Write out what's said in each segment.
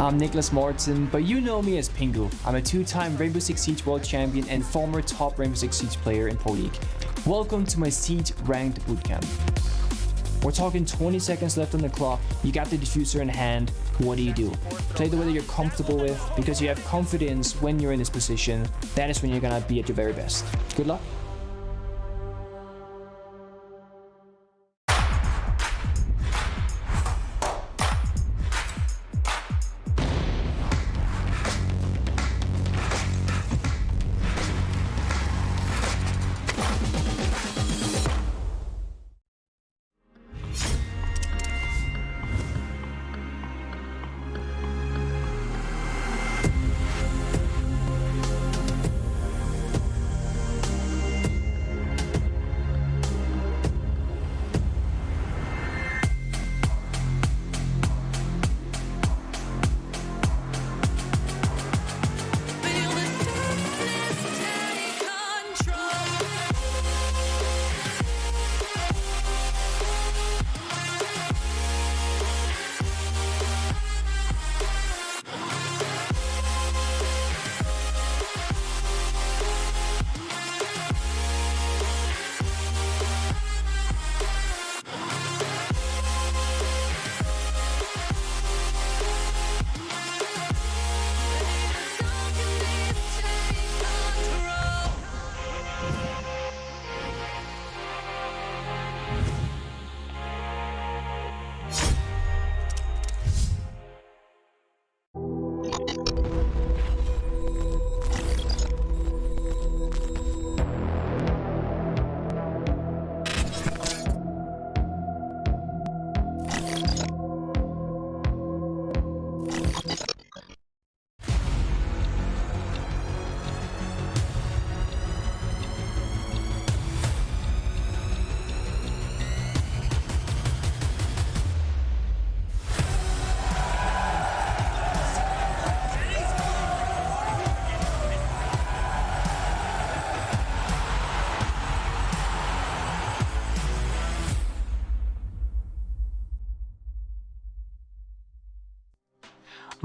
I'm Nicholas Morton, but you know me as Pengu. I'm a two-time Rainbow Six Siege World Champion and former top Rainbow Six Siege player in Pro League. Welcome to my Siege Ranked Bootcamp. We're talking 20 seconds left on the clock, you got the diffuser in hand, what do? Play the way that you're comfortable with, because you have confidence when you're in this position. That is when you're gonna be at your very best. Good luck.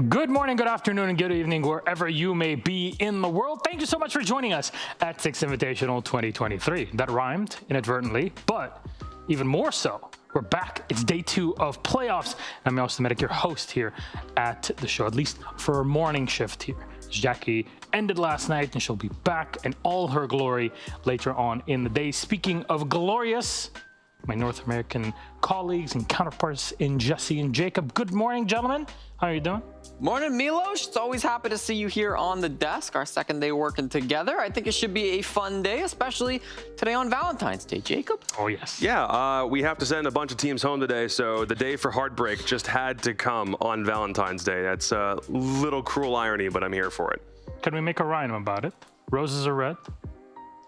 Good morning, good afternoon, and good evening, wherever you may be in the world. Thank you so much for joining us at Six Invitational 2023. That rhymed inadvertently, but even more so, we're back. It's day 2 of playoffs. I'm Milos Medic, your host here at the show, at least for a morning shift here. Jackie ended last night, and she'll be back in all her glory later on in the day. Speaking of glorious, my North American colleagues and counterparts in Jesse and Jacob. Good morning, gentlemen. How are you doing? Morning, Milos. It's always happy to see you here on the desk. Our second day working together. I think it should be a fun day, especially today on Valentine's Day. Jacob? Oh, yes. Yeah, we have to send a bunch of teams home today, so the day for heartbreak just had to come on Valentine's Day. That's a little cruel irony, but I'm here for it. Can we make a rhyme about it? Roses are red.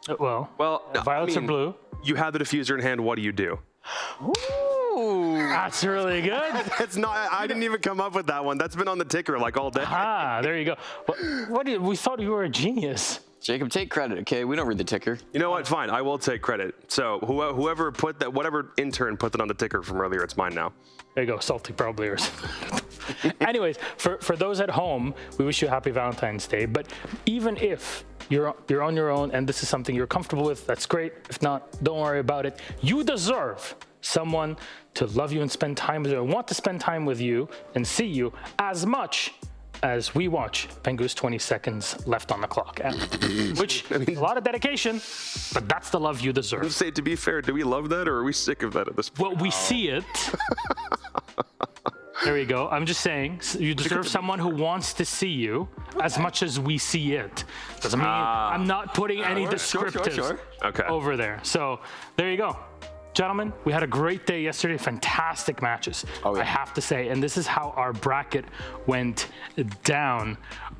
Violets are blue. You have the diffuser in hand. What do you do? Ooh. That's really good. It's not. I didn't even come up with that one. That's been on the ticker like all day. Ah, there you go. We thought you were a genius. Jacob, take credit, okay? We don't read the ticker. You know what? Fine. I will take credit. So whoever put that, whatever intern put that on the ticker from earlier, it's mine now. There you go, salty pro players. Anyways, for those at home, we wish you a happy Valentine's Day. But even if you're on your own and this is something you're comfortable with, that's great. If not, don't worry about it. You deserve someone to love you and spend time with you and want to spend time with you and see you as much as we watch Pengu's 20 seconds left on the clock, which is a lot of dedication, but that's the love you deserve. Say, to be fair, do we love that or are we sick of that at this point? Well, we see it. There we go. I'm just saying, you deserve someone who wants to see you as much as we see it. Doesn't mean I'm not putting any descriptives over there. So there you go. Gentlemen, we had a great day yesterday, fantastic matches, I have to say, and this is how our bracket went down.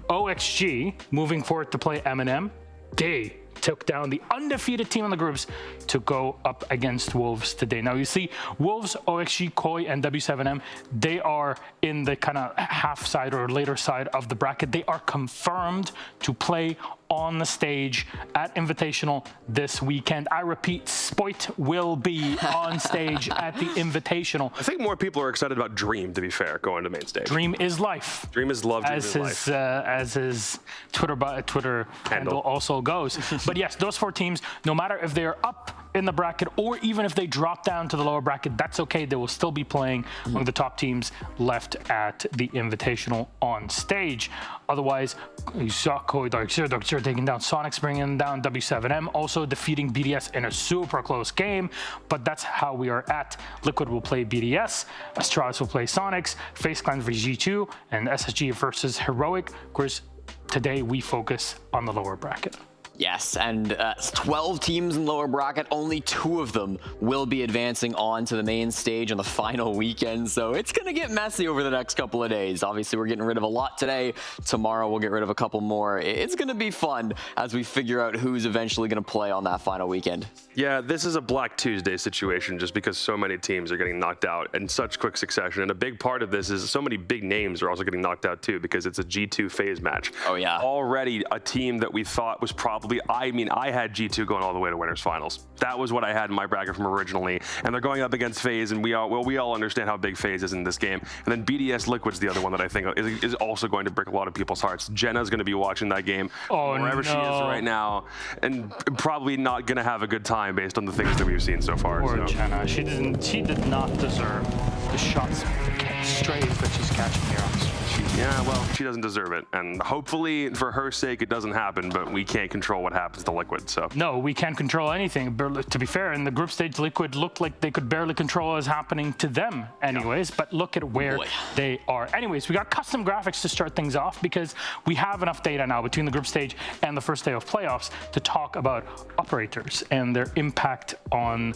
OXG, moving forward to play MNM, they took down the undefeated team in the groups to go up against Wolves today. Now you see, Wolves, OXG, Koi, and W7M, they are in the kind of half side or later side of the bracket. They are confirmed to play on the stage at Invitational this weekend. I repeat, Spoit will be on stage at the Invitational. I think more people are excited about Dream, to be fair, going to main stage. Dream is life. Dream is love, Dream is life. As his Twitter handle also goes. But yes, those 4 teams, no matter if they're up in the bracket or even if they drop down to the lower bracket, that's okay. They will still be playing among the top teams left at the Invitational on stage. Otherwise, you saw DarkZero taking down Sonics, bringing down W7M, also defeating BDS in a super close game. But that's how we are at. Liquid will play BDS, Astralis will play Sonics, FaZe Clan versus G2, and SSG versus Heroic. Of course, today we focus on the lower bracket. Yes, and 12 teams in lower bracket, only 2 of them will be advancing on to the main stage on the final weekend, so it's going to get messy over the next couple of days. Obviously, we're getting rid of a lot today. Tomorrow, we'll get rid of a couple more. It's going to be fun as we figure out who's eventually going to play on that final weekend. Yeah, this is a Black Tuesday situation just because so many teams are getting knocked out in such quick succession. And a big part of this is so many big names are also getting knocked out too because it's a G2 FaZe match. Oh, yeah. Already a team that we thought was probably, I had G2 going all the way to winners finals. That was what I had in my bracket from originally. And they're going up against FaZe, and we all understand how big FaZe is in this game. And then BDS Liquid's the other one that I think is also going to break a lot of people's hearts. Jenna's going to be watching that game wherever she is right now, and probably not going to have a good time based on the things that we've seen so far. Poor Jenna. She did not deserve the shots straight that she's catching here on stream. Yeah, well, she doesn't deserve it, and hopefully for her sake it doesn't happen, but we can't control what happens to Liquid, so. No, we can't control anything. To be fair, in the group stage, Liquid looked like they could barely control what was happening to them anyways, but look at where they are. Anyways, we got custom graphics to start things off because we have enough data now between the group stage and the first day of playoffs to talk about operators and their impact on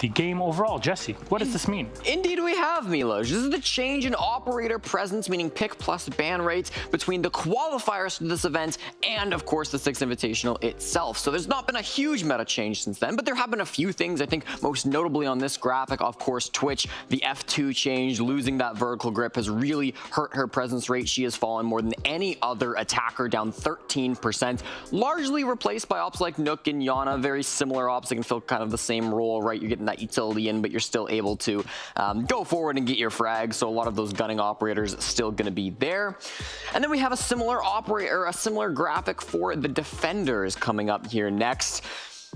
the game overall. Jesse, what does this mean? Indeed we have, Milos. This is the change in operator presence, meaning pick plus ban rates between the qualifiers to this event and, of course, the Six Invitational itself. So there's not been a huge meta change since then, but there have been a few things. I think most notably on this graphic, of course, Twitch, the F2 change, losing that vertical grip has really hurt her presence rate. She has fallen more than any other attacker, down 13%, largely replaced by ops like Nook and Yana, very similar ops that can fill kind of the same role, right? You're getting that utility in, but you're still able to go forward and get your frags. So a lot of those gunning operators still going to be there. And then we have a similar operator, a similar graphic for the defenders coming up here next.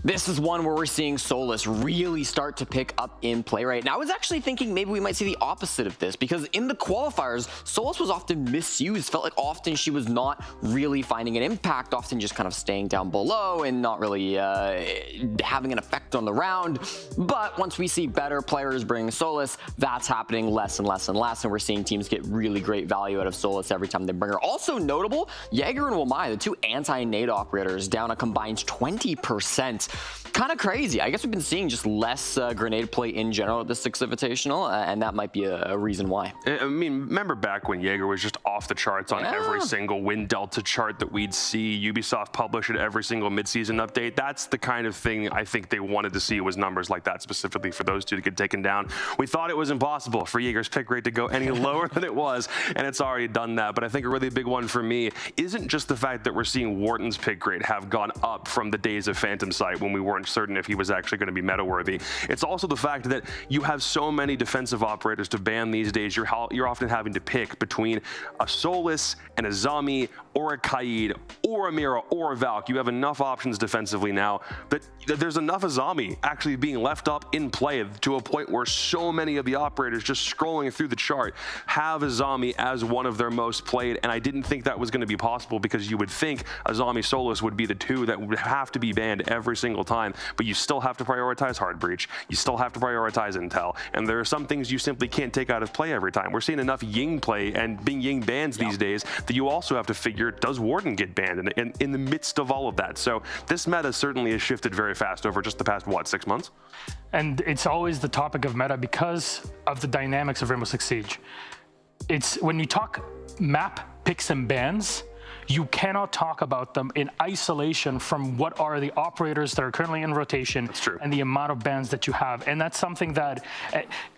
This is one where we're seeing Solus really start to pick up in play right now. I was actually thinking maybe we might see the opposite of this because in the qualifiers, Solus was often misused. Felt like often she was not really finding an impact, often just kind of staying down below and not really having an effect on the round. But once we see better players bring Solus, that's happening less and less and less. And we're seeing teams get really great value out of Solus every time they bring her. Also notable, Jaeger and Wamai, the 2 anti-nade operators, down a combined 20%. Kind of crazy. I guess we've been seeing just less grenade play in general at the Six Invitational, and that might be a reason why. I mean, remember back when Jaeger was just off the charts on every single win delta chart that we'd see Ubisoft publish at every single midseason update? That's the kind of thing I think they wanted to see, was numbers like that specifically for those 2 to get taken down. We thought it was impossible for Jaeger's pick rate to go any lower than it was, and it's already done that. But I think a really big one for me isn't just the fact that we're seeing Wharton's pick rate have gone up from the days of Phantom Sight when we weren't certain if he was actually going to be meta worthy. It's also the fact that you have so many defensive operators to ban these days. You're often having to pick between a Solus and a Zami or a Kaid or a Mira or a Valk. You have enough options defensively now that there's enough Azami actually being left up in play to a point where so many of the operators just scrolling through the chart have Azami as one of their most played, and I didn't think that was going to be possible because you would think Azami Solus would be the 2 that would have to be banned every single time, but you still have to prioritize hard breach, you still have to prioritize intel, and there are some things you simply can't take out of play every time. We're seeing enough Ying play and being Ying bans these days that you also have to figure, does Warden get banned in the midst of all of that? So this meta certainly has shifted very fast over just the past, what, 6 months? And it's always the topic of meta because of the dynamics of Rainbow Six Siege. It's when you talk map picks and bans, you cannot talk about them in isolation from what are the operators that are currently in rotation. That's true. And the amount of bans that you have. And that's something that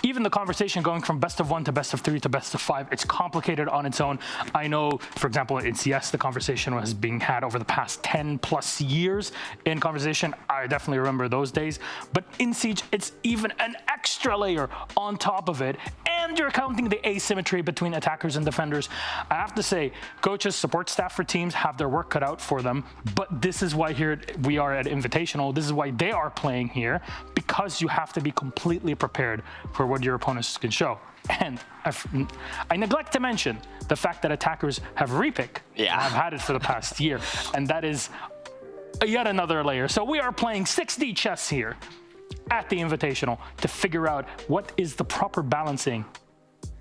even the conversation going from best of 1 to best of 3 to best of 5, it's complicated on its own. I know, for example, in CS, the conversation was being had over the past 10 plus years in conversation. I definitely remember those days. But in Siege, it's even an extra layer on top of it. And you're counting the asymmetry between attackers and defenders. I have to say, coaches, support staff for teams have their work cut out for them. But this is why here we are at Invitational. This is why they are playing here, because you have to be completely prepared for what your opponents can show. And I neglect to mention the fact that attackers have repick. Yeah. I've had it for the past year. And that is yet another layer. So we are playing 6D chess here at the Invitational to figure out what is the proper balancing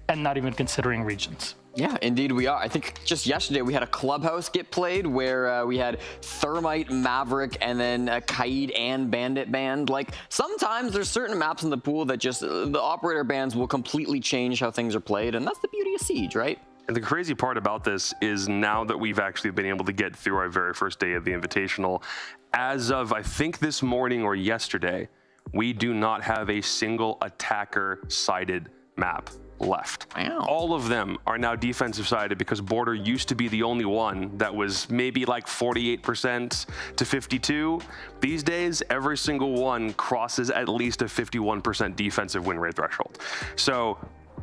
and not even considering regions. Yeah, indeed we are. I think just yesterday we had a clubhouse get played where we had Thermite, Maverick, and then Kaid and Bandit banned. Like, sometimes there's certain maps in the pool that just, the operator bans will completely change how things are played, and that's the beauty of Siege, right? And the crazy part about this is now that we've actually been able to get through our very first day of the Invitational, as of, I think, this morning or yesterday, we do not have a single attacker-sided map left. Wow. All of them are now defensive sided because Border used to be the only one that was maybe like 48% to 52. These days, every single one crosses at least a 51% defensive win rate threshold. So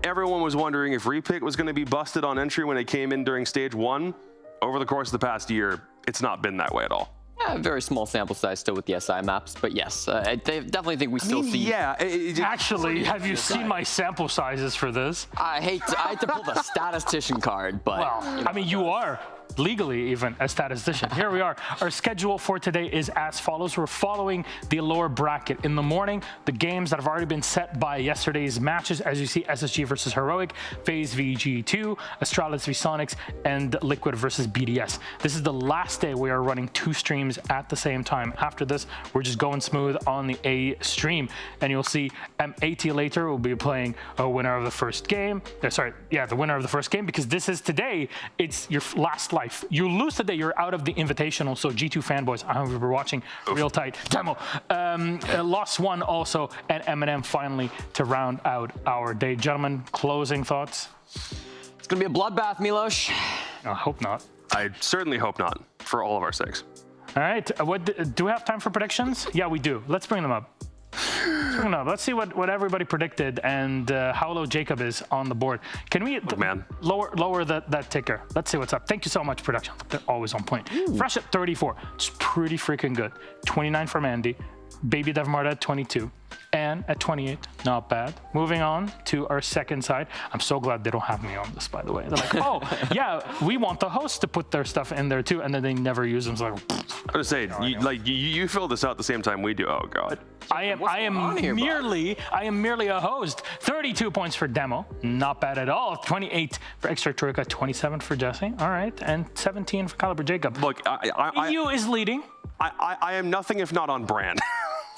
everyone was wondering if repick was going to be busted on entry when it came in during stage 1. Over the course of the past year, it's not been that way at all. Yeah, very small sample size still with the SI maps, but yes, I definitely think we still see. Yeah. Actually, have you seen my sample sizes for this? I hate to pull the statistician card, but. Well, I mean, you are legally even a statistician. Here we are. Our schedule for today is as follows. We're following the lower bracket. In the morning, the games that have already been set by yesterday's matches, as you see, SSG versus Heroic, FaZe v G2, Astralis v Sonics, and Liquid versus BDS. This is the last day we are running 2 streams at the same time. After this, we're just going smooth on the A stream, and you'll see AT later will be playing a winner of the first game. The winner of the first game, because this is today, it's your last life. You lose today, you're out of the Invitational. So G2 fanboys, I hope you were watching real tight. Demo. Lost 1 also, and MNM finally to round out our day. Gentlemen, closing thoughts? It's going to be a bloodbath, Milos. I hope not. I certainly hope not, for all of our sakes. All right. Do we have time for predictions? Yeah, we do. Let's bring them up. Let's see what everybody predicted and how low Jacob is on the board. Can we lower that ticker? Let's see what's up. Thank you so much, production. They're always on point. Fresh at 34. It's pretty freaking good. 29 from Andy. Baby Dev Marta at 22. And at 28, not bad. Moving on to our second side. I'm so glad they don't have me on this, by the way. They're like, oh, yeah, we want the host to put their stuff in there too, and then they never use them. So like, I was saying, you fill this out the same time we do. Oh God. I am merely a host. 32 points for Demo, not bad at all. 28 for Extra Troika, 27 for Jesse. All right, and 17 for Caliber Jacob. Look, EU is leading. I am nothing if not on brand.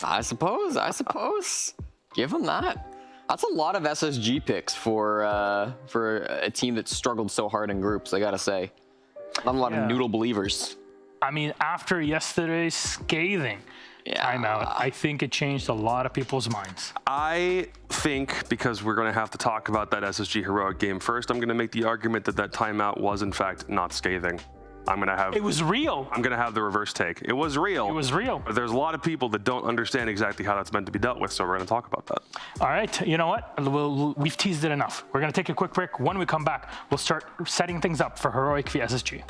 I suppose. Give them that. That's a lot of SSG picks for a team that struggled so hard in groups, I gotta say. Not a lot of noodle believers. I mean, after yesterday's scathing timeout, I think it changed a lot of people's minds. I think, because we're going to have to talk about that SSG Heroic game first, I'm going to make the argument that timeout was, in fact, not scathing. It was real. I'm going to have the reverse take. It was real. It was real. But there's a lot of people that don't understand exactly how that's meant to be dealt with, so we're going to talk about that. All right. You know what? We've teased it enough. We're going to take a quick break. When we come back, we'll start setting things up for Heroic v SSG.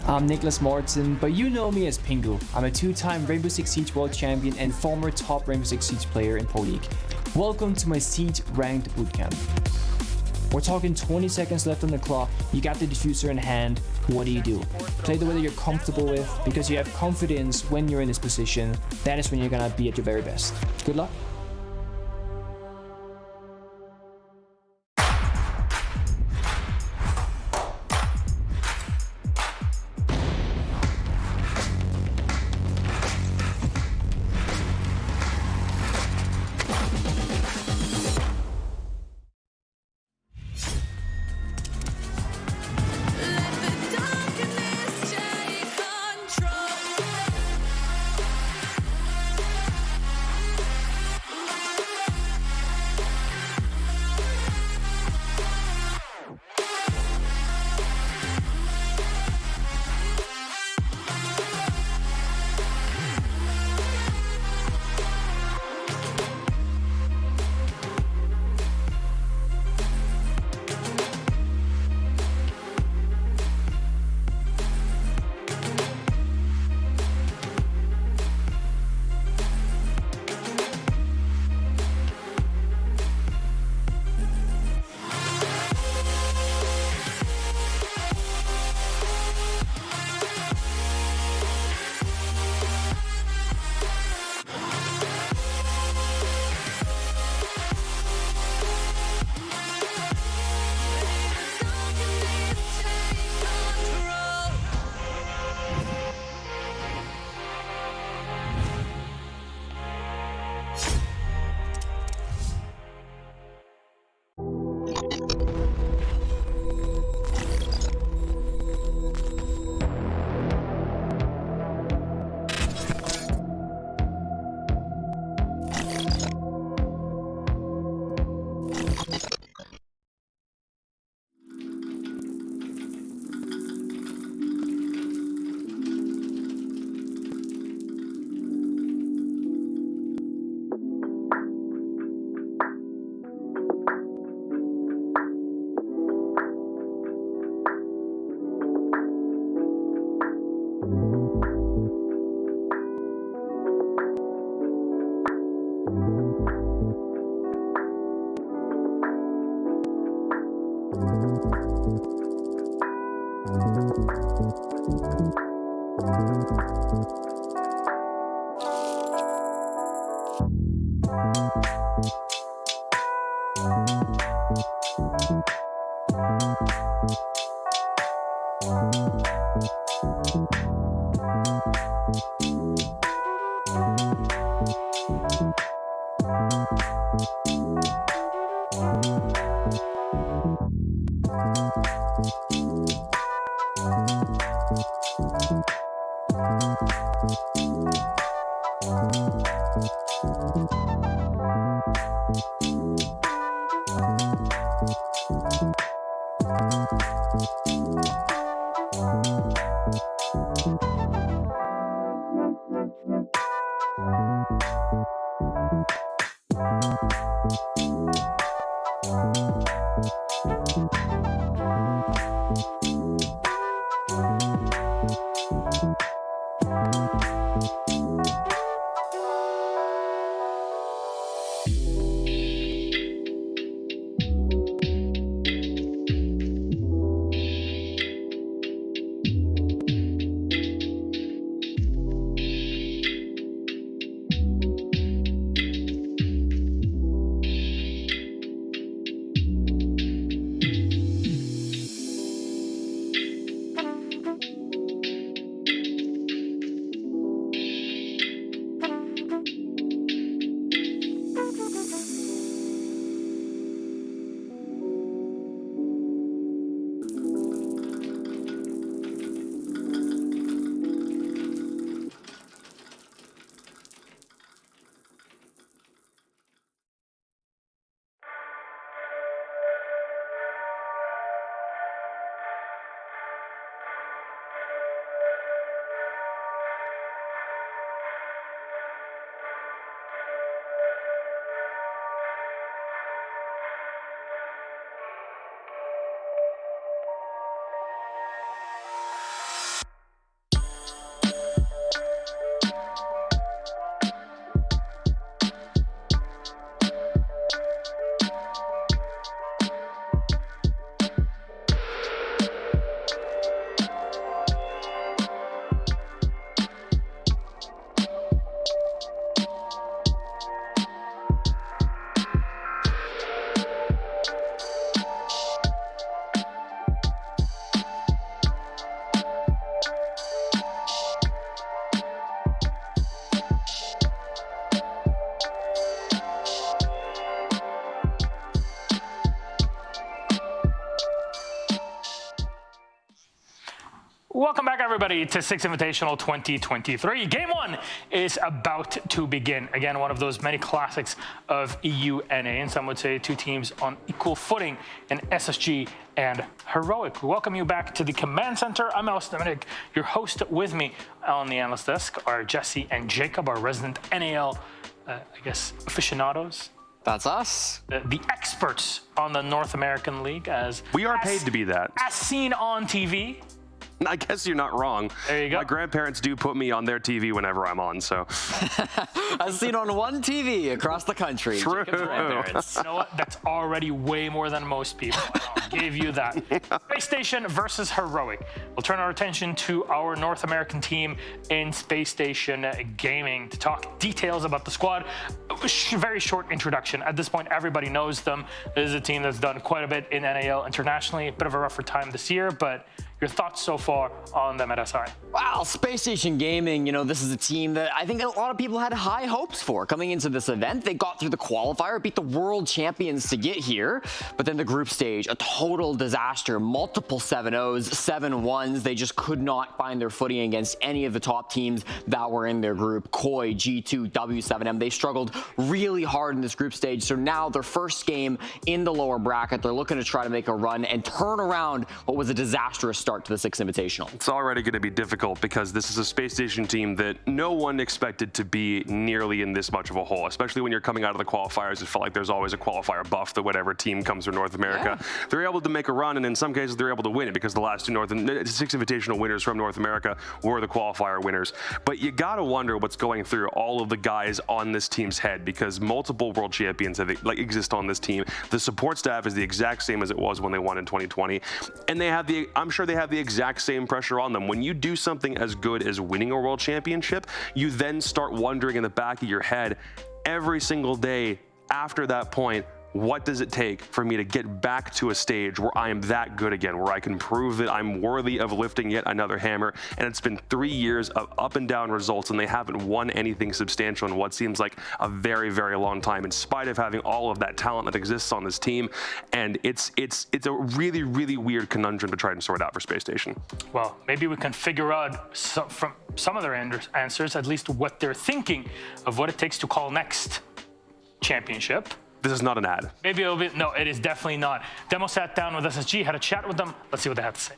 I'm Nicholas Mortensen, but you know me as Pengu. I'm a 2-time Rainbow Six Siege World Champion and former top Rainbow Six Siege player in Pro League. Welcome to my Siege Ranked Bootcamp. We're talking 20 seconds left on the clock, you got the diffuser in hand, what do? Play the way that you're comfortable with, because you have confidence when you're in this position. That is when you're gonna be at your very best. Good luck. Welcome back, everybody, to Six Invitational 2023. Game one is about to begin. Again, one of those many classics of EUNA, and some would say two teams on equal footing in SSG and Heroic. We welcome you back to the Command Center. I'm Alice Dominic, your host. With me on the analyst desk are Jesse and Jacob, our resident NAL, aficionados. That's us. The experts on the North American League, as We are paid to be that. as seen on TV. I guess you're not wrong. There you go. My grandparents do put me on their TV whenever I'm on, so. As seen on one TV across the country. True. Jacob's grandparents. You know what? That's already way more than most people. I'll give you that. Space Station versus Heroic. We'll turn our attention to our North American team in Space Station Gaming to talk details about the squad. Very short introduction. At this point, everybody knows them. This is a team that's done quite a bit in NAL internationally. A bit of a rougher time this year, but your thoughts so far on them at SI? Wow, Space Station Gaming, you know, this is a team that I think a lot of people had high hopes for coming into this event. They got through the qualifier, beat the world champions to get here, but then the group stage, a total disaster, multiple 7-0s, 7-1s. They just could not find their footing against any of the top teams that were in their group. Koi, G2, W7M, they struggled really hard in this group stage. So now their first game in the lower bracket, they're looking to try to make a run and turn around what was a disastrous start start to the Six Invitational. It's already going to be difficult because this is a Space Station team that no one expected to be nearly in this much of a hole, especially when you're coming out of the qualifiers. It felt like there's always a qualifier buff that whatever team comes from North America, they're able to make a run, and in some cases they're able to win it because the last two Six Invitational winners from North America were the qualifier winners. But you got to wonder what's going through all of the guys on this team's head, because multiple world champions exist on this team. The support staff is the exact same as it was when they won in 2020, and I'm sure they have the exact same pressure on them. When you do something as good as winning a world championship, you then start wondering in the back of your head every single day after that point, what does it take for me to get back to a stage where I am that good again, where I can prove that I'm worthy of lifting yet another hammer? And it's been 3 years of up and down results, and they haven't won anything substantial in what seems like a very, very long time, in spite of having all of that talent that exists on this team. And it's a really, really weird conundrum to try and sort out for Space Station. Well, maybe we can figure out from some of their answers, at least what they're thinking of what it takes to call next championship. This is not an ad. Maybe it'll be, no, it is definitely not. Demo sat down with SSG, had a chat with them. Let's see what they have to say.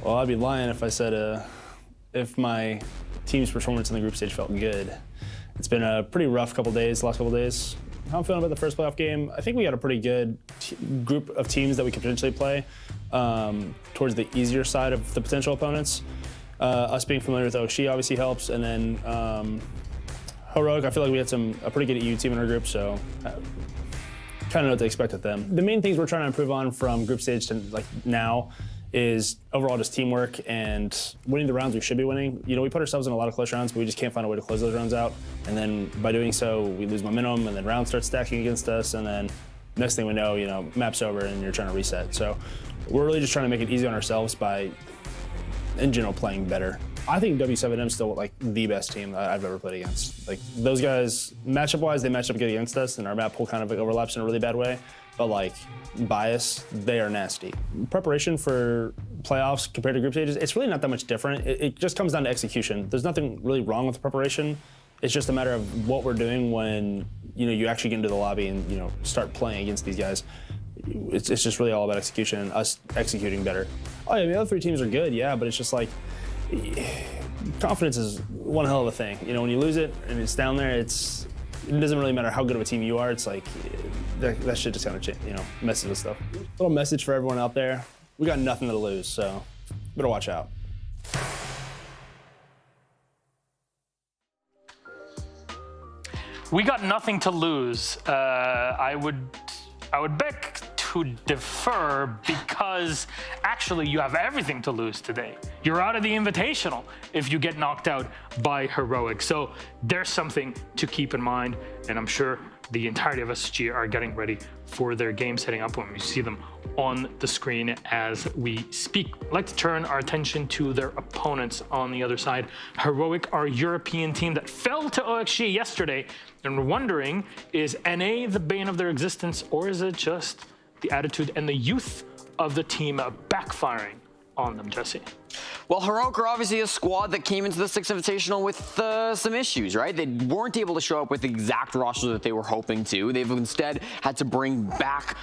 Well, I'd be lying if I said if my team's performance in the group stage felt good. It's been a pretty rough last couple days. How I'm feeling about the first playoff game, I think we got a pretty good group of teams that we could potentially play towards the easier side of the potential opponents. Us being familiar with Oxy obviously helps, and then Heroic, I feel like we had a pretty good EU team in our group, so kind of know what to expect with them. The main things we're trying to improve on from group stage to now is overall just teamwork and winning the rounds we should be winning. You know, we put ourselves in a lot of close rounds, but we just can't find a way to close those rounds out. And then by doing so, we lose momentum, and then rounds start stacking against us, and then next thing we know, map's over and you're trying to reset. So we're really just trying to make it easy on ourselves by, in general, playing better. I think W7M is still the best team that I've ever played against. Those guys, matchup-wise, they match up good against us, and our map pool kind of overlaps in a really bad way. But bias, they are nasty. Preparation for playoffs compared to group stages, it's really not that much different. It just comes down to execution. There's nothing really wrong with the preparation. It's just a matter of what we're doing when you actually get into the lobby and start playing against these guys. It's just really all about execution and us executing better. Oh yeah, the other three teams are good, yeah, but it's just confidence is one hell of a thing. When you lose it and it's down there, it doesn't really matter how good of a team you are. It's that shit just kind of messes with stuff. Little message for everyone out there: we got nothing to lose, so better watch out. We got nothing to lose. I would beg to defer, because actually you have everything to lose today. You're out of the Invitational if you get knocked out by Heroic. So there's something to keep in mind, and I'm sure the entirety of SSG are getting ready for their games heading up when we see them on the screen as we speak. I'd like to turn our attention to their opponents on the other side. Heroic, our European team that fell to OXG yesterday, and we're wondering, is NA the bane of their existence, or is it just the attitude and the youth of the team backfiring on them, Jesse? Well, Heroic are obviously a squad that came into the Six Invitational with some issues, right? They weren't able to show up with the exact roster that they were hoping to. They've instead had to bring back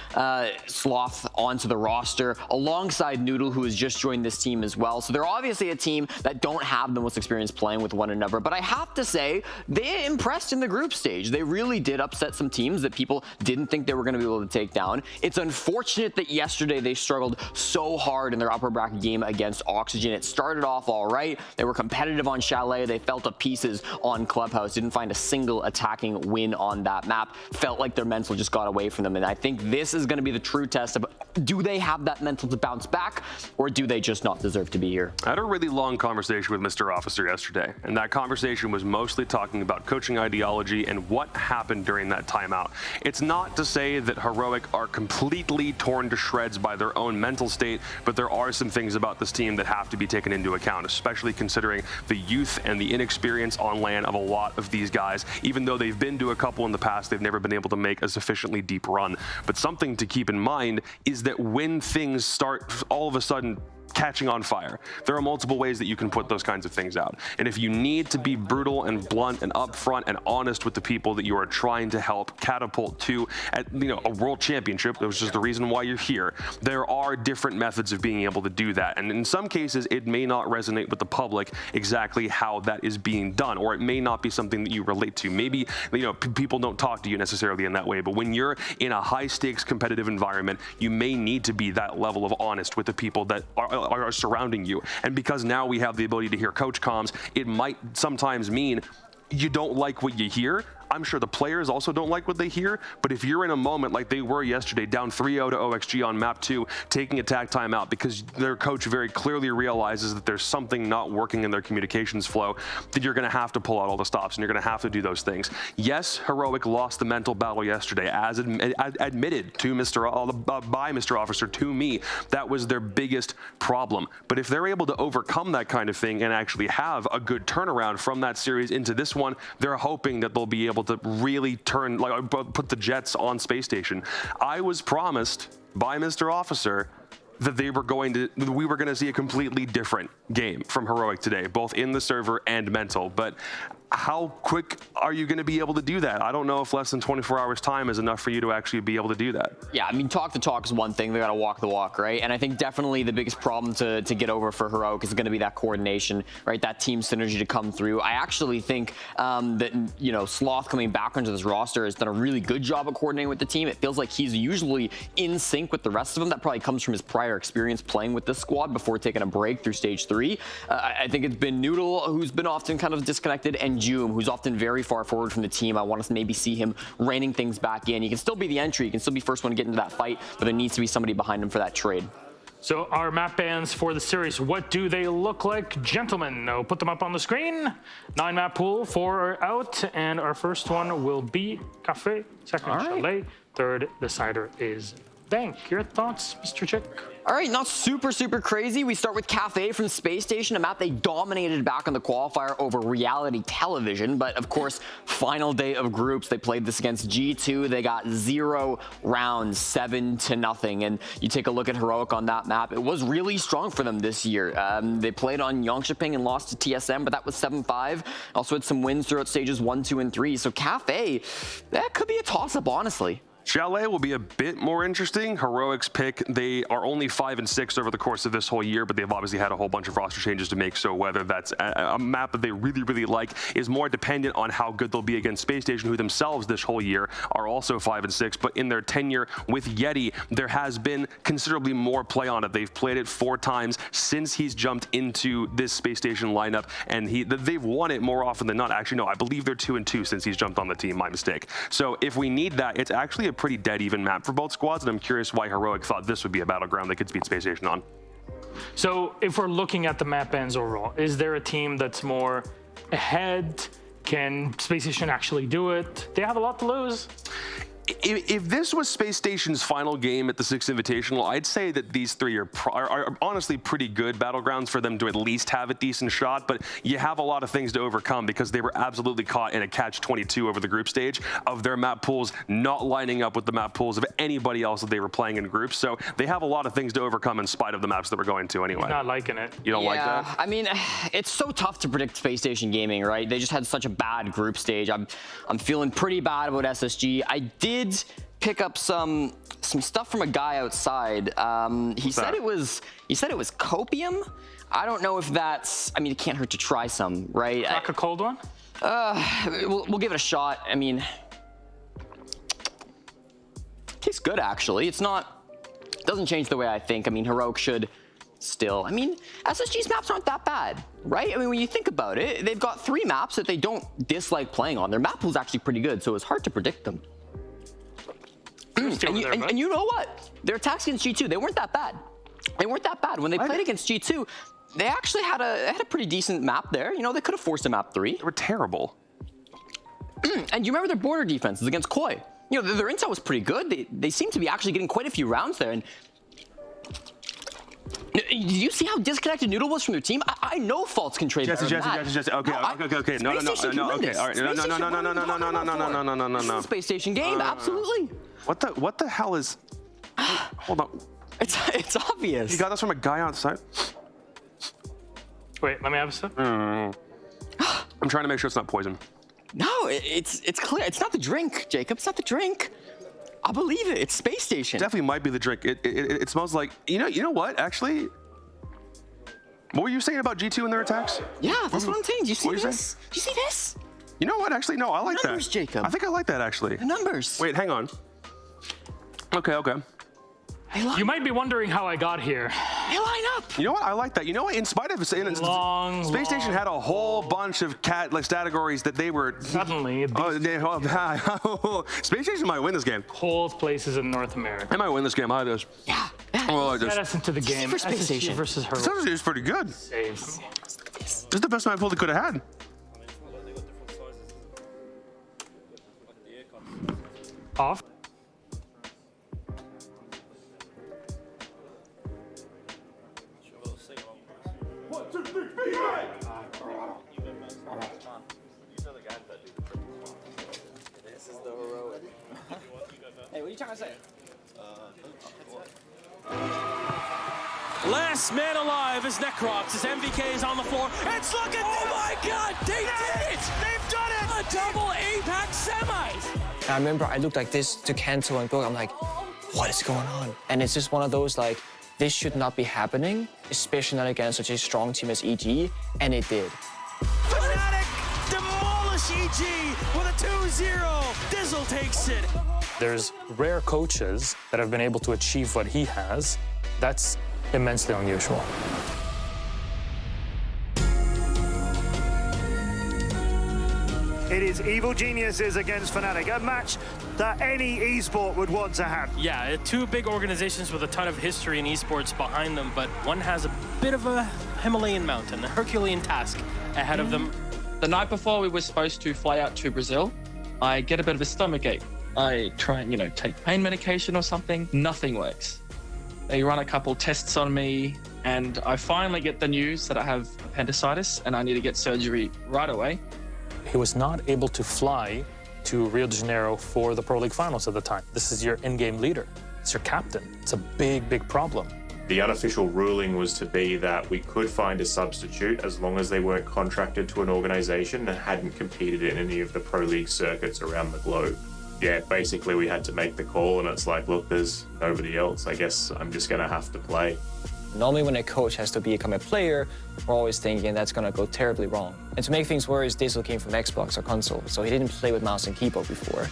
Sloth onto the roster alongside Noodle, who has just joined this team as well. So they're obviously a team that don't have the most experience playing with one another. But I have to say, they impressed in the group stage. They really did upset some teams that people didn't think they were going to be able to take down. It's unfortunate that yesterday they struggled so hard in their upper bracket game against Oxygen. It started off all right. They were competitive on Chalet. They fell to pieces on Clubhouse. Didn't find a single attacking win on that map. Felt like their mental just got away from them. And I think this is going to be the true test of, do they have that mental to bounce back, or do they just not deserve to be here? I had a really long conversation with Mr. Officer yesterday, and that conversation was mostly talking about coaching ideology and what happened during that timeout. It's not to say that Heroic are completely torn to shreds by their own mental state, but there are some things about this team that have to be taken into account, especially considering the youth and the inexperience on LAN of a lot of these guys. Even though they've been to a couple in the past, they've never been able to make a sufficiently deep run. But something to keep in mind is that when things start all of a sudden catching on fire. There are multiple ways that you can put those kinds of things out. And if you need to be brutal and blunt and upfront and honest with the people that you are trying to help catapult to a world championship, which is the reason why you're here, there are different methods of being able to do that. And in some cases, it may not resonate with the public exactly how that is being done, or it may not be something that you relate to. Maybe, people don't talk to you necessarily in that way, but when you're in a high stakes competitive environment, you may need to be that level of honest with the people that are surrounding you. And because now we have the ability to hear coach comms, it might sometimes mean you don't like what you hear. I'm sure the players also don't like what they hear, but if you're in a moment like they were yesterday, down 3-0 to OXG on map 2, taking attack time out because their coach very clearly realizes that there's something not working in their communications flow, then you're going to have to pull out all the stops and you're going to have to do those things. Yes, Heroic lost the mental battle yesterday, as admitted to by Mr. Officer to me. That was their biggest problem. But if they're able to overcome that kind of thing and actually have a good turnaround from that series into this one, they're hoping that they'll be able to really put the Jets on space station. I was promised by Mr. Officer that we were going to see a completely different game from Heroic today, both in the server and mental. But how quick are you going to be able to do that? I don't know if less than 24 hours time is enough for you to actually be able to do that. Yeah, I mean, talk the talk is one thing. They got to walk the walk, right? And I think definitely the biggest problem to get over for Heroic is going to be that coordination, right? That team synergy to come through. I actually think that, Sloth coming back onto this roster has done a really good job of coordinating with the team. It feels like he's usually in sync with the rest of them. That probably comes from his prior experience playing with this squad before taking a break through stage 3. I think it's been Noodle who's been often kind of disconnected, and Joom, who's often very far forward from the team. I want to maybe see him reining things back in. He can still be the entry. He can still be first one to get into that fight, but there needs to be somebody behind him for that trade. So our map bans for the series, what do they look like, gentlemen? I'll put them up on the screen. 9 map pool, 4 are out, and our first one will be Cafe, second Chalet, third Decider is Bank. Your thoughts, Mr. Chick? All right, not super crazy. We start with Cafe from Space Station, a map they dominated back on the qualifier over reality television. But of course, final day of groups, they played this against G2. They got 0 rounds, 7-0. And you take a look at Heroic on that map, it was really strong for them this year. They played on Yongshiping and lost to TSM, but that was 7-5. Also had some wins throughout stages 1, 2, and 3. So Cafe, that could be a toss-up, honestly. Chalet will be a bit more interesting. Heroic's pick, they are only 5-6 over the course of this whole year, but they've obviously had a whole bunch of roster changes to make, so whether that's a map that they really like is more dependent on how good they'll be against Space Station, who themselves this whole year are also 5-6, but in their tenure with Yeti, there has been considerably more play on it. They've played it 4 times since he's jumped into this Space Station lineup, and they've won it more often than not. Actually, no, I believe they're 2-2 since he's jumped on the team, my mistake. So if we need that, it's actually a pretty dead even map for both squads, and I'm curious why Heroic thought this would be a battleground they could beat Space Station on. So if we're looking at the map bans overall, is there a team that's more ahead? Can Space Station actually do it? They have a lot to lose. If this was Space Station's final game at the 6th Invitational, I'd say that these 3 are honestly pretty good battlegrounds for them to at least have a decent shot, but you have a lot of things to overcome because they were absolutely caught in a catch-22 over the group stage of their map pools not lining up with the map pools of anybody else that they were playing in groups, so they have a lot of things to overcome in spite of the maps that we're going to anyway. He's not liking it. You don't like that? I mean, it's so tough to predict Space Station Gaming, right? They just had such a bad group stage. I'm feeling pretty bad about SSG. I did pick up some stuff from a guy outside. He said it was copium. I don't know if that's, I mean, it can't hurt to try some, right? Like a cold one? We'll give it a shot. I mean, tastes good actually. It doesn't change the way I think. I mean, Heroic should still, I mean, SSG's maps aren't that bad, right? I mean, when you think about it, they've got 3 maps that they don't dislike playing on. Their map pool's actually pretty good, so it's hard to predict them. And you know what? Their attacks against G2, they weren't that bad. They weren't that bad. When they played against G2, they actually had a pretty decent map there. You know, they could have forced a map 3. They were terrible. And you remember their border defenses against Koi. You know, their intel was pretty good. They seem to be actually getting quite a few rounds there. And did you see how disconnected Noodle was from their team? I know Faults can trade Jesse, okay. No, okay. All right. No. Space Station game, absolutely. What the hell is? Hold on. It's obvious. You got this from a guy on site? Wait, let me have a sip. I'm trying to make sure it's not poison. No, it's clear. It's not the drink, Jacob. It's not the drink. I believe it. It's Space Station. Definitely might be the drink. It smells like, you know what, actually? What were you saying about G2 and their attacks? Yeah, that's what I'm saying. Do you see What are you this? Do you see this? You know what, actually? No, I like Numbers, that. Jacob. I think I like that, actually. The numbers. Wait, hang on. Okay. You might be wondering how I got here. They line up. You know what? I like that. You know what? In spite of saying Space Station had a whole bunch of categories that they were Suddenly, Space Station might win this game. cold places in North America. They might win this game. I just. Yeah. Oh, I Get just. us into the game. for Space SSG Station. versus her. This actually is pretty good. Save. This is the best map pool they could have had. Off. Hey, what are you trying to say? Last man alive is Necrox as MVK is on the floor. It's looking. Oh my God! They did it! They've done it! A double APAC semis. I remember I looked like this to Kanto and Brook. I'm like, what is going on? And it's just one of those like, this should not be happening, especially not against such a strong team as EG, and it did. Fnatic demolish EG with a 2-0. Dizzle takes it. There's rare coaches that have been able to achieve what he has. That's immensely unusual. It is Evil Geniuses against Fnatic, a match that any esport would want to have. Yeah, two big organizations with a ton of history in esports behind them, but one has a bit of a Himalayan mountain, a Herculean task ahead of them. The night before we were supposed to fly out to Brazil, I get a bit of a stomachache. I try and, take pain medication or something. Nothing works. They run a couple tests on me, and I finally get the news that I have appendicitis and I need to get surgery right away. He was not able to fly to Rio de Janeiro for the Pro League Finals at the time. This is your in-game leader. It's your captain. It's a big, big problem. The unofficial ruling was to be that we could find a substitute as long as they weren't contracted to an organization and hadn't competed in any of the Pro League circuits around the globe. Yeah, basically we had to make the call, and it's like, look, there's nobody else. I guess I'm just going to have to play. Normally when a coach has to become a player, we're always thinking that's going to go terribly wrong. And to make things worse, Dizzle came from Xbox or console, so he didn't play with mouse and keyboard before.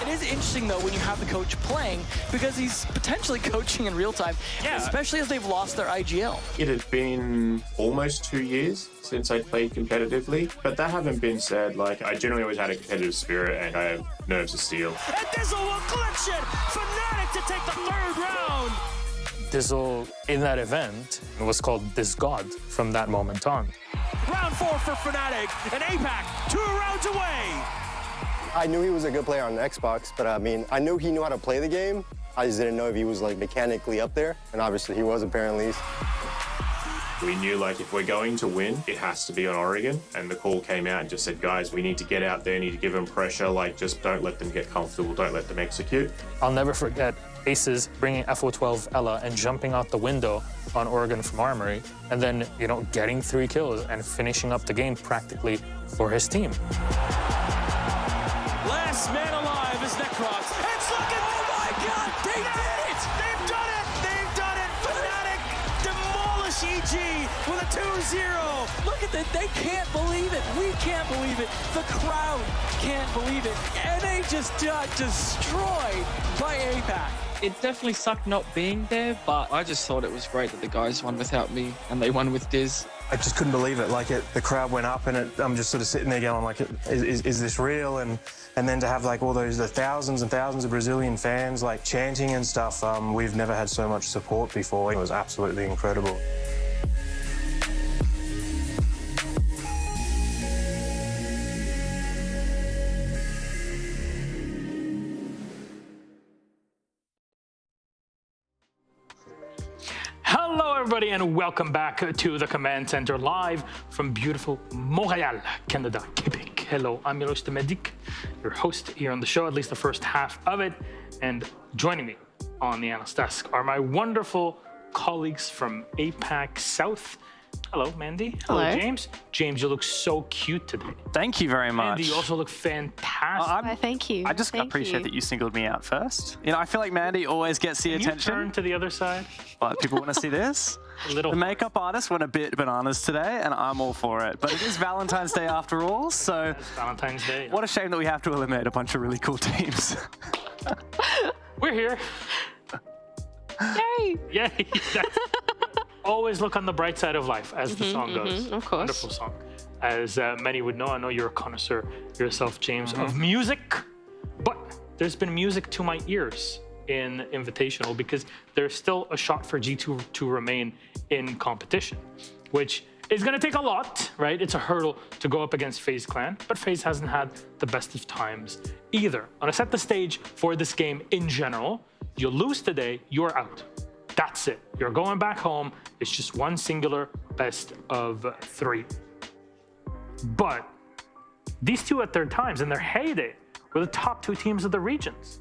It is interesting, though, when you have the coach playing, because he's potentially coaching in real time, especially as they've lost their IGL. It had been almost 2 years since I played competitively, but that having been said, I generally always had a competitive spirit and I have nerves of steel. And Dizzle will glitch it! Fnatic to take the third round! Dizzle, in that event, was called Disgod from that moment on. Round 4 for Fnatic, and APAC 2 rounds away! I knew he was a good player on Xbox, but I knew he knew how to play the game. I just didn't know if he was mechanically up there, and obviously he was apparently. We knew if we're going to win, it has to be on Oregon. And the call came out and just said, guys, we need to get out there, need to give them pressure. Just don't let them get comfortable, don't let them execute. I'll never forget Aces bringing FO12 Ella and jumping out the window on Oregon from Armory, and then, getting 3 kills and finishing up the game practically for his team. Last man alive is Necrox. It's looking, oh my God, they did it! They've done it! They've done it! Fnatic demolish EG with a 2-0. Look at that, they can't believe it. We can't believe it. The crowd can't believe it. And they just got destroyed by APAC. It definitely sucked not being there, but I just thought it was great that the guys won without me and they won with Diz. I just couldn't believe it. The crowd went up, and I'm just sort of sitting there going, is this real? And then to have all the thousands and thousands of Brazilian fans chanting and stuff. We've never had so much support before. It was absolutely incredible. Hello, everybody, and welcome back to the Command Center live from beautiful Montreal, Canada, Quebec. Hello, I'm Milos the Medic, your host here on the show, at least the first half of it. And joining me on the analyst desk are my wonderful colleagues from APAC South. Hello, Mandy. Hello. James. James, you look so cute today. Thank you very much. Mandy, you also look fantastic. Thank you. I just appreciate that you singled me out first. You know, I feel like Mandy always gets the attention. Turn to the other side. But people want to see this. The makeup artist went a bit bananas today, and I'm all for it. But it is Valentine's Day after all, so it's Valentine's Day. What a shame that we have to eliminate a bunch of really cool teams. We're here. Yay! Yay! Always look on the bright side of life, as the song goes. Of course. Wonderful song. As many would know, I know you're a connoisseur yourself, James, of music. But there's been music to my ears in Invitational because there's still a shot for G2 to remain in competition, which is going to take a lot, right? It's a hurdle to go up against FaZe Clan, but FaZe hasn't had the best of times either. I want to set the stage for this game in general. You lose today, you're out. That's it. You're going back home. It's just one singular best of 3. But these two at their times, in their heyday, were the top 2 teams of the regions.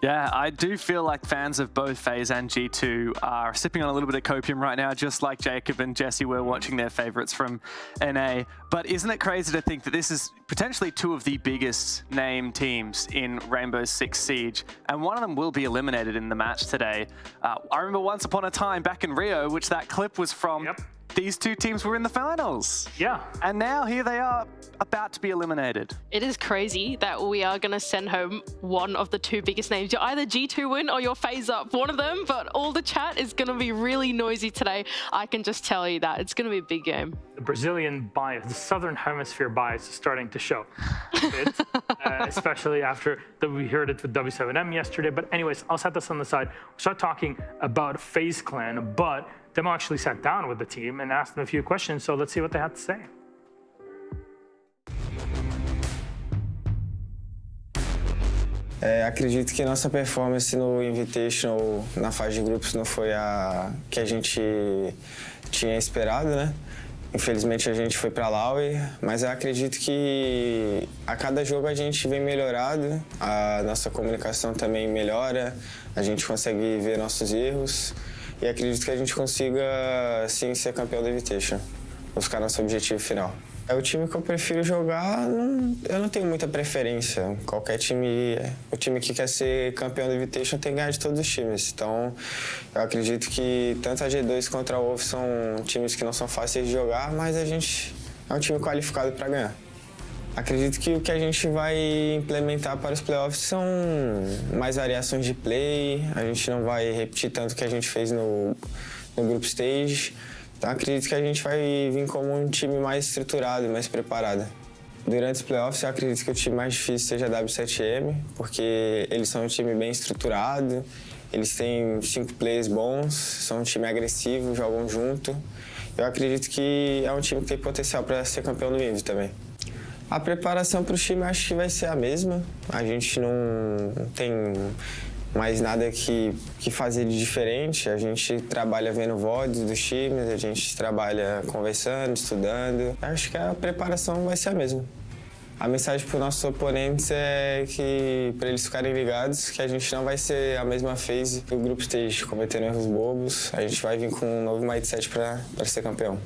Yeah, I do feel like fans of both FaZe and G2 are sipping on a little bit of copium right now, just like Jacob and Jesse were watching their favorites from NA. But isn't it crazy to think that this is potentially 2 of the biggest name teams in Rainbow Six Siege, and one of them will be eliminated in the match today. I remember once upon a time back in Rio, which that clip was from, these 2 teams were in the finals. Yeah. And now here they are about to be eliminated. It is crazy that we are going to send home one of the 2 biggest names. You're either G2 win or you're FaZe up, one of them, but all the chat is going to be really noisy today. I can just tell you that. It's going to be a big game. The Brazilian bias, the Southern Hemisphere bias is starting to show. Especially after we heard it with W7M yesterday. But anyways, I'll set this on the side. We'll start talking about FaZe Clan, but Demo actually sat down with the team and asked them a few questions, so let's see what they had to say. Acredito que nossa performance no Invitational na fase de grupos não foi a que a gente tinha esperado, né? Infelizmente a gente foi para Laue, mas eu acredito que a cada jogo a gente vem melhorado, a nossa comunicação também melhora, a gente consegue ver nossos erros. E acredito que a gente consiga, sim, ser campeão do Invitation, buscar nosso objetivo final. É o time que eu prefiro jogar, eu não tenho muita preferência. Qualquer time, o time que quer ser campeão do Invitation tem que ganhar de todos os times. Então, eu acredito que tanto a G2 quanto a Wolf são times que não são fáceis de jogar, mas a gente é um time qualificado para ganhar. Acredito que o que a gente vai implementar para os playoffs são mais variações de play, a gente não vai repetir tanto o que a gente fez no Group Stage, então acredito que a gente vai vir como um time mais estruturado, mais preparado. Durante os playoffs eu acredito que o time mais difícil seja a W7M, porque eles são um time bem estruturado, eles têm 5 players bons, são um time agressivo, jogam junto. Eu acredito que é um time que tem potencial para ser campeão do Invi também. A preparação para o time acho que vai ser a mesma. A gente não tem mais nada que fazer de diferente. A gente trabalha vendo VODs dos times, a gente trabalha conversando, estudando. Acho que a preparação vai ser a mesma. A mensagem para os nossos oponentes é que, para eles ficarem ligados, que a gente não vai ser a mesma FaZe do Group Stage, cometendo erros bobos. A gente vai vir com um novo mindset para ser campeão.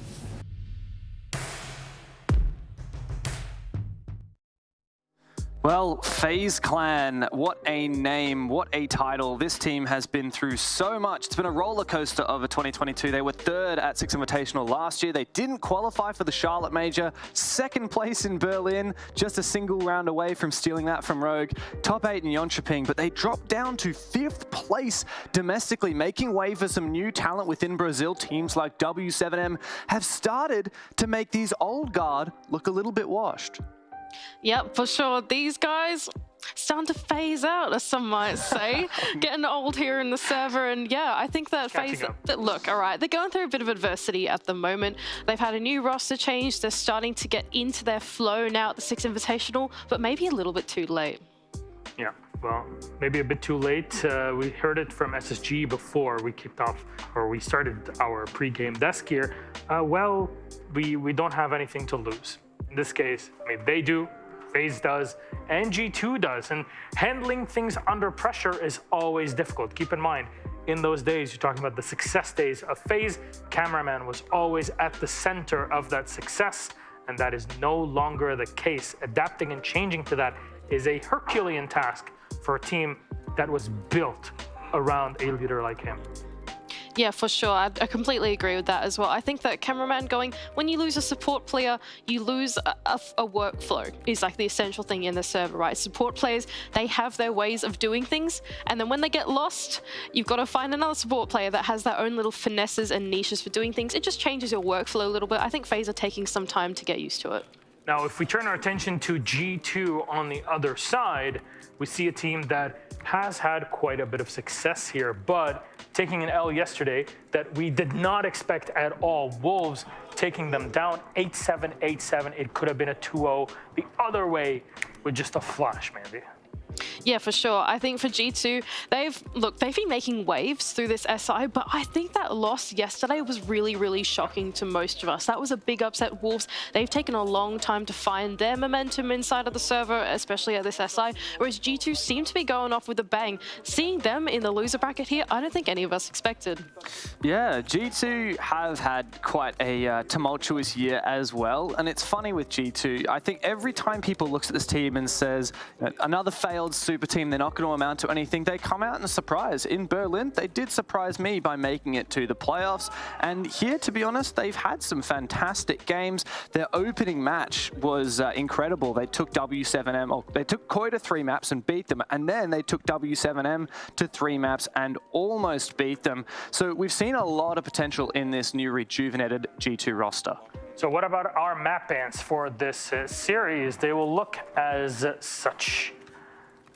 Well, FaZe Clan, what a name, what a title. This team has been through so much. It's been a roller coaster of a 2022. They were 3rd at Six Invitational last year. They didn't qualify for the Charlotte Major. 2nd place in Berlin, just a single round away from stealing that from Rogue. Top 8 in Jönköping, but they dropped down to 5th place domestically, making way for some new talent within Brazil. Teams like W7M have started to make these old guard look a little bit washed. Yep, for sure. These guys starting to phase out, as some might say. Getting old here in the server, and yeah, I think that FaZe... Look, all right, they're going through a bit of adversity at the moment. They've had a new roster change. They're starting to get into their flow now at the Six Invitational, but maybe a little bit too late. Yeah, Well, maybe a bit too late. We heard it from SSG before we kicked off, or we started our pre-game desk here. Well, we don't have anything to lose. In this case, I mean, they do, FaZe does, and G2 does. And handling things under pressure is always difficult. Keep in mind, in those days, you're talking about the success days of FaZe, cameraman was always at the center of that success, and that is no longer the case. Adapting and changing to that is a Herculean task for a team that was built around a leader like him. Yeah, for sure. I completely agree with that as well. I think that cameraman going, when you lose a support player, you lose a workflow is like the essential thing in the server, right? Support players, they have their ways of doing things. And then when they get lost, you've got to find another support player that has their own little finesses and niches for doing things. It just changes your workflow a little bit. I think FaZe are taking some time to get used to it. Now, if we turn our attention to G2 on the other side, we see a team that has had quite a bit of success here, but taking an L yesterday that we did not expect at all. Wolves taking them down 8-7, 8-7. It could have been a 2-0 the other way with just a flash, maybe. Yeah, for sure. I think for G2, they've been making waves through this SI, but I think that loss yesterday was really, really shocking to most of us. That was a big upset. Wolves, they've taken a long time to find their momentum inside of the server, especially at this SI, whereas G2 seem to be going off with a bang. Seeing them in the loser bracket here, I don't think any of us expected. Yeah, G2 have had quite a tumultuous year as well, and it's funny with G2. I think every time people looks at this team and says, another failed super team, they're not going to amount to anything, they come out in a surprise. In Berlin, they did surprise me by making it to the playoffs. And here, to be honest, they've had some fantastic games. Their opening match was incredible. They took W7M, they took Koi to 3 maps and beat them. And then they took W7M to 3 maps and almost beat them. So we've seen a lot of potential in this new rejuvenated G2 roster. So what about our map bans for this series? They will look as such.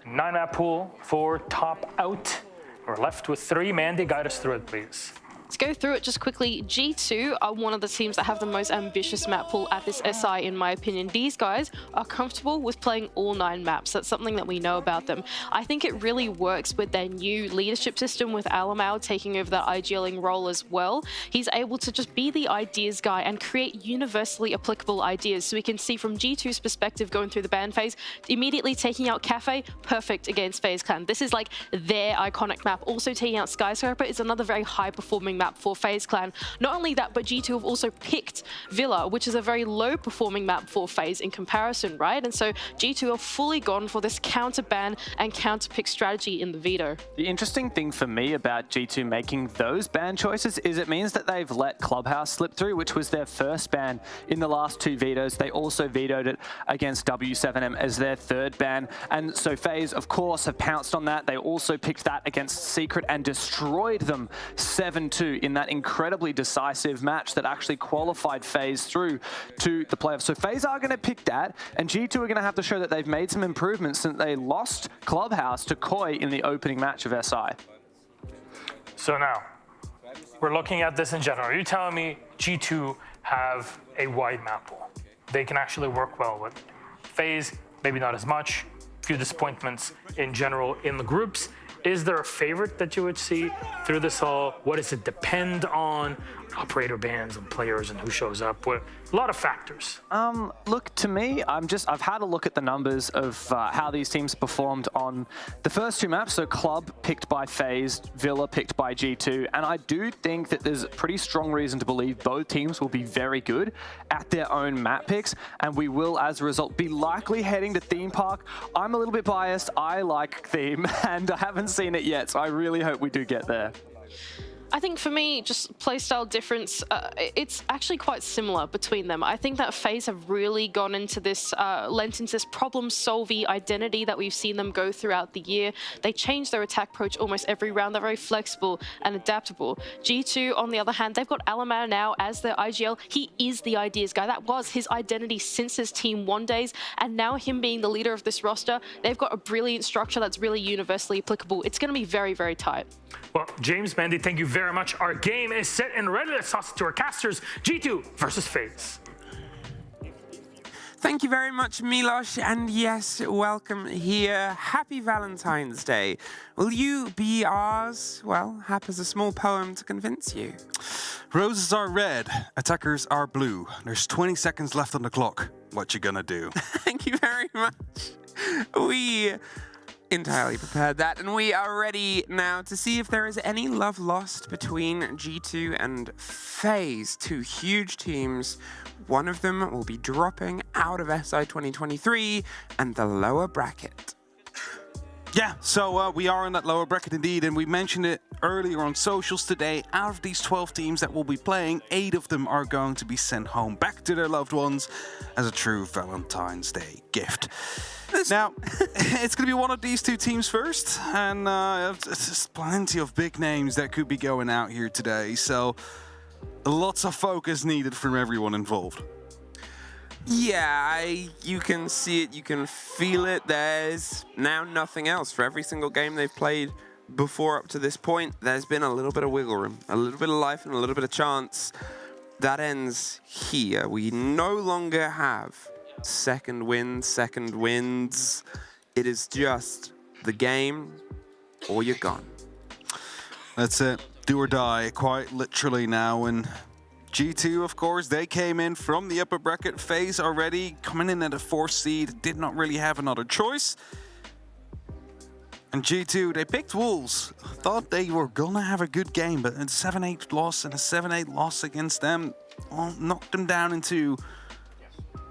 9-map pool for top out. We're left with 3. Mandy, guide us through it, please. Let's go through it just quickly. G2 are one of the teams that have the most ambitious map pool at this SI, in my opinion. These guys are comfortable with playing all 9 maps. That's something that we know about them. I think it really works with their new leadership system with Alamau taking over that IGLing role as well. He's able to just be the ideas guy and create universally applicable ideas. So we can see from G2's perspective going through the ban phase, immediately taking out Cafe, perfect against FaZe Clan. This is like their iconic map. Also taking out Skyscraper is another very high-performing map for FaZe Clan. Not only that, but G2 have also picked Villa, which is a very low performing map for FaZe in comparison, right? And so G2 are fully gone for this counter ban and counter pick strategy in the veto. The interesting thing for me about G2 making those ban choices is it means that they've let Clubhouse slip through, which was their first ban in the last 2 vetoes. They also vetoed it against W7M as their 3rd ban. And so FaZe, of course, have pounced on that. They also picked that against Secret and destroyed them 7-2 in that incredibly decisive match that actually qualified FaZe through to the playoffs. So FaZe are going to pick that, and G2 are going to have to show that they've made some improvements since they lost Clubhouse to Koi in the opening match of SI. So now, we're looking at this in general. Are you telling me G2 have a wide map pool? They can actually work well with FaZe, maybe not as much, few disappointments in general in the groups. Is there a favorite that you would see through this all? What does it depend on? Operator bans and players and who shows up. A lot of factors. Look, to me, I've had a look at the numbers of how these teams performed on the first 2 maps. So Club picked by FaZe, Villa picked by G2, and I do think that there's a pretty strong reason to believe both teams will be very good at their own map picks, and we will, as a result, be likely heading to Theme Park. I'm a little bit biased. I like Theme, and I haven't seen it yet, so I really hope we do get there. I think for me, just playstyle difference, it's actually quite similar between them. I think that FaZe have really gone into this, lent into this problem-solving identity that we've seen them go throughout the year. They change their attack approach almost every round. They're very flexible and adaptable. G2, on the other hand, they've got Alamau now as their IGL. He is the ideas guy. That was his identity since his Team 1 days, and now him being the leader of this roster, they've got a brilliant structure that's really universally applicable. It's going to be very, very tight. Well, James, Mandy, thank you very much. Our game is set and ready. Let's toss it to our casters. G2 versus FaZe. Thank you very much, Milos, and yes, welcome here. Happy Valentine's Day. Will you be ours? Well, Hap has a small poem to convince you. Roses are red, attackers are blue. There's 20 seconds left on the clock. What you gonna do? Thank you very much. We entirely prepared that, and we are ready now to see if there is any love lost between G2 and FaZe, two huge teams. One of them will be dropping out of SI 2023 and the lower bracket. Yeah, so we are in that lower bracket indeed, and we mentioned it earlier on socials today. Out of these 12 teams that will be playing, 8 of them are going to be sent home back to their loved ones as a true Valentine's Day gift. Now, it's going to be one of these two teams first, and there's plenty of big names that could be going out here today, so lots of focus needed from everyone involved. Yeah, you can see it, you can feel it. There's now nothing else. For every single game they've played before up to this point, there's been a little bit of wiggle room, a little bit of life and a little bit of chance. That ends here. We no longer have second wins. It is just the game or you're gone. That's it. Do or die, quite literally now. And G2, of course, they came in from the upper bracket. FaZe already coming in at a 4th seed, did not really have another choice. And G2, they picked Wolves. Thought they were gonna have a good game, but a 7-8 loss and a 7-8 loss against them knocked them down into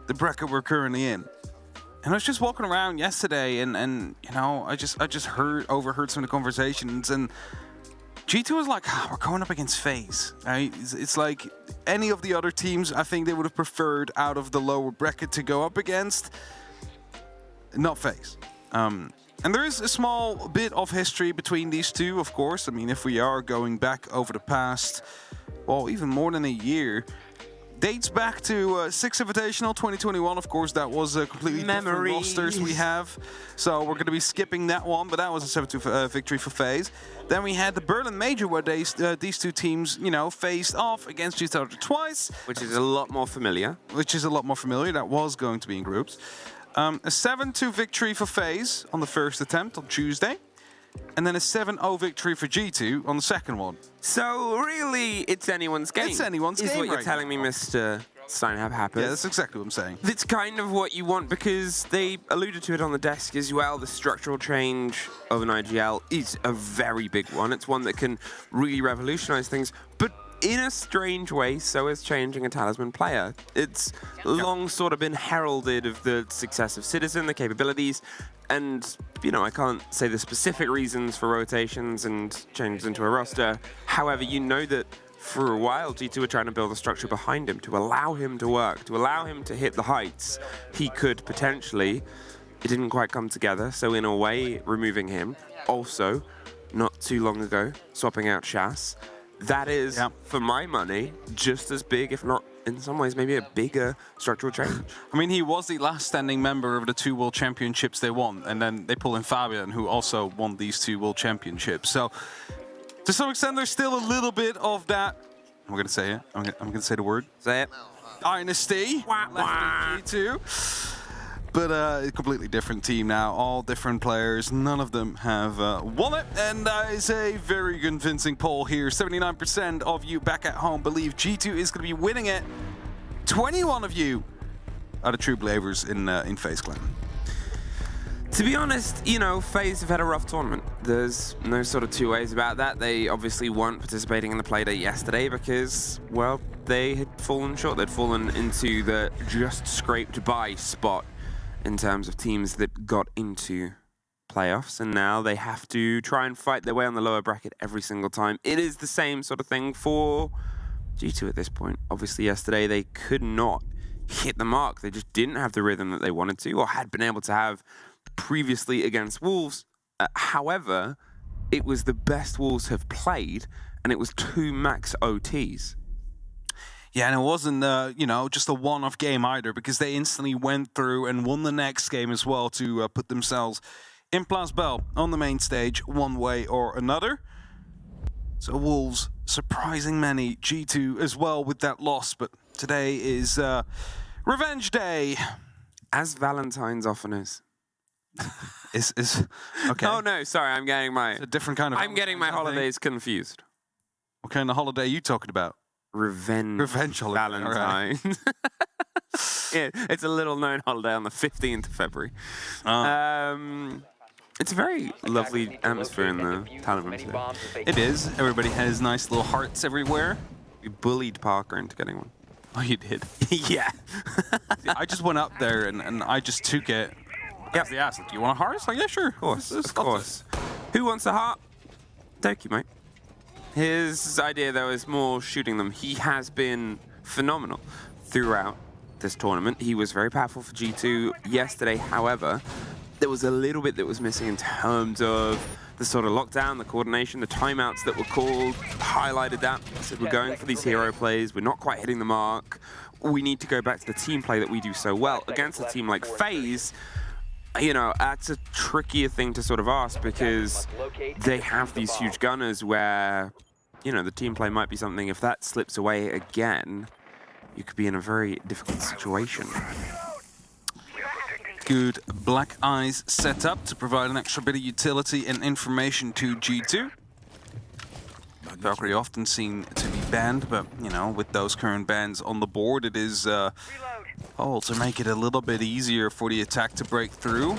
the bracket we're currently in. And I was just walking around yesterday, and you know, I just overheard some of the conversations, and G2 was like, we're going up against FaZe. Right? It's like any of the other teams, I think they would have preferred out of the lower bracket to go up against, not FaZe. And there is a small bit of history between these two, of course. I mean, if we are going back over the past, well, even more than a year, dates back to Six Invitational 2021. Of course, that was a completely different rosters we have. So we're going to be skipping that one, but that was a 7-2 victory for FaZe. Then we had the Berlin Major, where these two teams, you know, faced off against each other twice. Which is a lot more familiar. That was going to be in groups. A 7-2 victory for FaZe on the first attempt on Tuesday. And then a 7-0 victory for G2 on the second one. So really, it's anyone's game. It's anyone's game, is what you're right telling me, Mr. Steinhab Happers. Yeah, that's exactly what I'm saying. It's kind of what you want, because they alluded to it on the desk as well. The structural change of an IGL is a very big one. It's one that can really revolutionize things. But in a strange way, so is changing a Talisman player. It's long sort of been heralded of the success of Citizen, the capabilities, and, you know, I can't say the specific reasons for rotations and changes into a roster. However, you know that for a while, G2 were trying to build a structure behind him to allow him to work, to allow him to hit the heights he could potentially. It didn't quite come together, so in a way, removing him. Also, not too long ago, swapping out Shas. That is, for my money, just as big, if not in some ways maybe a bigger structural change. I mean, he was the last standing member of the 2 World Championships they won, and then they pull in Fabian, who also won these 2 World Championships. So, to some extent, there's still a little bit of that. I'm going to say it. I'm going to say the word. Say it. Dynasty. Left G2. But a completely different team now, all different players. None of them have won it, and that is a very convincing poll here. 79% of you back at home believe G2 is going to be winning it. 21 of you are the true believers in FaZe Clan. To be honest, you know, FaZe have had a rough tournament. There's no sort of two ways about that. They obviously weren't participating in the playdate yesterday because, well, they had fallen short. They'd fallen into the just scraped by spot in terms of teams that got into playoffs, and now they have to try and fight their way on the lower bracket every single time. It is the same sort of thing for G2 at this point. Obviously, yesterday they could not hit the mark. They just didn't have the rhythm that they wanted to, or had been able to have previously against Wolves. However, it was the best Wolves have played, and it was 2 max OTs. Yeah, and it wasn't, you know, just a one-off game either, because they instantly went through and won the next game as well to put themselves in Place Belle on the main stage one way or another. So Wolves surprising many, G2 as well with that loss, but today is Revenge Day. As Valentine's often is. Is okay. Oh no, sorry, I'm getting my a different kind of. I'm getting my holidays confused. What kind of holiday are you talking about? Revenge holiday. Valentine. Right. Yeah, it's a little known holiday on the 15th of February. It's a very lovely atmosphere in the talent room today. It is. Everybody has nice little hearts everywhere. We bullied Parker into getting one. Oh, you did? Yeah. I just went up there and I just took it. Yeah. They asked, do you want a heart? Like, yeah, sure. Of course, of course. Who wants a heart? Thank you, mate. His idea, though, is more shooting them. He has been phenomenal throughout this tournament. He was very powerful for G2 yesterday. However, there was a little bit that was missing in terms of the sort of lockdown, the coordination, the timeouts that were called, highlighted that. Said we're going for these hero plays, we're not quite hitting the mark. We need to go back to the team play that we do so well. Against a team like FaZe, you know, that's a trickier thing to sort of ask because they have these huge gunners where, you know, the team play might be something. If that slips away again, you could be in a very difficult situation. Good Black Eyes setup to provide an extra bit of utility and information to G2. Valkyrie often seen to be banned, but, you know, with those current bans on the board, it is to make it a little bit easier for the attack to break through,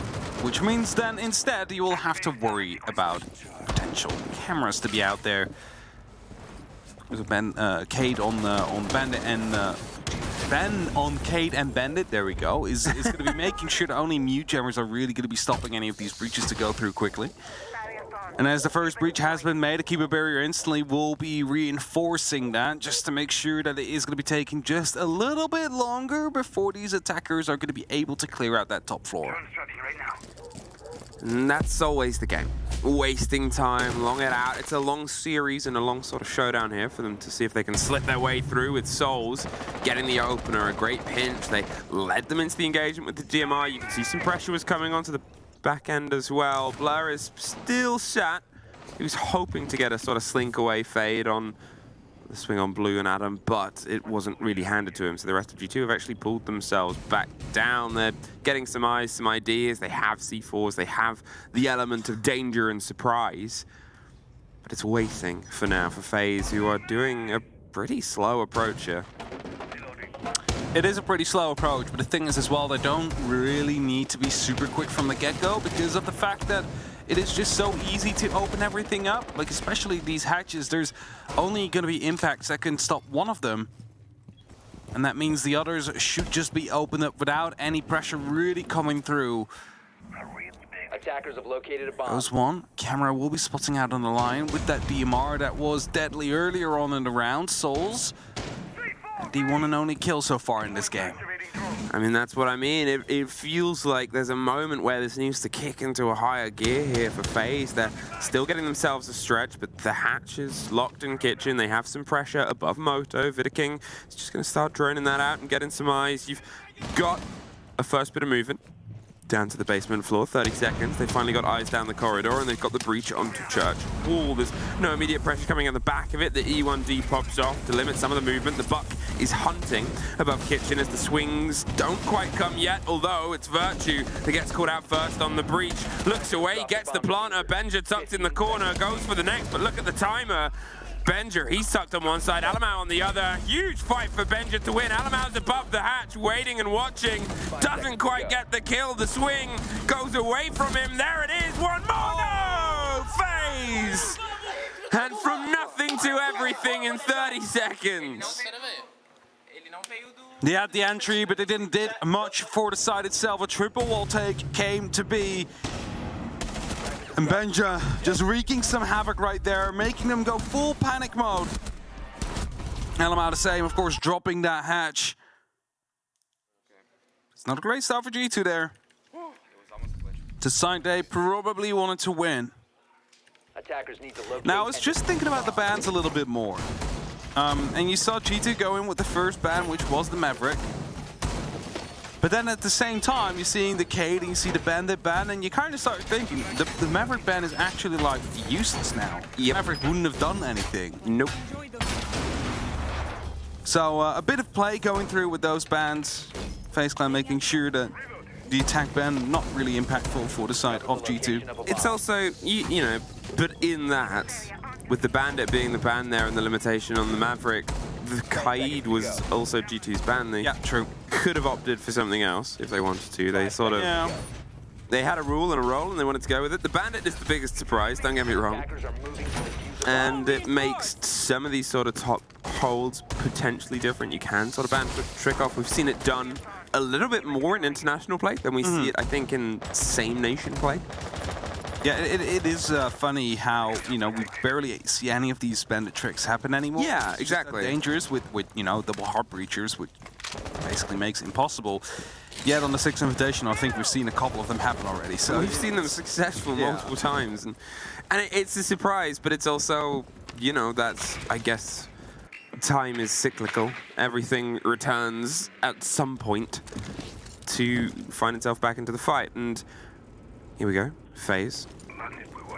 which means then instead you will have to worry about potential cameras to be out there. There's a Cade on Bandit and ban on Cade and Bandit. There we go. Is going to be making sure that only mute jammers are really going to be stopping any of these breaches to go through quickly. And as the first breach has been made, a keeper barrier instantly will be reinforcing that just to make sure that it is going to be taking just a little bit longer before these attackers are going to be able to clear out that top floor. And that's always the game. Wasting time, long it out. It's a long series and a long sort of showdown here for them to see if they can slip their way through with Souls. Getting the opener, a great pinch. They led them into the engagement with the DMR. You can see some pressure was coming onto the back end as well. Blur is still sat. He was hoping to get a sort of slink away fade on the swing on Blue and Adam, but it wasn't really handed to him. So the rest of G2 have actually pulled themselves back down. They're getting some eyes, some ideas. They have C4s. They have the element of danger and surprise. But it's waiting for now for FaZe, who are doing a pretty slow approach here. It is a pretty slow approach, but the thing is as well, they don't really need to be super quick from the get-go because of the fact that it is just so easy to open everything up. Like, especially these hatches, there's only going to be impacts that can stop one of them. And that means the others should just be opened up without any pressure really coming through. Attackers have located a bomb. Goes one. Camera will be spotting out on the line with that DMR that was deadly earlier on in the round. Souls, the one and only kill so far in this game. I mean, that's what I mean. It feels like there's a moment where this needs to kick into a higher gear here for FaZe. They're still getting themselves a stretch, but the hatch is locked in kitchen. They have some pressure above Moto. Vidaking is just going to start droning that out and getting some eyes. You've got a first bit of movement down to the basement floor, 30 seconds. They finally got eyes down the corridor, and they've got the breach onto Church. Oh, there's no immediate pressure coming on the back of it. The E1D pops off to limit some of the movement. The Buck is hunting above kitchen as the swings don't quite come yet, although it's Virtue that gets caught out first on the breach. Looks away, gets the planter. Benja tucked in the corner, goes for the next, but look at the timer. Benja, he's tucked on one side, Alamau on the other. Huge fight for Benja to win. Alamau's above the hatch, waiting and watching. Doesn't quite get the kill. The swing goes away from him. There it is, one more! No! FaZe! And from nothing to everything in 30 seconds. They had the entry, but they didn't did much for the side itself. A triple wall take came to be. And Benja just wreaking some havoc right there, making them go full panic mode. Alamau the same, of course, dropping that hatch. It's not a great start for G2 there. To sign they probably wanted to win. Attackers need to locate. Now, I was just thinking about the bans a little bit more. And you saw G2 go in with the first ban, which was the Maverick. But then at the same time, you're seeing the Cade and you see the Bandit ban, and you kind of start thinking, the Maverick ban is actually like useless now. Yep. Maverick wouldn't have done anything. Nope. So a bit of play going through with those bans. FaZe Clan making sure that the attack ban not really impactful for the side of G2. It's also, you know, but in that, with the Bandit being the ban there and the limitation on the Maverick, the Kaid was also G2's ban. They could have opted for something else if they wanted to. They sort of, they had a rule and a role and they wanted to go with it. The Bandit is the biggest surprise, don't get me wrong. And it makes some of these sort of top holds potentially different. You can sort of ban trick off. We've seen it done a little bit more in international play than we see it, I think, in same nation play. Yeah, it is funny how, you know, we barely see any of these bandit tricks happen anymore. Yeah, exactly. Dangerous with, you know, double heart breachers, which basically makes it impossible. Yet on the 6th Invitational, I think we've seen a couple of them happen already. So we've seen them successful multiple times. And it's a surprise, but it's also, you know, that's, I guess, time is cyclical. Everything returns at some point to find itself back into the fight. And here we go. FaZe,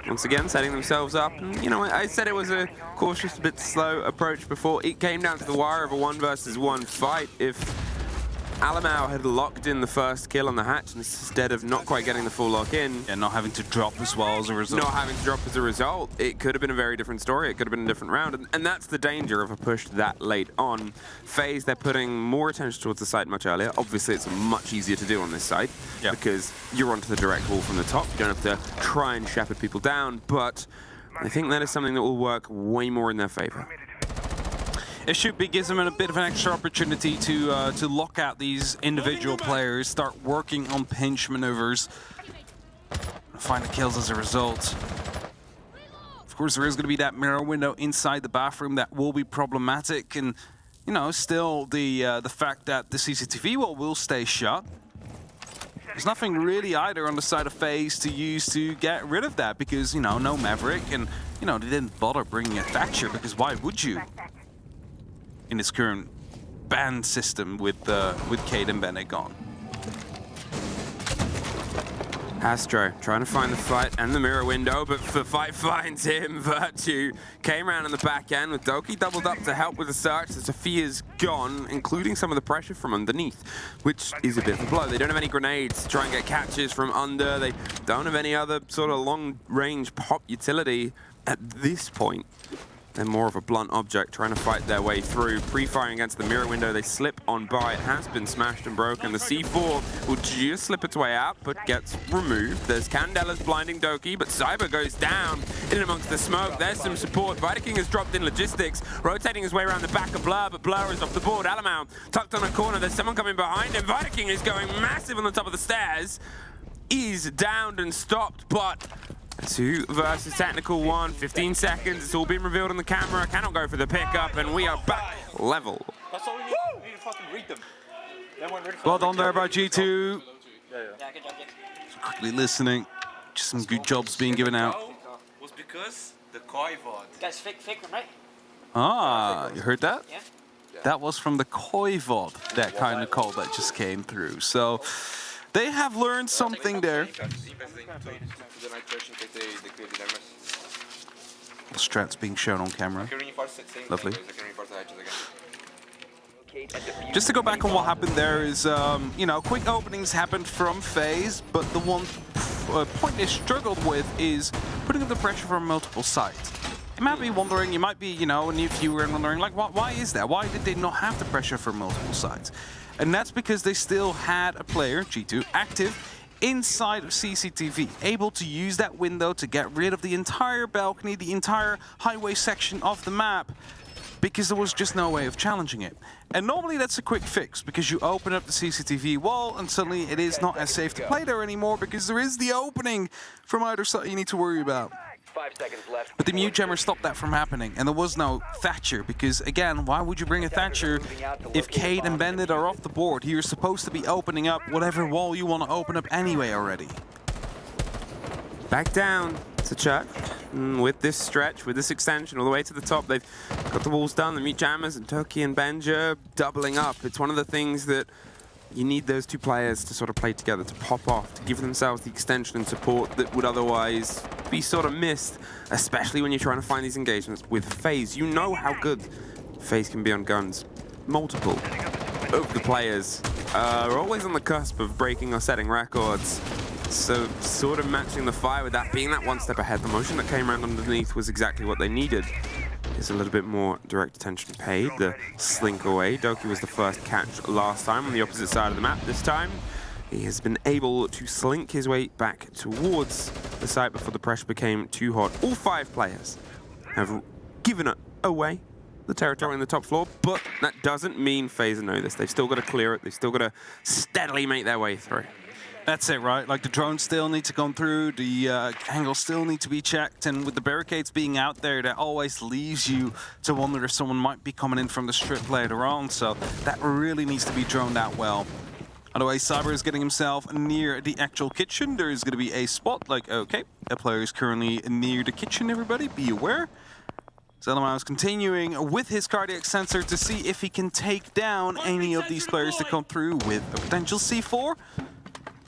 once again, setting themselves up. And, you know, I said it was a cautious, a bit slow approach before. It came down to the wire of a 1 versus 1 fight. If Alamau had locked in the first kill on the hatch instead of not quite getting the full lock in. Yeah, not having to drop as well as a result. Not having to drop as a result. It could have been a very different story. It could have been a different round. And that's the danger of a push that late on. FaZe, they're putting more attention towards the site much earlier. Obviously, it's much easier to do on this side because you're onto the direct wall from the top. You don't have to try and shepherd people down. But I think that is something that will work way more in their favor. It should be, gives them a bit of an extra opportunity to lock out these individual players, start working on pinch maneuvers, find the kills as a result. Of course, there is going to be that mirror window inside the bathroom that will be problematic, and you know, still the fact that the CCTV wall will stay shut. There's nothing really either on the side of FaZe to use to get rid of that, because you know, no Maverick, and you know, they didn't bother bringing a Thatcher, because why would you? In this current ban system with Kaid and Bennett gone. Astro trying to find the fight and the mirror window, but the fight finds him. Virtue came around on the back end with Doki doubled up to help with the search. So Sophia's gone, including some of the pressure from underneath, which is a bit of a blow. They don't have any grenades to try and get catches from under. They don't have any other sort of long-range pop utility at this point. They're more of a blunt object trying to fight their way through. Pre-firing against the mirror window, they slip on by. It has been smashed and broken. The C4 will just slip its way out, but gets removed. There's Candela's blinding Doki, but Cyber goes down in amongst the smoke. There's some support. Vidaking has dropped in logistics, rotating his way around the back of Blur, but Blur is off the board. Alamau tucked on a corner. There's someone coming behind him. Vidaking is going massive on the top of the stairs. Is downed and stopped, but 2 versus technical 1, 15 seconds. It's all been revealed on the camera. Cannot go for the pickup, and we are back level. That's all we need. We need to fucking read them. Well done there by G2. Quickly listening. Just some good jobs being given out. Was because the Koi VOD. Guys, fake one, right? Ah, you heard that? Yeah. That was from the Koi VOD, that kind of call that just came through. So they have learned something there. The strats being shown on camera. Lovely. Just to go back on what happened there is, you know, quick openings happened from FaZe, but the one point they struggled with is putting up the pressure from multiple sides. You might be wondering, you might be, you know, and if you were wondering, like, why is that? Why did they not have the pressure from multiple sides? And that's because they still had a player, G2, active inside of CCTV, able to use that window to get rid of the entire balcony, the entire highway section of the map, because there was just no way of challenging it. And normally that's a quick fix, because you open up the CCTV wall and suddenly it is not as safe to play there anymore, because there is the opening from either side you need to worry about. 5 seconds left. But the mute jammer stopped that from happening, and there was no Thatcher, because again, why would you bring a Thatcher if Kaid and Bandit are off the board? You're supposed to be opening up whatever wall you want to open up anyway already. Back down to Chuck. With this stretch, with this extension all the way to the top, they've got the walls done, the mute jammers, and Toki and Benja doubling up. It's one of the things that you need those two players to sort of play together, to pop off, to give themselves the extension and support that would otherwise be sort of missed, especially when you're trying to find these engagements with FaZe. You know how good FaZe can be on guns. Multiple of the players are always on the cusp of breaking or setting records. So sort of matching the fire with that, being that one step ahead. The motion that came around underneath was exactly what they needed. There's a little bit more direct attention paid. The slink away. Doki was the first catch last time on the opposite side of the map. This time, he has been able to slink his way back towards the site before the pressure became too hot. All 5 players have given it away, the territory on the top floor, but that doesn't mean FaZe know this. They've still got to clear it. They've still got to steadily make their way through. That's it, right? Like, the drones still need to come through, the angles still need to be checked, and with the barricades being out there, that always leaves you to wonder if someone might be coming in from the strip later on, so that really needs to be droned out well. Otherwise, Cyber is getting himself near the actual kitchen. There is going to be a spot, like, okay, a player is currently near the kitchen, everybody, be aware. Zelamau is continuing with his cardiac sensor to see if he can take down any of these players to come through with a potential C4.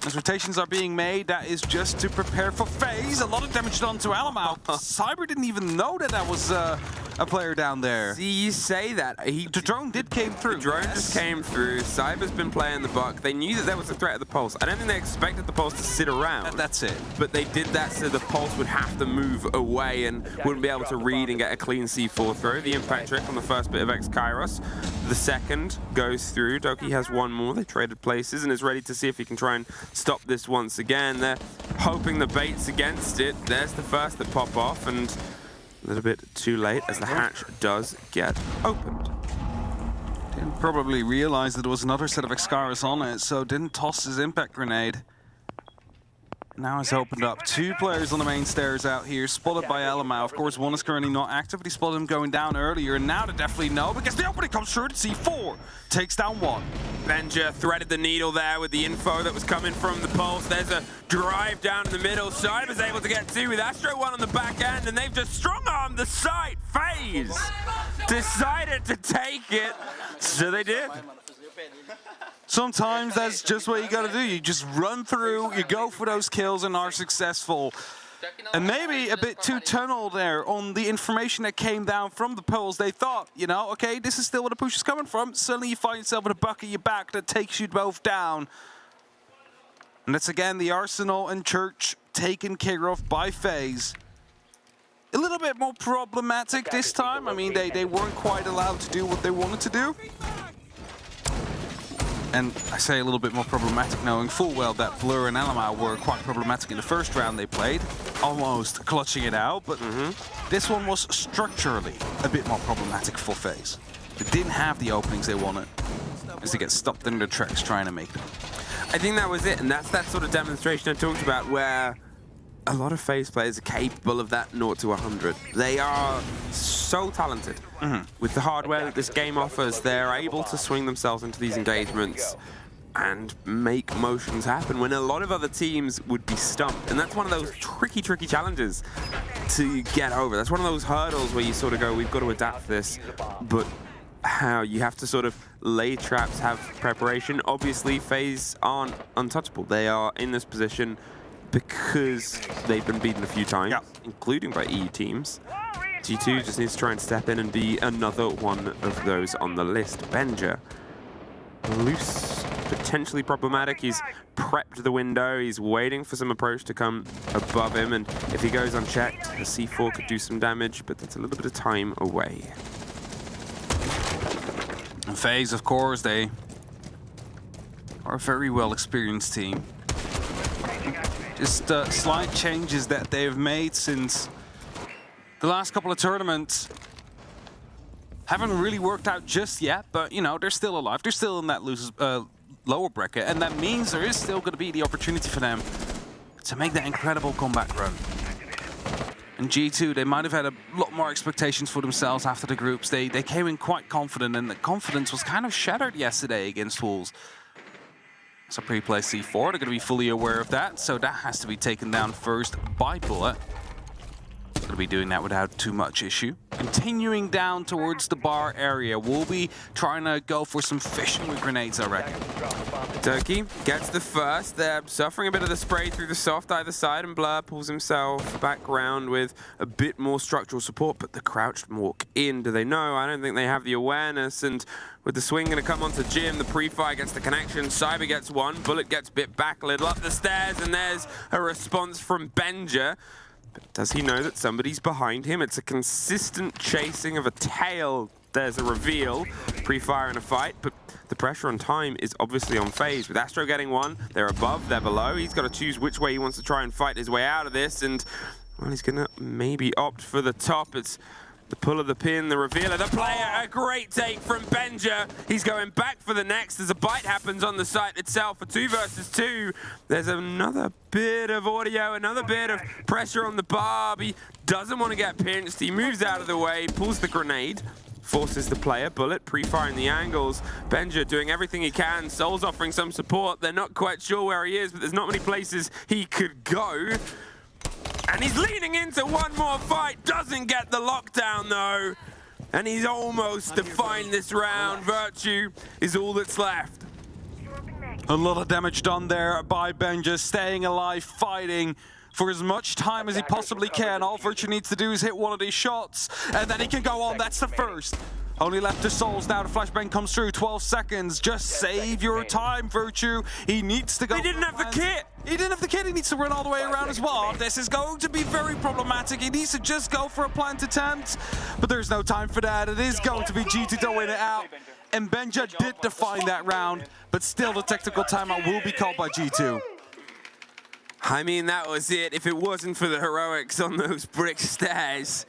As rotations are being made, that is just to prepare for FaZe. A lot of damage done to Alamau. Cyber didn't even know that that was a player down there. See, you say that. The drone came through. The drone just came through. Cyber's been playing the buck. They knew that there was a threat at the pulse. I don't think they expected the pulse to sit around. That's it. But they did that so the pulse would have to move away and wouldn't be able to read and get a clean C4 through. The impact trick on the first bit of X-Kairos. The second goes through. Doki has one more. They traded places and is ready to see if he can try and stop this once again. They're hoping the bait's against it. There's the first that pop off, and a little bit too late as the hatch does get opened. Didn't probably realize that there was another set of X-Kairos on it, so didn't toss his impact grenade. Now it's opened up. 2 players on the main stairs out here, spotted by Alamau. Of course, one is currently not active, but he spotted him going down earlier, and now they definitely know because the opening comes through to C4. Takes down 1. Benja threaded the needle there with the info that was coming from the pulse. There's a drive down in the middle. Cyber's able to get 2 with Astro 1 on the back end, and they've just strong-armed the site. FaZe decided to take it, so they did. Sometimes that's just what you gotta do. You just run through, you go for those kills and are successful. And maybe a bit too tunnel there on the information that came down from the polls. They thought, you know, okay, this is still where the push is coming from. Suddenly you find yourself with a buck at your back that takes you both down. And that's again the Arsenal and Church taken care of by FaZe. A little bit more problematic this time. I mean, they weren't quite allowed to do what they wanted to do. And I say a little bit more problematic knowing full well that Blur and Alamau were quite problematic in the first round they played, almost clutching it out, but this one was structurally a bit more problematic for FaZe. They didn't have the openings they wanted, as they get stopped in their tracks trying to make them. I think that was it, and that's that sort of demonstration I talked about where a lot of FaZe players are capable of that 0 to 100. They are so talented. With the hardware that this game offers, they're able to swing themselves into these engagements and make motions happen when a lot of other teams would be stumped. And that's one of those tricky challenges to get over. That's one of those hurdles where you sort of go, we've got to adapt this, but how you have to sort of lay traps, have preparation. Obviously, FaZe aren't untouchable. They are in this position because they've been beaten a few times, including by EU teams. G2 just needs to try and step in and be another one of those on the list. Benja, loose, potentially problematic. He's prepped the window. He's waiting for some approach to come above him, and if he goes unchecked, the C4 could do some damage, but that's a little bit of time away. And FaZe, of course, they are a very well-experienced team. Just slight changes that they've made since the last couple of tournaments haven't really worked out just yet, but you know, they're still alive. They're still in that lower bracket, and that means there is still going to be the opportunity for them to make that incredible comeback run. And G2, they might have had a lot more expectations for themselves after the groups. They came in quite confident, and the confidence was kind of shattered yesterday against Wolves. So pre-play C4, they're going to be fully aware of that, so that has to be taken down first by Bullet. Going to be doing that without too much issue. continuing down towards the bar area. We'll be trying to go for some fishing with grenades, I reckon. Turkey gets the first. They're suffering a bit of the spray through the soft either side, and Blur pulls himself back round with a bit more structural support, but the crouched walk in, do they know? I don't think they have the awareness, and with the swing going to come onto Jim, the pre-fire gets the connection, Cyber gets one, Bullet gets bit back a little up the stairs, and there's a response from Benja. But does he know that somebody's behind him? It's a consistent chasing of a tail. There's a reveal, pre-fire in a fight, but the pressure on time is obviously on FaZe. With Astro getting one, they're above, they're below. He's got to choose which way he wants to try and fight his way out of this, and well, he's going to maybe opt for the top. It's the pull of the pin, the reveal of the player. A great take from Benja. He's going back for the next as a bite happens on the site itself for 2 versus 2. There's another bit of audio, another bit of pressure on the barb. He doesn't want to get pinched. He moves out of the way, pulls the grenade, forces the player. Bullet pre-firing the angles. Benja doing everything he can. Soul's offering some support. They're not quite sure where he is, but there's not many places he could go. And he's leaning into one more fight. Doesn't get the lockdown though. And he's almost defined this round. Virtue is all that's left. A lot of damage done there by Benja, staying alive, fighting for as much time as he possibly can. All Virtue needs to do is hit one of these shots, and then he can go on. That's the first. Only left to Souls now. The flashbang comes through. 12 seconds. Just save your time, Virtue. He needs to go. He didn't have the kit. He didn't have the kit. He needs to run all the way around as well. This is going to be very problematic. He needs to just go for a plant attempt, but there's no time for that. It is going to be G2 to win it out. And Benja did define that round, but still the tactical timeout will be called by G2. I mean, that was it. If it wasn't for the heroics on those brick stairs,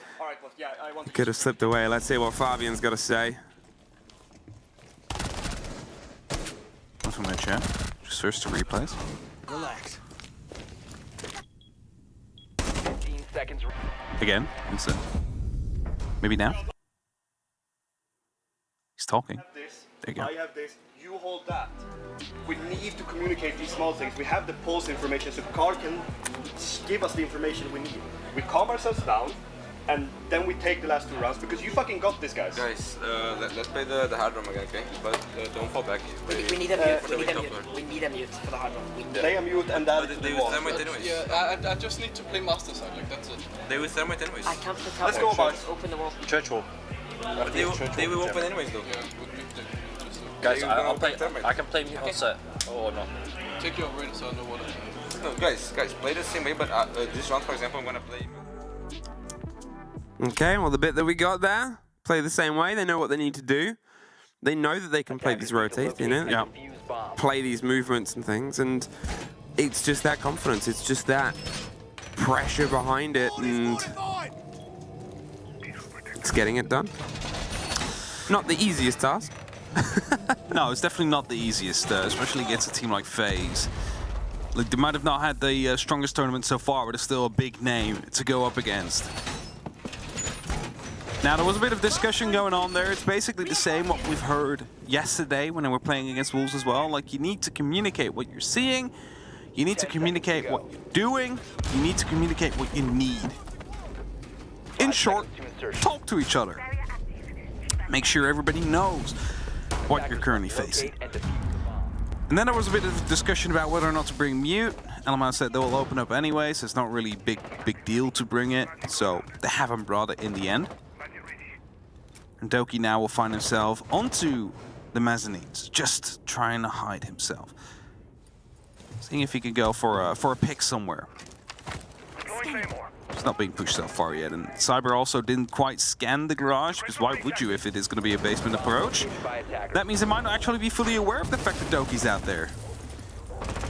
could have slipped away. Let's see what Fabian's got to say. Nothing in the chat. Just search the replays. Relax. Again, instant. Maybe now? He's talking. There you go. I have this. You hold that. We need to communicate these small things. We have the pulse information, so Carl can give us the information we need. We calm ourselves down, and then we take the last 2 rounds, because you fucking got this, guys. Guys, let's play the hard drum again, okay? But don't fall back. We need a mute. We need a mute for the hard drum. Play a mute and then they will thermite anyways. Yeah, I just need to play master side, like that's it. They will thermite anyways. I can't play top. Let's go, boys. Open the wall. Church wall. They will open anyways, though. Guys, I can play mute on set, or not. Take your win so I know what it is. No, guys, play the same way, but this round, for example, I'm gonna play. Okay, well, the bit that we got there, play the same way. They know what they need to do. They know that they can play these rotates, you know, play these movements and things, and it's just that confidence. It's just that pressure behind it, and it's getting it done. Not the easiest task. No, it's definitely not the easiest, especially against a team like FaZe. Like, they might have not had the strongest tournament so far, but it's still a big name to go up against. Now, there was a bit of discussion going on there. It's basically the same what we've heard yesterday when we were playing against Wolves as well. Like, you need to communicate what you're seeing. You need to communicate what you're doing. You need to communicate what you need. In short, talk to each other. Make sure everybody knows what you're currently facing. And then there was a bit of discussion about whether or not to bring mute. Element said they will open up anyway, so it's not really a big deal to bring it. So they haven't brought it in the end. And Doki now will find himself onto the mezzanines, just trying to hide himself. Seeing if he could go for a pick somewhere. It's not being pushed so far yet, and Cyber also didn't quite scan the garage, because why would you if it is going to be a basement approach? That means they might not actually be fully aware of the fact that Doki's out there.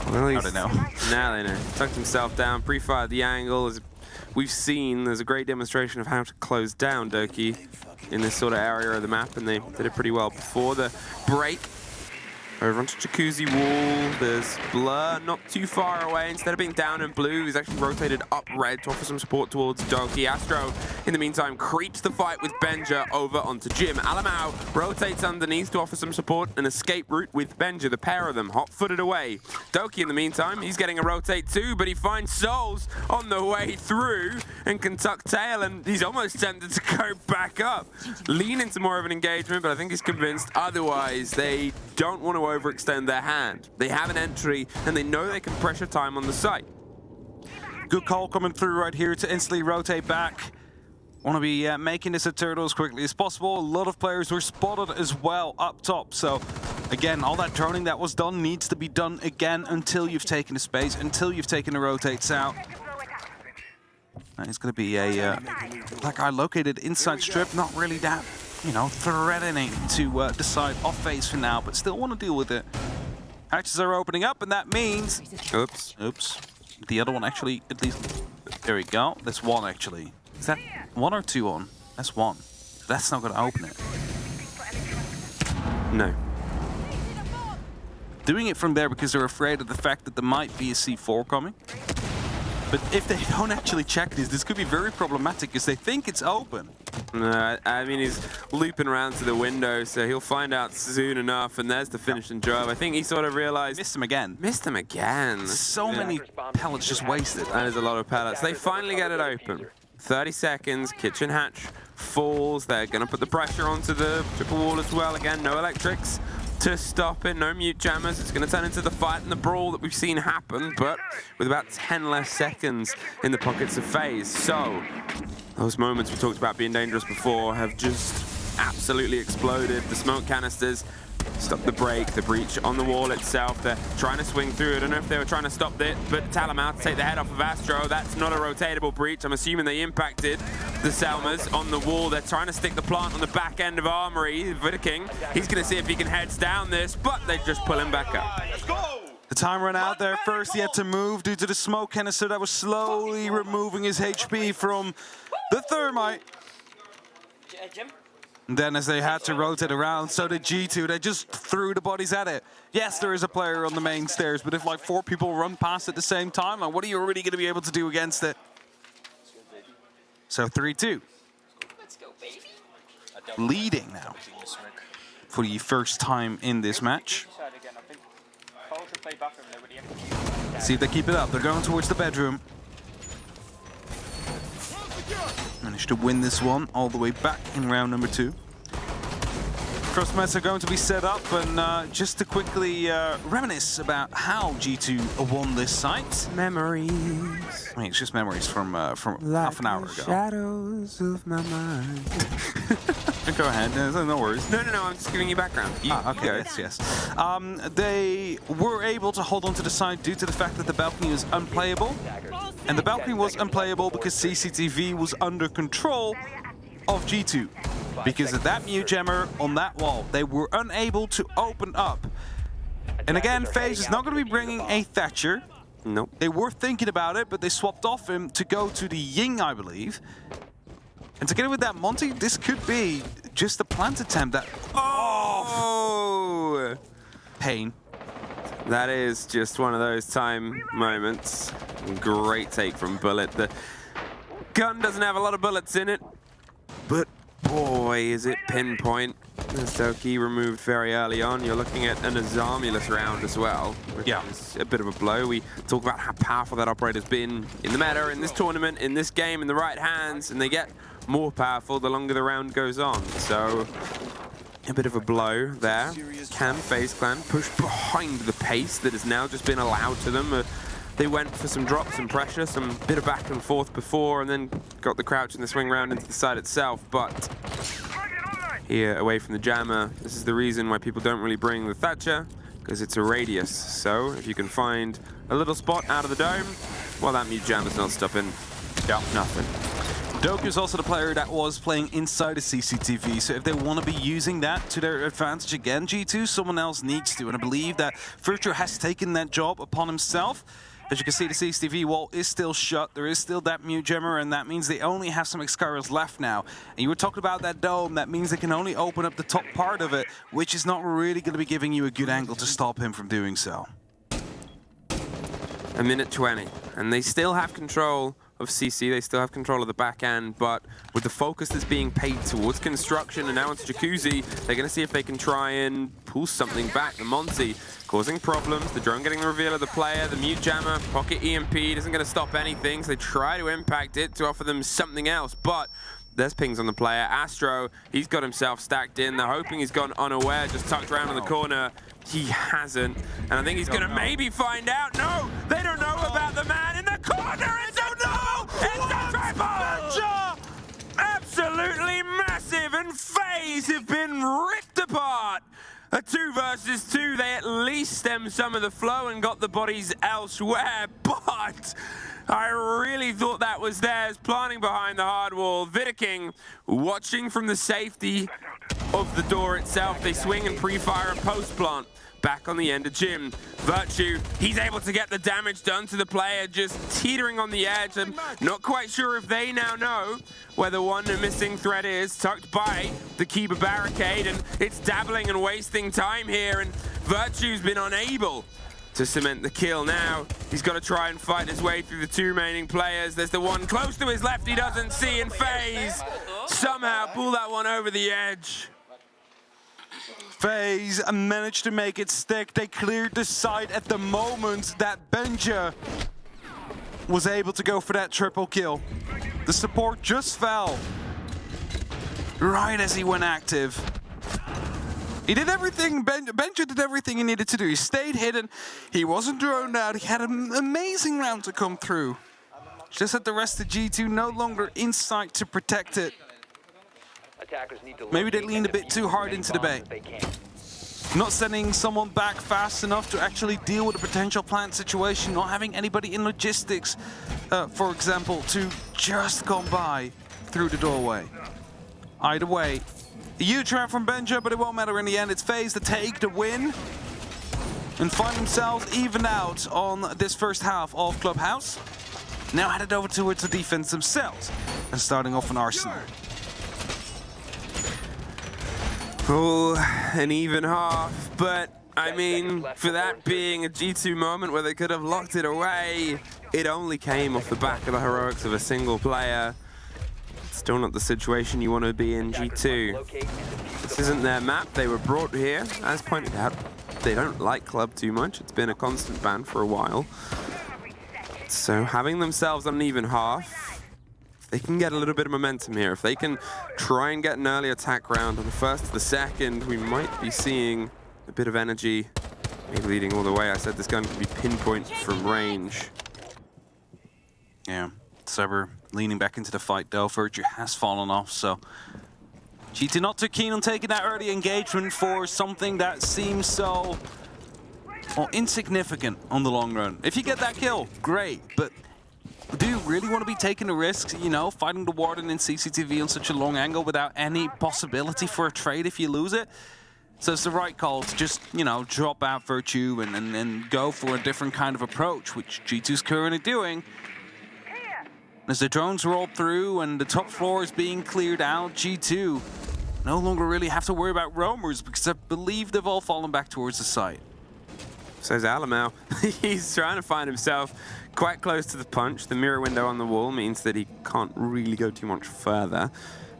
Well, I don't know. Now they know. Tucked himself down, pre-fired the angle. As we've seen, there's a great demonstration of how to close down Doki in this sort of area of the map, and they did it pretty well before the break. Over onto Jacuzzi wall, there's Blur not too far away. Instead of being down in blue, he's actually rotated up red to offer some support towards Doki. Astro, in the meantime, creeps the fight with Benja over onto Jim. Alamau rotates underneath to offer some support, an escape route with Benja, the pair of them, hot-footed away. Doki, in the meantime, he's getting a rotate too, but he finds Souls on the way through and can tuck tail, and he's almost tempted to go back up. Lean into more of an engagement, but I think he's convinced otherwise. They don't want to overextend their hand. They have an entry, and they know they can pressure time on the site. Good call coming through right here to instantly rotate back. Want to be making this a turtle as quickly as possible. A lot of players were spotted as well up top. So again, all that droning that was done needs to be done again until you've taken the space, until you've taken the rotates out. And it's going to be a black eye located inside strip. Not really that, you know, threatening to decide off phase for now, but still want to deal with it. Hatches are opening up, and that means... Oops. The other one actually, at least... There we go. That's one actually. Is that one or two on? That's one. That's not going to open it. No. Doing it from there because they're afraid of the fact that there might be a C4 coming. But if they don't actually check this could be very problematic because they think it's open. No, I mean, he's looping around to the window, so he'll find out soon enough, and there's the finishing job. I think he sort of realized... Missed him again. Missed him again. So many pellets just wasted. That is a lot of pellets. They finally get it open. 30 seconds, kitchen hatch falls. They're going to put the pressure onto the triple wall as well. Again, no electrics to stop it, no mute jammers. It's going to turn into the fight and the brawl that we've seen happen, but with about 10 less seconds in the pockets of FaZe. So those moments we talked about being dangerous before have just absolutely exploded. The smoke canisters stop the break, the breach on the wall itself. They're trying to swing through. I don't know if they were trying to stop it, but Talamau to take the head off of Astro. That's not a rotatable breach. I'm assuming they impacted the Selmas on the wall. They're trying to stick the plant on the back end of Armory. Vidaking, he's going to see if he can heads down this, but they just pull him back up. Let's go! The time ran out there. First, he had to move due to the smoke canister that was slowly removing his HP from the thermite. Jim? And then as they had to rotate around, so did G2. They just threw the bodies at it. Yes, there is a player on the main stairs, but if like 4 people run past at the same time, like, what are you really going to be able to do against it? So 3-2. Leading now for the first time in this match. See if they keep it up. They're going towards the bedroom. Managed to win this one all the way back in round number 2. Crossmats are going to be set up, and just to quickly reminisce about how G2 won this site. Memories. I mean, it's just memories from half an hour ago. Shadows of my mind. Go ahead, no worries. No, I'm just giving you background. Okay, yes. They were able to hold on to the side due to the fact that the balcony was unplayable. And the balcony was unplayable because CCTV was under control of G2. Because of that mute jammer on that wall, they were unable to open up. And again, FaZe is not going to be bringing a Thatcher. Nope. They were thinking about it, but they swapped off him to go to the Ying, I believe. And together with that Monty, this could be just a plant attempt that... Oh! Pain. That is just one of those time moments. Great take from Bullet. The gun doesn't have a lot of bullets in it, but boy, is it pinpoint. Doki removed very early on. You're looking at an Azamulus round as well, which is a bit of a blow. We talk about how powerful that operator's been in the meta, in this tournament, in this game, in the right hands, and they get more powerful the longer the round goes on. So a bit of a blow there. Can FaZe Clan push behind the pace that has now just been allowed to them? They went for some drops and pressure, some bit of back and forth before, and then got the crouch and the swing round into the side itself. But here, away from the jammer, this is the reason why people don't really bring the Thatcher, because it's a radius. So if you can find a little spot out of the dome, well, that mute jammer's not stopping nothing. Doku is also the player that was playing inside the CCTV, so if they want to be using that to their advantage again, G2, someone else needs to. And I believe that Virtue has taken that job upon himself. As you can see, the CCTV wall is still shut. There is still that mute jammer, and that means they only have some Excaliburs left now. And you were talking about that dome. That means they can only open up the top part of it, which is not really going to be giving you a good angle to stop him from doing so. A minute 20, and they still have control of CC, they still have control of the back end, but with the focus that's being paid towards construction and now onto Jacuzzi, they're going to see if they can try and pull something back. The Monty causing problems, the drone getting the reveal of the player, the mute jammer, pocket EMP isn't going to stop anything, so they try to impact it to offer them something else, but there's pings on the player. Astro, he's got himself stacked in. They're hoping he's gone unaware, just tucked around in the corner. He hasn't, and I think he's going to maybe find out. No, they don't know about the man in the corner. It's a no! It's a triple! Absolutely massive, and FaZe have been ripped apart. A 2 versus 2, they at least stemmed some of the flow and got the bodies elsewhere, but I really thought that was theirs, planting behind the hard wall. Vidaking watching from the safety of the door itself. They swing and pre-fire a post-plant back on the end of Jim. Virtue, he's able to get the damage done to the player, just teetering on the edge. I'm not quite sure if they now know where the one missing thread is, tucked by the Kiba barricade, and it's dabbling and wasting time here, and Virtue's been unable to cement the kill. Now he's got to try and fight his way through the 2 remaining players. There's the one close to his left he doesn't see, and FaZe somehow pull that one over the edge. FaZe managed to make it stick. They cleared the site at the moment that Benja was able to go for that triple kill. The support just fell right as he went active. He did everything, Benja did everything he needed to do. He stayed hidden, he wasn't droned out, he had an amazing round to come through. Just that the rest of G2 no longer in sight to protect it. Maybe they leaned a bit too hard into the bait. Not sending someone back fast enough to actually deal with a potential plant situation, not having anybody in logistics, for example, to just come by through the doorway. Either way, a huge round from Benja, but it won't matter in the end. It's FaZe to take the win and find themselves even out on this first half of Clubhouse. Now headed over towards the defense themselves and starting off an Arsenal. Oh, an even half, but I mean, for that being a G2 moment where they could have locked it away, it only came off the back of the heroics of a single player. Still not the situation you want to be in G2. This isn't their map. They were brought here, as pointed out. They don't like Club too much. It's been a constant ban for a while. So having themselves on an even half, they can get a little bit of momentum here. If they can try and get an early attack round on the first to the second, we might be seeing a bit of energy, maybe leading all the way. I said this gun can be pinpoint from range. Yeah, Sever leaning back into the fight though. Virtue has fallen off, so G2 not too keen on taking that early engagement for something that seems so, well, insignificant on the long run. If you get that kill, great, but do you really want to be taking the risks, you know, fighting the Warden in CCTV on such a long angle without any possibility for a trade if you lose it? So it's the right call to just, you know, drop out Virtue and go for a different kind of approach, which G2's currently doing. As the drones roll through and the top floor is being cleared out, G2 no longer really have to worry about roamers because I believe they've all fallen back towards the site. Says Alamau. He's trying to find himself quite close to the punch. The mirror window on the wall means that he can't really go too much further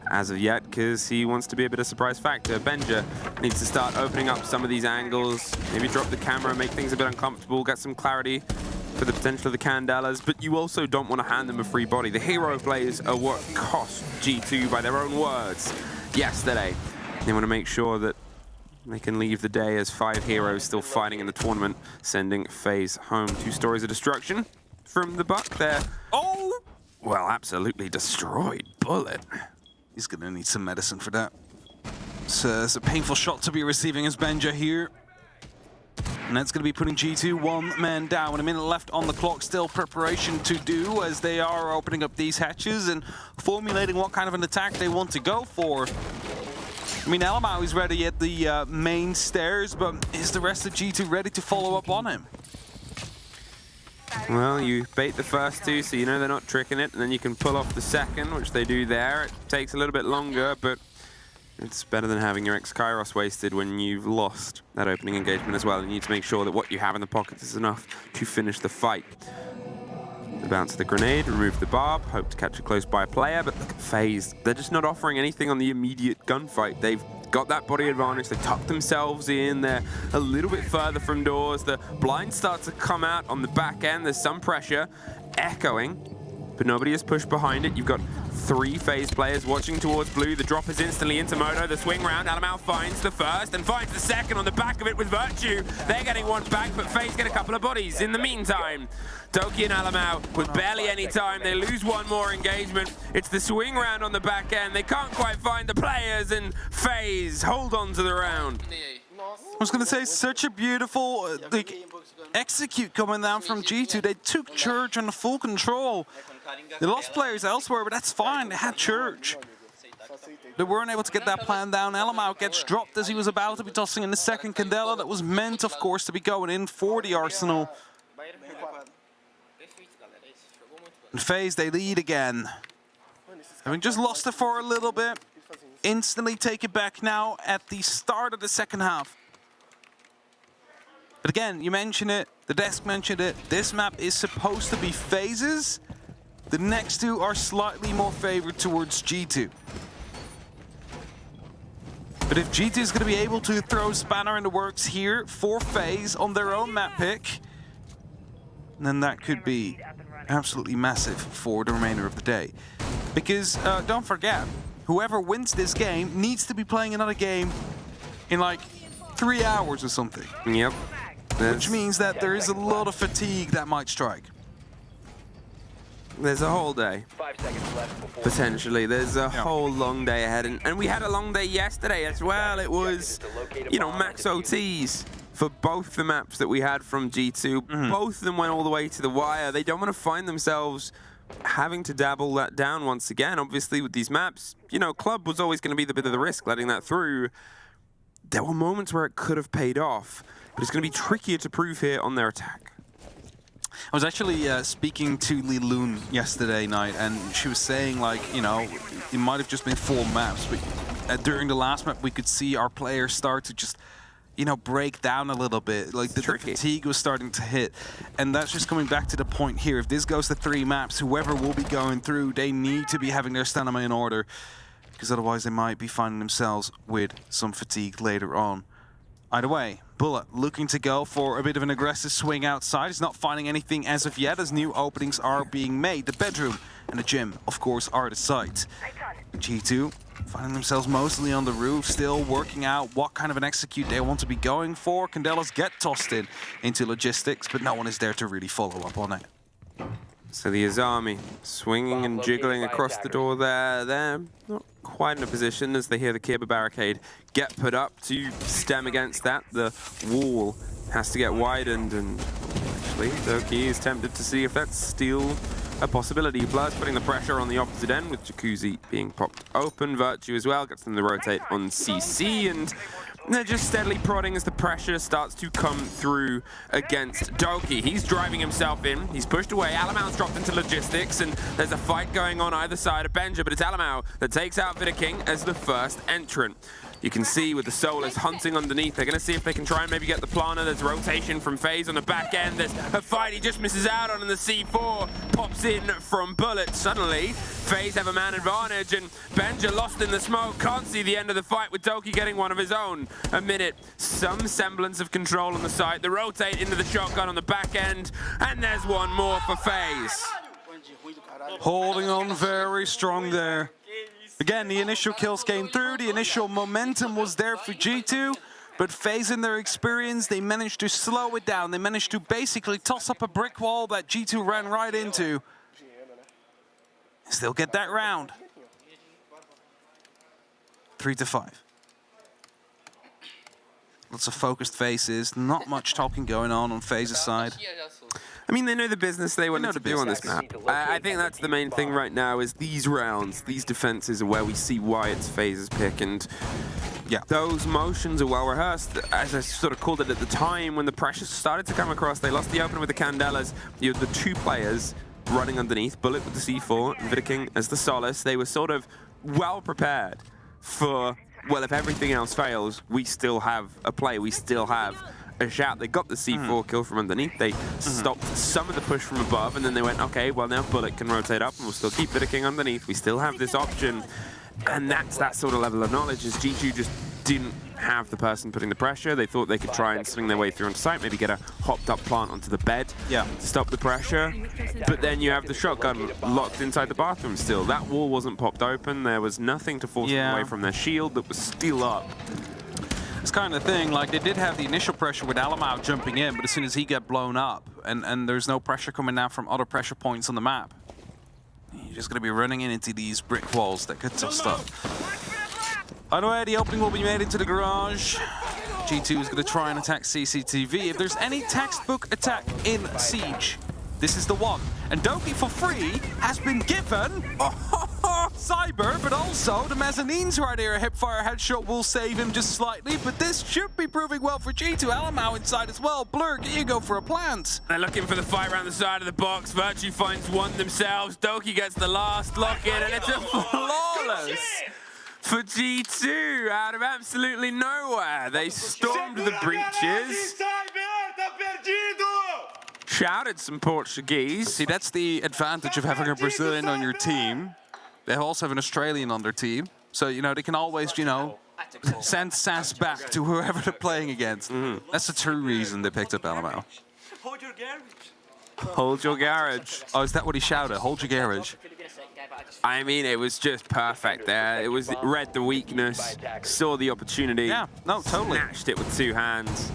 as of yet because he wants to be a bit of a surprise factor. Benja needs to start opening up some of these angles, maybe drop the camera, make things a bit uncomfortable, get some clarity for the potential of the Candelas, but you also don't want to hand them a free body. The hero plays are what cost G2, by their own words, yesterday. They want to make sure that they can leave the day as 5 heroes still fighting in the tournament, sending FaZe home. 2 stories of destruction from the Buck there. Oh! Well, absolutely destroyed. Bullet. He's going to need some medicine for that. So it's a painful shot to be receiving as Benja here. And that's going to be putting G2 one man down. With a minute left on the clock, still preparation to do as they are opening up these hatches and formulating what kind of an attack they want to go for. I mean, Alamau is ready at the main stairs, but is the rest of G2 ready to follow up on him? Well, you bait the first two, so you know they're not tricking it, and then you can pull off the second, which they do there. It takes a little bit longer, but it's better than having your ex-Kairos wasted when you've lost that opening engagement as well. You need to make sure that what you have in the pockets is enough to finish the fight. The bounce of the grenade, remove the barb, hope to catch a close by player, but look at FaZe. They're just not offering anything on the immediate gunfight. They've got that body advantage, they tuck themselves in, they're a little bit further from doors. The blinds start to come out on the back end, there's some pressure, echoing, but nobody is pushed behind it. You've got 3 FaZe players watching towards blue. The drop is instantly into Moto. The swing round, Alamau finds the first and finds the second on the back of it with Virtue. They're getting one back, but FaZe get a couple of bodies. In the meantime, Doki and Alamau with barely any time. They lose one more engagement. It's the swing round on the back end. They can't quite find the players, and FaZe hold on to the round. I was going to say, such a beautiful execute coming down from G2. They took Church under full control. They lost players elsewhere, but that's fine. They had Church. They weren't able to get that plan down. Alamau gets dropped as he was about to be tossing in the second Candela. That was meant, of course, to be going in for the Arsenal. And FaZe, they lead again. Having just lost it for a little bit, instantly take it back now at the start of the second half. But again, you mentioned it, the desk mentioned it, this map is supposed to be FaZe's. The next two are slightly more favored towards G2. But if G2 is going to be able to throw spanner in the works here for FaZe on their own map pick, then that could be absolutely massive for the remainder of the day. Because don't forget, whoever wins this game needs to be playing another game in like 3 hours or something. Yep. Which means that there is a lot of fatigue that might strike. There's a whole day. 5 seconds left. Potentially. There's a whole long day ahead. And we had a long day yesterday as well. It was, you know, max OTs for both the maps that we had from G2. Both of them went all the way to the wire. They don't want to find themselves having to dabble that down once again. Obviously, with these maps, you know, Club was always going to be the bit of the risk, letting that through. There were moments where it could have paid off, but it's going to be trickier to prove here on their attack. I was actually speaking to Liloon yesterday night, and she was saying, like, you know, it might have just been 4 maps, but during the last map, we could see our players start to just, you know, break down a little bit. Like, the fatigue was starting to hit. And that's just coming back to the point here. If this goes to 3 maps, whoever will be going through, they need to be having their stamina in order, because otherwise they might be finding themselves with some fatigue later on. Either way, Bullet looking to go for a bit of an aggressive swing outside. He's not finding anything as of yet, as new openings are being made. The bedroom and the gym, of course, are the site. G2 finding themselves mostly on the roof, still working out what kind of an execute they want to be going for. Candelas get tossed into logistics, but no one is there to really follow up on it. So the Azami swinging and jiggling across the door there. They're not quite in a position as they hear the Kiba barricade get put up to stem against that. The wall has to get widened, and actually Doki is tempted to see if that's still a possibility. Blur's putting the pressure on the opposite end with Jacuzzi being popped open. Virtue as well gets them to rotate on CC, and they're just steadily prodding as the pressure starts to come through against Doki. He's driving himself in. He's pushed away. Alamau's dropped into logistics, and there's a fight going on either side of Benja, but it's Alamau that takes out Vida King as the first entrant. You can see with the Solars hunting underneath. They're going to see if they can try and maybe get the planner. There's rotation from FaZe on the back end. There's a fight he just misses out on, and the C4 pops in from Bullet. Suddenly, FaZe have a man advantage, and Benja lost in the smoke. Can't see the end of the fight with Doki getting one of his own. A minute, some semblance of control on the side. The rotate into the shotgun on the back end, and there's one more for FaZe. Holding on very strong there. Again, the initial kills came through, the initial momentum was there for G2, but FaZe in their experience, they managed to slow it down. They managed to basically toss up a brick wall that G2 ran right into. Still get that round. 3-5. Lots of focused faces, not much talking going on FaZe's side. I mean, they know the business they wanted to do on this map. I think that's the main thing right now, is these rounds, these defenses are where we see why it's FaZe's pick, and Yeah. Those motions are well rehearsed. As I sort of called it at the time, when the pressure started to come across, they lost the opener with the Candelas. You had the two players running underneath, Bullet with the C4, and Vidaking as the Solace. They were sort of well prepared for, well, if everything else fails, we still have a play, we still have a shout. They got the C4 kill from underneath. They stopped some of the push from above, and then they went, okay, well, now Bullet can rotate up, and we'll still keep Vidaking underneath. We still have this option. And that's that sort of level of knowledge, is G2 just didn't have the person putting the pressure. They thought they could try and swing their way through onto site, maybe get a hopped up plant onto the bed to stop the pressure. But then you have the shotgun locked inside the bathroom still. That wall wasn't popped open. There was nothing to force them away from their shield that was still up. It's kind of thing, like they did have the initial pressure with Alamau jumping in, but as soon as he got blown up, and there's no pressure coming now from other pressure points on the map, you're just going to be running into these brick walls that could tough stuff. Either way, the opening will be made into the garage. G2 is going to try and attack CCTV. If there's any textbook attack in Siege, this is the one. And Doki for free has been given Cyber, but also the mezzanines right here. A hipfire headshot will save him just slightly, but this should be proving well for G2. Alamau inside as well. Blur, here you go for a plant. They're looking for the fight around the side of the box. Virtue finds one themselves. Doki gets the last lock in, and it's a flawless for G2 out of absolutely nowhere. They stormed the breaches. Shouted some Portuguese. See, that's the advantage of having a Brazilian on your team. They also have an Australian on their team. So, you know, they can always, you know, send sass back to whoever they're playing against. That's the true reason they picked up Alamau. Hold your garage. Hold your garage. Oh, is that what he shouted? Hold your garage. I mean, it was just perfect there. It was read the weakness, saw the opportunity. Yeah, no, totally. Snatched it with two hands.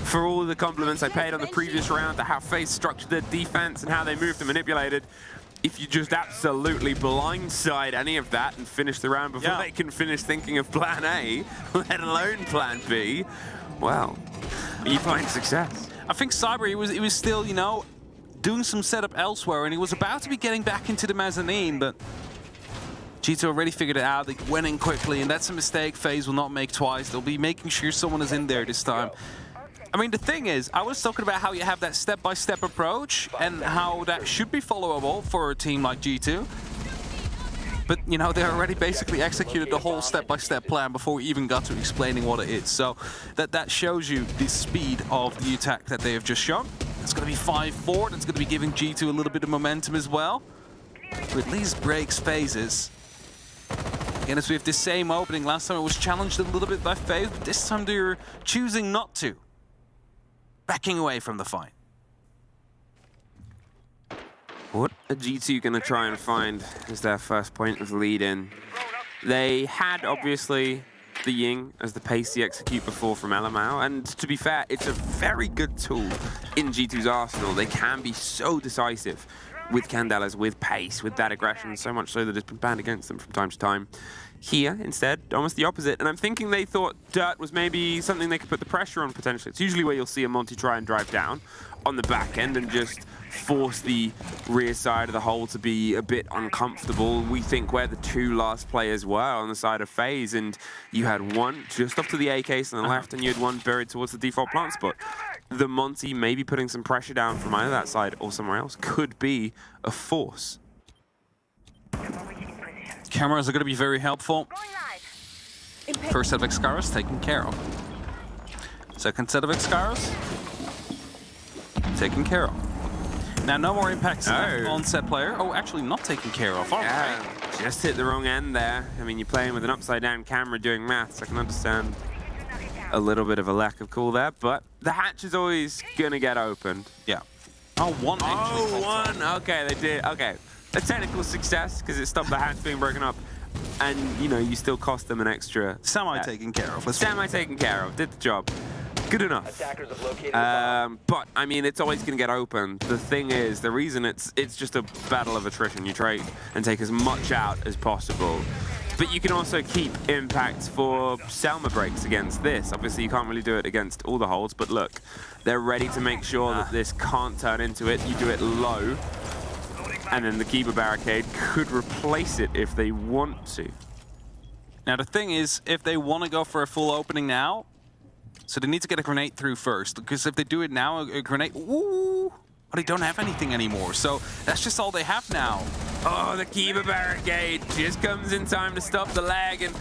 For all the compliments I paid on the previous round to how FaZe structured their defense and how they moved and manipulated, if you just absolutely blindside any of that and finish the round before they can finish thinking of plan A, let alone plan B, well, you find success. I think Cyber, he was still, you know, doing some setup elsewhere, and he was about to be getting back into the mezzanine, but G2 already figured it out. They went in quickly, and that's a mistake FaZe will not make twice. They'll be making sure someone is in there this time. I mean, the thing is, I was talking about how you have that step-by-step approach and how that should be followable for a team like G2. But, you know, they already basically executed the whole step-by-step plan before we even got to explaining what it is. So that shows you the speed of the attack that they have just shown. It's going to be 5-4. That's going to be giving G2 a little bit of momentum as well. To at least breaks phases. Again, as we have the same opening. Last time it was challenged a little bit by FaZe, but this time they're choosing not to. Backing away from the fight. What are G2 going to try and find as their first point of lead in? They had, obviously, the Ying as the pacey execute before from Alamau, and to be fair, it's a very good tool in G2's arsenal. They can be so decisive with Candelas, with pace, with that aggression, so much so that it's been banned against them from time to time. Here, instead, almost the opposite. And I'm thinking they thought Dirt was maybe something they could put the pressure on potentially. It's usually where you'll see a Monty try and drive down on the back end and just force the rear side of the hole to be a bit uncomfortable. We think where the two last players were on the side of FaZe, and you had one just off to the A case on the left, and you had one buried towards the default plant spot. The Monty maybe putting some pressure down from either that side or somewhere else could be a force. Cameras are going to be very helpful. First set of Excaros taken care of. Second set of Excaros taken care of. Now no more impacts on set player. Oh, actually not taken care of. All right. Just hit the wrong end there. I mean, you're playing with an upside down camera doing maths. I can understand a little bit of a lack of cool there, but the hatch is always going to get opened. Yeah. Oh, one actually. Oh, one. Okay, they did. Okay. A technical success because it stopped the hatch being broken up, and you know you still cost them an extra. Semi-taken care of. Semi-taken care of. Did the job. Good enough. But I mean, it's always going to get open. The thing is, the reason it's just a battle of attrition. You try and take as much out as possible. But you can also keep impacts for Selma breaks against this. Obviously, you can't really do it against all the holds, but look, they're ready to make sure that this can't turn into it. You do it low, and then the Kiba barricade could replace it if they want to. Now the thing is, if they want to go for a full opening now, so they need to get a grenade through first, because if they do it now, a grenade, ooh, but they don't have anything anymore, so that's just all they have now. Oh, the Kiba barricade just comes in time to stop the lag, and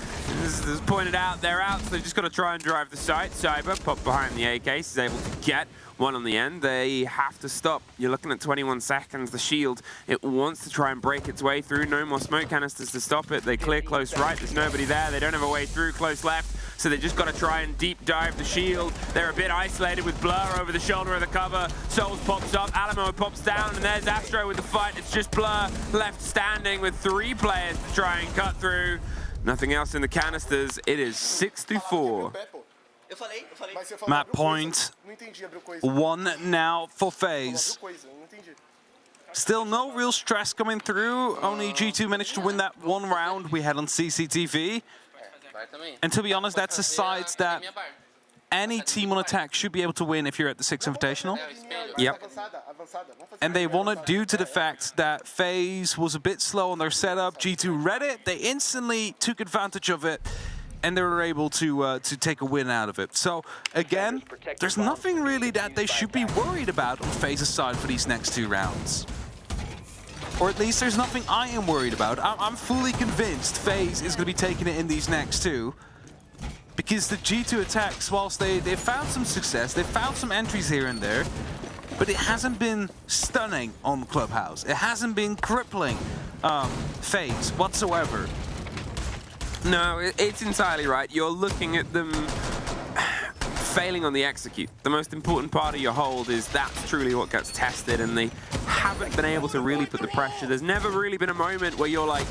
as pointed out, they're out, so they've just got to try and drive the site. Cyber popped behind the AK, he's able to get one on the end. They have to stop. You're looking at 21 seconds. The shield, it wants to try and break its way through. No more smoke canisters to stop it. They clear close right. There's nobody there. They don't have a way through close left. So they just got to try and deep dive the shield. They're a bit isolated with Blur over the shoulder of the cover. Souls pops up. Alamo pops down. And there's Astro with the fight. It's just Blur left standing with 3 players to try and cut through. Nothing else in the canisters. It is 6-4. Map point 1 now for FaZe. Still no real stress coming through. Only G2 managed to win that 1 round we had on CCTV. And to be honest, that's a side that any team on attack should be able to win if you're at the 6 Invitational. Yep. And they won it due to the fact that FaZe was a bit slow on their setup. G2 read it, they instantly took advantage of it, and they were able to take a win out of it. So again, there's nothing really that they should be worried about on FaZe's side for these next 2 rounds. Or at least there's nothing I am worried about. I'm fully convinced FaZe is going to be taking it in these next 2. Because the G2 attacks, whilst they've found some success, they've found some entries here and there, but it hasn't been stunning on the Clubhouse. It hasn't been crippling FaZe whatsoever. No, it's entirely right. You're looking at them failing on the execute. The most important part of your hold is that's truly what gets tested, and they haven't been able to really put the pressure. There's never really been a moment where you're like,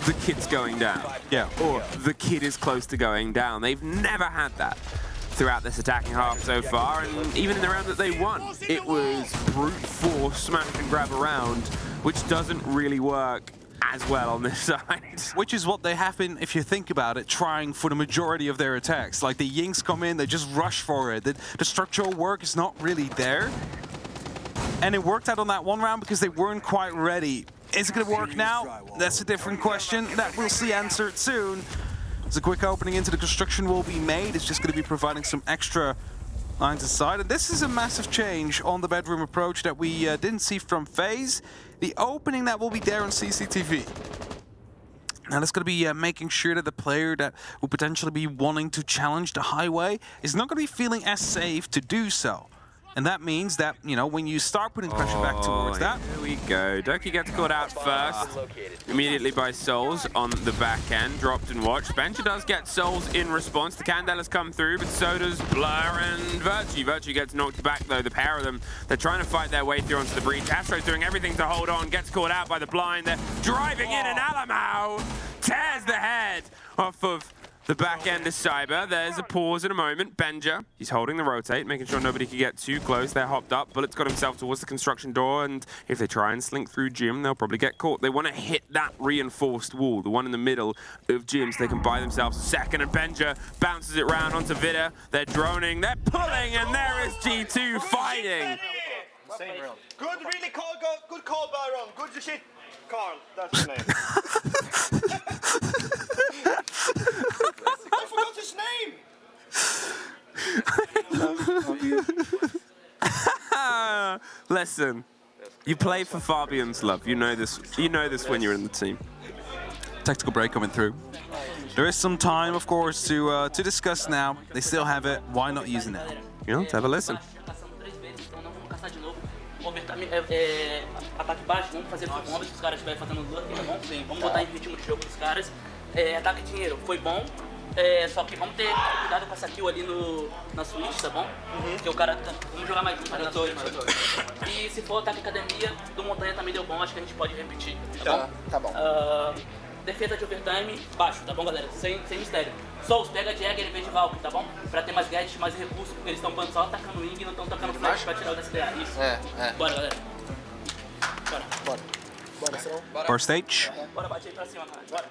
the kid's going down. Yeah. Or the kid is close to going down. They've never had that throughout this attacking half so far, and even in the round that they won, it was brute force, smash and grab around, which doesn't really work as well on this side. Which is what they have been, if you think about it, trying for the majority of their attacks. Like the Yinks come in, they just rush for it. The structural work is not really there. And it worked out on that 1 round because they weren't quite ready. Is it going to work now? That's a different question that we'll see answered soon. As a quick opening into the construction will be made. It's just going to be providing some extra lines aside. And this is a massive change on the bedroom approach that we didn't see from FaZe. The opening that will be there on CCTV. Now that's going to be making sure that the player that will potentially be wanting to challenge the highway is not going to be feeling as safe to do so. And that means that, you know, when you start putting pressure back towards that... Here we go. Doki gets caught out first, immediately by Souls on the back end, dropped and watched. Benja does get Souls in response. The Candela's come through, but so does Blur and Virtue. Virtue gets knocked back, though, the pair of them. They're trying to fight their way through onto the breach. Astro's doing everything to hold on, gets caught out by the blind. They're driving in, and Alamo tears the head off of the back end of Cyber. There's a pause in a moment. Benja, he's holding the rotate, making sure nobody can get too close. They're hopped up. Bullet's got himself towards the construction door, and if they try and slink through Jim, they'll probably get caught. They want to hit that reinforced wall, the one in the middle of Jim, so they can buy themselves a second, and Benja bounces it round onto Vida. They're droning, they're pulling, and there is G2 fighting. Good, really good call, Byron. Good shit, Carl. That's his name. I forgot his name. Listen, you play for Fabian's love. You know this. You know this when you're in the team. Tactical break coming through. There is some time, of course, to discuss now. They still have it. Why not use it now? Yeah, let's have a listen. Ataque baixo, vamos fazer full combo, se os caras estiverem fazendo lurk, vamos botar em ritmo de jogo dos caras. Ataque de dinheiro, foi bom, só que vamos ter cuidado com essa kill ali na Switch, tá bom? Porque o cara, vamos jogar mais junto ali na Switch. E se for ataque academia, do Montanha também deu bom, acho que a gente pode repetir, tá bom? Tá bom. Defesa de overtime, baixo, tá bom, galera? Sem mistério. Souls, pega Jagger em vez de Valkyrie, tá bom? Pra ter mais gadgets, mais recursos, porque eles estão só atacando o Wing e não estão tacando flash pra tirar o DSTA. Isso. Bora, galera. Bora. Bar stage. Bora, bate aí pra cima, cara. Bora.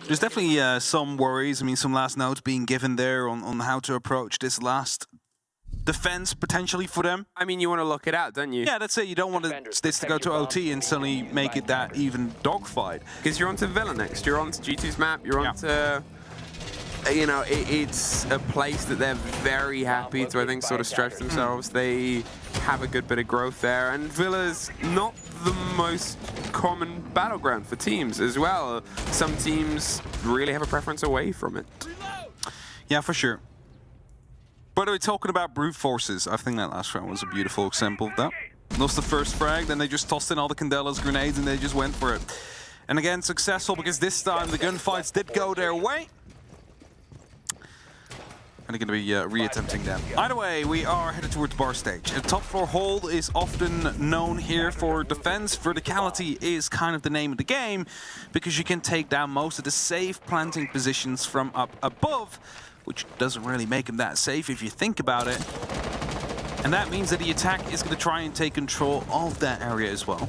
There's definitely some worries. I mean, some last notes being given there on how to approach this last defense potentially for them. I mean, you want to lock it out, don't you? Yeah, that's it. You don't want this to go to OT and suddenly make it that even dogfight. Because you're onto Villa next. You're onto G2's map. You're onto... You know, it's a place that they're very happy to, I think, sort of stretch themselves. They have a good bit of growth there. And Villa's not the most common battleground for teams as well. Some teams really have a preference away from it. Yeah, for sure. By the way, talking about brute forces, I think that last round was a beautiful example of that. Lost the first frag, then they just tossed in all the Candela's grenades and they just went for it. And again, successful because this time the gunfights did go their way. And they're going to be re-attempting that. Either way, we are headed towards bar stage. A top floor hold is often known here for defense. Verticality is kind of the name of the game because you can take down most of the safe planting positions from up above, which doesn't really make them that safe if you think about it. And that means that the attack is going to try and take control of that area as well.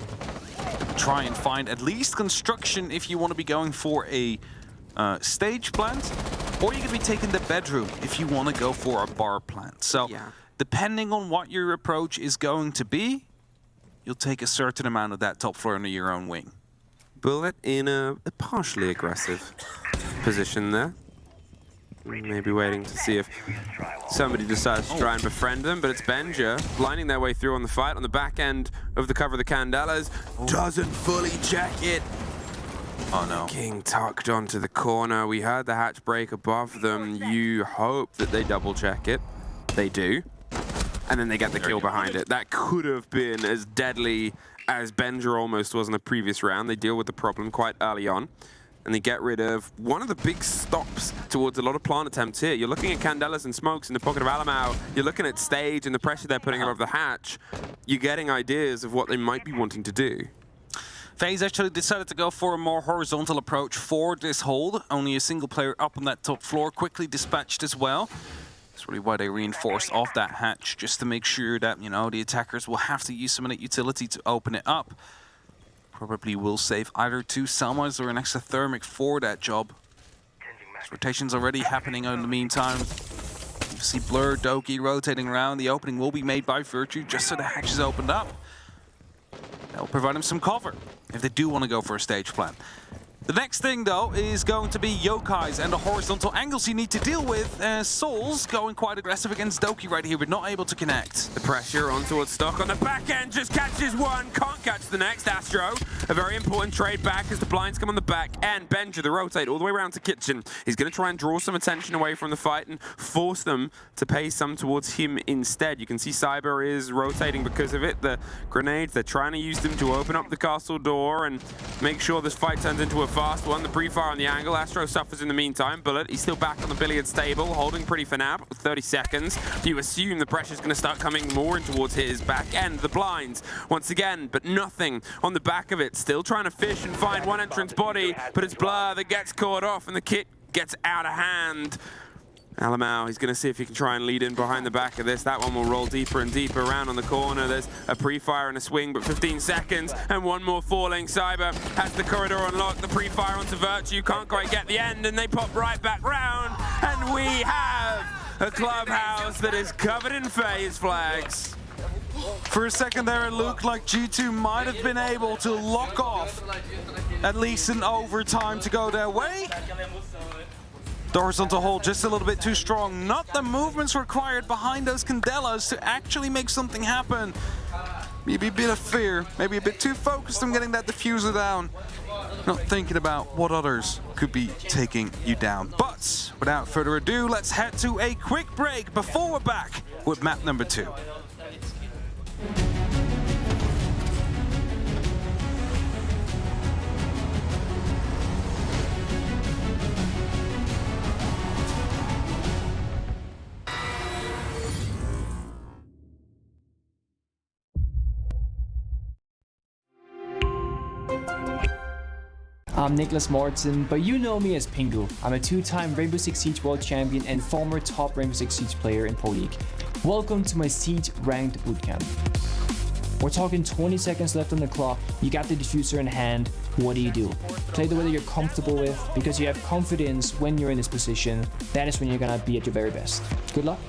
Try and find at least construction if you want to be going for a stage plant. Or you could be taking the bedroom if you want to go for a bar plant. So depending on what your approach is going to be, you'll take a certain amount of that top floor under your own wing. Bullet in a partially aggressive position there. Maybe waiting to see if somebody decides to try and befriend them, but it's Benja blinding their way through on the fight. On the back end of the cover of the Candelas, doesn't fully check it. Oh no. King tucked onto the corner. We heard the hatch break above them. You hope that they double check it. They do. And then they get the kill behind it. That could have been as deadly as Benja almost was in the previous round. They deal with the problem quite early on. And they get rid of one of the big stops towards a lot of plant attempts here. You're looking at Candelas and smokes in the pocket of Alamau. You're looking at stage and the pressure they're putting above the hatch. You're getting ideas of what they might be wanting to do. FaZe actually decided to go for a more horizontal approach for this hold. Only a single player up on that top floor, quickly dispatched as well. That's really why they reinforced off that hatch, just to make sure that, you know, the attackers will have to use some of that utility to open it up. Probably will save either two Selmas or an extra thermic for that job. Rotations already happening in the meantime. You see Blur, Doki rotating around. The opening will be made by Virtue just so the hatch is opened up. That will provide them some cover if they do want to go for a stage plan. The next thing, though, is going to be Yokais and the horizontal angles you need to deal with. Souls going quite aggressive against Doki right here, but not able to connect. The pressure on towards Stock on the back end, just catches one, can't catch the next. Astro, a very important trade back as the blinds come on the back end. Benja, the rotate all the way around to Kitchen. He's going to try and draw some attention away from the fight and force them to pay some towards him instead. You can see Cyber is rotating because of it. The grenades, they're trying to use them to open up the castle door and make sure this fight turns into a fast one. The pre-fire on the angle. Astro suffers in the meantime. Bullet, he's still back on the billiards table, holding pretty for now. 30 seconds. You assume the pressure's going to start coming more in towards his back end. The blinds, once again, but nothing on the back of it. Still trying to fish and find one entrance body, but it's Blur that gets caught off and the kit gets out of hand. Alamau, he's going to see if he can try and lead in behind the back of this. That one will roll deeper and deeper around on the corner. There's a pre-fire and a swing, but 15 seconds and one more falling. Cyber has the corridor unlocked. The pre-fire onto Virtue, can't quite get the end, and they pop right back round. And we have a clubhouse that is covered in FaZe flags. For a second there, it looked like G2 might have been able to lock off at least an overtime to go their way. The horizontal hold just a little bit too strong. Not the movements required behind those Candelas to actually make something happen. Maybe a bit of fear, maybe a bit too focused on getting that diffuser down. Not thinking about what others could be taking you down. But without further ado, let's head to a quick break before we're back with map number 2. I'm Nicholas Mortensen, but you know me as Pengu. I'm a 2-time Rainbow Six Siege World Champion and former top Rainbow Six Siege player in Pro League. Welcome to my Siege Ranked Bootcamp. We're talking 20 seconds left on the clock, you got the diffuser in hand, what do? Play the way that you're comfortable with, because you have confidence when you're in this position. That is when you're gonna be at your very best. Good luck.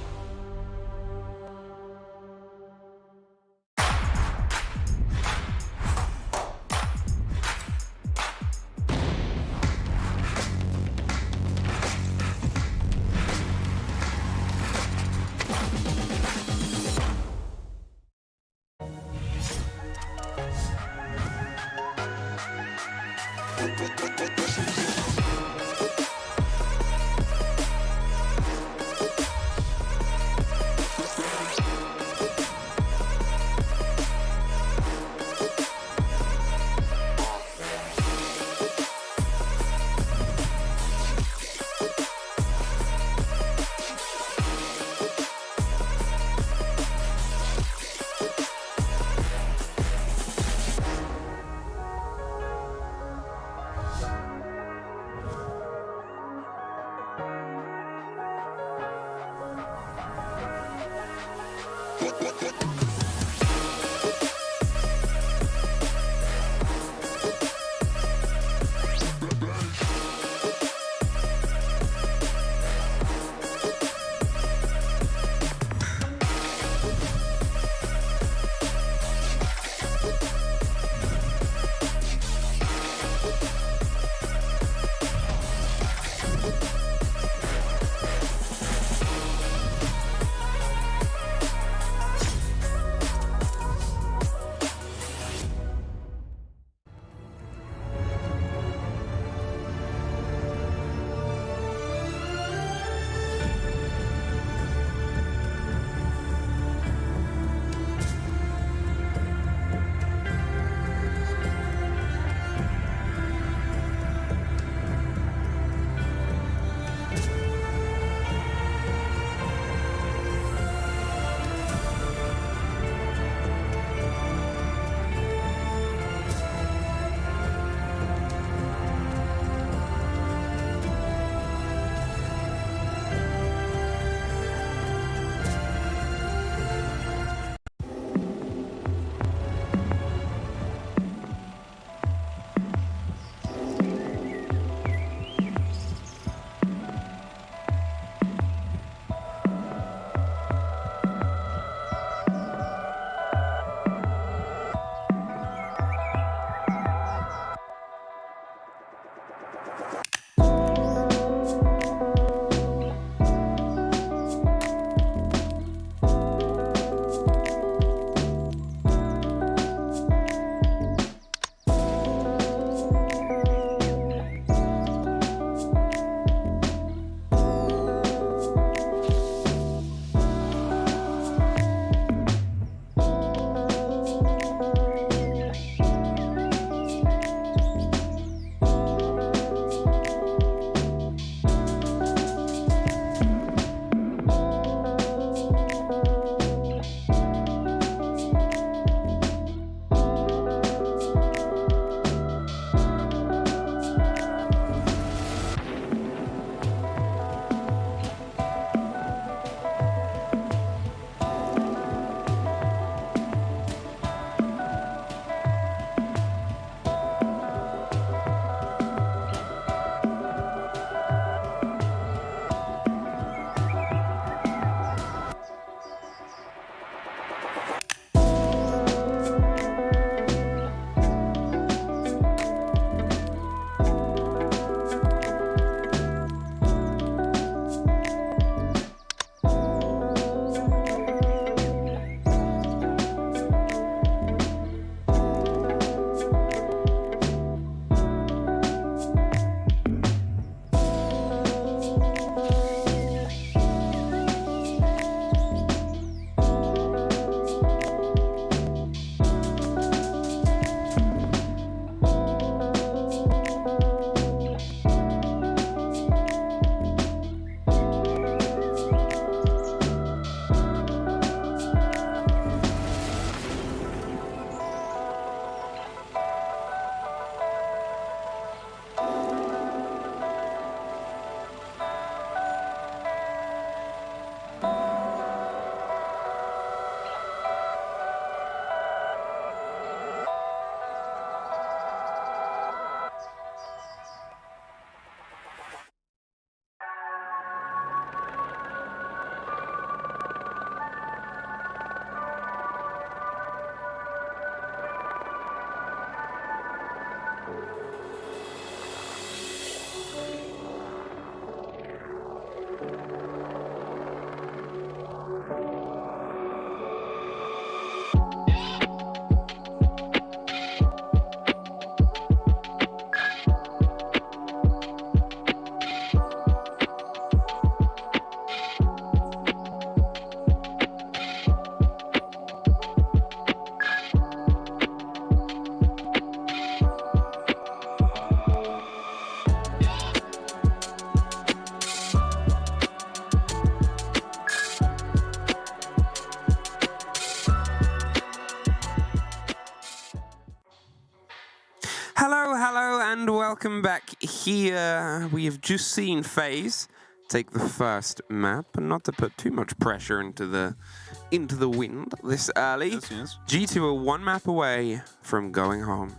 hello, and welcome back here. We have just seen FaZe take the first map, and not to put too much pressure into the wind this early. Yes. G2 are one map away from going home.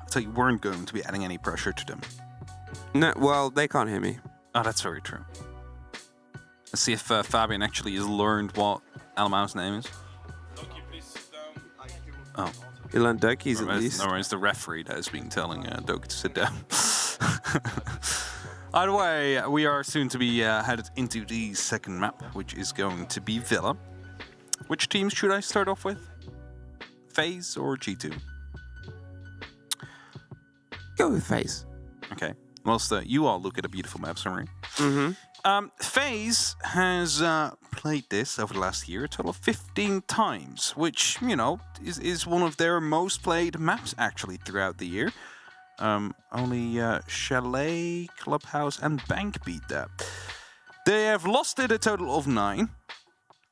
So you weren't going to be adding any pressure to them. No, well, they can't hear me. Oh, that's very true. Let's see if Fabian actually has learned what Almau's name is. Oh. You learned Doki's at least. No, it's the referee that has been telling Doki to sit down. Either way, we are soon to be headed into the second map, which is going to be Villa. Which teams should I start off with? FaZe or G2? Go with FaZe. Okay. Whilst you all look at a beautiful map summary. FaZe has played this over the last year a total of 15 times, which, you know, is one of their most played maps actually throughout the year. Only Chalet, Clubhouse, and Bank beat that. They have lost it a total of 9.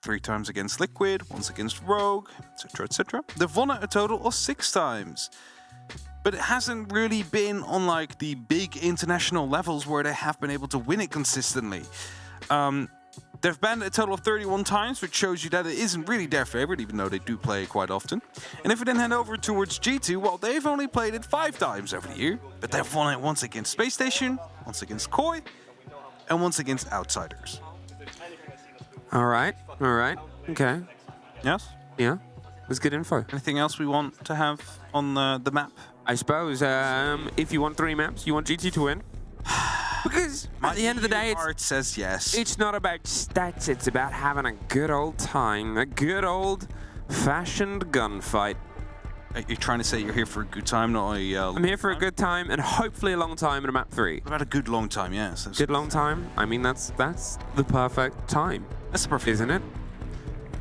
3 times against Liquid, once against Rogue, etc., etc. They've won it a total of 6 times. But it hasn't really been on like the big international levels where they have been able to win it consistently. They've banned a total of 31 times, which shows you that it isn't really their favorite, even though they do play it quite often. And if we then head over towards G2, well, they've only played it 5 times over the year, but they've won it once against Space Station, once against Koi, and once against Outsiders. All right. Okay. Yes? Yeah. That's good info. Anything else we want to have on the map? I suppose if you want 3 maps, you want G2 to win. Because at the end of the day, heart says yes. It's not about stats, it's about having a good old time, a good old-fashioned gunfight. You're trying to say you're here for a good time, not a I'm here for a good time and hopefully a long time in a map 3. What about a good long time, yes. Good long time? I mean, that's the perfect time. That's the perfect, isn't it?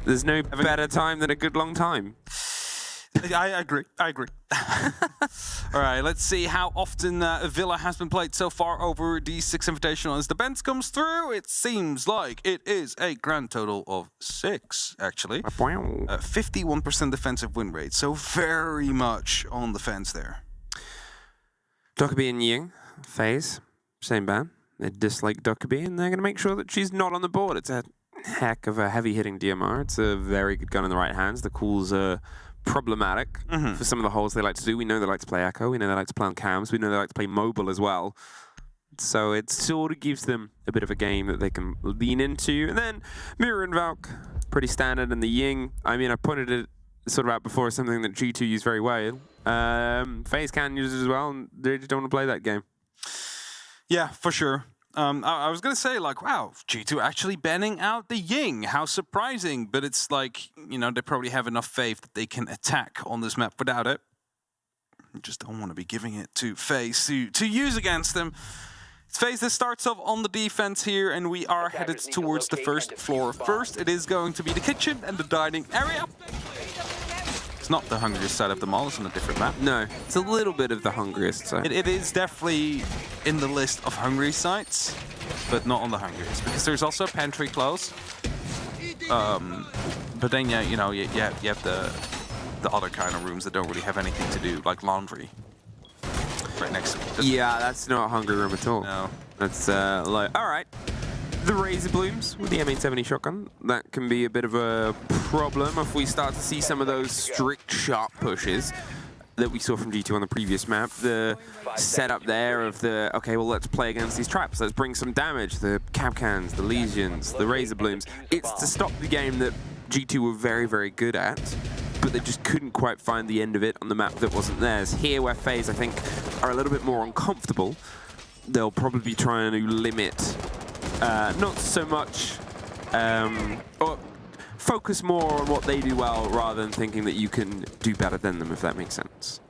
There's no better time than a good long time. I agree. All right, let's see how often Villa has been played so far over the 6 Invitational. As the bench comes through, it seems like it is a grand total of 6, actually. 51% defensive win rate, so very much on the fence there. Dokkaebi and Ying, FaZe, same ban. They dislike Dokkaebi, and they're going to make sure that she's not on the board. It's a heck of a heavy-hitting DMR. It's a very good gun in the right hands. The calls are problematic for some of the holes they like to do. We know they like to play Echo. We know they like to play on cams. We know they like to play mobile as well. So it sort of gives them a bit of a game that they can lean into. And then Mirror and Valk, pretty standard. And the Ying, I mean, I pointed it sort of out before, something that G2 use very well. FaZe can use it as well, and they just don't want to play that game. Yeah, for sure. I was going to say, like, wow, G2 actually banning out the Ying. How surprising. But it's like, you know, they probably have enough faith that they can attack on this map without it. I just don't want to be giving it to FaZe to use against them. It's FaZe that starts off on the defense here, and we are headed towards the first floor. First, it is going to be the kitchen and the dining area. It's not the hungriest side of them all, it's on a different map. No, it's a little bit of the hungriest side. It is definitely in the list of hungry sites, but not on the hungriest, because there's also a pantry close. But then, yeah, you know, you have the other kind of rooms that don't really have anything to do, like laundry, right next to it. Yeah, that's not a hungry room at all. No. That's like, all right. The Razor Blooms with the M870 shotgun, that can be a bit of a problem if we start to see some of those strict sharp pushes that we saw from G2 on the previous map. The setup there of the, okay, well, let's play against these traps. Let's bring some damage. The Capcans, the Legions, the Razor Blooms. It's to stop the game that G2 were very, very good at, but they just couldn't quite find the end of it on the map that wasn't theirs. Here, where FaZe, I think, are a little bit more uncomfortable, they'll probably be trying to limit not so much, or focus more on what they do well rather than thinking that you can do better than them, if that makes sense.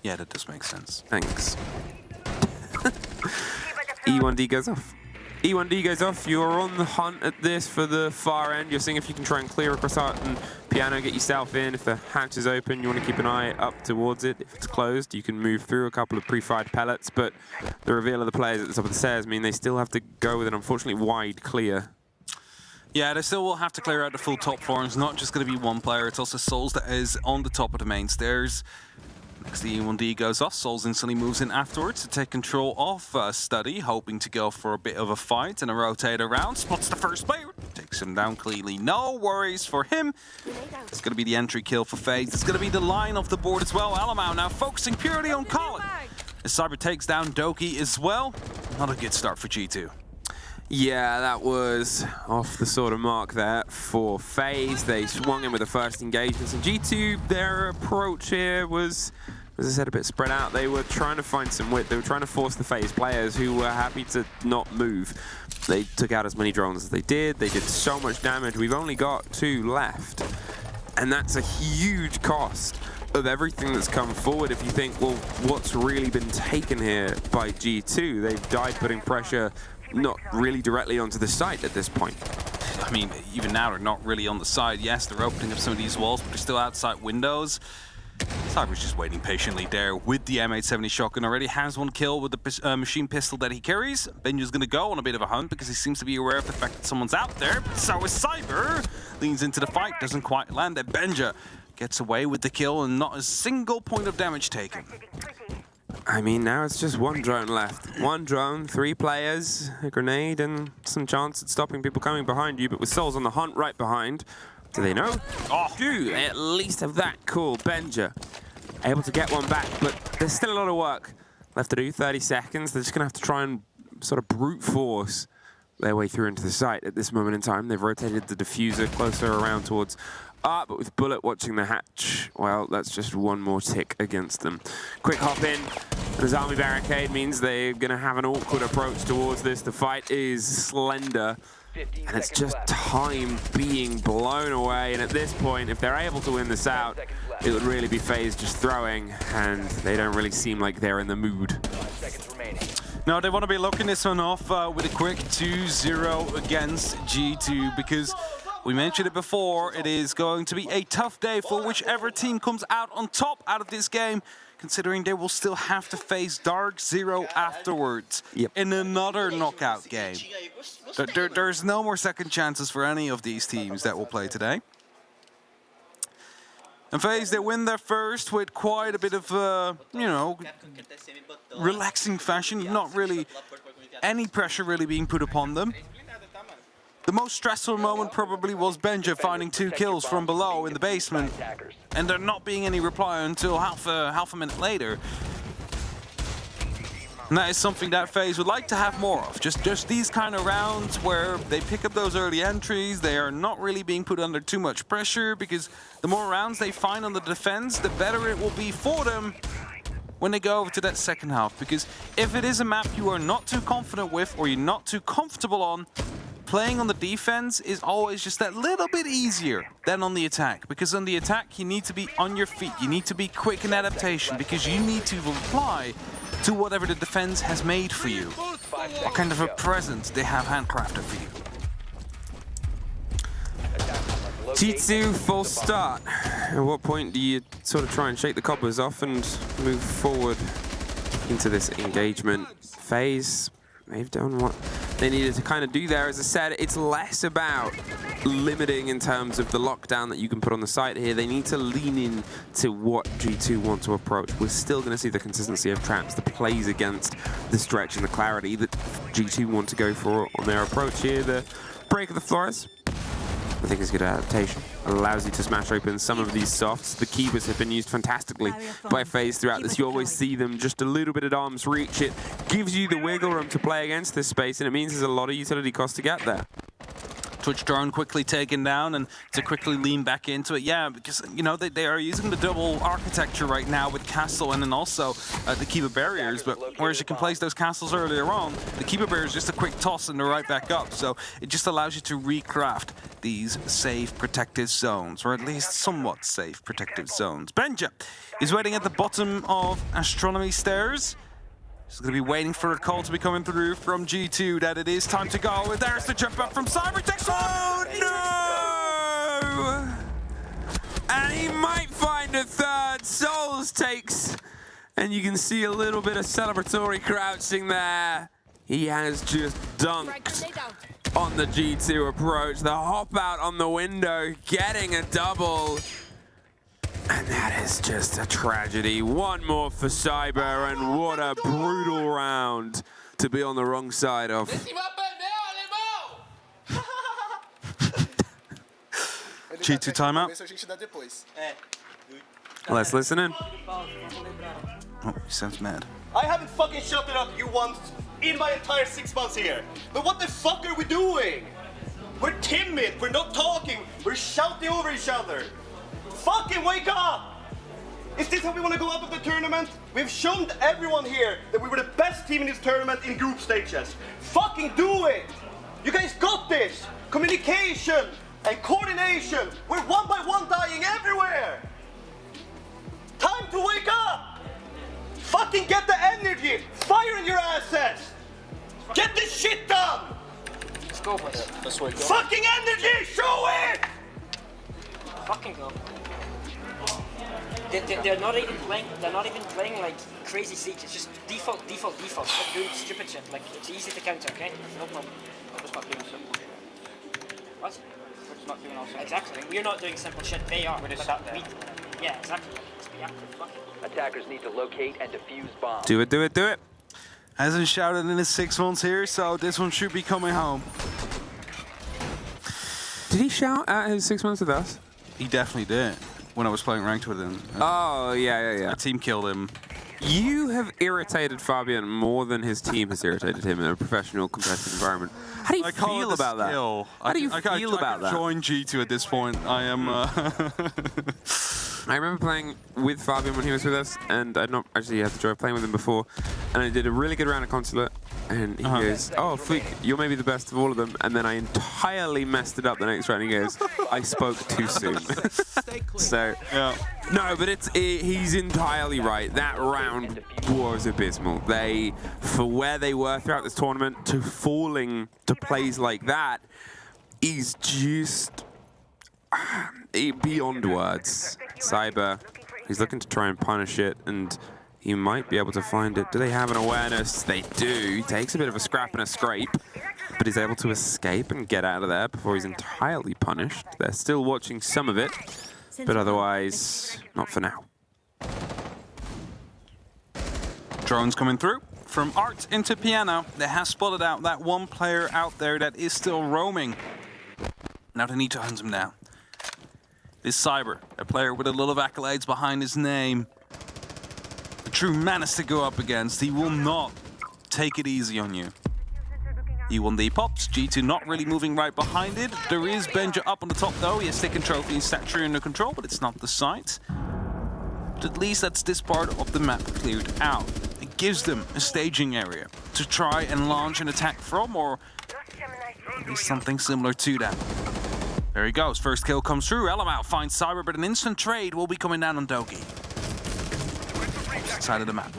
Yeah, that does make sense. Thanks. E1D goes off. E1D goes off. You're on the hunt at this for the far end. You're seeing if you can try and clear across Art and Piano, get yourself in. If the hatch is open, you want to keep an eye up towards it. If it's closed, you can move through a couple of pre-fired pellets, but the reveal of the players at the top of the stairs mean they still have to go with an unfortunately wide clear. Yeah, they still will have to clear out the full top floor. It's not just going to be one player. It's also Souls that is on the top of the main stairs. Next, the E1D goes off. Souls instantly moves in afterwards to take control of Study, hoping to go for a bit of a fight and a rotate around. Spots the first player, takes him down cleanly. No worries for him. It's going to be the entry kill for FaZe. It's going to be the line off the board as well. Alamau now focusing purely on Colin. As Cyber takes down Doki as well. Not a good start for G2. Yeah, that was off the sort of mark there for FaZe. They swung in with the first engagements. And G2, their approach here was, as I said, a bit spread out. They were trying to find some width. They were trying to force the FaZe players who were happy to not move. They took out as many drones as they did. They did so much damage. We've only got 2 left. And that's a huge cost of everything that's come forward. If you think, well, what's really been taken here by G2? They've died putting pressure not really directly onto the site at this point. I mean, even now they're not really on the side. Yes, they're opening up some of these walls, but they're still outside windows. Cyber's just waiting patiently there with the M870 shotgun. Already has 1 kill with the machine pistol that he carries. Benju's going to go on a bit of a hunt because he seems to be aware of the fact that someone's out there. But so is Cyber. Leans into the fight, doesn't quite land it. Benja gets away with the kill and not a single point of damage taken. I mean, now it's just 1 drone left. 1 drone, 3 players, a grenade, and some chance at stopping people coming behind you. But with Souls on the hunt right behind, do they know? Oh, do they at least have that? Cool. Benja able to get 1 back, but there's still a lot of work left to do. 30 seconds. They're just going to have to try and sort of brute force their way through into the site at this moment in time. They've rotated the diffuser closer around towards but with Bullet watching the hatch, well, that's just 1 more tick against them. Quick hop in. His army barricade means they're going to have an awkward approach towards this. The fight is slender, and it's just time being blown away. And at this point, if they're able to win this out, it would really be FaZe just throwing, and they don't really seem like they're in the mood. No, they want to be locking this one off with a quick 2-0 against G2 because we mentioned it before, it is going to be a tough day for whichever team comes out on top out of this game, considering they will still have to face DarkZero afterwards in another knockout game. There's no more second chances for any of these teams that will play today. And FaZe, they win their first with quite a bit of, you know, relaxing fashion, not really any pressure really being put upon them. The most stressful moment probably was Benja finding 2 kills from below in the basement, and there not being any reply until half a minute later. And that is something that FaZe would like to have more of. Just these kind of rounds where they pick up those early entries, they are not really being put under too much pressure, because the more rounds they find on the defense, the better it will be for them when they go over to that second half. Because if it is a map you are not too confident with or you're not too comfortable on, playing on the defense is always just that little bit easier than on the attack. Because on the attack, you need to be on your feet. You need to be quick in adaptation because you need to reply to whatever the defense has made for you. What kind of a present they have handcrafted for you. G2, full start. At what point do you sort of try and shake the cobwebs off and move forward into this engagement? FaZe, they've done what they needed to kind of do there. As I said, it's less about limiting in terms of the lockdown that you can put on the site here. They need to lean in to what G2 want to approach. We're still going to see the consistency of traps, the plays against the stretch and the clarity that G2 want to go for on their approach here. The break of the Flores, I think is good adaptation. Allows you to smash open some of these softs. The keepers have been used fantastically by FaZe throughout this. You always see them just a little bit at arm's reach. It gives you the wiggle room to play against this space, and it means there's a lot of utility cost to get there. Twitch drone quickly taken down, and to quickly lean back into it. Yeah, because, you know, they are using the double architecture right now with castle and then also the keeper barriers, but whereas you can place those castles earlier on, the keeper barrier is just a quick toss and they're right back up. So it just allows you to recraft these safe protective zones, or at least somewhat safe protective zones. Benja is waiting at the bottom of Astronomy Stairs. He's going to be waiting for a call to be coming through from G2 that it is time to go. And there's the jump up from Cybertex. Oh no! And he might find a third. Souls takes, and you can see a little bit of celebratory crouching there. He has just dunked on the G2 approach. The hop out on the window, getting a double. And that is just a tragedy. One more for Cyber, and what a brutal round to be on the wrong side of. G2 timeout. Let's listen in. Oh, he sounds mad. I haven't fucking shut it up you once in my entire 6 months here. But what the fuck are we doing? We're timid, we're not talking, we're shouting over each other. Fucking wake up! Is this how we want to go out of the tournament? We've shown everyone here that we were the best team in this tournament in group stages. Fucking do it! You guys got this! Communication and coordination. We're one by one dying everywhere. Time to wake up! Fucking get the energy! Fire in your assets! Get this shit done! Let's go, boys. Let's wake up. Fucking energy! Show it! Fucking go. They're not even playing. They're not even playing like crazy siege. It's just default. Stop doing stupid shit. Like it's easy to counter. Okay, no problem. We're just not doing simple shit. What? We're just not doing all simple. Exactly. We're not doing simple shit. They are. We're just sat there. Yeah, exactly. Let's be active. Fuck it. Attackers need to locate and defuse bombs. Do it, do it, do it. Hasn't shouted in his 6 months here, so this one should be coming home. Did he shout at his 6 months with us? He definitely did. When I was playing ranked with him. Oh, yeah. My team killed him. You have irritated Fabian more than his team has irritated him in a professional competitive environment. How do you feel about that? How do you feel about that? Join G2 at this point. I am... I remember playing with Fabian when he was with us, and I'd not actually had the joy of playing with him before, and I did a really good round of Consulate, and he goes, oh, Fleek, you're maybe the best of all of them, and then I entirely messed it up the next round. He goes, I spoke too soon. So, yeah. No, but he's entirely right. That round was abysmal. For where they were throughout this tournament, to falling to plays like that is just beyond words. Cyber, he's looking to try and punish it, and he might be able to find it. Do they have an awareness? They do. He takes a bit of a scrap and a scrape, but he's able to escape and get out of there before he's entirely punished. They're still watching some of it, but otherwise, not for now. Drones coming through. From Art into Piano, they have spotted out that one player out there that is still roaming. Now they need to hunt him down. This Cyber, a player with a lot of accolades behind his name. A true menace to go up against. He will not take it easy on you. E1D pops, G2 not really moving right behind it. There is Benja up on the top though. He has taken Trophy and Stature under control, but it's not the site. But at least that's this part of the map cleared out. It gives them a staging area to try and launch an attack from, or at least something similar to that. There he goes, first kill comes through. Elamau finds Cyber, but an instant trade will be coming down on Doki. Side of the map.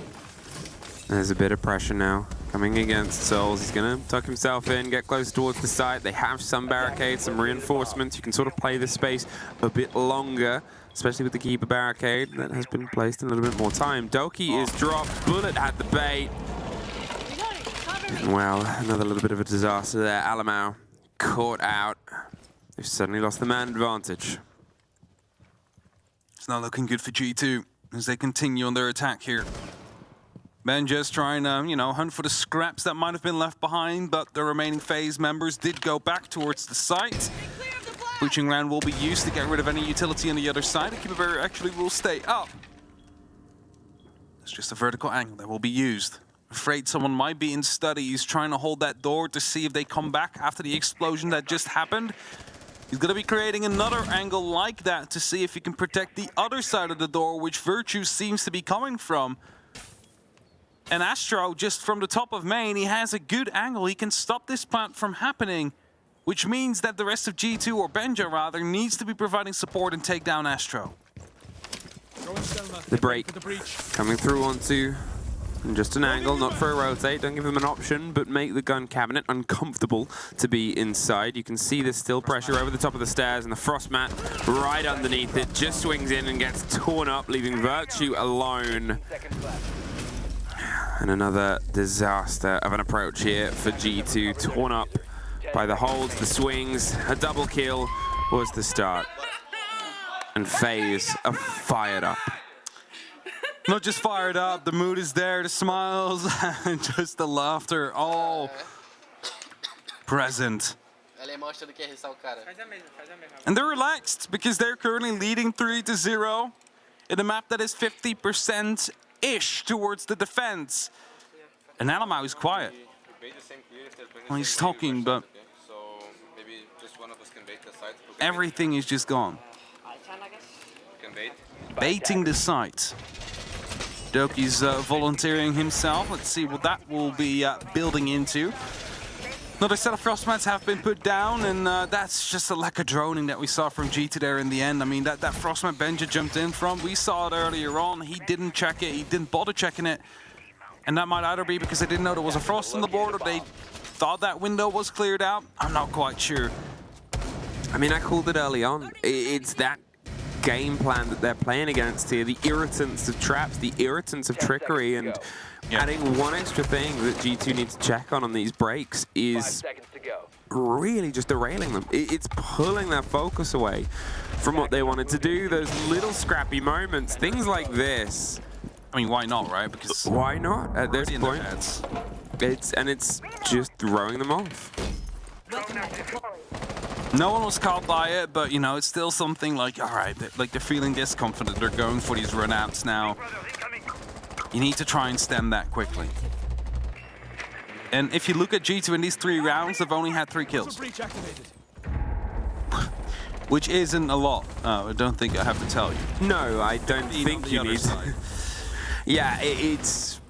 There's a bit of pressure now coming against Souls. He's gonna tuck himself in, get close towards the site. They have some barricades, some reinforcements. You can sort of play this space a bit longer, especially with the Keeper barricade that has been placed in a little bit more time. Doki is dropped, Bullet at the bait. And well, another little bit of a disaster there. Elamau caught out. They've suddenly lost the man advantage. It's not looking good for G2 as they continue on their attack here. Ben just trying to, hunt for the scraps that might have been left behind, but the remaining FaZe members did go back towards the site. Breaching round will be used to get rid of any utility on the other side. The Keeper barrier actually will stay up. It's just a vertical angle that will be used. Afraid someone might be in studies trying to hold that door to see if they come back after the explosion that just happened. He's going to be creating another angle like that to see if he can protect the other side of the door, which Virtue seems to be coming from. And Astro, just from the top of main, he has a good angle. He can stop this plant from happening, which means that the rest of G2, or Benja rather, needs to be providing support and take down Astro. The break coming through onto just an angle, not for a rotate. Don't give them an option, but make the gun cabinet uncomfortable to be inside. You can see there's still pressure over the top of the stairs, and the frost mat right underneath it just swings in and gets torn up, leaving Virtue alone. And another disaster of an approach here for G2, torn up by the holds, the swings. A double kill was the start. And FaZe are fired up. Not just fired up, the mood is there, the smiles, and just the laughter, all present. And they're relaxed because they're currently leading 3-0 in a map that is 50%-ish towards the defense. And Alamau is quiet. Well, he's talking, but everything is just gone. Baiting the site. Doki's volunteering himself. Let's see what that will be building into. Another set of frost mats have been put down, and that's just a lack of droning that we saw from G2 there in the end. I mean, that frost mat Benja jumped in from, we saw it earlier on. He didn't check it, he didn't bother checking it. And that might either be because they didn't know there was a frost on the board, or they thought that window was cleared out. I'm not quite sure. I mean, I called it early on. It's that game plan that they're playing against here, the irritants of traps, the irritants of trickery, and adding one extra thing that G2 needs to check on these breaks is really just derailing them. It's pulling their focus away from what they wanted to do, those little scrappy moments, things like this. I mean, why not, right? Because why not at this point? It's just throwing them off. No one was caught by it, but you know, it's still something like, all right, like they're feeling this confident, they're going for these runouts now. You need to try and stem that quickly. And if you look at G2 in these 3 rounds, they've only had 3 kills. Which isn't a lot, I don't think I have to tell you. No, I don't think you need to. Yeah, it's...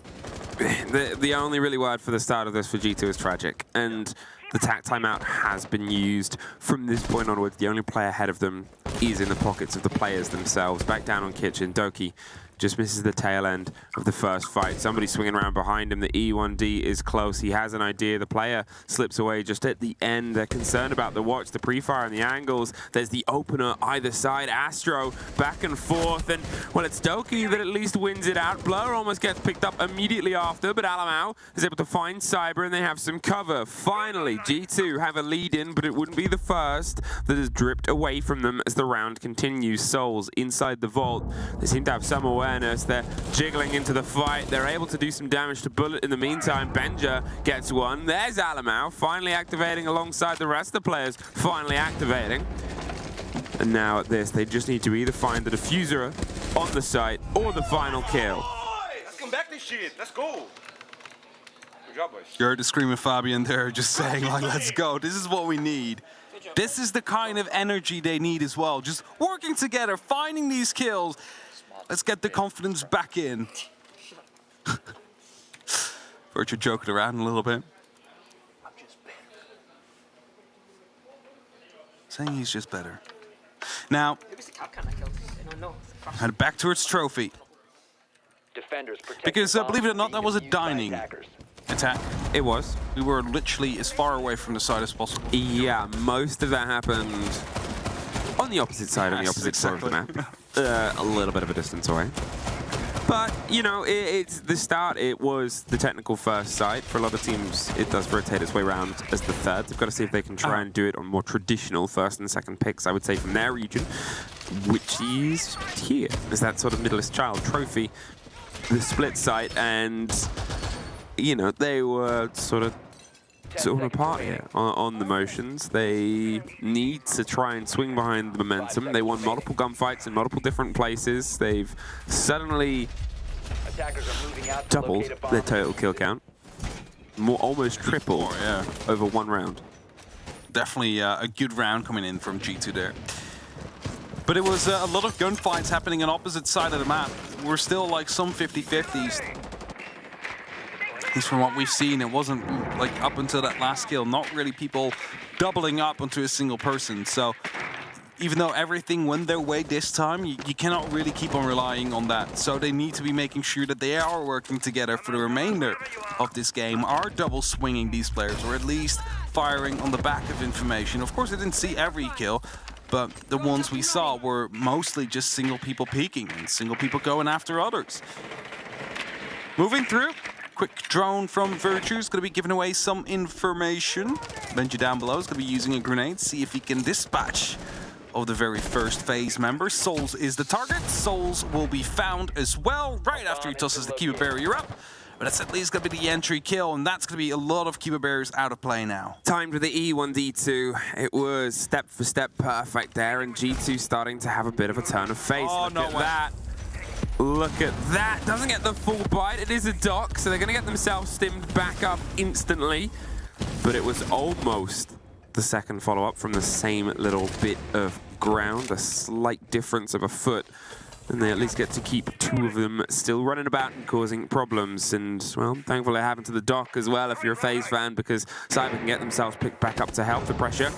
The only really word for the start of this for G2 is tragic. And the tac timeout has been used. From this point onwards, the only player ahead of them is in the pockets of the players themselves. Back down on Kitchen, Doki just misses the tail end of the first fight. Somebody swinging around behind him. The E1D is close. He has an idea. The player slips away just at the end. They're concerned about the watch, the pre-fire, and the angles. There's the opener either side. Astro back and forth. And, well, it's Doki that at least wins it out. Blur almost gets picked up immediately after, but Alamau is able to find Cyber, and they have some cover. Finally, G2 have a lead in, but it wouldn't be the first that has dripped away from them as the round continues. Souls inside the vault. They seem to have some awareness. They're jiggling into the fight. They're able to do some damage to Bullet in the meantime. Benja gets one. There's Alamau finally activating alongside the rest of the players finally activating. And now at this, they just need to either find the diffuser on the site or the final kill. Let's come back this shit. Let's go. Good job, boys. You heard the screaming Fabian there just saying, like, let's go. This is what we need. This is the kind of energy they need as well. Just working together, finding these kills. Let's get the confidence back in. Virtue joking around a little bit. Saying he's just better. Now, head back towards trophy. Because believe it or not, that was a dining attack. It was. We were literally as far away from the side as possible. Yeah, most of that happened on the opposite side, on the opposite side of the map. A little bit of a distance away. But, you know, it's the start. It was the technical first side. For a lot of teams, it does rotate its way around as the third. They've got to see if they can try and do it on more traditional first and second picks, I would say, from their region, which is here. Is that sort of middleist child trophy, the split site, and, you know, they were sort of apart here on the motions. They need to try and swing behind the momentum. They won multiple gunfights in multiple different places. They've suddenly doubled their total kill count. Almost triple over one round. Definitely a good round coming in from G2 there. But it was a lot of gunfights happening on opposite side of the map. We're still like some 50-50s. At least from what we've seen, it wasn't like up until that last kill, not really people doubling up onto a single person. So even though everything went their way this time, you cannot really keep on relying on that. So they need to be making sure that they are working together for the remainder of this game, are double swinging these players, or at least firing on the back of information. Of course, I didn't see every kill, but the ones we saw were mostly just single people peeking and single people going after others. Moving through. Quick drone from Virtue is going to be giving away some information. Benji down below is going to be using a grenade, see if he can dispatch of the very first FaZe member. Souls is the target. Souls will be found as well right after he tosses the Kiba barrier up. But that's at least going to be the entry kill, and that's going to be a lot of Kiba barriers out of play now. Timed with the E1D2. It was step for step perfect there, and G2 starting to have a bit of a turn of face. Oh, Look no at way. that. Look at that. Doesn't get the full bite. It is a dock, so they're going to get themselves stimmed back up instantly. But it was almost the second follow-up from the same little bit of ground, a slight difference of a foot. And they at least get to keep two of them still running about and causing problems. And, well, thankfully it happened to the dock as well if you're a FaZe fan, because Cyber can get themselves picked back up to help the pressure.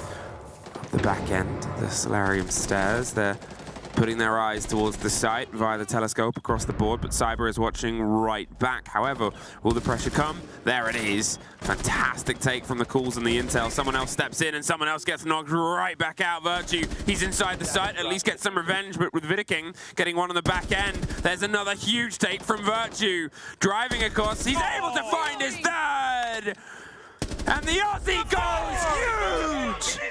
The back end, the Solarium stairs, they're putting their eyes towards the site via the telescope across the board, but Cyber is watching right back. However, will the pressure come? There it is. Fantastic take from the calls and the intel. Someone else steps in and someone else gets knocked right back out. Virtue, he's inside the site, at least gets some revenge, but with Vidiking getting one on the back end, there's another huge take from Virtue. Driving across, he's able to find his third! And the Aussie goes huge!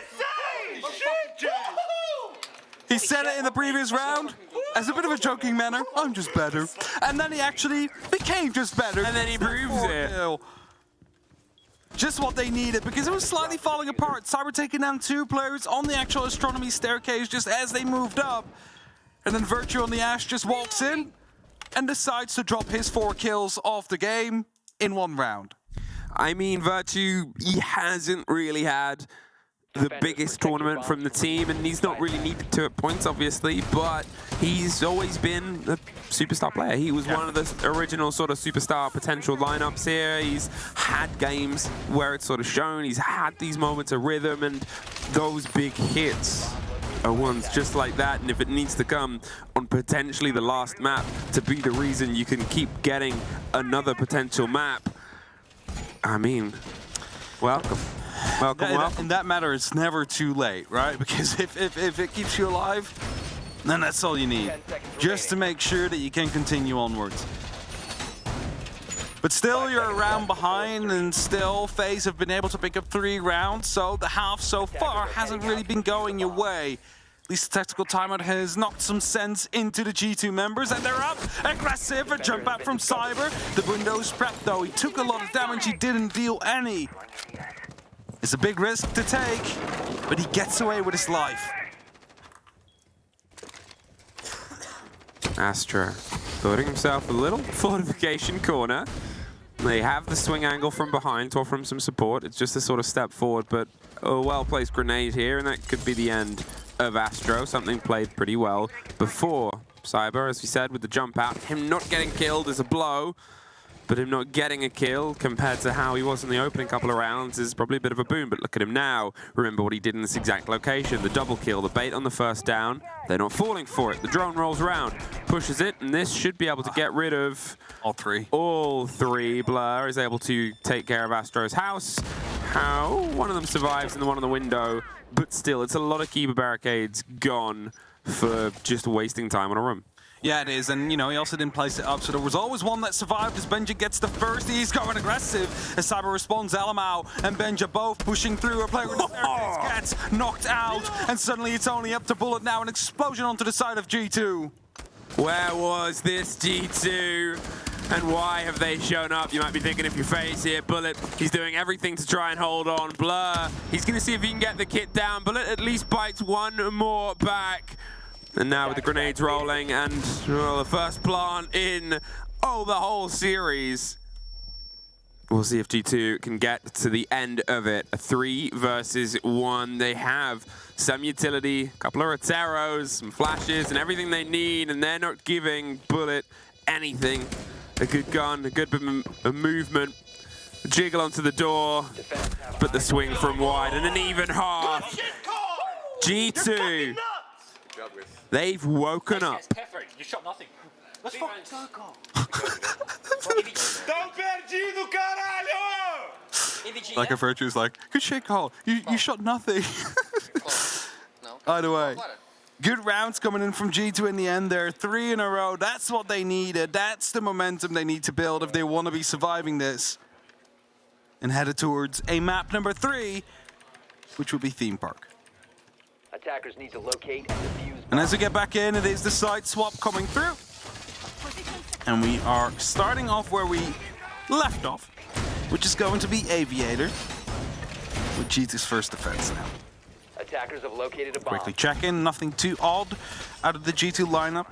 He said it in the previous round as a bit of a joking manner. I'm just better. And then he actually became just better. And then he proves it. Just what they needed, because it was slightly falling apart. Cyber taking down two players on the actual astronomy staircase just as they moved up. And then Virtue on the Ash just walks in and decides to drop his 4 kills off the game in 1 round. I mean, Virtue, he hasn't really had the biggest tournament from the team, and he's not really needed to at points, obviously, but he's always been a superstar player. He was one of the original sort of superstar potential lineups here. He's had games where it's sort of shown. He's had these moments of rhythm, and those big hits are ones just like that. And if it needs to come on potentially the last map to be the reason you can keep getting another potential map, I mean, welcome. Welcome. In that matter, it's never too late, right? Because if it keeps you alive, then that's all you need. Just to make sure that you can continue onwards. But still, you're a round behind, and still, FaZe have been able to pick up 3 rounds, so the half so far hasn't really been going your way. At least the tactical timeout has knocked some sense into the G2 members, and they're up. Aggressive, a jump out from Cyber. The window's prepped, though. He took a lot of damage, he didn't deal any. It's a big risk to take, but he gets away with his life. Astra building himself a little fortification corner. They have the swing angle from behind to offer him some support. It's just a sort of step forward, but a well-placed grenade here, and that could be the end of Astro. Something played pretty well before. Cyber, as we said, with the jump out. Him not getting killed is a blow, but him not getting a kill compared to how he was in the opening couple of rounds is probably a bit of a boon. But look at him now. Remember what he did in this exact location. The double kill, the bait on the first down. They're not falling for it. The drone rolls around, pushes it, and this should be able to get rid of all 3. All 3. Blur is able to take care of Astro's house. How? One of them survives and the one on the window, but still, it's a lot of Kiba barricades gone for just wasting time on a room. Yeah, it is, and you know, he also didn't place it up, so there was always one that survived as Benja gets the first. He's going aggressive as Cyber responds. Alamau and Benja both pushing through. A player with the staircase gets knocked out, and suddenly it's only up to Bullet now. An explosion onto the side of G2. Where was this G2? And why have they shown up? You might be thinking if you're FaZe here. Bullet, he's doing everything to try and hold on. Blur, he's going to see if he can get the kit down. Bullet at least bites one more back. And now with the grenades rolling and, well, the first plant in, the whole series. We'll see if G2 can get to the end of it. A 3 versus 1. They have some utility, a couple of Roteros, some flashes, and everything they need, and they're not giving Bullet anything. A good gun, a good bit of movement, a jiggle onto the door, but the swing from wide, and an even half. G2. They've woken up. You shot nothing. Let's fucking go. Tão perdido, caralho! Like a Virtue's like, good shit call. You shot nothing. Either way. Good rounds coming in from G2 in the end there. 3 in a row. That's what they needed. That's the momentum they need to build if they want to be surviving this. And headed towards a map number 3, which will be Theme Park. Attackers need to locate and defuse. And as we get back in, it is the side swap coming through. And we are starting off where we left off, which is going to be Aviator, with G2's first defense now. Attackers have located a bomb. Quickly check in, nothing too odd out of the G2 lineup.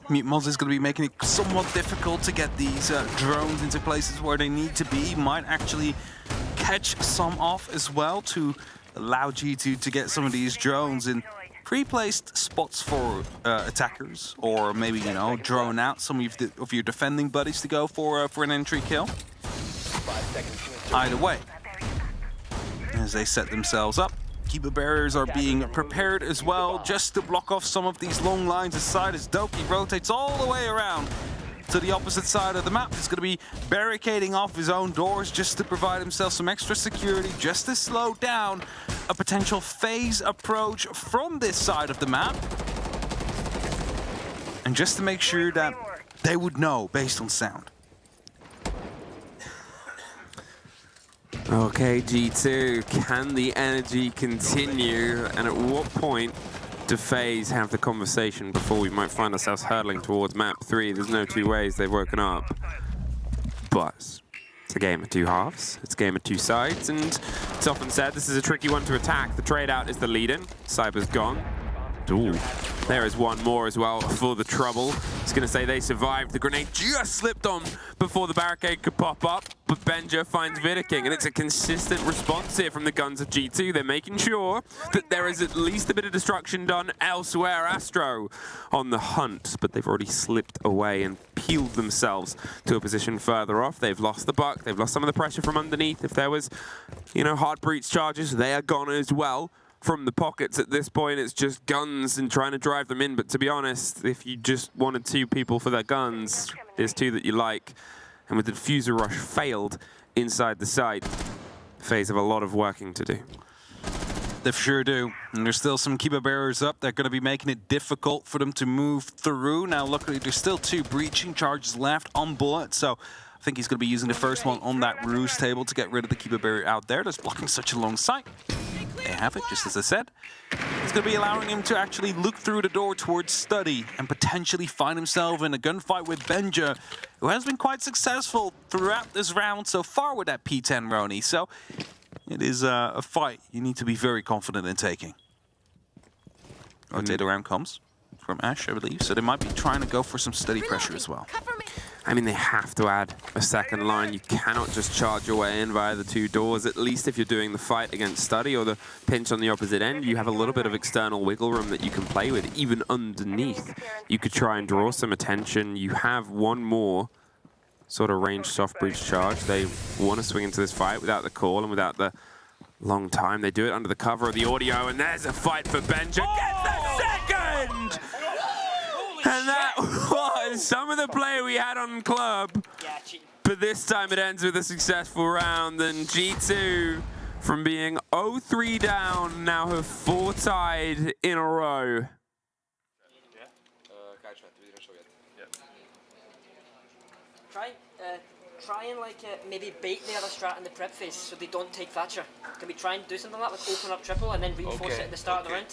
Mute Moz is going to be making it somewhat difficult to get these drones into places where they need to be. Might actually catch some off as well to allow G2 to get some of these drones in pre-placed spots for attackers, or maybe, you know, drone out some of your defending buddies to go for an entry kill. Either way, as they set themselves up, Keeper barriers are being prepared as well, just to block off some of these long lines aside as Doki rotates all the way around to the opposite side of the map. He's going to be barricading off his own doors just to provide himself some extra security, just to slow down a potential FaZe approach from this side of the map. And just to make sure that they would know based on sound. Okay, G2, can the energy continue? And at what point do FaZe have the conversation before we might find ourselves hurtling towards map 3? There's no two ways, they've woken up. But it's a game of two halves, it's a game of two sides, and it's often said this is a tricky one to attack. The trade out is the lead-in, Cyber's gone. Ooh. There is one more as well for the trouble. I was going to say they survived. The grenade just slipped on before the barricade could pop up, but Benja finds Vidiking, and it's a consistent response here from the guns of G2. They're making sure that there is at least a bit of destruction done elsewhere. Astro on the hunt, but they've already slipped away and peeled themselves to a position further off. They've lost the buck. They've lost some of the pressure from underneath. If there was, you know, hard breach charges, they are gone as well. From the pockets at this point, it's just guns and trying to drive them in. But to be honest, if you just wanted two people for their guns, there's two that you like. And with the diffuser rush failed inside the site, FaZe have a lot of working to do. They sure do. And there's still some Keeper barriers up. They're going to be making it difficult for them to move through. Now, luckily, there's still two breaching charges left on Bullet. So I think he's going to be using the first one on that ruse table to get rid of the Keeper barrier out there that's blocking such a long sight. They have it, just as I said. It's going to be allowing him to actually look through the door towards Study and potentially find himself in a gunfight with Benja, who has been quite successful throughout this round so far with that P10 Roni. So it is a fight you need to be very confident in taking. Rotate around comes from Ash, I believe. So they might be trying to go for some steady pressure as well. I mean, they have to add a second line. You cannot just charge your way in via the two doors. At least if you're doing the fight against Study or the pinch on the opposite end, you have a little bit of external wiggle room that you can play with. Even underneath, you could try and draw some attention. You have one more sort of ranged soft breach charge. They want to swing into this fight without the call and without the long time. They do it under the cover of the audio, and there's a fight for Benja. Gets the second! And that was some of the play we had on club. But this time it ends with a successful round, and G2, from being 0-3 down, now have 4 tied in a row. Try and maybe bait the other strat in the prep phase so they don't take Thatcher. Can we try and do something like that, like open up triple and then reinforce it at the start of the round?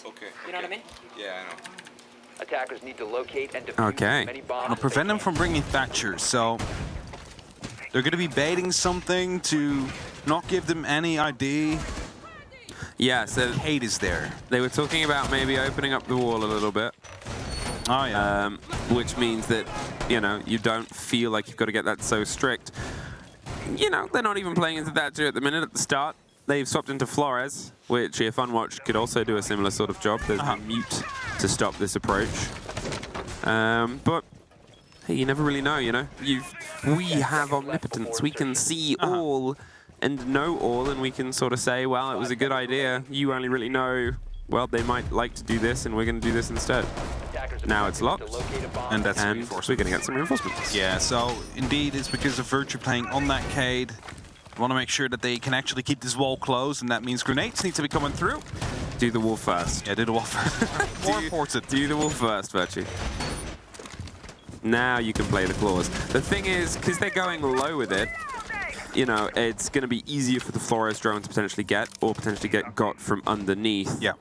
You know what I mean? Yeah, I know. Attackers need to locate and defuse as many bombs. It'll prevent them from bringing Thatcher, so they're going to be baiting something to not give them any ID. Yeah, so Kate is there. They were talking about maybe opening up the wall a little bit. Oh, yeah. Which means that, you know, you don't feel like you've got to get that so strict. You know, they're not even playing into Thatcher at the minute at the start. They've swapped into Flores, which, if unwatched, could also do a similar sort of job. There's a mute to stop this approach. But, hey, you never really know, you know? We have omnipotence. We can see all and know all, and we can sort of say, well, it was a good idea. You only really know, well, they might like to do this, and we're going to do this instead. Now it's locked, and that's we're going to get some reinforcements. Yeah, so indeed it's because of Virtue playing on that Cade. Want to make sure that they can actually keep this wall closed, and that means grenades need to be coming through. Do the wall first. Yeah, do the wall first. More important. Do the wall first, Virtue. Now you can play the claws. The thing is, because they're going low with it, you know, it's going to be easier for the Flores drone to potentially get, or potentially get got from underneath. Yeah.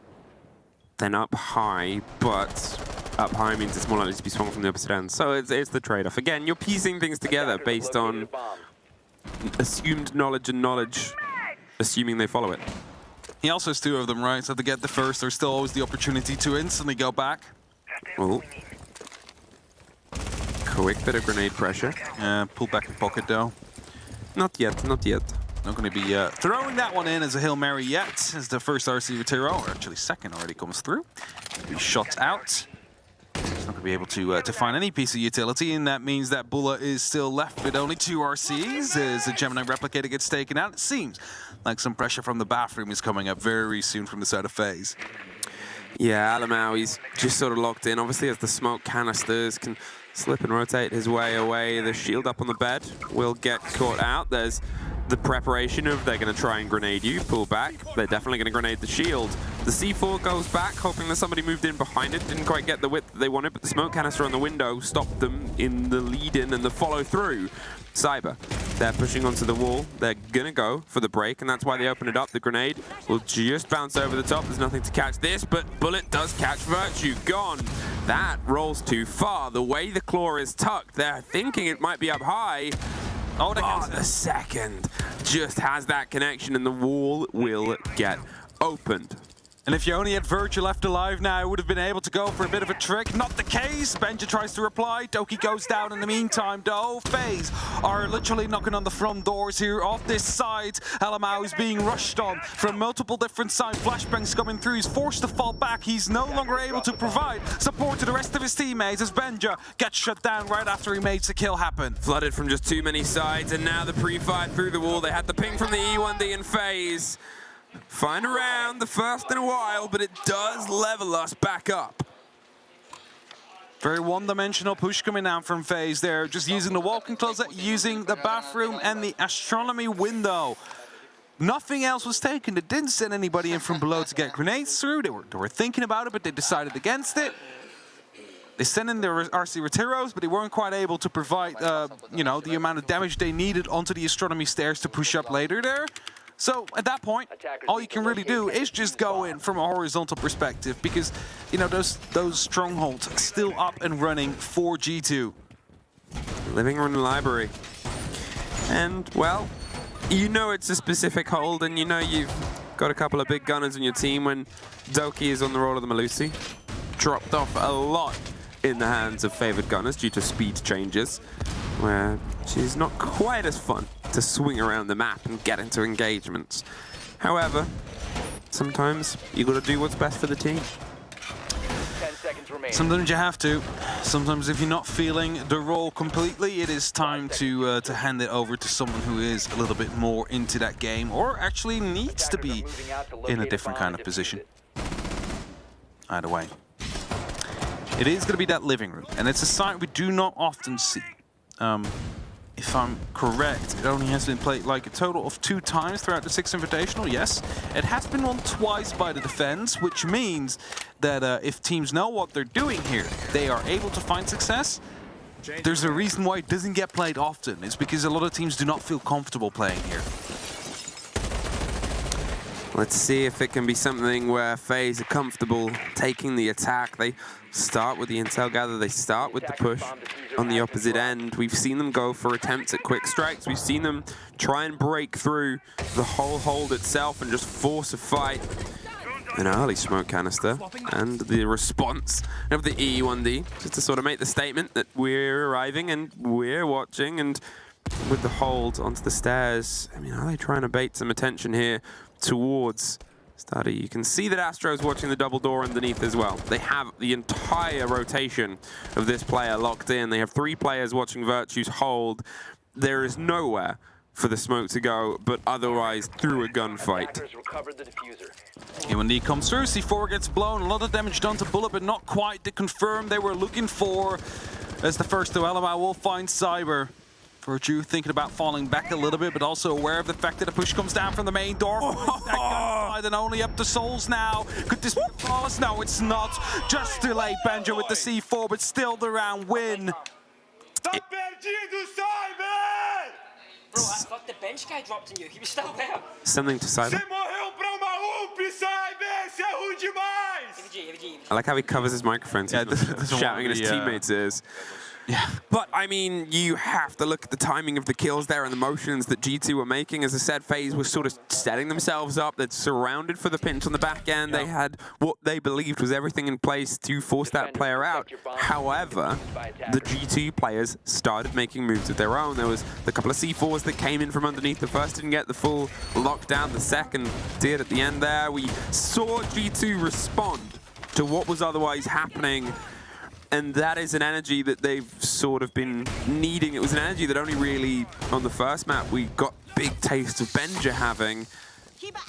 then up high, but up high means it's more likely to be swung from the opposite end. So it's the trade-off. Again, you're piecing things together based on assumed knowledge and knowledge, assuming they follow it. He also has 2 of them, right? So to get the first, there's still always the opportunity to instantly go back. Oh. Quick bit of grenade pressure. Pull back in pocket though. Not yet, not yet. Not going to be throwing that one in as a Hail Mary yet, as the first RC Retiro, or actually second already comes through. He shot out. He's not going to be able to find any piece of utility, and that means that Bulla is still left with only 2 RCs as the Gemini Replicator gets taken out. It seems like some pressure from the bathroom is coming up very soon from the side of FaZe. Yeah, Alamau, he's just sort of locked in. Obviously, as the smoke canisters can slip and rotate his way away, the shield up on the bed will get caught out. There's the preparation of they're going to try and grenade you, pull back. They're definitely going to grenade the shield. The C4 goes back, hoping that somebody moved in behind it. Didn't quite get the width that they wanted, but the smoke canister on the window stopped them in the lead-in and the follow-through. Cyber, they're pushing onto the wall. They're going to go for the break, and that's why they open it up. The grenade will just bounce over the top. There's nothing to catch this, but Bullet does catch Virtue. Gone. That rolls too far. The way the claw is tucked, they're thinking it might be up high. Oh, the second just has that connection, and the wall will get opened. And if you only had Virtue left alive now, would have been able to go for a bit of a trick. Not the case. Benja tries to reply. Doki goes down in the meantime, though. FaZe are literally knocking on the front doors here off this side. Alamau is being rushed on from multiple different sides. Flashbangs coming through. He's forced to fall back. He's no longer able to provide support to the rest of his teammates as Benja gets shut down right after he makes the kill happen. Flooded from just too many sides, and now the pre-fire through the wall. They had the ping from the E1D and FaZe. Find a round, the first in a while, but it does level us back up. Very one-dimensional push coming out from FaZe there, just using the walk-in closet, using the bathroom and the astronomy window. Nothing else was taken. They didn't send anybody in from below to get grenades through. They were thinking about it, but they decided against it. They sent in their RC Retiros, but they weren't quite able to provide, you know, the amount of damage they needed onto the astronomy stairs to push up later there. So at that point, all you can really do is just go in from a horizontal perspective because, you know, those strongholds still up and running for G2. Living room library. And, well, you know it's a specific hold, and you know you've got a couple of big gunners on your team when Doki is on the roll of the Malusi. Dropped off a lot in the hands of favored gunners due to speed changes, where she's not quite as fun to swing around the map and get into engagements. However, sometimes you got to do what's best for the team. 10 seconds remaining. Sometimes you have to. Sometimes if you're not feeling the role completely, it is time to hand it over to someone who is a little bit more into that game, or actually needs to be in a different kind of position. Either way. It is going to be that living room, and it's a sight we do not often see. If I'm correct, it only has been played like a total of 2 times throughout the 6th Invitational, yes. It has been won twice by the defense, which means that if teams know what they're doing here, they are able to find success. There's a reason why it doesn't get played often. It's because a lot of teams do not feel comfortable playing here. Let's see if it can be something where FaZe are comfortable taking the attack. They start with the intel gather, they start with the push on the opposite end. We've seen them go for attempts at quick strikes. We've seen them try and break through the whole hold itself and just force a fight. An early smoke canister and the response of the E1D just to sort of make the statement that we're arriving and we're watching. And with the hold onto the stairs, I mean, are they trying to bait some attention here towards Study? You can see that Astro's watching the double door underneath as well. They have the entire rotation of this player locked in. They have 3 players watching Virtue's hold. There is nowhere for the smoke to go, but otherwise through a gunfight. E1D comes through, C4 gets blown, a lot of damage done to Bullet, but not quite the confirm they were looking for. As the first to Alamau will find Cyber. Virtue thinking about falling back a little bit, but also aware of the fact that a push comes down from the main door. And only up to Souls now. Could this be flawless? No, it's not. Just delayed Benja with the C4, but still the round win. Bro, I thought the bench guy dropped on you. He was still there. Something to Cyber. FG, I like how he covers his microphone, so he's not shouting in his teammates' ears. Yeah. But, I mean, you have to look at the timing of the kills there and the motions that G2 were making. As I said, FaZe was sort of setting themselves up. They're surrounded for the pinch on the back end. They had what they believed was everything in place to force that player out. However, the G2 players started making moves of their own. There was a couple of C4s that came in from underneath. The first didn't get the full lockdown. The second did at the end there. We saw G2 respond to what was otherwise happening. And that is an energy that they've sort of been needing. It was an energy that only really, on the first map, we got big taste of Benja having.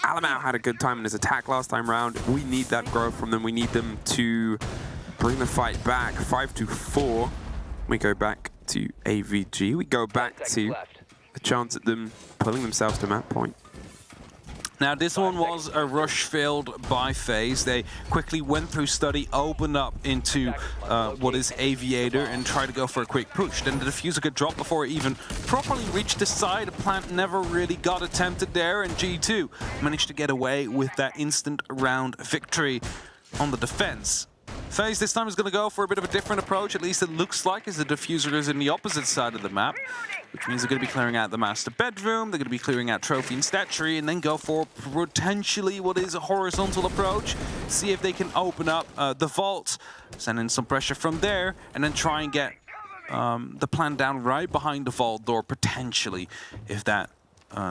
Alamau had a good time in his attack last time round. We need that growth from them. We need them to bring the fight back. 5-4. We go back to AVG. We go back to a chance at them pulling themselves to map point. Now, this one was a rush filled by FaZe. They quickly went through study, opened up into what is Aviator, and tried to go for a quick push. Then the diffuser could drop before it even properly reached the side. The plant never really got attempted there, and G2 managed to get away with that instant round victory on the defense. FaZe this time is going to go for a bit of a different approach, at least it looks like, as the diffuser is in the opposite side of the map, which means they're going to be clearing out the master bedroom, they're going to be clearing out trophy and stat tree, and then go for potentially what is a horizontal approach, see if they can open up the vault, send in some pressure from there, and then try and get the plant down right behind the vault door, potentially, if that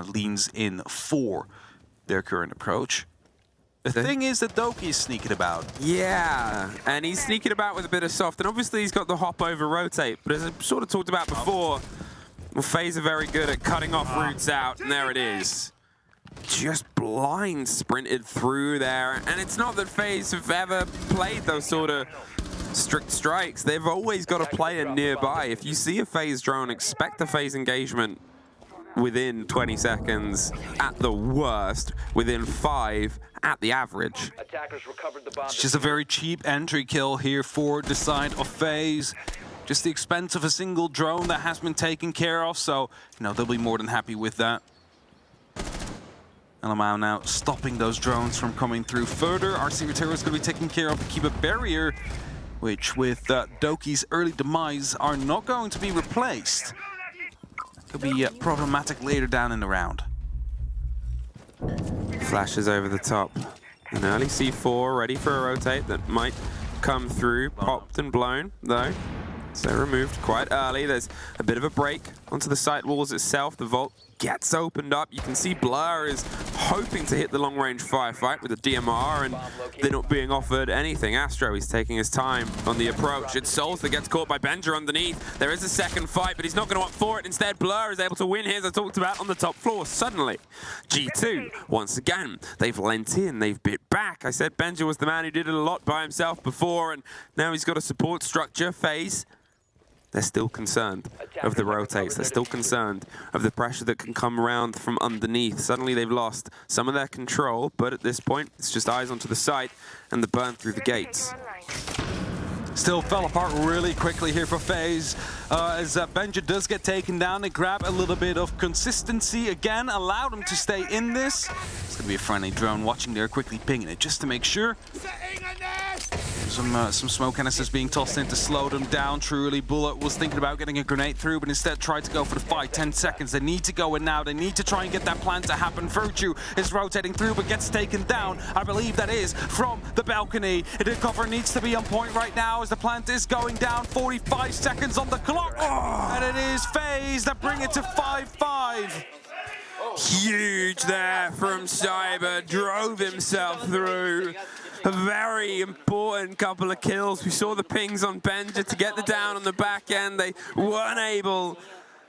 leans in for their current approach. The thing is that Doki is sneaking about. Yeah, and he's sneaking about with a bit of soft, and obviously he's got the hop over rotate, but as I sort of talked about before, well, FaZe are very good at cutting off routes out, and there it is. Just blind sprinted through there, and it's not that FaZe have ever played those sort of strict strikes. They've always got a player nearby. If you see a FaZe drone, expect a FaZe engagement within 20 seconds at the worst, within 5 at the average. It's just a very cheap entry kill here for the side of FaZe. Just the expense of a single drone that has been taken care of, so they'll be more than happy with that. Alamau now stopping those drones from coming through further. RC Retero is going to be taking care of the Kiba barrier, which with Doki's early demise are not going to be replaced. Could be problematic later down in the round. Flashes over the top. An early C4 ready for a rotate that might come through. Popped and blown, though. So removed quite early. There's a bit of a break onto the site walls itself. The vault gets opened up. You can see Blur is hoping to hit the long-range firefight with the DMR, and they're not being offered anything. Astro is taking his time on the approach. It's Souls that gets caught by Benja underneath. There is a second fight, but he's not going to opt for it. Instead, Blur is able to win his, as I talked about, on the top floor. Suddenly, G2, once again, they've lent in, they've bit back. I said Benja was the man who did it a lot by himself before, and now he's got a support structure. FaZe, they're still concerned of the rotates. They're still concerned of the pressure that can come around from underneath. Suddenly they've lost some of their control, but at this point, it's just eyes onto the site and the burn through the gates. Still fell apart really quickly here for FaZe. As Benja does get taken down, they grab a little bit of consistency again, allow them to stay in this. It's going to be a friendly drone watching there, quickly pinging it just to make sure. Some smoke canisters being tossed in to slow them down. Truly, Bullet was thinking about getting a grenade through, but instead tried to go for the fight. 10 seconds. They need to go in now. They need to try and get that plan to happen. Virtue is rotating through, but gets taken down. I believe that is from the balcony. The cover needs to be on point right now as the plant is going down. 45 seconds on the clock. And it is FaZe that bring it to 5-5. Huge there from Cyber. Drove himself through. A very important couple of kills. We saw the pings on Benja to get the down on the back end. They weren't able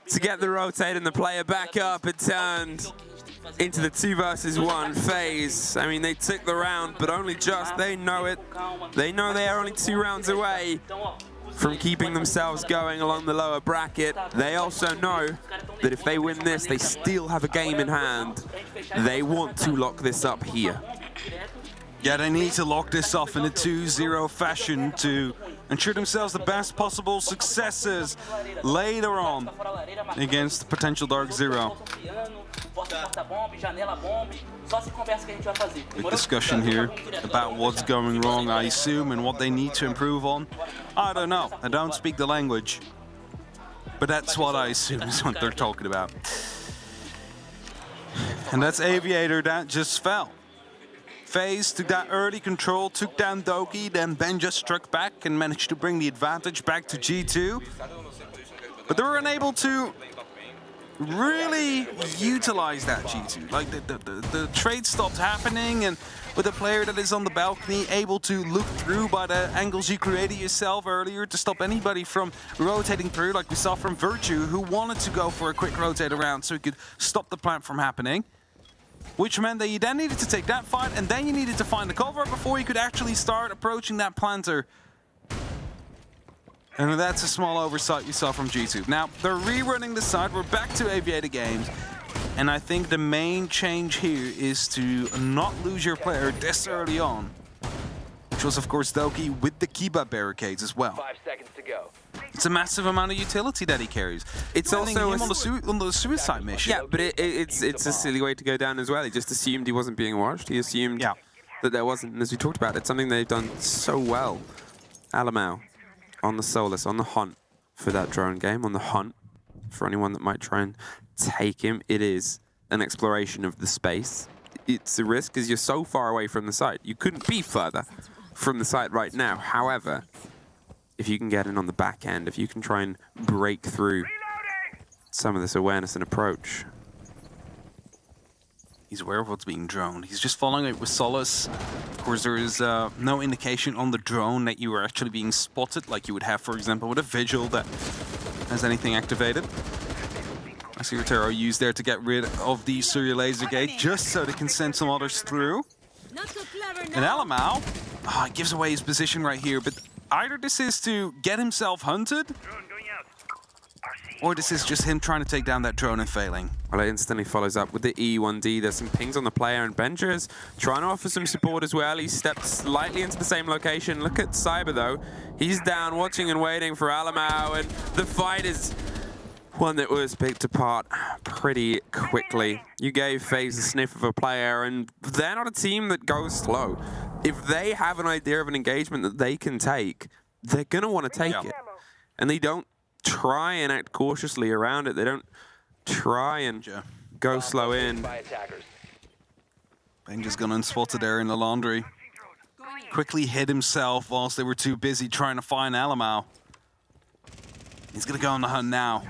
to get the rotate and the player back up. It turned into the 2 versus 1 FaZe. I mean, they took the round, but only just. They know it. They know they are only 2 rounds away from keeping themselves going along the lower bracket. They also know that if they win this, they still have a game in hand. They want to lock this up here. Yeah, they need to lock this off in a 2-0 fashion to ensure themselves the best possible successes later on against potential DarkZero. porta-bomba, janela-bomba, só se conversa que a gente vai fazer. Big discussion here about what's going wrong, I assume, and what they need to improve on. I don't know. I don't speak the language. But that's what I assume is what they're talking about. And that's Aviator that just fell. FaZe took that early control, took down Doki, then Ben just struck back and managed to bring the advantage back to G2. But they were unable to really utilize that G2. Like the trade stopped happening, and with a player that is on the balcony able to look through by the angles you created yourself earlier to stop anybody from rotating through, like we saw from Virtue, who wanted to go for a quick rotate around so he could stop the plant from happening. Which meant that you then needed to take that fight, and then you needed to find the cover before you could actually start approaching that planter. And that's a small oversight we saw from G2. Now, they're rerunning the side. We're back to Aviator games. And I think the main change here is to not lose your player this early on. Which was, of course, Doki with the Kiba barricades as well. 5 seconds to go. It's a massive amount of utility that he carries. It's also him on the suicide mission. Yeah, but it's a silly way to go down as well. He just assumed he wasn't being watched. He assumed that there wasn't. And as we talked about, it's something they've done so well. Alamau on the Solus, on the hunt for that drone game, on the hunt for anyone that might try and take him. It is an exploration of the space. It's a risk because you're so far away from the site. You couldn't be further from the site right now. However, if you can get in on the back end, if you can try and break through some of this awareness and approach. He's aware of what's being droned. He's just following it with Solus. Of course, there is no indication on the drone that you are actually being spotted, like you would have, for example, with a Vigil that has anything activated. I see Rotero used there to get rid of the Surya laser gate, just so they can send some others through. And Alamau gives away his position right here, but either this is to get himself hunted, or this is just him trying to take down that drone and failing. Well, it instantly follows up with the E1D. There's some pings on the player, and Benja's trying to offer some support as well. He stepped slightly into the same location. Look at Cyber, though. He's down, watching and waiting for Alamau, and the fight is one that was picked apart pretty quickly. You gave FaZe a sniff of a player, and they're not a team that goes slow. If they have an idea of an engagement that they can take, they're going to want to take it. And they don't try and act cautiously around it. They don't try and go slow in. Benja's gone unspotted there in the laundry. Quickly hid himself whilst they were too busy trying to find Alamau. He's going to go on the hunt now.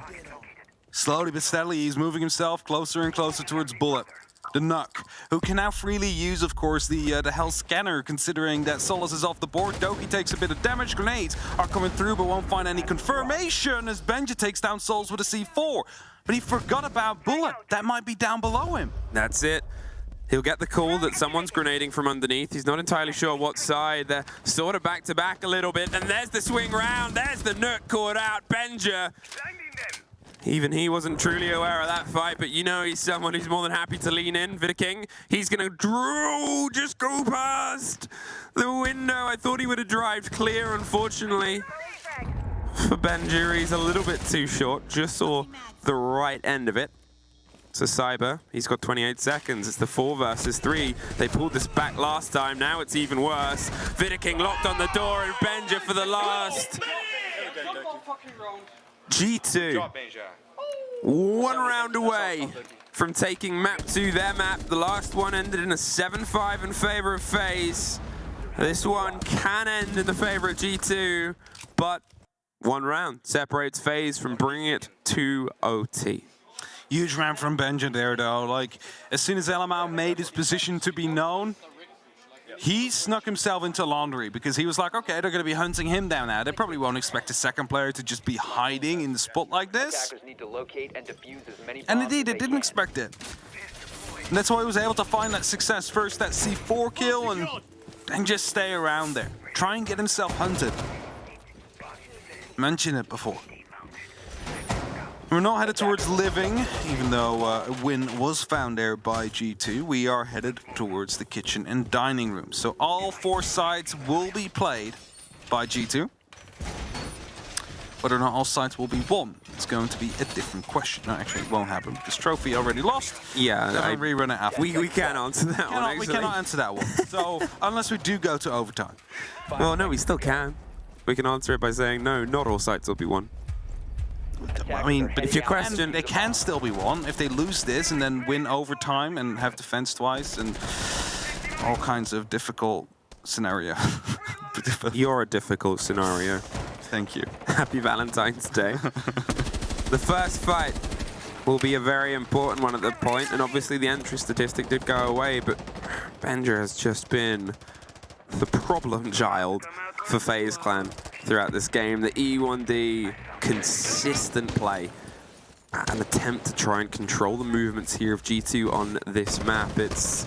Slowly but steadily, he's moving himself closer and closer towards Bullet. The Nuck, who can now freely use, of course, the Hell Scanner, considering that Solus is off the board. Doki takes a bit of damage. Grenades are coming through, but won't find any confirmation as Benja takes down Souls with a C4. But he forgot about Bullet. That might be down below him. That's it. He'll get the call that someone's grenading from underneath. He's not entirely sure what side. They're sort of back-to-back a little bit. And there's the swing round. There's the Nuck caught out. Benja. Even he wasn't truly aware of that fight, but you know he's someone who's more than happy to lean in. Vidaking, he's going to just go past the window. I thought he would have drived clear, unfortunately. For Benja, he's a little bit too short. Just saw the right end of it. So Cyber, he's got 28 seconds. It's the 4 versus 3. They pulled this back last time. Now it's even worse. Vidaking locked on the door, and Benja for the last. G2, 1 round away from taking map 2, their map. The last one ended in a 7-5 in favor of FaZe. This one can end in the favor of G2, but 1 round separates FaZe from bringing it to OT. Huge round from Benja there, though. Like, as soon as Alamau made his position to be known, he snuck himself into laundry because he was like, okay, they're going to be hunting him down now. They probably won't expect a second player to just be hiding in the spot like this. And indeed, they didn't expect it. And that's why he was able to find that success first, that C4 kill, and just stay around there. Try and get himself hunted. Mentioned it before. We're not headed towards living, even though a win was found there by G2. We are headed towards the kitchen and dining room. So all 4 sides will be played by G2. Whether or not all sides will be won, it's going to be a different question. No, actually, it won't happen because Trophy already lost. Yeah, I rerun it after. We can't answer that one. We cannot answer that one. So unless we do go to overtime. Well, no, we still can. We can answer it by saying no, not all sides will be won. I mean, if your question, they can still be won if they lose this and then win overtime and have defense twice and all kinds of difficult scenario. You're a difficult scenario. Thank you. Happy Valentine's Day. The first fight will be a very important one at the point, and obviously the entry statistic did go away, but Benja has just been the problem child for FaZe Clan throughout this game. The E1D consistent play, an attempt to try and control the movements here of G2 on this map. It's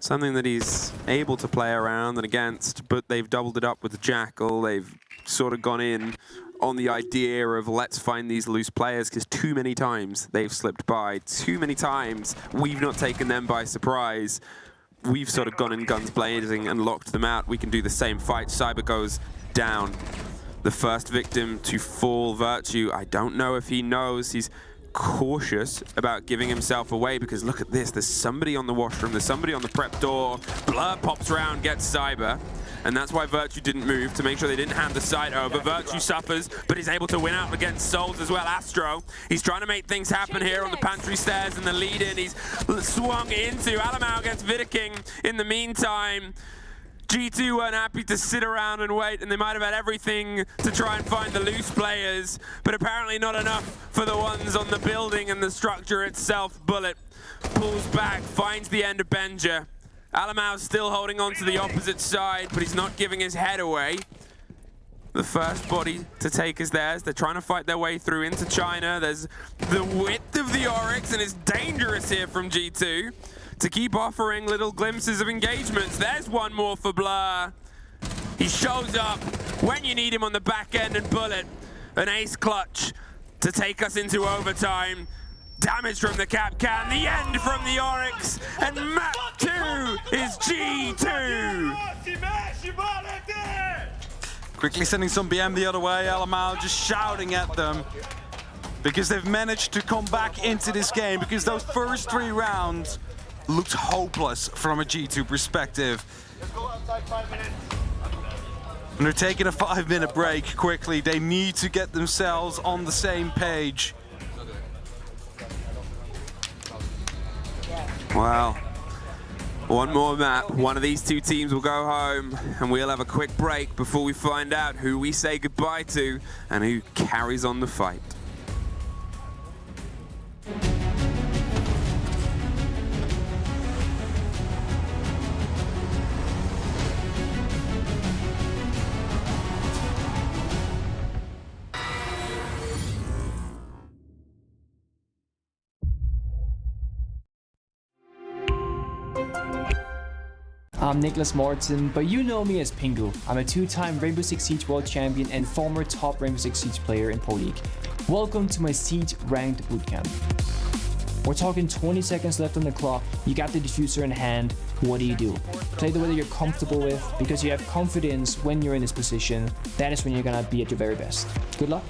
something that he's able to play around and against, but they've doubled it up with Jackal. They've sort of gone in on the idea of let's find these loose players, because too many times they've slipped by. Too many times we've not taken them by surprise. We've sort of gone in guns blazing and locked them out. We can do the same fight. Cyber goes down. The first victim to fall, Virtue. I don't know if he knows. He's cautious about giving himself away, because look at this. There's somebody on the washroom. There's somebody on the prep door. Blur pops around, gets Cyber. And that's why Virtue didn't move, to make sure they didn't hand the site over. Virtue suffers, but he's able to win out against Souls as well. Astro, he's trying to make things happen here on the pantry stairs and the lead-in. He's swung into Alamau against Vidaking. In the meantime, G2 weren't happy to sit around and wait, and they might have had everything to try and find the loose players, but apparently not enough for the ones on the building and the structure itself. Bullet pulls back, finds the end of Benja. Alamau's still holding on to the opposite side, but he's not giving his head away. The first body to take is theirs. They're trying to fight their way through into China. There's the width of the Oryx, and it's dangerous here from G2 to keep offering little glimpses of engagements. There's one more for Blur. He shows up when you need him on the back end, and Bullet, an ace clutch to take us into overtime. Damage from the Capcan, the end from the Oryx, and map 2 is G2. Quickly sending some BM the other way. Alamau just shouting at them because they've managed to come back into this game, because those first 3 rounds looked hopeless from a G2 perspective. Let's go outside 5 minutes. And they're taking a 5-minute break quickly. They need to get themselves on the same page. Wow. One more map. One of these two teams will go home, and we'll have a quick break before we find out who we say goodbye to and who carries on the fight. I'm Nicholas Morton, but you know me as Pengu. I'm a 2-time Rainbow Six Siege World Champion and former top Rainbow Six Siege player in Pro League. Welcome to my Siege Ranked Bootcamp. We're talking 20 seconds left on the clock, you got the diffuser in hand, what do? Play the way that you're comfortable with, because you have confidence when you're in this position. That is when you're gonna be at your very best. Good luck.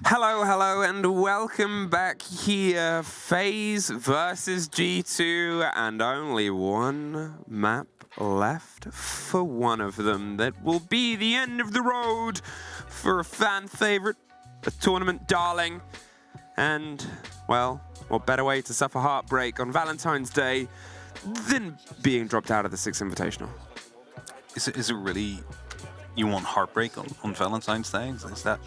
Hello, hello, and welcome back here. FaZe versus G2, and only one map left for one of them. That will be the end of the road for a fan favorite, a tournament darling, and, well, what better way to suffer heartbreak on Valentine's Day than being dropped out of the Six Invitational? Is it really, you want heartbreak on Valentine's Day? Is that...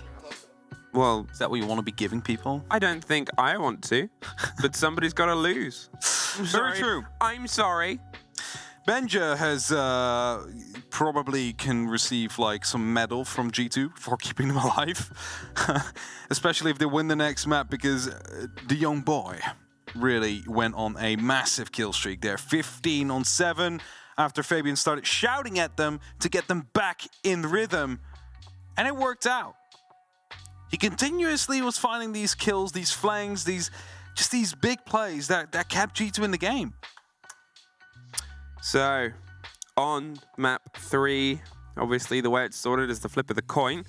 Well, is that what you want to be giving people? I don't think I want to, but somebody's got to lose. Very true. I'm sorry. Benja has probably can receive like some medal from G2 for keeping them alive, especially if they win the next map, because the young boy really went on a massive kill streak there, 15 on 7, after Fabian started shouting at them to get them back in rhythm, and it worked out. He continuously was finding these kills, these flanks, these big plays that kept G2 in the game. So, on map 3, obviously the way it's sorted is the flip of the coin.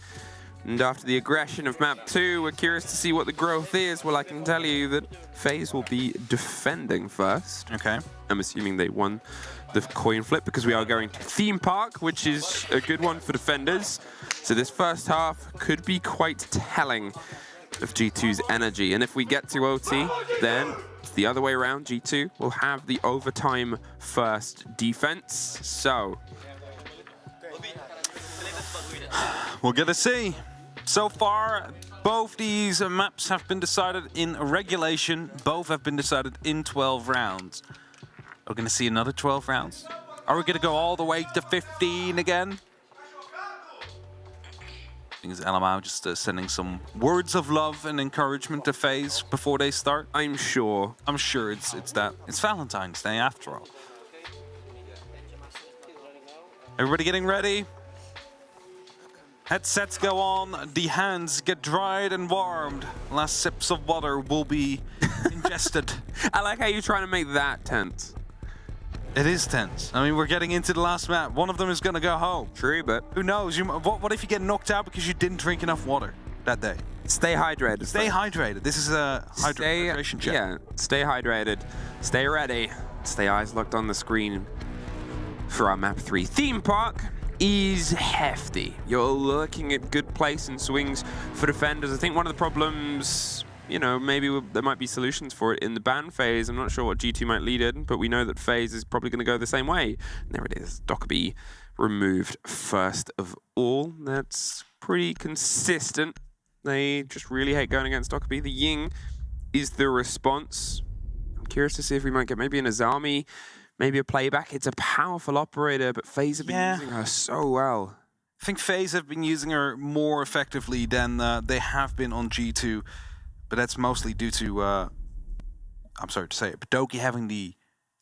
And after the aggression of map 2, we're curious to see what the growth is. Well, I can tell you that FaZe will be defending first. Okay. I'm assuming they won the coin flip because we are going to Theme Park, which is a good one for defenders. So this first half could be quite telling of G2's energy. And if we get to OT, then it's the other way around. G2 will have the overtime first defense. So we'll get to see. So far, both these maps have been decided in regulation. Both have been decided in 12 rounds. Are we going to see another 12 rounds? Are we going to go all the way to 15 again? I think it's LMAO just sending some words of love and encouragement to FaZe before they start. I'm sure. I'm sure it's that. It's Valentine's Day after all. Everybody getting ready? Headsets go on, the hands get dried and warmed. Last sips of water will be ingested. I like how you're trying to make that tense. It is tense. I mean, we're getting into the last map. One of them is going to go home. True, but who knows? What if you get knocked out because you didn't drink enough water that day? Stay hydrated. Stay hydrated. This is a hydration check. Yeah, stay hydrated. Stay ready. Stay eyes locked on the screen for our map 3. Theme Park is hefty. You're looking at good place and swings for defenders. I think one of the problems, you know, maybe there might be solutions for it in the ban phase. I'm not sure what G2 might lead in, but we know that FaZe is probably going to go the same way. And there it is. Dockerby removed first of all. That's pretty consistent. They just really hate going against Dockerby. The Ying is the response. I'm curious to see if we might get maybe an Azami, maybe a playback. It's a powerful operator, but FaZe have been using her so well. I think FaZe have been using her more effectively than they have been on G2, but that's mostly due to, I'm sorry to say it, but Doki having the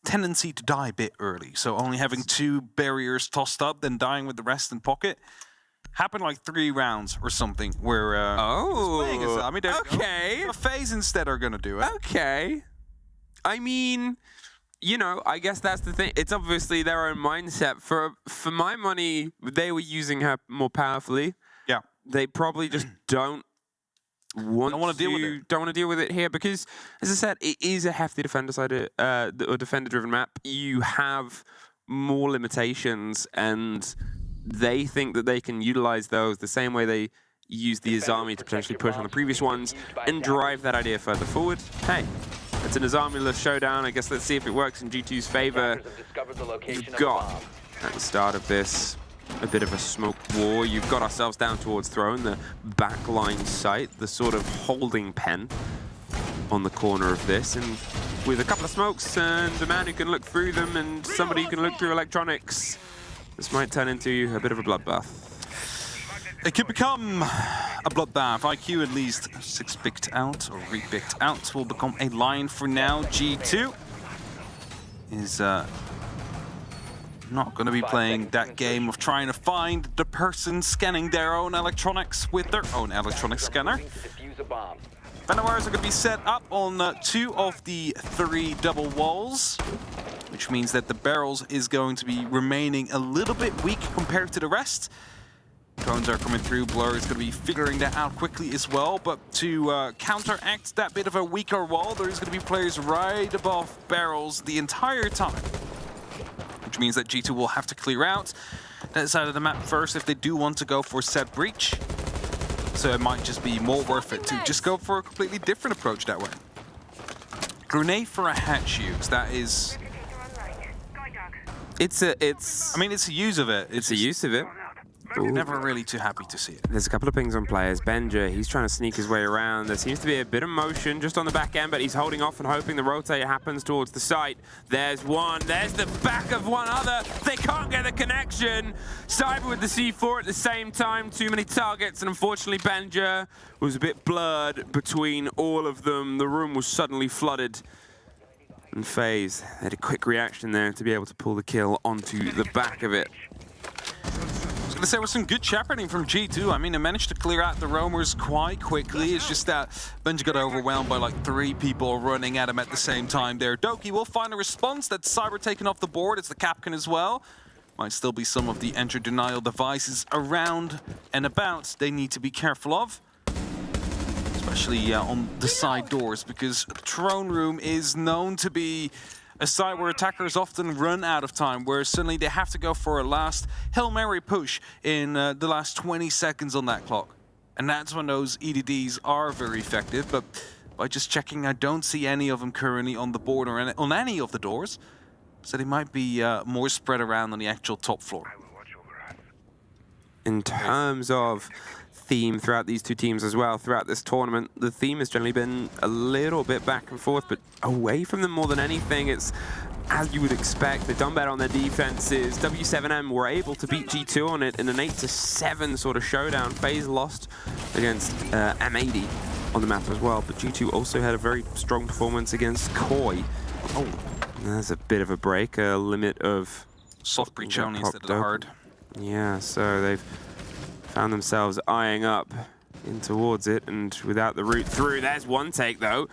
tendency to die a bit early. So only having 2 barriers tossed up, then dying with the rest in pocket. Happened like 3 rounds or something where playing as, I mean, okay. FaZe instead are going to do it. Okay. I mean, you know, I guess that's the thing. It's obviously their own mindset. For my money, they were using her more powerfully. Yeah. They probably just don't want to deal with it here because, as I said, it is a hefty defender-sided or defender-driven map. You have more limitations, and they think that they can utilize those the same way they used the Azami to potentially push on the previous ones and drive that idea further forward. Hey. It's an Azami-less showdown. I guess let's see if it works in G2's favor. You've got, at the start of this, a bit of a smoke war. You've got ourselves down towards throne, the backline site, the sort of holding pen on the corner of this. And with a couple of smokes and a man who can look through them and somebody who can look through electronics, this might turn into a bit of a bloodbath. It could become a bloodbath. IQ at least 6 picked out, or re-picked out, will become a line for now. G2 is not going to be playing that game of trying to find the person scanning their own electronics with their own electronic scanner. Vanawars are going to be set up on 2 of the 3 double walls, which means that the barrels is going to be remaining a little bit weak compared to the rest. Drones are coming through. Blur is going to be figuring that out quickly as well. But to counteract that bit of a weaker wall, there's going to be players right above barrels the entire time. Which means that G2 will have to clear out that side of the map first if they do want to go for set breach. So it might just be more worth it to just go for a completely different approach that way. Grenade for a hatch use. That is... It's I mean, it's a use of it. It's a use of it. Ooh. Never really too happy to see it. There's a couple of pings on players. Benja, he's trying to sneak his way around. There seems to be a bit of motion just on the back end, but he's holding off and hoping the rotate happens towards the site. There's one. There's the back of one other. They can't get the connection. Cyber with the C4 at the same time. Too many targets, and unfortunately Benja was a bit blurred between all of them. The room was suddenly flooded. And FaZe had a quick reaction there to be able to pull the kill onto the back of it. I was going to say, there was some good shepherding from G2. I mean, they managed to clear out the roamers quite quickly. It's just that Benji got overwhelmed by like 3 people running at him at the same time there. Doki will find a response. That's Cyber taken off the board. It's the Capcan as well. Might still be some of the enter denial devices around and about they need to be careful of. Especially on the side doors, because Throne Room is known to be a site where attackers often run out of time, where suddenly they have to go for a last Hail Mary push in the last 20 seconds on that clock. And that's when those EDDs are very effective, but by just checking, I don't see any of them currently on the board or on any of the doors. So they might be more spread around on the actual top floor. In terms of theme throughout these 2 teams as well, throughout this tournament, the theme has generally been a little bit back and forth, but away from them more than anything. It's as you would expect. They've done better on their defenses. W7M were able to beat G2 on it in an 8-7 sort of showdown. FaZe lost against M80 on the map as well, but G2 also had a very strong performance against Koi. Oh, there's a bit of a break, a limit of soft breach only instead of the hard. Yeah, so they've found themselves eyeing up in towards it, and without the route through. There's one take, though.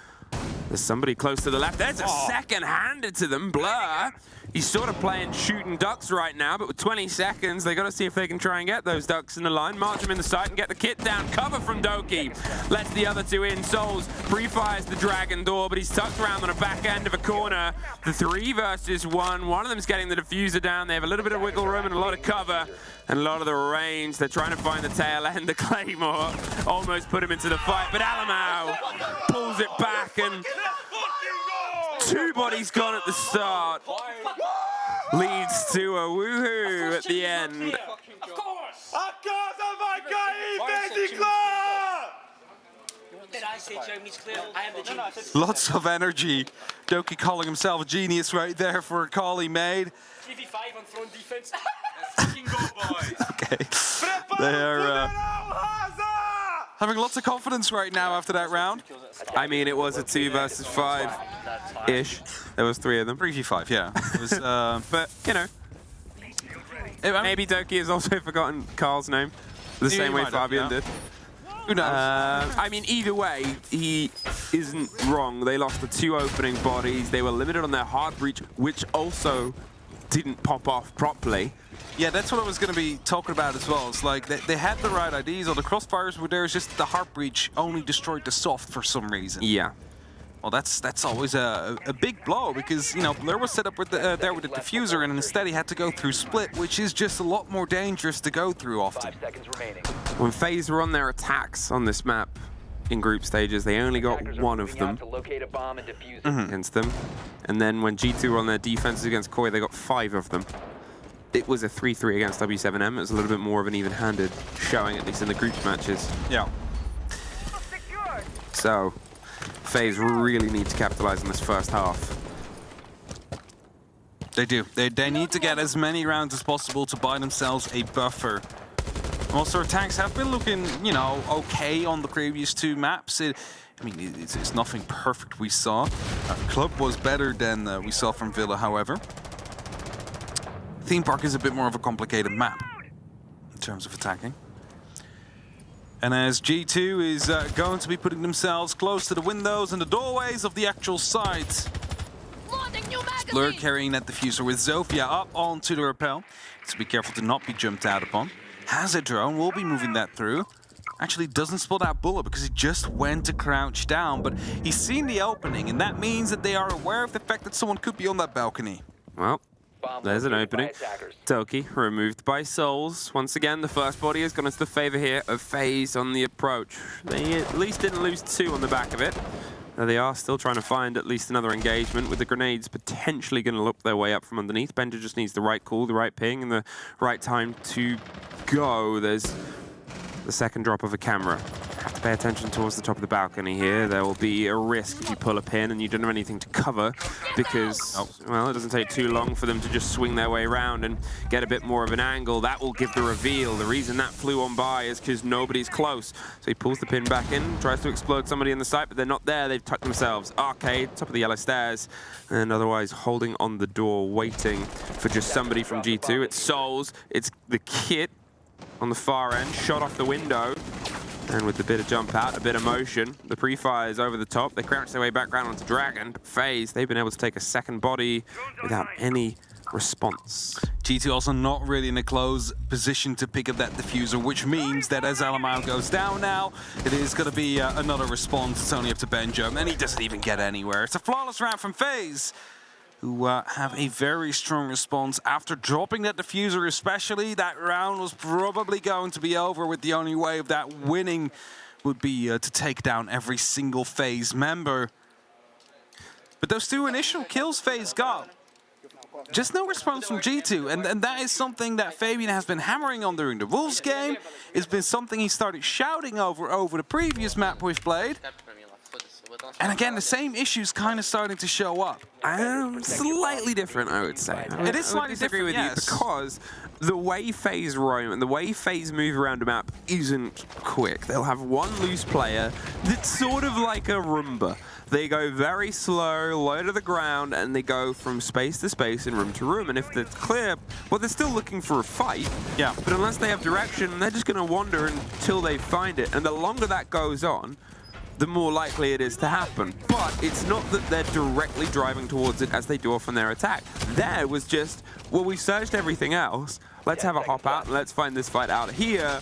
There's somebody close to the left. There's a second handed to them. Blur. He's sort of playing shooting ducks right now, but with 20 seconds, they got to see if they can try and get those ducks in the line, march them in the sight, and get the kit down. Cover from Doki. Lets the other two in. Souls pre-fires the Dragon Door, but he's tucked around on the back end of a corner. The 3 versus 1. One of them's getting the diffuser down. They have a little bit of wiggle room and a lot of cover and a lot of the range. They're trying to find the tail end. The Claymore almost put him into the fight, but Alamau pulls it back, and 2 bodies gone at the start. Leads to a woohoo at the end. Of course, oh my God, he's clear! Did I say Jeremy's clear? I have the genius. Lots of energy. Doki calling himself a genius right there for a call he made. 3v5 on throne defense. Let's fucking go, boys. Okay. They're having lots of confidence right now after that round. I mean, it was a 2 versus 5-ish. There was 3 of them. 3v5, yeah. It was, but, you know, maybe Doki has also forgotten Carl's name the same way Fabian did. Who knows? I mean, either way, he isn't wrong. They lost the 2 opening bodies. They were limited on their hard breach, which also didn't pop off properly. Yeah, that's what I was going to be talking about as well. It's like they had the right IDs, all the crossfires were there, it's just the hard breach only destroyed the soft for some reason. Yeah. Well, that's always a big blow, because, you know, Blur was set up with the, there with the diffuser, and instead he had to go through split, which is just a lot more dangerous to go through often. 5 seconds remaining. When FaZe were on their attacks on this map in group stages, they only got 1 of them To locate a bomb and defuse it. against them. And then when G2 were on their defenses against Koi, they got 5 of them. It was a 3-3 against W7M. It was a little bit more of an even-handed showing, at least in the group matches. Yeah. So, FaZe really need to capitalize on this first half. They do. They need to get as many rounds as possible to buy themselves a buffer. Also, attacks have been looking, you know, okay on the previous 2 maps. I mean, it's nothing perfect we saw. Club was better than we saw from Villa, however. Theme Park is a bit more of a complicated map in terms of attacking. And as G2 is going to be putting themselves close to the windows and the doorways of the actual site. Blur carrying that diffuser with Zofia up onto the rappel. So be careful to not be jumped out upon. Has a drone, will be moving that through. Actually doesn't spot out Bullet because he just went to crouch down, but he's seen the opening, and that means that they are aware of the fact that someone could be on that balcony. Well, there's an opening. Doki removed by Souls. Once again, the first body has gone into the favor here of FaZe on the approach. They at least didn't lose 2 on the back of it. Now they are still trying to find at least another engagement, with the grenades potentially going to look their way up from underneath. Benja just needs the right call, the right ping, and the right time to go. There's the second drop of a camera. Have to pay attention towards the top of the balcony here. There will be a risk if you pull a pin and you don't have anything to cover, because, well, it doesn't take too long for them to just swing their way around and get a bit more of an angle. That will give the reveal. The reason that flew on by is because nobody's close. So he pulls the pin back in, tries to explode somebody in the site, but they're not there. They've tucked themselves. Arcade, top of the yellow stairs, and otherwise holding on the door, waiting for just somebody from G2. It's Souls. It's the kit on the far end, shot off the window. And with a bit of jump out, a bit of motion, the pre-fire is over the top. They crouch their way back down onto Dragon. But FaZe, they've been able to take a second body without any response. G2 also not really in a close position to pick up that diffuser, which means that as Alamau goes down now, it is going to be another response. It's only up to Benja, and he doesn't even get anywhere. It's a flawless round from FaZe, who have a very strong response. After dropping that diffuser especially, that round was probably going to be over, with the only way of that winning would be to take down every single FaZe member. But those 2 initial kills FaZe got, just no response from G2, and that is something that Fabian has been hammering on during the Wolves game. It's been something he started shouting over the previous map we've played. And again, the same issues kind of starting to show up. Slightly different, I would say. It is slightly disagree with different, you because the way FaZe roam and the way FaZe move around a map isn't quick. They'll have one loose player that's sort of like a Roomba. They go very slow, low to the ground, and they go from space to space and room to room. And if they're clear, well, they're still looking for a fight. Yeah. But unless they have direction, they're just going to wander until they find it. And the longer that goes on, the more likely it is to happen. But it's not that they're directly driving towards it as they do often their attack. There was just, well, we searched everything else. Let's have a hop out and let's find this fight out here.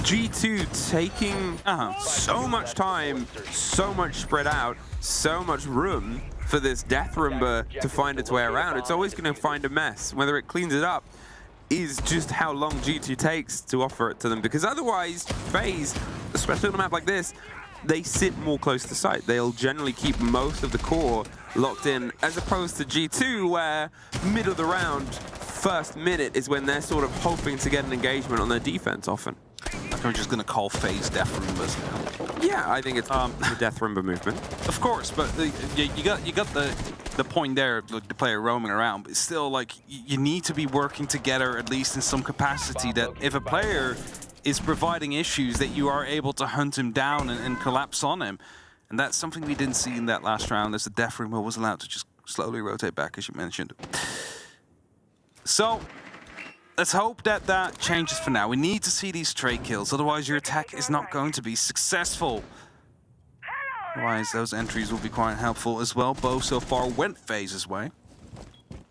G2 taking so much time, so much spread out, so much room for this Death Roomba to find its way around. It's always going to find a mess. Whether it cleans it up is just how long G2 takes to offer it to them. Because otherwise, FaZe, especially on a map like this, they sit more close to site. They'll generally keep most of the core locked in, as opposed to G2, where middle of the round, first minute is when they're sort of hoping to get an engagement on their defense often. Like we're just going to call FaZe Death Roombas now. Yeah, I think it's the Death Roomba movement. Of course, but you got the point there, like the player roaming around, but it's still like you need to be working together at least in some capacity, that if a player is providing issues that you are able to hunt him down and collapse on him. And that's something we didn't see in that last round, as the Death Roomba was allowed to just slowly rotate back, as you mentioned. So let's hope that that changes for now. We need to see these trade kills, otherwise your attack is not going to be successful. Otherwise, those entries will be quite helpful as well. Both so far went FaZe's way.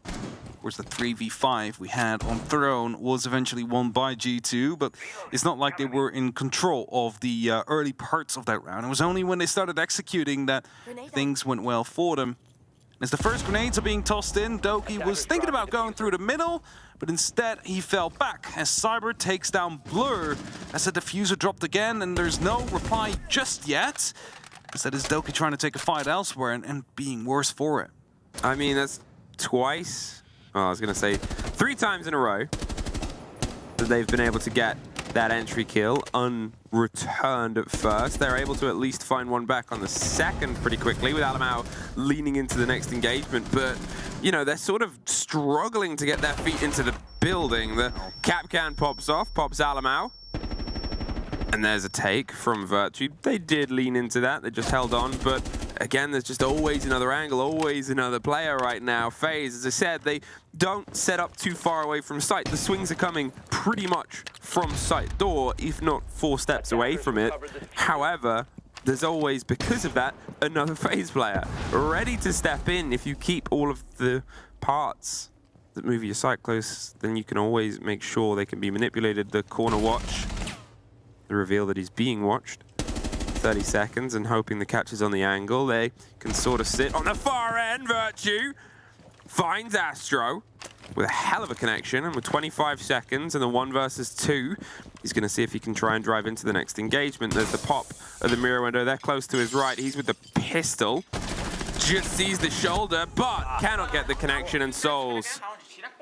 Of course, the 3v5 we had on Throne was eventually won by G2, but it's not like they were in control of the early parts of that round. It was only when they started executing that things went well for them. As the first grenades are being tossed in, Doki was thinking about going through the middle, but instead he fell back as Cyber takes down Blur as the diffuser dropped again, and there's no reply just yet. Instead, is Doki trying to take a fight elsewhere and being worse for it. I mean, that's twice. Well, I was going to say 3 times in a row that they've been able to get that entry kill unreturned at first. They're able to at least find one back on the second pretty quickly, with Alamau leaning into the next engagement. But, you know, they're sort of struggling to get their feet into the building. The cap can pops off, pops Alamau. And there's a take from Virtue. They did lean into that, they just held on, but again, there's just always another angle, always another player right now. FaZe, as I said, they don't set up too far away from site. The swings are coming pretty much from site door, if not 4 steps away from it. However, there's always, because of that, another FaZe player ready to step in. If you keep all of the parts that move your site close, then you can always make sure they can be manipulated. The corner watch, the reveal that he's being watched. 30 seconds and hoping the catch is on the angle. They can sort of sit on the far end. Virtue finds Astro with a hell of a connection, and with 25 seconds and the 1 versus 2, he's going to see if he can try and drive into the next engagement. There's the pop of the mirror window. They're close to his right. He's with the pistol. Just sees the shoulder, but cannot get the connection, and Souls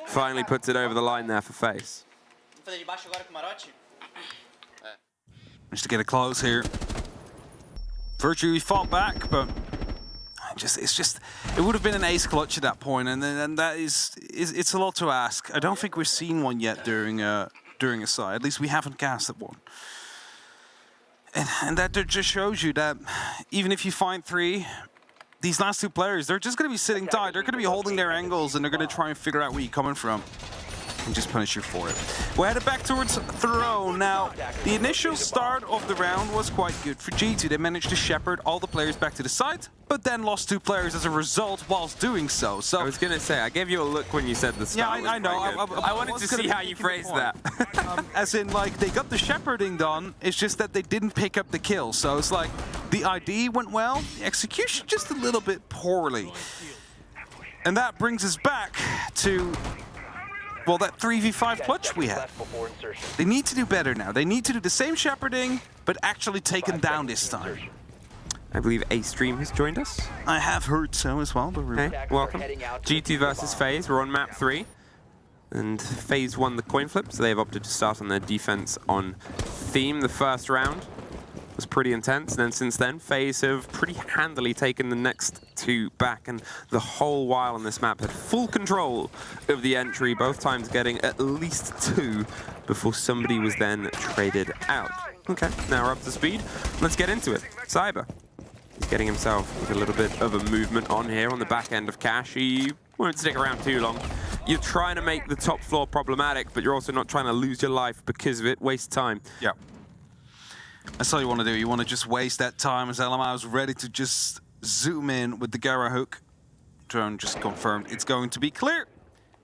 finally puts it over the line there for FaZe. Managed to get it close here. Virtue, he fought back, but it would have been an ace clutch at that point, and that it's a lot to ask. I don't think we've seen one yet during a side. At least we haven't cast at one. And that just shows you that even if you find 3, these last 2 players, they're just going to be sitting tight. They're going to be holding their angles, and they're going to try and figure out where you're coming from and just punish you for it. We're headed back towards Throne. Now, the initial start of the round was quite good for G2. They managed to shepherd all the players back to the site, but then lost 2 players as a result whilst doing so. I was going to say, I gave you a look when you said the start. Yeah, I know. I wanted to see how you phrased that. As in, like, they got the shepherding done, it's just that they didn't pick up the kill. So it's like, the ID went well, the execution just a little bit poorly. And that brings us back to, well, that 3v5 clutch we had. They need to do better now. They need to do the same shepherding, but actually take him down this time. I believe A-Stream has joined us. I have heard so as well. Hey, welcome. G2 versus FaZe. We're on map 3. And FaZe won the coin flip, so they've opted to start on their defense on theme. The first round was pretty intense. And then since then, FaZe have pretty handily taken the next two back, and the whole while on this map had full control of the entry, both times getting at least 2 before somebody was then traded out. Okay, now we're up to speed. Let's get into it. Cyber. He's getting himself with a little bit of a movement on here on the back end of Cash. He won't stick around too long. You're trying to make the top floor problematic, but you're also not trying to lose your life because of it. Waste time. Yeah. That's all you want to do. You want to just waste that time as LMI is ready to just zoom in with the Gara hook. Drone just confirmed it's going to be clear.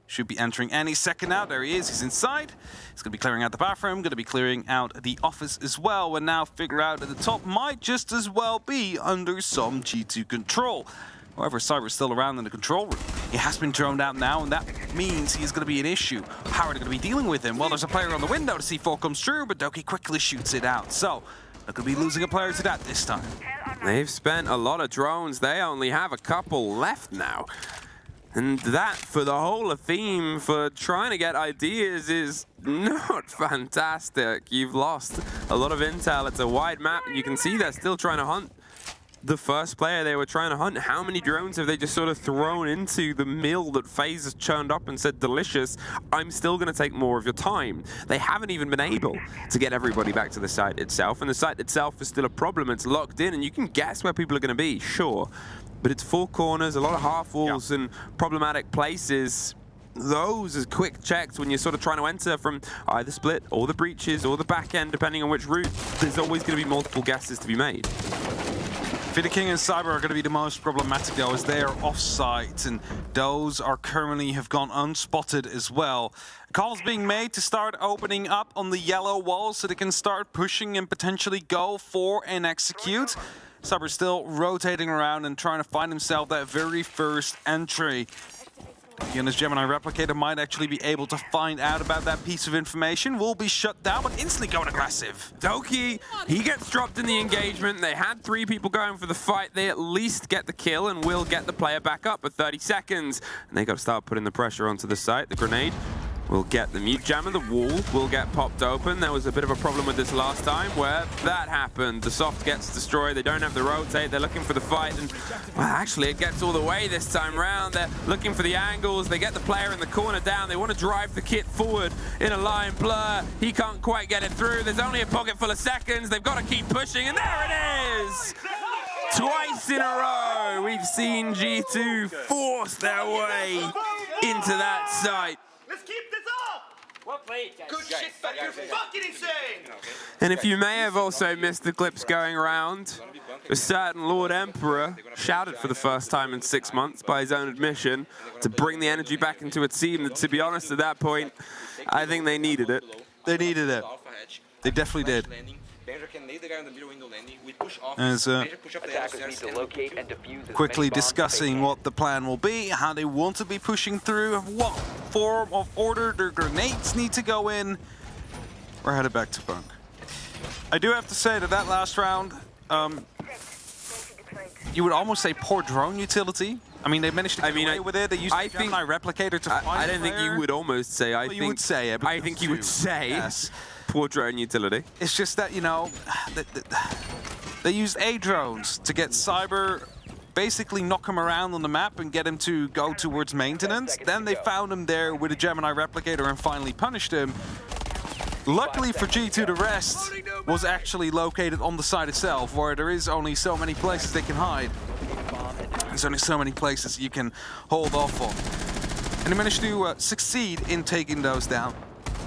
Should be entering any second now. There he is. He's inside. He's going to be clearing out the bathroom, going to be clearing out the office as well. And now figure out that the top might just as well be under some G2 control. However, Cyber's still around in the control room. He has been droned out now, and that means he is going to be an issue. How are they going to be dealing with him? Well, there's a player on the window to C4 comes through, but Doki quickly shoots it out. So, they're going to be losing a player to that this time. They've spent a lot of drones. They only have a couple left now. And that, for the whole of theme, for trying to get ideas, is not fantastic. You've lost a lot of intel. It's a wide map, and you can see they're still trying to hunt the first player they were trying to hunt. How many drones have they just sort of thrown into the mill that FaZe has churned up and said, delicious, I'm still going to take more of your time? They haven't even been able to get everybody back to the site itself, and the site itself is still a problem. It's locked in, and you can guess where people are going to be, sure. But it's 4 corners, a lot of half walls, and problematic places. Those are quick checks when you're sort of trying to enter from either split or the breaches or the back end, depending on which route. There's always going to be multiple guesses to be made. Fiddy King and Cyber are going to be the most problematic though, as they are off-site, and those are currently have gone unspotted as well. Calls being made to start opening up on the yellow wall so they can start pushing and potentially go for and execute. Cyber still rotating around and trying to find himself that very first entry. His Gemini replicator might actually be able to find out about that piece of information. Will be shut down, but instantly going aggressive. Doki, he gets dropped in the engagement. They had 3 people going for the fight. They at least get the kill and will get the player back up at 30 seconds. And they got to start putting the pressure onto the site. The grenade will get the mute jammer. The wall will get popped open. There was a bit of a problem with this last time where that happened. The soft gets destroyed. They don't have the rotate. They're looking for the fight. And, well, actually, it gets all the way this time round. They're looking for the angles. They get the player in the corner down. They want to drive the kit forward in a line blur. He can't quite get it through. There's only a pocket full of seconds. They've got to keep pushing. And there it is! Twice in a row, we've seen G2 force their way into that site. Let's keep this up! Well played, guys. Good shit, but you're fucking insane! And if you may have also missed the clips going around, a certain Lord Emperor shouted for the first time in 6 months, by his own admission, to bring the energy back into a team that, to be honest, at that point, I think they needed it. They needed it. They definitely did. As quickly discussing what the plan will be, how they want to be pushing through, what form of order their grenades need to go in. We're headed back to Punk. I do have to say that last round, you would almost say poor drone utility. I mean, they managed to get away with it. They used the Gemini replicator to find I don't think you would almost say. I think you would say it. I think you would say yes. Poor drone utility. It's just that, you know, they used A drones to get Cyber, basically knock him around on the map and get him to go towards maintenance. Then they found him there with a Gemini replicator and finally punished him. Luckily for G2, the rest was actually located on the site itself, where there is only so many places they can hide. There's only so many places you can hold off on. And they managed to succeed in taking those down.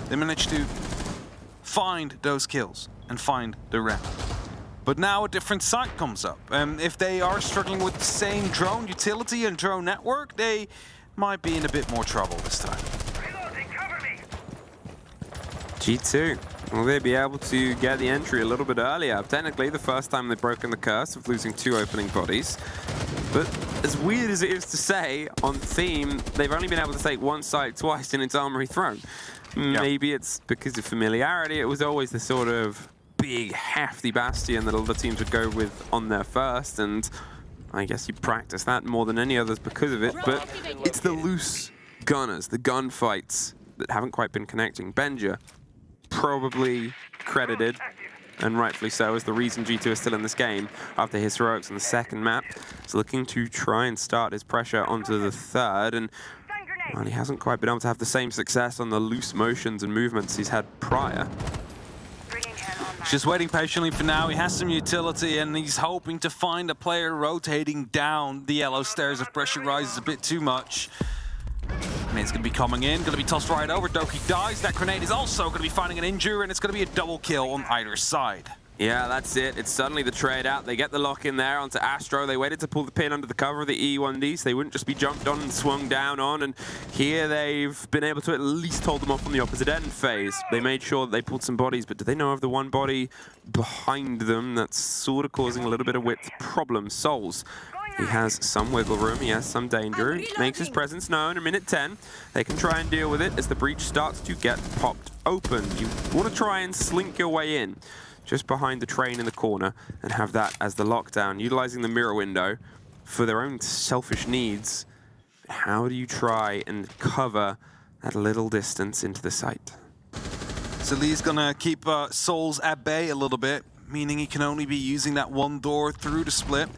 They managed to find those kills and find the round. But now a different site comes up. If they are struggling with the same drone utility and drone network, they might be in a bit more trouble this time. G2, will they be able to get the entry a little bit earlier? Technically, the first time they've broken the curse of losing 2 opening bodies. But as weird as it is to say, on theme, they've only been able to take 1 site twice in its Armory Throne. Maybe it's because of familiarity. It was always the sort of big, hefty bastion that other teams would go with on their first, and I guess you practice that more than any others because of it. But it's the loose gunners, the gunfights that haven't quite been connecting. Benja, probably credited and rightfully so, is the reason G2 is still in this game after his heroics on the second map. He's looking to try and start his pressure onto the third, and well, he hasn't quite been able to have the same success on the loose motions and movements he's had prior. Just waiting patiently for now. He has some utility, and he's hoping to find a player rotating down the yellow stairs if pressure rises a bit too much. Grenades going to be coming in, going to be tossed right over. Doki dies. That grenade is also going to be finding an injury, and it's going to be a double kill on either side. Yeah, that's it. It's suddenly the trade out. They get the lock in there onto Astro. They waited to pull the pin under the cover of the E1D, so they wouldn't just be jumped on and swung down on. And here they've been able to at least hold them off on the opposite end phase. They made sure that they pulled some bodies, but do they know of the one body behind them that's sort of causing a little bit of width problem? Souls. He has some wiggle room, he has some danger, makes his presence known in minute 10. They can try and deal with it as the breach starts to get popped open. You want to try and slink your way in just behind the train in the corner and have that as the lockdown, utilizing the mirror window for their own selfish needs. How do you try and cover that little distance into the site? So Lee's gonna keep Souls at bay a little bit, meaning he can only be using that one door through the split.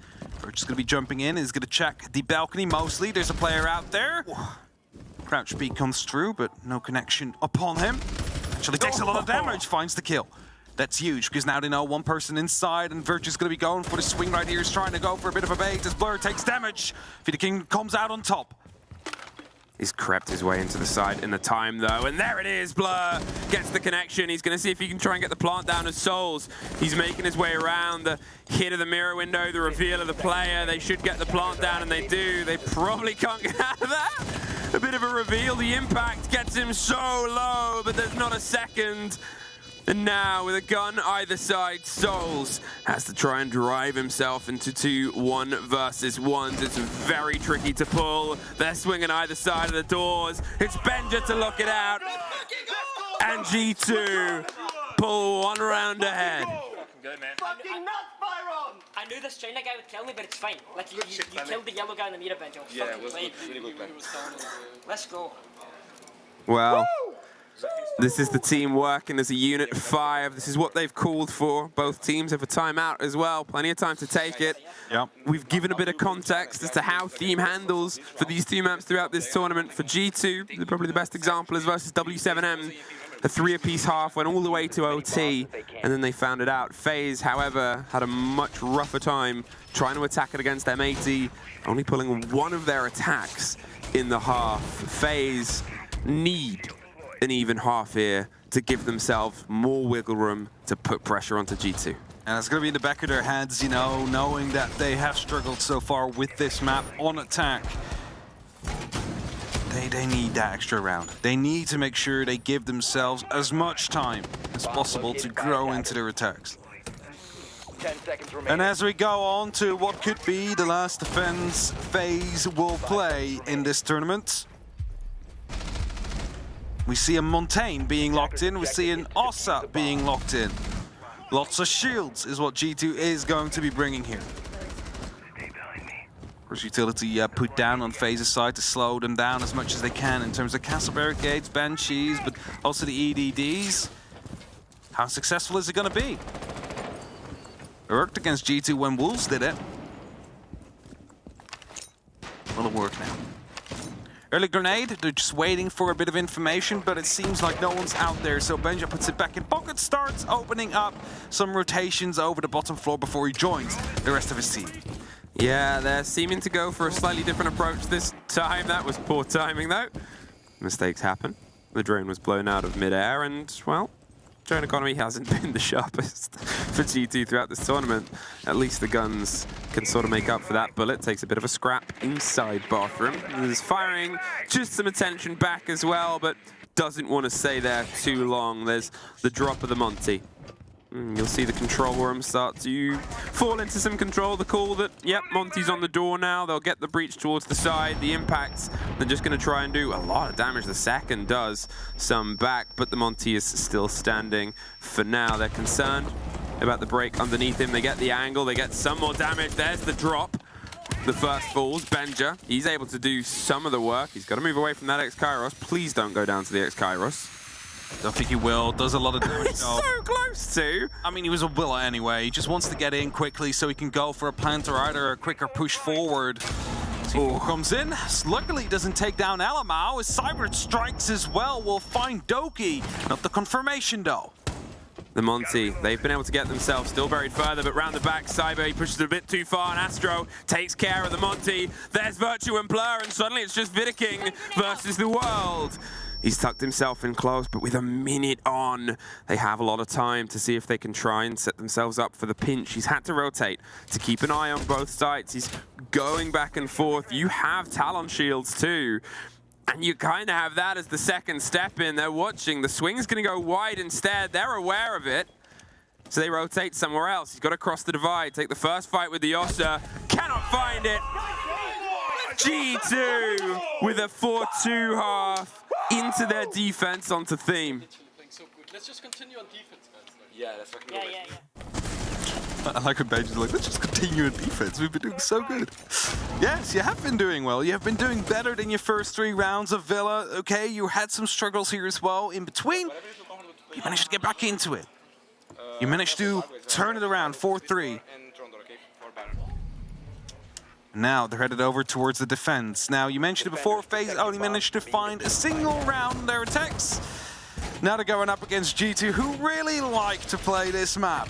Birch is gonna be jumping in, he's gonna check the balcony mostly. There's a player out there. Crouch peek comes through, but no connection upon him. Actually takes a lot of damage, finds the kill. That's huge, because now they know one person inside, and Virch is going to be going for the swing right here. He's trying to go for a bit of a bait as Blur takes damage. Vida King comes out on top. He's crept his way into the side in the time, though, and there it is. Blur gets the connection. He's going to see if he can try and get the plant down as Souls. He's making his way around the hit of the mirror window, the reveal of the player. They should get the plant down, and they do. They probably can't get out of that. A bit of a reveal. The impact gets him so low, but there's not a second. And now, with a gun either side, Souls has to try and drive himself into 2 1 versus 1s. It's very tricky to pull. They're swinging either side of the doors. It's Benja to look it out. And G2 pull 1 round ahead. Good, man. Fucking nuts, Byron! I knew this China guy would kill me, but it's fine. Like, you killed the yellow guy in the mirror bench. Yeah, it was really good plan. Let's go. Well, this is the team working as a unit of 5. This is what they've called for. Both teams have a timeout as well. Plenty of time to take it. Yep. We've given a bit of context as to how Theme handles for these 2 maps throughout this tournament. For G2, probably the best example is versus W7M. A 3-apiece half went all the way to OT, and then they found it out. FaZe, however, had a much rougher time trying to attack it against M80, only pulling 1 of their attacks in the half. FaZe need an even half here to give themselves more wiggle room to put pressure onto G2. And it's going to be in the back of their heads, you know, knowing that they have struggled so far with this map on attack. They need that extra round. They need to make sure they give themselves as much time as possible to grow into their attacks. 10 seconds remaining. And as we go on to what could be the last defense FaZe will play in this tournament, we see a Montaigne being locked in, we see an Ossa being locked in. Lots of shields is what G2 is going to be bringing here. Of course, utility put down on FaZe's side to slow them down as much as they can in terms of castle barricades, banshees, but also the EDDs. How successful is it going to be? It worked against G2 when Wolves did it. Will it work now? Early grenade, they're just waiting for a bit of information, but it seems like no one's out there, so Benja puts it back in pocket, starts opening up some rotations over the bottom floor before he joins the rest of his team. Yeah, they're seeming to go for a slightly different approach this time. That was poor timing, though. Mistakes happen. The drone was blown out of midair, and, well, drone economy hasn't been the sharpest for G2 throughout this tournament. At least the guns can sort of make up for that. Bullet takes a bit of a scrap inside bathroom. There's firing, just some attention back as well, but doesn't want to stay there too long. There's the drop of the Monty. You'll see the control room start to fall into some control. The call that, yep, Monty's on the door now. They'll get the breach towards the side. The impacts, they're just going to try and do a lot of damage. The second does some back, but the Monty is still standing for now. They're concerned about the break underneath him. They get the angle. They get some more damage. There's the drop. The first falls. Benja, he's able to do some of the work. He's got to move away from that X-Kairos. Please don't go down to the X-Kairos. Don't think he will. Does a lot of damage. He's so close to. I mean, he was a Willa anyway. He just wants to get in quickly so he can go for a plant or either a quicker push forward. C4 comes in. Luckily, doesn't take down Alamau. As Cyber strikes as well, will find Doki. Not the confirmation, though. The Monty, they've been able to get themselves still buried further, but round the back, Cyber, he pushes it a bit too far, and Astro takes care of the Monty. There's Virtue and Blur, and suddenly it's just Vidiking versus the world. He's tucked himself in close, but with a minute on, they have a lot of time to see if they can try and set themselves up for the pinch. He's had to rotate to keep an eye on both sides. He's going back and forth. You have Talon shields too. And you kind of have that as the second step in. They're watching. The swing's going to go wide instead. They're aware of it. So they rotate somewhere else. He's got to cross the divide. Take the first fight with the Yossa. Cannot find it. G2 with a 4-2 half into their defense onto theme. Let's just continue on defense, guys. Yeah, that's fucking Yeah. I like when Benji's like, let's just continue in defense. We've been doing so good. Yes, you have been doing well. You have been doing better than your first 3 rounds of Villa. Okay, you had some struggles here as well. In between, you managed to get back into it. You managed to turn it around, 4-3. Now they're headed over towards the defense. Now, you mentioned it before, FaZe only managed to find a single round in their attacks. Now they're going up against G2, who really like to play this map.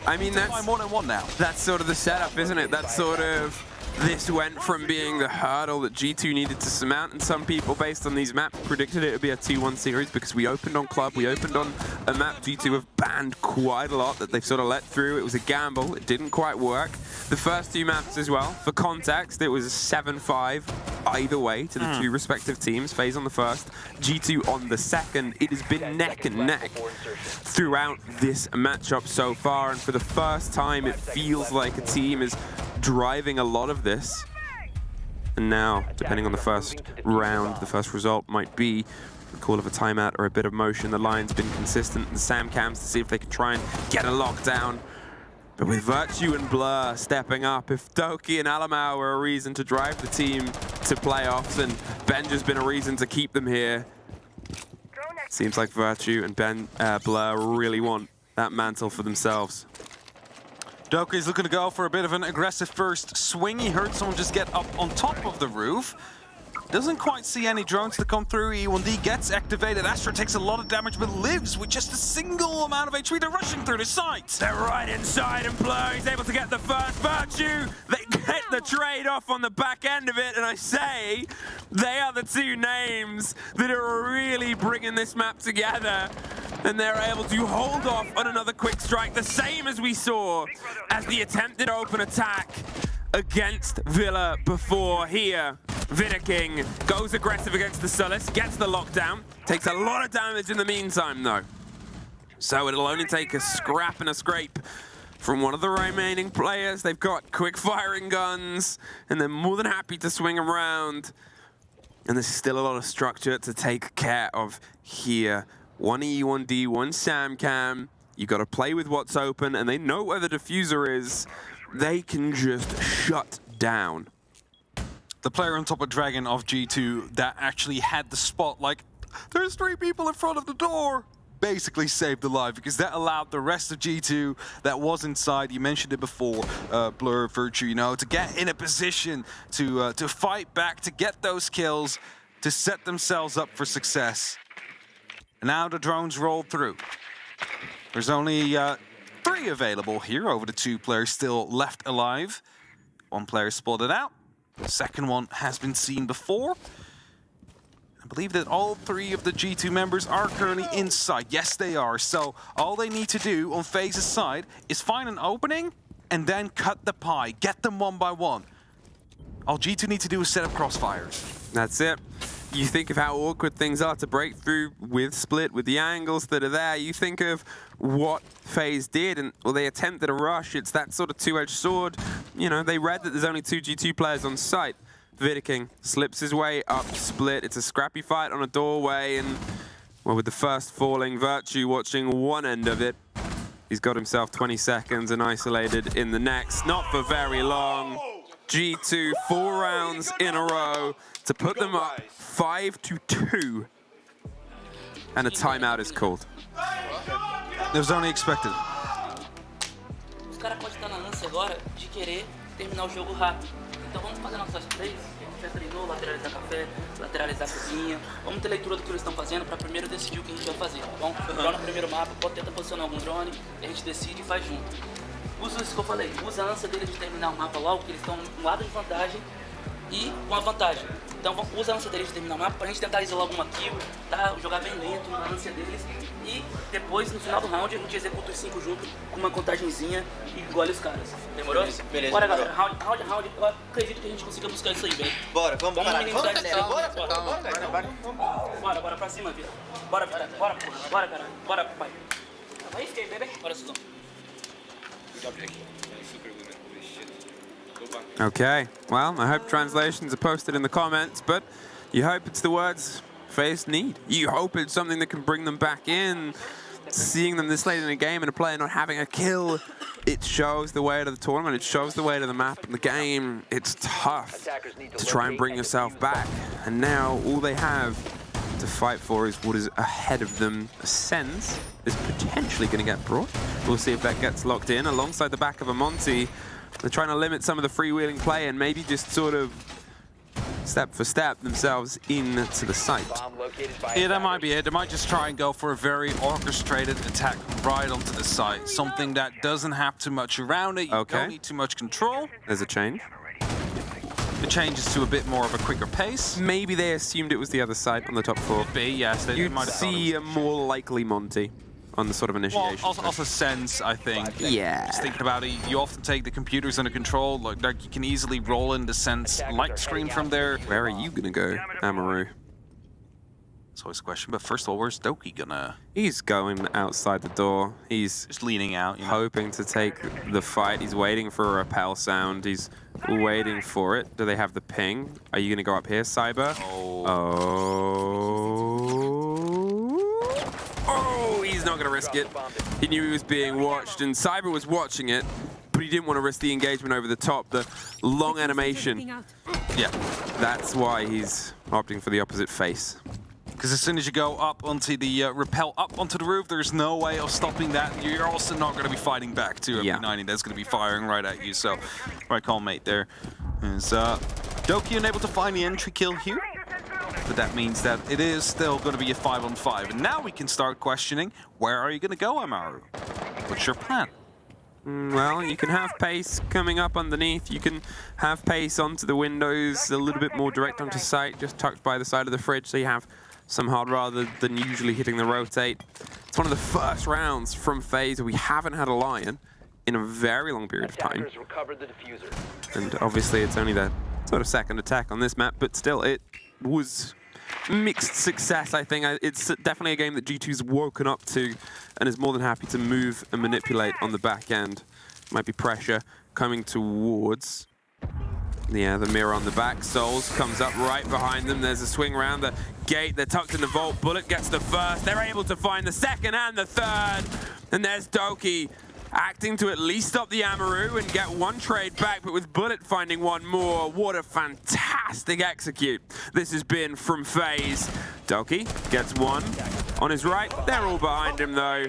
I mean, that's 1-on-1 now. That's sort of the setup, isn't it? That's sort of, this went from being the hurdle that G2 needed to surmount, and some people, based on these maps, predicted it would be a 2-1 series because we opened on Club, we opened on a map G2 have banned quite a lot that they've sort of let through. It was a gamble. It didn't quite work. The first 2 maps as well. For context, it was a 7-5 either way to the 2 respective teams. FaZe on the first, G2 on the second. It has been neck and neck throughout this matchup so far, and for the first time, it feels like a team is driving a lot of this. And now, depending on the first round, the first result might be the call of a timeout or a bit of motion. The line's been consistent. The Sam cams to see if they can try and get a lockdown. But with Virtue and Blur stepping up, if Doki and Alamau are a reason to drive the team to playoffs, and Benja's been a reason to keep them here, seems like Virtue and Blur really want that mantle for themselves. Doki is looking to go for a bit of an aggressive first swing. He heard someone just get up on top of the roof. Doesn't quite see any drones to come through. E1D gets activated. Astro takes a lot of damage, but lives with just a single amount of HP. They're rushing through the sites. They're right inside, and Blur, he's able to get the first Virtue. They get the trade off on the back end of it, and I say they are the 2 names that are really bringing this map together. And they're able to hold off on another quick strike, the same as we saw as the attempted open attack against Villa before here. Vidiking goes aggressive against the Sullus, gets the lockdown, takes a lot of damage in the meantime though. So it'll only take a scrap and a scrape from one of the remaining players. They've got quick firing guns, and they're more than happy to swing around. And there's still a lot of structure to take care of here. 1 E1D, 1 Sam Cam. You got to play with what's open, and they know where the diffuser is. They can just shut down. The player on top of Dragon of G2 that actually had the spot, like, there's 3 people in front of the door, basically saved the life, because that allowed the rest of G2 that was inside, you mentioned it before, Blur, Virtue, you know, to get in a position to fight back, to get those kills, to set themselves up for success. And now the drones roll through. There's only 3 available here over the 2 players still left alive. 1 player spotted out. The second one has been seen before. I believe that all 3 of the G2 members are currently inside. Yes, they are. So all they need to do on FaZe's side is find an opening and then cut the pie. Get them 1 by 1. All G2 need to do is set up crossfires. That's it. You think of how awkward things are to break through with Split, with the angles that are there. You think of what FaZe did, and well, they attempted a rush. It's that sort of 2-edged sword. You know, they read that there's only 2 G2 players on site. Vidiking slips his way up Split. It's a scrappy fight on a doorway, and well, with the first falling, Virtue watching one end of it. He's got himself 20 seconds and isolated in the next. Not for very long. G2, 4 rounds in a row to put them up 5-2. And a timeout is called. It was only expected. Os caras podem estar na ânsia agora de querer terminar o jogo rápido. Então vamos fazer nossas plays. A gente já treinou, lateralizar café, lateralizar cozinha. Vamos ter leitura do que eles estão fazendo para primeiro decidir o que a gente vai fazer, tá bom? Drone no primeiro mapa, pode tentar posicionar algum drone, a gente decide e faz junto. Usa isso que eu falei, usa a ânsia deles de terminar o mapa logo, porque eles estão um lado de vantagem e com a vantagem. Então usa a ânsia deles de terminar o mapa pra gente tentar isolar alguma kill, tá? Jogar bem lento na ânsia deles. E depois, no final do round, a gente executa os 5 juntos com uma contagenzinha e engole os caras. Demorou? Beleza. Bora, galera. Round. Eu acredito que a gente consiga buscar isso aí, velho. Bora, vamos minimizar esse tempo. Bora, Bora pra cima, Vita. Bora, Vita. Bora, porra. Bora, caralho. Bora, pai. Aí fiquei, bebê. Bora, Suzão. Okay, well, I hope translations are posted in the comments, but you hope it's the words FaZe need. You hope it's something that can bring them back in. Seeing them this late in a game and a player not having a kill, it shows the way to the tournament, it shows the way to the map and the game. It's tough to try and bring yourself back. And now all they have to fight for is what is ahead of them. A sense is potentially going to get brought. We'll see if that gets locked in alongside the back of a Monty. They're trying to limit some of the freewheeling play and maybe just sort of step for step themselves into the site. Yeah, that might be it. They might just try and go for a very orchestrated attack right onto the site. Something that doesn't have too much around it. You don't need too much control. There's a change. It changes to a bit more of a quicker pace. Maybe they assumed it was the other side on the top floor. Could be, yes. You'd see a more likely Monty on the sort of initiation. Well, also sense, I think. Yeah. Just thinking about it, you often take the computers under control. Like you can easily roll in the sense light screen from there. Where are you gonna go, Amaru? It's always a question, but first of all, where's Doki gonna? He's going outside the door. He's just leaning out, you know? Hoping to take the fight. He's waiting for a rappel sound. He's waiting for it. Do they have the ping? Are you gonna go up here, Cyber? Oh, he's not gonna risk it. He knew he was being watched, and Cyber was watching it, but he didn't want to risk the engagement over the top, the long animation. Yeah. That's why he's opting for the opposite face. Because as soon as you go up onto the rappel up onto the roof, there's no way of stopping that. You're also not going to be fighting back to every 90 that's going to be firing right at you. So, right call, mate. There is Doki unable to find the entry kill here, but that means that it is still going to be a 5-on-5. And now we can start questioning, where are you going to go, Amaru? What's your plan? Well, you can have pace coming up underneath. You can have pace onto the windows, a little bit more direct onto sight, just tucked by the side of the fridge, so you have some hard rather than usually hitting the rotate. It's one of the first rounds from FaZe. We haven't had a Lion in a very long period of time. And obviously it's only the sort of second attack on this map, but still it was mixed success, I think. It's definitely a game that G2's woken up to and is more than happy to move and manipulate on the back end. Might be pressure coming towards... Yeah, the mirror on the back. Souls comes up right behind them. There's a swing around the gate. They're tucked in the vault. Bullet gets the first. They're able to find the second and the third. And there's Doki acting to at least stop the Amaru and get one trade back, but with Bullet finding one more. What a fantastic execute this has been from FaZe. Doki gets one on his right. They're all behind him though.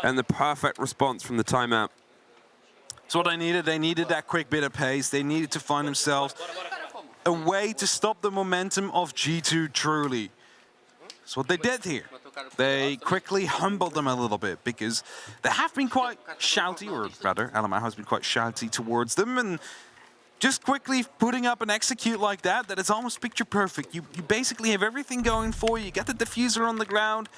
And the perfect response from the timeout. So what they needed that quick bit of pace. They needed to find themselves a way to stop the momentum of G2 truly. That's what they did here. They quickly humbled them a little bit because they have been quite shouty, or rather, LMA has been quite shouty towards them, and just quickly putting up an execute like that is almost picture perfect. You basically have everything going for you. You get the diffuser on the ground.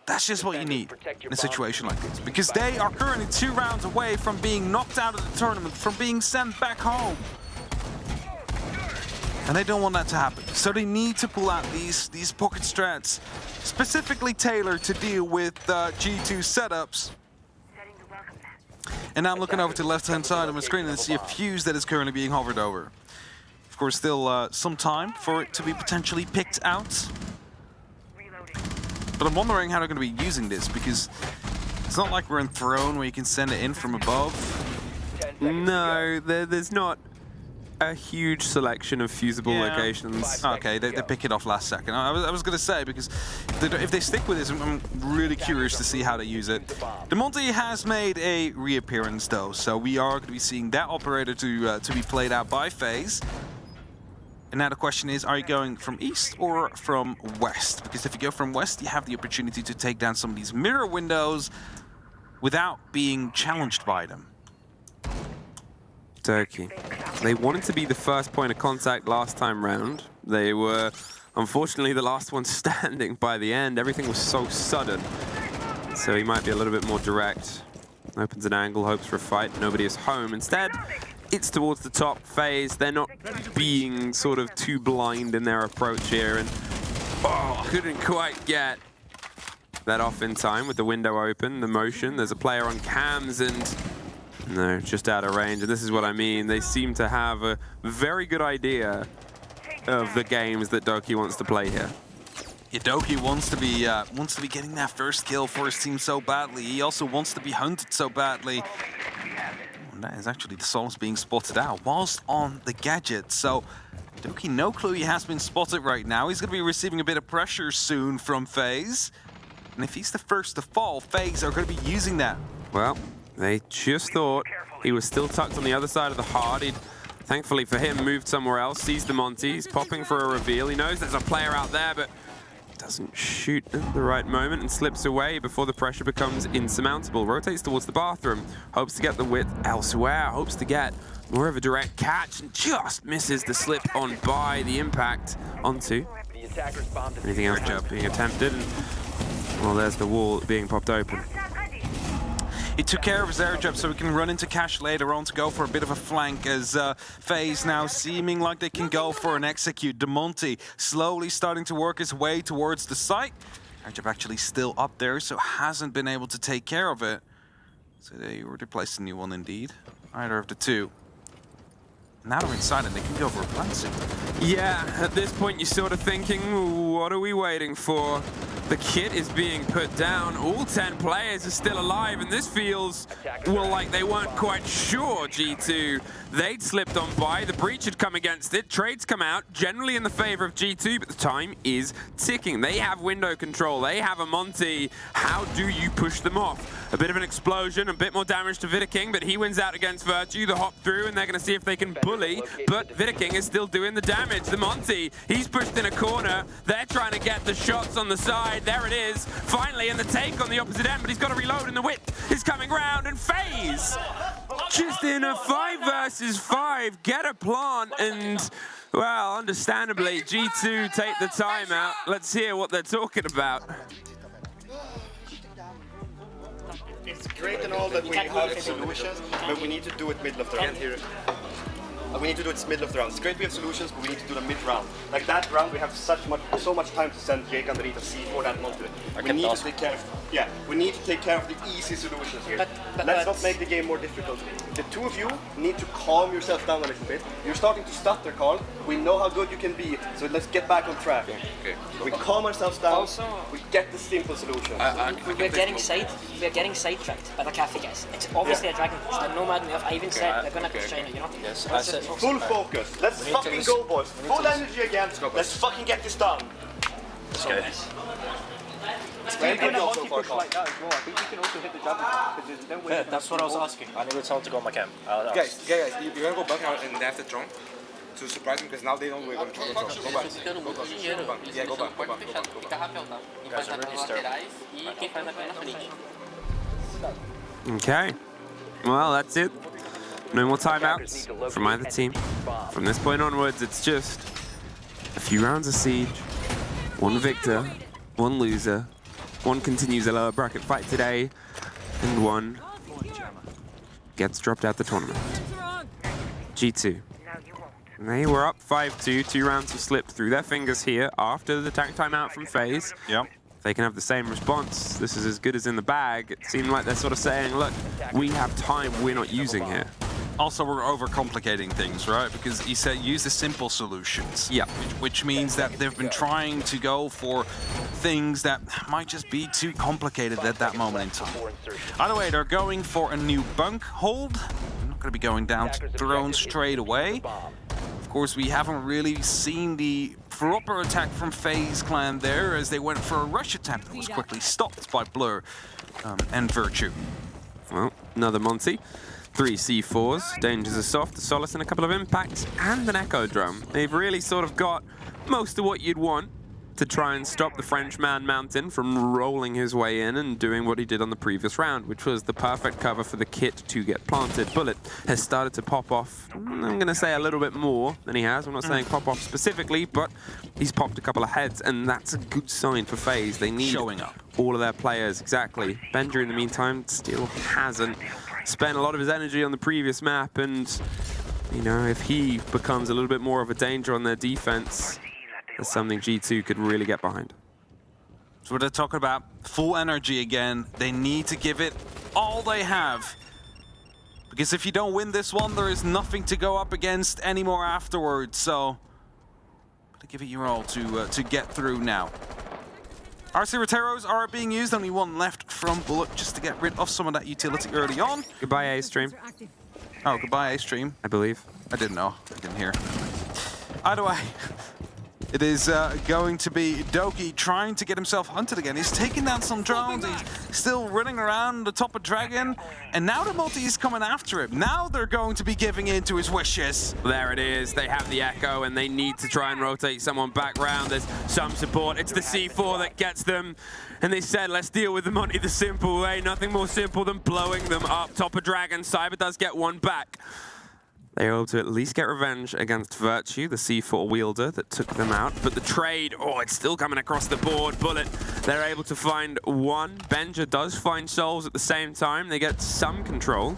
That's just what you need in a situation like this, because they are currently 2 rounds away from being knocked out of the tournament, from being sent back home. And they don't want that to happen. So they need to pull out these pocket strats, specifically tailored to deal with G2 setups. And now I'm looking over to the left-hand side of my screen and see a fuse that is currently being hovered over. Of course, still some time for it to be potentially picked out. But I'm wondering how they're going to be using this, because it's not like we're in Throne where you can send it in from above. No, there's not a huge selection of fusible locations. Okay, they pick it off last second. I was going to say, because if they stick with this, I'm really curious to see how they use it. DeMonte has made a reappearance, though, so we are going to be seeing that operator to be played out by FaZe. And now the question is, are you going from east or from west? Because if you go from west, you have the opportunity to take down some of these mirror windows without being challenged by them. Turkey. They wanted to be the first point of contact last time round. They were, unfortunately, the last one standing by the end. Everything was so sudden. So he might be a little bit more direct. Opens an angle, hopes for a fight. Nobody is home. Instead, it's towards the top. FaZe, they're not being sort of too blind in their approach here. And couldn't quite get that off in time with the window open, the motion. There's a player on cams and no, just out of range. And this is what I mean. They seem to have a very good idea of the games that Doki wants to play here. Yeah, Doki wants to be getting that first kill for his team so badly. He also wants to be hunted so badly. And that is actually the Solace being spotted out whilst on the gadget. So Doki, no clue he has been spotted right now. He's going to be receiving a bit of pressure soon from FaZe. And if he's the first to fall, FaZe are going to be using that. Well, they just thought he was still tucked on the other side of the hard. He'd, thankfully for him, moved somewhere else, sees the Monty. He's popping for a reveal. He knows there's a player out there, but doesn't shoot at the right moment and slips away before the pressure becomes insurmountable. Rotates towards the bathroom, hopes to get the width elsewhere, hopes to get more of a direct catch, and just misses the slip on by the impact onto. Anything else being attempted? And, well, there's the wall being popped open. He took care of his air jab so he can run into Cash later on to go for a bit of a flank as FaZe now seeming like they can go for an execute. DeMonte slowly starting to work his way towards the site. Air jab actually still up there, so hasn't been able to take care of it. So they already placed a new one indeed. Either of the two. Now they're inside and they can go for a cleansing. Yeah, at this point you're sort of thinking, what are we waiting for? The kit is being put down. All 10 players are still alive, and this feels, well, like they weren't quite sure, G2. They'd slipped on by. The breach had come against it. Trades come out, generally in the favor of G2, but the time is ticking. They have window control. They have a Monty. How do you push them off? A bit of an explosion, a bit more damage to Vidaking, but he wins out against Virtue. The hop through, and they're going to see if they can bully, but Vidaking is still doing the damage. The Monty, he's pushed in a corner. They're trying to get the shots on the side. There it is. Finally, and the take on the opposite end, but he's got to reload, and the width is coming round, and FaZe just in a 5 versus 5, get a plant, and, well, understandably, G2 take the timeout. Let's hear what they're talking about. It's great and all that we have solutions, but we need to do it middle of the round. We need to do it middle of the round. It's great we have solutions, but we need to do the mid round. Like that round, we have so much time to send Jake underneath a C4 that Monty. We need to take care of, we need to take care of the easy solutions here. Let's not make the game more difficult. The two of you need to calm yourself down a little bit. You're starting to stutter, Carl. We know how good you can be, so let's get back on track. Okay. We calm ourselves down. We get the simple solution. We're getting sidetracked by the Cafe guys. It's obviously a Dragon Quest. They're nomad enough. I even said they're gonna push China, you know? Yes, full focus. Let's fucking go, boys. Full energy again. Let's fucking get this done. Let's go. Yeah, that's what I was asking. I never told to go on my camp. Guys, you're gonna go back out and they have to jump to surprise them because now they know we're gonna jump. Go back. Yeah, go back. You guys are really stirring. Okay. Well, that's it. No more timeouts from either team. From this point onwards, it's just a few rounds of Siege, one victor, one loser, one continues a lower bracket fight today, and one gets dropped out the tournament. G2. They were up 5-2, 2 rounds have slipped through their fingers here after the timeout from FaZe. Yep. They can have the same response. This is as good as in the bag. It seemed like they're sort of saying, look, we have time we're not using here. Also, we're overcomplicating things, right? Because he said use the simple solutions. Yeah. Which means that they've been trying to go for things that might just be too complicated at that moment in time. Either way, they're going for a new bunk hold. They're not going to be going down to drone straight away. course, we haven't really seen the proper attack from FaZe Clan there, as they went for a rush attempt that was quickly stopped by Blur and Virtue. Well, another Monty. 3 C4s, Dangers are soft, a Solace and a couple of impacts, and an Echo Drone. They've really sort of got most of what you'd want to try and stop the Frenchman Mountain from rolling his way in and doing what he did on the previous round, which was the perfect cover for the kit to get planted. Bullet has started to pop off, I'm going to say a little bit more than he has. I'm not saying pop off specifically, but he's popped a couple of heads, and that's a good sign for FaZe. They need showing up all of their players, exactly. Benja, in the meantime, still hasn't spent a lot of his energy on the previous map, and, you know, if he becomes a little bit more of a danger on their defense, that's something G2 could really get behind. So what they're talking about, full energy again. They need to give it all they have. Because if you don't win this one, there is nothing to go up against anymore afterwards. So, to give it your all to get through now. RC Roteros are being used, only one left from Bullet, just to get rid of some of that utility early on. Goodbye, A-Stream. Oh, goodbye, A-Stream. I believe. I didn't know. I didn't hear. Either way, it is going to be Doki trying to get himself hunted again. He's taking down some drones. He's still running around the top of Dragon. And now the multi is coming after him. Now they're going to be giving in to his wishes. There it is. They have the Echo, and they need to try and rotate someone back round. There's some support. It's the C4 that gets them. And they said, let's deal with the money the simple way. Nothing more simple than blowing them up. Top of Dragon. Cyber does get one back. They were able to at least get revenge against Virtue, the C4 wielder that took them out. But the trade, oh, it's still coming across the board. Bullet, they're able to find one. Benja does find souls at the same time. They get some control.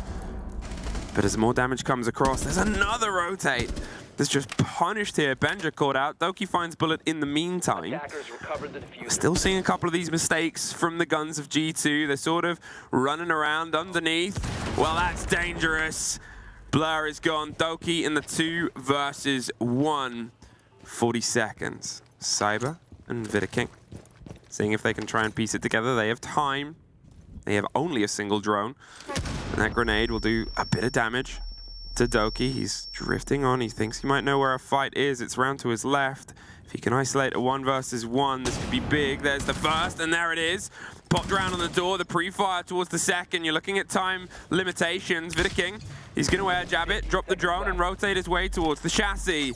But as more damage comes across, there's another rotate. That's just punished here. Benja caught out. Doki finds Bullet in the meantime. Still seeing a couple of these mistakes from the guns of G2. They're sort of running around underneath. Well, that's dangerous. Blur is gone. Doki in the 2 versus 1. 40 seconds. Cyber and Vidaking seeing if they can try and piece it together. They have time. They have only a single drone. And that grenade will do a bit of damage to Doki. He's drifting on. He thinks he might know where a fight is. It's round to his left. If he can isolate a 1 versus 1, this could be big. There's the first, and there it is. Popped around on the door, the pre-fire towards the second. You're looking at time limitations. Vidaking, he's going to air jab it, drop the drone, and rotate his way towards the chassis.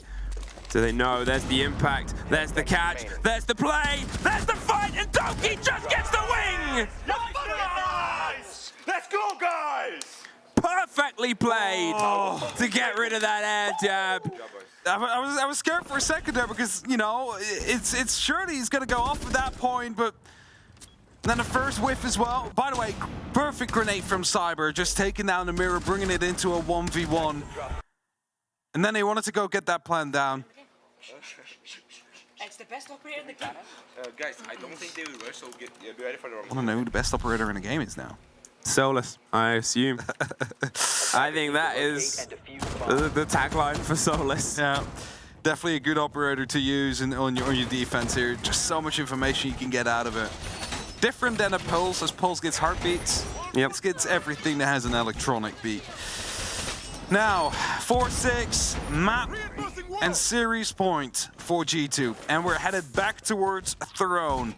So they know there's the impact, there's the catch, there's the play, there's the fight, and Doki just gets the wing! Nice! Let's go, guys! Perfectly played to get rid of that air jab. I was scared for a second there because, you know, it's surely he's going to go off at that point, but then the first whiff as well. By the way, perfect grenade from Cyber, just taking down the mirror, bringing it into a 1v1. And then they wanted to go get that plan down. It's the best operator in the game. Guys, I don't think they will rush, so be ready for the wrong. I want to know who the best operator in the game is now. Solus, I assume. I think that is the tagline for Solus. Yeah, definitely a good operator to use on your defense here. Just so much information you can get out of it. Different than a Pulse, as Pulse gets heartbeats. Yep. This gets everything that has an electronic beat. Now, 4-6, map and series point for G2. And we're headed back towards Throne,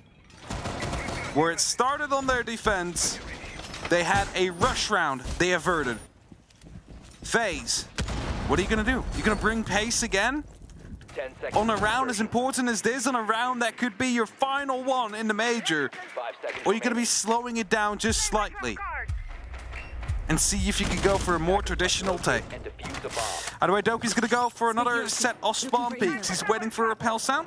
where it started on their defense. They had a rush round they averted. FaZe, what are you going to do? You're going to bring pace again? On a round as important as this, on a round that could be your final one in the major? Or are you going to be slowing it down just slightly? And see if you can go for a more traditional take. Either way, Doki's going to go for another set of spawn peaks. He's waiting for a repel sound.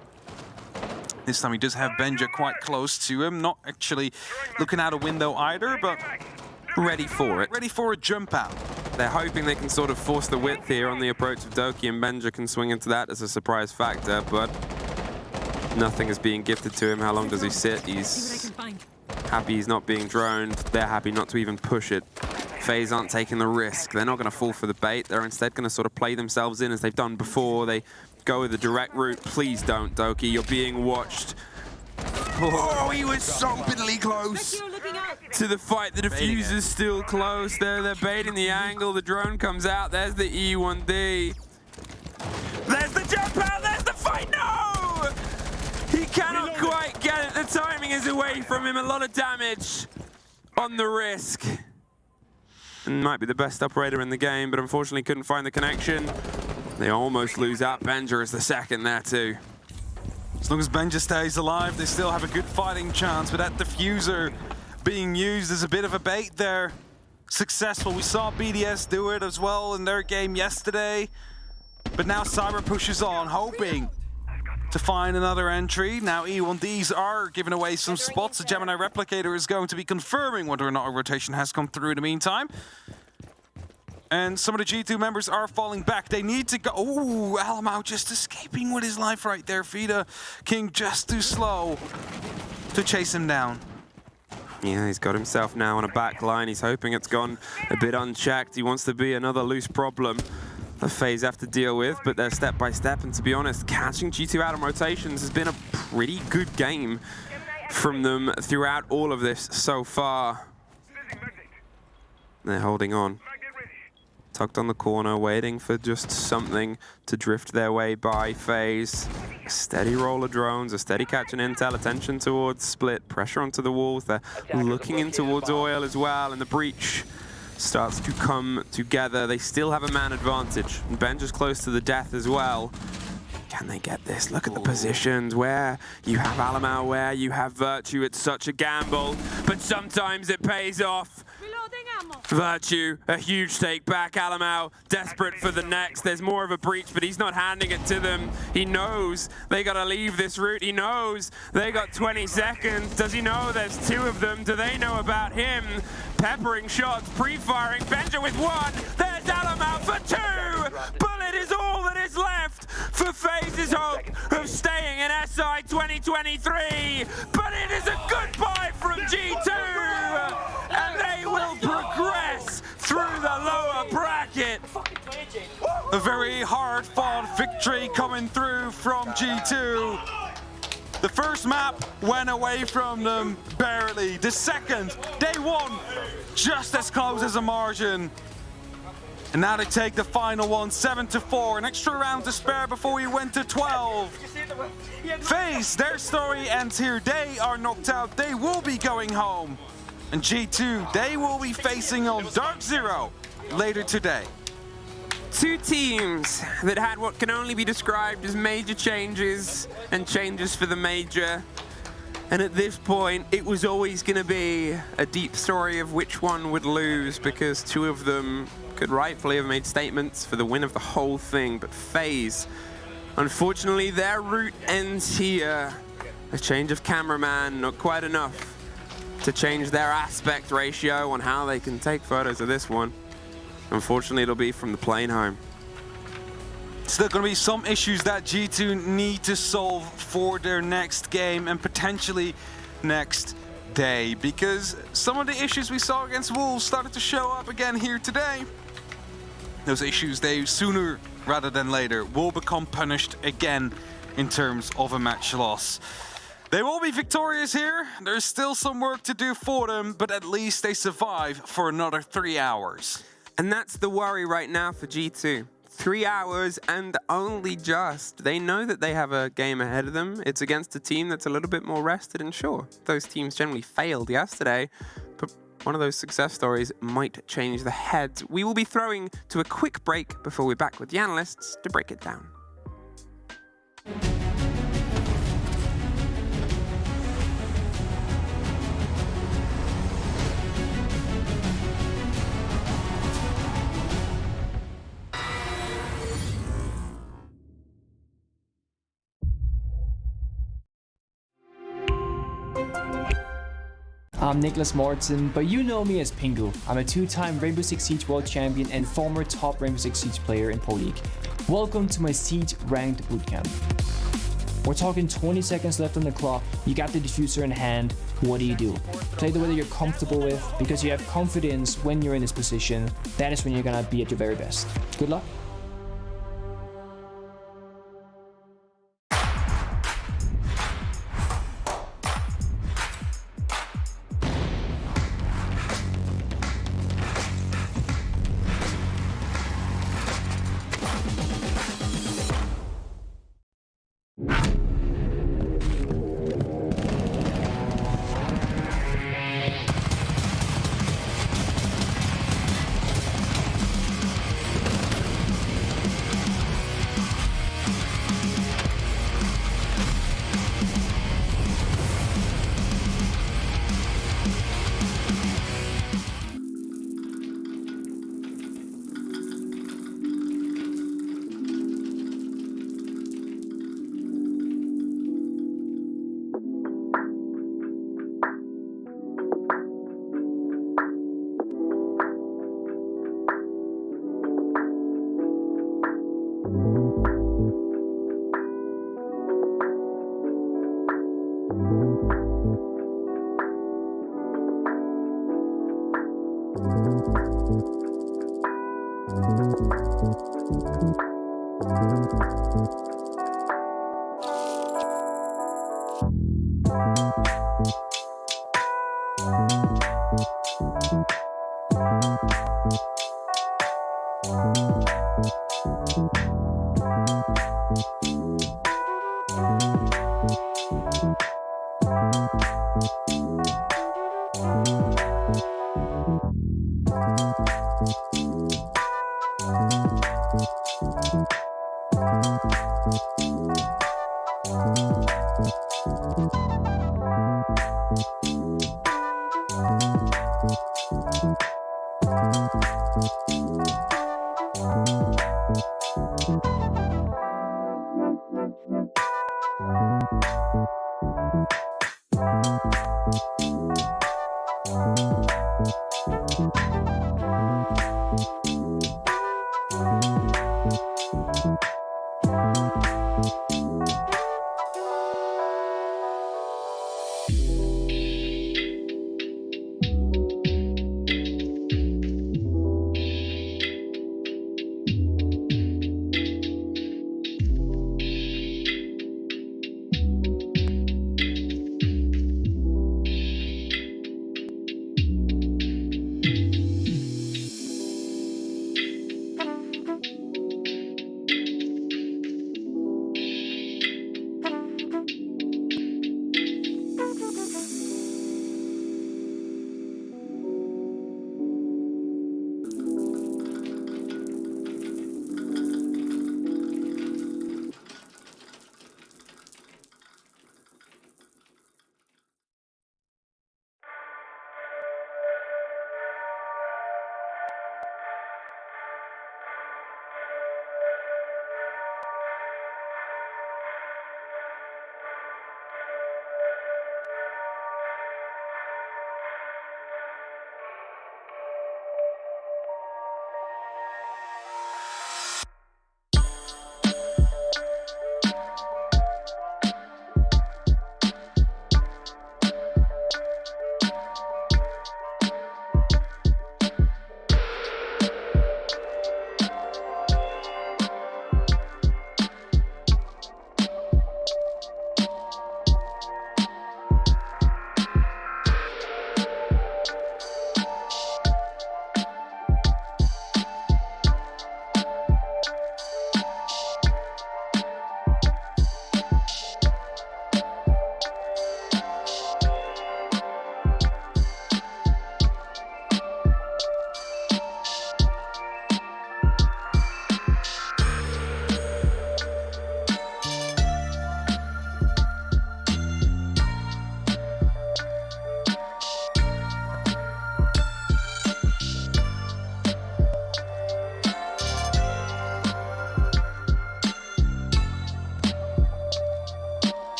This time he does have Benja quite close to him. Not actually looking out a window either, but ready for it. Ready for a jump out. They're hoping they can sort of force the width here on the approach of Doki, and Benja can swing into that as a surprise factor, but nothing is being gifted to him. How long does he sit? He's happy he's not being droned. They're happy not to even push it. FaZe aren't taking the risk. They're not going to fall for the bait. They're instead going to sort of play themselves in as they've done before. They go with the direct route. Please don't, Doki. You're being watched. Oh, he was so bitterly close to the fight. The diffuser's still close. They're baiting the angle. The drone comes out. There's the E1D. There's jump out. There's the fight. No! He cannot quite get it. The timing is away from him. A lot of damage on the risk. And might be the best operator in the game, but unfortunately couldn't find the connection. They almost lose out. Benja is the second there too. As long as Benja stays alive, they still have a good fighting chance, but that diffuser being used as a bit of a bait there. Successful. We saw BDS do it as well in their game yesterday. But now Cyber pushes on, hoping to find another entry. Now E1Ds are giving away some spots. The Gemini Replicator is going to be confirming whether or not a rotation has come through in the meantime. And some of the G2 members are falling back. They need to go. Ooh, Alamau just escaping with his life right there. Fida King just too slow to chase him down. Yeah, he's got himself now on a back line. He's hoping it's gone a bit unchecked. He wants to be another loose problem the FaZe have to deal with, but they're step by step. And to be honest, catching G2 out on rotations has been a pretty good game from them throughout all of this so far. They're holding on. Tucked on the corner, waiting for just something to drift their way by FaZe. A steady roll of drones, a steady catch and intel, attention towards split, pressure onto the walls. They're looking in towards oil as well, and the breach starts to come together. They still have a man advantage. And Benja's close to the death as well. Can they get this? Look at the positions where you have Alamau, where you have Virtue. It's such a gamble, but sometimes it pays off. Virtue, a huge take back. Alamau, desperate for the next. There's more of a breach, but he's not handing it to them. He knows they gotta leave this route. He knows they got 20 seconds. Does he know there's two of them? Do they know about him? Peppering shots, pre-firing. Benja with one. There's Alamau for two. Bullet is all that is left for FaZe's hope of staying in SI 2023. But it is a goodbye from G2. And they will progress through the lower bracket. A very hard-fought victory coming through from G2. The first map went away from them barely. The second, they won just as close as a margin. And now they take the final one, 7-4. An extra round to spare before we went to 12. FaZe, their story ends here. They are knocked out. They will be going home. And G2, they will be facing on DarkZero later today. Two teams that had what can only be described as major changes and changes for the major. And at this point, it was always going to be a deep story of which one would lose, because two of them could rightfully have made statements for the win of the whole thing. But FaZe, unfortunately, their route ends here. A change of cameraman, not quite enough to change their aspect ratio on how they can take photos of this one. Unfortunately, it'll be from the plane home. Still going to be some issues that G2 need to solve for their next game and potentially next day, because some of the issues we saw against Wolves started to show up again here today. Those issues, they sooner rather than later will become punished again in terms of a match loss. They will be victorious here. There's still some work to do for them, but at least they survive for another 3 hours. And that's the worry right now for G2. 3 hours and only just. They know that they have a game ahead of them. It's against a team that's a little bit more rested, and sure, those teams generally failed yesterday, but one of those success stories might change the heads. We will be throwing to a quick break before we're back with the analysts to break it down. I'm Nicholas Morton, but you know me as Pengu. I'm a two-time Rainbow Six Siege World Champion and former top Rainbow Six Siege player in Pro League. Welcome to my Siege Ranked Bootcamp. We're talking 20 seconds left on the clock, you got the diffuser in hand, what do? Play the way that you're comfortable with, because you have confidence when you're in this position. That is when you're gonna be at your very best. Good luck.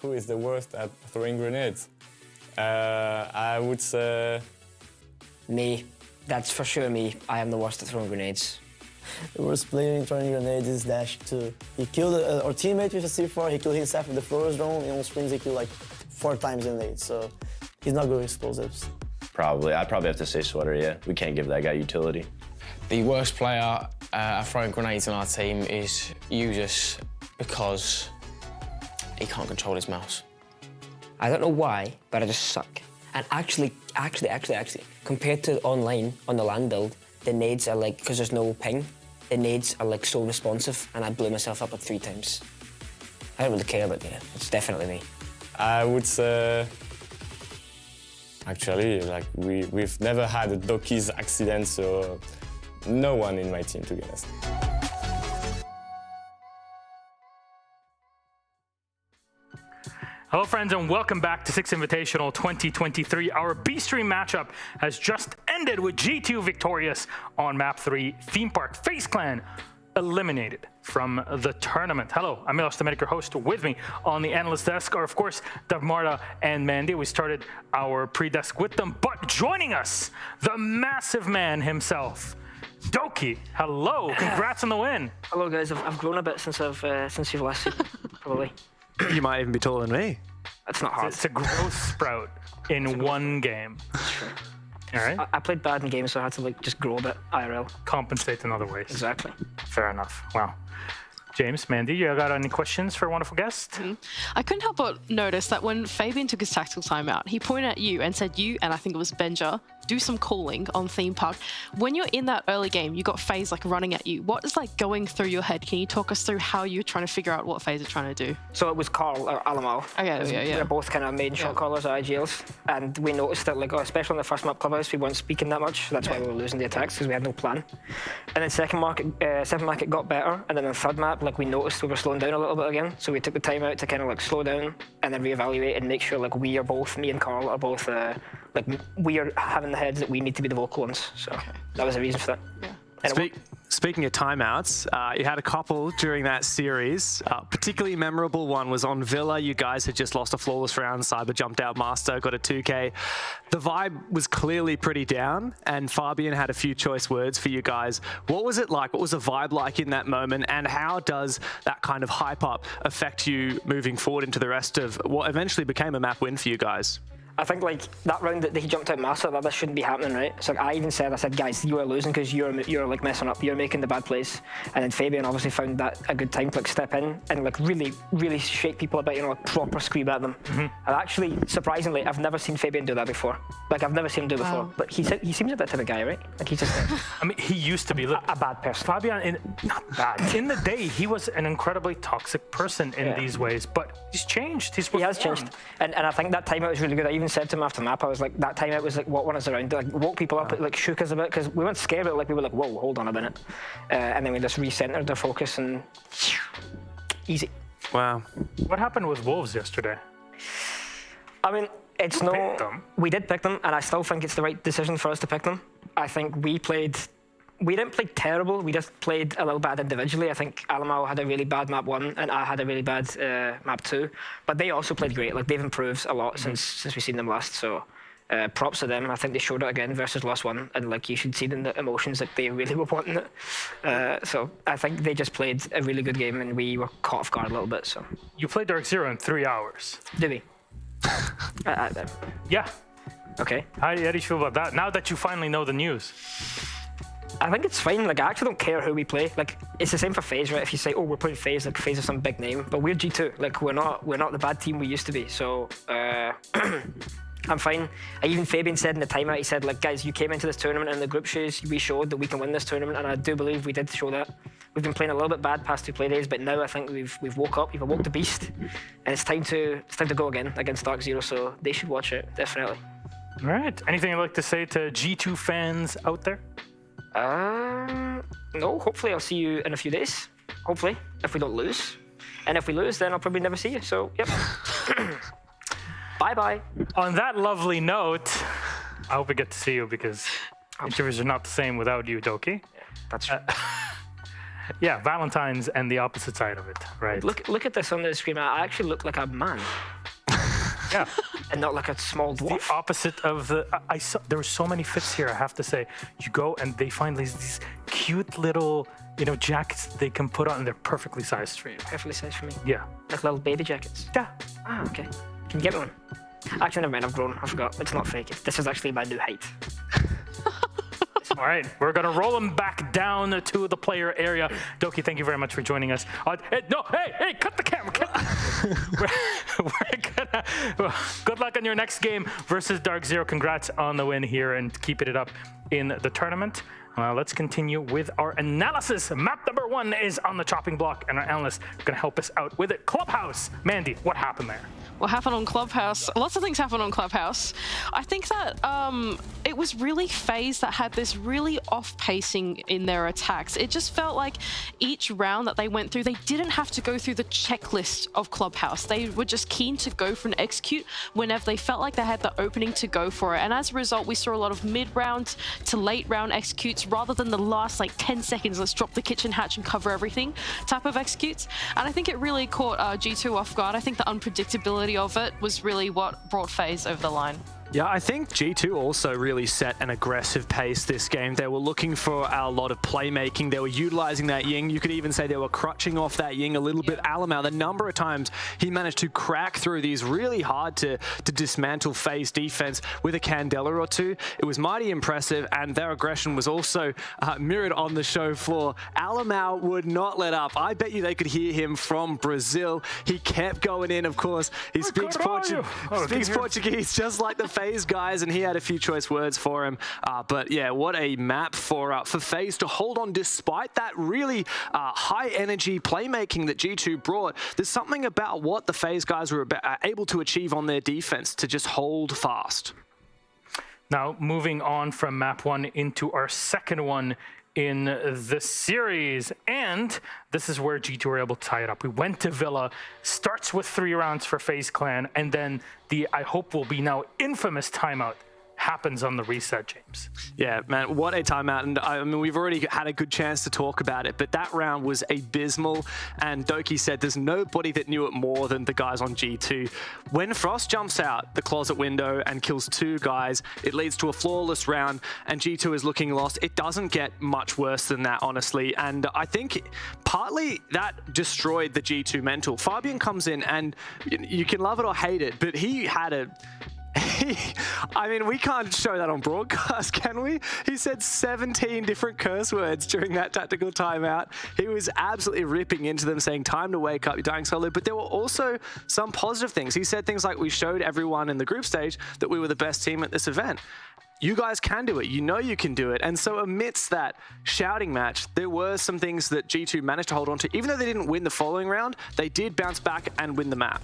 who is the worst at throwing grenades? I would say... Me. That's for sure me. I am the worst at throwing grenades. The worst player in throwing grenades is Dash 2. He killed our teammate with a C4, he killed himself with the Flores drone, and on screens he killed like 4 times in late, so he's not good with explosives. Probably. I'd probably have to say Sweater, yeah. We can't give that guy utility. The worst player at throwing grenades on our team is Users because he can't control his mouse. I don't know why, but I just suck. And actually, compared to online on the LAN build, the nades are like, because there's no ping, the nades are like so responsive, and I blew myself up like 3 times. I don't really care, but yeah, it's definitely me. I would say, actually, like we've never had a Doki's accident, so no one in my team, to be honest. Hello friends and welcome back to Six Invitational 2023. Our B-Stream matchup has just ended with G2 victorious on map 3, Theme Park. FaZe Clan eliminated from the tournament. Hello, I'm Milos Domenic, your host. With me on the analyst desk are of course Davmarta and Mandy. We started our pre-desk with them, but joining us, the massive man himself, Doki. Hello, congrats on the win. Hello guys, I've grown a bit since you've last seen, probably. You might even be taller than me. That's not hard. It's a growth sprout in one game. True. All right. I played bad in games, so I had to like just grow a bit IRL. Compensate in other ways. Exactly. Fair enough. Wow. James, Mandy, you got any questions for a wonderful guest? I couldn't help but notice that when Fabian took his tactical timeout, he pointed at you and said you, and I think it was Benja, do some calling on Theme Park. When you're in that early game, you got FaZe like running at you. What is like going through your head? Can you talk us through how you're trying to figure out what FaZe are trying to do? So it was Carl or Alamau. Okay, yeah. They're both kind of main shot callers at IGLs, and we noticed that like, especially on the first map Clubhouse, we weren't speaking that much. That's why we were losing the attacks because we had no plan. And then second map it got better, and then the third map, like we noticed we were slowing down a little bit again. So we took the time out to kind of like slow down and then reevaluate and make sure like me and Carl are both like we are having the heads that we need to be the vocal ones. So that was the reason for that. Yeah. Speaking of timeouts, you had a couple during that series. Particularly memorable one was on Villa. You guys had just lost a flawless round. Cyber jumped out master, got a 2K. The vibe was clearly pretty down, and Fabian had a few choice words for you guys. What was it like? What was the vibe like in that moment? And how does that kind of hype up affect you moving forward into the rest of what eventually became a map win for you guys? I think like that round that he jumped out master, that shouldn't be happening, right? So I even said, guys, you are losing because you're like messing up, you're making the bad plays. And then Fabian obviously found that a good time to like step in and like really shake people about, like proper scream at them. And actually, surprisingly, I've never seen Fabian do that before. Like I've never seen him do it before. But he seems a bit of a guy, right? Like he's just I mean, he used to be a bad person. Fabian, not bad. In the day, he was an incredibly toxic person in these ways, but he's changed. He has changed. And I think that timeout was really good. I even said to him after the map, I was like, that timeout was like what won us around. Like woke people up, it like shook us a bit because we weren't scared, but like we were like, whoa, hold on a minute. And then we just recentered our focus and easy. Wow. What happened with Wolves yesterday? I mean, we did pick them, and I still think it's the right decision for us to pick them. I think we didn't play terrible, we just played a little bad individually. I think Alamau had a really bad map 1 and I had a really bad map 2, but they also played great. Like they've improved a lot since we've seen them last, so props to them. I think they showed it again versus last one, and like you should see in the emotions that they really were wanting it. So I think they just played a really good game and we were caught off guard a little bit. So you played DarkZero in 3 hours. Did we? Yeah. Okay. How do you feel about that now that you finally know the news? I think it's fine. Like I actually don't care who we play. Like it's the same for FaZe, right? If you say, "Oh, we're playing FaZe," like FaZe is some big name, but we're G2. Like we're not the bad team we used to be. So I'm fine. Even Fabian said in the timeout, he said, like, guys, you came into this tournament and the group shows we showed that we can win this tournament, and I do believe we did show that. We've been playing a little bit bad past 2 play days, but now I think we've woke up, we've awoke the beast, and it's time to go again against DarkZero. So they should watch it definitely. All right. Anything you'd like to say to G2 fans out there? No. Hopefully I'll see you in a few days. Hopefully, if we don't lose, and if we lose, then I'll probably never see you. So yep. Bye-bye. On that lovely note, I hope we get to see you because interviews are not the same without you, Doki. Yeah, that's true. Yeah, Valentine's and the opposite side of it, right? Look at this on the screen. I actually look like a man. Yeah. And not like a small dwarf. The opposite of the... I saw there were so many fits here, I have to say. You go and they find these cute little, jackets they can put on and they're perfectly sized for you. Perfectly sized for me? Yeah. Like little baby jackets? Yeah. Ah, okay. Can you get me one? Actually, never mind, I've grown. I forgot. It's not fake. This is actually my new height. All right, we're gonna roll him back down to the player area. Doki, thank you very much for joining us. Hey, cut the camera. Good luck on your next game versus DarkZero. Congrats on the win here and keeping it up in the tournament. Let's continue with our analysis. Map number 1 is on the chopping block, and our analysts are going to help us out with it. Clubhouse. Mandy, what happened there? What happened on Clubhouse? Lots of things happened on Clubhouse. I think that it was really FaZe that had this really off-pacing in their attacks. It just felt like each round that they went through, they didn't have to go through the checklist of Clubhouse. They were just keen to go for an execute whenever they felt like they had the opening to go for it. And as a result, we saw a lot of mid-round to late-round executes rather than the last like 10 seconds, let's drop the kitchen hatch and cover everything type of executes. And I think it really caught G2 off guard. I think the unpredictability of it was really what brought FaZe over the line. Yeah, I think G2 also really set an aggressive pace this game. They were looking for a lot of playmaking. They were utilizing that Ying. You could even say they were crutching off that Ying a little bit. Alamau, the number of times he managed to crack through these really hard to dismantle FaZe defense with a Candela or two. It was mighty impressive, and their aggression was also mirrored on the show floor. Alamau would not let up. I bet you they could hear him from Brazil. He kept going in, of course. He speaks Portuguese just like the FaZe guys, and he had a few choice words for him. But yeah, what a map for FaZe to hold on despite that really high energy playmaking that G2 brought. There's something about what the FaZe guys were able to achieve on their defense to just hold fast. Now, moving on from map 1 into our second one in the series, and this is where G2 were able to tie it up. We went to Villa, starts with 3 rounds for FaZe Clan, and then the, I hope will be now infamous timeout happens on the reset, James. Yeah, man, what a timeout. And I mean, we've already had a good chance to talk about it, but that round was abysmal. And Doki said there's nobody that knew it more than the guys on G2. When Frost jumps out the closet window and kills 2 guys, it leads to a flawless round, and G2 is looking lost. It doesn't get much worse than that, honestly. And I think partly that destroyed the G2 mental. Fabian comes in, and you can love it or hate it, but he had a... I mean, we can't show that on broadcast, can we? He said 17 different curse words during that tactical timeout. He was absolutely ripping into them, saying, time to wake up, you're dying slowly. But there were also some positive things. He said things like, we showed everyone in the group stage that we were the best team at this event. You guys can do it. You know you can do it. And so amidst that shouting match, there were some things that G2 managed to hold on to. Even though they didn't win the following round, they did bounce back and win the map.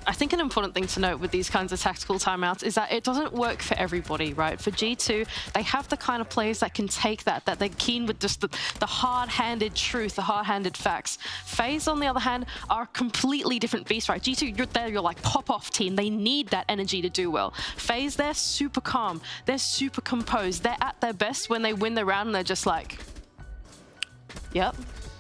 I think an important thing to note with these kinds of tactical timeouts is that it doesn't work for everybody, right? For G2, they have the kind of players that can take that they're keen with just the hard-handed truth, the hard-handed facts. FaZe, on the other hand, are a completely different beast, right? G2, you're there, you're like pop-off team. They need that energy to do well. FaZe, they're super calm. They're super composed. They're at their best when they win the round and they're just like, yep.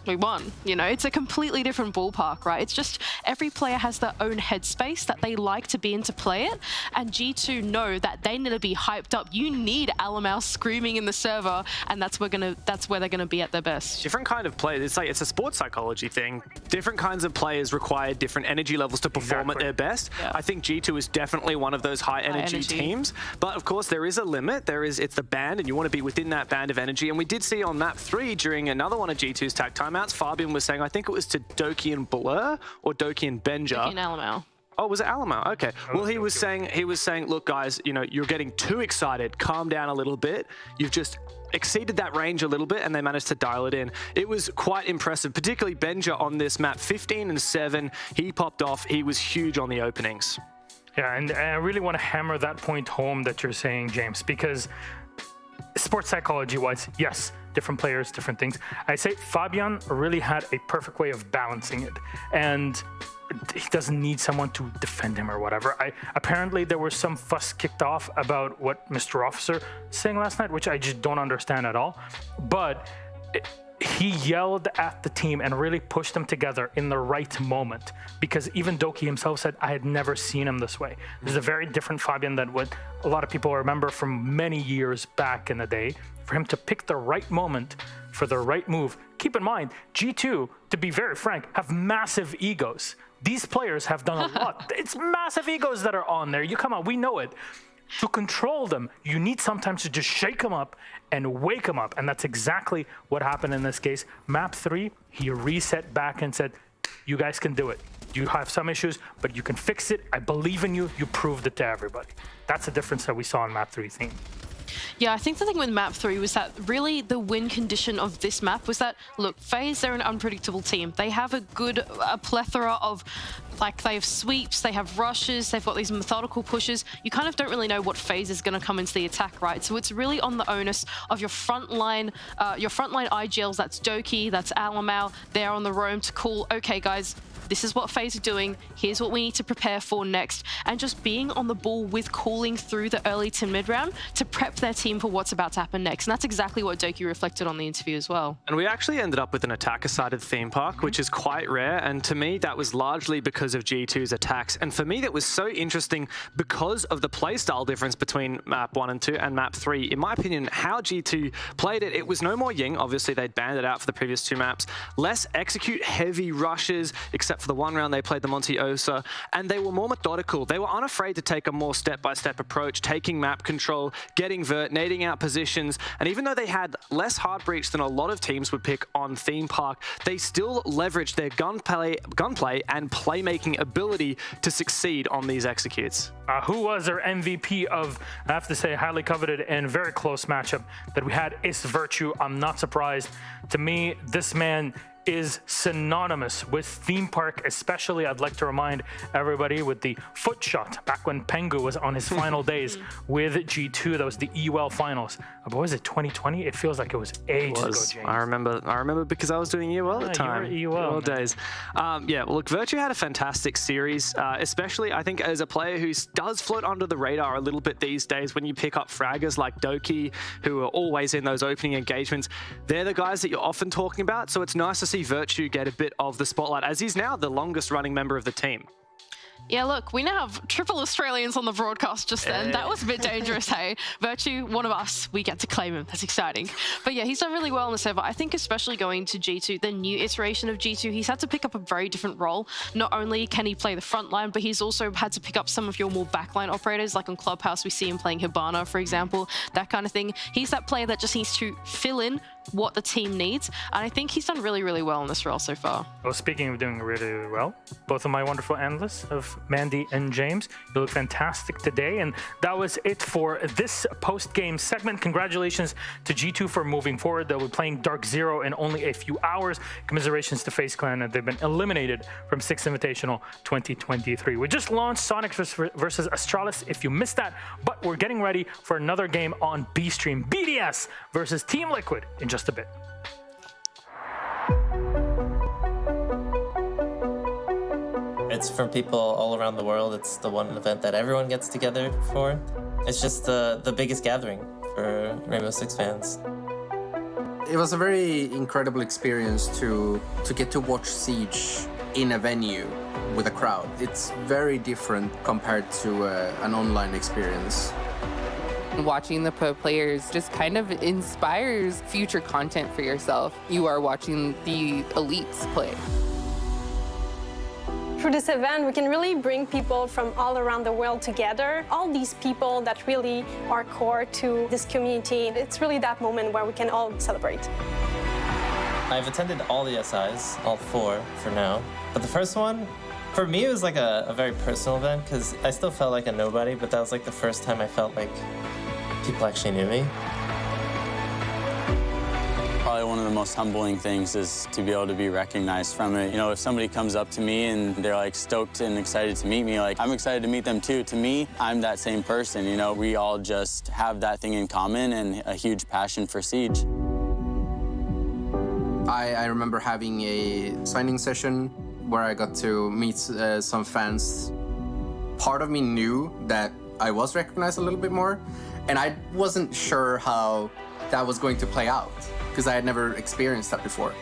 We won. You know, it's a completely different ballpark, right? It's just every player has their own headspace that they like to be in to play it, and G2 know that they need to be hyped up. You need Alamau screaming in the server, and that's where they're gonna be at their best. Different kind of players. It's like it's a sports psychology thing. Different kinds of players require different energy levels to perform at their best. Yeah. I think G2 is definitely one of those high energy teams, but of course there is a limit. It's the band, and you want to be within that band of energy. And we did see on map 3 during another one of G2's tag timeouts, Fabian was saying, I think it was to Doki and Blur or Doki and Benja. Doki and Alamau. Oh, was it Alamau? Okay. Well, he was saying, look, guys, you know, you're getting too excited. Calm down a little bit. You've just exceeded that range a little bit, and they managed to dial it in. It was quite impressive, particularly Benja on this map. 15 and 7. He popped off. He was huge on the openings. Yeah, and I really want to hammer that point home that you're saying, James, because sports psychology-wise, yes, different players, different things. I say Fabian really had a perfect way of balancing it, and he doesn't need someone to defend him or whatever. Apparently there was some fuss kicked off about what Mr. Officer saying last night, which I just don't understand at all. But he yelled at the team and really pushed them together in the right moment, because even Doki himself said, I had never seen him this way. This is a very different Fabian than what a lot of people remember from many years back in the day. For him to pick the right moment for the right move. Keep in mind, G2, to be very frank, have massive egos. These players have done a lot. It's massive egos that are on there. You come on, we know it. To control them, you need sometimes to just shake them up and wake them up. And that's exactly what happened in this case. Map 3, he reset back and said, you guys can do it. You have some issues, but you can fix it. I believe in you. You proved it to everybody. That's the difference that we saw in Map 3 theme. Yeah, I think the thing with map 3 was that really the win condition of this map was that, look, FaZe, they're an unpredictable team. They have a plethora of, like, they have sweeps, they have rushes, they've got these methodical pushes. You kind of don't really know what FaZe is going to come into the attack, right? So it's really on the onus of your frontline IGLs. That's Doki, that's Alamau. They're on the roam to call, okay, guys, this is what FaZe are doing. Here's what we need to prepare for next. And just being on the ball with calling through the early to mid round to prep their team for what's about to happen next. And that's exactly what Doki reflected on the interview as well. And we actually ended up with an attacker-sided theme park, which is quite rare. And to me, that was largely because of G2's attacks. And for me, that was so interesting because of the playstyle difference between map 1 and 2 and map 3. In my opinion, how G2 played it, it was no more Ying. Obviously, they'd banned it out for the previous 2 maps. Less execute heavy rushes, except for the 1 round they played the Monty Osa, and they were more methodical. They were unafraid to take a more step-by-step approach, taking map control, getting vert, nading out positions, and even though they had less hard breach than a lot of teams would pick on theme park, they still leveraged their gunplay and playmaking ability to succeed on these executes. Who was our MVP of, I have to say, highly coveted and very close matchup that we had is Virtue. I'm not surprised. To me, this man is synonymous with theme park, especially I'd like to remind everybody with the foot shot back when Pengu was on his final days with G2. That was the EUL finals. But was it 2020? It feels like it was ages ago, James. I remember because I was doing EUL at the time. You were EUL. Old days. Yeah, well, look, Virtue had a fantastic series, especially I think as a player who does float under the radar a little bit these days. When you pick up fraggers like Doki, who are always in those opening engagements, they're the guys that you're often talking about. So it's nice to see Virtue get a bit of the spotlight, as he's now the longest running member of the team. Yeah, look, we now have triple Australians on the broadcast just then. That was a bit dangerous, hey? Virtue, one of us, we get to claim him. That's exciting. But yeah, he's done really well on the server. I think especially going to G2, the new iteration of G2, he's had to pick up a very different role. Not only can he play the front line, but he's also had to pick up some of your more backline operators. Like on Clubhouse, we see him playing Hibana, for example, that kind of thing. He's that player that just needs to fill in what the team needs. And I think he's done really, really well in this role so far. Well, speaking of doing really, really well, both of my wonderful analysts of Mandy and James, you look fantastic today. And that was it for this post-game segment. Congratulations to G2 for moving forward. They'll be playing DarkZero in only a few hours. Commiserations to FaZe Clan. They've been eliminated from 6 Invitational 2023. We just launched Sonic versus Astralis, if you missed that, but we're getting ready for another game on B-Stream. BDS versus Team Liquid in just a bit. It's for people all around the world. It's the one event that everyone gets together for. It's just the biggest gathering for Rainbow Six fans. It was a very incredible experience to get to watch Siege in a venue with a crowd. It's very different compared to an online experience. Watching the pro players just kind of inspires future content for yourself. You are watching the elites play. Through this event, we can really bring people from all around the world together. All these people that really are core to this community. It's really that moment where we can all celebrate. I've attended all the SIs, all 4 for now. But the first one, for me, it was like a very personal event because I still felt like a nobody, but that was like the first time I felt like people actually knew me. Probably one of the most humbling things is to be able to be recognized from it. You know, if somebody comes up to me and they're like stoked and excited to meet me, like I'm excited to meet them too. To me, I'm that same person. You know, we all just have that thing in common and a huge passion for Siege. I remember having a signing session where I got to meet some fans. Part of me knew that I was recognized a little bit more, and I wasn't sure how that was going to play out because I had never experienced that before.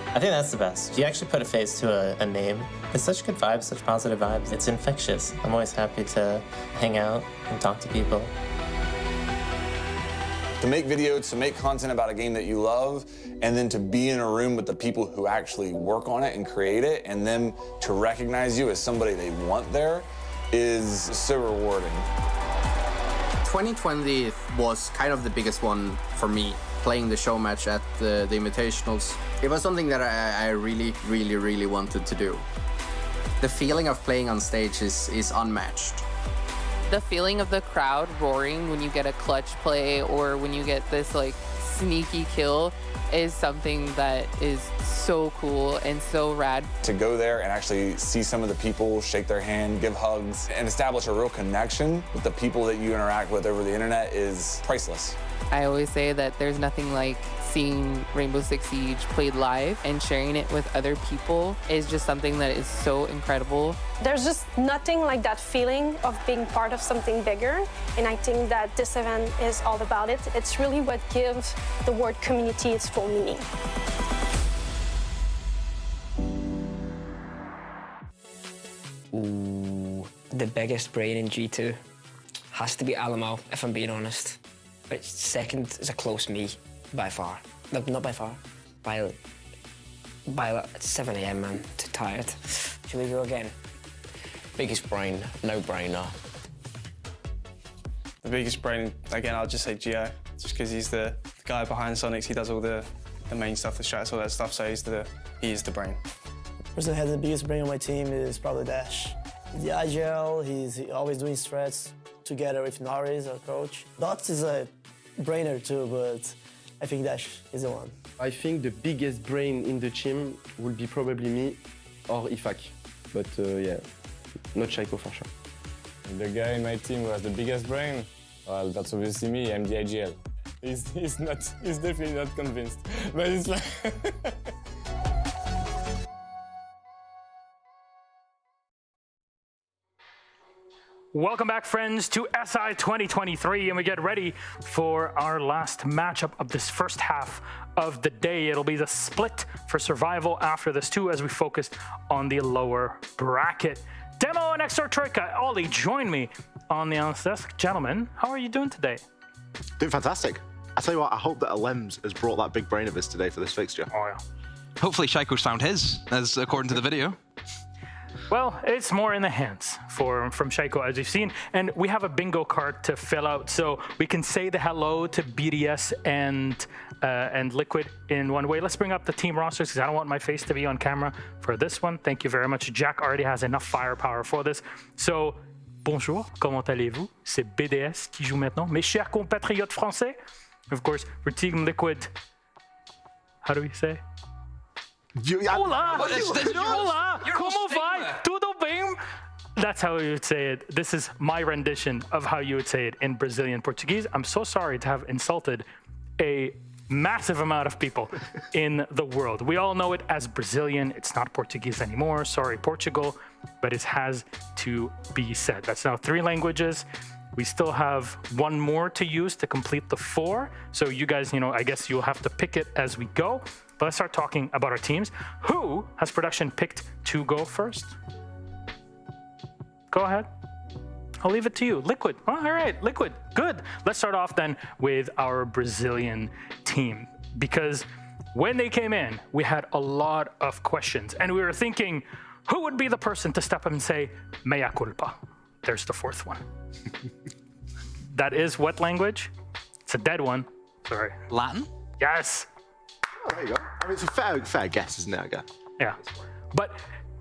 I think that's the best. You actually put a face to a name. It's such good vibes, such positive vibes. It's infectious. I'm always happy to hang out and talk to people. To make videos, to make content about a game that you love, and then to be in a room with the people who actually work on it and create it, and them to recognize you as somebody they want there is so rewarding. 2020 was kind of the biggest one for me, playing the show match at the Invitationals. It was something that I really wanted to do. The feeling of playing on stage is unmatched. The feeling of the crowd roaring when you get a clutch play or when you get this like sneaky kill is something that is so cool and so rad. To go there and actually see some of the people, shake their hand, give hugs, and establish a real connection with the people that you interact with over the internet is priceless. I always say that there's nothing like seeing Rainbow Six Siege played live, and sharing it with other people is just something that is so incredible. There's just nothing like that feeling of being part of something bigger, and I think that this event is all about it. It's really what gives the word community its full meaning. Ooh, the biggest brain in G2 has to be Alamo, if I'm being honest. But second is a close me, by far. No, not by far, by 7 AM, man, too tired. Should we go again? Biggest brain, no-brainer. The biggest brain, again, I'll just say Gio, just because he's the guy behind Sonics. He does all the main stuff, the strats, all that stuff, so he is the brain. The person who has the biggest brain on my team is probably Dash. He's the IGL, he's always doing strats together with Norris, our coach. Dots is a brainer too, but I think Dash is the one. I think the biggest brain in the team will be probably me or Ifak. But yeah, not Shaiko for sure. The guy in my team who has the biggest brain, well, that's obviously me, I'm the IGL. He's definitely not convinced, but it's like... Welcome back, friends, to SI 2023, and we get ready for our last matchup of this first half of the day. It'll be the split for survival after this too, as we focus on the lower bracket. Demo and XR Troika, Ollie, join me on the analyst desk. Gentlemen, how are you doing today? Doing fantastic. I tell you what, I hope that Alems has brought that big brain of his today for this fixture. Oh yeah. Hopefully Shaiko's found his, as according to the video. Well, it's more in the hands from Shaiko, as you've seen, and we have a bingo card to fill out, so we can say the hello to BDS and Liquid in one way. Let's bring up the team rosters, because I don't want my face to be on camera for this one. Thank you very much. Jack already has enough firepower for this. So, bonjour, comment allez-vous? C'est BDS qui joue maintenant. Mes chers compatriotes français. Of course, for Team Liquid, how do we say? Olá! Olá! Como vai? Tudo bem? That's how you would say it. This is my rendition of how you would say it in Brazilian Portuguese. I'm so sorry to have insulted a massive amount of people in the world. We all know it as Brazilian. It's not Portuguese anymore. Sorry, Portugal, but it has to be said. That's now 3 languages. We still have one more to use to complete the 4. So you guys, I guess you'll have to pick it as we go. But let's start talking about our teams. Who has production picked to go first? Go ahead. I'll leave it to you. Liquid. Oh, all right, Liquid. Good. Let's start off then with our Brazilian team. Because when they came in, we had a lot of questions. And we were thinking, who would be the person to step up and say, mea culpa? There's the 4th one. That is what language? It's a dead one. Sorry. Latin? Yes. Oh, there you go. I mean, it's a fair guess, isn't it, I guess? Yeah. But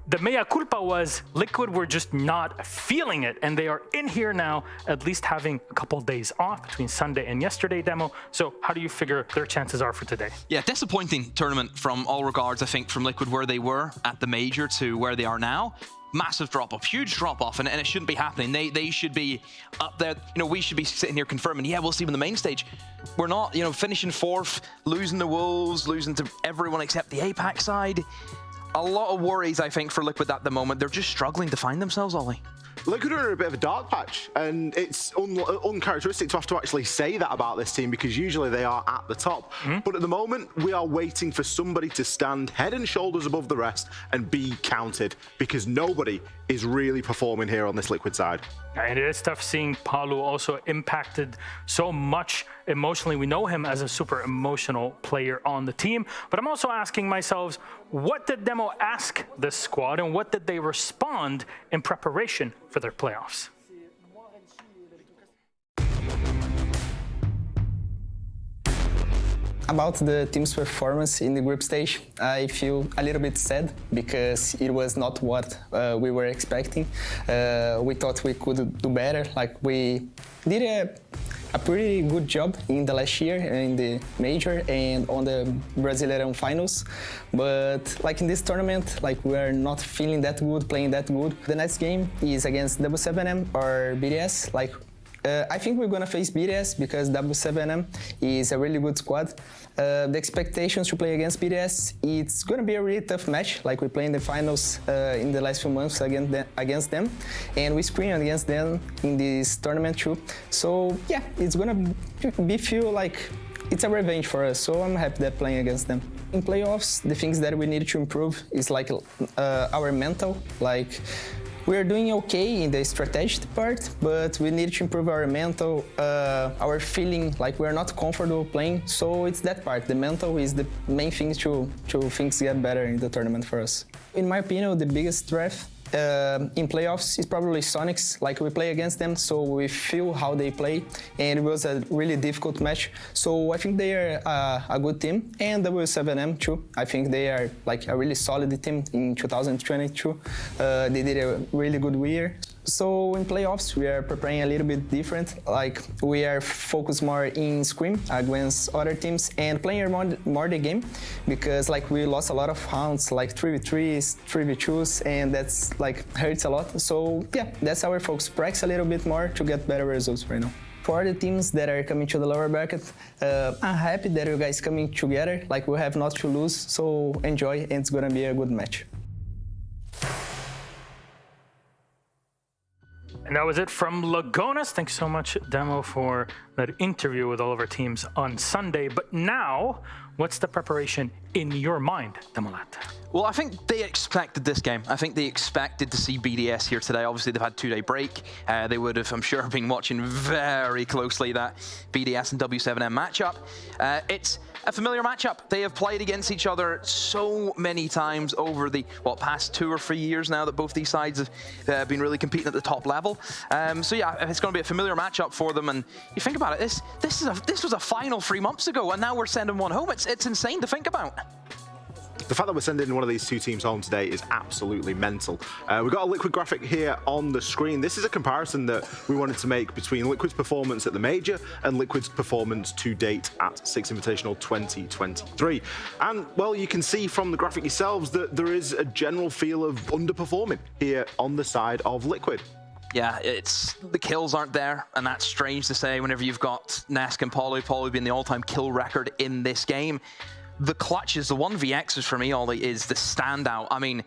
the mea culpa was Liquid were just not feeling it, and they are in here now, at least having a couple of days off between Sunday and yesterday demo. So how do you figure their chances are for today? Yeah, disappointing tournament from all regards, I think, from Liquid, where they were at the major to where they are now. Massive drop-off, huge drop-off, and it shouldn't be happening. They should be up there. We should be sitting here confirming, yeah, we'll see them on the main stage. We're not, finishing 4th, losing the Wolves, losing to everyone except the APAC side. A lot of worries, I think, for Liquid at the moment. They're just struggling to find themselves, Ollie. Liquid are in a bit of a dark patch, and it's uncharacteristic to have to actually say that about this team, because usually they are at the top. But at the moment, we are waiting for somebody to stand head and shoulders above the rest and be counted, because nobody is really performing here on this Liquid side. And it is tough seeing Palu also impacted so much emotionally. We know him as a super emotional player on the team, but I'm also asking myself, what did Demo ask this squad, and what did they respond in preparation for their playoffs? About the team's performance in the group stage, I feel a little bit sad because it was not what we were expecting. We thought we could do better. Like we did a pretty good job in the last year in the major and on the Brasileirão finals, but like in this tournament, like we are not feeling that good, playing that good. The next game is against W7M or BDS. Like I think we're gonna face BDS because W7M is a really good squad. The expectations to play against BDS, it's gonna be a really tough match. Like we played in the finals in the last few months against them, and we screened against them in this tournament too. So yeah, it's gonna feel like it's a revenge for us. So I'm happy that playing against them. In playoffs, the things that we need to improve is like our mental, like. We're doing okay in the strategic part, but we need to improve our mental, our feeling like we're not comfortable playing. So it's that part. The mental is the main thing to things get better in the tournament for us. In my opinion, the biggest threat in playoffs is probably Sonics. Like we play against them, so we feel how they play, and it was a really difficult match. So I think they are a good team, and W7M too. I think they are like a really solid team in 2022. They did a really good year. So in playoffs, we are preparing a little bit different. Like we are focused more in scrim against other teams and playing more the game, because like we lost a lot of rounds, like 3v3s, 3v2s, and that's like hurts a lot. So yeah, that's our focus. Practice a little bit more to get better results right now. For the teams that are coming to the lower bracket, I'm happy that you guys coming together. Like we have not to lose, so enjoy, and it's gonna be a good match. And that was it from Lagonas. Thanks so much, Demo, for that interview with all of our teams on Sunday. But now, what's the preparation in your mind, Demolat? Well, I think they expected this game. I think they expected to see BDS here today. Obviously, they've had a 2-day break. They would have, I'm sure, been watching very closely that BDS and W7M matchup. It's a familiar matchup. They have played against each other so many times over the past 2 or 3 years now that both these sides have been really competing at the top level. So yeah, it's going to be a familiar matchup for them. And you think about it, this was a final 3 months ago, and now we're sending one home. It's insane to think about. The fact that we're sending one of these two teams home today is absolutely mental. We've got a Liquid graphic here on the screen. This is a comparison that we wanted to make between Liquid's performance at the Major and Liquid's performance to date at Six Invitational 2023. And, well, you can see from the graphic yourselves that there is a general feel of underperforming here on the side of Liquid. Yeah, the kills aren't there, and that's strange to say whenever you've got Nesk and Pauly being the all-time kill record in this game. The clutches, the 1vx's for me, Ollie, is the standout. I mean,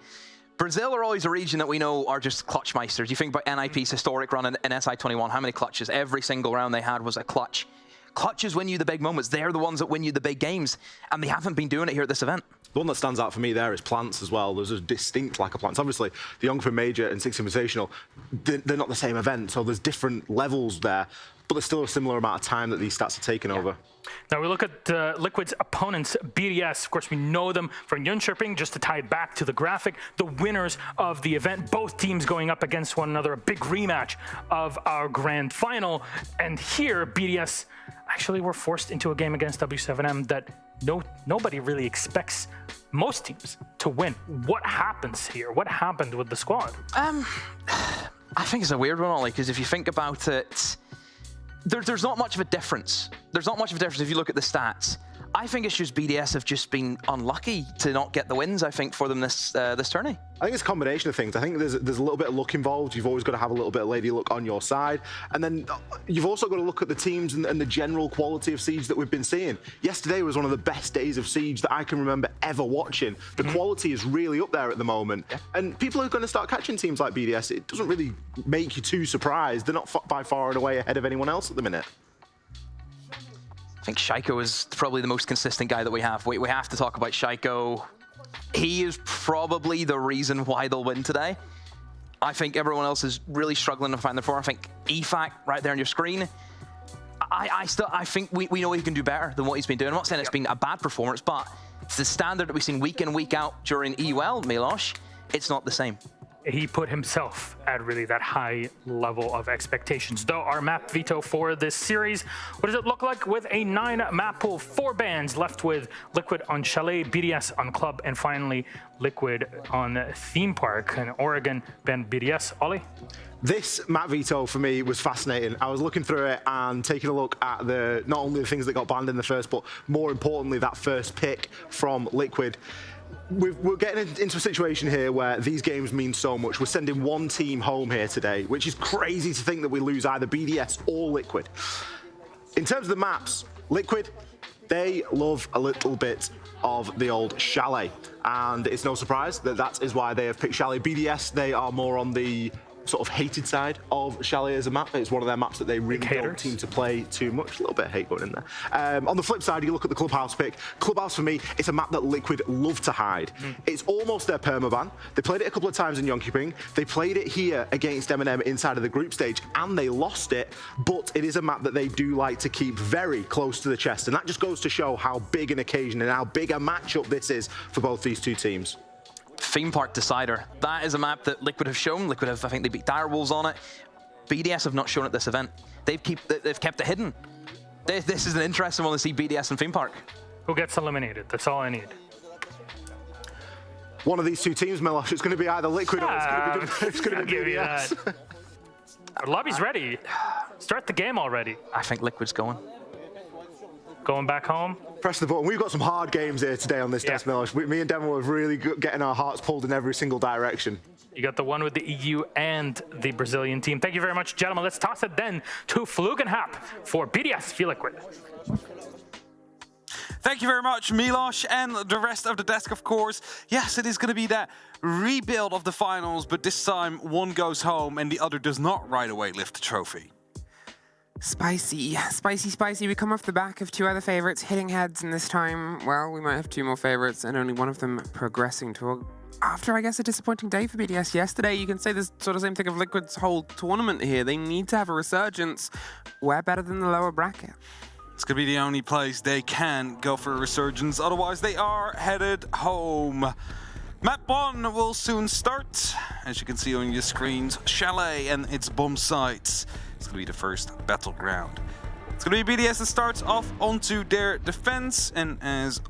Brazil are always a region that we know are just clutch meisters. You think about NIP's historic run in SI21, how many clutches? Every single round they had was a clutch. Clutches win you the big moments. They're the ones that win you the big games, and they haven't been doing it here at this event. The one that stands out for me there is Plants as well. There's a distinct lack of Plants. Obviously, the Youngford Major and Six Invitational, they're not the same event, so there's different levels there, but there's still a similar amount of time that these stats are taking over. Now we look at Liquid's opponents, BDS. Of course, we know them from Jönköping. Just to tie it back to the graphic, the winners of the event, both teams going up against one another, a big rematch of our grand final. And here, BDS actually were forced into a game against W7M that nobody really expects most teams to win. What happens here? What happened with the squad? I think it's a weird one, Ollie, because if you think about it, there's not much of a difference. There's not much of a difference if you look at the stats. I think it's just BDS have just been unlucky to not get the wins, I think, for them this tourney. I think it's a combination of things. I think there's a little bit of luck involved. You've always got to have a little bit of lady luck on your side. And then you've also got to look at the teams and the general quality of Siege that we've been seeing. Yesterday was one of the best days of Siege that I can remember ever watching. The quality is really up there at the moment. Yeah. And people are going to start catching teams like BDS. It doesn't really make you too surprised. They're not by far and away ahead of anyone else at the minute. I think Shaiko is probably the most consistent guy that we have. We have to talk about Shaiko. He is probably the reason why they'll win today. I think everyone else is really struggling to find the form. I think EFAC right there on your screen. I think we know he can do better than what he's been doing. I'm not saying it's been a bad performance, but it's the standard that we've seen week in, week out during EUL, Milos. It's not the same. he put himself at really that high level of expectations. Though our map veto for this series, what does it look like with a 9-map pool, 4 bans left with Liquid on Chalet, BDS on Club, and finally Liquid on Theme Park. And Oregon banned BDS. Ollie? This map veto for me was fascinating. I was looking through it and taking a look at not only the things that got banned in the first, but more importantly, that first pick from Liquid. We're getting into a situation here where these games mean so much. We're sending one team home here today, which is crazy to think that we lose either BDS or Liquid. In terms of the maps, Liquid, they love a little bit of the old Chalet, and it's no surprise that that is why they have picked Chalet. BDS, they are more on the sort of hated side of Chalet as a map. It's one of their maps that they really don't seem to play too much. A little bit of hate going in there. On the flip side, you look at the Clubhouse pick. Clubhouse, for me, it's a map that Liquid love to hide. It's almost their permaban. They played it a couple of times in Yonkeeping. They played it here against MNM inside of the group stage, and they lost it, but it is a map that they do like to keep very close to the chest, and that just goes to show how big an occasion and how big a matchup this is for both these two teams. Theme Park Decider. That is a map that Liquid have shown. Liquid have, I think they beat Direwolves on it. BDS have not shown at this event. They've kept it hidden. This is an interesting one to see BDS and Theme Park. Who gets eliminated? That's all I need. One of these two teams, Milosh. It's going to be either Liquid or it's going to be BDS. Our lobby's ready. Start the game already. I think Liquid's going. Going back home? Press the button. We've got some hard games here today on this desk, Milosh. Me and Devon were really good getting our hearts pulled in every single direction. You got the one with the EU and the Brazilian team. Thank you very much, gentlemen. Let's toss it then to Flugenhap for BDS v Liquid. Thank you very much, Milosh, and the rest of the desk, of course. Yes, it is going to be that rebuild of the finals, but this time one goes home and the other does not right away lift the trophy. Spicy, spicy, spicy. We come off the back of 2 other favorites hitting heads, and this time, well, we might have 2 more favorites and only one of them progressing to after, I guess, a disappointing day for BDS yesterday. You can say this sort of same thing of Liquid's whole tournament here. They need to have a resurgence. We're better than the lower bracket. It's going to be the only place they can go for a resurgence. Otherwise, they are headed home. Map 1 will soon start. As you can see on your screens, Chalet and its bomb sites. It's going to be the first battleground. It's going to be BDS that starts off onto their defense. And as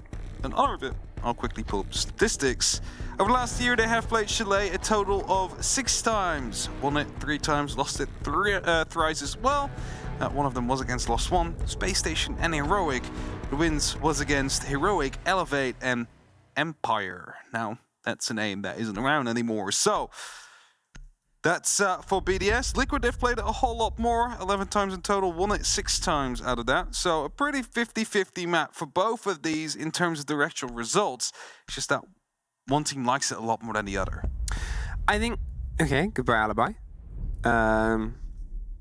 an honor bit, I'll quickly pull up the statistics. Over the last year, they have played Chalet a total of 6 times. Won it 3 times, lost it thrice as well. One of them was against Lost One, Space Station, and Heroic. The wins was against Heroic, Elevate, and Empire. Now, that's a name that isn't around anymore. So, that's for BDS. Liquid, they've played it a whole lot more. 11 times in total, won it 6 times out of that. So, a pretty 50-50 map for both of these in terms of the actual results. It's just that one team likes it a lot more than the other. I think, okay, goodbye alibi.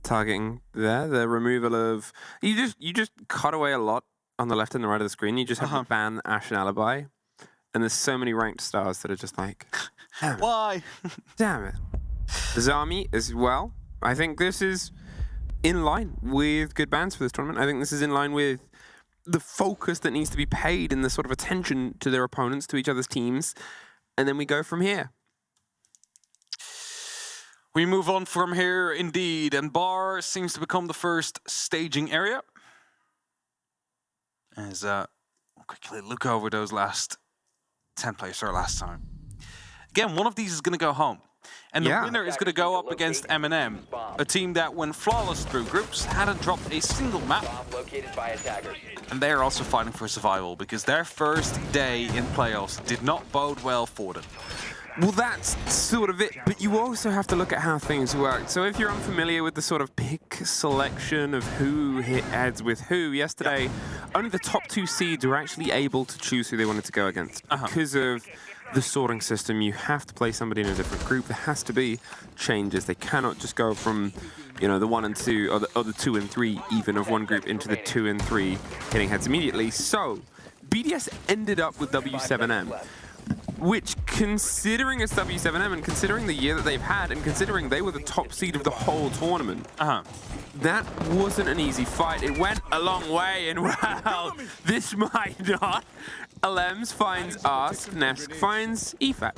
Targeting there, the removal of... You just cut away a lot on the left and the right of the screen. You just have to ban Ash and Alibi. And there's so many ranked stars that are just like... Why? Damn it. Zami as well. I think this is in line with good bans for this tournament. I think this is in line with the focus that needs to be paid and the sort of attention to their opponents, to each other's teams. And then we go from here. We move on from here, indeed, and Bar seems to become the first staging area. As we'll quickly look over those last 10 players for last time. Again, one of these is going to go home. And the winner is going to go up against MNM, a team that went flawless through groups, hadn't dropped a single map. And they're also fighting for survival because their first day in playoffs did not bode well for them. Well, that's sort of it, but you also have to look at how things work. So if you're unfamiliar with the sort of pick selection of who hit heads with who, yesterday, only the top 2 seeds were actually able to choose who they wanted to go against. Because of the sorting system, you have to play somebody in a different group. There has to be changes. They cannot just go from, you know, the 1 and 2, or the 2 and 3 even of one group into the 2 and 3 hitting heads immediately. So BDS ended up with W7M. Which, considering it's W7M and considering the year that they've had and considering they were the top seed of the whole tournament, that wasn't an easy fight. It went a long way, and wow, this might not. Alems finds Ask, Nesk finds EFAC.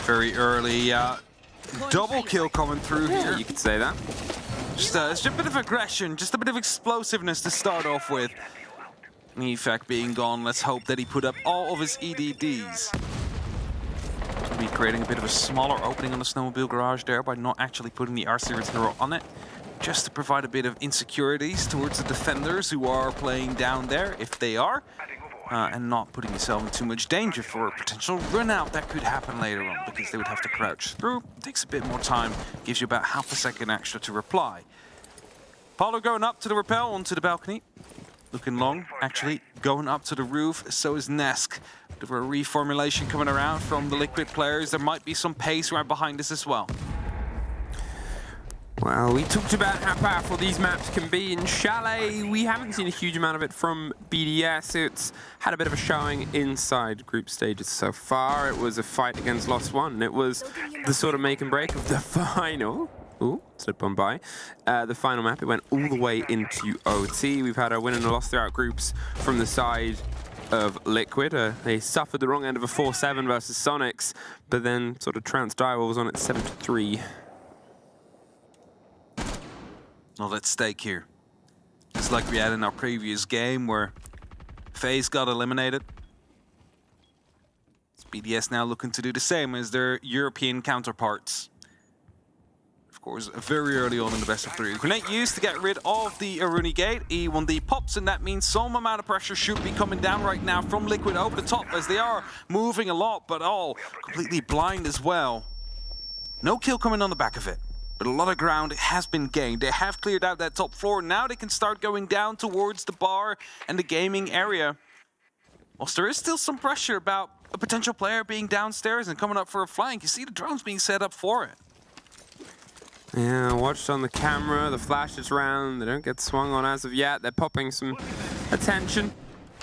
Very early double kill coming through here. You could say that. Just a bit of aggression, just a bit of explosiveness to start off with. Efak being gone, let's hope that he put up all of his EDDs. Be creating a bit of a smaller opening on the snowmobile garage there by not actually putting the R0 on it, just to provide a bit of insecurities towards the defenders who are playing down there, if they are, and not putting yourself in too much danger for a potential run out that could happen later on, because they would have to crouch through. It takes a bit more time, gives you about half a second extra to reply. Paulo going up to the rappel onto the balcony. Looking long, actually going up to the roof, so is Nesk. Bit of a reformulation coming around from the Liquid players. There might be some pace right behind this as well. Well, we talked about how powerful these maps can be. In Chalet, we haven't seen a huge amount of it from BDS. It's had a bit of a showing inside group stages so far. It was a fight against Lost One. It was the sort of make and break of the final. Ooh, slipped on by. The final map, it went all the way into OT. We've had a win and a loss throughout groups from the side of Liquid. They suffered the wrong end of a 4-7 versus Sonics, but then sort of trounced Direwolves on at 7-3. Not at stake here. Just like we had in our previous game where FaZe got eliminated. It's BDS now looking to do the same as their European counterparts. Of course, very early on in the best of 3. Grenade used to get rid of the Aruni gate. E1D pops, and that means some amount of pressure should be coming down right now from Liquid over the top, as they are moving a lot, but all completely blind as well. No kill coming on the back of it, but a lot of ground has been gained. They have cleared out that top floor. Now they can start going down towards the bar and the gaming area. Whilst there is still some pressure about a potential player being downstairs and coming up for a flank, you see the drones being set up for it. Yeah, watched on the camera, the flash is round, they don't get swung on as of yet. They're popping some attention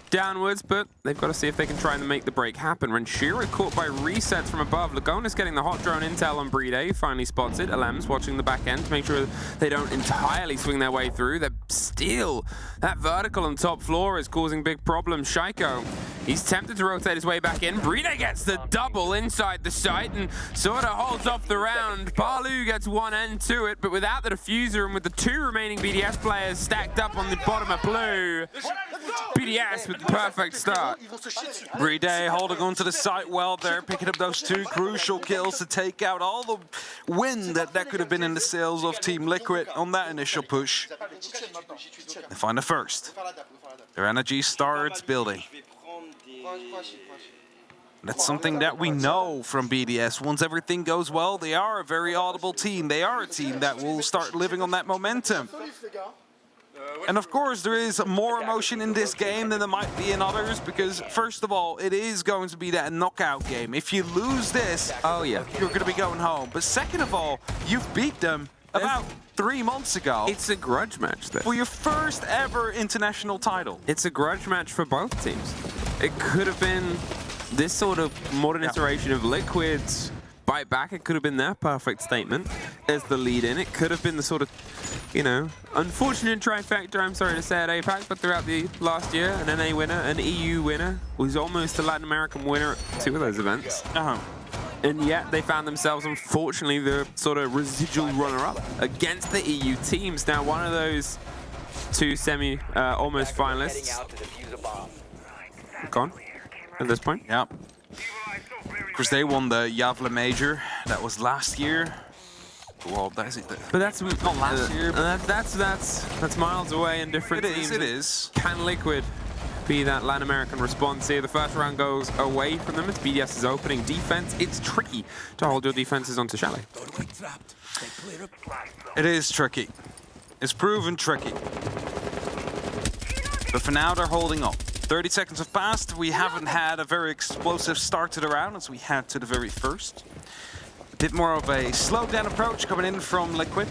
downwards, but they've got to see if they can try and make the break happen. Renshira caught by resets from above. Lagona's getting the hot drone intel on Brede, finally spots it. Alem's watching the back end to make sure they don't entirely swing their way through. They're still, that vertical on top floor is causing big problems. Shaiko, he's tempted to rotate his way back in. Brede gets the double inside the site and sort of holds off the round. Palu gets one end to it, but without the diffuser and with the 2 remaining BDS players stacked up on the bottom of blue, BDS with the perfect start. Brede holding on to the site well there, picking up those 2 crucial kills to take out all the wind that could have been in the sails of Team Liquid on that initial push. They find the first. Their energy starts building. That's something that we know from BDS. Once everything goes well, they are a very audible team. They are a team that will start living on that momentum. And of course, there is more emotion in this game than there might be in others, because first of all, it is going to be that knockout game. If you lose this, oh yeah, you're going to be going home. But second of all, you've beat them about 3 months ago. It's a grudge match there. For your first ever international title. It's a grudge match for both teams. It could have been this sort of modern iteration of Liquid's bite back. It could have been their perfect statement as the lead in. It could have been the sort of, you know, unfortunate trifecta, I'm sorry to say, at APAC, but throughout the last year, an NA winner, an EU winner, was almost a Latin American winner at 2 of those events. And yet they found themselves, unfortunately, the sort of residual runner-up against the EU teams. Now, one of those 2 almost finalists gone at this point. Yeah. Of course, they won the Javle Major. That was last year. Well, that's it. But that's not last year. That's miles away in different teams. It is. Can Liquid be that Latin American response here? The first round goes away from them. It's BDS's opening defense. It's tricky to hold your defenses onto Chalet. It is tricky. It's proven tricky. But for now, they're holding on. 30 seconds have passed. We haven't had a very explosive start to the round as we had to the very first. A bit more of a slowed down approach coming in from Liquid,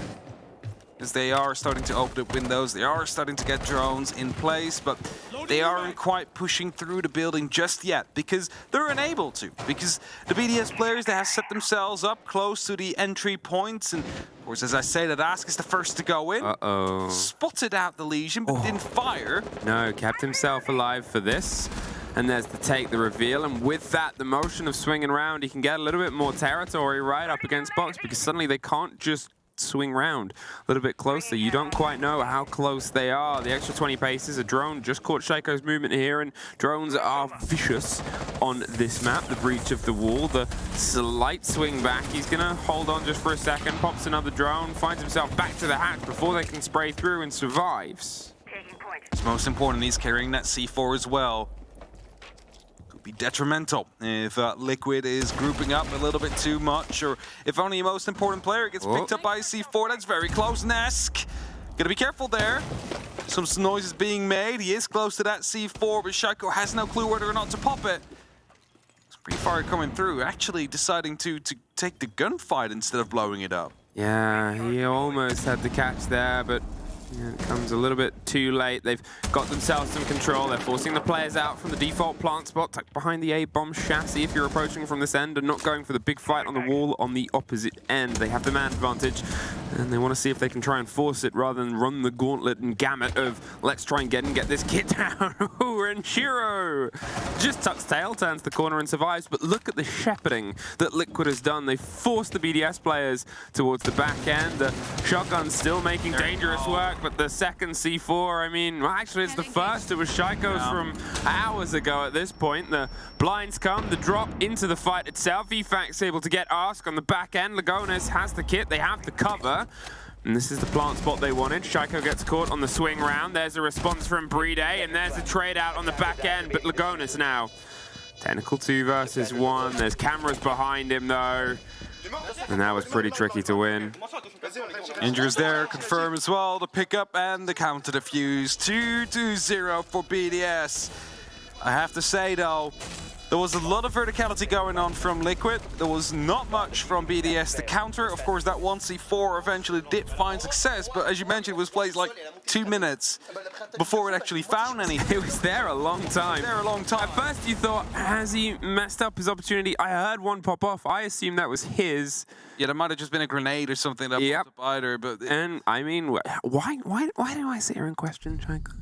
as they are starting to open up windows. They are starting to get drones in place, but they aren't quite pushing through the building just yet because they're unable to. Because the BDS players, they have set themselves up close to the entry points, and of course, as I say, that Ask is the first to go in. Uh-oh. Spotted out the Legion, but didn't fire. No, kept himself alive for this. And there's the take, the reveal, and with that, the motion of swinging around, he can get a little bit more territory right up against Box, because suddenly they can't just swing round a little bit closer. You don't quite know how close they are. The extra 20 paces, a drone just caught Shaiko's movement here, and drones are vicious on this map. The breach of the wall, the slight swing back. He's gonna hold on just for a second, pops another drone, finds himself back to the hatch before they can spray through, and survives. It's most important, he's carrying that C4 as well. Be detrimental if Liquid is grouping up a little bit too much, or if only a most important player gets picked up by C4. That's very close. Nesk, gotta be careful there. Some noise is being made. He is close to that C4, but Shaiko has no clue whether or not to pop it. It's pretty far coming through, actually deciding to take the gunfight instead of blowing it up. Yeah, he almost had the catch there, but it comes a little bit too late. They've got themselves some control. They're forcing the players out from the default plant spot, tucked behind the A-bomb chassis if you're approaching from this end, and not going for the big fight on the wall on the opposite end. They have the man advantage, and they want to see if they can try and force it rather than run the gauntlet and gamut of let's try and get this kid down. Ooh, and Shiro just tucks tail, turns the corner and survives, but look at the shepherding that Liquid has done. They forced the BDS players towards the back end. The shotgun's still making dangerous work, but the second C4, I mean, well, actually it's the first. It was Shaiko's from hours ago at this point. The blinds come, the drop into the fight itself. EFAC's able to get Ask on the back end. Lagonis has the kit, they have the cover. And this is the plant spot they wanted. Shaiko gets caught on the swing round. There's a response from Brede, and there's a trade out on the back end, but Lagonis now. Technical 2 versus 1. There's cameras behind him though. And that was pretty tricky to win. Injuries there, confirm as well, the pickup and the counter defuse. 2-0 for BDS. I have to say though, there was a lot of verticality going on from Liquid. There was not much from BDS to counter. Of course, that 1C4 eventually did find success, but as you mentioned, it was played like 2 minutes before it actually found anything. It was there a long time. At first you thought, has he messed up his opportunity? I heard one pop off. I assumed that was his. Yeah, there might have just been a grenade or something that popped up either, but... And, I mean, why do I sit here and question Shaiko?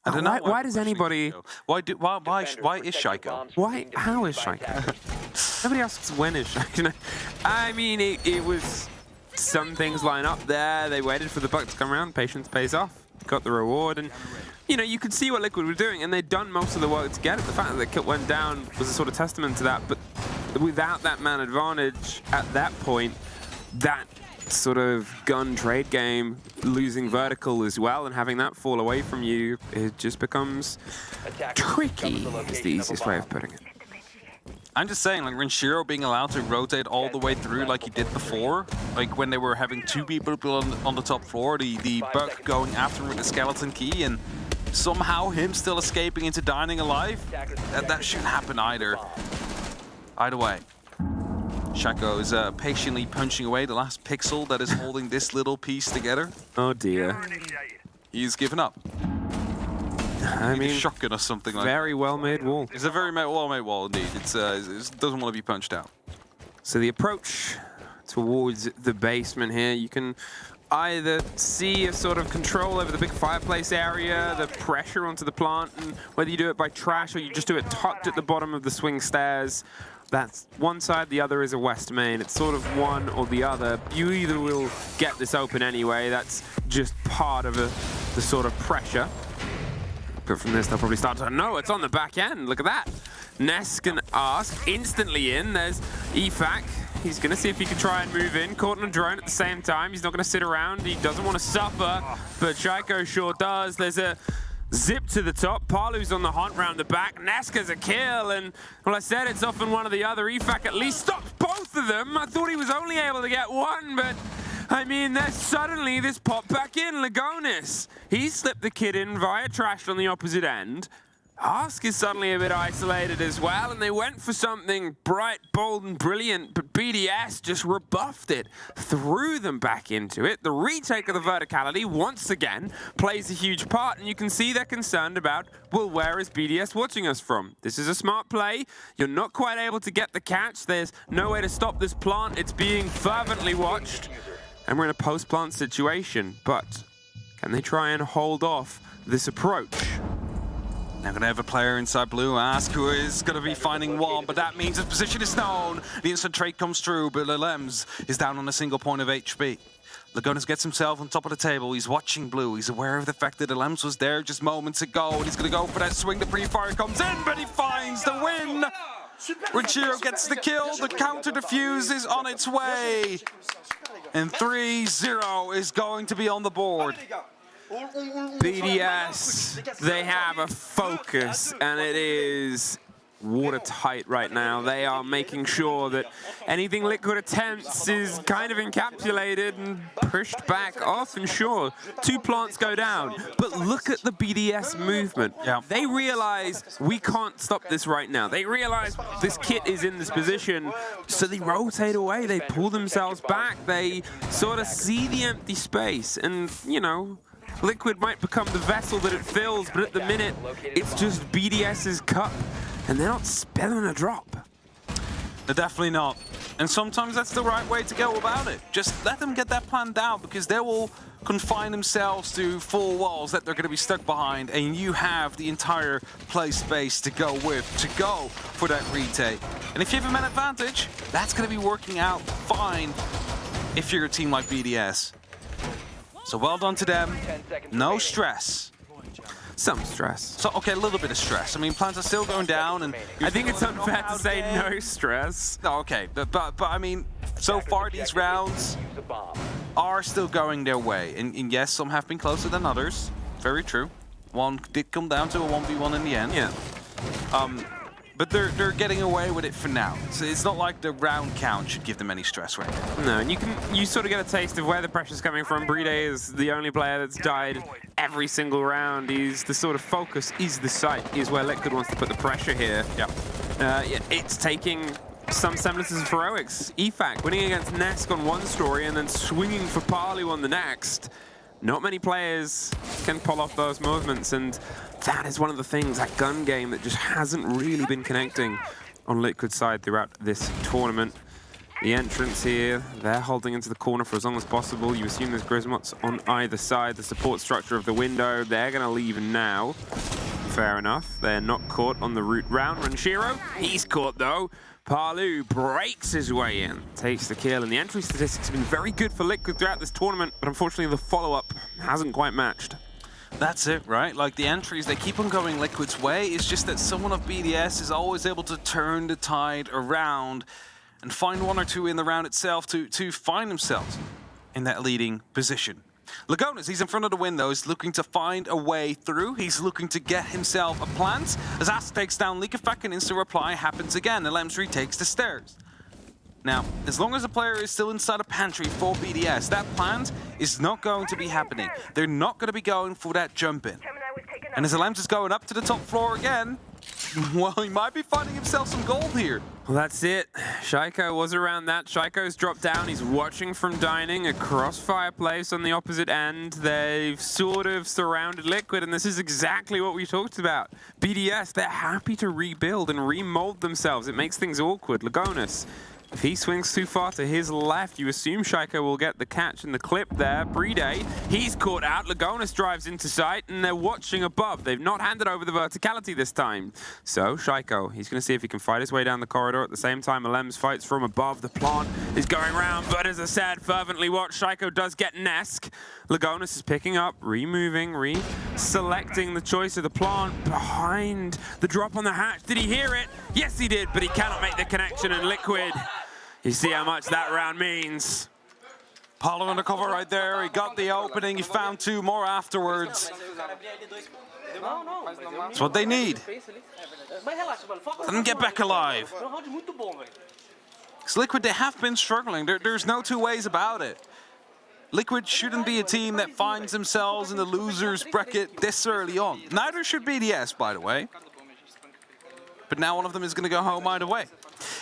I don't know. Why does anybody... Why is Shaiko? How is Shaiko? Nobody asks when is Shaiko. I mean, it was... Some things line up there. They waited for the buck to come around. Patience pays off. Got the reward. And, you know, you could see what Liquid were doing, and they'd done most of the work to get it. The fact that the kit went down was a sort of testament to that. But without that man advantage at that point, that sort of gun trade game, losing vertical as well and having that fall away from you, it just becomes tricky, is the easiest way of putting it. I'm just saying, like, Renshiro being allowed to rotate all the way through like he did before, like when they were having 2 people on the top floor, the Buck going after him with the skeleton key, and somehow him still escaping into dining alive, that shouldn't happen either. Either way. Shaiko is patiently punching away the last pixel that is holding this little piece together. Oh dear. He's given up. I mean, a shotgun or something like that. Very well-made wall. It's a very well-made wall indeed. It doesn't want to be punched out. So the approach towards the basement here, you can either see a sort of control over the big fireplace area, the pressure onto the plant, and whether you do it by trash or you just do it tucked at the bottom of the swing stairs. That's one side, the other is a west main. It's sort of one or the other. You either will get this open anyway, that's just part of the sort of pressure. But from this, they'll probably start to, no, it's on the back end, look at that. Ness can Ask, instantly in, there's EFAC. He's gonna see if he can try and move in, caught on a drone at the same time. He's not gonna sit around, he doesn't want to suffer, but Shaiko sure does. There's a zip to the top. Palu's on the hunt round the back. Naska's a kill, and well, I said it's often one or the other. EFAC at least stops both of them. I thought he was only able to get one, but I mean, there's suddenly this pop back in. Lagonis, he slipped the kid in via trash on the opposite end. Ask is suddenly a bit isolated as well, and they went for something bright, bold, and brilliant, but BDS just rebuffed it, threw them back into it. The retake of the verticality, once again, plays a huge part, and you can see they're concerned about, well, where is BDS watching us from? This is a smart play. You're not quite able to get the catch. There's no way to stop this plant. It's being fervently watched, and we're in a post-plant situation, but can they try and hold off this approach? Now gonna have a player inside blue ask who is gonna be finding one, but that means his position is known. The instant trade comes through, but Lems is down on a single point of HP. Lagonis gets himself on top of the table. He's watching blue. He's aware of the fact that Lems was there just moments ago, and he's gonna go for that swing. The pre-fire comes in, but he finds the win. Richiro gets the kill. The counter defuse is on its way. And 3-0 is going to be on the board. BDS, they have a focus, and it is watertight right now. They are making sure that anything Liquid attempts is kind of encapsulated and pushed back off, and sure, 2 plants go down. But look at the BDS movement. Yeah. They realize we can't stop this right now. They realize this kit is in this position, so they rotate away, they pull themselves back, they sort of see the empty space, and, you know, Liquid might become the vessel that it fills, but at the minute, it's just BDS's cup, and they're not spilling a drop. They're definitely not. And sometimes that's the right way to go about it. Just let them get that plan down, because they will confine themselves to 4 walls that they're going to be stuck behind, and you have the entire play space to go with, to go for that retake. And if you have a man advantage, that's going to be working out fine if you're a team like BDS. So well done to them. No stress. Some stress. So, okay, a little bit of stress. I mean, plants are still going down, and I think it's unfair to say no stress. No, okay, but I mean, so far these rounds are still going their way, and yes, some have been closer than others. Very true. One did come down to a 1v1 in the end. Yeah. But they're getting away with it for now. So it's not like the round count should give them any stress right now. No, and you sort of get a taste of where the pressure's coming from. Bride is the only player that's died every single round. He's the sort of focus, is the site, is where Liquid wants to put the pressure here. Yeah. It's taking some semblances of heroics. EFAC winning against Nesk on one story and then swinging for Parlu on the next. Not many players can pull off those movements, and that is one of the things, that gun game that just hasn't really been connecting on Liquid's side throughout this tournament. The entrance here, they're holding into the corner for as long as possible. You assume there's Grismots on either side. The support structure of the window, they're going to leave now. Fair enough. They're not caught on the route round. Ranshiro, he's caught though. Parlu breaks his way in, takes the kill, and the entry statistics have been very good for Liquid throughout this tournament, but unfortunately the follow-up hasn't quite matched. That's it, right? Like, the entries, they keep on going Liquid's way. It's just that someone of BDS is always able to turn the tide around and find 1 or 2 in the round itself to find themselves in that leading position. Lagonis, he's in front of the window, he's looking to find a way through. He's looking to get himself a plant. As Asa takes down lookahead, an instant reply happens again. The Lems retakes the stairs. Now, as long as the player is still inside a pantry for BDS, that plant is not going to be happening. They're not going to be going for that jump in. And as Lems is going up to the top floor again, well, he might be finding himself some gold here. Well, that's it. Shaiko was around that. Shaiko's dropped down. He's watching from dining. A crossfire place on the opposite end. They've sort of surrounded Liquid, and this is exactly what we talked about. BDS, they're happy to rebuild and remold themselves. It makes things awkward. Lagonis, if he swings too far to his left, you assume Shaiko will get the catch and the clip there. Bride, he's caught out. Lagonis drives into sight, and they're watching above. They've not handed over the verticality this time. So Shaiko, he's going to see if he can fight his way down the corridor. At the same time, Alems fights from above. The plant is going round, but as I said, fervently watched, Shaiko does get Nesk. Lagonis is picking up, removing, selecting the choice of the plant behind the drop on the hatch. Did he hear it? Yes, he did, but he cannot make the connection, and Liquid, you see how much that round means. Paulo on the cover right there. He got the opening. He found 2 more afterwards. That's what they need. Let them get back alive. Because Liquid, they have been struggling. There's no 2 ways about it. Liquid shouldn't be a team that finds themselves in the losers bracket this early on. Neither should BDS, by the way. But now one of them is going to go home either way.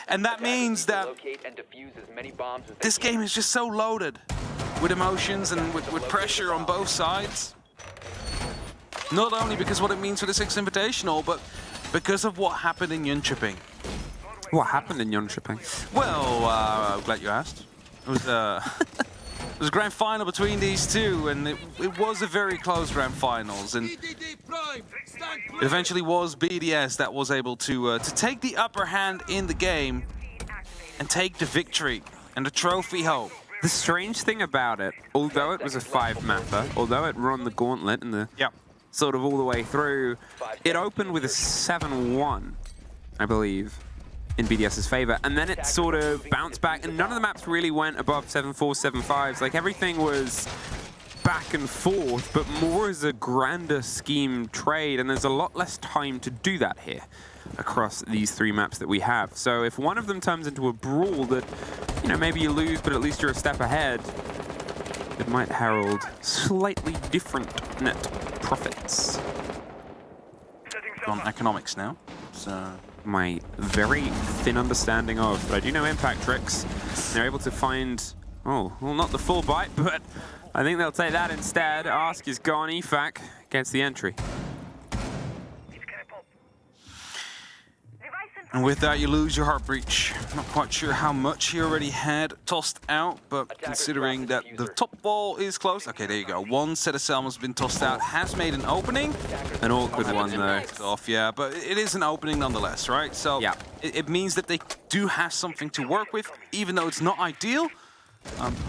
And that means that this game is just so loaded with emotions and with pressure on both sides. Not only because what it means for the 6th Invitational, but because of what happened in Jönköping. What happened in Jönköping? Well, I'm glad you asked. It was It was a grand final between these two, and it was a very close grand finals, and it eventually was BDS that was able to take the upper hand in the game and take the victory and the trophy home. The strange thing about it, although it was a 5-mapper, although it run the gauntlet and the sort of all the way through, it opened with a 7-1, I believe, in BDS's favor, and then it sort of bounced back, and none of the maps really went above 7-4, 7-5s. Like, everything was back and forth, but more as a grander scheme trade, and there's a lot less time to do that here across these 3 maps that we have. So if one of them turns into a brawl that, you know, maybe you lose, but at least you're a step ahead, it might herald slightly different net profits. On economics now. So my very thin understanding of, but I do know impact tricks. They're able to find, oh, well, not the full bite, but I think they'll take that instead. Ask is gone, EFAC gets the entry. And with that, you lose your heart breach. Not quite sure how much he already had tossed out, but considering that the top wall is closed. Okay, there you go. One set of Selmas has been tossed out, has made an opening. An awkward one, though. Off, yeah, but it is an opening nonetheless, right? So yeah, it means that they do have something to work with, even though it's not ideal.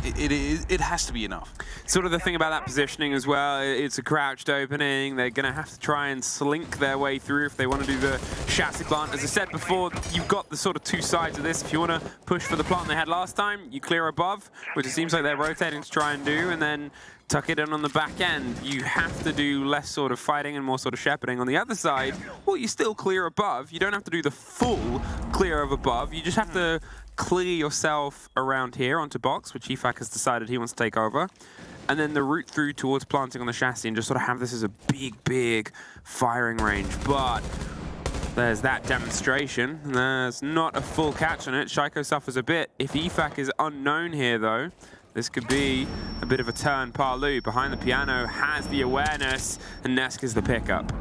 It has to be enough. Sort of the thing about that positioning as well, it's a crouched opening. They're going to have to try and slink their way through if they want to do the chassis plant. As I said before, you've got the sort of 2 sides of this. If you want to push for the plant they had last time, you clear above, which it seems like they're rotating to try and do, and then tuck it in on the back end. You have to do less sort of fighting and more sort of shepherding. On the other side, well, you still clear above. You don't have to do the full clear of above. You just have to clear yourself around here onto box, which EFAC has decided he wants to take over. And then the route through towards planting on the chassis and just sort of have this as a big firing range. But there's that demonstration. There's not a full catch on it. Shaiko suffers a bit. If EFAC is unknown here, though, this could be a bit of a turn. Parlu behind the piano has the awareness, and Nesk is the pickup.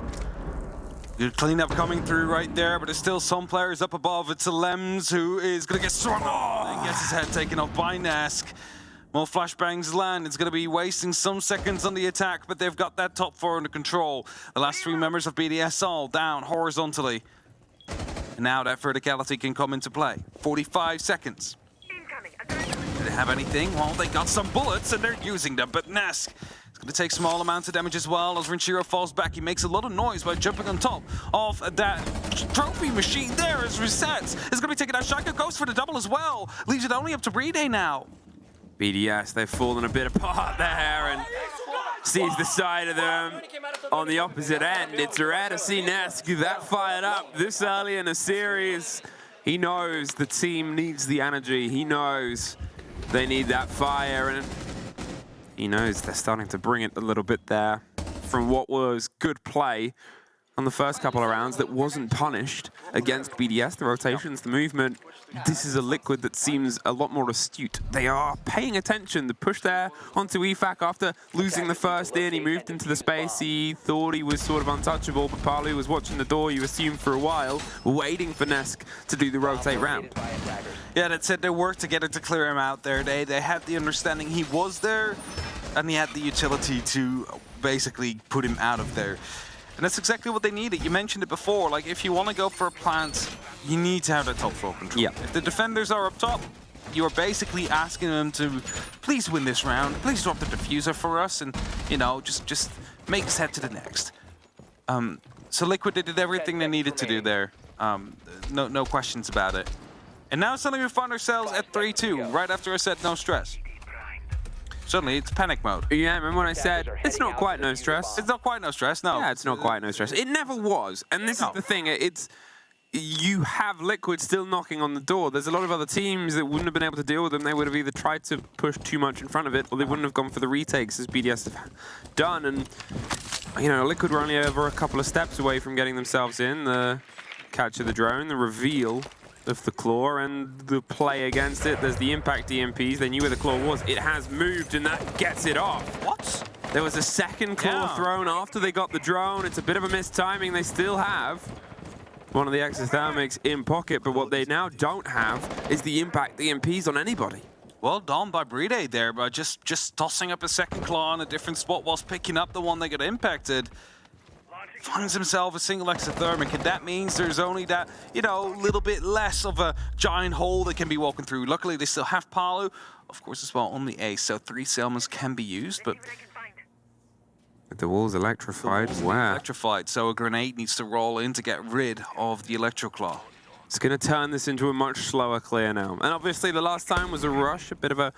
Good cleanup coming through right there, but there's still some players up above. It's a Lems who is going to get swung on and gets his head taken off by Nesk. More flashbangs land. It's going to be wasting some seconds on the attack, but they've got that top 4 under control. The last 3 members of BDS all down horizontally. And now that verticality can come into play. 45 seconds. Do they have anything? Well, they got some bullets and they're using them, but Nesk is going to take small amounts of damage as well as Rinchiro falls back. He makes a lot of noise by jumping on top of that trophy machine there as resets. It's going to be taken out. Shaiko goes for the double as well. Leaves it only up to Brede now. BDS, they've fallen a bit apart there and sees the side of them on the opposite end. It's rare to see Nesk that fired up this early in a series. He knows the team needs the energy. He knows they need that fire, and he knows they're starting to bring it a little bit there from what was good play on the first couple of rounds that wasn't punished against BDS. The rotations, the movement. This is a Liquid that seems a lot more astute. They are paying attention. The push there onto EFAC after losing the first in. He moved into the space. He thought he was sort of untouchable, but Parlu was watching the door, you assume, for a while, waiting for Nesk to do the rotate ramp. Yeah, that said, they worked together to clear him out there. They had the understanding he was there, and he had the utility to basically put him out of there. And that's exactly what they needed. You mentioned it before. Like, if you want to go for a plant, you need to have that top 4 control. Yeah. If the defenders are up top, you're basically asking them to please win this round, please drop the diffuser for us, and, you know, just make us head to the next. So Liquid, they did everything they needed to do there. No questions about it. And now suddenly we find ourselves at 3-2, right after I said no stress. Suddenly, it's panic mode. Yeah, remember when I said, it's not quite no stress? It's not quite no stress, no. Yeah, it's not quite no stress. It never was. And this is the thing, you have Liquid still knocking on the door. There's a lot of other teams that wouldn't have been able to deal with them. They would have either tried to push too much in front of it, or they wouldn't have gone for the retakes as BDS have done. And, you know, Liquid were only over a couple of steps away from getting themselves in. The catch of the drone, the reveal of the claw, and the play against it. There's the impact DMPs. They knew where the claw was. It has moved, and that gets it off. What? There was a second claw thrown after they got the drone. It's a bit of a missed timing. They still have one of the exothermics in pocket, but what they now don't have is the impact DMPs on anybody. Well done by Bride there, but just tossing up a second claw in a different spot whilst picking up the one that got impacted. Finds himself a single exothermic, and that means there's only that, you know, little bit less of a giant hole they can be walking through. Luckily, they still have Palu, of course, as well on the A, so 3 Selmas can be used, but the wall's electrified. Wow. Electrified, so a grenade needs to roll in to get rid of the Electroclaw. It's going to turn this into a much slower clear now. And obviously the last time was a rush, a bit of a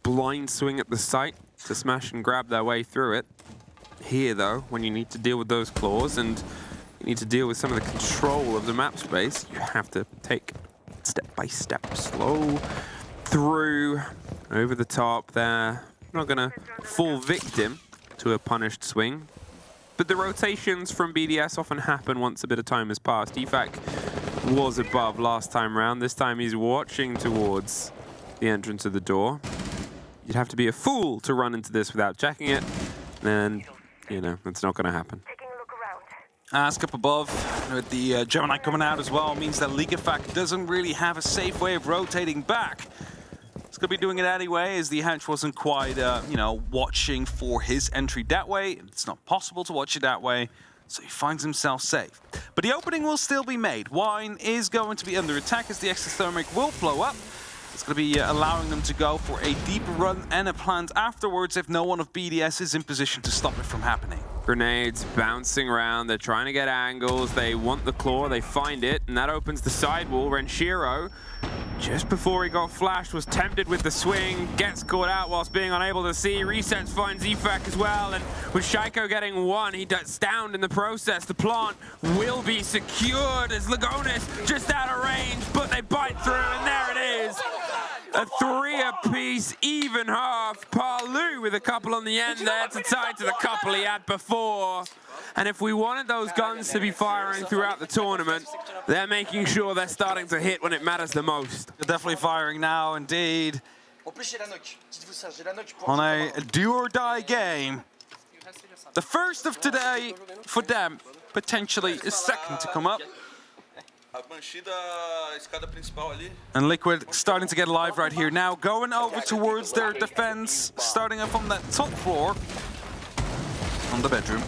blind swing at the site to smash and grab their way through it. Here, though, when you need to deal with those claws and you need to deal with some of the control of the map space, you have to take step by step, slow through, over the top there. Not going to fall victim to a punished swing. But the rotations from BDS often happen once a bit of time has passed. Efak was above last time round. This time he's watching towards the entrance of the door. You'd have to be a fool to run into this without checking it. And, you know, it's not going to happen. Ask up above with the Gemini coming out as well means that lookahead doesn't really have a safe way of rotating back. He's going to be doing it anyway, as the Hedge wasn't quite, you know, watching for his entry that way. It's not possible to watch it that way, so he finds himself safe. But the opening will still be made. Wine is going to be under attack as the exothermic will blow up. It's going to be allowing them to go for a deep run and a plant afterwards if no one of BDS is in position to stop it from happening. Grenades bouncing around, they're trying to get angles, they want the claw, they find it, and that opens the sidewall. Renshiro, just before he got flashed, was tempted with the swing, gets caught out whilst being unable to see. Resets finds Efak as well, and with Shaiko getting one, he gets downed in the process. The plant will be secured as Lagonis just out of range, but they bite through, and there it is. A 3 apiece, even half. Palu with a couple on the end there to tie to the couple he had before. And if we wanted those guns to be firing throughout the tournament, they're making sure they're starting to hit when it matters the most. They're definitely firing now, indeed. On a do-or-die game. The first of today for them, potentially a second to come up. And Liquid starting to get live right here now, going over towards their defense, starting up on that top floor on the bedroom.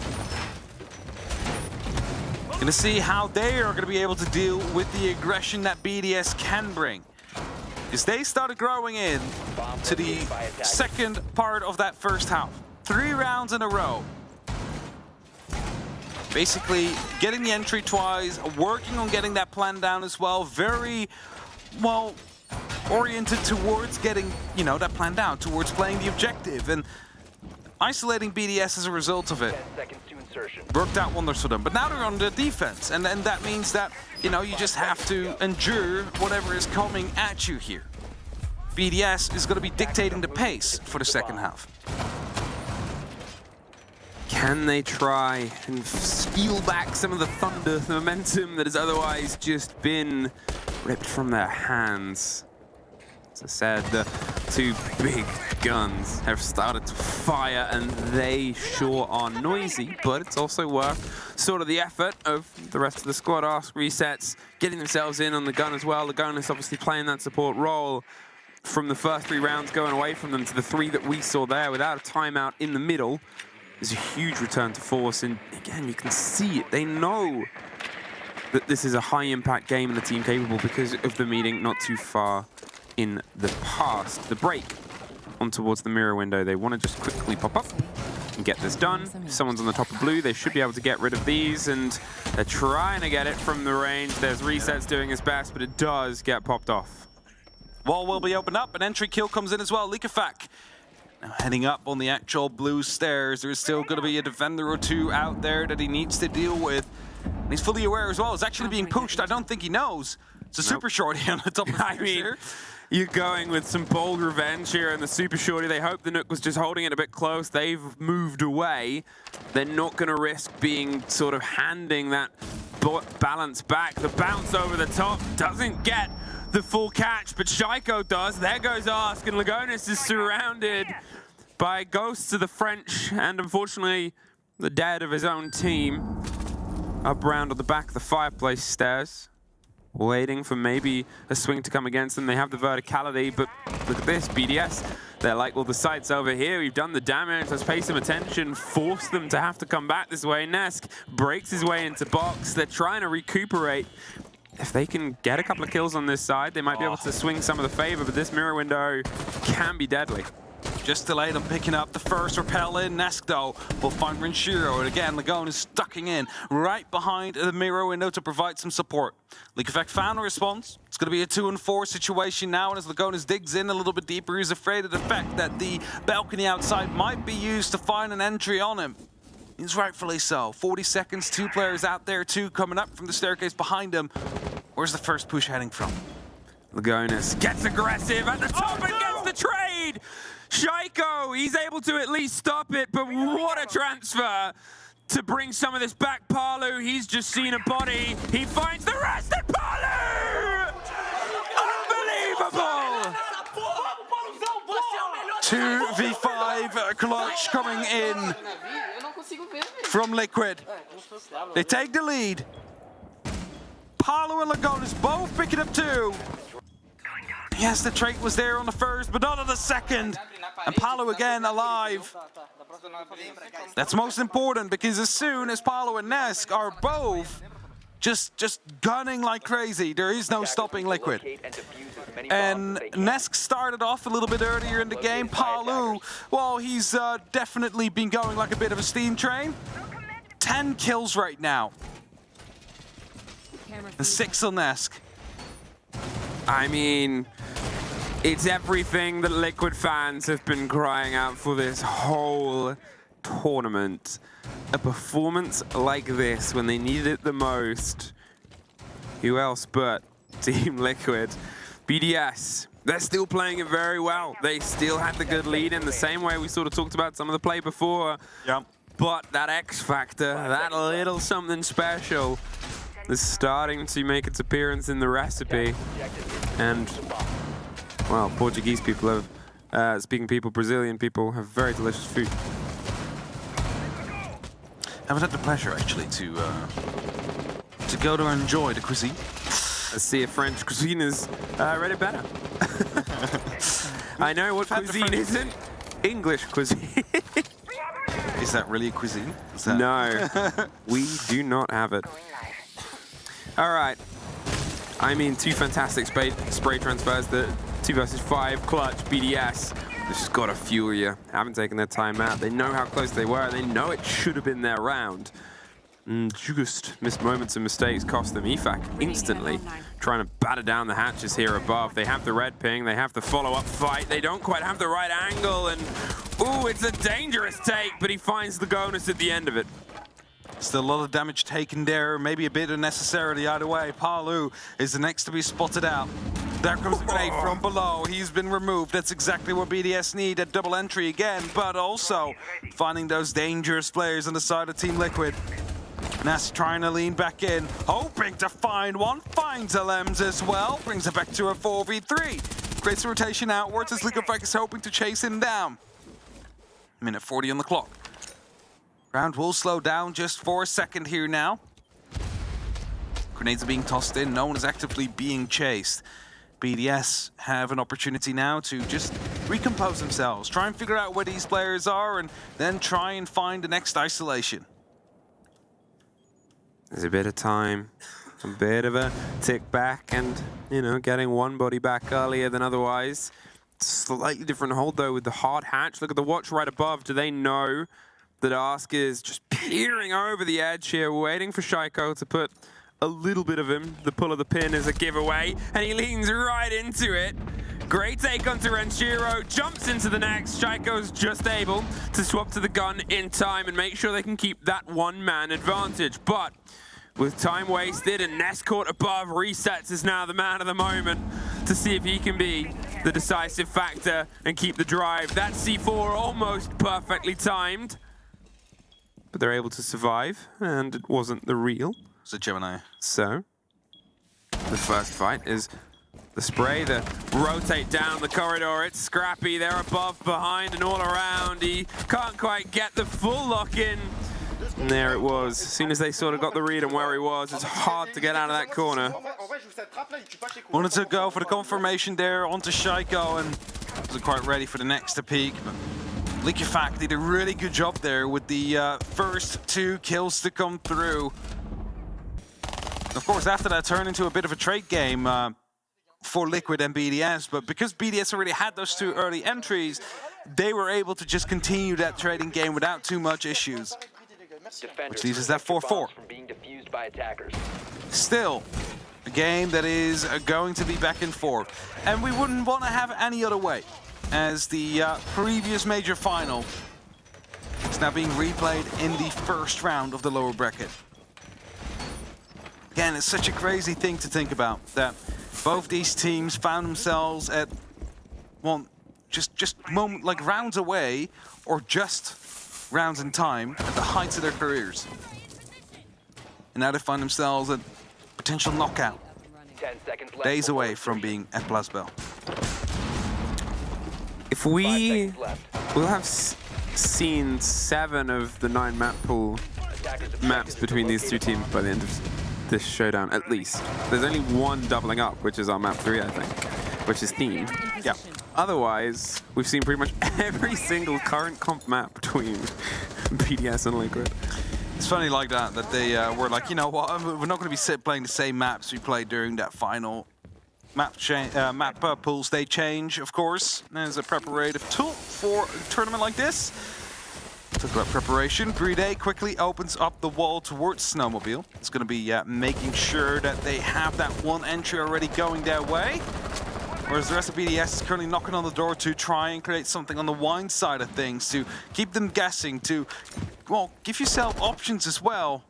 Gonna see how they are gonna be able to deal with the aggression that BDS can bring. Because they started growing in to the second part of that first half. 3 rounds in a row. Basically, getting the entry twice, working on getting that plan down as well. Very, well, oriented towards getting, you know, that plan down, towards playing the objective and isolating BDS as a result of it. Worked out wonders for them. But now they're on the defense, and that means that, you know, you just have to endure whatever is coming at you here. BDS is going to be dictating the pace for the second half. Can they try and steal back some of the thunder, the momentum that has otherwise just been ripped from their hands? As I said, the 2 big guns have started to fire, and they sure are noisy, but it's also worth sort of the effort of the rest of the squad. Ask resets, getting themselves in on the gun as well. Lagonis obviously playing that support role from the first 3 rounds, going away from them to the 3 that we saw there without a timeout in the middle. There's a huge return to force, and again, you can see it. They know that this is a high-impact game and the team capable because of the meeting not too far in the past. The break on towards the mirror window. They want to just quickly pop up and get this done. If someone's on the top of blue, they should be able to get rid of these, and they're trying to get it from the range. There's Resets doing his best, but it does get popped off. Wall will be opened up, an entry kill comes in as well. lookahead. Now heading up on the actual blue stairs, there's still going to be a defender or 2 out there that he needs to deal with. And he's fully aware as well. He's actually being pushed. I don't think he knows. It's a super shorty on the top of the here. You're going with some bold revenge here in the super shorty. They hope the Nook was just holding it a bit close. They've moved away. They're not going to risk being sort of handing that balance back. The bounce over the top doesn't get the full catch, but Shaiko does. There goes Ask, and Lagonis is surrounded by ghosts of the French, and unfortunately, the dead of his own team. Up round on the back of the fireplace stairs. waiting for maybe a swing to come against them. They have the verticality, but look at this, BDS. They're like, well, the site's over here. We've done the damage. Let's pay some attention, force them to have to come back this way. Nesk breaks his way into box. They're trying to recuperate. If they can get a couple of kills on this side, they might be able to swing some of the favor, but this mirror window can be deadly. Just delayed on picking up the first repel in. Nesk, though, will find Renshiro. And again, Lagone is ducking in right behind the mirror window to provide some support. Leak Effect found a response. It's going to be a 2-on-4 situation now. And as Lagonis digs in a little bit deeper, he's afraid of the fact that the balcony outside might be used to find an entry on him. He's rightfully so. 40 seconds, 2 players out there, 2 coming up from the staircase behind him. Where's the first push heading from? Lagonis gets aggressive at the top and gets the trade! Shaiko, he's able to at least stop it, but what a transfer to bring some of this back. Palu, he's just seen a body. He finds the rest and Palu! Unbelievable! 2v5 clutch coming in from Liquid. They take the lead. Palu and Lagonis both picking up 2. Yes, the trait was there on the first, but not on the second. And Palu again alive. That's most important, because as soon as Palu and Nesk are both just gunning like crazy, there is no stopping Liquid. And Nesk started off a little bit earlier in the game. Palu, well, he's definitely been going like a bit of a steam train. 10 kills right now. And 6 on Nesk. I mean, it's everything that Liquid fans have been crying out for this whole tournament. A performance like this when they needed it the most. Who else but Team Liquid? BDS, they're still playing it very well. They still had the good lead in the same way we sort of talked about some of the play before. Yep. But that X factor, that little something special, is starting to make its appearance in the recipe. And, well, Portuguese people have, speaking people, Brazilian people have very delicious food. I haven't had the pleasure, actually, to go to enjoy the cuisine. I see if French cuisine is really better. I know what cuisine isn't. English cuisine. Is that really a cuisine? No, we do not have it. All right. I mean, 2 fantastic spray transfers. The 2 versus 5 clutch BDS. They've just got to fuel you. Haven't taken their time out. They know how close they were. They know it should have been their round. And just missed moments and mistakes cost them EFAC instantly. Trying to batter down the hatches here above. They have the red ping. They have the follow-up fight. They don't quite have the right angle. And, ooh, it's a dangerous take, but he finds the Lagonis at the end of it. Still a lot of damage taken there, maybe a bit unnecessarily either way. Palu is the next to be spotted out. There comes the grenade from below. He's been removed. That's exactly what BDS need, a double entry again, but also finding those dangerous players on the side of Team Liquid. Ness trying to lean back in, hoping to find one, finds Alems as well, brings it back to a 4v3. Creates a rotation outwards as Liquid is hoping to chase him down. Minute 40 on the clock. Round will slow down just for a second here now. Grenades are being tossed in, no one is actively being chased. BDS have an opportunity now to just recompose themselves, try and figure out where these players are, and then try and find the next isolation. There's a bit of time, a bit of a tick back, and, you know, getting one body back earlier than otherwise. Slightly different hold, though, with the hard hatch. Look at the watch right above. Do they know that Ask is just peering over the edge here, waiting for Shaiko to put a little bit of him? The pull of the pin is a giveaway, and he leans right into it. Great take onto Renshiro, jumps into the next. Shaiko's just able to swap to the gun in time and make sure they can keep that one-man advantage. But with time wasted and Ness caught above, Resets is now the man of the moment to see if he can be the decisive factor and keep the drive. That C4 almost perfectly timed, but they're able to survive, and it wasn't the real. So Gemini. So, the first fight is the spray, the rotate down the corridor. It's scrappy. They're above, behind, and all around. He can't quite get the full lock in. And there it was. As soon as they sort of got the read on where he was, it's hard to get out of that corner. Wanted to go for the confirmation there onto Shaiko and wasn't quite ready for the next peak. But Lookahead did a really good job there with the first 2 kills to come through. Of course, after that turned into a bit of a trade game for Liquid and BDS, but because BDS already had those 2 early entries, they were able to just continue that trading game without too much issues. Which leaves us at 4-4. Still, a game that is going to be back and forth. And we wouldn't want to have any other way, as the previous major final is now being replayed in the first round of the lower bracket. Again, it's such a crazy thing to think about, that both these teams found themselves at, well, just like rounds away, or just rounds in time at the heights of their careers. And now they find themselves at potential knockout, days away from being at Blasbel. If we will have seen 7 of the 9 map pool maps between these 2 teams by the end of this showdown, at least. There's only 1 doubling up, which is our map 3, I think, which is themed. Yeah. Otherwise, we've seen pretty much every single current comp map between BDS and Liquid. It's funny like that they were like, you know what, we're not going to be playing the same maps we played during that final map pool state change, of course. There's a preparative tool for a tournament like this. Talk about preparation. Bride quickly opens up the wall towards Snowmobile. It's going to be making sure that they have that 1 entry already going their way. Whereas the rest of BDS is currently knocking on the door to try and create something on the wine side of things, to keep them guessing, to, well, give yourself options as well.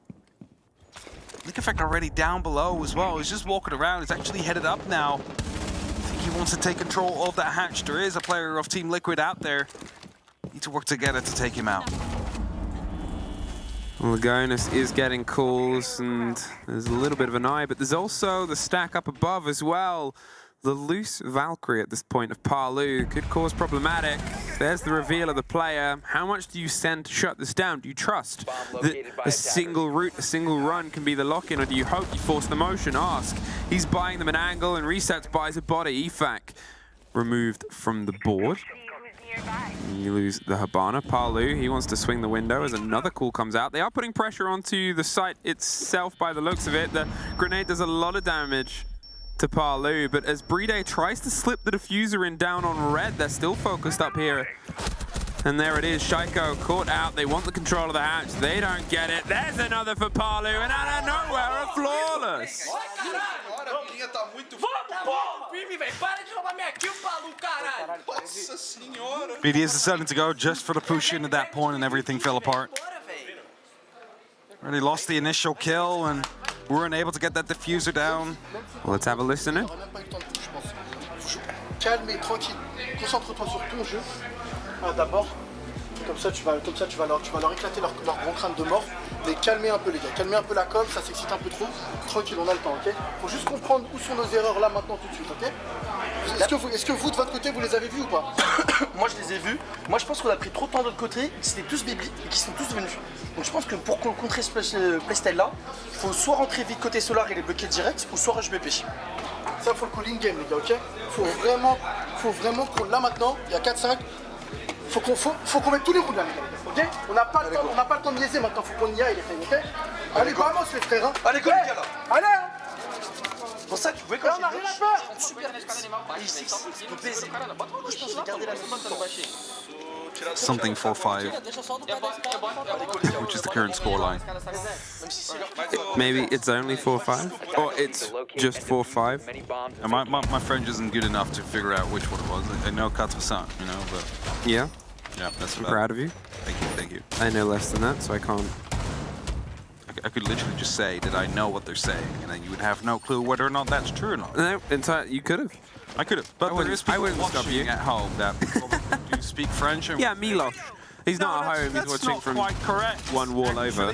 Lookahead already down below as well. He's just walking around. He's actually headed up now. I think he wants to take control of that hatch. There is a player of Team Liquid out there. Need to work together to take him out. Well, Lagonis is getting calls, and there's a little bit of an eye, but there's also the stack up above as well. The loose Valkyrie at this point of Parlu could cause problematic. There's the reveal of the player. How much do you send to shut this down? Do you trust that a single route, a single run can be the lock-in, or do you hope you force the motion? Ask. He's buying them an angle, and resets buys a body. EFAC removed from the board. You lose the Habana. Parlu, he wants to swing the window as another call comes out. They are putting pressure onto the site itself by the looks of it. The grenade does a lot of damage to Parlu, but as Bride tries to slip the diffuser in down on red, they're still focused up here. And there it is, Shaiko caught out. They want the control of the hatch. They don't get it. There's another for Parlu, and out of nowhere, a flawless. BDS decided to go just for the push in at that point, and everything fell apart. Already lost the initial kill, and weren't able to get that diffuser down. Well, let's have a listen in. Calme et tranquille. Concentre-toi sur ton jeu. D'abord, comme ça tu vas leur éclater leur grand crâne de mort. Mais calmez un peu les gars, calmez un peu la com, ça s'excite un peu trop. Tranquille, on a le temps, ok? Faut juste comprendre où sont nos erreurs là maintenant tout de suite, ok? Est-ce que vous de votre côté vous les avez vus ou pas? Moi je les ai vus. Moi je pense qu'on a pris trop de temps de l'autre côté, c'était tous bébés et qu'ils sont tous venus. Donc je pense que pour contrer ce playstyle là, il faut soit rentrer vite côté solar et les bloquer direct, ou soit rush BP. Ça faut le cooling game les gars, ok? Faut vraiment qu'on là maintenant, il y a 4-5. Faut qu'on mette tous les roues là, les gars, ok? On n'a pas le temps de niaiser maintenant, faut qu'on y aille les frères, ok? Allez, vamos les frères, hein? Allez, go les gars là! Allez! Pour ça, tu pouvais quand on a rien à faire! Super vite! Et ici, il peut baiser. Du coup, je pense que je vais garder la même Something 4-5, which is the current scoreline. Maybe it's only 4-5, or it's just 4-5. My French isn't good enough to figure out which one it was. I know 400, you know, but yeah, that's I'm proud of you. Thank you. I know less than that, so I can't. I could literally just say that I know what they're saying, and then you would have no clue whether or not that's true or not. No, you could have. I could have, but there is people watching at home that do speak French. And yeah, Miloš. He's not at home. He's watching from quite correct, one wall over.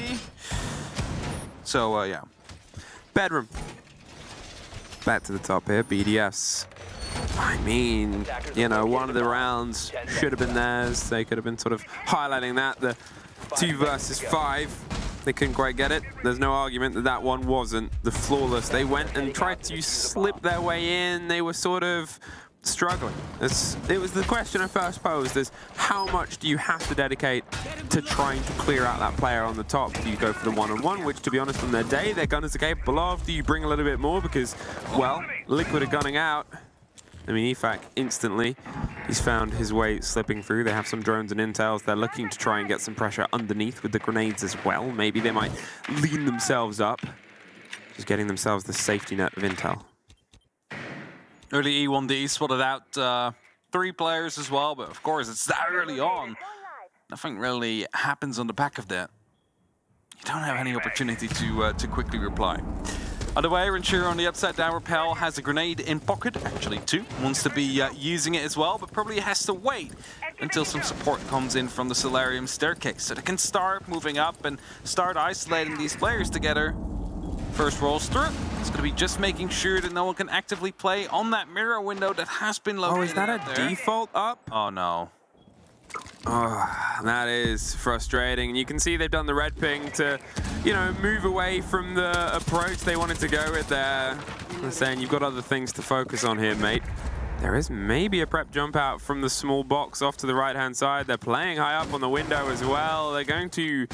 So yeah. Bedroom. Back to the top here. BDS. I mean, you know, one of the rounds should have been theirs. They could have been sort of highlighting that. The 2 versus 5 They couldn't quite get it. There's no argument that that one wasn't the flawless. They went and tried to slip their way in. They were sort of struggling. It was the question I first posed, is how much do you have to dedicate to trying to clear out that player on the top? Do you go for the one-on-one, which to be honest on their day, their gunners are capable of? Do you bring a little bit more because, well, Liquid are gunning out? I mean, EFAC instantly, he's found his way slipping through. They have some drones and intels. They're looking to try and get some pressure underneath with the grenades as well. Maybe they might lean themselves up, just getting themselves the safety net of intel. Early E1D spotted out 3 players as well, but of course it's that early on. Nothing really happens on the back of that. You don't have any opportunity to quickly reply. Other way, Ranchero on the upside down rappel has a grenade in pocket, actually 2. Wants to be using it as well, but probably has to wait until some support comes in from the Solarium staircase so they can start moving up and start isolating these players together. First rolls through. It's going to be just making sure that no one can actively play on that mirror window that has been located. Oh, is that a default up? Oh no. Oh, that is frustrating. And you can see they've done the red ping to, you know, move away from the approach they wanted to go with there. They're saying you've got other things to focus on here, mate. There is maybe a prep jump out from the small box off to the right-hand side. They're playing high up on the window as well. They're going to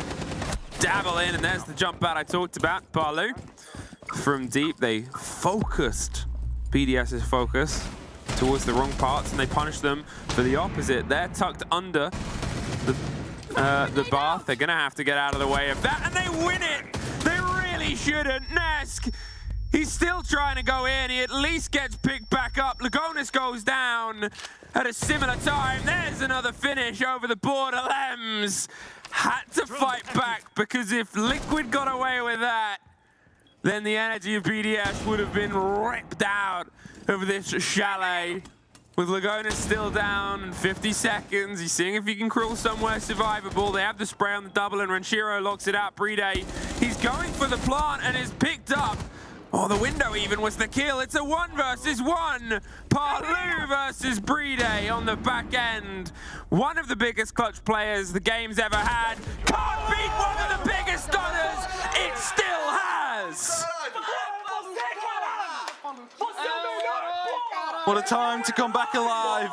dabble in, and there's the jump out I talked about. Palu from deep. They focused BDS's focus towards the wrong parts, and they punished them for the opposite. They're tucked under the bath. They're gonna have to get out of the way of that, and they win it. They really shouldn't. Nesk, he's still trying to go in. He at least gets picked back up. Lagonis goes down at a similar time. There's another finish over the border. Lems had to fight back, because if Liquid got away with that, then the energy of BDS would have been ripped out over this chalet. With Lagonis still down in 50 seconds, he's seeing if he can crawl somewhere survivable. They have the spray on the double, and Ranchero locks it out. Bride, he's going for the plant and is picked up. Oh, the window even was the kill. It's a 1 versus 1. Palu versus Bride on the back end. One of the biggest clutch players the game's ever had. Can't beat one of the biggest gunners. It still has. What a time to come back alive.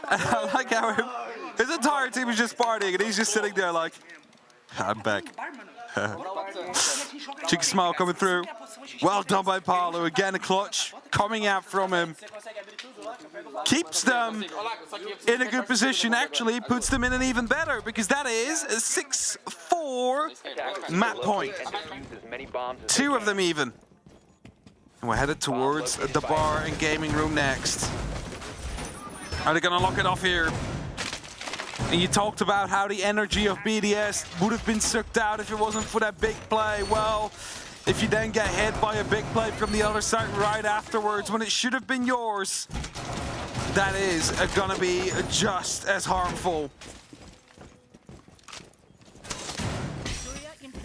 I like how his entire team is just partying and he's just sitting there like, I'm back. Cheeky smile coming through. Well done by Palu. Again, a clutch coming out from him. Keeps them in a good position, actually puts them in an even better, because that is a 6-4 map point. 2 of them even. And we're headed towards the bar and gaming room next. Are they gonna lock it off here? And you talked about how the energy of BDS would have been sucked out if it wasn't for that big play. Well, if you then get hit by a big play from the other side right afterwards when it should have been yours, that is gonna be just as harmful.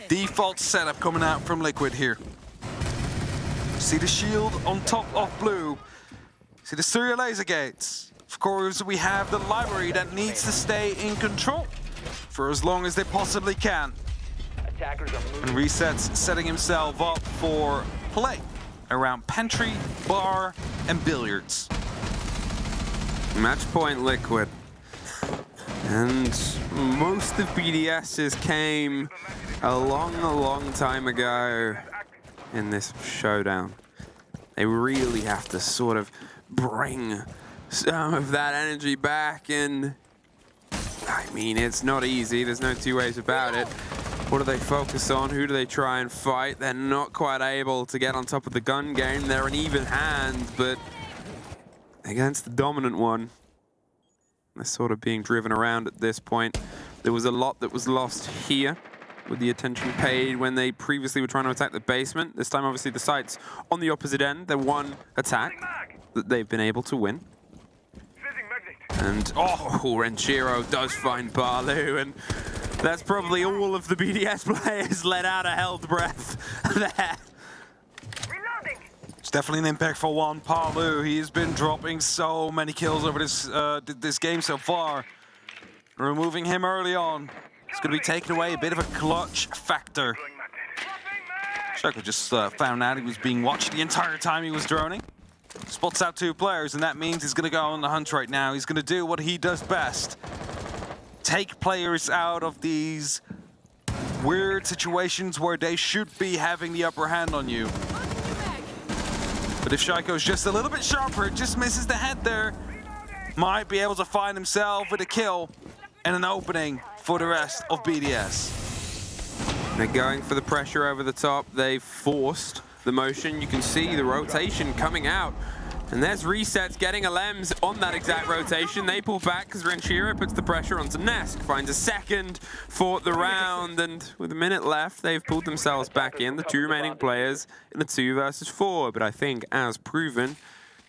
Default setup coming out from Liquid here. See the shield on top of blue. See the serial laser gates. Of course, we have the library that needs to stay in control for as long as they possibly can. And Resets setting himself up for play around pantry, bar, and billiards. Match point Liquid. And most of BDS's came a long time ago in this showdown. They really have to sort of bring some of that energy back, and I mean, it's not easy. There's no 2 ways about it. What do they focus on? Who do they try and fight? They're not quite able to get on top of the gun game. They're an even hand, but against the dominant one, they're sort of being driven around at this point. There was a lot that was lost here with the attention paid when they previously were trying to attack the basement. This time, obviously, the site's on the opposite end. They're one attack that they've been able to win. And, oh, Ranchero does find Palu, and that's probably all of the BDS players let out a held breath there. It's definitely an impactful one. Palu, he's been dropping so many kills over this game so far. Removing him early on. It's going to be taken away, a bit of a clutch factor. Shaco just found out he was being watched the entire time he was droning. Spots out 2 players, and that means he's going to go on the hunt right now. He's going to do what he does best. Take players out of these weird situations where they should be having the upper hand on you. But if Shaco's just a little bit sharper, just misses the head there, might be able to find himself with a kill and an opening for the rest of BDS. They're going for the pressure over the top. They forced the motion. You can see the rotation coming out. And there's Resets getting a Lems on that exact rotation. They pull back because Renshiro puts the pressure onto Nesk, finds a second for the round, and with a minute left, they've pulled themselves back in, the 2 remaining players in the 2 versus 4. But I think, as proven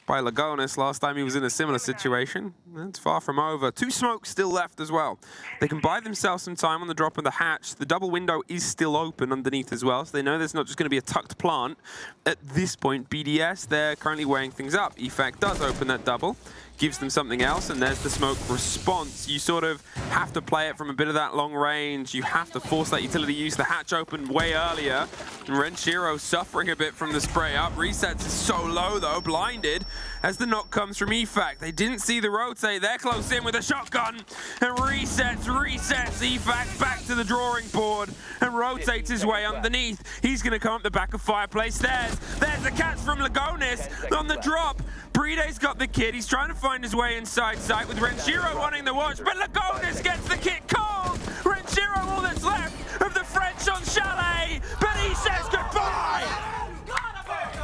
by Lagonis last time he was in a similar situation, that's far from over. 2 smokes still left as well. They can buy themselves some time on the drop of the hatch. The double window is still open underneath as well, so they know there's not just going to be a tucked plant. At this point, BDS, they're currently weighing things up. Effect does open that double, gives them something else, and there's the smoke response. You sort of have to play it from a bit of that long range. You have to force that utility use. The hatch opened way earlier. And Renshiro suffering a bit from the spray up. Resets is so low though, blinded as the knock comes from Efac. They didn't see the rotate. They're close in with a shotgun. And resets. Efac back to the drawing board and rotates his way underneath. He's going to come up the back of Fireplace. There's the catch from Lagonis on the drop. Bride's got the kid. He's trying to find his way inside sight with Renshiro wanting the watch, but Lagonis gets the kit called. Renshiro all that's left of the French on Chalet, but he says goodbye.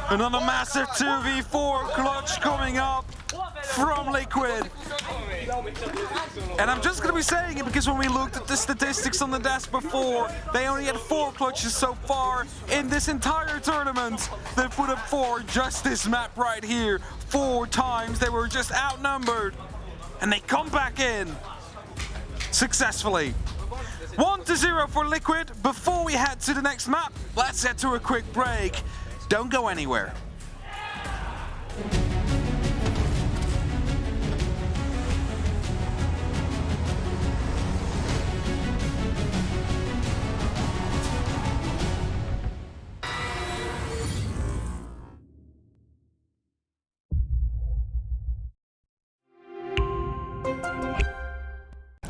Another massive 2v4 clutch coming up from Liquid. And I'm just going to be saying it because when we looked at the statistics on the desk before, they only had 4 clutches so far in this entire tournament. They put up 4 just this map right here. 4 times they were just outnumbered. And they come back in successfully. 1-0 for Liquid. Before we head to the next map, let's head to a quick break. Don't go anywhere.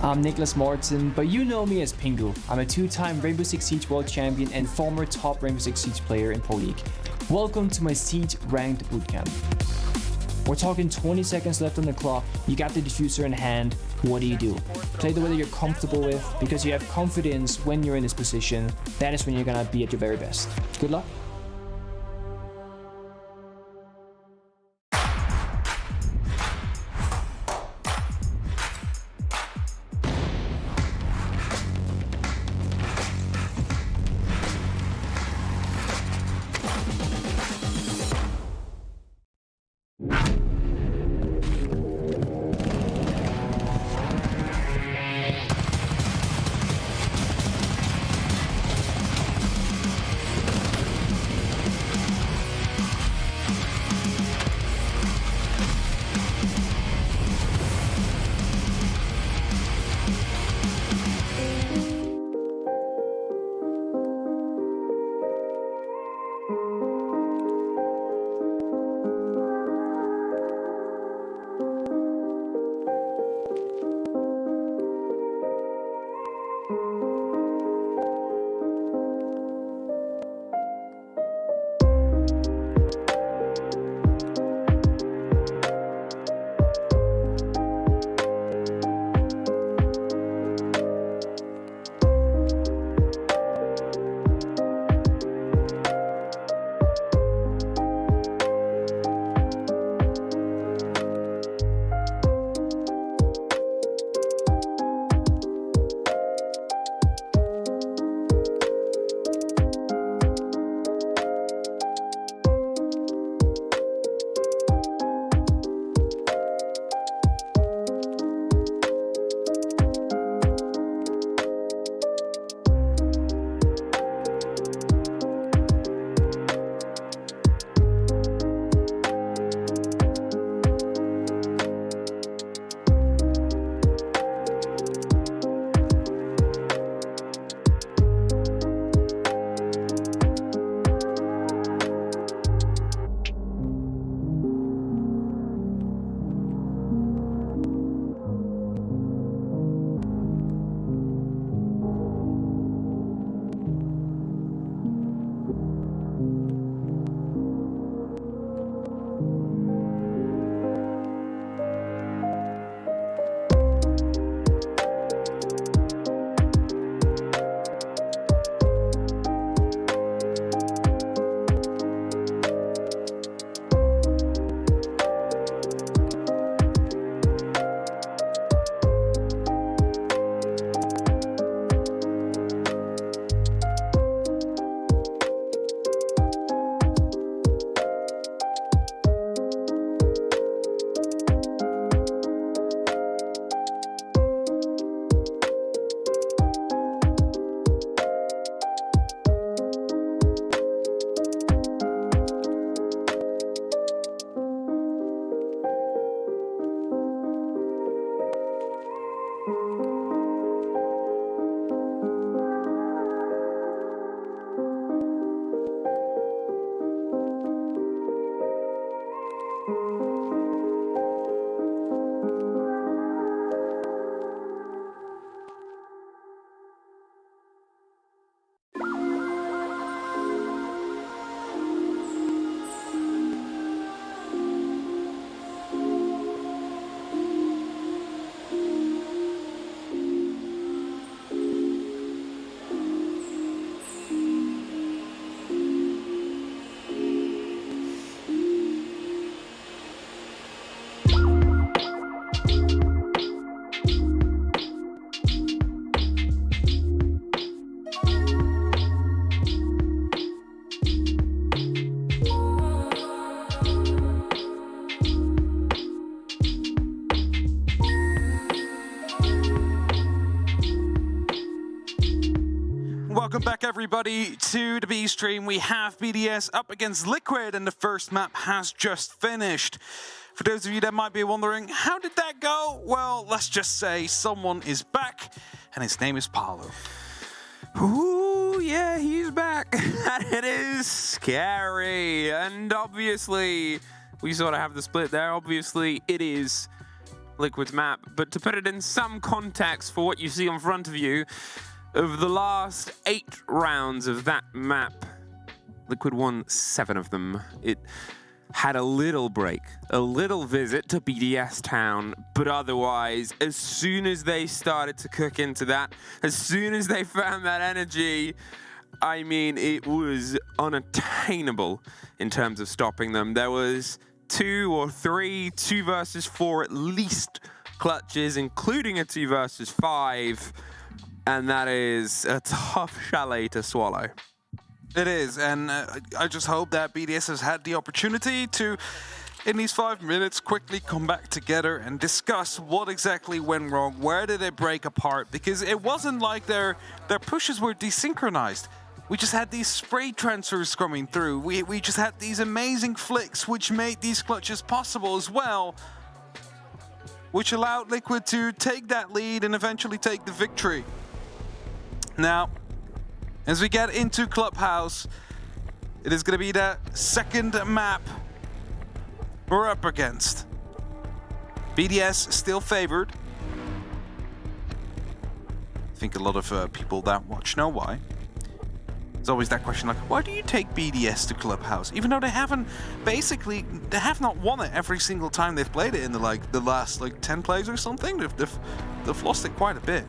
I'm Nicholas Morton, but you know me as Pengu. I'm a 2-time Rainbow Six Siege World Champion and former top Rainbow Six Siege player in Pro League. Welcome to my Siege Ranked Bootcamp. We're talking 20 seconds left on the clock, you got the diffuser in hand, what do you do? Play the way that you're comfortable with, because you have confidence when you're in this position, that is when you're gonna be at your very best. Good luck. Welcome back, everybody, to the B stream. We have BDS up against Liquid, and the first map has just finished. For those of you that might be wondering, how did that go? Well, let's just say someone is back, and his name is Paulo. Ooh, yeah, he's back. It is scary. And obviously, we sort of have the split there. Obviously, it is Liquid's map. But to put it in some context for what you see in front of you, of the last 8 rounds of that map, Liquid won 7 of them. It had a little break, a little visit to BDS town, but otherwise, as soon as they started to cook into that, as soon as they found that energy, I mean, it was unattainable in terms of stopping them. There was 2 or 3, 2 versus 4 at least clutches, including a 2 versus 5. And that is a tough chalet to swallow. It is, and I just hope that BDS has had the opportunity to, in these 5 minutes, quickly come back together and discuss what exactly went wrong, where did it break apart, because it wasn't like their pushes were desynchronized. We just had these spray transfers coming through. We just had these amazing flicks, which made these clutches possible as well, which allowed Liquid to take that lead and eventually take the victory. Now, as we get into Clubhouse, it is going to be the second map we're up against. BDS still favored. I think a lot of people that watch know why. There's always that question like, why do you take BDS to Clubhouse? Even though they haven't, basically, they have not won it every single time they've played it in the last 10 plays or something. They've lost it quite a bit.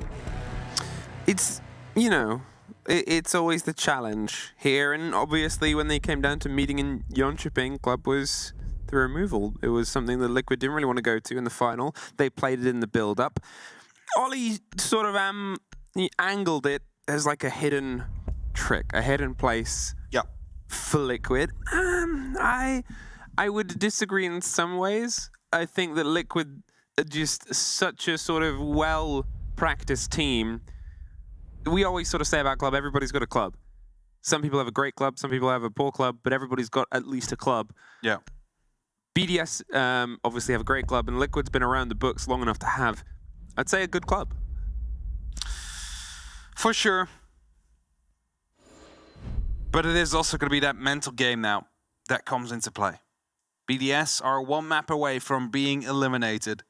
It's, you know, it's always the challenge here, and obviously when they came down to meeting in Jönköping, Club was the removal. It was something that Liquid didn't really want to go to in the final. They played it in the build-up. Ollie sort of he angled it as like a hidden trick, a hidden place for Liquid. I would disagree in some ways. I think that Liquid are just such a sort of well-practiced team. We always sort of say about Club, everybody's got a club. Some people have a great club, some people have a poor club, but everybody's got at least a club. Yeah. BDS obviously have a great club, and Liquid's been around the books long enough to have, I'd say, a good club. For sure. But it is also going to be that mental game now that comes into play. BDS are 1 map away from being eliminated.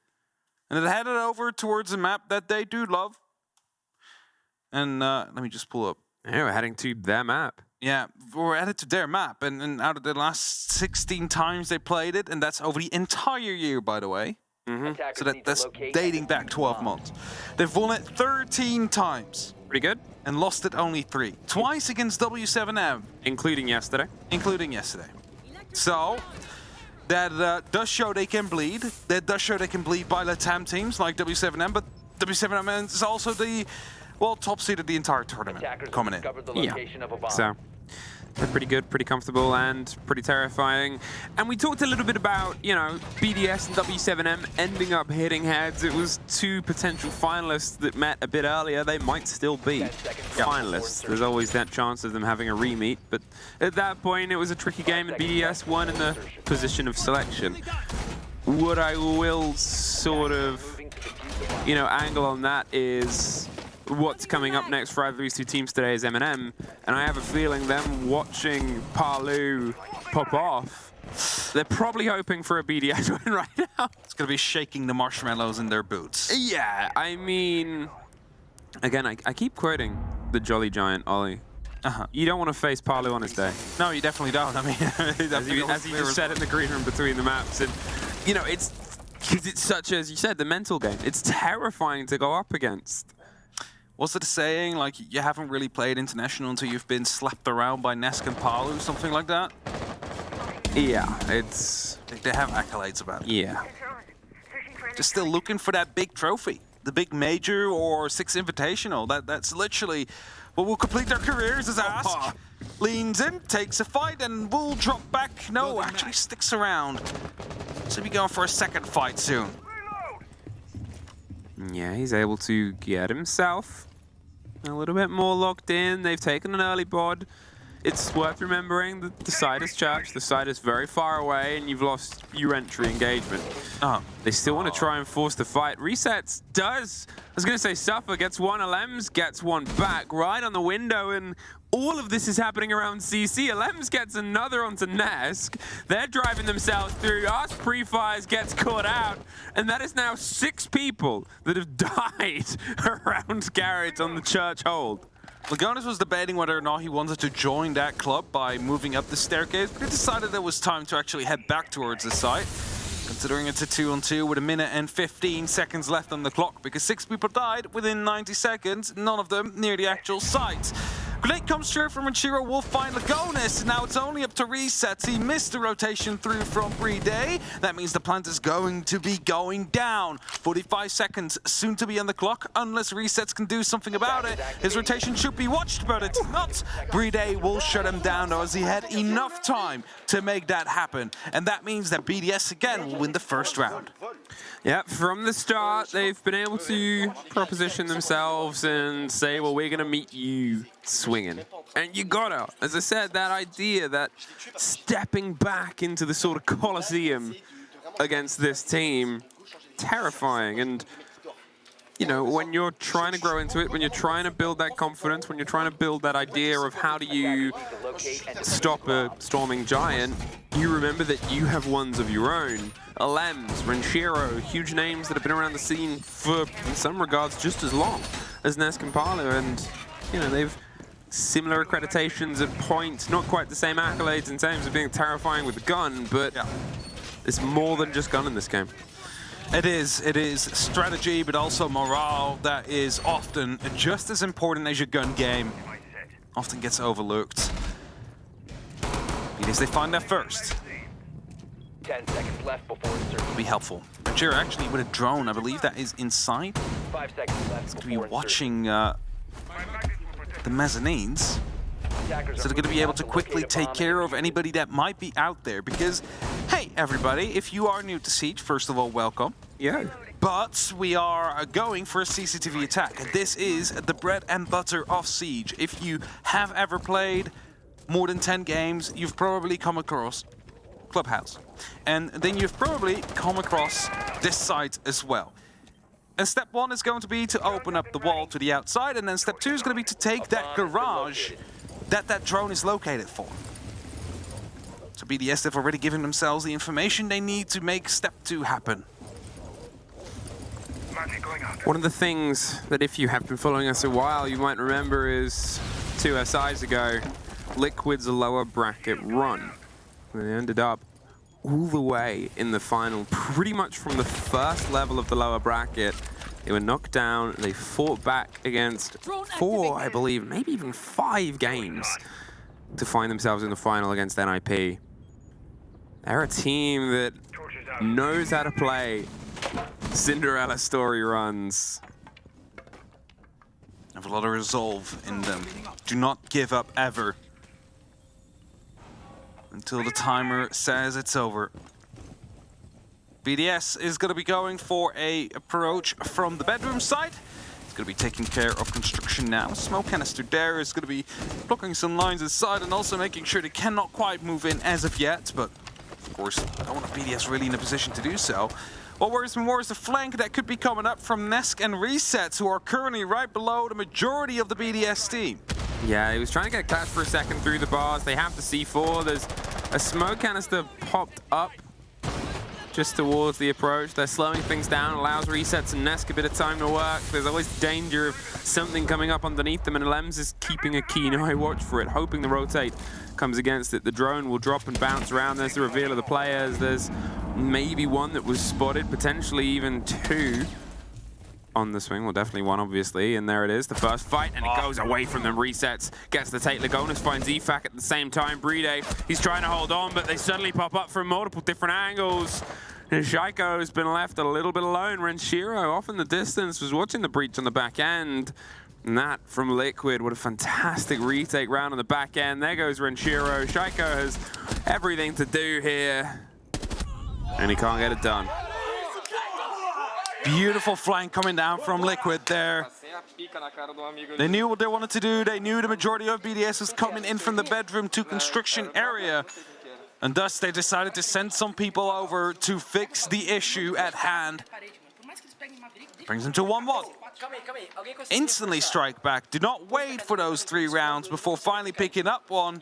And they're headed over towards a map that they do love. And let me just pull up. Yeah, we're heading to their map. Yeah, we're headed to their map. And out of the last 16 times they played it, and that's over the entire year, by the way. So that's dating back 12 months. They've won it 13 times. Pretty good. And lost it only 3. Twice against W7M. Including yesterday. So, that does show they can bleed. That does show they can bleed by Latam teams like W7M, but W7M is also the top seed of the entire tournament coming in. Yeah, so they're pretty good, pretty comfortable, and pretty terrifying. And we talked a little bit about, you know, BDS and W7M ending up hitting heads. It was 2 potential finalists that met a bit earlier. They might still be finalists. There's always that chance of them having a re-meet, but at that point it was a tricky game, and BDS won in the position of selection. What I will sort of, you know, angle on that is what's coming up next for either of these 2 teams today is MNM, and I have a feeling them watching Parlu pop off, they're probably hoping for a BDS win right now. It's going to be shaking the marshmallows in their boots. Yeah, I mean, again, I keep quoting the Jolly Giant, Ollie. You don't want to face Parlu on his day. No, you definitely don't. I mean, as he just said in the green room between the maps, and you know, it's such, as you said, the mental game. It's terrifying to go up against. Was it a saying, like, you haven't really played International until you've been slapped around by Nesk and Palu, something like that? Yeah, it's... They have accolades about it. Yeah. Just still looking for that big trophy. The big major or 6 invitational. That's literally what will complete their careers, as Ask. Leans in, takes a fight, and will drop back. No, actually sticks around. So we're going for a second fight soon. Yeah, he's able to get himself a little bit more locked in. They've taken an early bod. It's worth remembering that the side is church, the side is very far away, and you've lost your entry engagement. They still want to try and force the fight. Resets does, I was going to say Suffer, gets one, Alems gets one back right on the window, and all of this is happening around CC. Alems gets another onto Nesk. They're driving themselves through. Us pre-fires gets caught out, and that is now 6 people that have died around Garrett on the church hold. Lagonis was debating whether or not he wanted to join that club by moving up the staircase, but he decided it was time to actually head back towards the site, considering it's a 2-on-2 with 1 minute and 15 seconds left on the clock, because 6 people died within 90 seconds, none of them near the actual site. Grenade comes through from Renshiro, will find Lagonis. Now it's only up to Resets. He missed the rotation through from Brede. That means the plant is going to be going down. 45 seconds soon to be on the clock, unless Resets can do something about it. His rotation should be watched, but it's not. Brede will shut him down, though, as he had enough time to make that happen. And that means that BDS again will win the first round. Yeah, from the start, they've been able to proposition themselves and say, well, we're going to meet you swinging. And you gotta, as I said, that idea, that stepping back into the sort of Colosseum against this team, terrifying. And, you know, when you're trying to grow into it, when you're trying to build that confidence, when you're trying to build that idea of how do you stop a storming giant, you remember that you have ones of your own. Alems, Renshiro, huge names that have been around the scene for, in some regards, just as long as Nesk and Palu, and, you know, they've similar accreditations at points, not quite the same accolades in terms of being terrifying with the gun, but it's more than just gun in this game. It is strategy, but also morale that is often just as important as your gun game. Often gets overlooked. Because they find that first. 10 seconds left before insertion. Will be helpful. Renshiro actually with a drone, I believe that is inside. 5 seconds left. He's going to be watching the mezzanines. So they're going to be able to quickly take care of anybody that might be out there. Because, hey, everybody, if you are new to Siege, first of all, welcome. Yeah. But we are going for a CCTV attack. This is the bread and butter of Siege. If you have ever played more than 10 games, you've probably come across Clubhouse. And then you've probably come across this site as well. And step 1 is going to be to open up the wall to the outside, and then step 2 is going to be to take that garage that drone is located for. So BDS have already given themselves the information they need to make step 2 happen. One of the things that if you have been following us a while, you might remember is 2 SIs ago, Liquid's lower bracket run. They ended up all the way in the final, pretty much from the first level of the lower bracket. They were knocked down, they fought back against 4, I believe, maybe even 5 games to find themselves in the final against NIP. They're a team that knows how to play Cinderella story runs. Have a lot of resolve in them. Do not give up ever. Until the timer says it's over. BDS is going to be going for a approach from the bedroom side. It's going to be taking care of construction now. Smoke canister there is going to be blocking some lines inside and also making sure they cannot quite move in as of yet. But of course, I don't want BDS really in a position to do so. What worries me more is the flank that could be coming up from Nesk and Resets, who are currently right below the majority of the BDS team. Yeah, he was trying to get Clash for a second through the bars. They have the C4. There's a smoke canister popped up just towards the approach. They're slowing things down, allows Resets and Nesk a bit of time to work. There's always danger of something coming up underneath them, and Lems is keeping a keen eye watch for it, hoping the rotate comes against it. The drone will drop and bounce around. There's the reveal of the players. There's maybe one that was spotted, potentially even 2 on the swing. Well, definitely 1, obviously. And there it is, the first fight, and it goes away from them. Resets, gets the take. Lagonis finds EFAC at the same time. Brede, he's trying to hold on, but they suddenly pop up from multiple different angles. And Shaiko has been left a little bit alone. Renshiro, off in the distance, was watching the breach on the back end. And that from Liquid, what a fantastic retake round on the back end. There goes Renshiro. Shaiko has everything to do here, and he can't get it done. Beautiful flank coming down from Liquid there. They knew what they wanted to do. They knew the majority of BDS was coming in from the bedroom to construction area. And thus they decided to send some people over to fix the issue at hand. Brings them to 1-1. Instantly strike back. Do not wait for those 3 rounds before finally picking up one.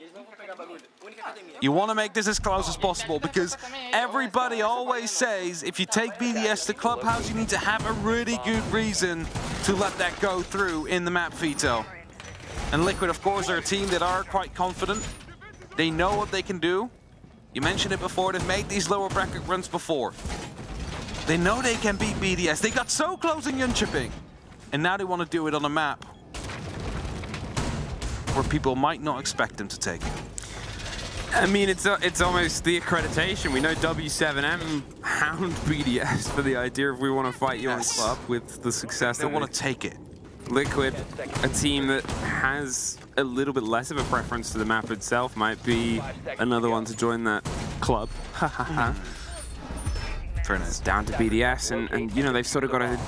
You want to make this as close as possible because everybody always says if you take BDS to Clubhouse, you need to have a really good reason to let that go through in the map veto. And Liquid, of course, are a team that are quite confident. They know what they can do. You mentioned it before, they've made these lower bracket runs before. They know they can beat BDS. They got so close in Jönköping. And now they want to do it on a map where people might not expect them to take it. I mean, it's almost the accreditation. We know W7M hound BDS for the idea of we want to fight you on club with the success They want to take it. Liquid, a team that has a little bit less of a preference to the map itself, might be another one to join that club. It's down to BDS, and you know, they've sort of got to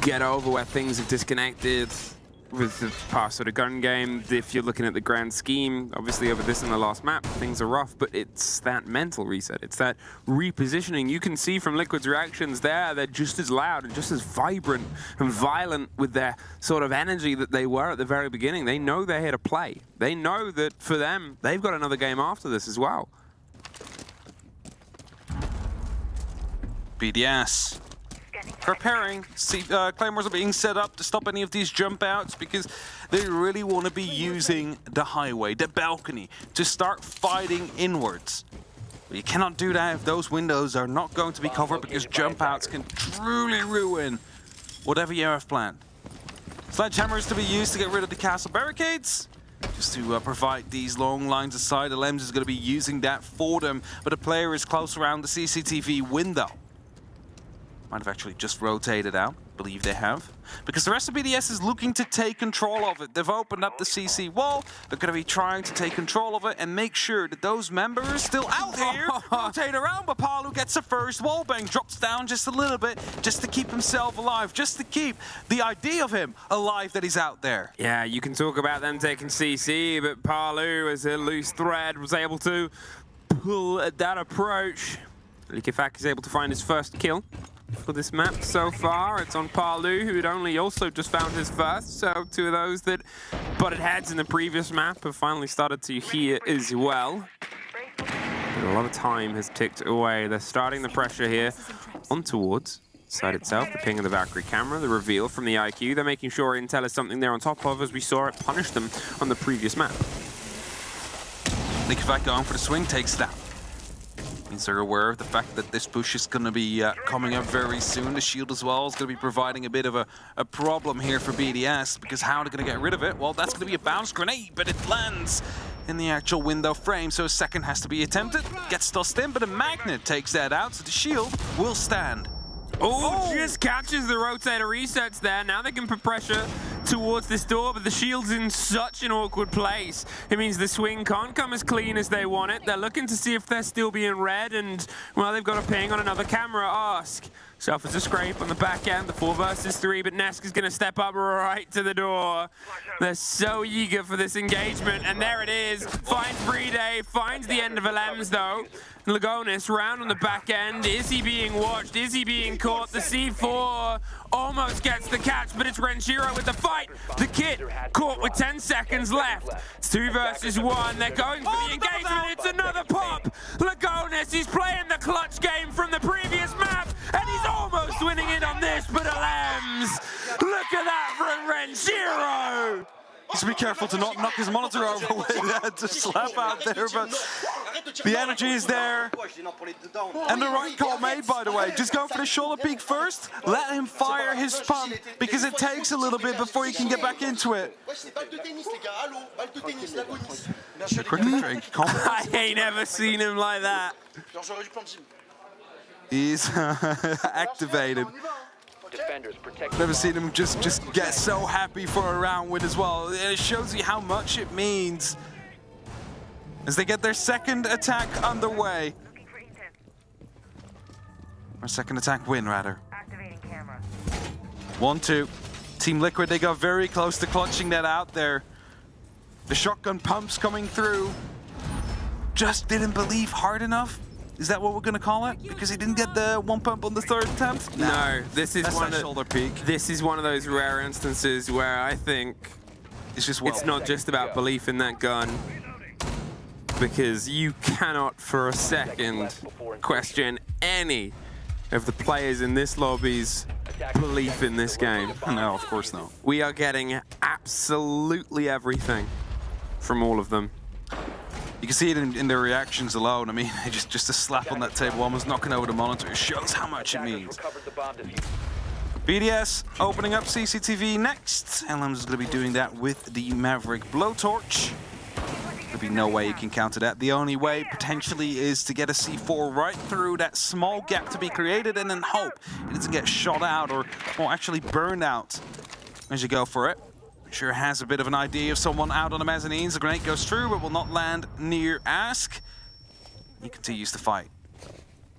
get over where things have disconnected with the past sort of gun game. If you're looking at the grand scheme, obviously over this and the last map, things are rough, but it's that mental reset. It's that repositioning. You can see from Liquid's reactions there, they're just as loud and just as vibrant and violent with their sort of energy that they were at the very beginning. They know they're here to play. They know that for them, they've got another game after this as well. BDS preparing. Claymores are being set up to stop any of these jump outs because they really want to be using the highway, the balcony, to start fighting inwards. But you cannot do that if those windows are not going to be covered because jump outs can truly ruin whatever you have planned. Sledgehammer is to be used to get rid of the castle barricades, just to provide these long lines of sight. Lems is going to be using that for them, but the player is close around the CCTV window. Might have actually just rotated out, believe they have. Because the rest of BDS is looking to take control of it. They've opened up the CC wall. They're going to be trying to take control of it and make sure that those members still out here rotate around. But Palu gets the first wallbang, drops down just a little bit, just to keep himself alive, just to keep the idea of him alive that he's out there. Yeah, you can talk about them taking CC, but Palu, as a loose thread, was able to pull at that approach. Likifak is able to find his first kill for this map so far. It's on Palu, who had only also just found his first, so 2 of those that butted heads in the previous map have finally started to hear as well. But a lot of time has ticked away. They're starting the pressure here on towards side itself, the ping of the Valkyrie camera, the reveal from the IQ. They're making sure Intel is something they're on top of, as we saw it punish them on the previous map. Likifak going for the swing, takes it out. Means they're aware of the fact that this push is going to be coming up very soon. The shield as well is going to be providing a bit of a problem here for BDS, because how are they going to get rid of it? Well, that's going to be a bounce grenade, but it lands in the actual window frame, so a second has to be attempted. Gets tossed in, but a magnet takes that out, so the shield will stand. Oh, just catches the rotator resets there. Now they can put pressure towards this door, but the shield's in such an awkward place. It means the swing can't come as clean as they want it. They're looking to see if they're still being red, and, well, they've got a ping on another camera. Ask. Suffers a scrape on the back end, the 4 versus 3, but Nesk is going to step up right to the door. They're so eager for this engagement, and there it is. Finds Bride, finds the end of Alems, though. Lagonis round on the back end. Is he being watched? Is he being caught? The C4 almost gets the catch, but it's Renshiro with the fight. The kid caught with 10 seconds left. It's 2 versus 1. They're going for the engagement. It's another pop. Lagonis, he's playing the clutch game from the previous map, and he's almost winning it on this, but Alems. Look at that from Renshiro. Just be careful to not knock his monitor over with that to slap out there, but the energy is there. And the right call made, by the way. Just go for the shoulder peek first. Let him fire his pump, because it takes a little bit before you can get back into it. Quickly drink. I ain't ever seen him like that. He's activated. Never seen him just get so happy for a round win as well. And it shows you how much it means as they get their second attack underway. Or second attack win, rather. 1-2. Team Liquid, they got very close to clutching that out there. The shotgun pumps coming through. Just didn't believe hard enough. Is that what we're gonna call it? Because he didn't get the one pump on the third attempt? No, this is That's one that shoulder peak. This is one of those rare instances where I think it's not just about belief in that gun, because you cannot for a second question any of the players in this lobby's belief in this game. No, of course not. We are getting absolutely everything from all of them. You can see it in their reactions alone. I mean, just a slap on that table, almost knocking over the monitor, shows how much it means. BDS opening up CCTV next. LM's is going to be doing that with the Maverick Blowtorch. There'll be no way you can counter that. The only way, potentially, is to get a C4 right through that small gap to be created and then hope it doesn't get shot out or actually burned out as you go for it. Sure has a bit of an idea of someone out on the mezzanines. The grenade goes through, but will not land near Ask. He continues to fight.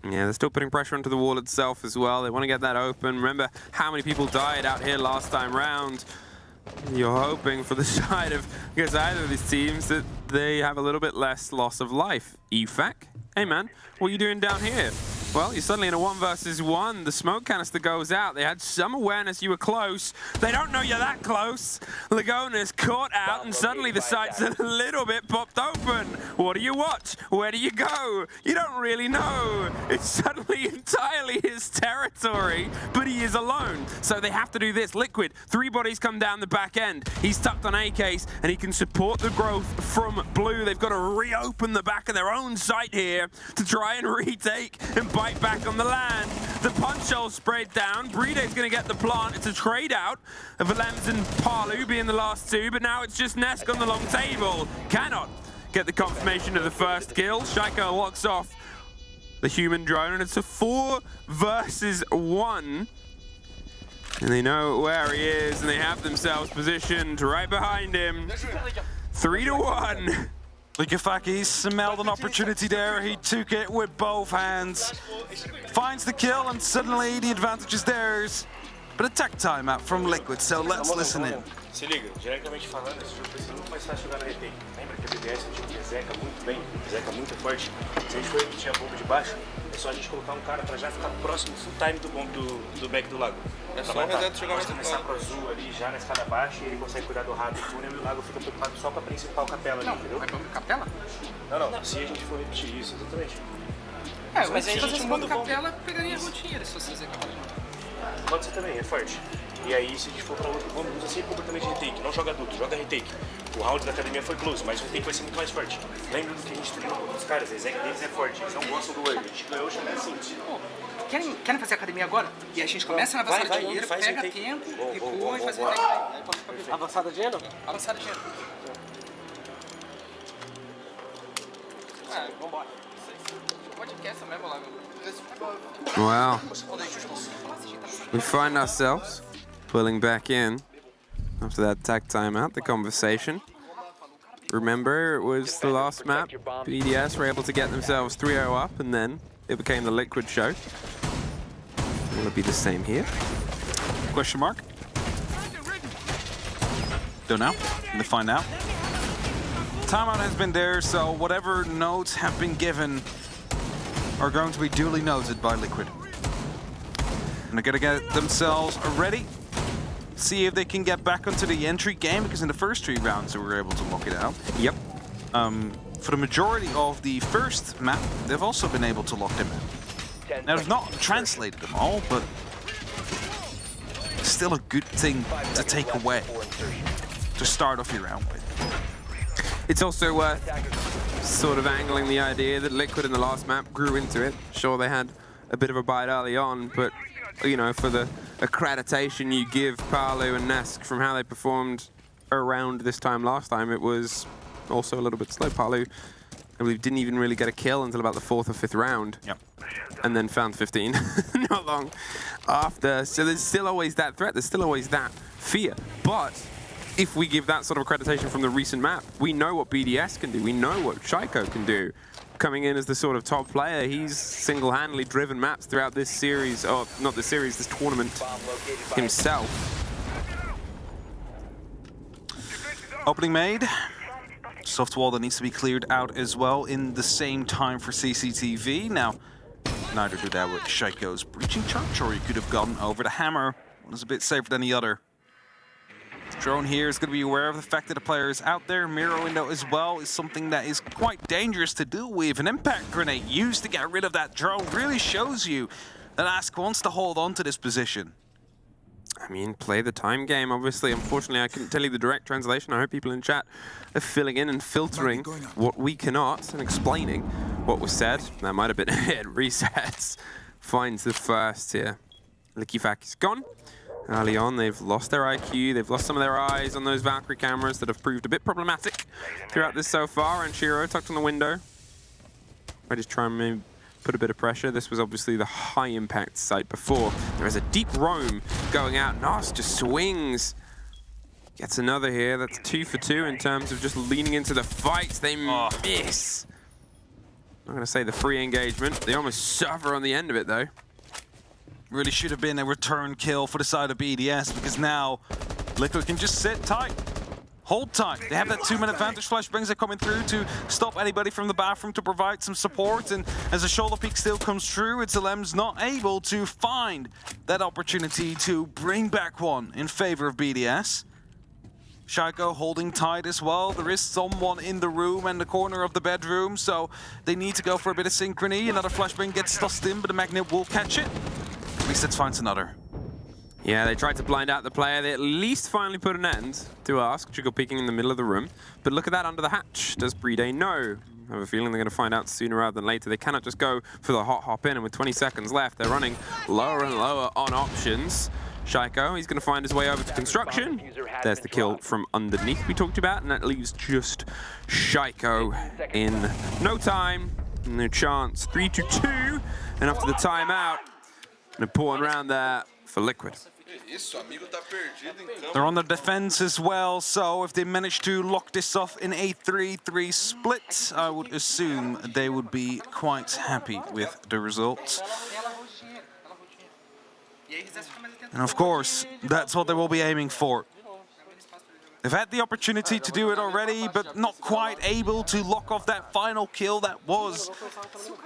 Yeah, they're still putting pressure onto the wall itself as well. They want to get that open. Remember how many people died out here last time round. You're hoping for the side of, because either of these teams, that they have a little bit less loss of life. EFAC, hey man, what are you doing down here? Well, you're suddenly in a 1 versus 1. The smoke canister goes out. They had some awareness you were close. They don't know you're that close. Lagona's caught out, and suddenly the sights a little bit popped open. What do you watch? Where do you go? You don't really know. It's suddenly entirely his territory, but he is alone. So they have to do this. Liquid, 3 bodies come down the back end. He's tucked on AKs, and he can support the growth from Blue. They've got to reopen the back of their own site here to try and retake and bite back on the land. The punch hole sprayed down. Breede's going to get the plant. It's a trade out of Alems and Palu being the last 2, but now it's just Nesk on the long table. Cannot get the confirmation of the first kill. Shaiko locks off the human drone, and it's a 4 versus 1. And they know where he is, and they have themselves positioned right behind him. 3-1. Lookahead smelled an opportunity there. He took it with both hands. Finds the kill, and suddenly the advantage is theirs. But attack timeout from Liquid, so let's listen in. Se liga, genericamente falando, esse jogo vai ser muito mais fácil jogar no retake. Lembra que a BDS é um time que zeca muito bem, zeca muito forte. Se a gente for repetir a bomba de baixo, é só a gente colocar um cara pra já ficar próximo full time do bomb do back do lago. É só o reset jogar mais começar pro azul ali, já na escada baixa, e ele consegue cuidar do rato do túnel, e o lago fica preocupado só com a principal capela ali, entendeu? Vai pra capela? Não, se a gente for repetir isso, exatamente. É, mas aí a gente muda o capela, pegaria a rotina, se você zecar. Pode ser também, é forte. E aí, se a gente for pra outro, vamos usar sempre comportamento de retake, não joga duplo, joga retake. O round da academia foi close, mas o retake vai ser muito mais forte. Lembra do que a gente treinou com os caras, a exec deles é forte, eles não gostam do early. A gente ganhou chamando assim. Querem fazer academia agora? E a gente começa na avançada de dinheiro, pega tempo, recua e faz o retake. Avançada de dinheiro? Avançada de dinheiro. Ah, vambora. Podcast mesmo lá, Wow. We find ourselves pulling back in after that tag timeout, the conversation. Remember, it was the last map. BDS were able to get themselves 3-0 up, and then it became the Liquid show. Will it be the same here? Question mark? Don't know. Gonna find out. Timeout has been there, so whatever notes have been given are going to be duly noted by Liquid. And they're gonna get themselves ready. See if they can get back onto the entry game, because in the first 3 rounds they were able to lock it out. Yep. For the majority of the first map, they've also been able to lock them in. Now, they've not translated them all, but it's still a good thing to take away to start off your round with. It's also worth sort of angling the idea that Liquid in the last map grew into it. Sure, they had a bit of a bite early on, but, you know, for the accreditation you give Palu and Nesk from how they performed around this time last time, it was also a little bit slow. Palu, I believe, didn't even really get a kill until about the 4th or 5th round. Yep. And then found 15 not long after. So there's still always that threat, there's still always that fear. But if we give that sort of accreditation from the recent map, we know what BDS can do, we know what Shaiko can do. Coming in as the sort of top player, he's single-handedly driven maps throughout this series, or not this series, this tournament himself. Opening made. Soft wall that needs to be cleared out as well in the same time for CCTV. Now, neither do that with Shaiko's breaching charge, or he could have gone over the hammer. One is a bit safer than the other. Drone here is going to be aware of the fact that the player is out there. Mirror window as well is something that is quite dangerous to deal with. An impact grenade used to get rid of that drone really shows you that Ask wants to hold on to this position. I mean, play the time game, obviously. Unfortunately, I couldn't tell you the direct translation. I hope people in chat are filling in and filtering what we cannot and explaining what was said. That might have been it. Resets. Finds the first here. Lickifak is gone. Early on, they've lost their IQ, they've lost some of their eyes on those Valkyrie cameras that have proved a bit problematic throughout this so far, and Shiro tucked on the window. I just try and maybe put a bit of pressure. This was obviously the high impact site before. There is a deep roam going out. Nas just swings. Gets another here. That's 2 for 2 in terms of just leaning into the fight. They miss. I'm going to say the free engagement. They almost suffer on the end of it though. Really should have been a return kill for the side of BDS, because now Liquid can just sit tight, hold tight. They have that 2-minute advantage. Flashbangs are coming through to stop anybody from the bathroom to provide some support, and as a shoulder peek still comes through, it's Alem's not able to find that opportunity to bring back one in favor of BDS. Shaiko holding tight as well. There is someone in the room and the corner of the bedroom, so they need to go for a bit of synchrony. Another flashbang gets tossed in, but the magnet will catch it. At least it finds another. Yeah, they tried to blind out the player. They at least finally put an end to Ask. Chico peeking in the middle of the room. But look at that under the hatch. Does Brede know? I have a feeling they're going to find out sooner rather than later. They cannot just go for the hot hop in, and with 20 seconds left, they're running lower and lower on options. Shaiko, he's going to find his way over to construction. There's the kill from underneath we talked about, and that leaves just Shaiko in no time, no chance. 3-2, and after the timeout, an important round there for Liquid. They're on the defense as well, so if they manage to lock this off in a 3-3 split, I would assume they would be quite happy with the results. And of course, that's what they will be aiming for. They've had the opportunity to do it already, but not quite able to lock off that final kill that was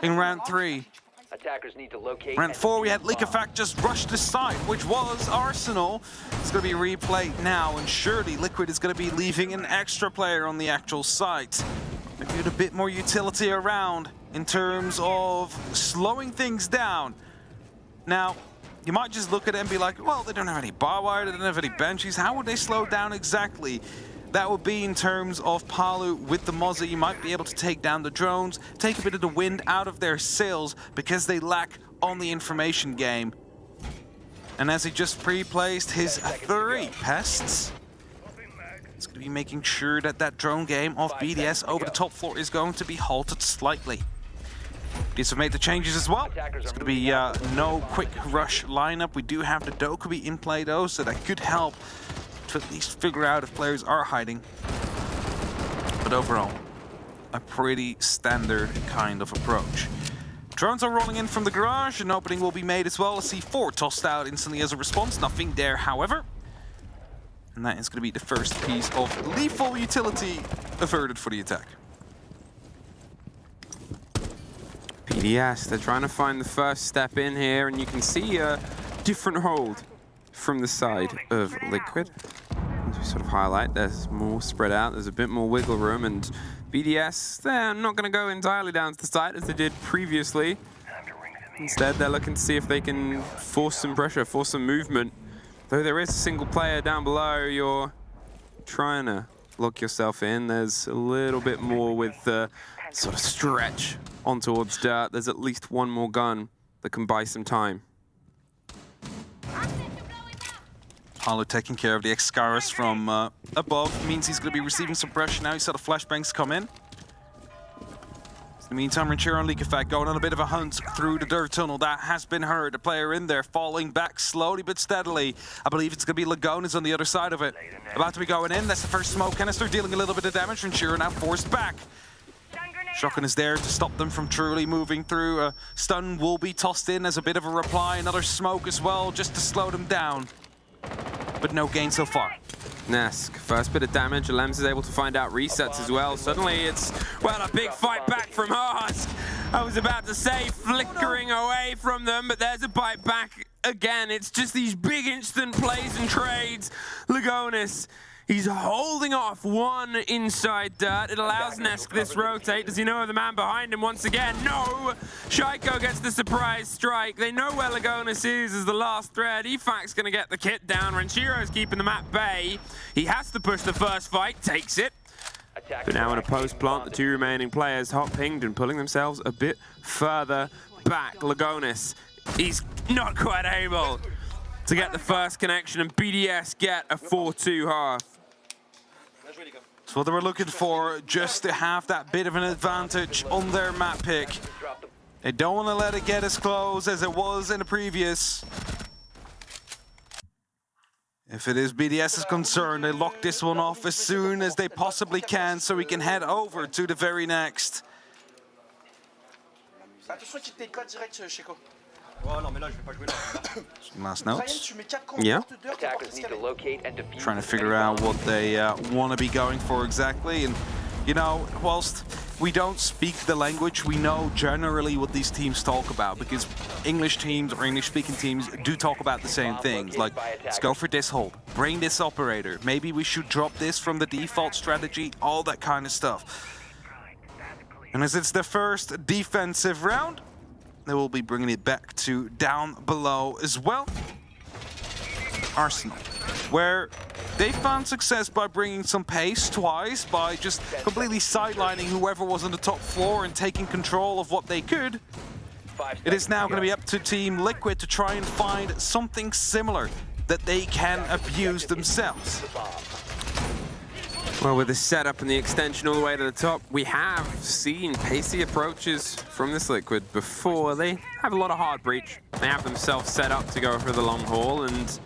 in round 3. Attackers need to locate. Round 4, we had Lickifak just rush the site, which was Arsenal. It's going to be replayed now, and surely Liquid is going to be leaving an extra player on the actual site. Maybe with a bit more utility around in terms of slowing things down. Now, you might just look at it and be like, well, they don't have any bar wire, they don't have any benches. How would they slow down exactly? That would be in terms of Palu with the Mozzie. You might be able to take down the drones, take a bit of the wind out of their sails because they lack on the information game. And as he just pre-placed his 3 pests, it's going to be making sure that that drone game of BDS over the top floor is going to be halted slightly. BDS have made the changes as well. It's going to be no quick rush lineup. We do have the Dokubi in play though, so that could help to at least figure out if players are hiding. But overall, a pretty standard kind of approach. Drones are rolling in from the garage, an opening will be made as well. A C4 tossed out instantly as a response, nothing there however. And that is going to be the first piece of lethal utility averted for the attack. BDS, they're trying to find the first step in here, and you can see a different hold from the side of Liquid. To sort of highlight, there's more spread out, there's a bit more wiggle room, and BDS, they're not going to go entirely down to the side as they did previously. Instead, they're looking to see if they can force some pressure, force some movement. Though there is a single player down below, you're trying to lock yourself in. There's a little bit more with the sort of stretch on towards dirt. There's at least one more gun that can buy some time. Palu taking care of the Excaris from above. Means he's going to be receiving some pressure now. He saw the flashbangs come in. In the meantime, Ranchero and Lickifak going on a bit of a hunt through the dirt tunnel. That has been heard. A player in there falling back slowly but steadily. I believe it's going to be Lagones on the other side of it. About to be going in. That's the first smoke canister, dealing a little bit of damage. Ranchero now forced back. Shotgun is there to stop them from truly moving through. A stun will be tossed in as a bit of a reply. Another smoke as well, just to slow them down. But no gain so far. Nesk, first bit of damage. Lems is able to find out resets as well. Suddenly it's, well, a big fight back from Ask. I was about to say flickering away from them, but there's a bite back again. It's just these big instant plays and trades. Lagonis, he's holding off one inside dirt. It allows Nesk this rotate. Does he know the man behind him once again? No! Shaiko gets the surprise strike. They know where Lagonis is as the last thread. Efac's gonna get the kit down. Renshiro's keeping them at bay. He has to push the first fight, takes it. But now in a post plant, the two remaining players hot pinged and pulling themselves a bit further back. Lagonis, he's not quite able to get the first connection, and BDS get a 4-2 half. That's what they were looking for, just to have that bit of an advantage on their map pick. They don't want to let it get as close as it was in the previous. If it is BDS's concern, they lock this one off as soon as they possibly can so we can head over to the very next. Last notes. Yeah. Trying to figure out what they want to be going for exactly. And, you know, whilst we don't speak the language, we know generally what these teams talk about, because English teams or English-speaking teams do talk about the same things. Like, let's go for this hold, bring this operator, maybe we should drop this from the default strategy, all that kind of stuff. And as it's the first defensive round, they will be bringing it back to down below as well. Arsenal, where they found success by bringing some pace twice, by just completely sidelining whoever was on the top floor and taking control of what they could. It is now going to be up to Team Liquid to try and find something similar that they can abuse themselves. Well, with the setup and the extension all the way to the top, we have seen pacey approaches from this Liquid before. They have a lot of hard breach. They have themselves set up to go for the long haul, and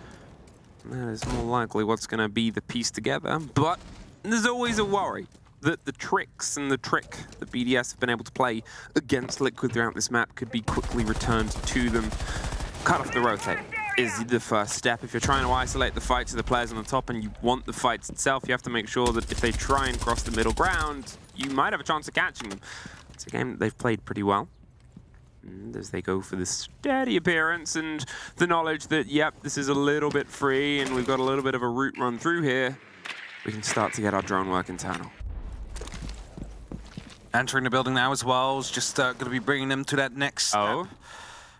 that is more likely what's going to be the piece together. But there's always a worry that the tricks and the trick that BDS have been able to play against Liquid throughout this map could be quickly returned to them. Cut off the rotate is the first step. If you're trying to isolate the fight to the players on the top and you want the fights itself, you have to make sure that if they try and cross the middle ground, you might have a chance of catching them. It's a game that they've played pretty well. And as they go for the steady appearance and the knowledge that, yep, this is a little bit free and we've got a little bit of a route run through here, we can start to get our drone work internal. Entering the building now as well is just going to be bringing them to that next step.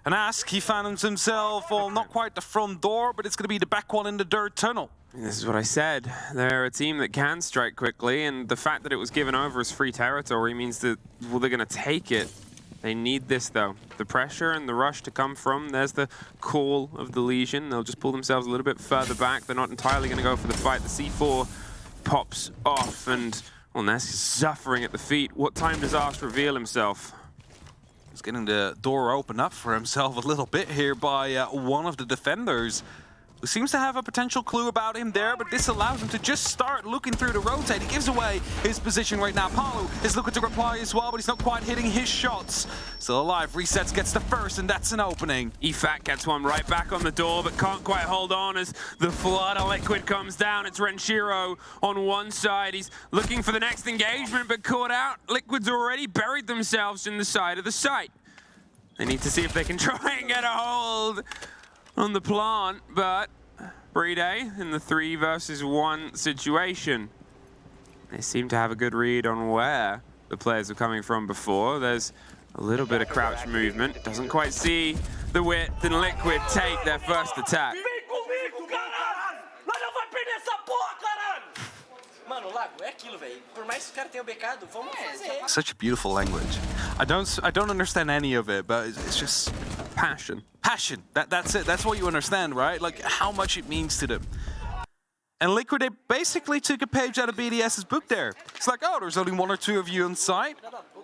And Ask, he found himself, well, not quite the front door, but it's going to be the back one in the dirt tunnel. This is what I said. They're a team that can strike quickly, and the fact that it was given over as free territory means that, well, they're going to take it. They need this, though. The pressure and the rush to come from. There's the call of the Legion. They'll just pull themselves a little bit further back. They're not entirely going to go for the fight. The C4 pops off, and, well, Ness is suffering at the feet. What time does Ask reveal himself? He's getting the door open up for himself a little bit here by one of the defenders, who seems to have a potential clue about him there, but this allows him to just start looking through the rotate. He gives away his position right now. Palu is looking to reply as well, but he's not quite hitting his shots. Still alive. Resets gets the first, and that's an opening. Efac gets one right back on the door, but can't quite hold on as the flood of Liquid comes down. It's Renshiro on one side. He's looking for the next engagement, but caught out. Liquid's already buried themselves in the side of the site. They need to see if they can try and get a hold on the plant, but Brede in the 3 versus 1 situation. They seem to have a good read on where the players are coming from before. There's a little bit of crouch movement. Doesn't quite see the width, and Liquid take their first attack. Such a beautiful language. I don't understand any of it, but it's just passion. Passion. That's it. That's what you understand, right? Like how much it means to them. And Liquid, they basically took a page out of BDS's book there. It's like, oh, there's only 1 or 2 of you on site.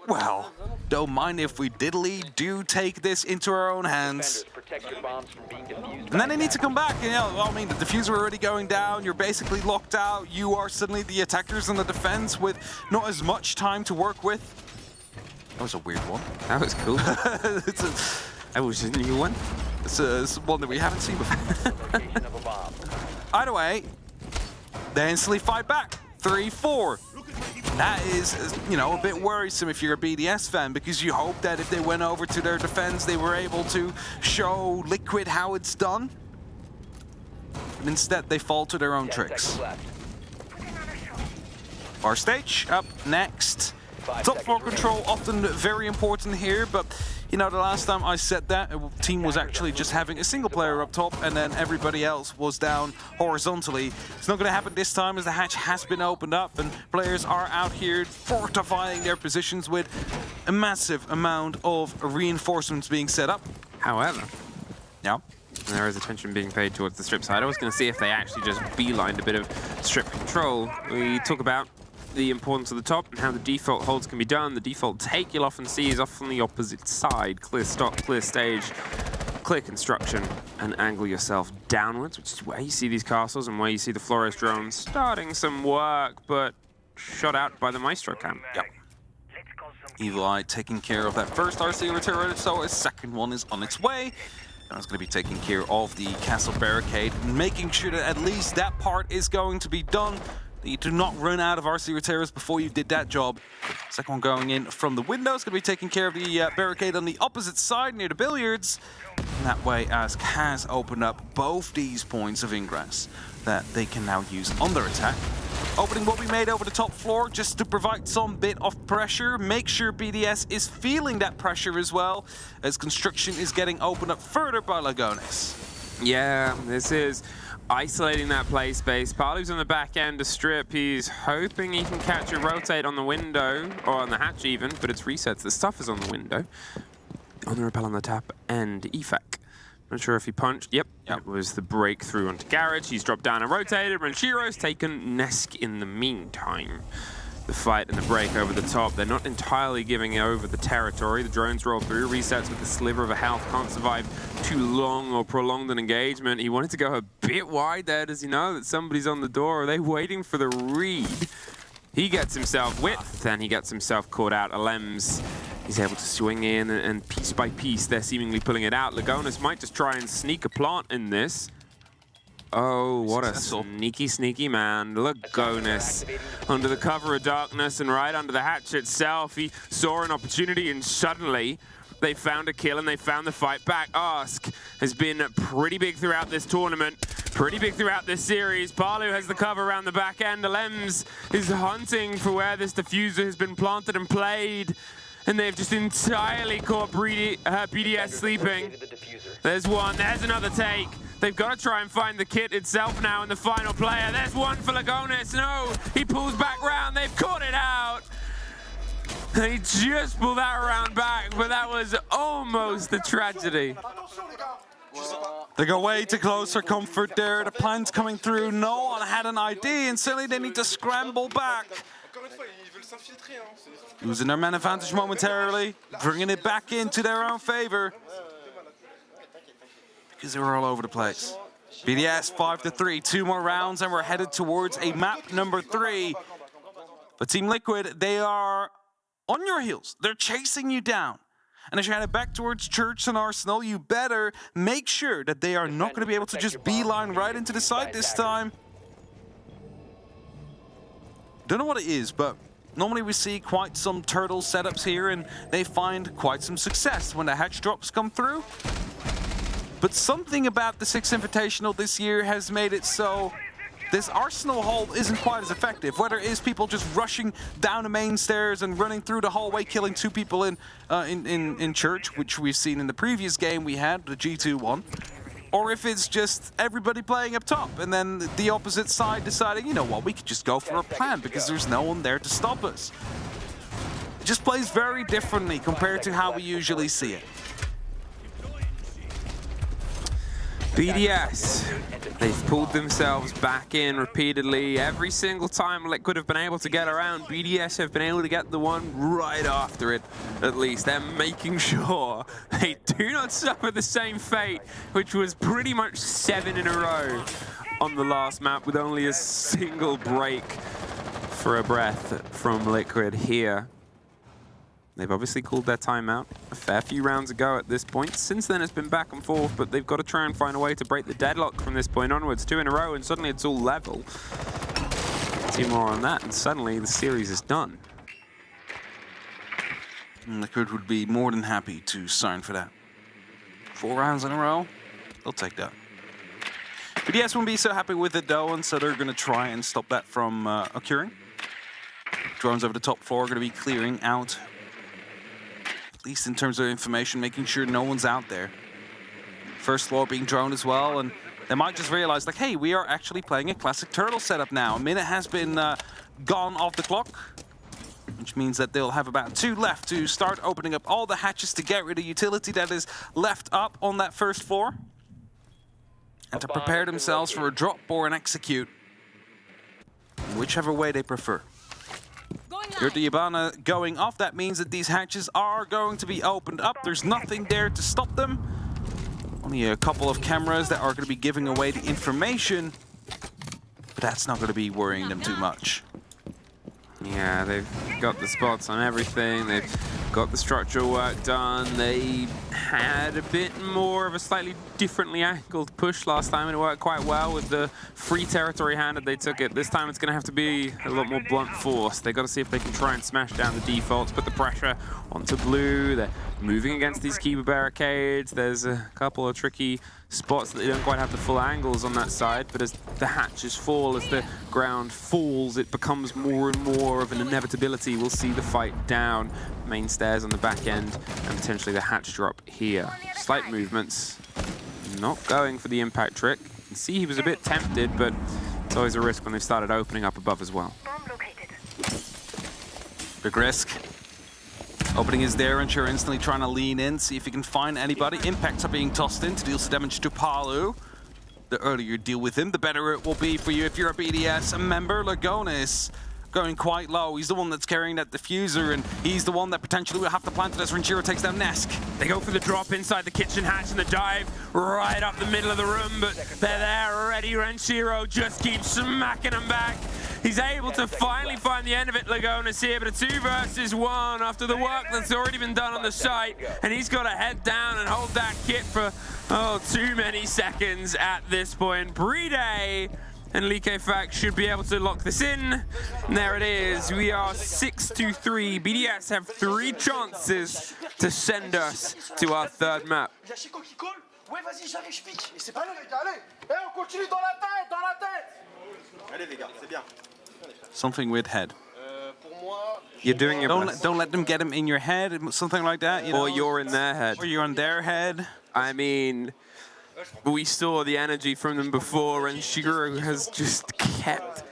Well, don't mind if we do take this into our own hands. And then they need to come back. You know, well, I mean, the diffuser already going down. You're basically locked out. You are suddenly the attackers on the defense with not as much time to work with. That was a weird one. That was cool. That was a new one. It's one that we haven't seen before. Either way, They instantly fight back. 3-4. That is, you know, a bit worrisome if you're a BDS fan, because you hope that if they went over to their defense, they were able to show Liquid how it's done. But instead, they fall to their own tricks. Our stage up next. Top floor control, often very important here, but you know, the last time I said that, a team was actually just having a single player up top and then everybody else was down horizontally. It's not going to happen this time, as the hatch has been opened up and players are out here fortifying their positions with a massive amount of reinforcements being set up. However, yeah, there is attention being paid towards the strip side. I was going to see if they actually just beelined a bit of strip control. We talk about the importance of the top and how the default holds can be done. The default take you'll often see is off on the opposite side. Clear stop, clear stage, clear construction, and angle yourself downwards, which is where you see these castles and where you see the Flores drones starting some work, but shot out by the Maestro camp. Yep. Evil Eye taking care of that first RC turret, so a second one is on its way. Now it's going to be taking care of the castle barricade, making sure that at least that part is going to be done. You do not run out of RC Reteras before you did that job. Second one going in from the window. It's going to be taking care of the barricade on the opposite side near the billiards. And that way, Ask has opened up both these points of ingress that they can now use on their attack. Opening will be made over the top floor just to provide some bit of pressure. Make sure BDS is feeling that pressure as well, as construction is getting opened up further by Lagones. Yeah, this is isolating that play space. Palu's on the back end to strip. He's hoping he can catch a rotate on the window, or on the hatch even, but it's resets. The stuff is on the window. On the rappel on the tap, and EFAC. Not sure if he punched. Yep, it was the breakthrough onto Garage. He's dropped down and rotated. Ranchiro's taken Nesk in the meantime. The fight and the break over the top. They're not entirely giving over the territory. The drones roll through, resets with a sliver of a health. Can't survive too long or prolonged an engagement. He wanted to go a bit wide there. Does he know that somebody's on the door? Are they waiting for the read? He gets himself width, and he gets himself caught out. Alems, he's able to swing in, and piece by piece, they're seemingly pulling it out. Lagones might just try and sneak a plant in this. Oh, what a sneaky, sneaky man. Lagones, under the cover of darkness and right under the hatch itself, he saw an opportunity, and suddenly they found a kill and they found the fight back. Ask has been pretty big throughout this tournament, pretty big throughout this series. Palu has the cover around the back end. Alems is hunting for where this diffuser has been planted and played, and they've just entirely caught BDS sleeping. There's one, there's another take. They've got to try and find the kit itself now in the final player. There's one for Lagones. No, he pulls back round. They've caught it out. They just pulled that round back, but that was almost a tragedy. They go way too close for comfort there. The plant's coming through. No one had an ID, and suddenly they need to scramble back. Losing their man advantage momentarily, bringing it back into their own favor, because they were all over the place. BDS 5-3, 2 more rounds, and we're headed towards a map number 3. But Team Liquid, they are on your heels. They're chasing you down. And as you're headed back towards Church and Arsenal, you better make sure that they are not going to be able to just beeline right into the side this time. Don't know what it is, but normally we see quite some turtle setups here, and they find quite some success when the hatch drops come through. But something about the 6 Invitational this year has made it so this Arsenal hold isn't quite as effective. Whether it is people just rushing down the main stairs and running through the hallway, killing 2 people in Church, which we've seen in the previous game we had, the G2 one, or if it's just everybody playing up top and then the opposite side deciding, you know what, we could just go for a plan because there's no one there to stop us. It just plays very differently compared to how we usually see it. BDS, they've pulled themselves back in repeatedly. Every single time Liquid have been able to get around, BDS have been able to get the one right after it, at least. They're making sure they do not suffer the same fate, which was pretty much 7 in a row on the last map with only a single break for a breath from Liquid here. They've obviously called their timeout a fair few rounds ago at this point. Since then, it's been back and forth, but they've got to try and find a way to break the deadlock from this point onwards. 2 in a row, and suddenly it's all level. 2 more on that, and suddenly the series is done. And Liquid would be more than happy to sign for that. 4 rounds in a row, they'll take that. BDS won't be so happy with it though, and so they're going to try and stop that from occurring. Drones over the top floor are going to be clearing out, at least in terms of information, making sure no one's out there. First floor being droned as well, and they might just realize, like, hey, we are actually playing a classic turtle setup now. A minute has been gone off the clock, which means that they'll have about 2 left to start opening up all the hatches to get rid of utility that is left up on that first floor, and to prepare themselves for a drop or an execute, whichever way they prefer. Here's the Yabana going off. That means that these hatches are going to be opened up. There's nothing there to stop them. Only a couple of cameras that are going to be giving away the information, but that's not going to be worrying them too much. Yeah, they've got the spots on everything. They've got the structural work done. They had a bit more of a slightly differently angled push last time, and it worked quite well with the free territory handed. They took it. This time it's going to have to be a lot more blunt force. They've got to see if they can try and smash down the defaults, put the pressure onto blue. They're moving against these keeper barricades. There's a couple of tricky spots that they don't quite have the full angles on that side, but as the hatches fall, as the ground falls, it becomes more and more of an inevitability. We'll see the fight down, main stairs on the back end, and potentially the hatch drop here. Slight movements, not going for the impact trick. You can see he was a bit tempted, but it's always a risk when they started opening up above as well. Big risk. Opening is there, and Sure instantly trying to lean in, see if he can find anybody. Impacts are being tossed in to deal some damage to Palu. The earlier you deal with him, the better it will be for you if you're a BDS member. Lagonis going quite low. He's the one that's carrying that diffuser, and he's the one that potentially will have to plant it as Renchiro takes down Nesk. They go for the drop inside the kitchen hatch and the dive right up the middle of the room, but they're there already. Renchiro just keeps smacking them back. He's able to finally find the end of it, Lagonis here, but a 2 versus 1 after the work that's already been done on the site, and he's got to head down and hold that kit for, too many seconds at this point. Bride and lookahead should be able to lock this in. And there it is. We are 6-3. BDS have 3 chances to send us to our 3rd map. Something with head. You're doing your best. Don't let them get him in your head, something like that. You know? Or you're in their head. Or you're on their head. I mean, we saw the energy from them before, and Shiguro has just kept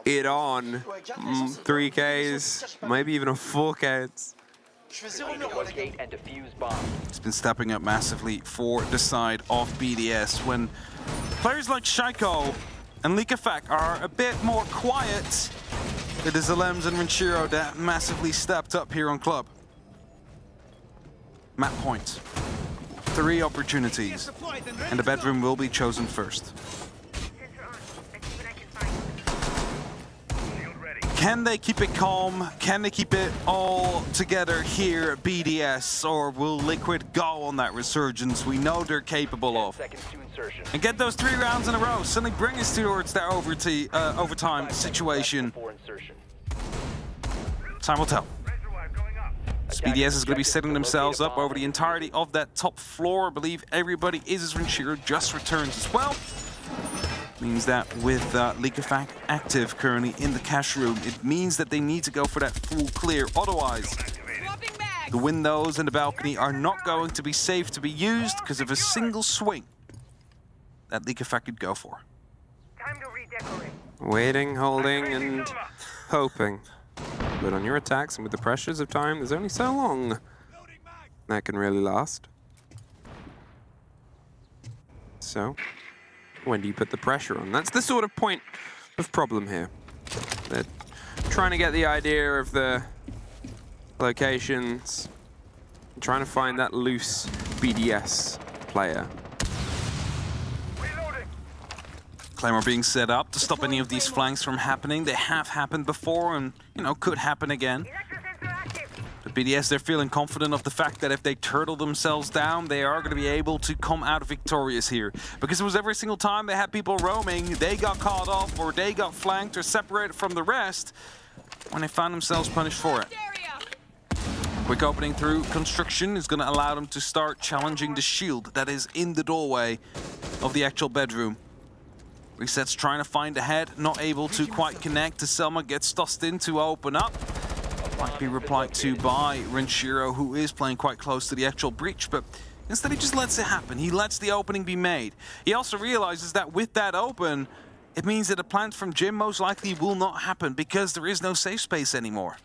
it on. 3Ks, maybe even a 4K. It's been stepping up massively for the side of BDS when players like Shaiko and lookahead are a bit more quiet. It is the Lems and Renchiro that massively stepped up here on Club. Map point. 3 opportunities, and the bedroom will be chosen first. Can they keep it calm? Can they keep it all together here at BDS, or will Liquid go on that resurgence we know they're capable of? And get those 3 rounds in a row, suddenly bring us towards that overtime situation. Time will tell. BDS is going to be setting themselves up over the entirety of that top floor. I believe everybody is as Renchiro just returns as well. Means that with lookahead active currently in the cash room, it means that they need to go for that full clear. Otherwise, the windows and the balcony are not going to be safe to be used because of a single swing that lookahead could go for. Waiting, holding, and hoping. But on your attacks and with the pressures of time, there's only so long that can really last. So, when do you put the pressure on? That's the sort of point of problem here. They're trying to get the idea of the locations, trying to find that loose BDS player. Claymore being set up to stop any of these flanks from happening. They have happened before and, you know, could happen again. But BDS, they're feeling confident of the fact that if they turtle themselves down, they are going to be able to come out victorious here. Because it was every single time they had people roaming, they got caught off, or they got flanked or separated from the rest, when they found themselves punished for it. Quick opening through construction is going to allow them to start challenging the shield that is in the doorway of the actual bedroom. Reset's trying to find a head, not able to quite connect. Selma gets tossed in to open up. Might be replied to by DarkZero, who is playing quite close to the actual breach, but instead he just lets it happen. He lets the opening be made. He also realizes that with that open, it means that a plant from Jim most likely will not happen because there is no safe space anymore.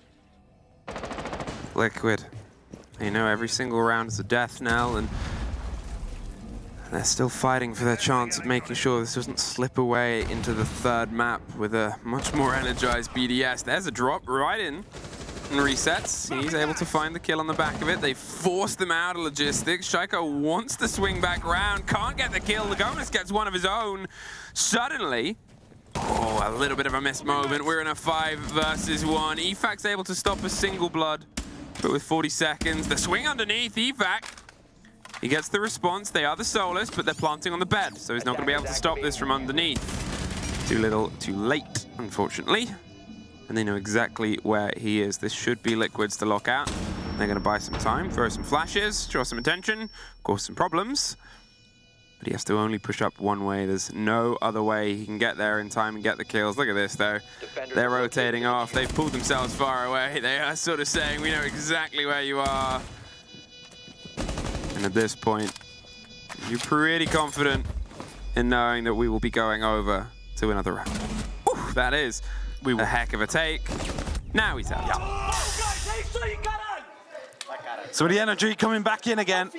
Liquid. You know, every single round is a death knell, and they're still fighting for their chance of making sure this doesn't slip away into the third map with a much more energized BDS. There's a drop right in. And resets. He's able to find the kill on the back of it. They force them out of logistics. Shaiko wants to swing back round, can't get the kill. Lagonis gets one of his own. Suddenly, oh, a little bit of a missed moment. We're in a 5 versus 1. Efac's able to stop a single blood, but with 40 seconds, the swing underneath Efac. He gets the response. They are the Solus, but they're planting on the bed, so he's not going to be able to stop this from underneath. Too little, too late, unfortunately. And they know exactly where he is. This should be Liquid's to lock out. They're going to buy some time, throw some flashes, draw some attention, cause some problems. But he has to only push up one way. There's no other way he can get there in time and get the kills. Look at this, though. They're rotating off. They've pulled themselves far away. They are sort of saying, we know exactly where you are. And at this point, you're pretty confident in knowing that we will be going over to another round. Ooh, that is a heck of a take. Now he's out. So the energy coming back in again.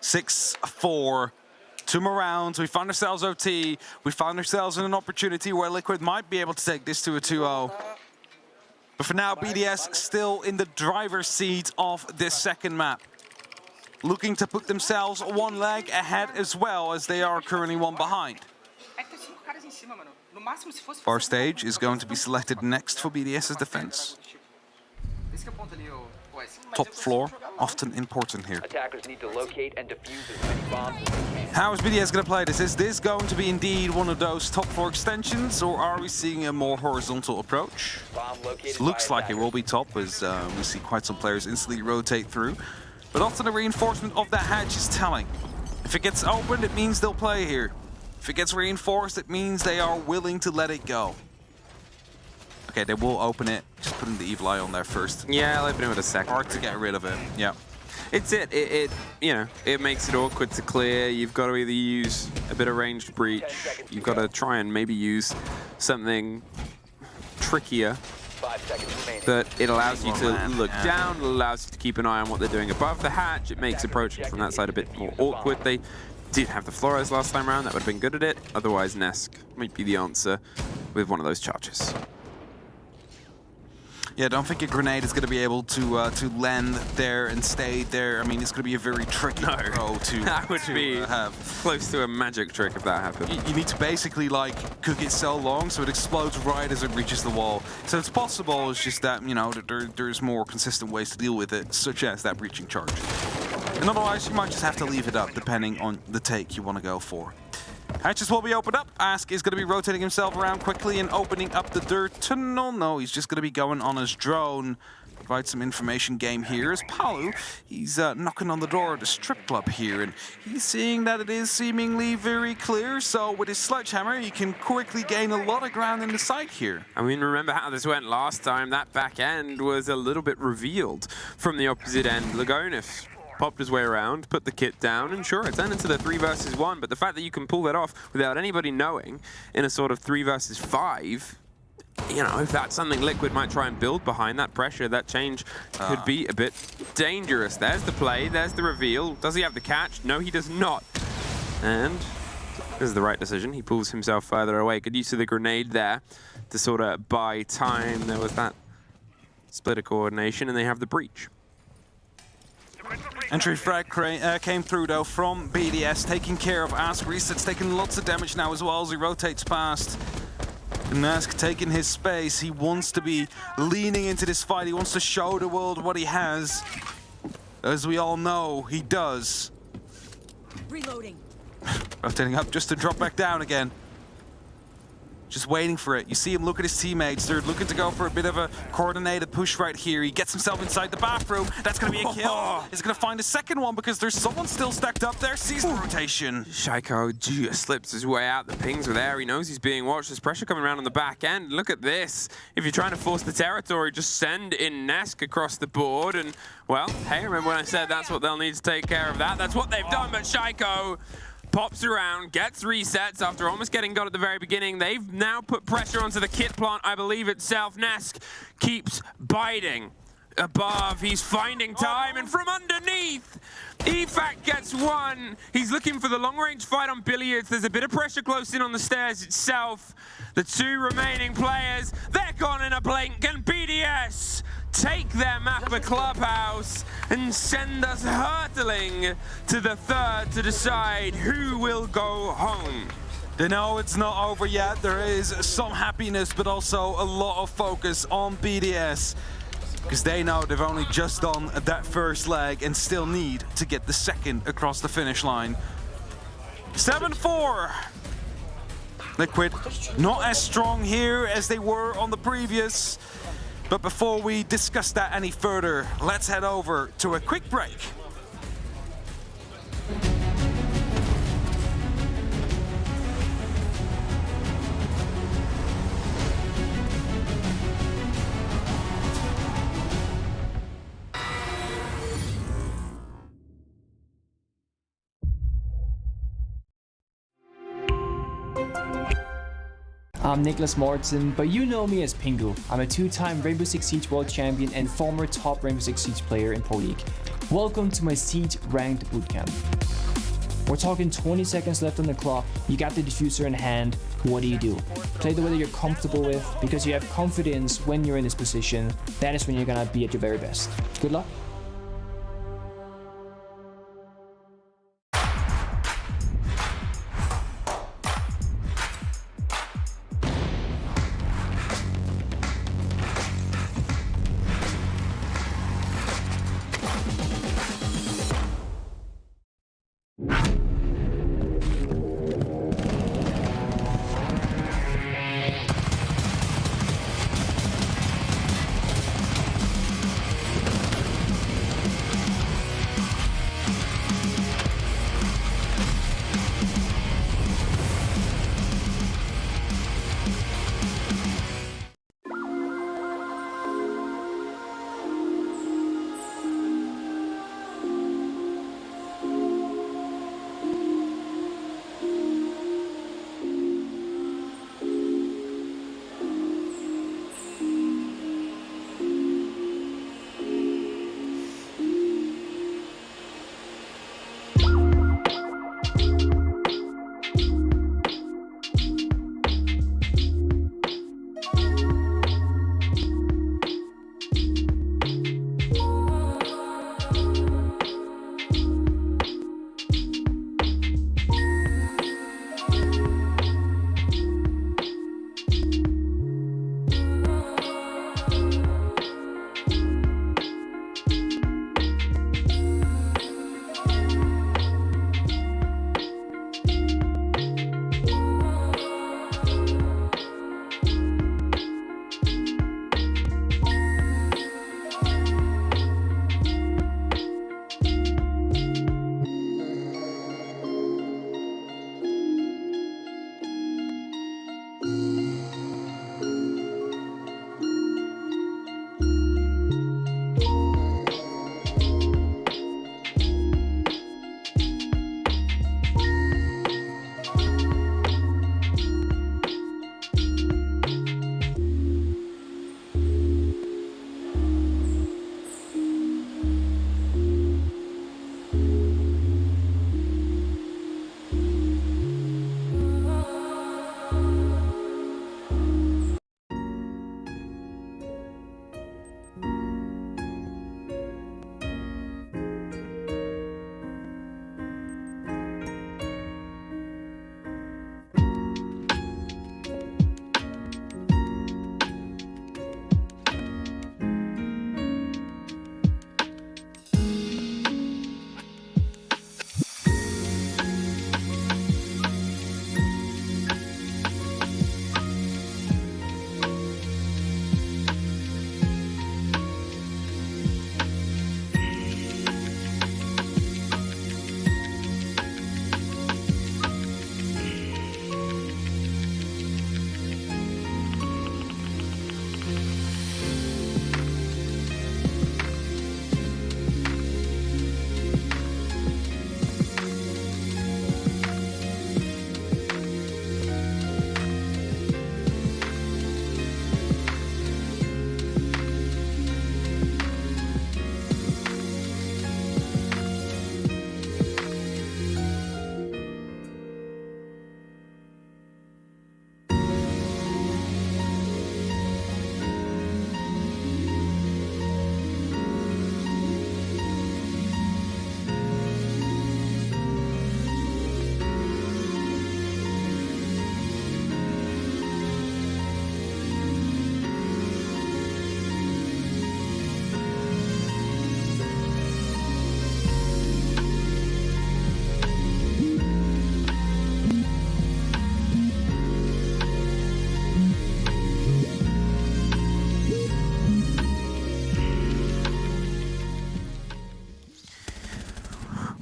6-4. 2 more rounds. We found ourselves OT. We found ourselves in an opportunity where Liquid might be able to take this to a 2-0. But for now, BDS still in the driver's seat of this second map. Looking to put themselves one leg ahead as well, as they are currently one behind. Our stage is going to be selected next for BDS's defense. Top floor, often important here. Attackers need to locate and defuse as many bombs as they can. How is BDS going to play this? Is this going to be indeed one of those top floor extensions, or are we seeing a more horizontal approach? It looks like it will be top, as we see quite some players instantly rotate through. But often the reinforcement of that hatch is telling. If it gets opened, it means they'll play here. If it gets reinforced, it means they are willing to let it go. Okay, they will open it. Just putting the Evil Eye on there first. Yeah, I'll open it with a second. Hard to get rid of it. Yeah. It's it you know, it makes it awkward to clear. You've got to either use a bit of ranged breach. You've got to try and maybe use something trickier. 5 seconds remaining. But it allows you to look down, it allows you to keep an eye on what they're doing above the hatch. It makes approaching from that side a bit more awkward. They did have the Flores last time around, that would have been good at it. Otherwise, Nesk might be the answer with one of those charges. Yeah, I don't think a grenade is going to be able to land there and stay there. I mean, it's going to be a very tricky throw to that would be have. Close to a magic trick if that happened. You need to basically like cook it so long so it explodes right as it reaches the wall. So it's possible. It's just that, you know, there's more consistent ways to deal with it, such as that breaching charge. And otherwise, you might just have to leave it up depending on the take you want to go for. Hatches will be opened up. Ask is going to be rotating himself around quickly and opening up the dirt tunnel. No, he's just going to be going on his drone. Provide some information game here as Palu, he's knocking on the door of the strip club here, and he's seeing that it is seemingly very clear. So with his sledgehammer, he can quickly gain a lot of ground in the site here. I mean, remember how this went last time? That back end was a little bit revealed from the opposite end. Lagonis popped his way around, put the kit down, and sure, it turned into the 3 versus 1, but the fact that you can pull that off without anybody knowing in a sort of 3 versus 5, you know, if that's something Liquid might try and build behind, that pressure, that change could be a bit dangerous. There's the play, there's the reveal. Does he have the catch? No, he does not. And this is the right decision. He pulls himself further away. Good use of the grenade there to sort of buy time. There was that split of coordination, and they have the breach. Entry frag came through though from BDS, taking care of Ask. Reset's taking lots of damage now as well as he rotates past. Nask taking his space. He wants to be leaning into this fight. He wants to show the world what he has. As we all know, he does. Reloading. Rotating up just to drop back down again. Just waiting for it. You see him look at his teammates. They're looking to go for a bit of a coordinated push right here. He gets himself inside the bathroom. That's going to be a kill. He's going to find a second one because there's someone still stacked up there. Sees the rotation. Shaiko just slips his way out. The pings were there. He knows he's being watched. There's pressure coming around on the back end. Look at this. If you're trying to force the territory, just send in Nask across the board. And, well, hey, remember when I said that's what they'll need to take care of that? That's what they've done, but Shaiko pops around, gets resets after almost getting got at the very beginning. They've now put pressure onto the kit plant, I believe itself. Nask keeps biting. Above, he's finding time, and from underneath, EFAC gets one. He's looking for the long-range fight on Billiards. There's a bit of pressure close in on the stairs itself. The two remaining players, they're gone in a blink, and BDS take their map of Clubhouse and send us hurtling to the third to decide who will go home. They know it's not over yet. There is some happiness, but also a lot of focus on BDS. Because they know they've only just done that first leg and still need to get the second across the finish line. 7-4. Liquid not as strong here as they were on the previous. But before we discuss that any further, let's head over to a quick break. I'm Nicholas Mortensen, but you know me as Pengu. I'm a two-time Rainbow Six Siege World Champion and former top Rainbow Six Siege player in Pro League. Welcome to my Siege Ranked Bootcamp. We're talking 20 seconds left on the clock, you got the diffuser in hand, what do? Play the way that you're comfortable with, because you have confidence when you're in this position. That is when you're gonna be at your very best. Good luck.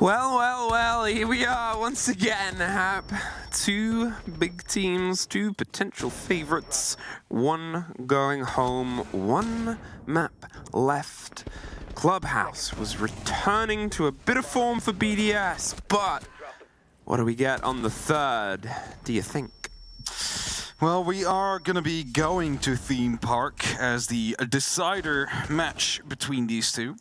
Well, here we are once again, Hap. Two big teams, two potential favorites. One going home, one map left. Clubhouse was returning to a bit of form for BDS, but what do we get on the third, do you think? Well, we are going to be going to Theme Park as the decider match between these two.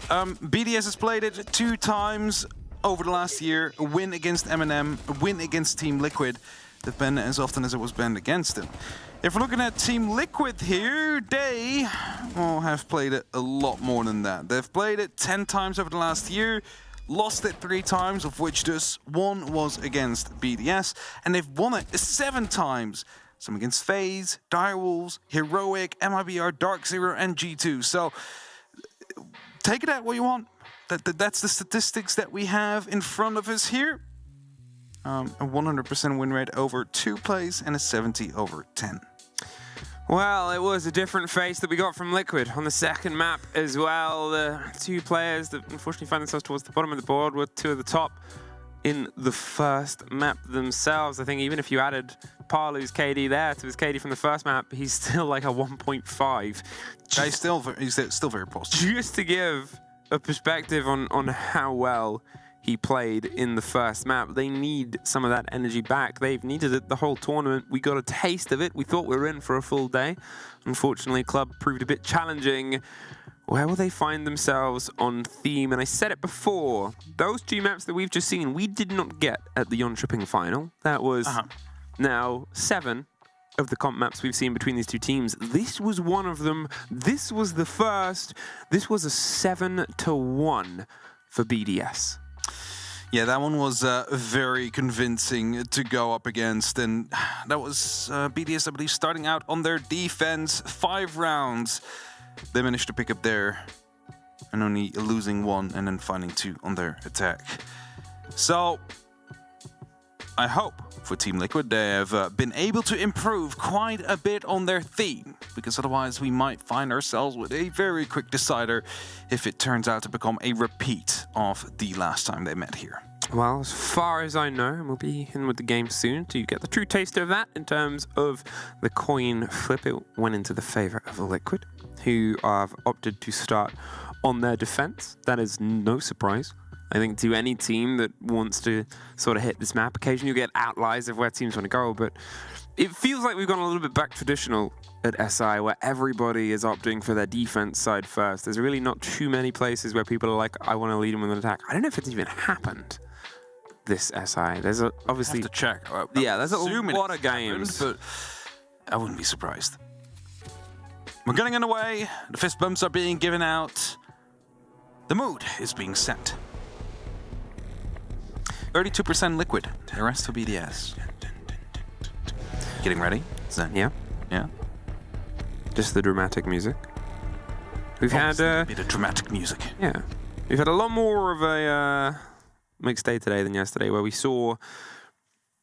BDS has played it 2 times over the last year. A win against MNM, a win against Team Liquid. They've been as often as it was banned against them. If we're looking at Team Liquid here, they have played it a lot more than that. They've played it 10 times over the last year, lost it 3 times, of which just 1 was against BDS, and they've won it 7 times. Some against FaZe, Direwolves, Heroic, MIBR, DarkZero, and G2. So take it at what you want. That's the statistics that we have in front of us here. A 100% win rate over 2 plays and a 70 over 10. Well, it was a different face that we got from Liquid on the second map as well. The 2 players that unfortunately find themselves towards the bottom of the board were 2 at the top in the first map themselves. I think even if you added Parlu's KD there to his KD from the first map, he's still like a 1.5. He's still very positive. Just to give a perspective on how well he played in the first map. They need some of that energy back. They've needed it the whole tournament. We got a taste of it. We thought we were in for a full day. Unfortunately, Club proved a bit challenging. Where will they find themselves on theme? And I said it before, those 2 maps that we've just seen, we did not get at the on-tripping final. That was now 7 of the comp maps we've seen between these 2 teams. This was one of them. This was the first. This was a 7-1 for BDS. Yeah, that one was very convincing to go up against, and that was BDS, I believe, starting out on their defense. 5 rounds, they managed to pick up there, and only losing 1 and then finding 2 on their attack. So I hope for Team Liquid they have been able to improve quite a bit on their theme, because otherwise we might find ourselves with a very quick decider if it turns out to become a repeat of the last time they met here. Well, as far as I know, and we'll be in with the game soon to get the true taste of that in terms of the coin flip. It went into the favor of Liquid, who have opted to start on their defense. That is no surprise. I think to any team that wants to sort of hit this map, occasionally you get outliers of where teams want to go, but it feels like we've gone a little bit back traditional at SI, where everybody is opting for their defense side first. There's really not too many places where people are like, I want to lead them with an attack. I don't know if it's even happened this SI. There's obviously... I have to check. Yeah, there's a lot of games. But I wouldn't be surprised. We're getting underway. The fist bumps are being given out. The mood is being set. 32% Liquid, the rest for BDS. Getting ready? Yeah. Yeah. Just the dramatic music. We've had a bit of dramatic music. Yeah. We've had a lot more of a mixed day today than yesterday, where we saw,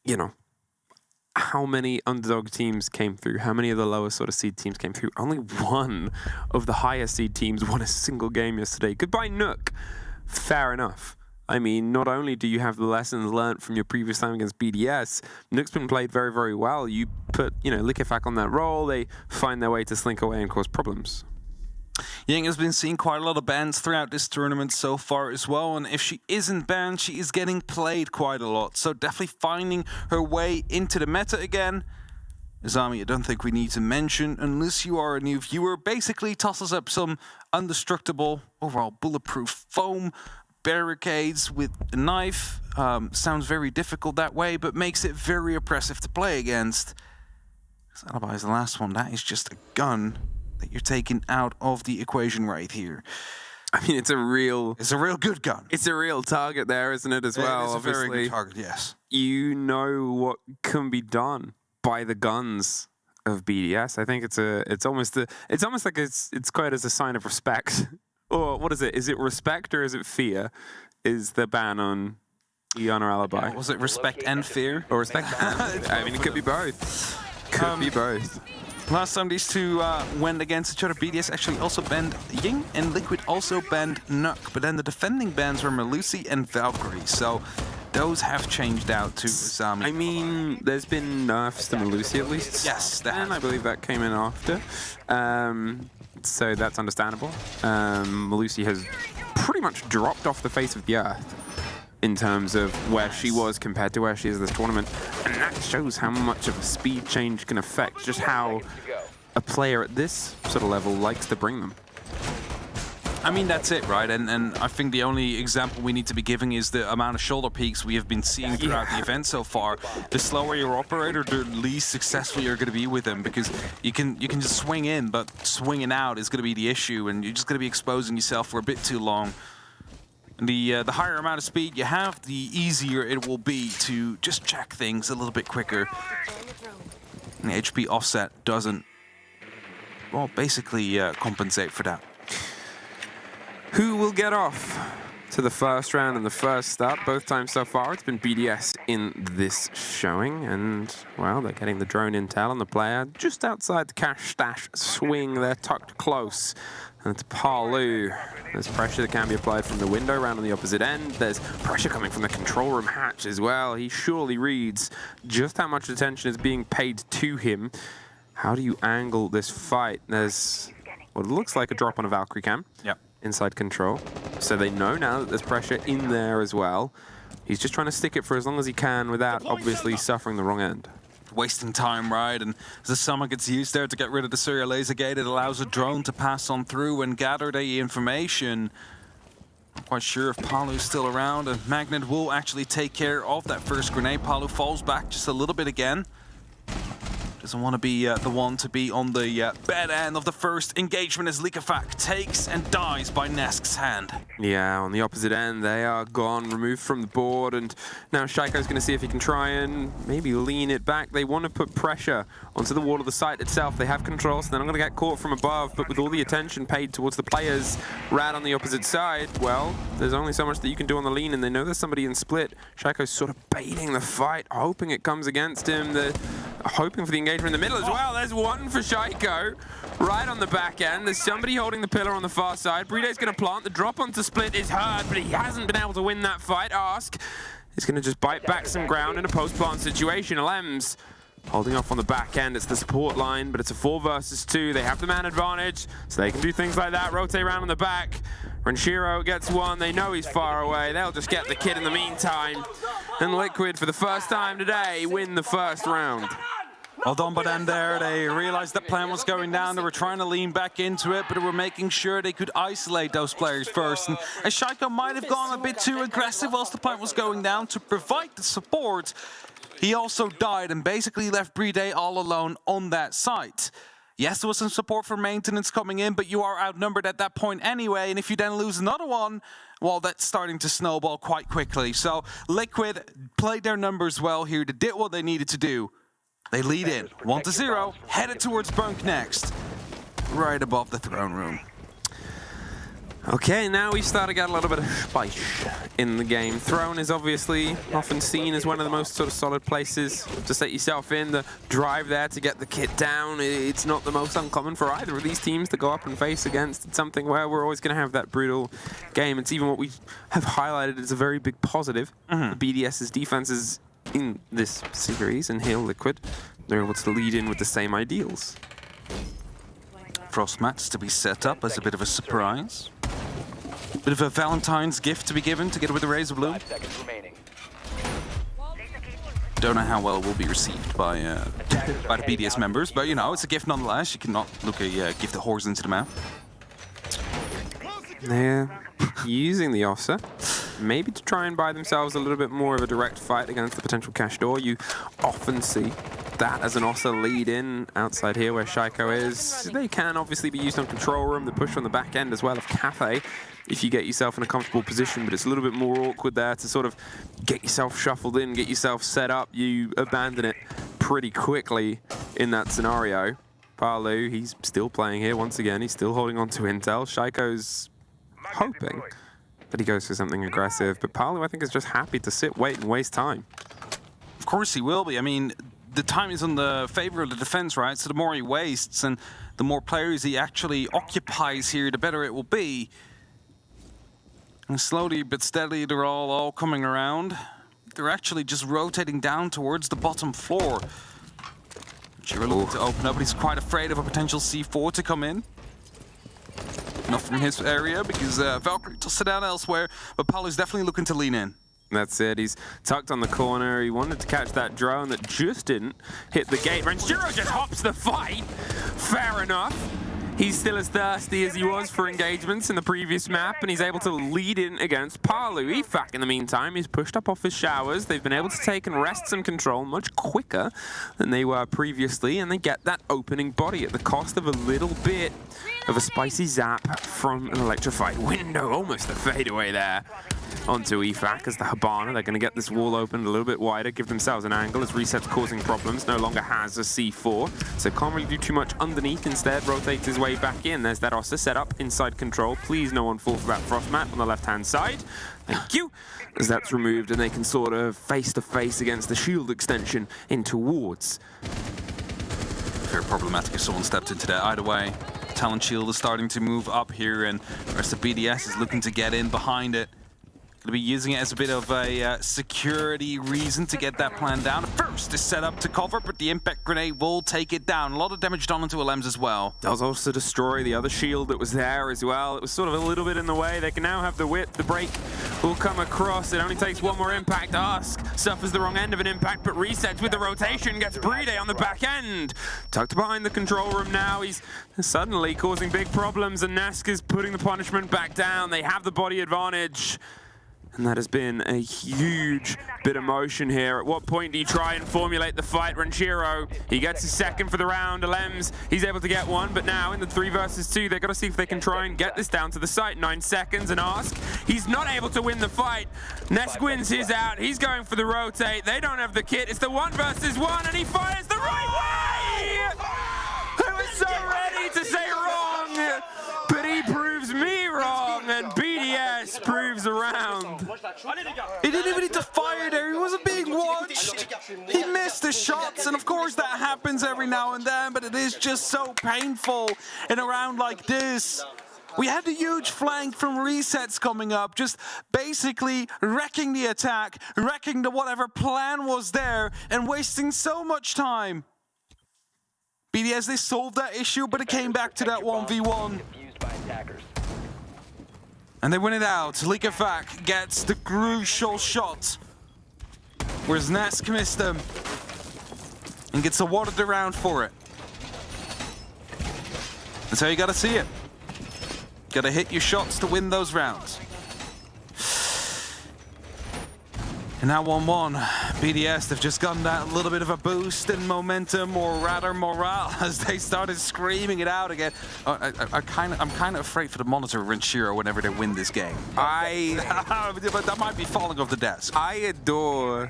you know, how many underdog teams came through, how many of the lower sort of seed teams came through. Only 1 of the higher seed teams won a single game yesterday. Goodbye, Nook. Fair enough. I mean, not only do you have the lessons learned from your previous time against BDS, Nook's been played very, very well. You put, lookahead on that role, they find their way to slink away and cause problems. Ying has been seeing quite a lot of bans throughout this tournament so far as well, and if she isn't banned, she is getting played quite a lot. So definitely finding her way into the meta again. Zami, I don't think we need to mention, unless you are a new viewer, basically tosses up some indestructible, overall bulletproof foam barricades with a knife. Sounds very difficult that way, but makes it very oppressive to play against. Alibi is the last one. That is just a gun that you're taking out of the equation right here. I mean, it's a real good gun. It's a real target there, isn't it, as well? It's a obviously. very good target, yes. You know what can be done by the guns of BDS. I think it's almost like it's quite as a sign of respect. Or what is it? Is it respect or is it fear? Is the ban on Eon or Alibi? Was it respect and fear? Or respect and I mean, it could be both. Could be both. Last time these two went against each other, BDS actually also banned Ying, and Liquid also banned Nuck. But then the defending bans were Melusi and Valkyrie, so those have changed out to Zami. I mean, there's been nerfs to Melusi at least. Yes, and I believe that came in after. So that's understandable. Melusi has pretty much dropped off the face of the earth in terms of where she was compared to where she is this tournament. And that shows how much of a speed change can affect just how a player at this sort of level likes to bring them. I mean, that's it, right? And I think the only example we need to be giving is the amount of shoulder peaks we have been seeing throughout the event so far. The slower your operator, the least successful you're going to be with them, because you can just swing in, but swinging out is going to be the issue, and you're just going to be exposing yourself for a bit too long. The higher amount of speed you have, the easier it will be to just check things a little bit quicker. And the HP offset doesn't, well, basically compensate for that. Who will get off to the first round and the first start? Both times so far, it's been BDS in this showing. And, well, they're getting the drone intel on the player just outside the cash stash swing. They're tucked close. And it's Palu. There's pressure that can be applied from the window around on the opposite end. There's pressure coming from the control room hatch as well. He surely reads just how much attention is being paid to him. How do you angle this fight? There's what looks like a drop on a Valkyrie cam. Yep. Inside control. So they know now that there's pressure in there as well. He's just trying to stick it for as long as he can without obviously suffering the wrong end. Wasting time, right? And as the summer gets used there to get rid of the serial laser gate, it allows a drone to pass on through and gather the information. Not quite sure if Palu's still around, and Magnet will actually take care of that first grenade. Palu falls back just a little bit again. Doesn't want to be the one to be on the bad end of the first engagement as Likafak takes and dies by Nesk's hand. Yeah, on the opposite end, they are gone, removed from the board, and now Shaiko's going to see if he can try and maybe lean it back. They want to put pressure onto the wall of the site itself. They have control, so they're not going to get caught from above, but with all the attention paid towards the players right on the opposite side, well, there's only so much that you can do on the lean, and they know there's somebody in split. Shaiko's sort of baiting the fight, hoping it comes against him. They're hoping for the engagement in the middle as well. There's one for Shaiko right on the back end. There's somebody holding the pillar on the far side. Bride's going to plant. The drop onto Split is hard, but he hasn't been able to win that fight. Ask is going to just bite back some ground in a post-plant situation. Lems holding off on the back end. It's the support line, but it's a 4 versus 2. They have the man advantage, so they can do things like that. Rotate around on the back. Renshiro gets one. They know he's far away. They'll just get the kid in the meantime. And Liquid, for the first time today, win the first round. Well done by them there. They realized that plan was going down. They were trying to lean back into it, but they were making sure they could isolate those players first. And Shaiko might have gone a bit too aggressive whilst the plan was going down to provide the support. He also died and basically left Bride all alone on that site. Yes, there was some support for maintenance coming in, but you are outnumbered at that point anyway. And if you then lose another one, well, that's starting to snowball quite quickly. So Liquid played their numbers well here. They did what they needed to do. They lead in 1-0, headed towards Bunk next, right above the throne room. Okay, now we start to get a little bit of spice in the game. Throne is obviously often seen as one of the most sort of solid places to set yourself in. The drive there to get the kit down, it's not the most uncommon for either of these teams to go up and face against. It's something where we're always going to have that brutal game. It's even what we have highlighted as a very big positive. The BDS's defenses in this series, and here Liquid, they're able to lead in with the same ideals. Frost mats to be set up as a bit of a surprise. Bit of a Valentine's gift to be given together with the Rays of Blue. Don't know how well it will be received by the BDS members, but you know, it's a gift nonetheless. You cannot look a gift a horse into the mouth. They're using the offset, maybe to try and buy themselves a little bit more of a direct fight against the potential cash door. You often see that as an Ossa lead in outside here where Shaiko is. They can obviously be used on control room, the push on the back end as well of Cafe if you get yourself in a comfortable position, but it's a little bit more awkward there to sort of get yourself shuffled in, get yourself set up. You abandon it pretty quickly in that scenario. Palu, he's still playing here once again. He's still holding on to intel. Shaiko's hoping that he goes for something aggressive, but Palu, I think, is just happy to sit, wait, and waste time. Of course he will be. I mean, the time is on the favor of the defense, right? So the more he wastes and the more players he actually occupies here, the better it will be. And slowly but steadily, they're all coming around. They're actually just rotating down towards the bottom floor. Giro looking to open up, but he's quite afraid of a potential C4 to come in. Not from his area, because Valkyrie tossed it down elsewhere, but Paolo's definitely looking to lean in. That's it. He's tucked on the corner. He wanted to catch that drone that just didn't hit the gate. Renshiro just hops the fight. Fair enough. He's still as thirsty as he was for engagements in the previous map, and he's able to lead in against Palu. EFAC, in the meantime, he's pushed up off his showers. They've been able to take and wrest some control much quicker than they were previously, and they get that opening body at the cost of a little bit of a spicy zap from an electrified window. Almost a fadeaway there onto EFAC as the Habana. They're going to get this wall opened a little bit wider, give themselves an angle as Reset's causing problems. No longer has a C4, so can't really do too much underneath. Instead, rotates his way back in. There's that Ossa set up inside control. Please no one fall for that frost mat on the left-hand side. Thank you. As that's removed and they can sort of face-to-face against the shield extension into wards. Very problematic if someone stepped into that. Either way, Talon Shield is starting to move up here, and the rest of BDS is looking to get in behind it. Going to be using it as a bit of a security reason to get that plan down. First is set up to cover, but the impact grenade will take it down. A lot of damage done onto Alems as well. Does also destroy the other shield that was there as well. It was sort of a little bit in the way. They can now have the whip. The break will come across. It only takes one more impact. Ask suffers the wrong end of an impact, but resets with the rotation. Gets Bride on the back end. Tucked behind the control room now. He's suddenly causing big problems, and Nask is putting the punishment back down. They have the body advantage. And that has been a huge bit of motion here. At what point do you try and formulate the fight? Renshiro, he gets his second for the round. Alems, he's able to get one, but now in the 3 versus 2, they've got to see if they can try and get this down to the site. 9 seconds, and Ask, he's not able to win the fight. Nesk wins his out. He's going for the rotate. They don't have the kit. It's the 1 versus 1, and he fires the right way! I was so ready to say wrong, but he proves me wrong, and BDS proves around. He didn't even need to fire there. He wasn't being watched. He missed the shots, and of course that happens every now and then, but it is just so painful in a round like this. We had a huge flank from Resets coming up, just basically wrecking the attack, wrecking the whatever plan was there, and wasting so much time. BDS, they solved that issue, but it came back to that 1v1. And they win it out. lookahead gets the crucial shot. Whereas Nask missed them. And gets awarded the round for it. That's how you gotta see it. Gotta hit your shots to win those rounds. And now 1-1, BDS, they've just gotten that little bit of a boost in momentum, or rather morale, as they started screaming it out again. I'm kind of afraid for the monitor of Renshiro whenever they win this game. But that might be falling off the desk. I adore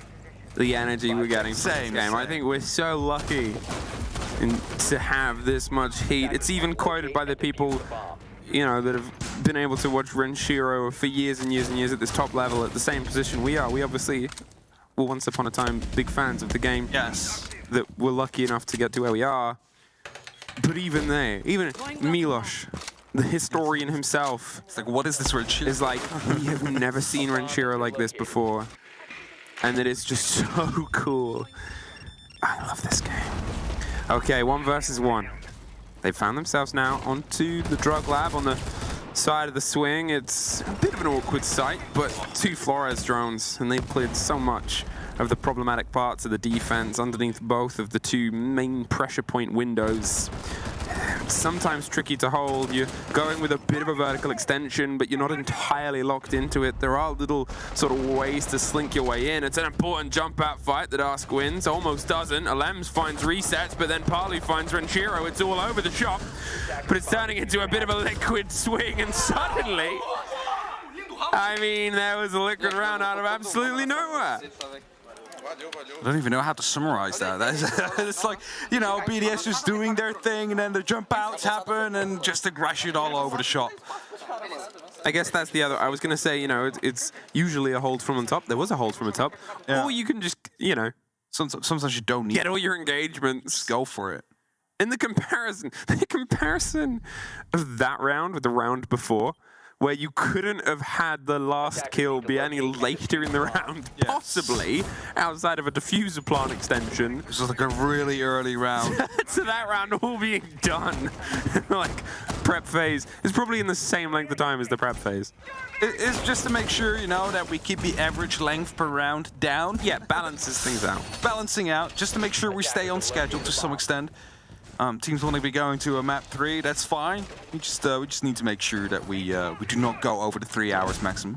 the energy we're getting from this game. I think we're so lucky to have this much heat. It's even quoted by the people, you know, that have been able to watch Renshiro for years and years and years at this top level at the same position we are. We obviously were once upon a time big fans of the game. Yes. That we're lucky enough to get to where we are. But even they, even Milos, the historian himself, it's like, what is this Renshiro? Is like, we have never seen Renshiro like this before. And it is just so cool. I love this game. Okay, 1 versus 1. They found themselves now onto the drug lab on the side of the swing. It's a bit of an awkward sight, but 2 Flores drones, and they've cleared so much of the problematic parts of the defense underneath both of the 2 main pressure point windows. Sometimes tricky to hold. You're going with a bit of a vertical extension, but you're not entirely locked into it. There are little sort of ways to slink your way in. It's an important jump out fight that Ask wins. Almost doesn't. Alems finds Resets, but then Parley finds Renshiro. It's all over the shop, but it's turning into a bit of a liquid swing, and suddenly, I mean, there was a liquid round out of absolutely nowhere. I don't even know how to summarize that. It's like, you know, BDS just doing their thing, and then the jump outs happen, and just aggression all over the shop. I guess that's the other. I was going to say, you know, it's usually a hold from on top. There was a hold from the top. Yeah. Or you can just, you know, Sometimes you don't need Get all your engagements. Just go for it. In the comparison of that round with the round before, where you couldn't have had the last kill be any later in the round, possibly, outside of a diffuser plant extension. It was like a really early round. To that round all being done. Like, prep phase is probably in the same length of time as the prep phase. It's just to make sure, you know, that we keep the average length per round down. Yeah, balances things out. Balancing out, just to make sure we stay on schedule to some extent. Teams want to be going to a map 3, that's fine. We just need to make sure that we do not go over the 3 hours maximum.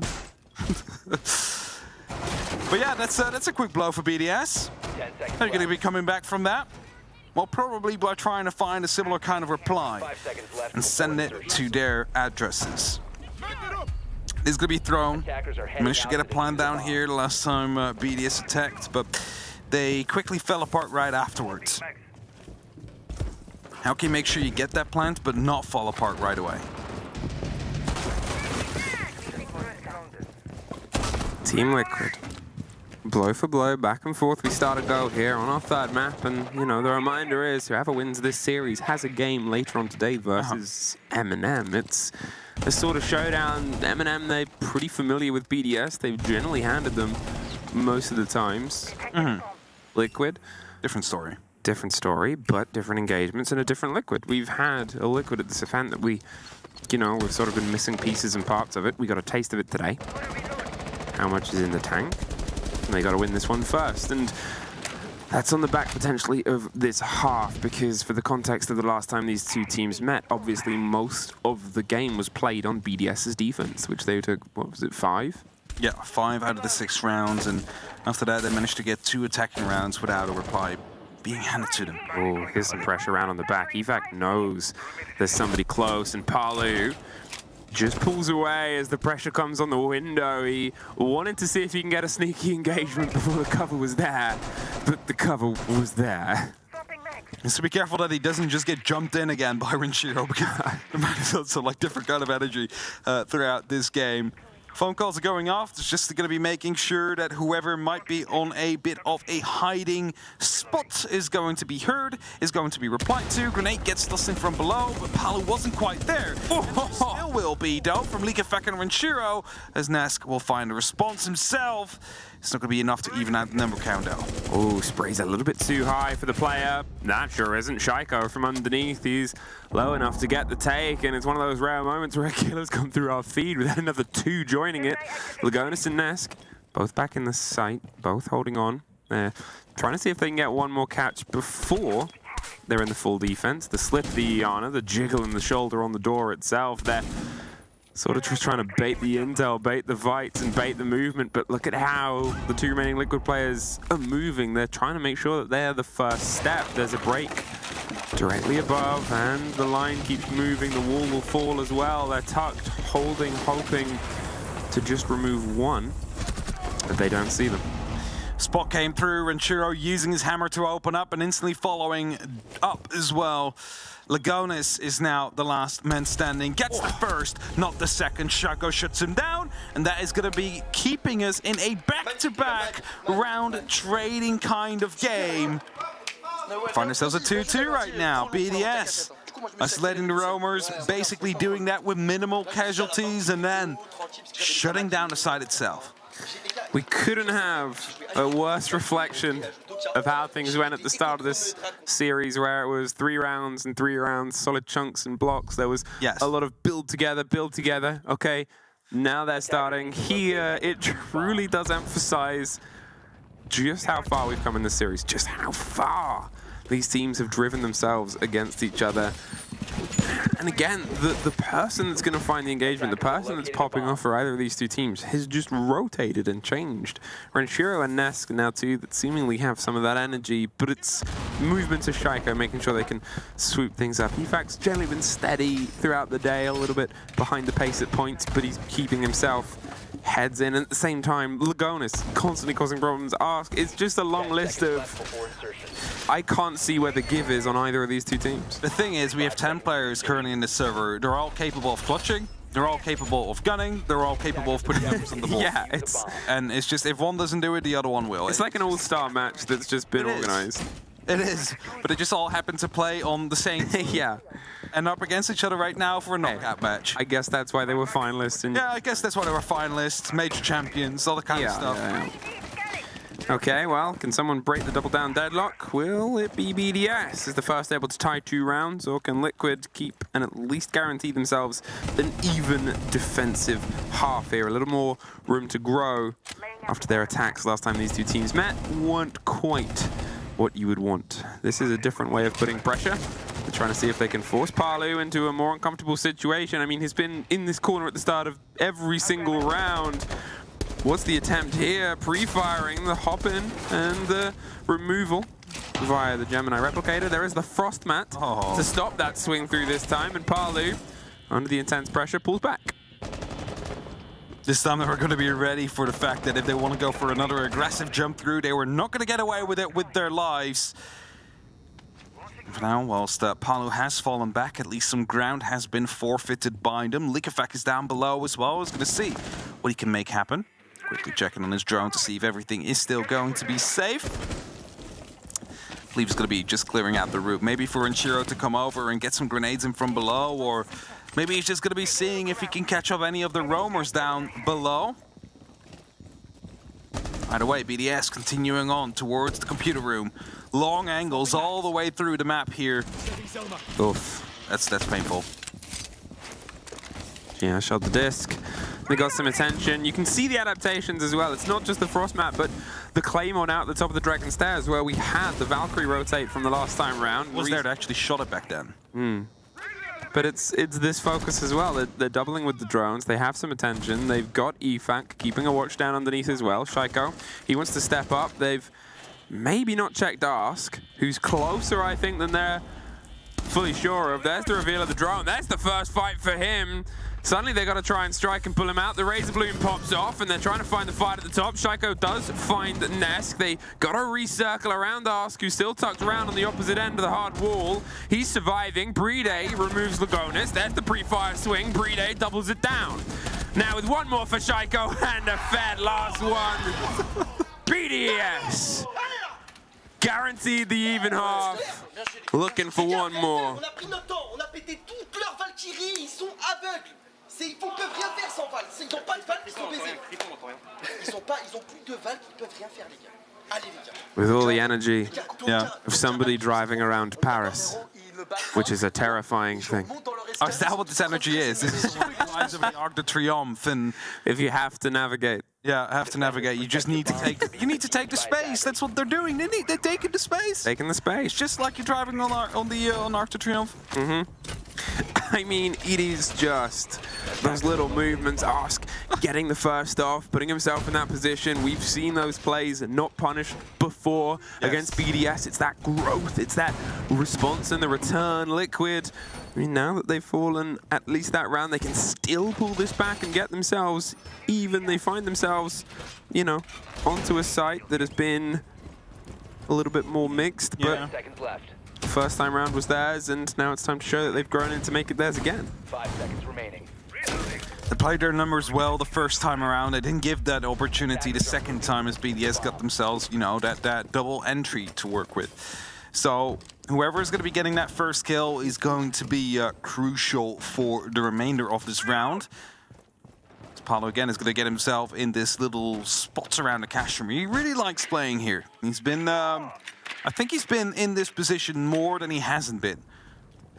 But yeah, that's a quick blow for BDS. They're going to be coming back from that. Well, probably by trying to find a similar kind of reply and send it to their addresses. This is going to be thrown. Managed to get a plan down here the last time BDS attacked, but they quickly fell apart right afterwards. How can you make sure you get that plant but not fall apart right away? Team Liquid. Blow for blow, back and forth. We start a go here on our third map, and you know the reminder is whoever wins this series has a game later on today versus MNM. It's a sort of showdown. MNM, they're pretty familiar with BDS. They've generally handed them most of the times. Liquid. Different story. Different story, but different engagements and a different Liquid. We've had a Liquid at this event that we've sort of been missing pieces and parts of it. We got a taste of it today. How much is in the tank? And they got to win this one first. And that's on the back potentially of this half, because for the context of the last time these two teams met, obviously most of the game was played on BDS's defense, which they took, what was it, 5? Yeah, 5 out of the 6 rounds, and after that they managed to get 2 attacking rounds without a reply being handed to them. Oh, here's some pressure around on the back. Evac knows there's somebody close, and Palu just pulls away as the pressure comes on the window. He wanted to see if he can get a sneaky engagement before the cover was there, but the cover was there. So be careful that he doesn't just get jumped in again by Renshiro, because the man is also like different kind of energy throughout this game. Phone calls are going off. It's just going to be making sure that whoever might be on a bit of a hiding spot is going to be heard, is going to be replied to. Grenade gets tossed in from below, but Palu wasn't quite there. Still will be, though, from lookahead and Renshiro, as Nesk will find a response himself. It's not going to be enough to even out the number count, though. Oh, sprays a little bit too high for the player. That sure isn't. Shaiko from underneath. He's low enough to get the take, and it's one of those rare moments where killers come through our feed with another 2 joining it. Lagonis and Nesk, both back in the site, both holding on. They're trying to see if they can get one more catch before they're in the full defense. The slip, the Iana, the jiggle in the shoulder on the door itself. They're sort of just trying to bait the intel, bait the Vites, and bait the movement, but look at how the 2 remaining Liquid players are moving. They're trying to make sure that they're the first step. There's a break directly above, and the line keeps moving. The wall will fall as well. They're tucked, holding, hoping to just remove one, but they don't see them. Spot came through, Renshiro using his hammer to open up and instantly following up as well. Lagonis is now the last man standing, gets the first, not the second. Shaco shuts him down, and that is going to be keeping us in a back-to-back round trading kind of game. Find ourselves a 2-2 right now. BDS isolating the roamers, basically doing that with minimal casualties, and then shutting down the site itself. We couldn't have a worse reflection of how things went at the start of this series, where it was 3 rounds and 3 rounds, solid chunks and blocks. There was a lot of build together. Okay, now they're starting here. It truly does emphasize just how far we've come in this series, just how far these teams have driven themselves against each other. And again, the person that's going to find the engagement, the person that's popping off for either of these 2 teams has just rotated and changed. Renshiro and Nesk now 2 that seemingly have some of that energy, but it's movement to Shaiko, making sure they can swoop things up. Efac's generally been steady throughout the day, a little bit behind the pace at points, but he's keeping himself heads in. And at the same time, Lagonis constantly causing problems. Ask, it's just a long list of... I can't see where the give is on either of these 2 teams. The thing is, we have 10 players currently in this server. They're all capable of clutching. They're all capable of gunning. They're all capable of putting numbers on the board. Yeah, it's just if one doesn't do it, the other one will. It's like an all-star match that's just been organized. It is, but it just all happened to play on the same team. Yeah. And up against each other right now for a knockout match. I guess that's why they were finalists. And yeah, I guess that's why they were finalists, major champions, all the kind of stuff. Yeah. Okay, well, can someone break the double down deadlock? Will it be BDS? Is the first able to tie 2 rounds, or can Liquid keep and at least guarantee themselves an even defensive half here? A little more room to grow after their attacks last time these two teams met weren't quite what you would want. This is a different way of putting pressure. They're trying to see if they can force Palu into a more uncomfortable situation. I mean, he's been in this corner at the start of every single round. What's the attempt here? Pre-firing, the hop-in, and the removal via the Gemini Replicator. There is the Frost Mat to stop that swing through this time, and Palu, under the intense pressure, pulls back. This time they were going to be ready for the fact that if they want to go for another aggressive jump through, they were not going to get away with it with their lives. For now, whilst Palu has fallen back, at least some ground has been forfeited by them. Lookahead is down below as well. He's going to see what he can make happen. Quickly checking on his drone to see if everything is still going to be safe. I believe he's going to be just clearing out the route. Maybe for Enchiro to come over and get some grenades in from below, or maybe he's just going to be seeing if he can catch up any of the roamers down below. Either way, BDS continuing on towards the computer room. Long angles all the way through the map here. Oof. That's painful. Yeah, shot the disc. They got some attention. You can see the adaptations as well. It's not just the Frost Map, but the Claymore out at the top of the Dragon Stairs, where we had the Valkyrie rotate from the last time round. Was there to actually shot it back then? But it's this focus as well. They're doubling with the drones. They have some attention. They've got EFAC keeping a watch down underneath as well. Shaiko, he wants to step up. They've maybe not checked Ask, who's closer, I think, than they're fully sure of. There's the reveal of the drone. There's the first fight for him. Suddenly they got to try and strike and pull him out. The Razor Bloom pops off, and they're trying to find the fight at the top. Shaiko does find Nesk. They got to recircle around Ask, who's still tucked around on the opposite end of the hard wall. He's surviving. Brede removes Lagonis. There's the pre-fire swing. Brede doubles it down. Now with one more for Shaiko, and a fat last one. BDS. Guaranteed the even half. Looking for one more. Ils peuvent rien faire sans Val. Ils n'ont pas de Val, ils sont baisés. Ils ont plus de Val, ils peuvent rien faire, les gars. Allez, les gars. With all the energy of somebody driving around Paris, which is a terrifying thing. Oh, is that what this energy is? This is the lines of the Arc de Triomphe, and if you have to navigate. Yeah, have to navigate. You just need to take. You need to take the space. That's what they're doing. They're taking the space. Taking the space. It's just like you're driving on Arc de Triomphe. I mean, it is just those little movements. Ask getting the first off, putting himself in that position. We've seen those plays not punished before against BDS. It's that growth. It's that response and the return. Liquid. I mean, now that they've fallen at least that round, they can still pull this back and get themselves even. They find themselves, you know, onto a site that has been a little bit more mixed. But seconds left. the first time round was theirs, and now it's time to show that they've grown in to make it theirs again. 5 seconds remaining. They played their numbers well the first time around. They didn't give that opportunity the second time as BDS got themselves, you know, that double entry to work with. So whoever is going to be getting that first kill is going to be crucial for the remainder of this round. Palu again is going to get himself in this little spots around the cash room. He really likes playing here. He's been, I think he's been in this position more than he hasn't been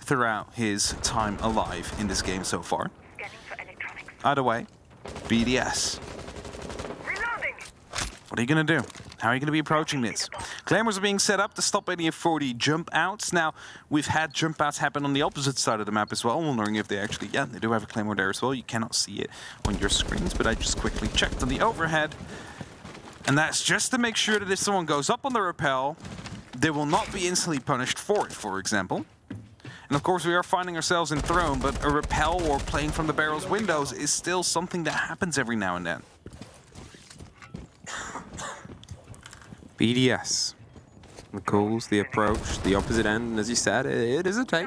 throughout his time alive in this game so far. Either way, BDS. What are you going to do? How are you going to be approaching this? Claymores are being set up to stop any of the jump outs. Now, we've had jump outs happen on the opposite side of the map as well. I'm wondering if they actually, yeah, they do have a Claymore there as well. You cannot see it on your screens, but I just quickly checked on the overhead. And that's just to make sure that if someone goes up on the rappel, they will not be instantly punished for it, for example. And of course, we are finding ourselves in Throne, but a rappel or playing from the barrel's windows is still something that happens every now and then. BDS. The calls, the approach, the opposite end, and as you said, it is a take.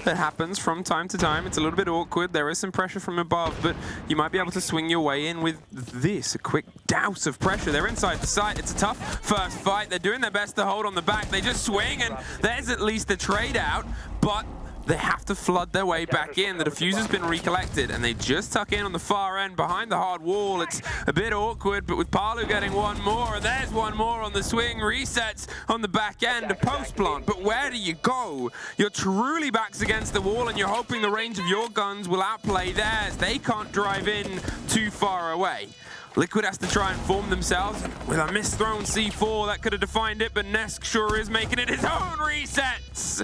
It happens from time to time. It's a little bit awkward. There is some pressure from above, but you might be able to swing your way in with this. A quick douse of pressure. They're inside the site. It's a tough first fight. They're doing their best to hold on the back. They just swing, and there's at least a trade out, but they have to flood their way back in. The diffuser's been recollected, and they just tuck in on the far end behind the hard wall. It's a bit awkward, but with Palu getting one more, and there's one more on the swing, resets on the back end, a post plant. But where do you go? You're truly backs against the wall, and you're hoping the range of your guns will outplay theirs. They can't drive in too far away. Liquid has to try and form themselves with a misthrown C4 that could have defined it, but Nesk sure is making it his own resets.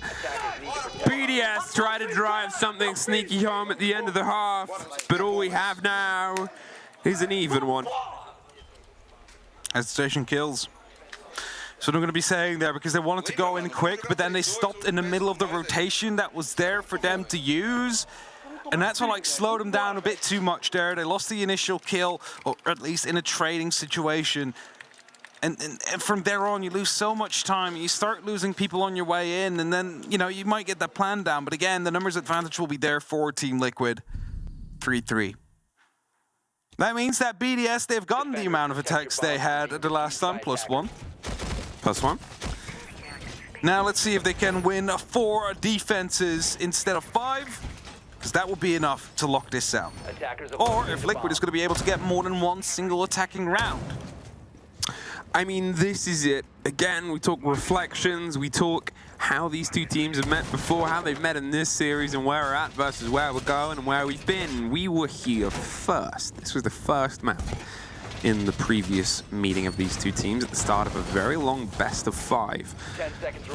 BDS try to drive something sneaky home at the end of the half, but all we have now is an even one. Hesitation kills. So I'm going to be saying there because they wanted to go in quick, but then they stopped in the middle of the rotation that was there for them to use. And that's what like slowed them down a bit too much there. They lost the initial kill, or at least in a trading situation. And from there on, you lose so much time. You start losing people on your way in, and then, you know, you might get that plan down. But again, the numbers advantage will be there for Team Liquid. 3-3. That means that BDS, they've gotten the amount of attacks they had the last time, +1. +1. Now let's see if they can win 4 defenses instead of 5. Because that will be enough to lock this out. Or if Liquid is going to be able to get more than one single attacking round. I mean, this is it. Again, we talk reflections, we talk how these two teams have met before, how they've met in this series, and where we're at versus where we're going and where we've been. We were here first. This was the first map in the previous meeting of these two teams at the start of a very long best of 5.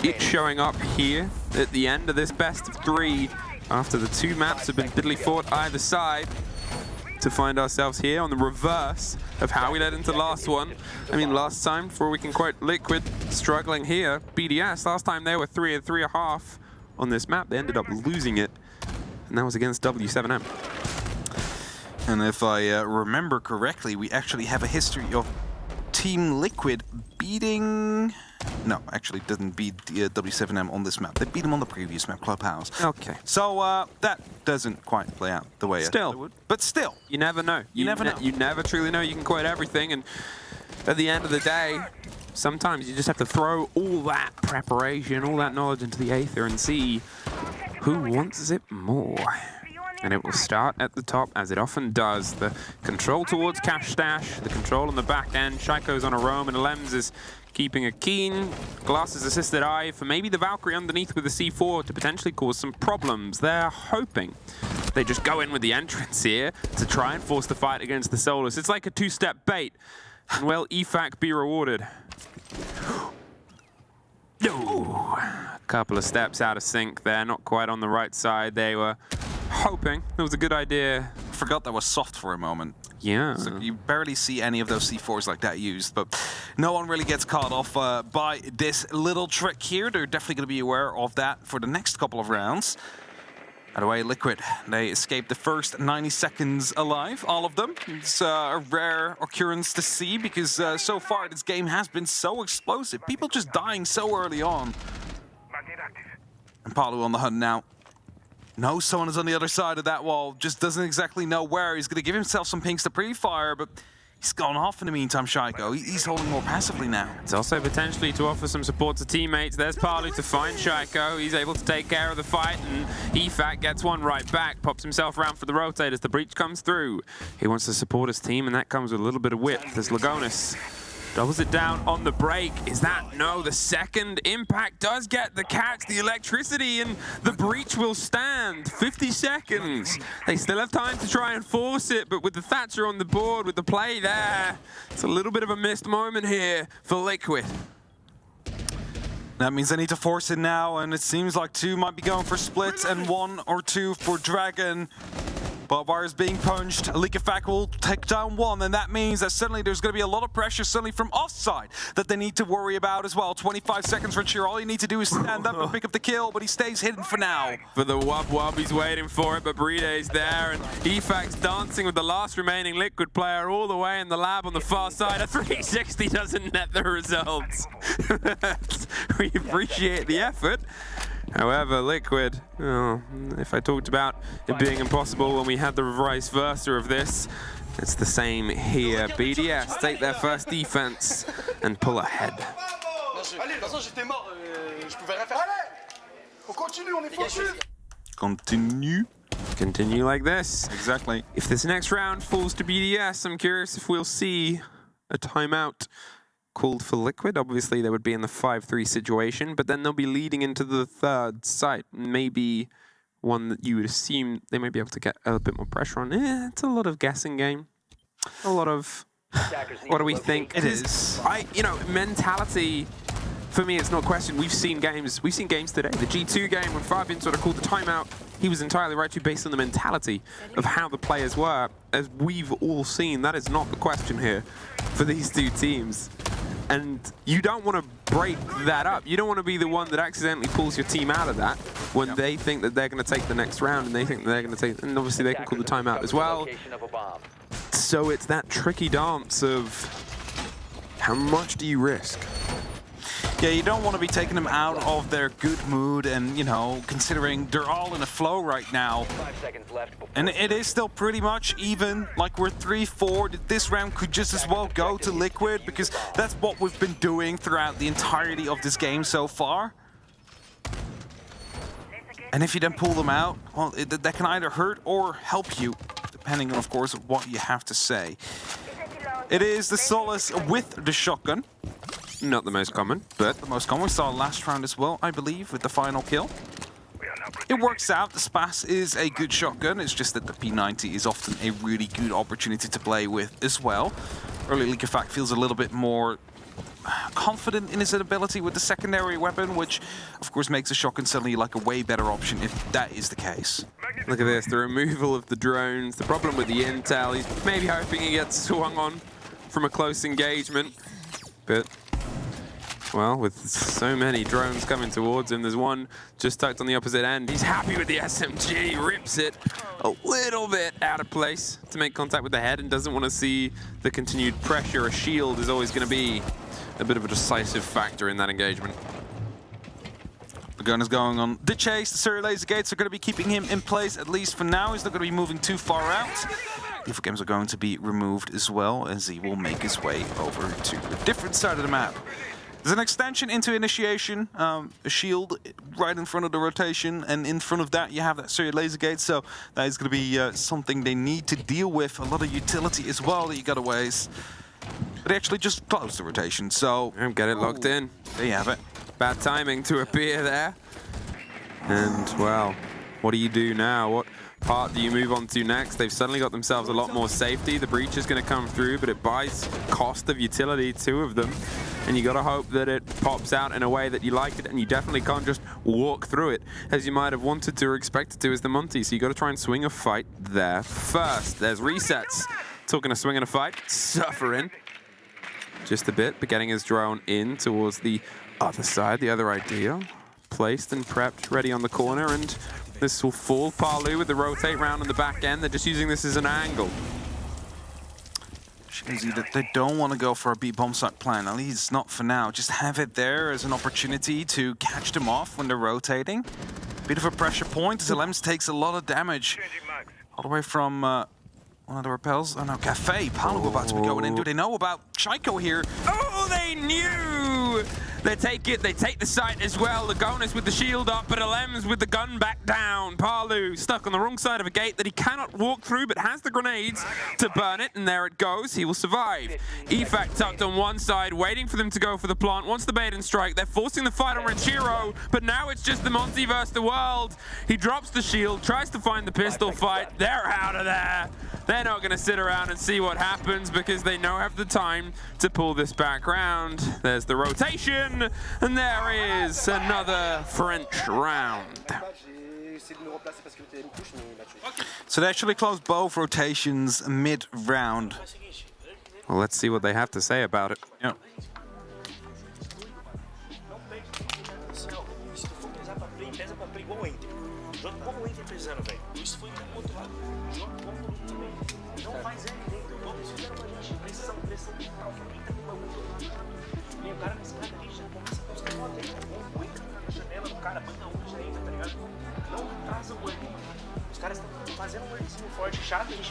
Each showing up here at the end of this best of 3 after the 2 maps have been bitterly fought either side, to find ourselves here on the reverse of how we led into the last one. I mean, last time, before we can quote Liquid, struggling here. BDS, last time they were 3 and 3.5 on this map. They ended up losing it, and that was against W7M. And if I remember correctly, we actually have a history of Team Liquid beating... No, actually didn't beat the W7M on this map. They beat them on the previous map, Clubhouse. Okay. So that doesn't quite play out the way it would. But still. You never know. You never know. You never truly know. You can quote everything, and at the end of the day, sometimes you just have to throw all that preparation, all that knowledge into the aether and see who wants it more. And it will start at the top, as it often does. The control towards Cash Stash, the control on the back end. Shaiko's on a roam, and Lems is keeping a keen, Glass's assisted eye for maybe the Valkyrie underneath with the C4 to potentially cause some problems. They're hoping they just go in with the entrance here to try and force the fight against the Solus. It's like a 2-step bait. And will EFAC be rewarded? No! A couple of steps out of sync there, not quite on the right side. They were hoping it was a good idea. Forgot that was soft for a moment. Yeah. So you barely see any of those C4s like that used, but no one really gets caught off by this little trick here. They're definitely going to be aware of that for the next couple of rounds. By the way, Liquid, they escaped the first 90 seconds alive, all of them. It's a rare occurrence to see because so far this game has been so explosive. People just dying so early on. And Palu on the hunt now. Knows someone is on the other side of that wall, just doesn't exactly know where. He's going to give himself some pings to pre-fire, but he's gone off in the meantime, Shaiko. He's holding more passively now. It's also potentially to offer some support to teammates. There's Palu to find Shaiko. He's able to take care of the fight, and EFAC gets one right back, pops himself around for the rotate as the breach comes through. He wants to support his team, and that comes with a little bit of width as Lagonis doubles it down on the break. Is that? No, the second impact does get the catch, the electricity, and the breach will stand. 50 seconds. They still have time to try and force it, but with the Thatcher on the board, with the play there, it's a little bit of a missed moment here for Liquid. That means they need to force it now, and it seems like 2 might be going for splits and 1 or 2 for Dragon. Barbwire is being punched. Lookahead will take down 1, and that means that suddenly there's going to be a lot of pressure suddenly from offside that they need to worry about as well. 25 seconds for Cheer. All you need to do is stand up and pick up the kill, but he stays hidden for now. For the wub, he's waiting for it, but Bride's there, and EFAC's dancing with the last remaining Liquid player all the way in the lab on the far side. A 360 doesn't net the results. We appreciate the effort. However, Liquid, oh, if I talked about it being impossible when we had the vice versa of this, it's the same here. BDS take their first defense and pull ahead. Continue like this. Exactly. If this next round falls to BDS, I'm curious if we'll see a timeout called for Liquid. Obviously, they would be in the 5-3 situation, but then they'll be leading into the third site. Maybe one that you would assume they might be able to get a bit more pressure on. It's a lot of guessing game. A lot of, what do we think? It is. Mentality, for me, it's not a question. We've seen games today. The G2 game, when Fabian sort of called the timeout, he was entirely right to based on the mentality of how the players were. As we've all seen, that is not the question here for these two teams. And you don't want to break that up. You don't want to be the one that accidentally pulls your team out of that when they think that they're going to take the next round and they think that they're going to take, and obviously they can call the timeout as well. So it's that tricky dance of how much do you risk? Yeah, you don't want to be taking them out of their good mood and, you know, considering they're all in a flow right now. 5 seconds left. And it is still pretty much even, like we're 3-4. This round could just as well go to Liquid because that's what we've been doing throughout the entirety of this game so far. And if you then pull them out, well, that can either hurt or help you, depending on, of course, what you have to say. It is the Solace with the shotgun. Not the most common, but the most common. We saw last round as well, I believe, with the final kill. It works out. The Spas is a good shotgun. It's just that the P90 is often a really good opportunity to play with as well. Early lookahead feels a little bit more confident in his ability with the secondary weapon, which of course makes a shotgun suddenly like a way better option if that is the case. Look at this, the removal of the drones, the problem with the intel. He's maybe hoping he gets swung on from a close engagement, but well, with so many drones coming towards him, there's one just tucked on the opposite end. He's happy with the SMG, rips it a little bit out of place to make contact with the head and doesn't want to see the continued pressure. A shield is always going to be a bit of a decisive factor in that engagement. The gun is going on the chase. The serial laser gates are going to be keeping him in place, at least for now. He's not going to be moving too far out. The info games are going to be removed as well, as he will make his way over to a different side of the map. There's an extension into initiation, a shield right in front of the rotation, and in front of that you have that serial laser gate, so that is going to be something they need to deal with. A lot of utility as well that you got to waste. But they actually just closed the rotation, so... Get it locked in. There you have it. Bad timing to appear there. And, well, what do you do now? What part do you move on to next? They've suddenly got themselves a lot more safety. The breach is going to come through, but it buys cost of utility, 2 of them. And you got to hope that it pops out in a way that you like it, and you definitely can't just walk through it as you might have wanted to or expected to as the Monty. So you got to try and swing a fight there first. There's resets. Talking of swinging a fight, suffering just a bit, but getting his drone in towards the other side, the other idea. Placed and prepped, ready on the corner, and this will fall. Palu with the rotate round on the back end. They're just using this as an angle. Shows you that they don't want to go for a B-bomb site plan, at least not for now. Just have it there as an opportunity to catch them off when they're rotating. Bit of a pressure point, as Lems takes a lot of damage. All the way from one of the repels. Oh no, Cafe. Palu about to be going in. Do they know about Chaiko here? Oh, they knew! They take it, they take the site as well. Lagonis with the shield up, but Alems with the gun back down. Palu stuck on the wrong side of a gate that he cannot walk through, but has the grenades to burn it, and there it goes. He will survive. Efac tucked on one side, waiting for them to go for the plant. Wants the bait and strike. They're forcing the fight on Renchiro, but now it's just the Monty versus the world. He drops the shield, tries to find the pistol fight. They're out of there. They're not going to sit around and see what happens because they know have the time to pull this back round. There's the rotation, and there is another French round. So they actually closed both rotations mid-round. Well, let's see what they have to say about it. Yeah.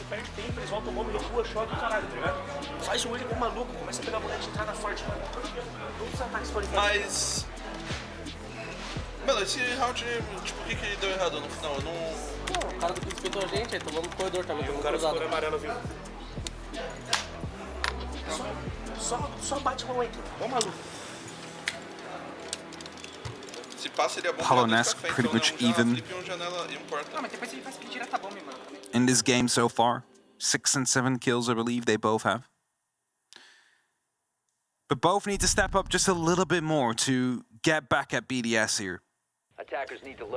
perde tempo, eles voltam o bomb, recua, choque, caralho, tá ligado? Faz o olho igual maluco, começa a pegar a boneca de entrada forte, mano. Todos os ataques podem fazer. Mas... Mano, esse round, tipo, o que que deu errado no final? Eu não... Não, o cara do que respeitou a gente, aí tomamos no corredor também. O cara ficou amarelo, viu? Só bate com o Wake, igual maluco. Se passa, seria bom Polonesque pretty much even Não, mas depois ele vai subir direto a bomba, mano. in this game so far. 6 and 7 kills, I believe they both have. But both need to step up just a little bit more to get back at BDS here.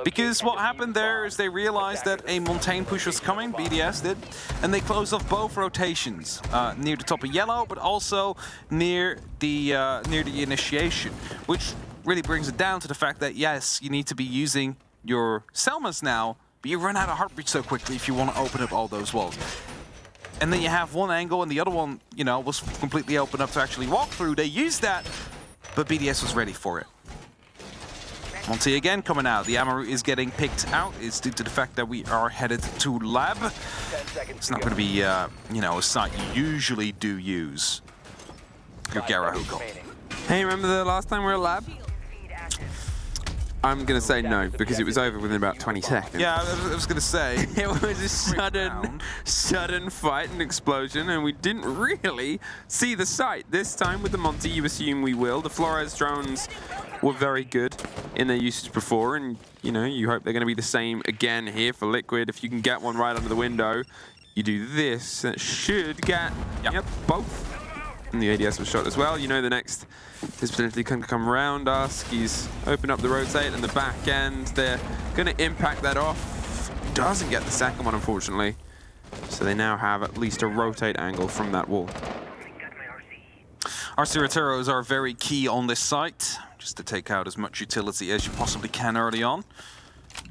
Because what happened there is they realized that a Montaigne push was coming, BDS did, and they closed off both rotations near the top of yellow, but also near the initiation, which really brings it down to the fact that yes, you need to be using your Selmas now, but you run out of heartbeat so quickly if you want to open up all those walls. And then you have one angle and the other one, you know, was completely open up to actually walk through. They used that, but BDS was ready for it. Monty again coming out. The Amaru is getting picked out. It's due to the fact that we are headed to lab. It's not going to be, you know, a site you usually do use. Your Garahugo. Hey, remember the last time we were at lab? I'm going to say no, because it was over within about 20 seconds. Yeah, I was going to say. It was a sudden fight and explosion, and we didn't really see the site. This time with the Monty, you assume we will. The Flores drones were very good in their usage before, and you know, you hope they're going to be the same again here for Liquid. If you can get one right under the window, you do this, and it should get both. And the ADS was shot as well. You know the next is potentially going to come around us. He's opened up the rotate and the back end. They're going to impact that off. Doesn't get the second one, unfortunately. So they now have at least a rotate angle from that wall. RC Roteros are very key on this site, just to take out as much utility as you possibly can early on.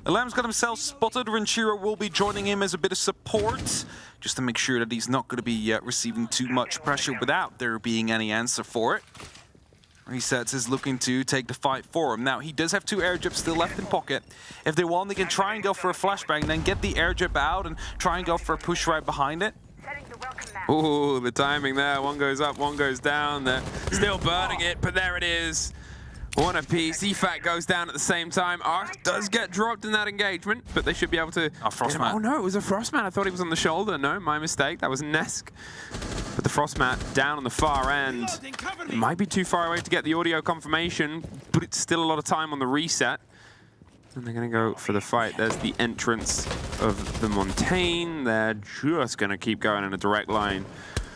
Alam's got himself spotted. Renshiro will be joining him as a bit of support, just to make sure that he's not going to be receiving too much pressure without there being any answer for it. Resets is looking to take the fight for him. Now, he does have 2 air jibs still left in pocket. If they want, they can try and go for a flashbang, then get the air jib out and try and go for a push right behind it. Ooh, the timing there. One goes up, one goes down. They're still burning it, but there it is. One apiece. EFAC goes down at the same time. Arc does get dropped in that engagement, but they should be able to... Frostmat. Oh no, it was a Frostmat. I thought he was on the shoulder. No, my mistake. That was Nesk. But the Frostmat down on the far end. It might be too far away to get the audio confirmation, but it's still a lot of time on the reset. And they're going to go for the fight. There's the entrance of the Montaigne. They're just going to keep going in a direct line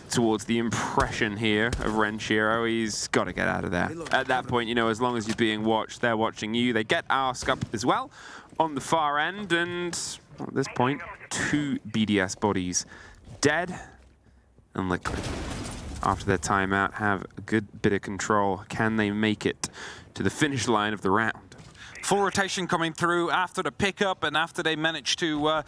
towards the impression here of Renshiro. He's got to get out of there. At that point, you know, as long as you're being watched, they're watching you. They get Ask up as well on the far end, and at this point, 2 BDS bodies dead, and Liquid, after their timeout, have a good bit of control. Can they make it to the finish line of the round? Full rotation coming through after the pickup and after they managed to well,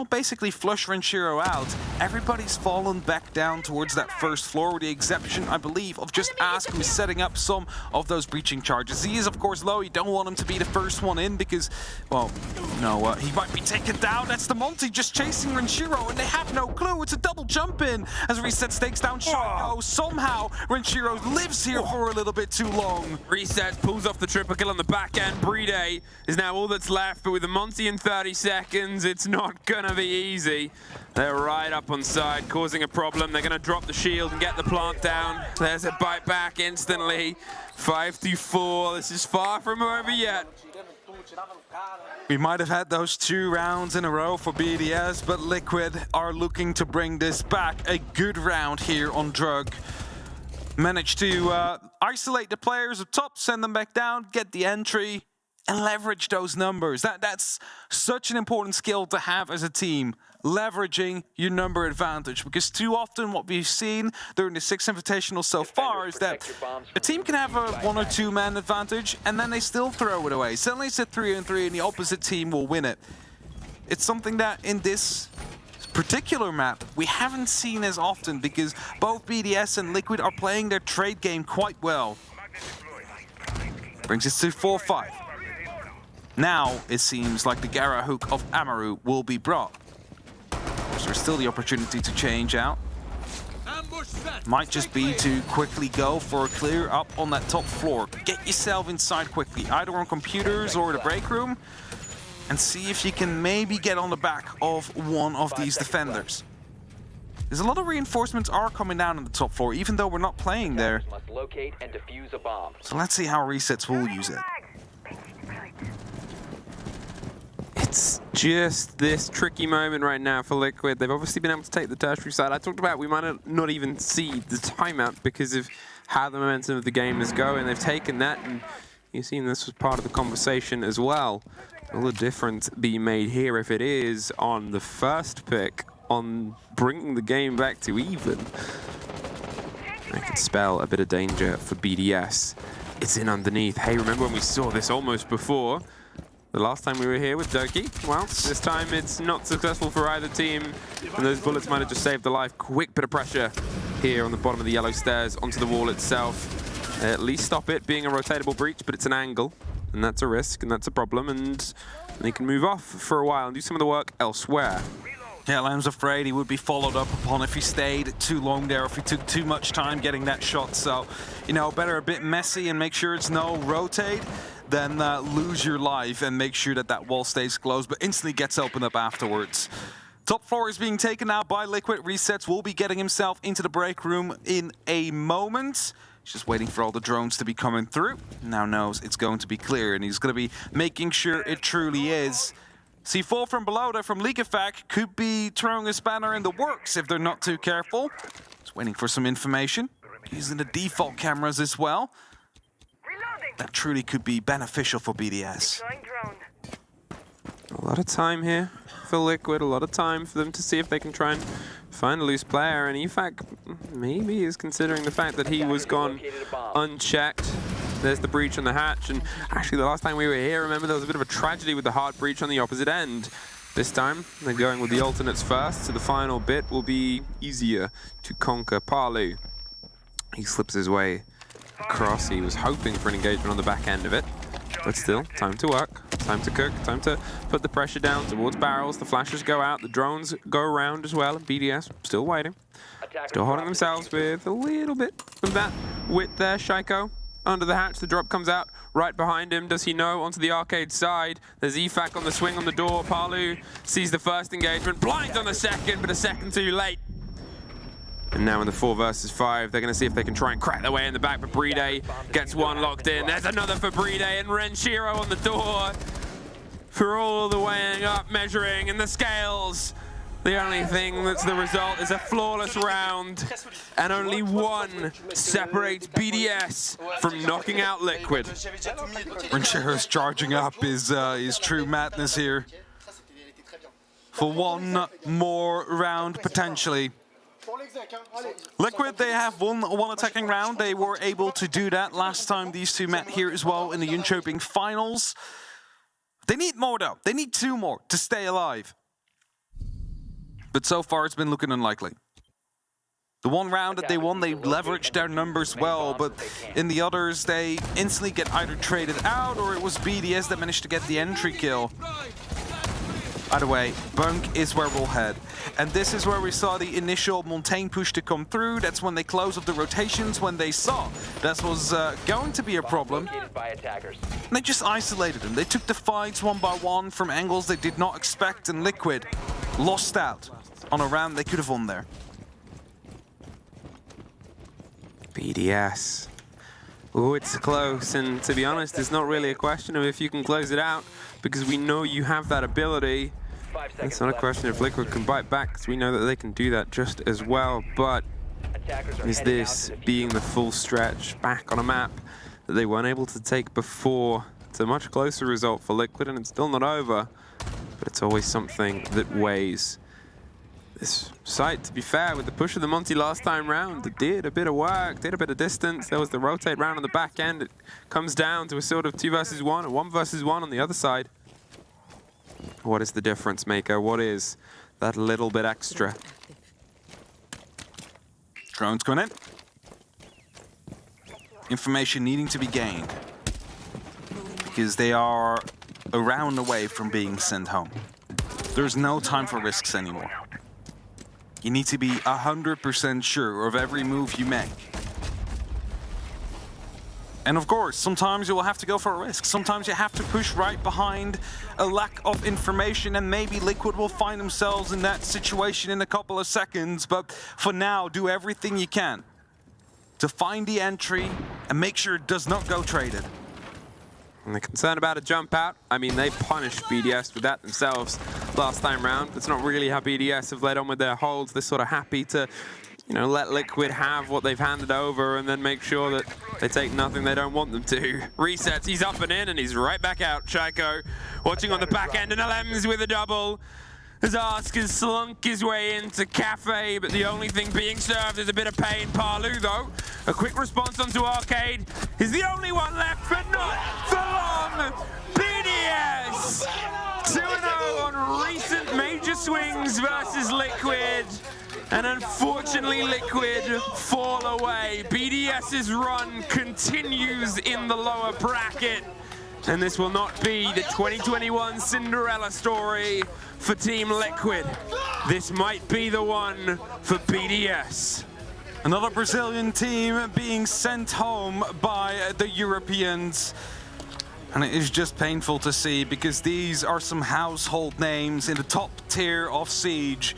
basically flush Renshiro out. Everybody's fallen back down towards that first floor, with the exception, I believe, of just Ask, who's setting up some of those breaching charges. He is, of course, low. You don't want him to be the first one in because, well, no, he might be taken down. That's the Monty just chasing Renshiro, and they have no clue. It's a double jump in as Reset takes down Shaco. Somehow, Renshiro lives here for a little bit too long. Reset pulls off the triple kill on the back end. Brede is now all that's left, but with the Monty in 30 seconds, it's not gonna be easy. They're right up on side, causing a problem. They're gonna drop the shield and get the plant down. There's a bite back instantly. 5-4, this is far from over yet. We might have had those 2 rounds in a row for BDS, but Liquid are looking to bring this back. A good round here on Drug. Managed to isolate the players up top, send them back down, get the entry, and leverage those numbers. That's such an important skill to have as a team, leveraging your number advantage. Because too often what we've seen during the 6 Invitational so far is that a team can have a 1 or 2 man advantage and then they still throw it away. Suddenly it's a 3-on-3 and the opposite team will win it. It's something that in this particular map we haven't seen as often because both BDS and Liquid are playing their trade game quite well. Brings us to 4-5. Now it seems like the Gara hook of Amaru will be brought. course, there's still the opportunity to change out. Might just be to quickly go for a clear up on that top floor. Get yourself inside quickly, either on computers or the break room, and see if you can maybe get on the back of one of these defenders. There's a lot of reinforcements are coming down on the top floor, even though we're not playing there. Locate and defuse a bomb. So let's see how Resets will use it. It's just this tricky moment right now for Liquid. They've obviously been able to take the tertiary side. I talked about we might not even see the timeout because of how the momentum of the game is going. They've taken that, and you've seen this was part of the conversation as well. Will the difference be made here if it is on the first pick, on bringing the game back to even? That could spell a bit of danger for BDS. It's in underneath. Hey, remember when we saw this almost before? The last time we were here with Doki, well, this time it's not successful for either team, and those bullets might have just saved the life. Quick bit of pressure here on the bottom of the yellow stairs onto the wall itself. At least stop it being a rotatable breach, but it's an angle, and that's a risk, and that's a problem, and they can move off for a while and do some of the work elsewhere. Yeah, Lamb's afraid he would be followed up upon if he stayed too long there, if he took too much time getting that shot. So, you know, better a bit messy and make sure it's no rotate than lose your life and make sure that that wall stays closed, but instantly gets opened up afterwards. Top floor is being taken out by Liquid. Resets will be getting himself into the break room in a moment. He's just waiting for all the drones to be coming through. Now knows it's going to be clear, and he's going to be making sure it truly is. C4 from below there from lookahead could be throwing a spanner in the works if they're not too careful. Just waiting for some information. Using the default cameras as well. That truly could be beneficial for BDS. A lot of time here for Liquid, a lot of time for them to see if they can try and find a loose player, and EFAC maybe is considering the fact that he was gone unchecked. There's the breach on the hatch, and actually the last time we were here, remember there was a bit of a tragedy with the hard breach on the opposite end. This time, they're going with the alternates first, so the final bit will be easier to conquer. Palu, he slips his way across. He was hoping for an engagement on the back end of it, but still, time to work, time to cook, time to put the pressure down towards barrels. The flashes go out, the drones go around as well, and BDS still waiting. Still holding themselves with a little bit of that width there. Shaiko under the hatch, the drop comes out right behind him. Does he know? Onto the arcade side. There's EFAC on the swing on the door. Palu sees the first engagement, blinds on the second, but a second too late. And now in the 4 versus 5, they're going to see if they can try and crack their way in the back, but Bride gets one locked in. There's another for Bride, and Renshiro on the door for all the weighing up, measuring, and the scales. The only thing that's the result is a flawless round, and only one separates BDS from knocking out Liquid. Renshiro's charging up his true madness here for one more round potentially. Liquid, they have won one attacking round. They were able to do that last time these two met here as well in the Jönköping finals. They need more though. They need 2 more to stay alive. But so far it's been looking unlikely. The one round that they won, they leveraged their numbers well, but in the others, they instantly get either traded out or it was BDS that managed to get the entry kill. Either way, Bunk is where we'll head. And this is where we saw the initial Montaigne push to come through. That's when they closed up the rotations, when they saw that was going to be a problem. And they just isolated them. They took the fights one by one from angles they did not expect, and Liquid lost out on a round they could have won there. BDS. Oh, it's close, and to be honest, it's not really a question of if you can close it out, because we know you have that ability. It's not a question if Liquid can bite back, because we know that they can do that just as well, but is this being the full stretch back on a map that they weren't able to take before? It's a much closer result for Liquid, and it's still not over, but it's always something that weighs. This site, to be fair, with the push of the Monty last time round, it did a bit of work, did a bit of distance. There was the rotate round on the back end. It comes down to a sort of 2 versus 1 and 1 versus 1 on the other side. What is the difference maker? What is that little bit extra? Drones going in. Information needing to be gained, because they are a round away from being sent home. There's no time for risks anymore. You need to be 100% sure of every move you make. And of course, sometimes you will have to go for a risk. Sometimes you have to push right behind a lack of information, and maybe Liquid will find themselves in that situation in a couple of seconds. But for now, do everything you can to find the entry and make sure it does not go traded. And they're concerned about a jump out. I mean, they punished BDS with that themselves last time round. That's not really how BDS have led on with their holds. They're sort of happy to, you know, let Liquid have what they've handed over and then make sure that they take nothing they don't want them to. Resets, he's up and in, and he's right back out. Chaiko watching on the back end, and LM's with a double. As Ask has slunk his way into Cafe, but the only thing being served is a bit of pain. Palu, though, a quick response onto Arcade is the only one left, but not for long. BDS 2-0 on recent major swings versus Liquid. And unfortunately, Liquid fall away. BDS's run continues in the lower bracket. And this will not be the 2021 Cinderella story for Team Liquid. This might be the one for BDS. Another Brazilian team being sent home by the Europeans. And it is just painful to see, because these are some household names in the top tier of Siege.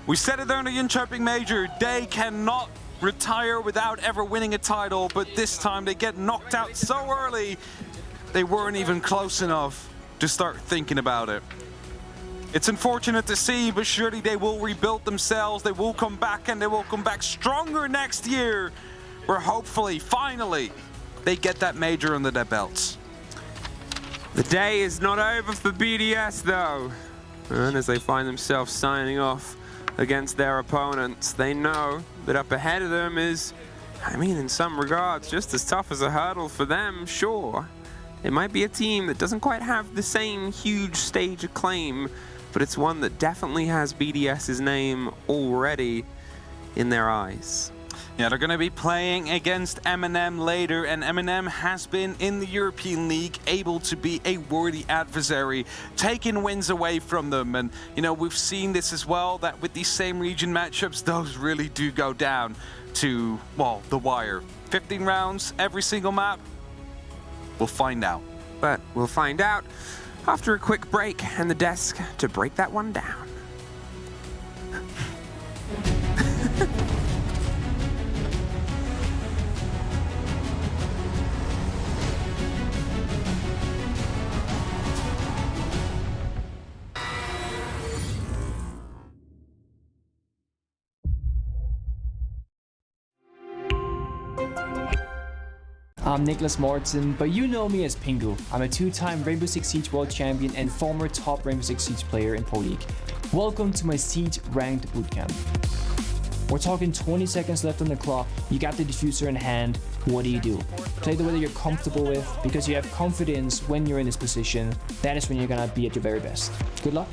We said it during the Jönköping Major, they cannot retire without ever winning a title, but this time they get knocked out so early, they weren't even close enough to start thinking about it. It's unfortunate to see, but surely they will rebuild themselves, they will come back, and they will come back stronger next year, where hopefully, finally, they get that major under their belts. The day is not over for BDS, though. And as they find themselves signing off against their opponents, they know that up ahead of them is, I mean, in some regards, just as tough as a hurdle for them, sure. It might be a team that doesn't quite have the same huge stage acclaim, but it's one that definitely has BDS's name already in their eyes. Yeah, they're going to be playing against MNM later, and MNM has been in the European League able to be a worthy adversary, taking wins away from them. And, you know, we've seen this as well, that with these same region matchups, those really do go down to, well, the wire. 15 rounds, every single map. We'll find out. But we'll find out after a quick break and the desk to break that one down. I'm Nicholas Morton, but you know me as Pengu. I'm a two-time Rainbow Six Siege World Champion and former top Rainbow Six Siege player in Pro League. Welcome to my Siege Ranked Bootcamp. We're talking 20 seconds left on the clock, you got the diffuser in hand, what do you do? Play the way that you're comfortable with, because you have confidence when you're in this position, that is when you're gonna be at your very best. Good luck.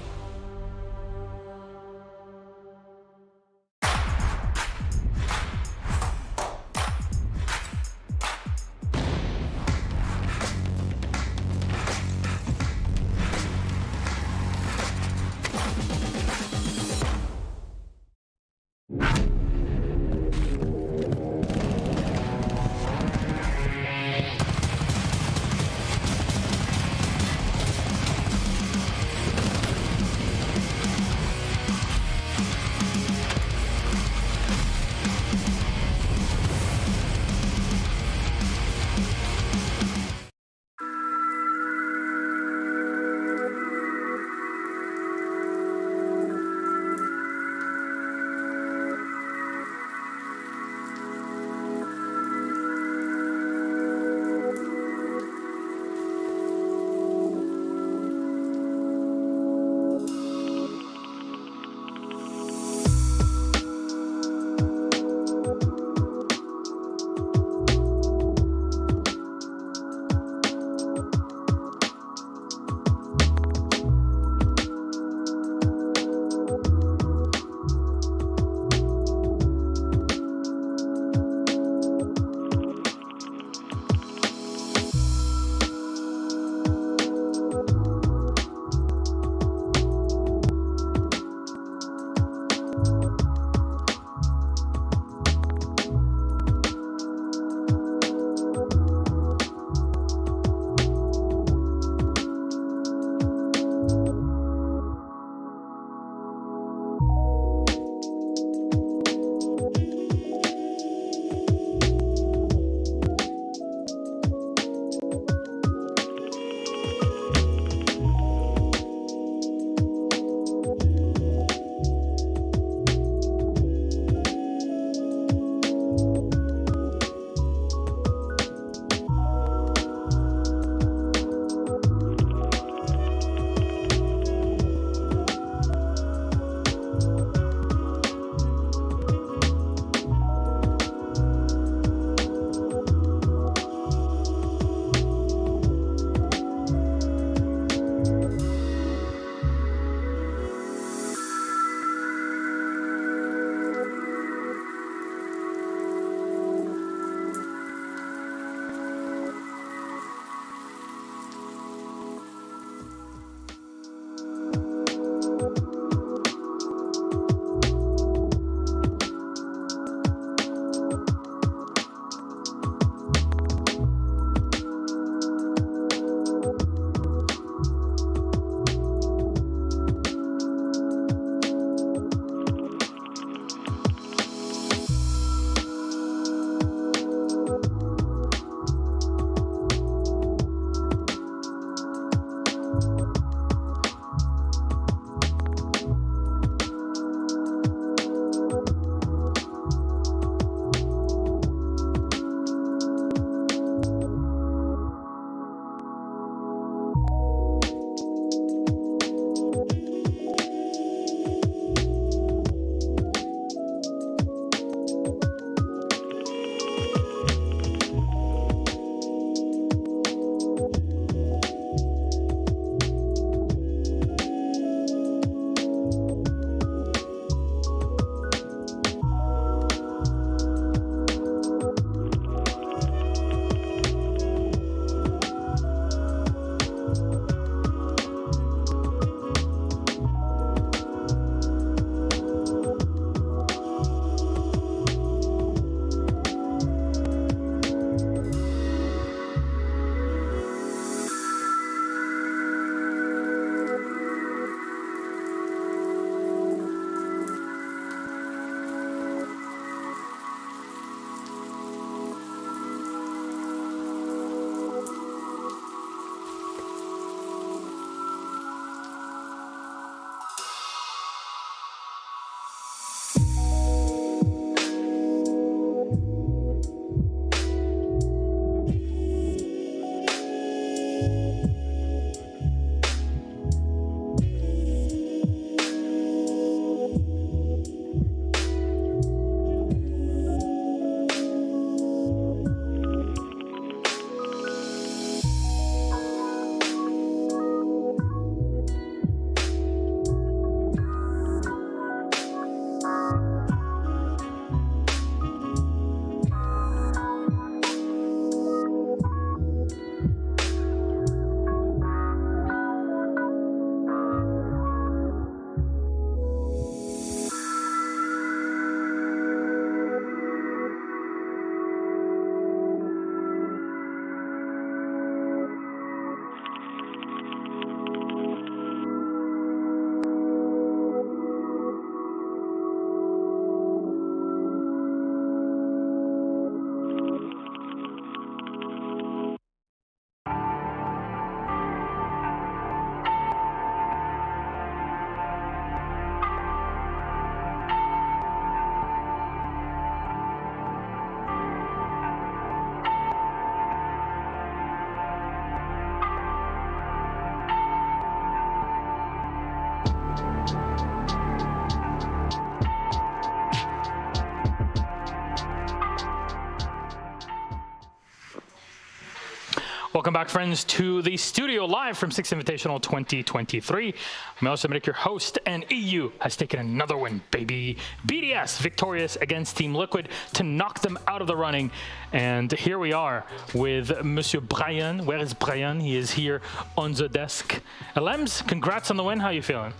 Welcome back, friends, to the studio live from Six Invitational 2023. I'm also Minik, your host, and EU has taken another win, baby. BDS victorious against Team Liquid to knock them out of the running. And here we are with Monsieur Brian. Where is Brian? He is here on the desk. Lems, congrats on the win. How are you feeling?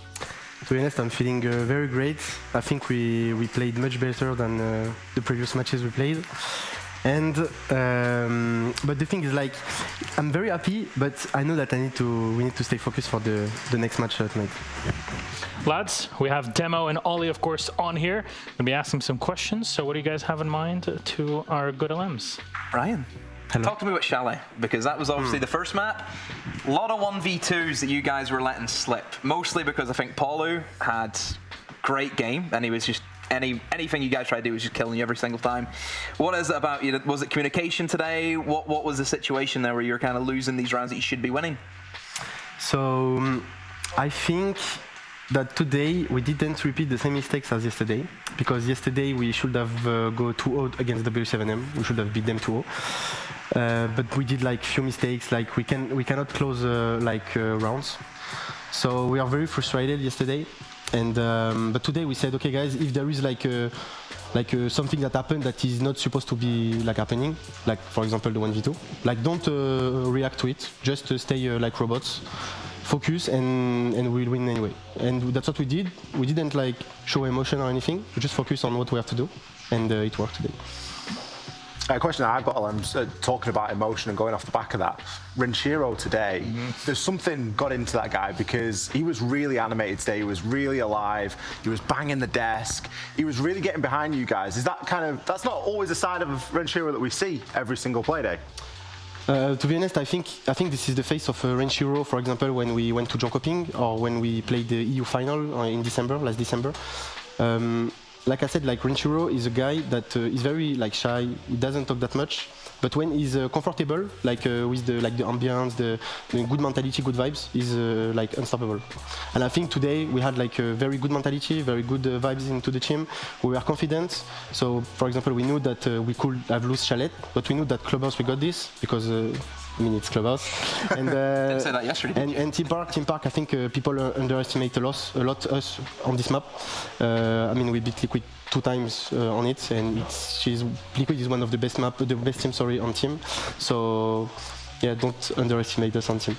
To be honest, I'm feeling very great. I think we played much better than the previous matches we played. And but the thing is, like, I'm very happy, but I know that we need to stay focused for the next match tonight. Lads, we have Demo and Ollie, of course, on here. We'll be asking some questions. So what do you guys have in mind to our good LMs? Brian, talk to me about Chalet, because that was obviously the first map. A lot of 1v2s that you guys were letting slip, mostly because I think Paulu had great game, and he was just anything you guys tried to do was just killing you every single time. What is it about you? Was it communication today? What was the situation there where you were kind of losing these rounds that you should be winning? So I think that today we didn't repeat the same mistakes as yesterday, because yesterday we should have go 2-0 against W7M. We should have beat them 2-0. But we did like few mistakes, like we cannot close rounds. So we are very frustrated yesterday. And but today we said, okay, guys, if there is something that happened that is not supposed to be happening, like for example the 1v2, don't react to it. Just stay like robots, focus, and we'll win anyway. And that's what we did. We didn't show emotion or anything. We just focus on what we have to do, and it worked today. A question I've got, talking about emotion and going off the back of that. Renshiro today, there's something got into that guy, because he was really animated today. He was really alive. He was banging the desk. He was really getting behind you guys. Is that that's not always a side of Renshiro that we see every single play day? To be honest, I think this is the face of Renshiro, for example, when we went to Jonkoping or when we played the EU final in last December. Like I said, Renshiro is a guy that is very shy. He doesn't talk that much, but when he's comfortable, with the ambience, the good mentality, good vibes, he's unstoppable. And I think today we had a very good mentality, very good vibes into the team. We were confident. So, for example, we knew that we could have lost Chalet, but we knew that Clubhouse we got this because. It's Clubhouse. And didn't say that yesterday. And Team Park, I think people underestimate a lot us on this map. We beat Liquid 2 times on it, and Liquid is one of the best teams on team. So yeah, don't underestimate us on team.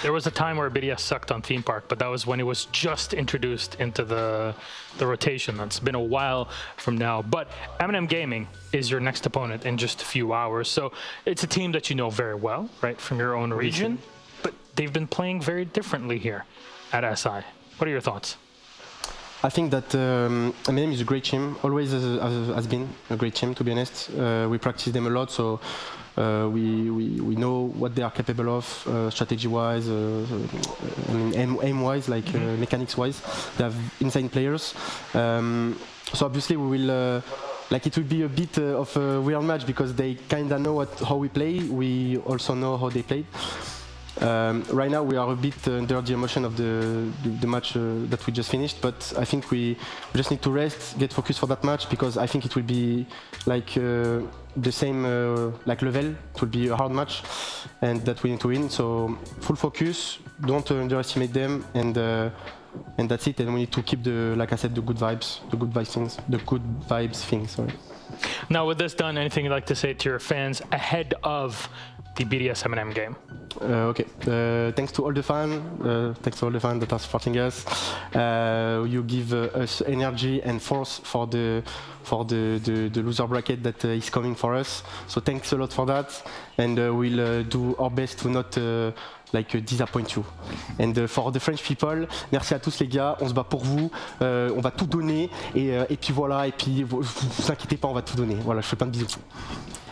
There was a time where BDS sucked on Theme Park, but that was when it was just introduced into the rotation. That's been a while from now. But MNM Gaming is your next opponent in just a few hours. So it's a team that you know very well, right, from your own region. But they've been playing very differently here at SI. What are your thoughts? I think that MNM is a great team, always has been a great team, to be honest. We practice them a lot, so we know what they are capable of, strategy-wise, aim-wise, mechanics-wise. They have insane players. So obviously we will, it will be a bit of a weird match because they kind of know how we play. We also know how they play. Right now we are a bit under the emotion of the match that we just finished, but I think we just need to rest, get focused for that match, because I think it will be the same level. It will be a hard match, and that we need to win. So full focus, don't underestimate them, and that's it. And we need to keep like I said, the good vibes things. Sorry. Now, with this done, anything you'd like to say to your fans ahead of the BDS MNM game? Okay. Thanks to all the fans. Thanks to all the fans that are supporting us. You give us energy and force for the loser bracket that is coming for us. So thanks a lot for that, and we'll do our best to not disappoint you. And for the French people, merci à tous les gars, on se bat pour vous, on va tout donner, et puis voilà, et puis vous inquiétez pas, on va tout donner. Voilà, je fais plein de bisous.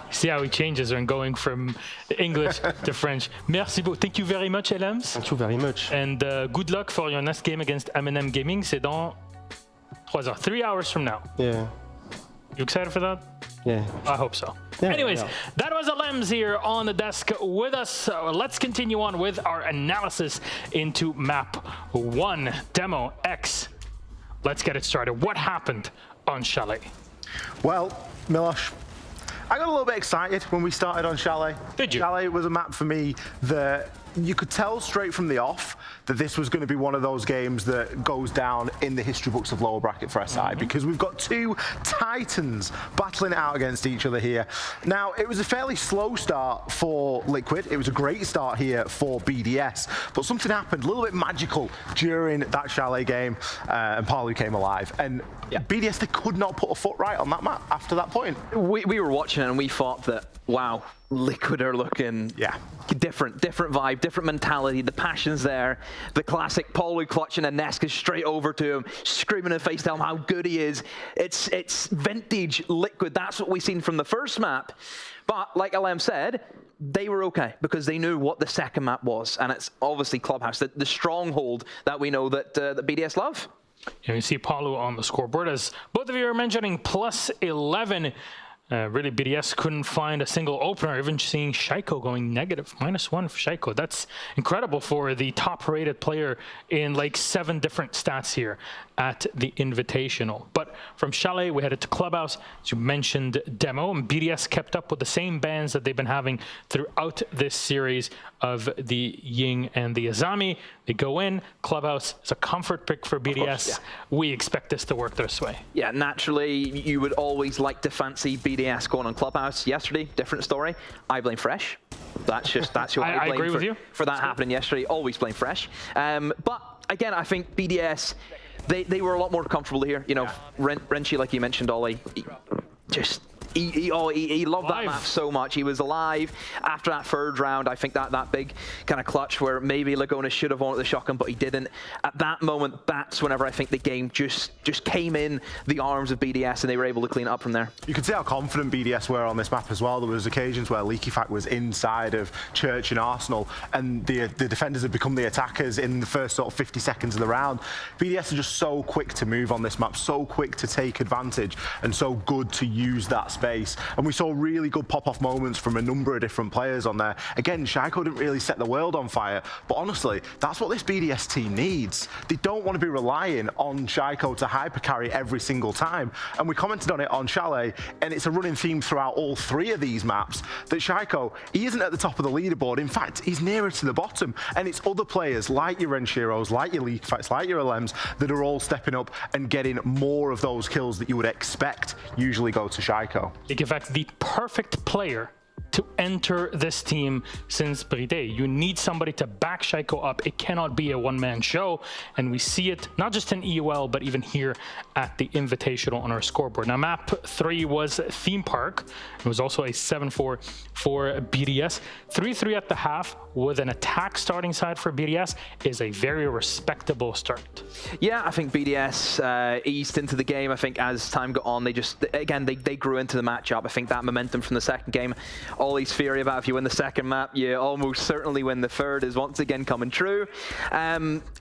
See how he changes when going from English to French. Merci beaucoup. Thank you very much, LMs. Thank you very much. And good luck for your next game against MNM Gaming. C'est dans 3 heures, 3 hours from now. Yeah. You excited for that? Yeah. I hope so. Yeah, Anyways, yeah. That was LMs here on the desk with us. So let's continue on with our analysis into map 1, Demo X. Let's get it started. What happened on Chalet? Well, Milosh, I got a little bit excited when we started on Chalet. Did you? Chalet was a map for me that you could tell straight from the off that this was going to be one of those games that goes down in the history books of lower bracket for SI, because we've got two titans battling it out against each other here. Now, it was a fairly slow start for Liquid. It was a great start here for BDS, but something happened, a little bit magical during that Chalet game, and Palu came alive. And BDS, they could not put a foot right on that map after that point. We were watching it and we thought that, wow, Liquid are looking different vibe, different mentality. The passion's there. The classic Palu clutching and Neska straight over to him, screaming in face, tell him how good he is. It's vintage Liquid. That's what we've seen from the first map. But like LM said, they were okay because they knew what the second map was, and it's obviously Clubhouse, the stronghold that we know that BDS love. You see Palu on the scoreboard, as both of you are mentioning, plus 11. Really, BDS couldn't find a single opener, even seeing Shaiko going negative, -1 for Shaiko. That's incredible for the top-rated player in like 7 different stats here at the Invitational. But from Chalet, we headed to Clubhouse. As you mentioned, Demo, and BDS kept up with the same bans that they've been having throughout this series of the Ying and the Azami. They go in. Clubhouse is a comfort pick for BDS. Course, We expect this to work this way. Yeah, naturally, you would always like to fancy BDS going on Clubhouse. Yesterday, different story. I blame Fresh. That's who I blame agree with you. For that happening yesterday. Always blame Fresh. But again, I think BDS, they were a lot more comfortable here. You know, Renchi, like you mentioned, Ollie, he loved that map so much. He was alive after that third round. I think that big kind of clutch where maybe Laguna should have wanted the shotgun, but he didn't. At that moment, that's whenever I think the game just came in the arms of BDS and they were able to clean it up from there. You could see how confident BDS were on this map as well. There was occasions where lookahead was inside of Church and Arsenal, and the defenders had become the attackers in the first sort of 50 seconds of the round. BDS are just so quick to move on this map, so quick to take advantage, and so good to use that space. And we saw really good pop-off moments from a number of different players on there. Again, Shaiko didn't really set the world on fire, but honestly, that's what this BDS team needs. They don't want to be relying on Shaiko to hyper-carry every single time. And we commented on it on Chalet, and it's a running theme throughout all 3 of these maps, that Shaiko, he isn't at the top of the leaderboard. In fact, he's nearer to the bottom. And it's other players like your Renshiros, like your Leakfights, like your LMs, that are all stepping up and getting more of those kills that you would expect usually go to Shaiko. In fact, the perfect player to enter this team since Bride. You need somebody to back Shaiko up. It cannot be a one-man show, and we see it not just in EUL, but even here at the Invitational on our scoreboard. Now, map 3 was Theme Park. It was also a 7-4 for BDS. 3-3 at the half with an attack starting side for BDS is a very respectable start. Yeah, I think BDS eased into the game. I think as time got on, they grew into the matchup. I think that momentum from the second game, Ollie's theory about if you win the second map, you almost certainly win the third is once again coming true.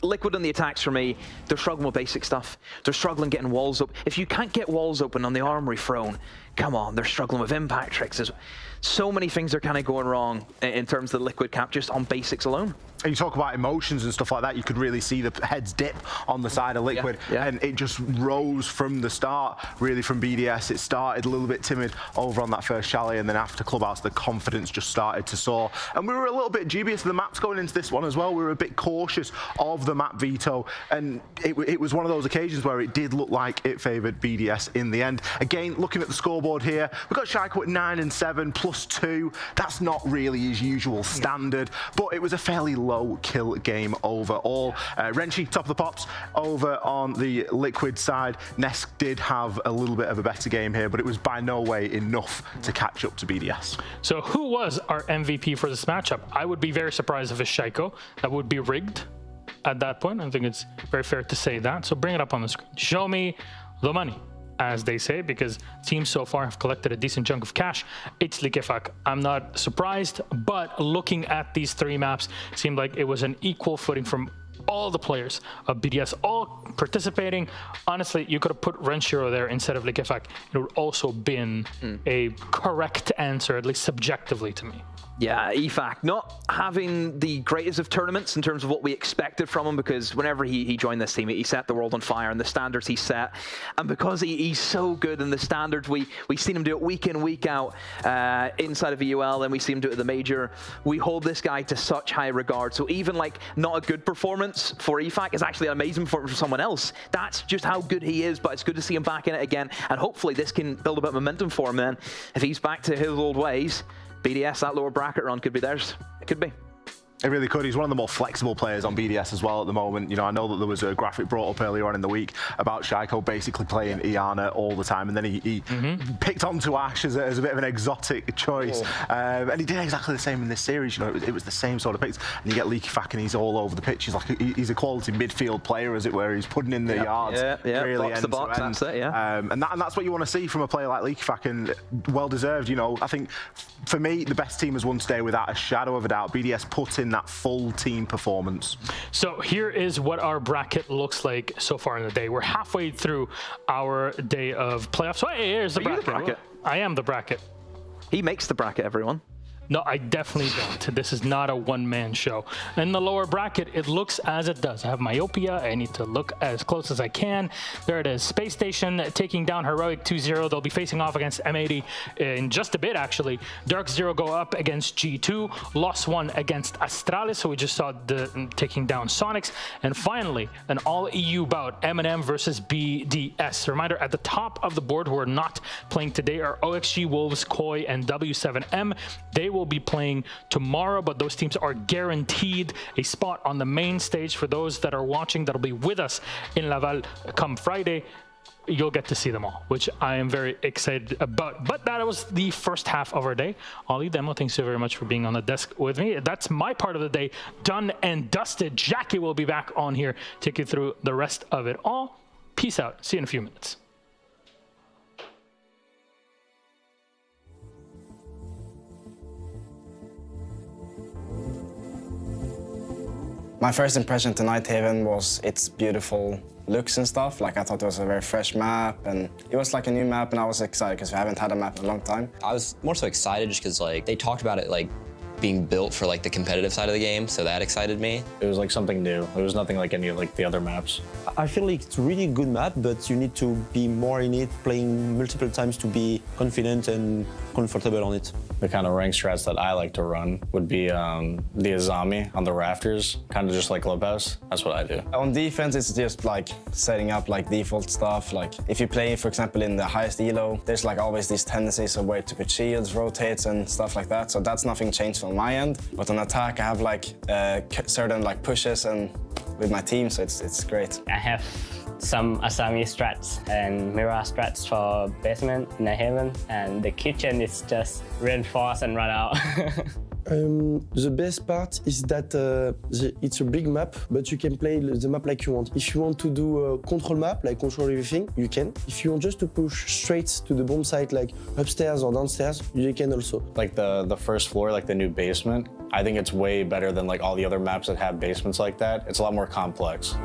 Liquid on the attacks for me, they're struggling with basic stuff. They're struggling getting walls up. If you can't get walls open on the armory throne, come on, they're struggling with impact tricks. There's so many things are kind of going wrong in terms of the Liquid camp just on basics alone. And you talk about emotions and stuff like that, you could really see the heads dip on the side of Liquid, and it just rose from the start, really, from BDS. It started a little bit timid over on that first Chalet, and then after Clubhouse, the confidence just started to soar. And we were a little bit dubious of the maps going into this one as well. We were a bit cautious of the map veto, and it was one of those occasions where it did look like it favoured BDS in the end. Again, looking at the scoreboard here, we've got Shaiko at 9 and 7, +2. That's not really his usual standard, but it was a fairly low kill game overall. Renchi, top of the pops over on the Liquid side. Nesk did have a little bit of a better game here, but it was by no way enough to catch up to BDS. So who was our MVP for this matchup? I would be very surprised if it's Shaiko. That would be rigged at that point. I think it's very fair to say that. So bring it up on the screen. Show me the money, as they say, because teams so far have collected a decent chunk of cash. It's lookahead. I'm not surprised, but looking at these 3 maps, it seemed like it was an equal footing from all the players of BDS, all participating. Honestly, you could have put Renshiro there instead of lookahead. It would also been a correct answer, at least subjectively to me. Yeah, EFAC not having the greatest of tournaments in terms of what we expected from him, because whenever he joined this team, he set the world on fire and the standards he set. And because he's so good in the standards, we've seen him do it week in, week out inside of EUL, then we see him do it at the major. We hold this guy to such high regard. So even like not a good performance for EFAC is actually an amazing performance for someone else. That's just how good he is, but it's good to see him back in it again. And hopefully this can build a bit of momentum for him then. If he's back to his old ways, BDS, that lower bracket run could be theirs. It could be. It really could. He's one of the more flexible players on BDS as well at the moment. You know, I know that there was a graphic brought up earlier on in the week about Shaiko basically playing Iana all the time, and then he picked onto Ashe as a bit of an exotic choice. And he did exactly the same in this series. You know, it was the same sort of picks. And you get Lookahead and he's all over the pitch. He's a quality midfield player, as it were. He's putting in the yards. Really box to box, that's it, and that's what you want to see from a player like Lookahead, and well deserved. You know, I think for me, the best team has won today without a shadow of a doubt. BDS put in that full team performance. So here is what our bracket looks like so far in the day. We're halfway through our day of playoffs. So here's the bracket. I am the bracket. He makes the bracket, everyone. No, I definitely don't. This is not a one-man show. In the lower bracket, it looks as it does. I have myopia. I need to look as close as I can. There it is. Space Station taking down Heroic 2-0. They'll be facing off against M80 in just a bit, actually. DarkZero go up against G2. Lost 1 against Astralis, so we just saw the taking down Sonics. And finally, an all-EU bout, MNM versus BDS. Reminder, at the top of the board who are not playing today are OXG, Wolves, Koi, and W7M. They will be playing tomorrow, but those teams are guaranteed a spot on the main stage. For those that are watching that'll be with us in Laval come Friday, you'll get to see them all, which I am very excited about. But that was the first half of our day. Ollie, Demo, thanks so very much for being on the desk with me. That's my part of the day done and dusted. Jackie will be back on here, take you through the rest of it all. Peace out. See you in a few minutes. My first impression tonight, Haven, was its beautiful looks and stuff. Like, I thought it was a very fresh map, and it was like a new map, and I was excited because we haven't had a map in a long time. I was more so excited just because, like, they talked about it, like, being built for, like, the competitive side of the game, so that excited me. It was like something new. It was nothing like any of like the other maps. I feel like it's a really good map, but you need to be more in it, playing multiple times to be confident and comfortable on it. The kind of rank strats that I like to run would be the Azami on the rafters, kind of just like Clubhouse. That's what I do. On defense, it's just like setting up like default stuff. Like if you play, for example, in the highest elo, there's like always these tendencies of where to put shields, rotates, and stuff like that. So that's nothing changed on my end. But on attack, I have like certain like pushes and with my team, so it's great. I have some Asami strats and Mira strats for basement in the Haven, and the kitchen is just reinforce and run out. The best part is that it's a big map, but you can play the map like you want. If you want to do a control map, like control everything, you can. If you want just to push straight to the bomb site, like upstairs or downstairs, you can also. Like the first floor, like the new basement, I think it's way better than like all the other maps that have basements like that. It's a lot more complex.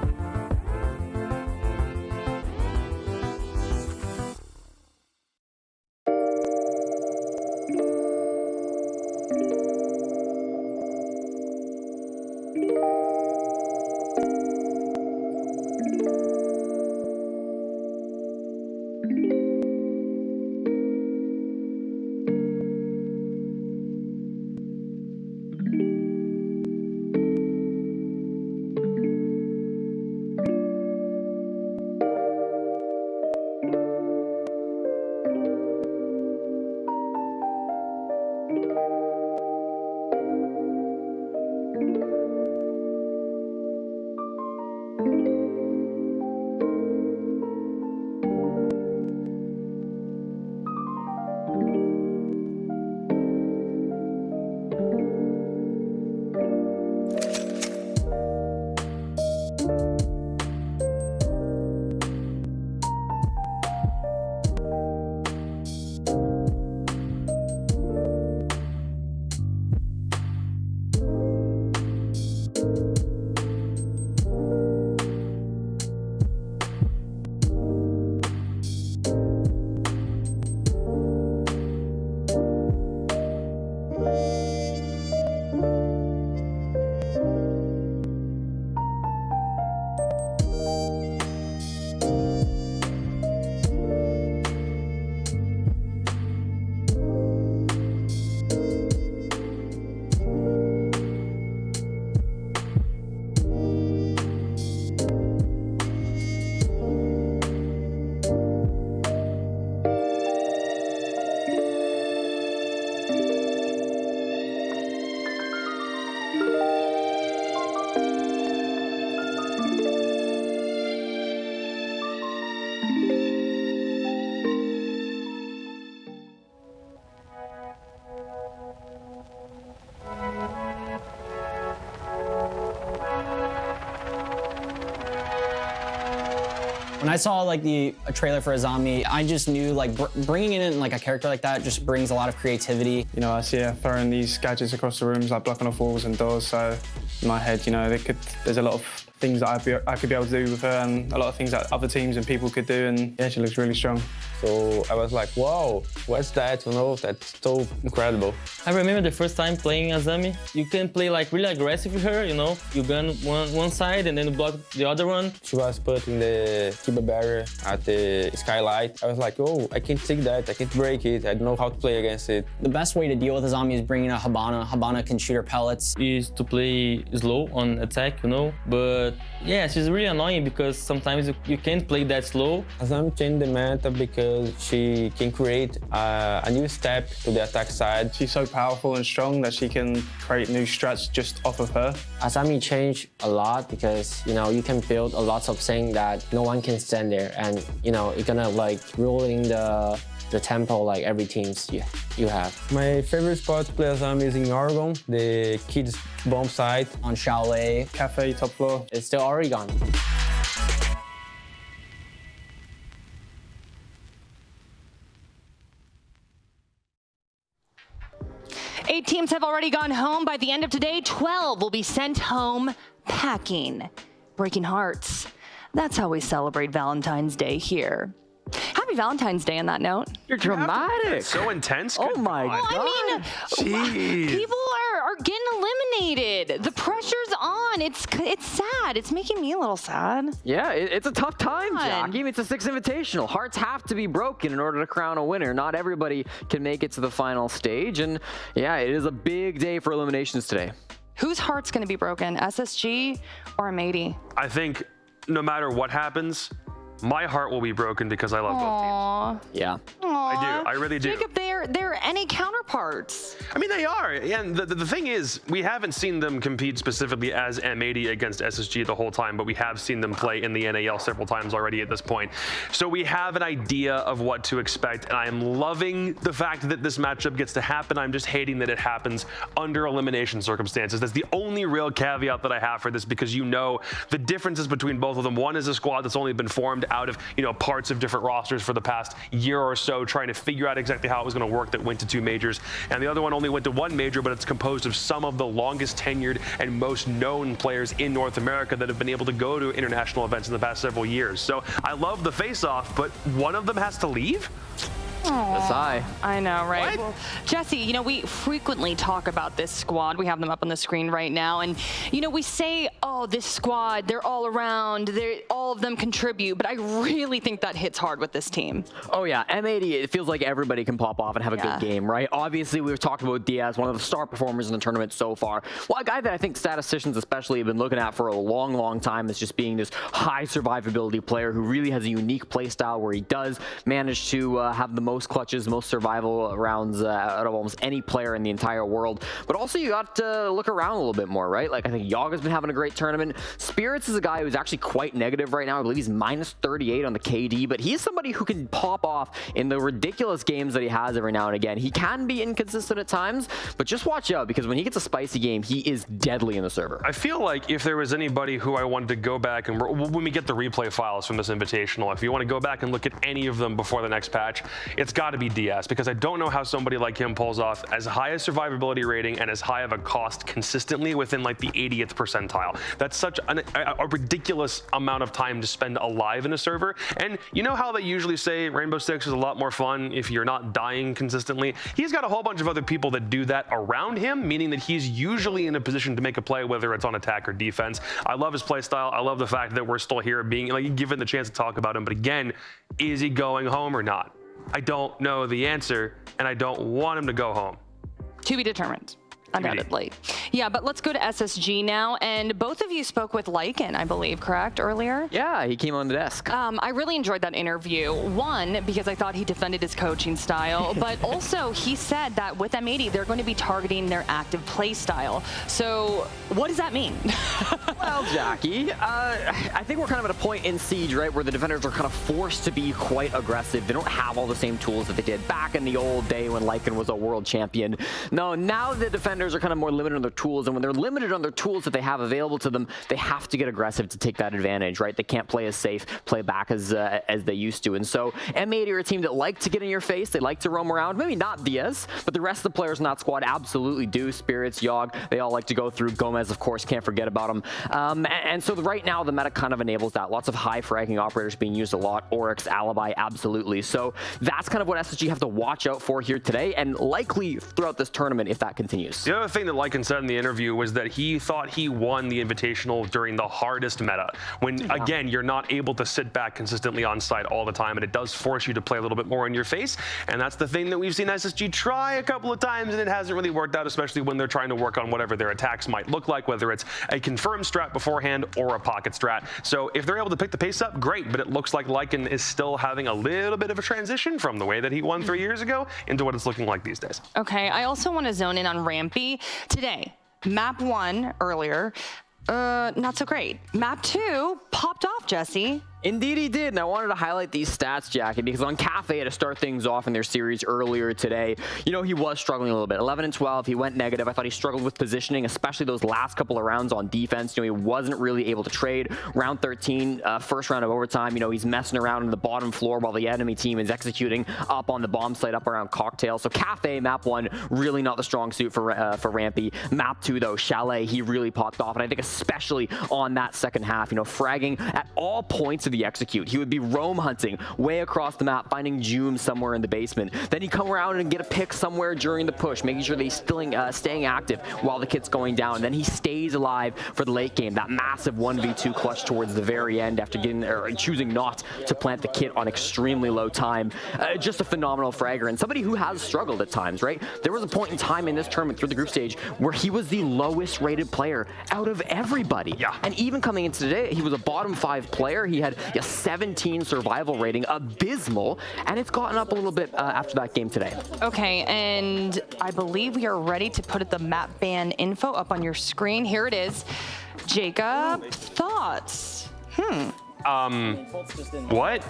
When I saw like a trailer for Azami, I just knew like bringing in like a character like that just brings a lot of creativity. You know, I see her throwing these gadgets across the rooms, like blocking off walls and doors. So in my head, you know, there's a lot of things that I could be able to do with her, and a lot of things that other teams and people could do. And yeah, she looks really strong. So I was like, wow, what's that? You know, that's so incredible. I remember the first time playing Azami. You can play like really aggressive with her, you know. You gun one side and then you block the other one. She was putting the Kiba barrier at the skylight. I was like, oh, I can't take that. I can't break it. I don't know how to play against it. The best way to deal with Azami is bringing a Habana. Habana can shoot her pellets. Is to play slow on attack, you know. But yeah, she's really annoying because sometimes you can't play that slow. Azami changed the meta because she can create a new step to the attack side. She's so powerful and strong that she can create new strats just off of her. Azami changed a lot because, you know, you can build a lot of things that no one can stand there, and, you know, you're gonna like ruling the tempo like every teams you have. My favorite spot to play Azami is in Oregon, the kids bomb site. On Chalet. Cafe, top floor. It's still Oregon. Eight teams have already gone home. By the end of today, 12 will be sent home packing. Breaking hearts. That's how we celebrate Valentine's Day here. Happy Valentine's Day on that note. You're dramatic. So intense. Oh my God. I mean, people are getting eliminated. The pressure's on. It's sad. It's making me a little sad. Yeah, it's a tough time, Jack. It's a 6 Invitational. Hearts have to be broken in order to crown a winner. Not everybody can make it to the final stage. And yeah, it is a big day for eliminations today. Whose heart's going to be broken? SSG or M80? I think no matter what happens, my heart will be broken because I love both teams. Yeah. Aww. I do. I really do. Jacob, they're any counterparts. I mean, they are. And the thing is, we haven't seen them compete specifically as M80 against SSG the whole time, but we have seen them play in the NAL several times already at this point. So we have an idea of what to expect, and I am loving the fact that this matchup gets to happen. I'm just hating that it happens under elimination circumstances. That's the only real caveat that I have for this, because you know the differences between both of them. One is a squad that's only been formed out of, you know, parts of different rosters for the past year or so, trying to figure out exactly how it was going to work, that went to 2 majors, and the other one only went to 1 major, but it's composed of some of the longest tenured and most known players in North America that have been able to go to international events in the past several years. So I love the face-off, but one of them has to leave? I know, right? Well, Jesse, you know, we frequently talk about this squad. We have them up on the screen right now. And, you know, we say, oh, this squad, they're all around. All of them contribute. But I really think that hits hard with this team. Oh, yeah. M80, it feels like everybody can pop off and have a good game, right? Obviously, we've talked about Diaz, one of the star performers in the tournament so far. Well, a guy that I think statisticians especially have been looking at for a long, long time as just being this high survivability player who really has a unique play style where he does manage to have the most clutches, most survival rounds out of almost any player in the entire world. But also you got to look around a little bit more, right? Like, I think Yaga's been having a great tournament. Spirits is a guy who's actually quite negative right now. I believe he's minus 38 on the KD, but he's somebody who can pop off in the ridiculous games that he has every now and again. He can be inconsistent at times, but just watch out, because when he gets a spicy game, he is deadly in the server. I feel like if there was anybody who I wanted to go back and when we get the replay files from this Invitational, if you want to go back and look at any of them before the next patch, it's got to be DS, because I don't know how somebody like him pulls off as high a survivability rating and as high of a cost consistently within like the 80th percentile. That's such a ridiculous amount of time to spend alive in a server. And you know how they usually say Rainbow Six is a lot more fun if you're not dying consistently? He's got a whole bunch of other people that do that around him, meaning that he's usually in a position to make a play, whether it's on attack or defense. I love his play style. I love the fact that we're still here being like given the chance to talk about him. But again, is he going home or not? I don't know the answer, and I don't want him to go home. To be determined. Undoubtedly. Yeah, but let's go to SSG now. And both of you spoke with Lycan, I believe, correct, earlier? Yeah, he came on the desk. I really enjoyed that interview. One, because I thought he defended his coaching style, but also he said that with M80, they're going to be targeting their active play style. So what does that mean? Well, Jackie, I think we're kind of at a point in Siege, right, where the defenders are kind of forced to be quite aggressive. They don't have all the same tools that they did back in the old day when Lycan was a world champion. No, now the defenders defenders are kind of more limited on their tools, and when they're limited on their tools that they have available to them, they have to get aggressive to take that advantage, right? They can't play as safe, play back as they used to. And so M80 are a team that like to get in your face, they like to roam around, maybe not Diaz, but the rest of the players in that squad absolutely do. Spirits, Yogg, they all like to go through. Gomez, of course, can't forget about him. And so right now, the meta kind of enables that. Lots of high fragging operators being used a lot. Oryx, Alibi, absolutely. So that's kind of what SSG have to watch out for here today, and likely throughout this tournament if that continues. The other thing that Lycan said in the interview was that he thought he won the Invitational during the hardest meta, when, again, you're not able to sit back consistently on site all the time, and it does force you to play a little bit more in your face, and that's the thing that we've seen SSG try a couple of times, and it hasn't really worked out, especially when they're trying to work on whatever their attacks might look like, whether it's a confirmed strat beforehand or a pocket strat. So if they're able to pick the pace up, great, but it looks like Lycan is still having a little bit of a transition from the way that he won 3 years ago into what it's looking like these days. Okay, I also want to zone in on Rampy. Today, map 1 earlier, not so great. Map 2 popped off, Jesse. Indeed he did, and I wanted to highlight these stats, Jackie, because on Cafe to start things off in their series earlier today, you know, he was struggling a little bit. 11 and 12, he went negative. I thought he struggled with positioning, especially those last couple of rounds on defense. You know, he wasn't really able to trade. Round 13, first round of overtime, you know, he's messing around on the bottom floor while the enemy team is executing up on the bomb site up around Cocktail. So Cafe, map 1, really not the strong suit for Rampy. Map 2, though, Chalet, he really popped off, and I think especially on that second half, you know, fragging at all points of the execute. He would be roam hunting way across the map, finding Joom somewhere in the basement. Then he'd come around and get a pick somewhere during the push, making sure that he's still staying active while the kit's going down. And then he stays alive for the late game, that massive 1v2 clutch towards the very end after choosing not to plant the kit on extremely low time. Just a phenomenal fragger, and somebody who has struggled at times, right? There was a point in time in this tournament through the group stage where he was the lowest rated player out of everybody. Yeah. And even coming into today, he was a bottom 5 player. He had a 17 survival rating, abysmal, and it's gotten up a little bit after that game today. Okay, and I believe we are ready to put the map ban info up on your screen. Here it is. Jacob, thoughts? What?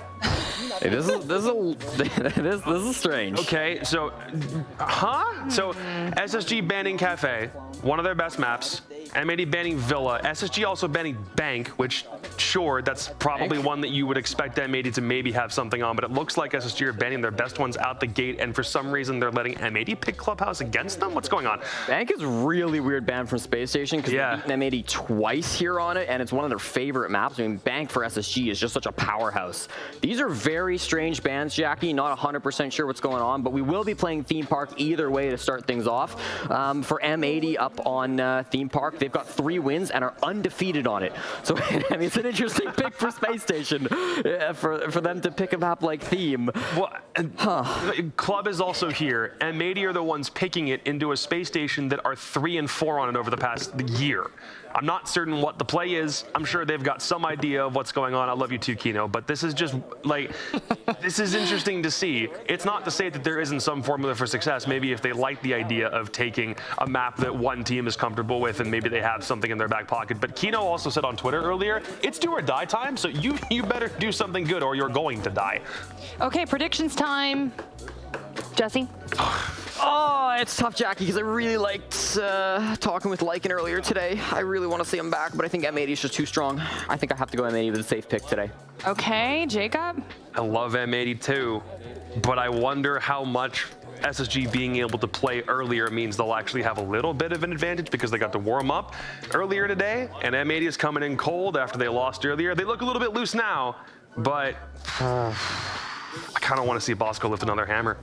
Hey, this is strange. Okay, so, So SSG banning Cafe, one of their best maps. M80 banning Villa. SSG also banning Bank, which, sure, that's probably one that you would expect M80 to maybe have something on, but it looks like SSG are banning their best ones out the gate, and for some reason they're letting M80 pick Clubhouse against them? What's going on? Bank is really weird ban from Space Station because they've beaten M80 twice here on it, and it's one of their favorite maps. I mean, Bank for SSG is just such a powerhouse. These are very strange bans, Jackie. Not 100% sure what's going on, but we will be playing Theme Park either way to start things off. For M80 up on Theme Park, they've got 3 wins and are undefeated on it. So I mean, it's an interesting pick for Space Station for them to pick a map like Theme. Well, Club is also here, and M80 are the ones picking it into a Space Station that are 3 and 4 on it over the past year. I'm not certain what the play is. I'm sure they've got some idea of what's going on. I love you too, Kino, but this is just like, this is interesting to see. It's not to say that there isn't some formula for success. Maybe if they like the idea of taking a map that one team is comfortable with and maybe they have something in their back pocket. But Kino also said on Twitter earlier, it's do or die time, so you better do something good or you're going to die. Okay, predictions time. Jesse? Oh, it's tough, Jackie, because I really liked talking with Lycan earlier today. I really want to see him back, but I think M80 is just too strong. I think I have to go M80 with a safe pick today. Okay, Jacob? I love M80 too, but I wonder how much SSG being able to play earlier means they'll actually have a little bit of an advantage because they got to warm up earlier today, and M80 is coming in cold after they lost earlier. They look a little bit loose now, but I kind of want to see Bosco lift another hammer.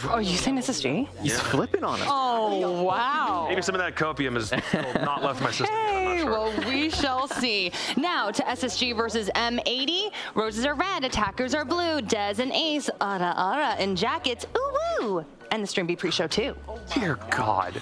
Oh, you saying SSG? He's flipping on it. Oh, wow. Maybe some of that copium has not left my system. Hey, well, we shall see. Now to SSG versus M80. Roses are red, attackers are blue. Dez and Ace, ara in jackets. Ooh, woo. And the Stream B pre-show too. Dear God.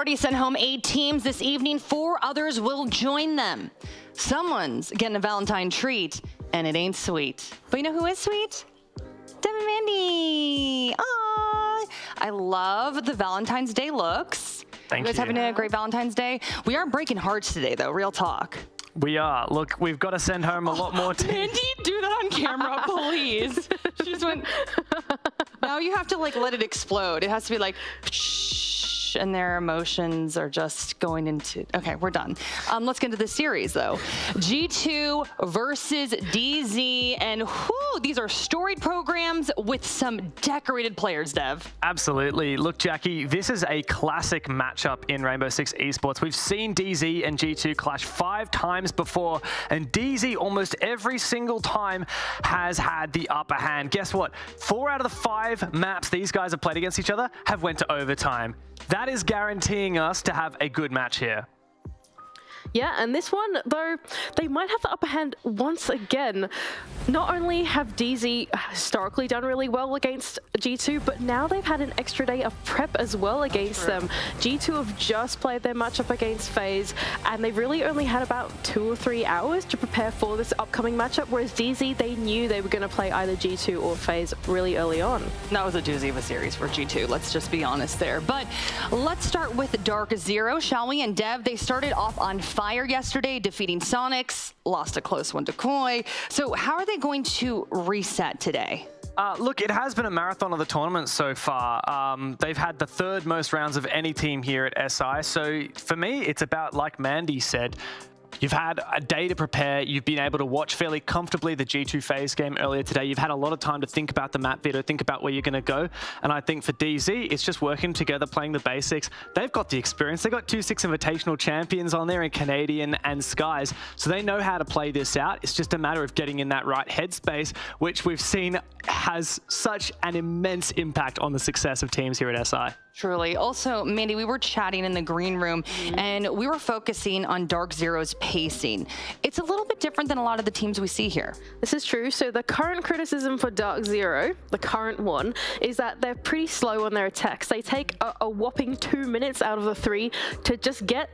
already sent home 8 teams this evening. 4 others will join them. Someone's getting a Valentine treat, and it ain't sweet. But you know who is sweet? Dev and Mandy. Aww. I love the Valentine's Day looks. Thank you guys you. having a great Valentine's Day? We are breaking hearts today, though. Real talk. We are. Look, we've got to send home a lot more teams. Mandy, do that on camera, please. She just went. Now you have to like let it explode. It has to be like, shh, and their emotions are just going into. Okay, we're done. Let's get into the series though. G2 versus DZ, and whoo, these are storied programs with some decorated players. Dev. Absolutely. Look, Jackie, this is a classic matchup in Rainbow Six Esports. We've seen DZ and G2 clash 5 times before, and DZ almost every single time has had the upper hand. Guess what? 4 out of the 5 maps these guys have played against each other have went to overtime. That is guaranteeing us to have a good match here. Yeah, and this one, though, they might have the upper hand once again. Not only have DZ historically done really well against G2, but now they've had an extra day of prep as well against them. G2 have just played their matchup against FaZe, and they've really only had about 2 or 3 hours to prepare for this upcoming matchup, whereas DZ, they knew they were going to play either G2 or FaZe really early on. That was a doozy of a series for G2, let's just be honest there. But let's start with DarkZero, shall we? And Dev, they started off on fire yesterday, defeating Sonics, lost a close one to Koi. So how are they going to reset today? Look, it has been a marathon of the tournament so far. They've had the 3rd most rounds of any team here at SI. So for me, it's about, like Mandy said, you've had a day to prepare. You've been able to watch fairly comfortably the G2 FaZe game earlier today. You've had a lot of time to think about the map video, think about where you're going to go. And I think for DZ, it's just working together, playing the basics. They've got the experience. They've got 2-6 Invitational champions on there in Canadian and Skies. So they know how to play this out. It's just a matter of getting in that right headspace, which we've seen has such an immense impact on the success of teams here at SI. Truly. Also, Mandy, we were chatting in the green room and we were focusing on DarkZero's pacing. It's a little bit different than a lot of the teams we see here. This is true. So the current criticism for DarkZero, the current one, is that they're pretty slow on their attacks. They take a whopping 2 minutes out of the 3 to just get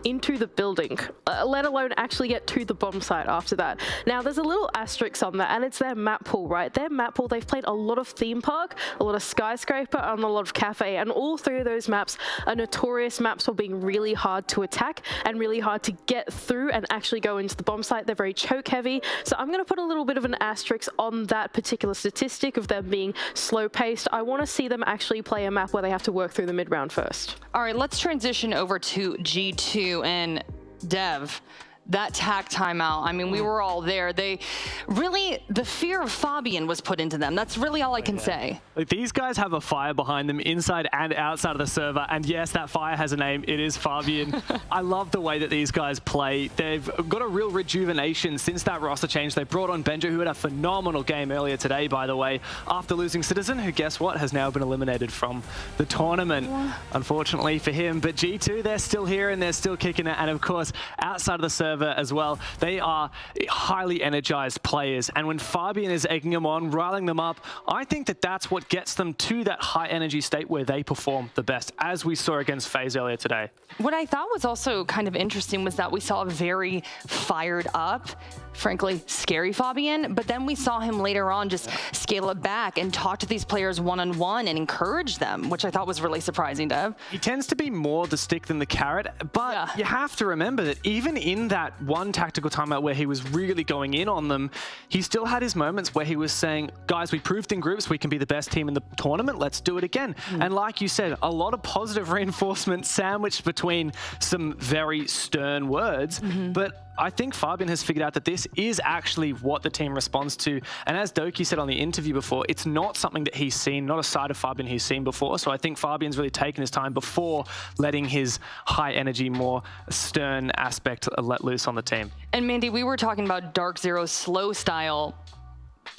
into the building, let alone actually get to the bomb site after that. Now, there's a little asterisk on that, and it's their map pool, right? Their map pool, they've played a lot of theme park, a lot of skyscraper, and a lot of cafe, and all 3 of those maps are notorious maps for being really hard to attack and really hard to get through and actually go into the bomb site. They're very choke heavy, so I'm going to put a little bit of an asterisk on that particular statistic of them being slow paced. I want to see them actually play a map where they have to work through the mid round first. All right, let's transition over to G2 and Dev. That tack timeout, I mean, we were all there. They really, the fear of Fabian was put into them. That's really all I can say. Like, these guys have a fire behind them inside and outside of the server. And yes, that fire has a name. It is Fabian. I love the way that these guys play. They've got a real rejuvenation since that roster change. They brought on Benjo, who had a phenomenal game earlier today, by the way, after losing Citizen, who, guess what, has now been eliminated from the tournament, unfortunately for him. But G2, they're still here and they're still kicking it. And of course, outside of the server as well, they are highly energized players. And when Fabian is egging them on, riling them up, I think that that's what gets them to that high energy state where they perform the best, as we saw against FaZe earlier today. What I thought was also kind of interesting was that we saw a very fired up, frankly, scary Fabian, but then we saw him later on just scale it back and talk to these players one-on-one and encourage them, which I thought was really surprising, Dev. He tends to be more the stick than the carrot, but you have to remember that even in that one tactical timeout where he was really going in on them, he still had his moments where he was saying, guys, we proved in groups we can be the best team in the tournament, let's do it again. And like you said, a lot of positive reinforcement sandwiched between some very stern words, but I think Fabian has figured out that this is actually what the team responds to. And as Doki said on the interview before, it's not something that he's seen, not a side of Fabian he's seen before. So I think Fabian's really taken his time before letting his high energy, more stern aspect let loose on the team. And Mandy, we were talking about DarkZero's slow style.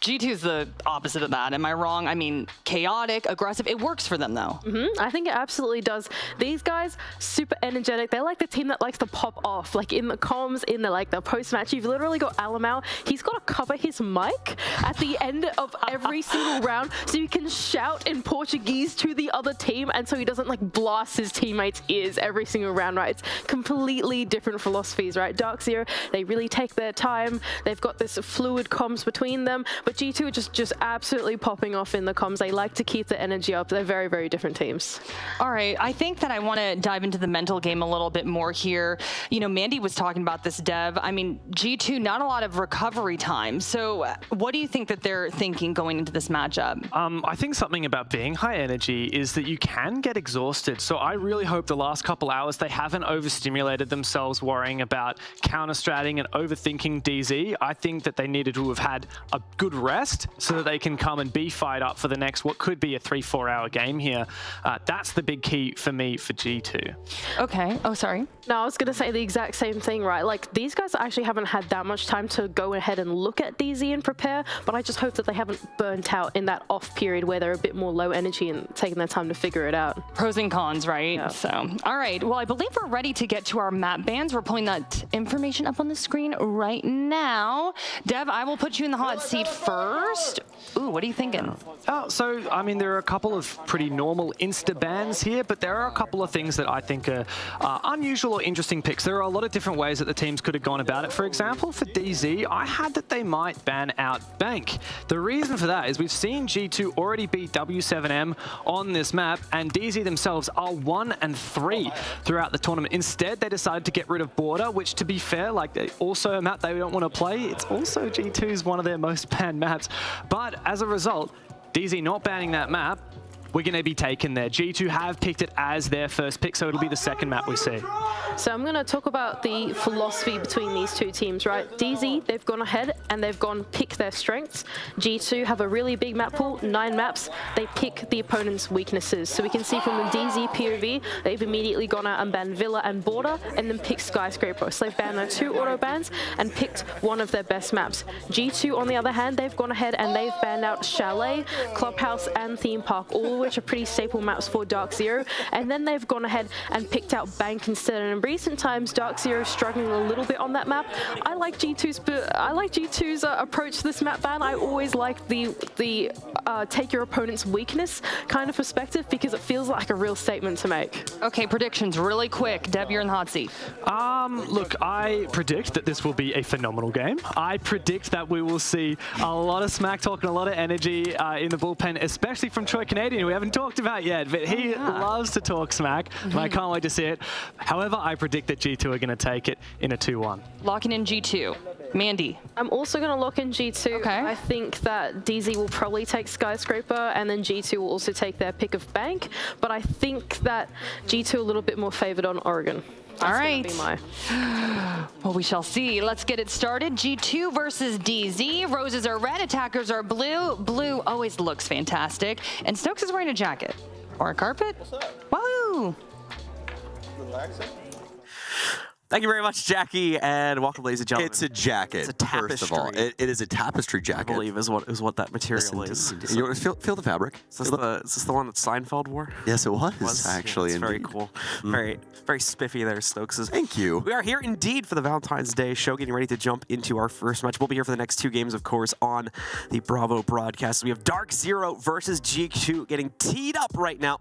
G2's the opposite of that. Am I wrong? I mean, chaotic, aggressive. It works for them, though. I think it absolutely does. These guys, super energetic. They're like the team that likes to pop off. Like in the comms, in the the post-match, you've literally got Alamau. He's got to cover his mic at the end of every single round so you can shout in Portuguese to the other team and so he doesn't blast his teammates' ears every single round, right? It's completely different philosophies, right? DarkZero, they really take their time. They've got this fluid comms between them, but G2 are just absolutely popping off in the comms. They like to keep the energy up. They're very, very different teams. All right, I think that I want to dive into the mental game a little bit more here. You know, Mandy was talking about this, Dev. I mean, G2, not a lot of recovery time. So what do you think that they're thinking going into this matchup? I think something about being high energy is that you can get exhausted. So I really hope the last couple hours they haven't overstimulated themselves worrying about counter-stratting and overthinking DZ. I think that they needed to have had a good rest so that they can come and be fired up for the next, what could be a 3-4 hour game here. That's the big key for me for G2. Okay. Oh, sorry. No, I was going to say the exact same thing, right? Like, these guys actually haven't had that much time to go ahead and look at DZ and prepare, but I just hope that they haven't burnt out in that off period where they're a bit more low energy and taking their time to figure it out. Pros and cons, right? Yeah. So, all right. Well, I believe we're ready to get to our map bans. We're pulling that information up on the screen right now. Dev, I will put you in the hot seat first. Ooh, what are you thinking? So, I mean, there are a couple of pretty normal insta bans here, but there are a couple of things that I think are unusual or interesting picks. There are a lot of different ways that the teams could have gone about it. For example, for DZ, I had that they might ban out Bank. The reason for that is we've seen G2 already beat W7M on this map, and DZ themselves are 1-3 throughout the tournament. Instead, they decided to get rid of Border, which, to be fair, also a map they don't want to play. It's also G2's one of their most banned maps. But as a result, DZ not banning that map, we're going to be taken there. G2 have picked it as their first pick, so it'll be the second map we see. So I'm going to talk about the philosophy between these two teams, right? DZ, they've gone ahead and they've gone pick their strengths. G2 have a really big map pool, 9 maps. They pick the opponent's weaknesses. So we can see from the DZ POV, they've immediately gone out and banned Villa and Border and then picked Skyscraper. So they've banned their 2 auto bans and picked one of their best maps. G2, on the other hand, they've gone ahead and they've banned out Chalet, Clubhouse, and Theme Park, all which are pretty staple maps for DarkZero, and then they've gone ahead and picked out Bank instead. And in recent times, DarkZero is struggling a little bit on that map. I like G2's approach to this map ban. I always like the take your opponent's weakness kind of perspective because it feels like a real statement to make. Okay, predictions really quick. Deb, you're in the hot seat. Look, I predict that this will be a phenomenal game. I predict that we will see a lot of smack talk and a lot of energy in the bullpen, especially from Troy Canadian, who we haven't talked about yet, but he loves to talk smack, and I can't wait to see it. However, I predict that G2 are going to take it in a 2-1. Locking in G2. Mandy. I'm also going to lock in G2. Okay. I think that DZ will probably take Skyscraper, and then G2 will also take their pick of Bank, but I think that G2 a little bit more favored on Oregon. All right. Well, we shall see. Let's get it started. G2 versus DZ. Roses are red, attackers are blue. Blue always looks fantastic. And Stokes is wearing a jacket. Or a carpet. Woohoo! Thank you very much, Jackie, and welcome, ladies and gentlemen. It's a jacket. It's a tapestry. First of all, it is a tapestry jacket. I believe is what that material is. You want to feel the fabric? Is this the one that Seinfeld wore? Yes, it was actually. Yeah, it's very cool. Very spiffy there, Stokes. Thank you. We are here indeed for the Valentine's Day show, getting ready to jump into our first match. We'll be here for the next 2 games, of course, on the Bravo broadcast. We have DarkZero versus G2 getting teed up right now.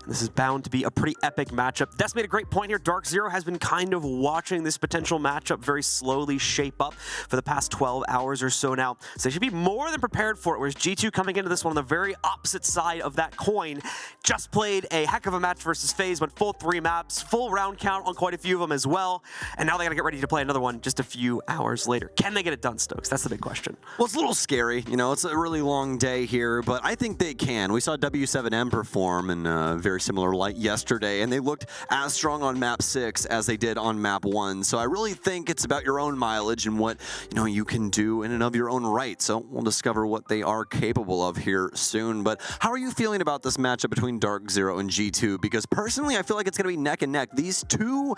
And this is bound to be a pretty epic matchup. That's made a great point here. DarkZero has been kind of watching this potential matchup very slowly shape up for the past 12 hours or so now. So they should be more than prepared for it, whereas G2 coming into this one on the very opposite side of that coin, just played a heck of a match versus FaZe, went full 3 maps, full round count on quite a few of them as well, and now they gotta get ready to play another one just a few hours later. Can they get it done, Stokes? That's the big question. Well, it's a little scary. You know, it's a really long day here, but I think they can. We saw W7M perform in a very similar light yesterday, and they looked as strong on map 6 as they did on map 1. So I really think it's about your own mileage and what you can do in and of your own right. So we'll discover what they are capable of here soon. But how are you feeling about this matchup between DarkZero and G2? Because personally, I feel like it's going to be neck and neck. These two,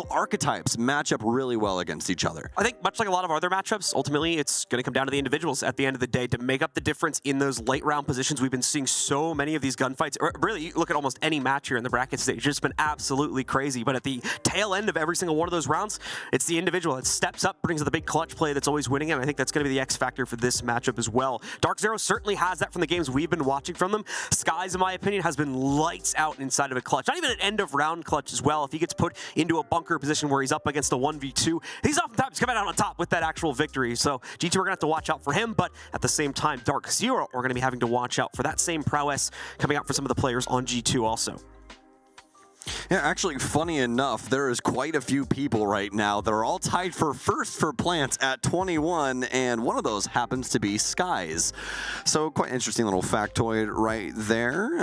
archetypes match up really well against each other. I think much like a lot of other matchups, ultimately it's going to come down to the individuals at the end of the day to make up the difference in those late round positions. We've been seeing so many of these gunfights. Really, you look at almost any match here in the bracket stage, it's just been absolutely crazy. But at the tail end of every single one of those rounds, it's the individual that steps up, brings the big clutch play that's always winning, and I think that's going to be the X factor for this matchup as well. DarkZero certainly has that from the games we've been watching from them. Skies, in my opinion, has been lights out inside of a clutch. Not even an end of round clutch as well. If he gets put into a bunker position where he's up against a 1v2, he's oftentimes coming out on top with that actual victory. So G2 are going to have to watch out for him, but at the same time, DarkZero are going to be having to watch out for that same prowess coming out for some of the players on G2 also. Yeah, actually, funny enough, there is quite a few people right now that are all tied for first for plants at 21, and one of those happens to be Skies. So quite interesting little factoid right there.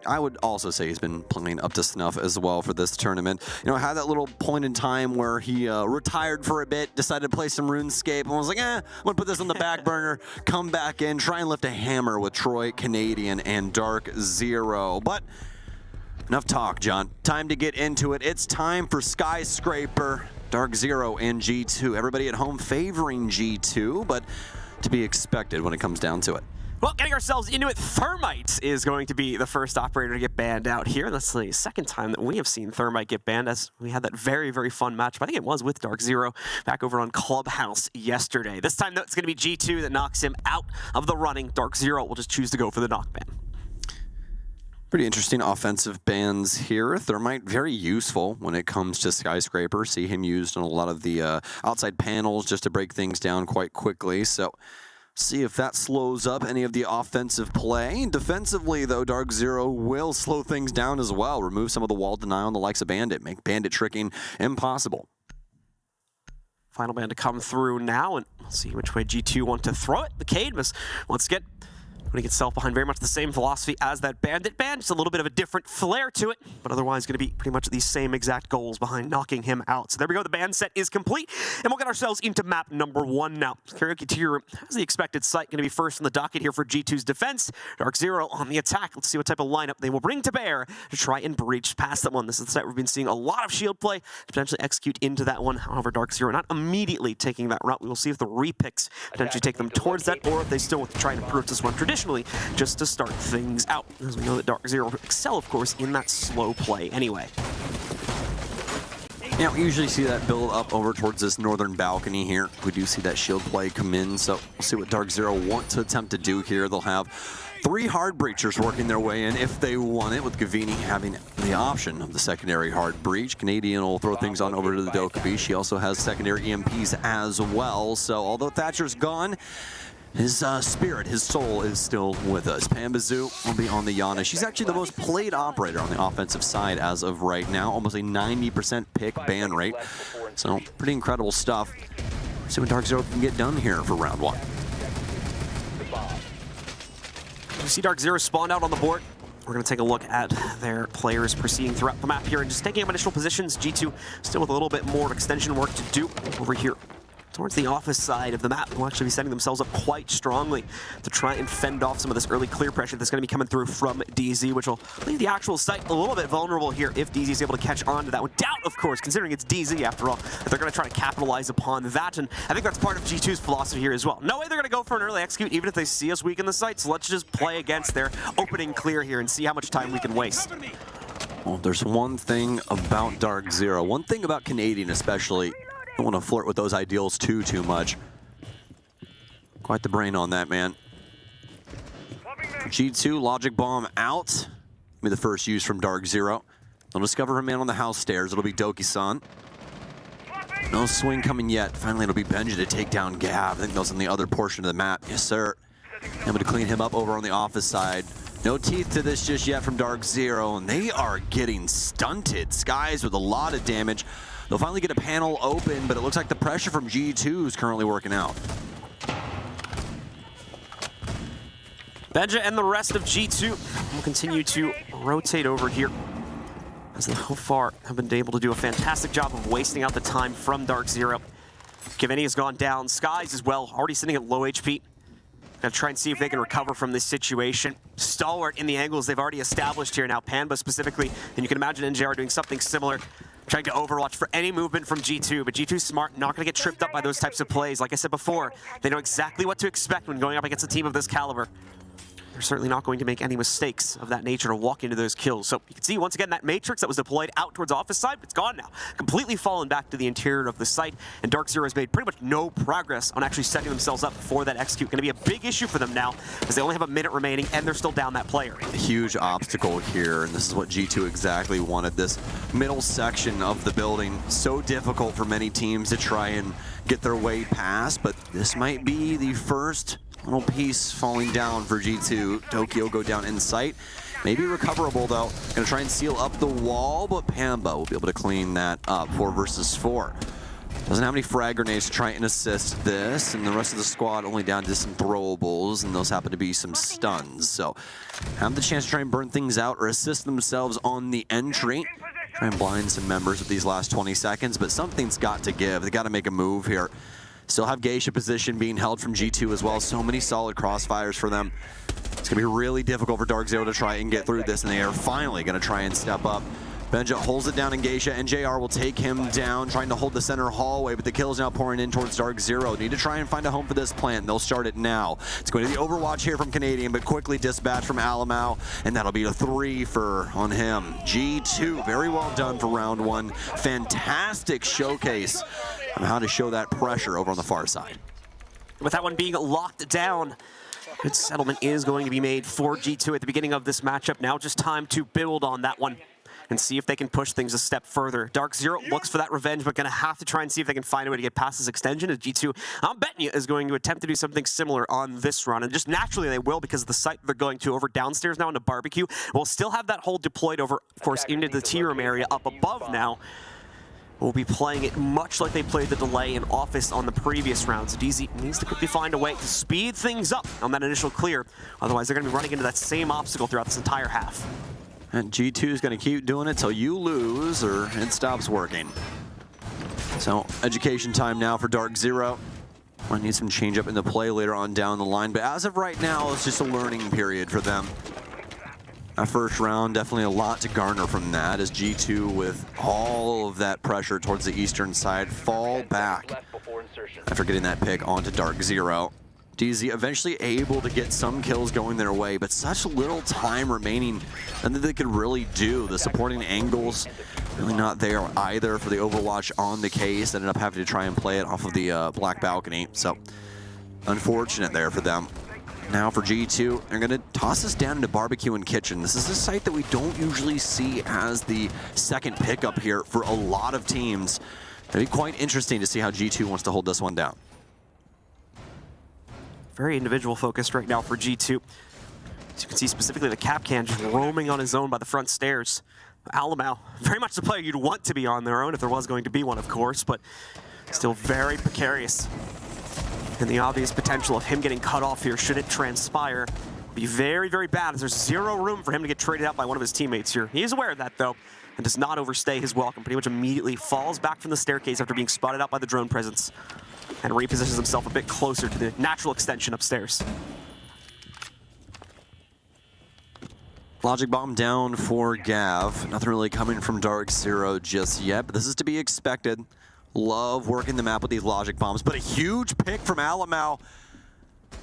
I would also say he's been playing up to snuff as well for this tournament. Had that little point in time where he retired for a bit, decided to play some RuneScape, and was like, I'm going to put this on the back burner, come back in, try and lift a hammer with Troy, Canadian, and DarkZero. But enough talk, John. Time to get into it. It's time for Skyscraper, DarkZero, and G2. Everybody at home favoring G2, but to be expected when it comes down to it. Well, getting ourselves into it, Thermite is going to be the first operator to get banned out here. That's the second time that we have seen Thermite get banned, as we had that very, very fun match. I think it was with DarkZero back over on Clubhouse yesterday. This time, though, it's going to be G2 that knocks him out of the running. DarkZero will just choose to go for the knockban. Pretty interesting offensive bans here. Thermite, very useful when it comes to Skyscraper. See him used on a lot of the outside panels just to break things down quite quickly. So see if that slows up any of the offensive play. Defensively, though, DarkZero will slow things down as well. Remove some of the wall denial on the likes of Bandit. Make Bandit tricking impossible. Final ban to come through now, and we'll see which way G2 want to throw it. The Cade must once again putting itself behind very much the same philosophy as that Bandit ban. Just a little bit of a different flair to it, but otherwise going to be pretty much these same exact goals behind knocking him out. So there we go. The ban set is complete, and we'll get ourselves into map number 1 now. Karaoke Tier has the expected site going to be first on the docket here for G2's defense. DarkZero on the attack. Let's see what type of lineup they will bring to bear to try and breach past that one. This is the site we've been seeing a lot of shield play to potentially execute into that one. However, DarkZero not immediately taking that route. We will see if the repicks potentially take them towards that, or if they still want to try and approach this one traditionally, just to start things out. As we know that DarkZero excel, of course, in that slow play anyway. Yeah, we usually see that build up over towards this northern balcony here. We do see that shield play come in, so we'll see what DarkZero want to attempt to do here. They'll have 3 hard breachers working their way in if they want it, with Gavini having the option of the secondary hard breach. Canadian will throw things on over to the Dokkaebi. She also has secondary EMPs as well, so although Thatcher's gone, his spirit, his soul is still with us. Pambazoo will be on the Yana. She's actually the most played operator on the offensive side as of right now. Almost a 90% pick ban rate. So pretty incredible stuff. See what DarkZero can get done here for round 1. You see DarkZero spawned out on the board. We're going to take a look at their players proceeding throughout the map here and just taking up initial positions. G2 still with a little bit more extension work to do over here towards the office side of the map. Will actually be setting themselves up quite strongly to try and fend off some of this early clear pressure that's going to be coming through from DZ, which will leave the actual site a little bit vulnerable here if DZ is able to catch on to that one. Doubt, of course, considering it's DZ after all, that they're going to try to capitalize upon that, and I think that's part of G2's philosophy here as well. No way they're going to go for an early execute even if they see us weaken the site, so let's just play against their opening clear here and see how much time we can waste. Well, there's one thing about DarkZero, one thing about Canadian especially. Don't want to flirt with those ideals too much. Quite the brain on that, man. G2, Logic Bomb out. Be the first use from DarkZero. They'll discover a man on the house stairs. It'll be Doki-san. No swing coming yet. Finally, it'll be Benji to take down Gav. I think that was on the other portion of the map. Yes, sir. Able to clean him up over on the office side. No teeth to this just yet from DarkZero, and they are getting stunted. Skies with a lot of damage. They'll finally get a panel open, but it looks like the pressure from G2 is currently working out. Benja and the rest of G2 will continue to rotate over here. as they so far have been able to do a fantastic job of wasting out the time from DarkZero. Giveni has gone down. Skies as well, already sitting at low HP. Gonna try and see if they can recover from this situation. Stalwart in the angles they've already established here now. Panba specifically, and you can imagine NJR doing something similar, trying to overwatch for any movement from G2, but G2's smart, not gonna get tripped up by those types of plays. Like I said before, they know exactly what to expect when going up against a team of this caliber. They're certainly not going to make any mistakes of that nature to walk into those kills. So you can see once again that matrix that was deployed out towards office side, it's gone now. Completely fallen back to the interior of the site, and DarkZero has made pretty much no progress on actually setting themselves up for that execute. Going to be a big issue for them now, as they only have a minute remaining, and they're still down that player. A huge obstacle here, and this is what G2 exactly wanted. This middle section of the building, so difficult for many teams to try and get their way past, but this might be the first little piece falling down for G2. Tokyo go down in sight. Maybe recoverable though. Gonna try and seal up the wall, but Pamba will be able to clean that up. 4 versus 4. Doesn't have any frag grenades to try and assist this, and the rest of the squad only down to some throwables, and those happen to be some stuns. So have the chance to try and burn things out or assist themselves on the entry. Try and blind some members with these last 20 seconds, but something's got to give. They got to make a move here. Still have Geisha position being held from G2 as well. So many solid crossfires for them. It's going to be really difficult for DarkZero to try and get through this, and they are finally going to try and step up. Benja holds it down in Geisha, and JR will take him down, trying to hold the center hallway, but the kill is now pouring in towards DarkZero. Need to try and find a home for this plant. They'll start it now. It's going to be the Overwatch here from Canadian, but quickly dispatched from Alamau, and that'll be a 3 on him. G2, very well done for round 1. Fantastic showcase on how to show that pressure over on the far side. With that one being locked down, good settlement is going to be made for G2 at the beginning of this matchup. Now just time to build on that one and see if they can push things a step further. DarkZero looks for that revenge, but gonna have to try and see if they can find a way to get past this extension as G2, I'm betting you, is going to attempt to do something similar on this run. And just naturally they will, because of the site they're going to over downstairs now into Barbecue. We'll still have that hold deployed over, of course, into the tea room area up above now. We'll be playing it much like they played the delay in Office on the previous round. So DZ needs to quickly find a way to speed things up on that initial clear. Otherwise, they're going to be running into that same obstacle throughout this entire half. And G2 is going to keep doing it till you lose or it stops working. So education time now for DarkZero. Might need some change up in the play later on down the line, but as of right now, it's just a learning period for them. That first round, definitely a lot to garner from that, as G2, with all of that pressure towards the eastern side, fall back after getting that pick onto DarkZero. DZ eventually able to get some kills going their way, but such little time remaining than that they could really do. The supporting angles really not there either for the Overwatch on the case. Ended up having to try and play it off of the black balcony, so unfortunate there for them. Now for G2, they're going to toss us down into Barbecue and Kitchen. This is a site that we don't usually see as the second pickup here for a lot of teams. It'll be quite interesting to see how G2 wants to hold this one down. Very individual focused right now for G2. As you can see specifically the Capcan just roaming on his own by the front stairs. Alamau, very much the player you'd want to be on their own if there was going to be one, of course, but still very precarious. And the obvious potential of him getting cut off here, should it transpire, would be very, very bad, as there's zero room for him to get traded out by one of his teammates here. He is aware of that, though, and does not overstay his welcome. Pretty much immediately falls back from the staircase after being spotted out by the drone presence, and repositions himself a bit closer to the natural extension upstairs. Logic bomb down for Gav. Nothing really coming from DarkZero just yet, but this is to be expected. Love working the map with these logic bombs, but a huge pick from Alamau.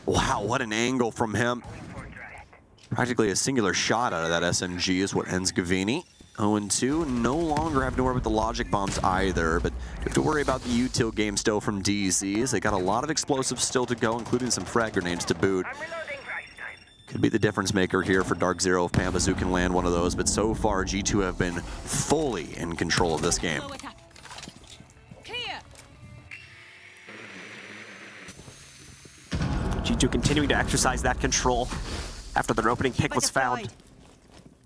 Wow, what an angle from him. Practically a singular shot out of that SMG is what ends Gavini. 0-2, no longer have to worry about the logic bombs either, but you have to worry about the util game still from DZs. They got a lot of explosives still to go, including some frag grenades to boot. Could be the difference maker here for DarkZero if Pambazu can land one of those, but so far G2 have been fully in control of this game. G2 continuing to exercise that control after their opening pick was found.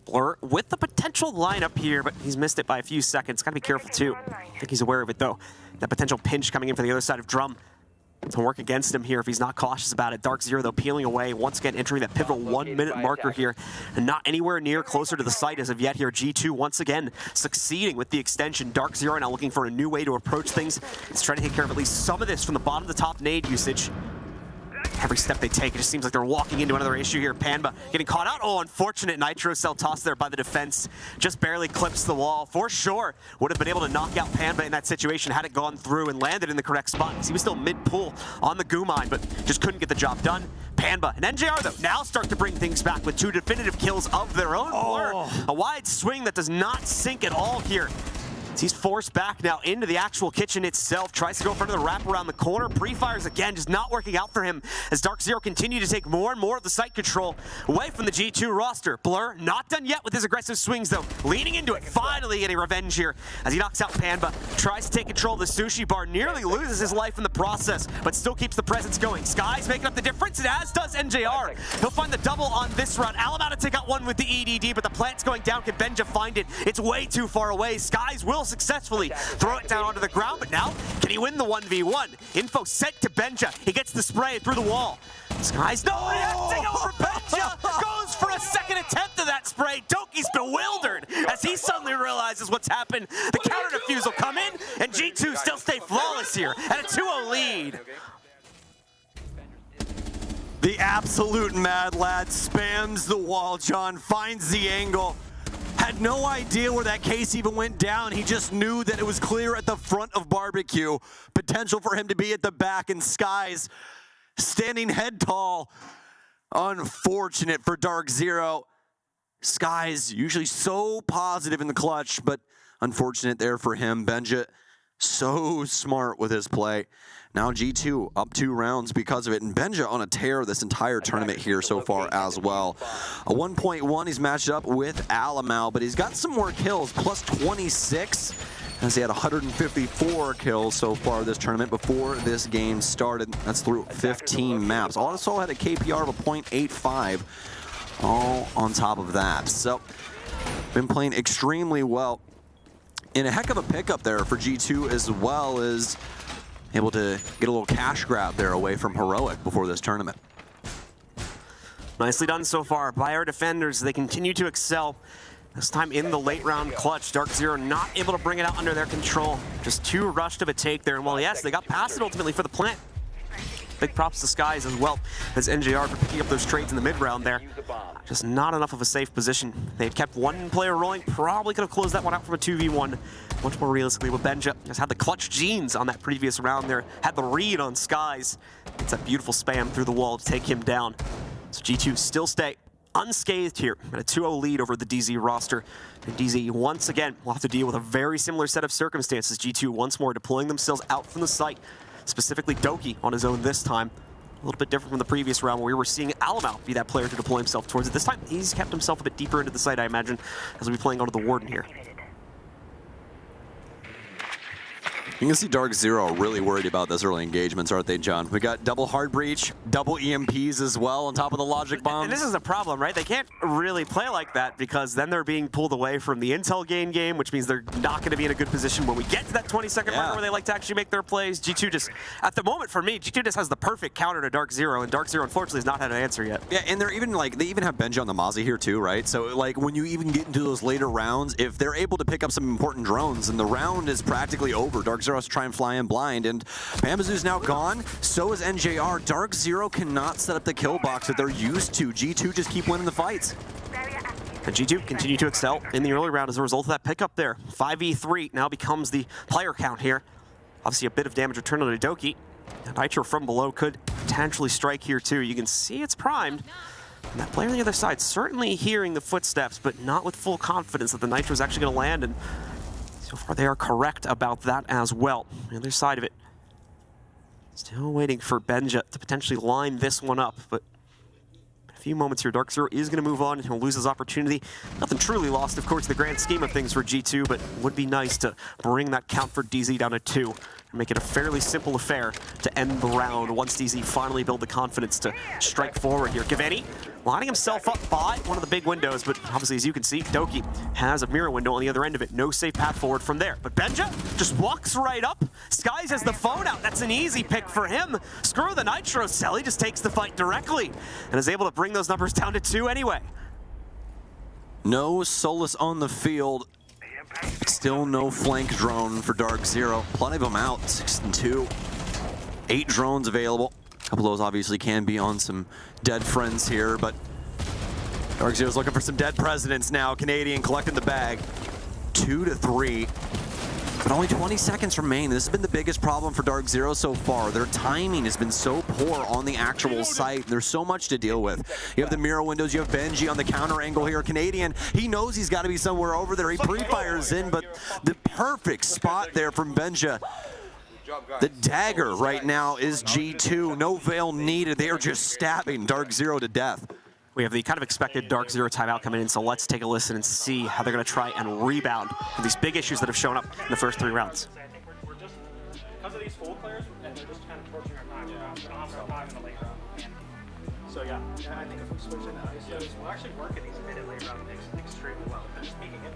Blur with the potential lineup here, but he's missed it by a few seconds. Gotta be careful too. I think he's aware of it though. That potential pinch coming in from the other side of Drum. to work against him here if he's not cautious about it. DarkZero, though, peeling away, once again entering that pivotal 1-minute marker here, and not anywhere near closer to the site as of yet here. G2 once again succeeding with the extension. DarkZero now looking for a new way to approach things. He's trying to take care of at least some of this from the bottom to top nade usage. Every step they take, it just seems like they're walking into another issue here. Panba getting caught out. Oh, unfortunate Nitro Cell toss there by the defense. Just barely clips the wall. For sure, would have been able to knock out Panba in that situation had it gone through and landed in the correct spot. He was still mid-pull on the goo mine, but just couldn't get the job done. Panba and NJR, though, now start to bring things back with 2 definitive kills of their own. Blur, a wide swing that does not sink at all here. He's forced back now into the actual kitchen itself. Tries to go in front of the wrap around the corner. Pre-fires again, just not working out for him as DarkZero continue to take more and more of the site control away from the G2 roster. Blur not done yet with his aggressive swings though. Leaning into it, finally getting revenge here as he knocks out Panba. Tries to take control of the sushi bar, nearly loses his life in the process, but still keeps the presence going. Sky's making up the difference, and as does NJR. He'll find the double on this round. Alabama to take out one with the EDD, but the plant's going down. Can Benja find it? It's way too far away. Skies will successfully throw it down onto the ground, but now, can he win the 1v1? Info sent to Benja. He gets the spray through the wall. Skies, no, over Benja! Goes for a second attempt of that spray. Doki's bewildered as he suddenly realizes what's happened. The counter defuse will come in, and G2 still stay flawless here at a 2-0 lead. The absolute mad lad spams the wall, John, finds the angle. Had no idea where that case even went down. He just knew that it was clear at the front of Barbecue. Potential for him to be at the back, and Skies standing head tall. Unfortunate for DarkZero. Skies usually so positive in the clutch, but unfortunate there for him. Benja so smart with his play. Now G2 up 2 rounds because of it, and Benja on a tear this entire tournament here so far as well. A 1.1, he's matched up with Alamau, but he's got some more kills, plus 26, as he had 154 kills so far this tournament before this game started. That's through 15 maps. Also had a KPR of a 0.85, all on top of that. So, been playing extremely well. And a heck of a pickup there for G2 as well as able to get a little cash grab there away from Heroic before this tournament. Nicely done so far by our defenders. They continue to excel. This time in the late round clutch, DarkZero not able to bring it out under their control. Just too rushed of a take there. And while yes, they got past it ultimately for the plant. Big props to Skies as well as NJR for picking up those trades in the mid round there. Just not enough of a safe position. They had kept one player rolling, probably could have closed that one out from a 2v1 much more realistically, but Benja has had the clutch genes on that previous round there, had the read on Skies. It's that beautiful spam through the wall to take him down. So G2 still stay unscathed here at a 2-0 lead over the DZ roster. And DZ once again will have to deal with a very similar set of circumstances. G2 once more deploying themselves out from the site, specifically Doki on his own this time. A little bit different from the previous round where we were seeing Alamau be that player to deploy himself towards it. This time, he's kept himself a bit deeper into the site, I imagine, as we'll be playing onto the Warden here. You can see DarkZero really worried about this early engagements, aren't they, John? We got double hard breach, double EMPs as well on top of the logic bombs. And this is a problem, right? They can't really play like that because then they're being pulled away from the intel gain game, which means they're not going to be in a good position when we get to that 20-second mark where they like to actually make their plays. G2 just, at the moment for me, G2 just has the perfect counter to DarkZero, and DarkZero unfortunately has not had an answer yet. Yeah, and they're even like, they even have Benja on the Mozzie here too, right? So like when you even get into those later rounds, if they're able to pick up some important drones, then the round is practically over. DarkZero has to try and fly in blind, and Bambazu's now gone. So is NJR. DarkZero cannot set up the kill box that they're used to. G2 just keep winning the fights. And G2 continue to excel in the early round as a result of that pickup there. 5v3 now becomes the player count here. Obviously a bit of damage returned on Doki. And Nitro from below could potentially strike here too. You can see it's primed. And that player on the other side certainly hearing the footsteps, but not with full confidence that the Nitro is actually going to land. And so far they are correct about that as well. The other side of it, still waiting for Benja to potentially line this one up, but in a few moments here, DarkZero is going to move on and he'll lose his opportunity. Nothing truly lost, of course, in the grand scheme of things for G2, but would be nice to bring that count for DZ down to 2 and make it a fairly simple affair to end the round once DZ finally build the confidence to strike forward here. Gaveni lining himself up by one of the big windows, but obviously, as you can see, Doki has a mirror window on the other end of it. No safe path forward from there. But Benja just walks right up. Skies has the phone out. That's an easy pick for him. Screw the Nitro cell. He just takes the fight directly and is able to bring those numbers down to 2 anyway. No Solus on the field. Still no flank drone for DarkZero. Plenty of them out, 6 and 2. 8 drones available. A couple of those obviously can be on some dead friends here, but DarkZero's looking for some dead presidents now. Canadian collecting the bag. 2 to 3. But only 20 seconds remain. This has been the biggest problem for DarkZero so far. Their timing has been so poor on the actual site. There's so much to deal with. You have the mirror windows, you have Benji on the counter angle here. Canadian, he knows he's got to be somewhere over there. He pre-fires in, but the perfect spot there from Benja. The dagger right now is G2. No veil needed. They are just stabbing DarkZero to death. We have the kind of expected DarkZero timeout coming in, so let's take a listen and see how they're going to try and rebound for these big issues that have shown up in the first 3 rounds. Because of these full players, and they're just kind of torching our time. We don't have our time in the late round. So yeah, I think if we switch into ISOs, we'll actually work in these mid and late round picks extremely well. And just peeking in.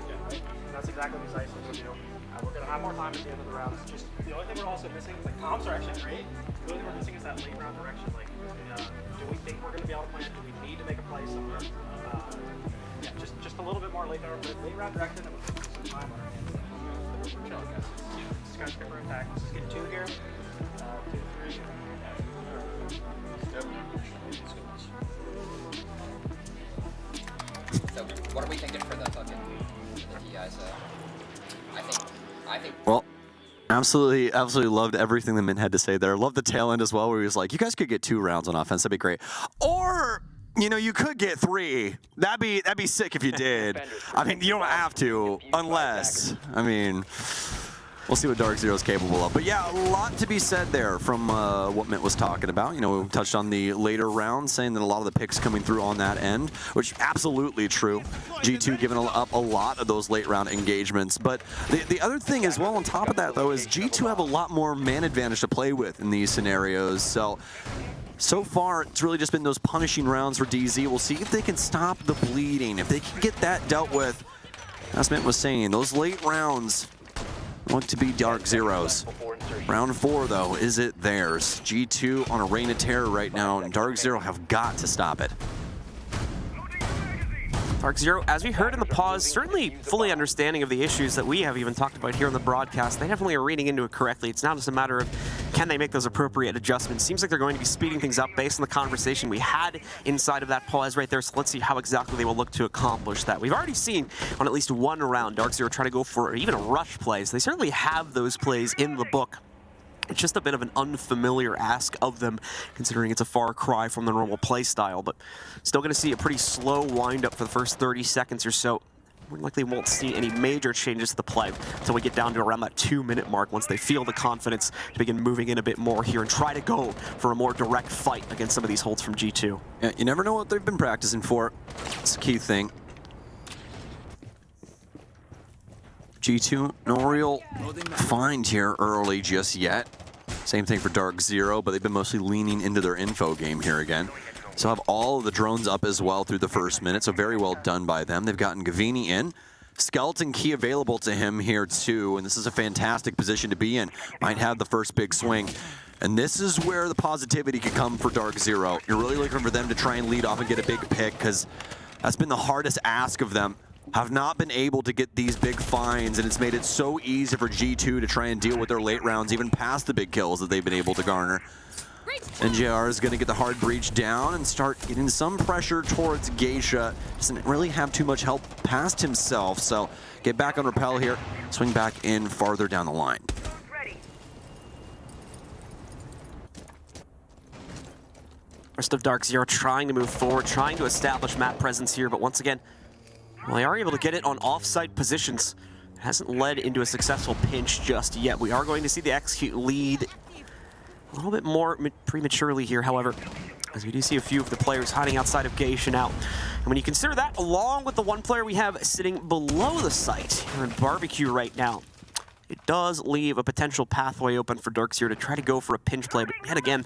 Yeah, that's exactly what these ISOs will do. We're going to have more time at the end of the round. It's just the only thing we're also missing is like comps are actually great. The only thing we're missing is that late round direction. Like, do we think we're going to be able to plan? Do we need to make a play somewhere? Yeah, just a little bit more late round direction, and we'll put some time on our hands. We're chilling, guys. Skyscraper attack. Let's just get 2 here. 2, 3. So, what are we thinking for the fucking TI? So, I think. Well, absolutely loved everything the Min had to say there. Loved the tail end as well, where he was like, you guys could get 2 rounds on offense. That'd be great. Or, you know, you could get 3. That'd be sick if you did. I mean, you don't have to, unless, I mean, we'll see what DarkZero is capable of. But yeah, a lot to be said there from what Mint was talking about. You know, we touched on the later rounds, saying that a lot of the picks coming through on that end, which absolutely true. G2 giving up a lot of those late round engagements. But the other thing as well on top of that, though, is G2 have a lot more man advantage to play with in these scenarios. So far, it's really just been those punishing rounds for DZ. We'll see if they can stop the bleeding. If they can get that dealt with, as Mint was saying, those late rounds want to be DarkZero's. Round 4, though, is it theirs? G2 on a reign of terror right now, and DarkZero have got to stop it. DarkZero, as we heard in the pause, certainly fully understanding of the issues that we have even talked about here on the broadcast. They definitely are reading into it correctly. It's now just a matter of can they make those appropriate adjustments. Seems like they're going to be speeding things up based on the conversation we had inside of that pause right there. So let's see how exactly they will look to accomplish that. We've already seen on at least one round DarkZero try to go for even a rush play. So they certainly have those plays in the book. It's just a bit of an unfamiliar ask of them, considering it's a far cry from the normal play style, but still going to see a pretty slow wind-up for the first 30 seconds or so. We likely won't see any major changes to the play until we get down to around that 2-minute mark, once they feel the confidence to begin moving in a bit more here and try to go for a more direct fight against some of these holds from G2. Yeah, you never know what they've been practicing for. It's a key thing. G2, no real find here early just yet. Same thing for DarkZero, but they've been mostly leaning into their info game here again. So have all of the drones up as well through the first minute, so very well done by them. They've gotten Gavini in. Skeleton key available to him here too, and this is a fantastic position to be in. Might have the first big swing. And this is where the positivity could come for DarkZero. You're really looking for them to try and lead off and get a big pick, because that's been the hardest ask of them. Have not been able to get these big finds, and it's made it so easy for G2 to try and deal with their late rounds, even past the big kills that they've been able to garner. NJR is going to get the hard breach down and start getting some pressure towards Geisha. Doesn't really have too much help past himself, so get back on Rappel here, swing back in farther down the line. Rest of DarkZero trying to move forward, trying to establish map presence here, but once again, well, they are able to get it on off-site positions. It hasn't led into a successful pinch just yet. We are going to see the execute lead a little bit more prematurely here, however, as we do see a few of the players hiding outside of Geisha now. And when you consider that, along with the one player we have sitting below the site here in Barbecue right now, it does leave a potential pathway open for DarkZero to try to go for a pinch play, but yet again,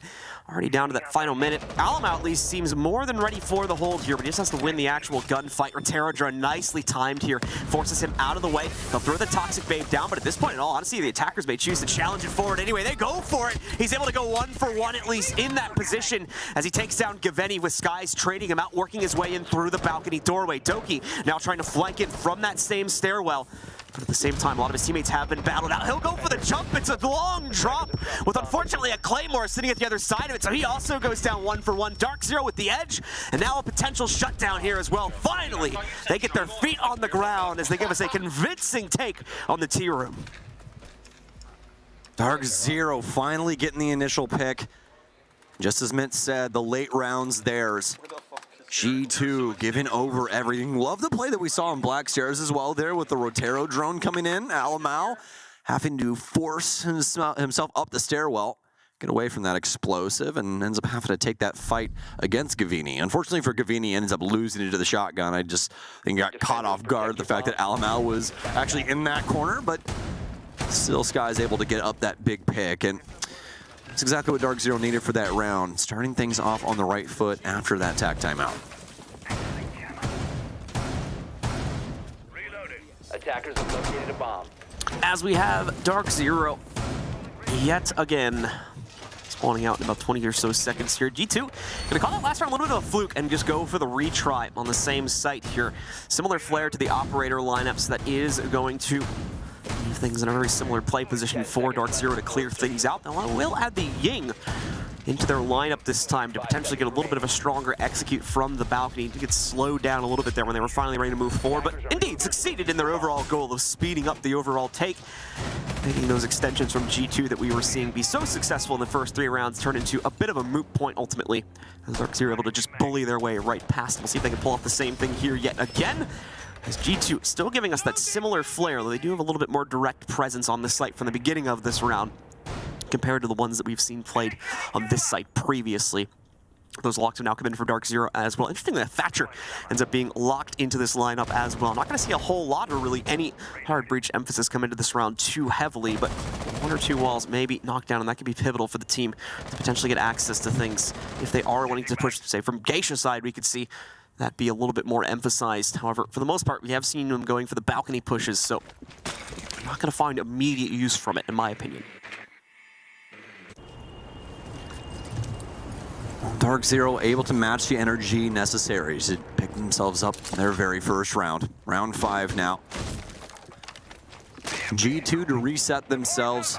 already down to that final minute. Alamau at least seems more than ready for the hold here, but he just has to win the actual gunfight. Terradra nicely timed here, forces him out of the way. They'll throw the Toxic Babe down, but at this point, in all honesty, the attackers may choose to challenge it forward anyway. They go for it. He's able to go 1-for-1 at least in that position as he takes down Gaveni with Skies trading him out, working his way in through the balcony doorway. Doki now trying to flank it from that same stairwell. But at the same time, a lot of his teammates have been battled out. He'll go for the jump. It's a long drop with, unfortunately, a Claymore sitting at the other side of it. So he also goes down 1-for-1. DarkZero with the edge, and now a potential shutdown here as well. Finally, they get their feet on the ground as they give us a convincing take on the T-Room. DarkZero finally getting the initial pick. Just as Mint said, the late round's theirs. G2 giving over everything. Love the play that we saw on Black Stairs as well there with the Rotero drone coming in. Alamau having to force himself up the stairwell, get away from that explosive, and ends up having to take that fight against Gaveni. Unfortunately for Gaveni, ends up losing it to the shotgun. I just think got caught off guard the fact that Alamau was actually in that corner, but still Sky's able to get up that big pick. And that's exactly what DarkZero needed for that round, starting things off on the right foot after that tack timeout. Attackers have located a bomb. As we have DarkZero yet again spawning out in about 20 or so seconds here. G2 gonna call that last round a little bit of a fluke and just go for the retry on the same site here. Similar flare to the operator lineups that is going to leave things in a very similar play position for DarkZero to clear things out. Now, I will add the Ying into their lineup this time to potentially get a little bit of a stronger execute from the balcony to get slowed down a little bit there when they were finally ready to move forward, but indeed succeeded in their overall goal of speeding up the overall take, making those extensions from G2 that we were seeing be so successful in the first 3 rounds turn into a bit of a moot point ultimately, as DarkZero able to just bully their way right past. We'll see if they can pull off the same thing here yet again, as G2 still giving us that similar flare, though they do have a little bit more direct presence on this site from the beginning of this round compared to the ones that we've seen played on this site previously. Those locks have now come in for DarkZero as well. Interestingly, Thatcher ends up being locked into this lineup as well. Not going to see a whole lot or really any hard breach emphasis come into this round too heavily, but 1 or 2 walls maybe knocked down, and that could be pivotal for the team to potentially get access to things. If they are wanting to push, say, from Geisha's side, we could see that be a little bit more emphasized. However, for the most part, we have seen them going for the balcony pushes, so I'm not going to find immediate use from it, in my opinion. DarkZero able to match the energy necessary to pick themselves up their very first round. Round 5 now. G2 to reset themselves.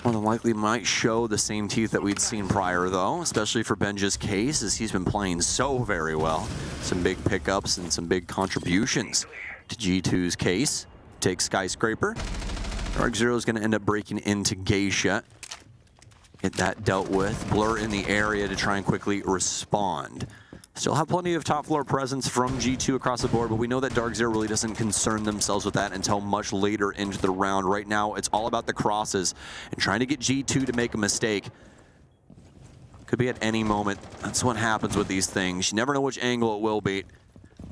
More than likely might show the same teeth that we'd seen prior though, especially for Benja's case, as he's been playing so very well. Some big pickups and some big contributions to G2's case. Take Skyscraper. DarkZero is going to end up breaking into Geisha. Get that dealt with. Blur in the area to try and quickly respond. Still have plenty of top floor presence from G2 across the board, but we know that DarkZero really doesn't concern themselves with that until much later into the round. Right now, it's all about the crosses and trying to get G2 to make a mistake. Could be at any moment. That's what happens with these things. You never know which angle it will be.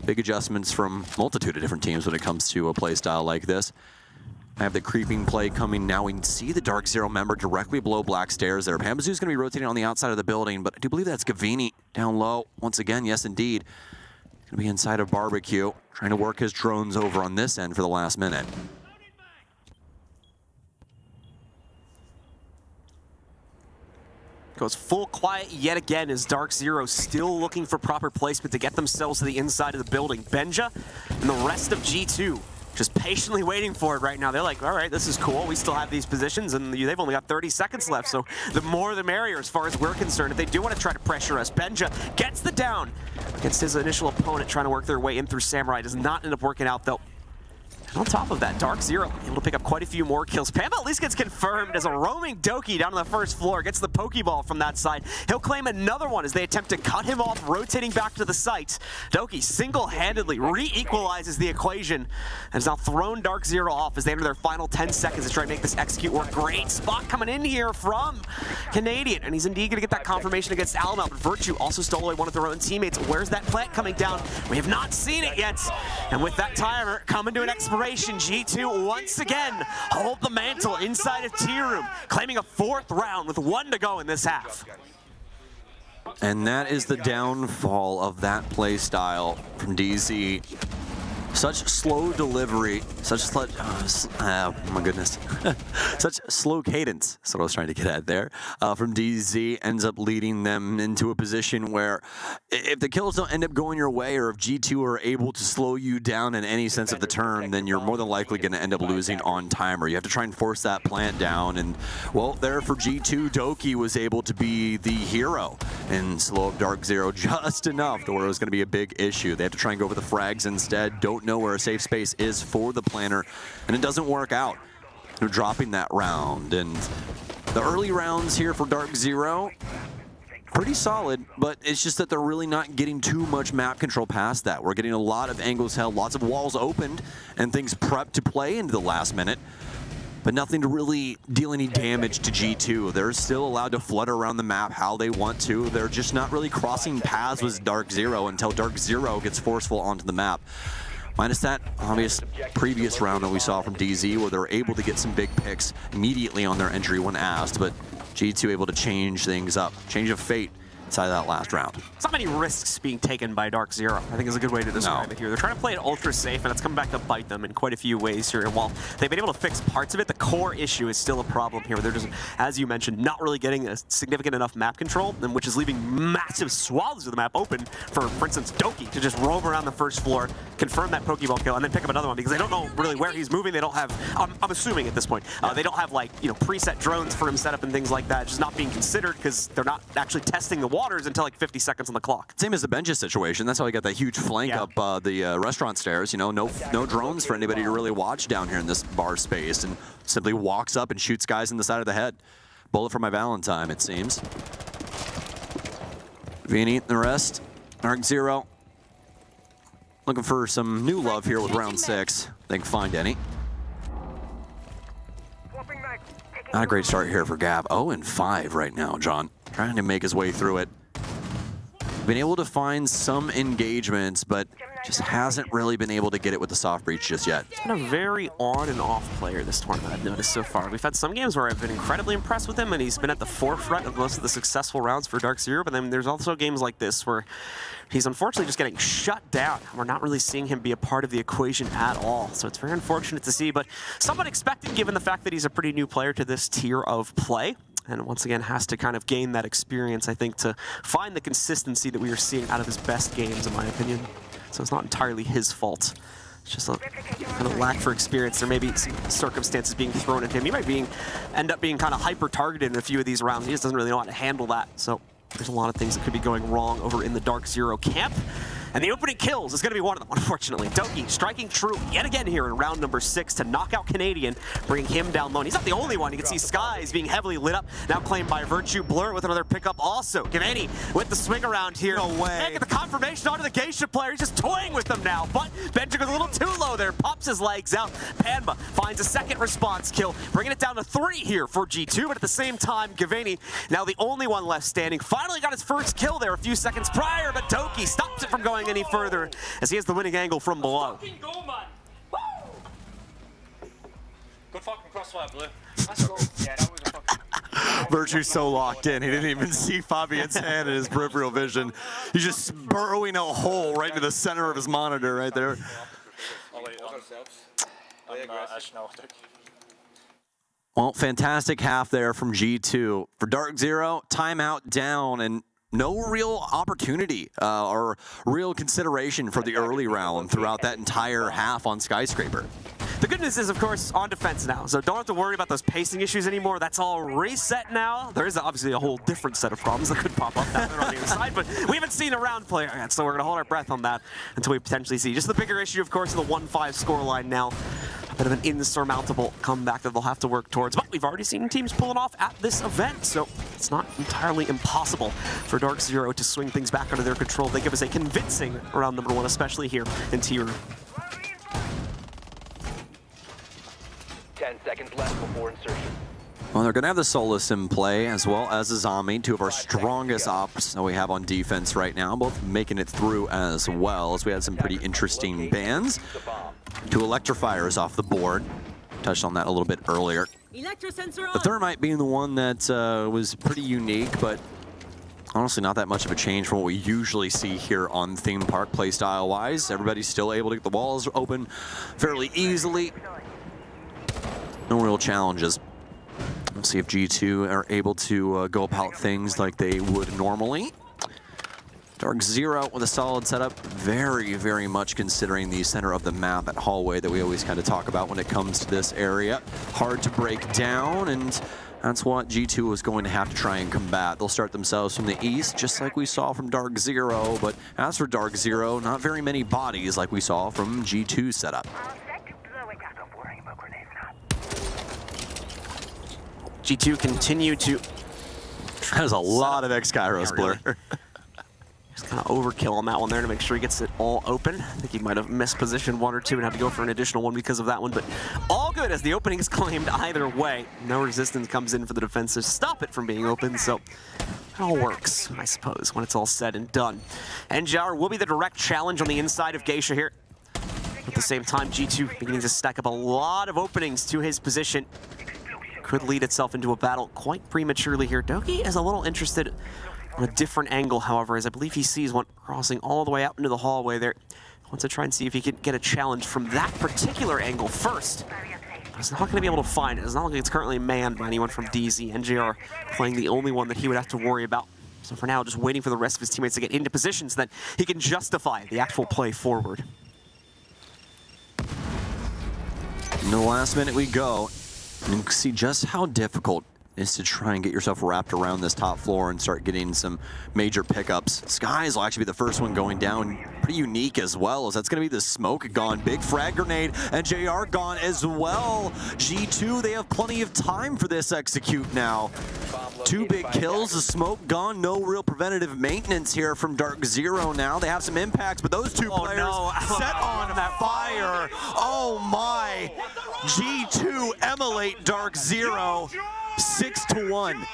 Big adjustments from a multitude of different teams when it comes to a play style like this. I have the creeping play coming now. We can see the DarkZero member directly below Black Stairs there. Pambazu's going to be rotating on the outside of the building, but I do believe that's Gaveni down low. Once again, yes indeed. Going to be inside of Barbecue, trying to work his drones over on this end for the last minute. Goes full quiet yet again as DarkZero still looking for proper placement to get themselves to the inside of the building. Benja and the rest of G2 just patiently waiting for it right now. They're like, all right, this is cool. We still have these positions, and they've only got 30 seconds left, so the more the merrier as far as we're concerned. If they do want to try to pressure us, Benja gets the down against his initial opponent, trying to work their way in through Samurai. Does not end up working out, though. And on top of that, DarkZero able to pick up quite a few more kills. Pamba at least gets confirmed as a roaming Doki down on the first floor. Gets the Pokeball from that side. He'll claim another one as they attempt to cut him off, rotating back to the site. Doki single-handedly re-equalizes the equation and has now thrown DarkZero off as they enter their final 10 seconds to try to make this execute work. Great spot coming in here from Canadian, and he's indeed going to get that confirmation against Alamau, but Virtue also stole away one of their own teammates. Where's that plant coming down? We have not seen it yet. And with that timer coming to an expiration, desperation, G2 once again hold the mantle inside of Tier Room, claiming a 4th round with 1 to go in this half. And that is the downfall of that play style from DZ. Such slow delivery, such oh my goodness, such slow cadence. That's what I was trying to get at there. From DZ ends up leading them into a position where if the kills don't end up going your way, or if G2 are able to slow you down in any sense of the term, then you're more than likely going to end up losing on timer. You have to try and force that plant down. And well, there for G2, Doki was able to be the hero and slow up DarkZero just enough to where it was going to be a big issue. They have to try and go for the frags instead. Don't know where a safe space is for the planner, and it doesn't work out. They're dropping that round, and the early rounds here for DarkZero, pretty solid, but it's just that they're really not getting too much map control past that. We're getting a lot of angles held, lots of walls opened, and things prepped to play into the last minute, but nothing to really deal any damage to G2. They're still allowed to flutter around the map how they want to. They're just not really crossing paths with DarkZero until DarkZero gets forceful onto the map. Minus that obvious previous round that we saw from DZ, where they're able to get some big picks immediately on their entry when asked, but G2 able to change things up. Change of fate inside that last round. There's not many risks being taken by DarkZero, I think is a good way to describe it here. They're trying to play it ultra safe, and it's come back to bite them in quite a few ways here. And while they've been able to fix parts of it, the core issue is still a problem here. They're just, as you mentioned, not really getting a significant enough map control, and which is leaving massive swaths of the map open for instance, Doki to just roam around the first floor, confirm that Pokeball kill, and then pick up another one, because they don't know really where he's moving. They don't have, I'm assuming at this point, they don't have like, preset drones for him set up and things like that, just not being considered because they're not actually testing the waters until like 50 seconds on the clock. Same as the benches situation. That's how we got that huge flank up the restaurant stairs. No drones for anybody to really watch down here in this bar space, and simply walks up and shoots guys in the side of the head. Bullet for my Valentine, it seems. Vini and the rest. DarkZero looking for some new love here with round 6. They can find any. Not a great start here for Gab. 0-5 right now, John. Trying to make his way through it. Been able to find some engagements, but just hasn't really been able to get it with the soft breach just yet. He's been a very on and off player this tournament, I've noticed so far. We've had some games where I've been incredibly impressed with him, and he's been at the forefront of most of the successful rounds for DarkZero, but then there's also games like this where he's unfortunately just getting shut down. We're not really seeing him be a part of the equation at all, so it's very unfortunate to see, but somewhat expected given the fact that he's a pretty new player to this tier of play. And once again, has to kind of gain that experience, I think, to find the consistency that we are seeing out of his best games, in my opinion. So it's not entirely his fault. It's just a kind of lack for experience. There may be some circumstances being thrown at him. He might end up being kind of hyper-targeted in a few of these rounds. He just doesn't really know how to handle that. So there's a lot of things that could be going wrong over in the DarkZero camp. And the opening kills is going to be one of them, unfortunately. Doki striking true yet again here in round number 6 to knock out Canadian, bringing him down low. And he's not the only one. You can see Skies being heavily lit up, now claimed by Virtue. Blur with another pickup also. Gavani with the swing around here. No way. And get the confirmation onto the Geisha player. He's just toying with them now. But Benji goes a little too low there, pops his legs out. Panba finds a second response kill, bringing it down to 3 here for G2. But at the same time, Gavani, now the only one left standing, finally got his first kill there a few seconds prior, but Doki stops it from going any further as he has the winning angle from below. Good fucking crossfire, Blue. Let's go. Yeah, that was a fucking... Virtue's so locked in, he didn't even see Fabian's hand in his peripheral vision. He's just burrowing a hole right into the center of his monitor right there. Well, fantastic half there from G2. For DarkZero, timeout down, and no real opportunity or real consideration for the early round throughout that entire half on Skyscraper. The good news is, of course, on defense now, so don't have to worry about those pacing issues anymore. That's all reset now. There is obviously a whole different set of problems that could pop up down there on the other side, but we haven't seen a round player yet, so we're going to hold our breath on that until we potentially see. Just the bigger issue, of course, is the 1-5 scoreline now. A bit of an insurmountable comeback that they'll have to work towards, but we've already seen teams pull it off at this event, so it's not entirely impossible for DarkZero to swing things back under their control. They give us a convincing round number 1, especially here in Tier. 10 seconds left before insertion. Well, they're going to have the Solus in play, as well as Azami, two of our strongest ops that we have on defense right now, both making it through as well, as we had some pretty interesting bans. Two Electrifiers off the board. Touched on that a little bit earlier. The Thermite being the one that was pretty unique, but honestly not that much of a change from what we usually see here on Theme Park playstyle-wise. Everybody's still able to get the walls open fairly easily. No real challenges. Let's see if G2 are able to go about things like they would normally. DarkZero with a solid setup, very, very much considering the center of the map, that hallway that we always kind of talk about when it comes to this area. Hard to break down, and that's what G2 was going to have to try and combat. They'll start themselves from the east, just like we saw from DarkZero, but as for DarkZero, not very many bodies like we saw from G2's setup. G2 continue to... There's a lot of X-Kairos, Blur. Really. Just kind of overkill on that one there to make sure he gets it all open. I think he might have mispositioned one or two and had to go for an additional one because of that one, but all good as the opening is claimed either way. No resistance comes in for the defense to stop it from being open, so it all works, I suppose, when it's all said and done. NJR will be the direct challenge on the inside of Geisha here. At the same time, G2 beginning to stack up a lot of openings to his position. Could lead itself into a battle quite prematurely here. Doki is a little interested on a different angle, however, as I believe he sees one crossing all the way out into the hallway there. Wants to try and see if he can get a challenge from that particular angle first. But he's not going to be able to find it. It's not like it's currently manned by anyone from DZ. NJR playing the only one that he would have to worry about. So for now, just waiting for the rest of his teammates to get into position so that he can justify the actual play forward. In the last minute we go. And you can see just how difficult it is to try and get yourself wrapped around this top floor and start getting some major pickups. Skies will actually be the first one going down. Pretty unique as well, as that's going to be the smoke gone. Big frag grenade, and JR gone as well. G2, they have plenty of time for this execute now. Two big kills, the smoke gone, no real preventative maintenance here from DarkZero now. They have some impacts, but those two players set on fire. Oh my! G2 emulate DarkZero 6-1.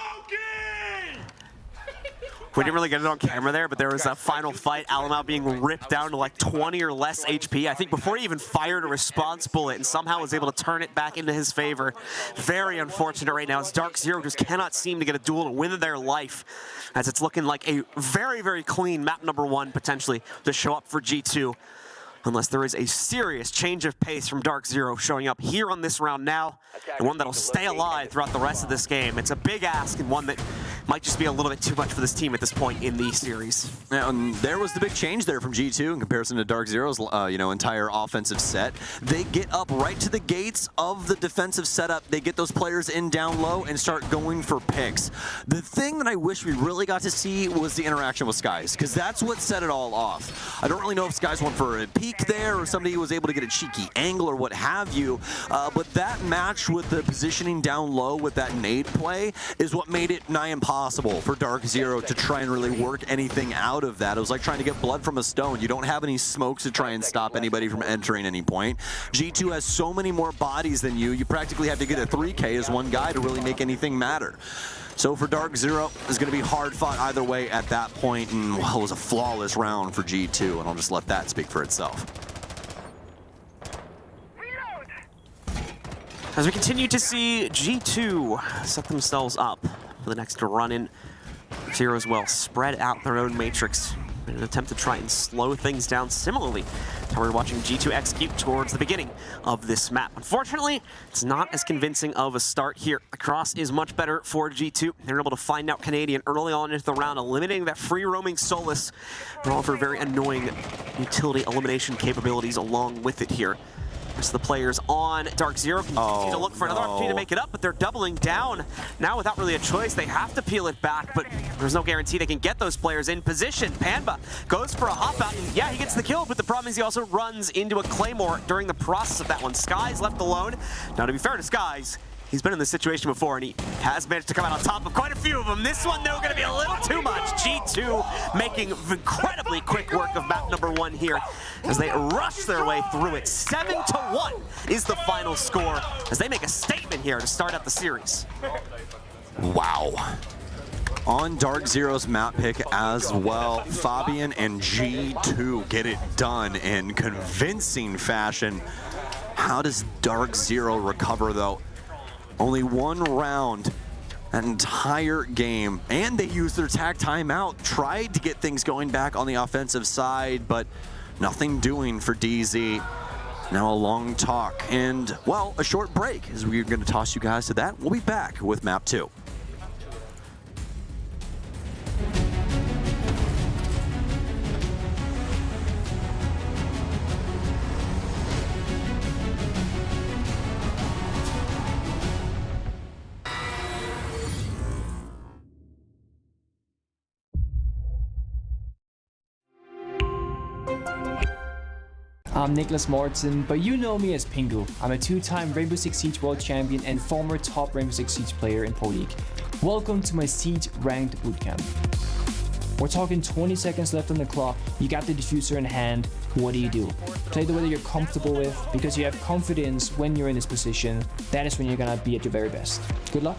We didn't really get it on camera there, but there was a final fight. Alamau being ripped down to like 20 or less HP. I think before he even fired a response bullet and somehow was able to turn it back into his favor. Very unfortunate right now as DarkZero just cannot seem to get a duel to win their life, as it's looking like a very, very clean map number 1 potentially to show up for G2. Unless there is a serious change of pace from DarkZero showing up here on this round now, and one that'll stay alive throughout the rest of this game. It's a big ask and one that might just be a little bit too much for this team at this point in the series. Now, and there was the big change there from G2 in comparison to DarkZero's entire offensive set. They get up right to the gates of the defensive setup. They get those players in down low and start going for picks. The thing that I wish we really got to see was the interaction with Skies, because that's what set it all off. I don't really know if Skies went for a peek there or somebody was able to get a cheeky angle or what have you, but that match with the positioning down low with that nade play is what made it nigh impossible for DarkZero to try and really work anything out of that. It was like trying to get blood from a stone. You don't have any smokes to try and stop anybody from entering any point. G2 has so many more bodies than you. You practically have to get a 3K as one guy to really make anything matter. So for DarkZero, it's going to be hard fought either way at that point, and well, it was a flawless round for G2, and I'll just let that speak for itself. As we continue to see G2 set themselves up for the next run-in, Zero as well spread out their own matrix in an attempt to try and slow things down similarly to how we're watching G2 execute towards the beginning of this map. Unfortunately, it's not as convincing of a start here. The cross is much better for G2. They're able to find out Canadian early on into the round, eliminating that free roaming Solus, but all for very annoying utility elimination capabilities along with it here. Rest of the players on DarkZero continue to look for another opportunity to make it up, but they're doubling down. Now without really a choice, they have to peel it back, but there's no guarantee they can get those players in position. Panba goes for a hop out, and yeah, he gets the kill, but the problem is he also runs into a Claymore during the process of that one. Skies left alone. Now to be fair to Skies, He's been in this situation before, and he has managed to come out on top of quite a few of them. This one, though, going to be a little too much. G2 making incredibly quick work of map number 1 here as they rush their way through it. 7-1 is the final score as they make a statement here to start out the series. Wow. On DarkZero's map pick as well, Fabian and G2 get it done in convincing fashion. How does DarkZero recover, though? Only 1 round, an entire game, and they used their tag timeout, tried to get things going back on the offensive side, but nothing doing for DZ. Now a long talk and, well, a short break as we're going to toss you guys to that. We'll be back with map 2. I'm Nicholas Morton, but you know me as Pengu. I'm a 2-time Rainbow Six Siege World Champion and former top Rainbow Six Siege player in Pro League. Welcome to my Siege Ranked Bootcamp. We're talking 20 seconds left on the clock, you got the diffuser in hand, what do you do? Play the way that you're comfortable with, because you have confidence when you're in this position, that is when you're gonna be at your very best. Good luck.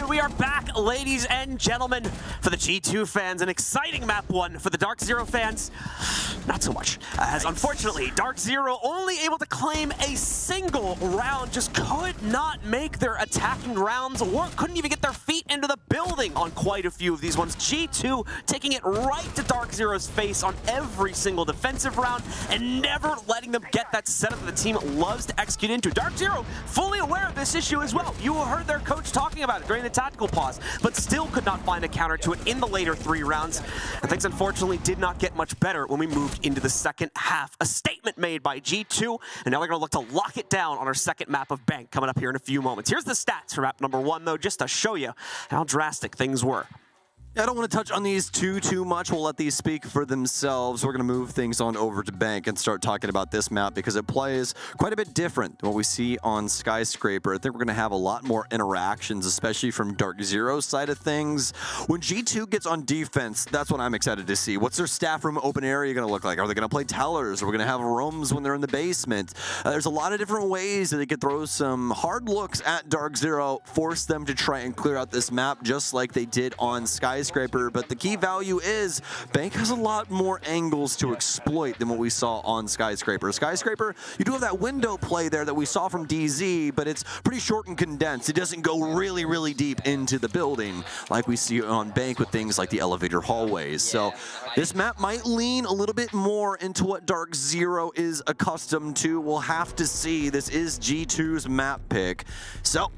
And we are back, ladies and gentlemen, for the G2 fans. An exciting map one for the DarkZero fans. Not so much, as unfortunately, DarkZero only able to claim a single round, just could not make their attacking rounds work, couldn't even get their feet into the building on quite a few of these ones. G2 taking it right to DarkZero's face on every single defensive round and never letting them get that setup that the team loves to execute into. DarkZero fully aware of this issue as well. You heard their coach talking about it during the tactical pause, but still could not find a counter to it in the later 3 rounds. And things unfortunately did not get much better when we moved into the second half. A statement made by G2, and now they're going to look to lock it down on our second map of Bank coming up here in a few moments. Here's the stats for map number 1, though, just to show you how drastic things were. Yeah, I don't want to touch on these too much. We'll let these speak for themselves. We're going to move things on over to Bank and start talking about this map because it plays quite a bit different than what we see on Skyscraper. I think we're going to have a lot more interactions, especially from DarkZero's side of things. When G2 gets on defense, that's what I'm excited to see. What's their staff room open area going to look like? Are they going to play tellers? Are we going to have rooms when they're in the basement? There's a lot of different ways that they could throw some hard looks at DarkZero, force them to try and clear out this map just like they did on Skyscraper. But the key value is Bank has a lot more angles to exploit than what we saw on Skyscraper. Skyscraper, you do have that window play there that we saw from DZ, but it's pretty short and condensed. It doesn't go really deep into the building like we see on Bank with things like the elevator hallways. So this map might lean a little bit more into what DarkZero is accustomed to. We'll have to see. This is G2's map pick. So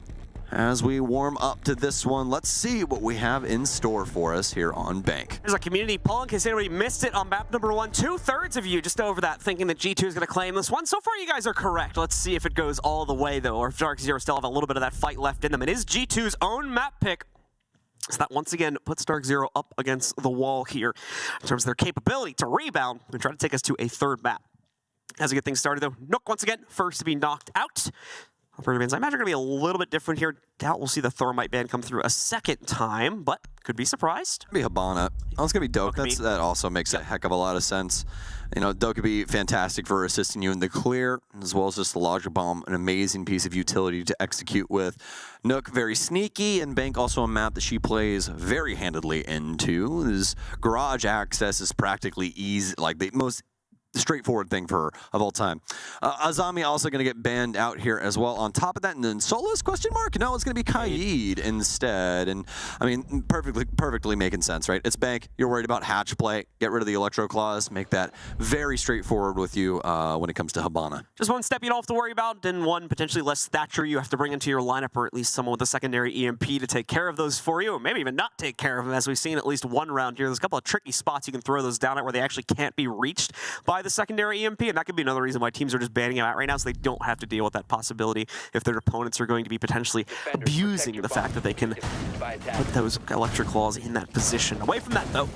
as we warm up to this one, let's see what we have in store for us here on Bank. There's a community poll in case anybody missed it on map number 1. 2/3 of you just over that thinking that G2 is going to claim this one. So far, you guys are correct. Let's see if it goes all the way, though, or if DarkZero still have a little bit of that fight left in them. It is G2's own map pick. So that once again puts DarkZero up against the wall here in terms of their capability to rebound and try to take us to a 3rd map. As we get things started, though, Nook once again first to be knocked out. Bans, I imagine going to be a little bit different here. Doubt we'll see the Thermite ban come through a second time, but could be surprised. Be Hibana. Oh, it's going to be Doke. That also makes a heck of a lot of sense. You know, Doke could be fantastic for assisting you in the clear, as well as just the Logic Bomb, an amazing piece of utility to execute with. Nook, very sneaky, and Bank also a map that she plays very handedly into. His garage access is practically easy, like the most straightforward thing for her of all time. Azami also going to get banned out here as well. On top of that, and then Solus, question mark? No, it's going to be Kaid instead. And I mean, perfectly making sense, right? It's Bank. You're worried about hatch play. Get rid of the Electro Claws. Make that very straightforward with you when it comes to Hibana. Just one step you don't have to worry about, and one potentially less Thatcher you have to bring into your lineup, or at least someone with a secondary EMP to take care of those for you, or maybe even not take care of them, as we've seen at least one round here. There's a couple of tricky spots you can throw those down at where they actually can't be reached by the secondary EMP, and that could be another reason why teams are just banning him out right now, so they don't have to deal with that possibility if their opponents are going to be potentially abusing the fact that they can put those Electric Claws in that position. Away from that, though,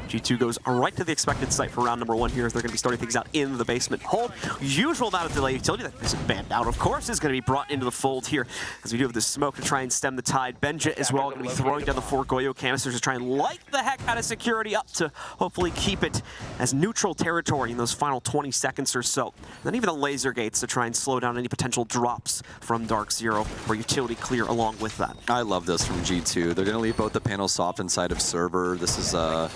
G2 goes right to the expected site for round number 1 here, as they're going to be starting things out in the basement hold. Usual amount of delay utility that isn't banned out, of course, is going to be brought into the fold here, as we do have the smoke to try and stem the tide. Benja as well going to be throwing down the 4 Goyo canisters to try and light the heck out of security up to hopefully keep it as neutral territory in those final 20 seconds or so. And then even the laser gates to try and slow down any potential drops from DarkZero, or utility clear along with that. I love this from G2. They're going to leave both the panels soft inside of server. This is a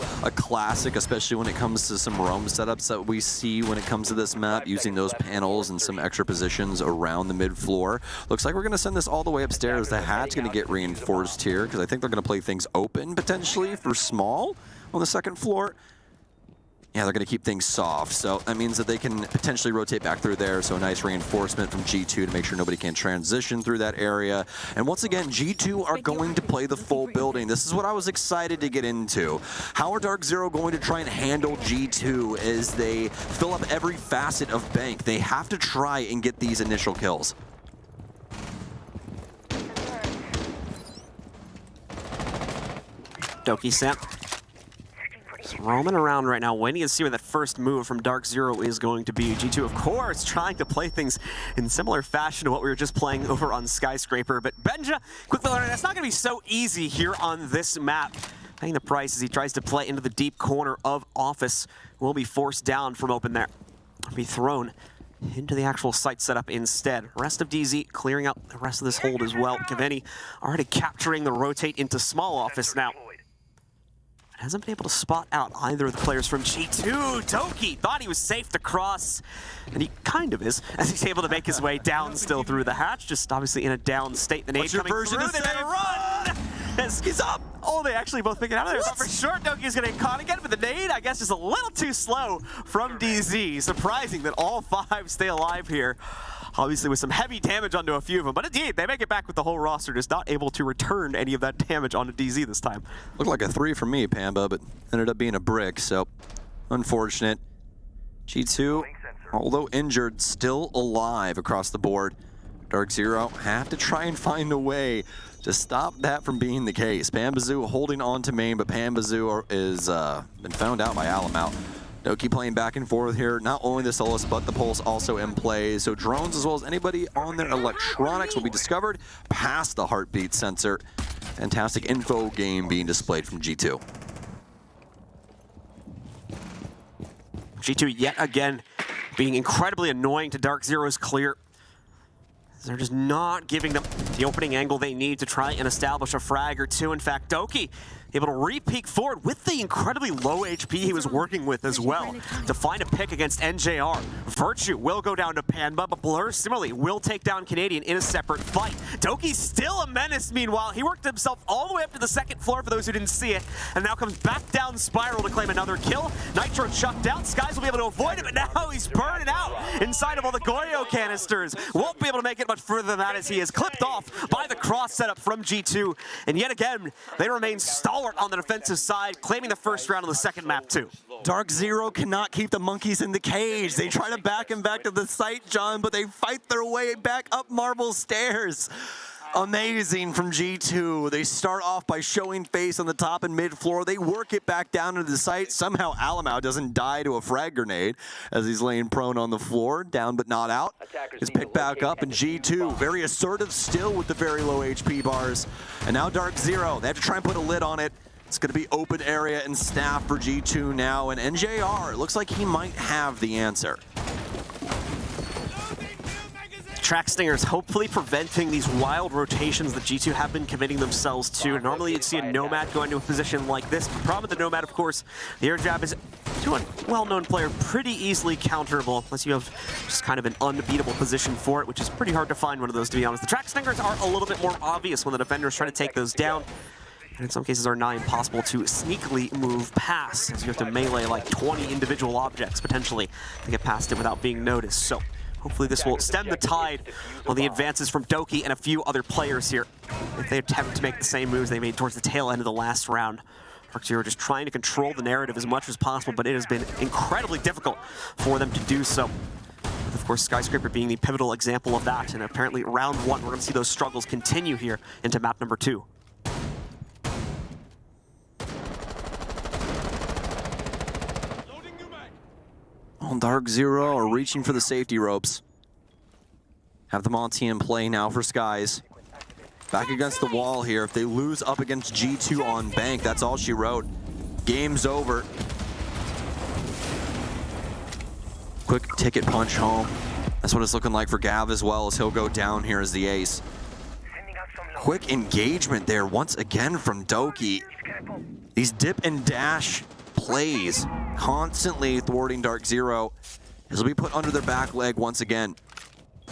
classic, especially when it comes to some roam setups that we see when it comes to this map, using those panels and some extra positions around the mid floor. Looks like we're going to send this all the way upstairs. The hat's going to get reinforced here because I think they're going to play things open potentially for small on the second floor. Yeah, they're going to keep things soft, so that means that they can potentially rotate back through there, so a nice reinforcement from G2 to make sure nobody can transition through that area. And once again, G2 are going to play the full building. This is what I was excited to get into. How are DarkZero going to try and handle G2 as they fill up every facet of Bank? They have to try and get these initial kills. Doki sent. Just roaming around right now, waiting to see where that first move from DarkZero is going to be. G2, of course, trying to play things in similar fashion to what we were just playing over on Skyscraper. But Benja, quickly learning, that's not going to be so easy here on this map. Paying the price as he tries to play into the deep corner of Office. Will be forced down from open there. Be thrown into the actual site setup instead. Rest of DZ clearing out the rest of this hold as well. Kaveni already capturing the rotate into small office now. Hasn't been able to spot out either of the players from G2. Doki thought he was safe to cross, and he kind of is, as he's able to make his way down still through the hatch, just obviously in a down state. The nade coming through, they better run! As he's up! Oh, they actually both pick it out of there. I thought for sure Doki's gonna get caught again, but the nade, I guess, just a little too slow from DZ. Surprising that all 5 stay alive here. Obviously with some heavy damage onto a few of them, but indeed, they make it back with the whole roster, just not able to return any of that damage onto DZ this time. Looked like a 3 for me, Pamba, but ended up being a brick, so unfortunate. G2, although injured, still alive across the board. DarkZero have to try and find a way to stop that from being the case. Pambazoo holding on to main, but Pambazoo is been found out by Alamau. Doki playing back and forth here. Not only the Solus, but the Pulse also in play. So drones as well as anybody on their electronics will be discovered past the heartbeat sensor. Fantastic info game being displayed from G2. G2 yet again being incredibly annoying to DarkZero's clear. They're just not giving them the opening angle they need to try and establish a frag or two. In fact, Doki able to re-peek forward with the incredibly low HP he was working with as well to find a pick against NJR. Virtue will go down to Panba, but Blur similarly will take down Canadian in a separate fight. Doki's still a menace meanwhile. He worked himself all the way up to the 2nd floor for those who didn't see it, and now comes back down Spiral to claim another kill. Nitro chucked out. Skies will be able to avoid it, but now he's burning out inside of all the Goyo canisters. Won't be able to make it much further than that as he is clipped off by the cross setup from G2. And yet again, they remain stalwart on the defensive side, claiming the first round on the 2nd map too. DarkZero cannot keep the monkeys in the cage. They try to back him back to the site, John, but they fight their way back up marble stairs. Amazing from G2. They start off by showing face on the top and mid floor. They work it back down into the site. Somehow Alamau doesn't die to a frag grenade as he's laying prone on the floor, down but not out. Is picked back up, and G2 very assertive still with the very low HP bars. And now DarkZero, they have to try and put a lid on it. It's going to be open area and staff for G2 now, and NJR, it looks like he might have the answer. Track Stingers hopefully preventing these wild rotations that G2 have been committing themselves to. Normally you'd see a Nomad go into a position like this. The problem with the Nomad, of course, the air jab is to a well-known player pretty easily counterable, unless you have just kind of an unbeatable position for it, which is pretty hard to find one of those, to be honest. The Track Stingers are a little bit more obvious when the defenders try to take those down, and in some cases are nigh impossible to sneakily move past, as you have to melee like 20 individual objects potentially to get past it without being noticed. So hopefully this will stem the tide on the advances from Doki and a few other players here, if they attempt to make the same moves they made towards the tail end of the last round. DarkZero just trying to control the narrative as much as possible, but it has been incredibly difficult for them to do so. With, of course, Skyscraper being the pivotal example of that, and apparently round 1, we're going to see those struggles continue here into map number 2. DarkZero are reaching for the safety ropes. Have the Monty in play now for Skies. Back against the wall here. If they lose up against G2 on bank, that's all she wrote. Game's over. Quick ticket punch home. That's what it's looking like for Gav as well, as he'll go down here as the ace. Quick engagement there once again from Doki. These dip and dash plays constantly thwarting DarkZero. This will be put under their back leg once again.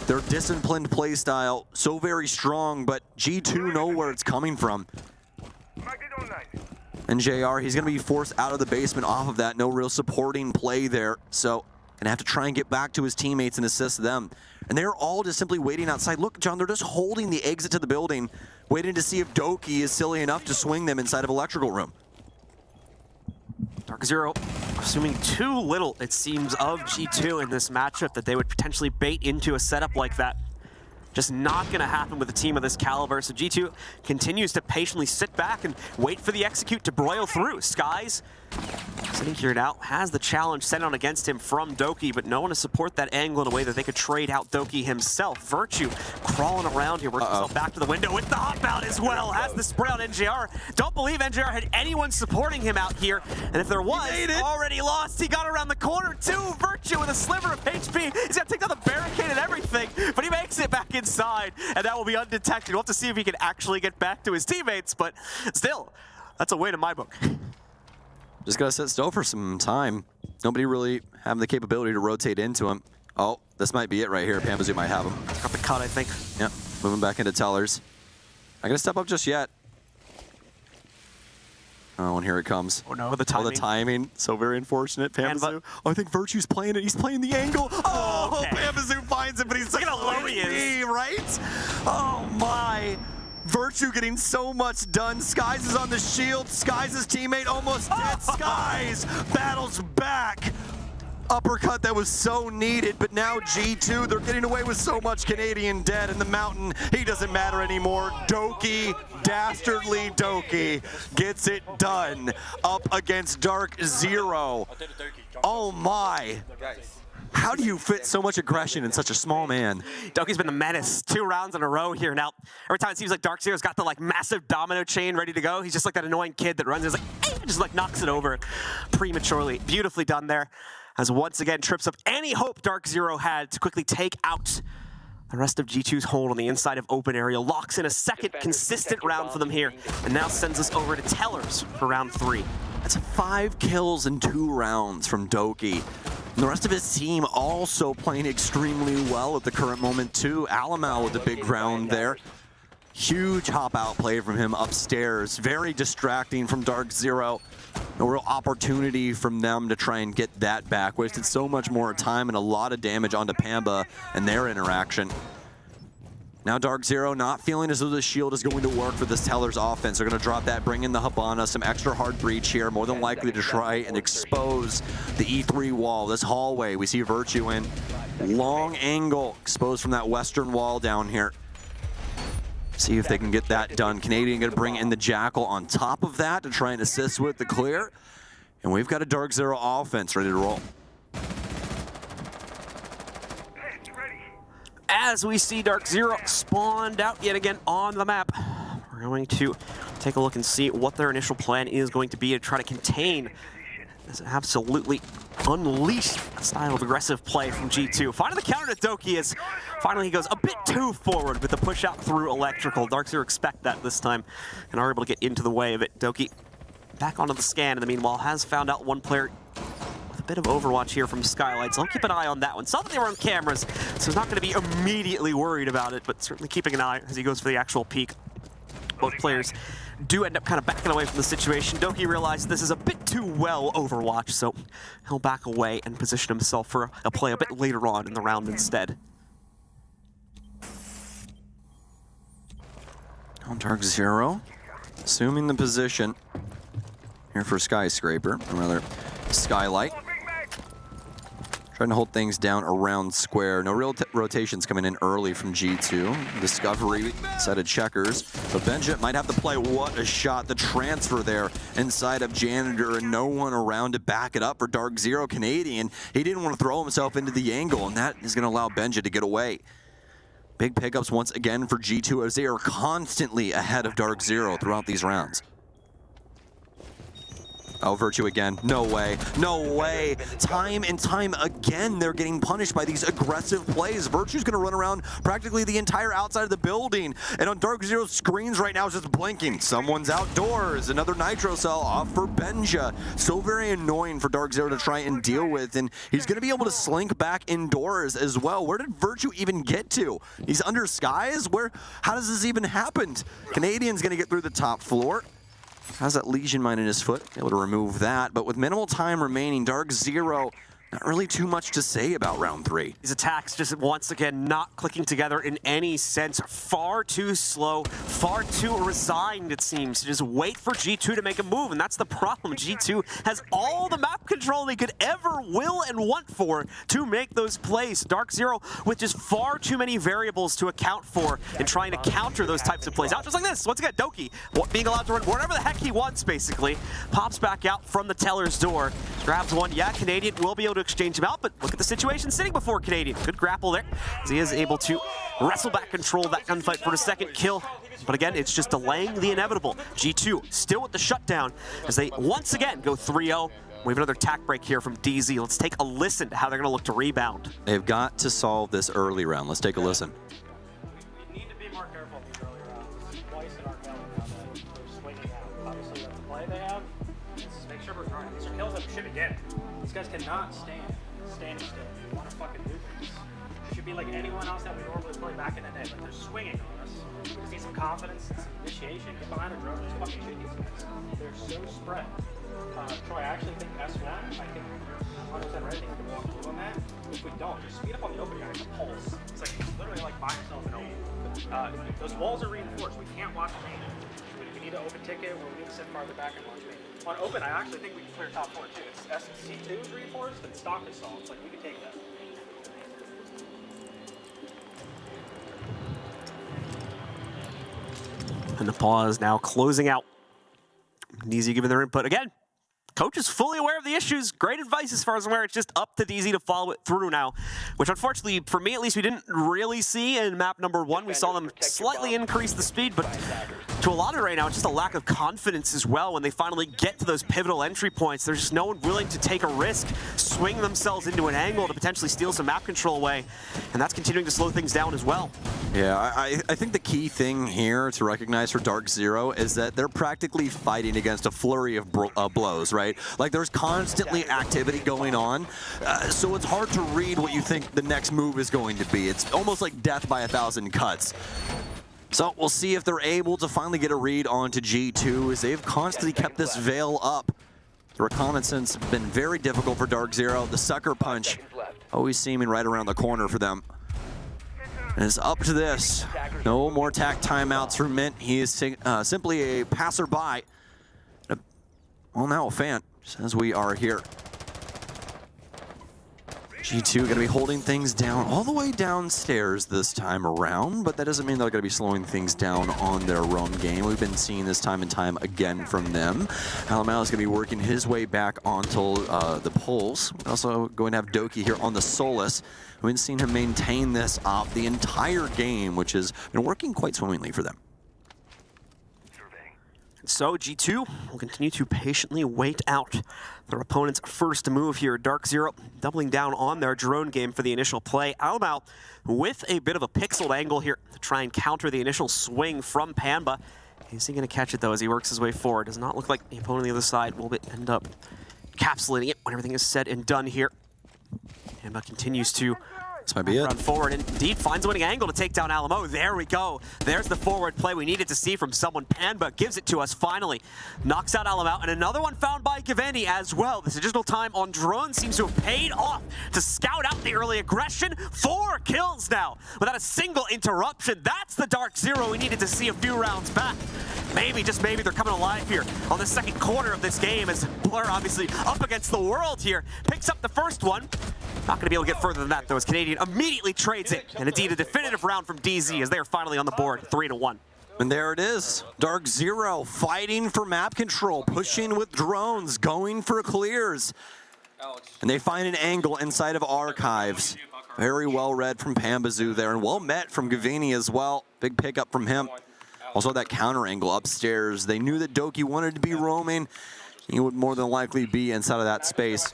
Their disciplined play style, so very strong, but G2 know where it's coming from. And JR, he's going to be forced out of the basement off of that. No real supporting play there. So gonna have to try and get back to his teammates and assist them. And they're all just simply waiting outside. Look, John, they're just holding the exit to the building, waiting to see if Doki is silly enough to swing them inside of electrical room. DarkZero assuming too little, it seems, of G2 in this matchup that they would potentially bait into a setup like that. Just not going to happen with a team of this caliber. So G2 continues to patiently sit back and wait for the execute to broil through. Skies Sitting here now, has the challenge sent on against him from Doki, but no one to support that angle in a way that they could trade out Doki himself. Virtue crawling around here, working himself back to the window with the hop out as well. Has the spray on NJR. Don't believe NJR had anyone supporting him out here, and if there was, already lost. He got around the corner too. Virtue with a sliver of HP. He's got to take down the barricade and everything, but he makes it back inside, and that will be undetected. We'll have to see if he can actually get back to his teammates, but still, that's a win in my book. Just gotta sit still for some time. Nobody really having the capability to rotate into him. Oh, this might be it right here. Pambazoo might have him. Got the cut, I think. Yep, moving back into tellers. Not gonna step up just yet. Oh, and here it comes. Oh no, the timing. Oh, the timing. So very unfortunate. Pambazoo. Oh, I think Virtue's playing it. He's playing the angle. Oh, okay. Pambazoo finds it, but he's like, low he is. Right? Oh my. Virtue getting so much done. Skies is on the shield. Skies' teammate almost dead. Skies battles back. Uppercut that was so needed, but now G2, they're getting away with so much. Canadian dead in the mountain. He doesn't matter anymore. Doki, dastardly Doki, gets it done up against DarkZero. Oh my. How do you fit so much aggression in such a small man? Doki's been the menace 2 rounds in a row here. Now, every time it seems like DarkZero's got the massive domino chain ready to go, he's just like that annoying kid that runs and is like, just knocks it over prematurely. Beautifully done there, as once again trips up any hope DarkZero had to quickly take out the rest of G2's hold on the inside of open area. Locks in a second consistent round for them here, and now sends us over to Tellers for round 3. That's 5 kills in 2 rounds from Doki. And the rest of his team also playing extremely well at the current moment too. Alamal with the big round there. Huge hop out play from him upstairs. Very distracting from DarkZero. No real opportunity from them to try and get that back. Wasted so much more time and a lot of damage onto Pamba and their interaction. Now DarkZero not feeling as though the shield is going to work for this Tellers offense. They're going to drop that, bring in the Habana, some extra hard breach here, more than likely to try and expose the E3 wall, this hallway. We see Virtue in. Long angle exposed from that western wall down here. See if they can get that done. Canadian going to bring in the Jackal on top of that to try and assist with the clear. And we've got a DarkZero offense ready to roll. As we see DarkZero spawned out yet again on the map, we're going to take a look and see what their initial plan is going to be to try to contain this absolutely unleashed style of aggressive play from G2. Finding the counter to Doki as finally he goes a bit too forward with the push out through electrical. DarkZero expect that this time and are able to get into the way of it. Doki back onto the scan in the meanwhile, has found out one player. Bit of overwatch here from Skylight, so I'll keep an eye on that one. Saw that they were on cameras, so he's not going to be immediately worried about it, but certainly keeping an eye as he goes for the actual peak. Both players do end up kind of backing away from the situation. Doki realized this is a bit too well Overwatch, so he'll back away and position himself for a play a bit later on in the round instead. On DarkZero, assuming the position here for Skyscraper, or rather Skylight. Trying to hold things down around square. No real rotations coming in early from G2. Discovery set of checkers. But Benja might have to play. What a shot. The transfer there inside of Janitor and no one around to back it up for DarkZero. Canadian, he didn't want to throw himself into the angle, and that is going to allow Benja to get away. Big pickups once again for G2 as they are constantly ahead of DarkZero throughout these rounds. Oh, Virtue again. No way. No way. Time and time again, they're getting punished by these aggressive plays. Virtue's going to run around practically the entire outside of the building. And on DarkZero's screens right now is just blinking. Someone's outdoors. Another Nitro Cell off for Benja. So very annoying for DarkZero to try and deal with. And he's going to be able to slink back indoors as well. Where did Virtue even get to? He's under skies? How does this even happen? Canadian's going to get through the top floor. Has that Legion Mine in his foot, able to remove that. But with minimal time remaining, DarkZero not really too much to say about round 3. These attacks just once again not clicking together in any sense. Far too slow, far too resigned it seems to just wait for G2 to make a move, and that's the problem. G2 has all the map control they could ever will and want for to make those plays. DarkZero with just far too many variables to account for and trying to counter those types of plays. Out just like this. Once again, Doki being allowed to run whatever the heck he wants basically. Pops back out from the teller's door. Grabs one. Yeah, Canadian will be able to exchange him out, but look at the situation sitting before Canadian. Good grapple there, as he is able to wrestle back control of that gunfight for the second kill. But again, it's just delaying the inevitable. G2 still with the shutdown as they once again go 3-0. We have another tack break here from DZ. Let's take a listen to how they're going to look to rebound. They've got to solve this early round. Let's take a listen. We need to be more careful in these early rounds. Twice in our belly now that we're swinging out. Obviously, with the play they have, let's make sure we're trying. These are kills that we should be getting. These guys cannot stand still. We want to fucking do things. It should be like anyone else that we normally play back in the day. Like they're swinging on us. We just need some confidence and some initiation. Get behind a drone. Just fucking shoot these guys. They're so spread. Troy, I actually think S1, I think you're 100% right. I think we can walk through on that. If we don't, just speed up on the open guy. It's a pulse. It's like literally like by yourself and open. Those walls are reinforced. We can't watch main. We need to open ticket or we need to sit farther back and watch main. On open, I actually think we can clear top 4 too. It's C2 is reinforced and stock is solved. It's like we can take that. And the pause now closing out. DZ giving their input again. Coach is fully aware of the issues. Great advice as far as I'm aware. It's just up to DZ to follow it through now, which unfortunately, for me at least, we didn't really see in map number 1. We saw them slightly increase the speed, but to a lot of it right now, it's just a lack of confidence as well. When they finally get to those pivotal entry points, there's just no one willing to take a risk, swing themselves into an angle to potentially steal some map control away, and that's continuing to slow things down as well. Yeah, I think the key thing here to recognize for DarkZero is that they're practically fighting against a flurry of blows, right? Like there's constantly activity going on, so it's hard to read what you think the next move is going to be. It's almost like death by 1,000 cuts. So we'll see if they're able to finally get a read onto G2 as they've constantly kept this veil up. The reconnaissance has been very difficult for DarkZero. The sucker punch always seeming right around the corner for them. And it's up to this. No more tack timeouts for Mint. He is simply a passerby. Well, now a fan, just as we are here. G2 going to be holding things down all the way downstairs this time around, but that doesn't mean they're going to be slowing things down on their own game. We've been seeing this time and time again from them. Alamau is going to be working his way back onto the Pulse. We're also going to have Doki here on the Solus. We've been seeing him maintain this op the entire game, which has been working quite swimmingly for them. So G2 will continue to patiently wait out their opponent's first move here. DarkZero doubling down on their drone game for the initial play. Alamau with a bit of a pixeled angle here to try and counter the initial swing from Pamba. Is he going to catch it though as he works his way forward? Does not look like the opponent on the other side will end up encapsulating it when everything is said and done here. Pamba continues to this might be it. Run forward and indeed finds a winning angle to take down Alamo. There we go. There's the forward play we needed to see from someone. Pamba gives it to us finally. Knocks out Alamo and another one found by Givenchy as well. This additional time on drone seems to have paid off to scout out the early aggression. 4 kills now without a single interruption. That's the DarkZero we needed to see a few rounds back. Maybe, just maybe, they're coming alive here on the second quarter of this game as Blur obviously up against the world here. Picks up the first one. Not going to be able to get further than that though as Canadian immediately trades it. And indeed a definitive round from DZ as they are finally on the board 3-1. And there it is. DarkZero fighting for map control, pushing with drones, going for clears. And they find an angle inside of Archives. Very well read from Pambazoo there and well met from Gavini as well. Big pickup from him. Also that counter angle upstairs. They knew that Doki wanted to be roaming. He would more than likely be inside of that space.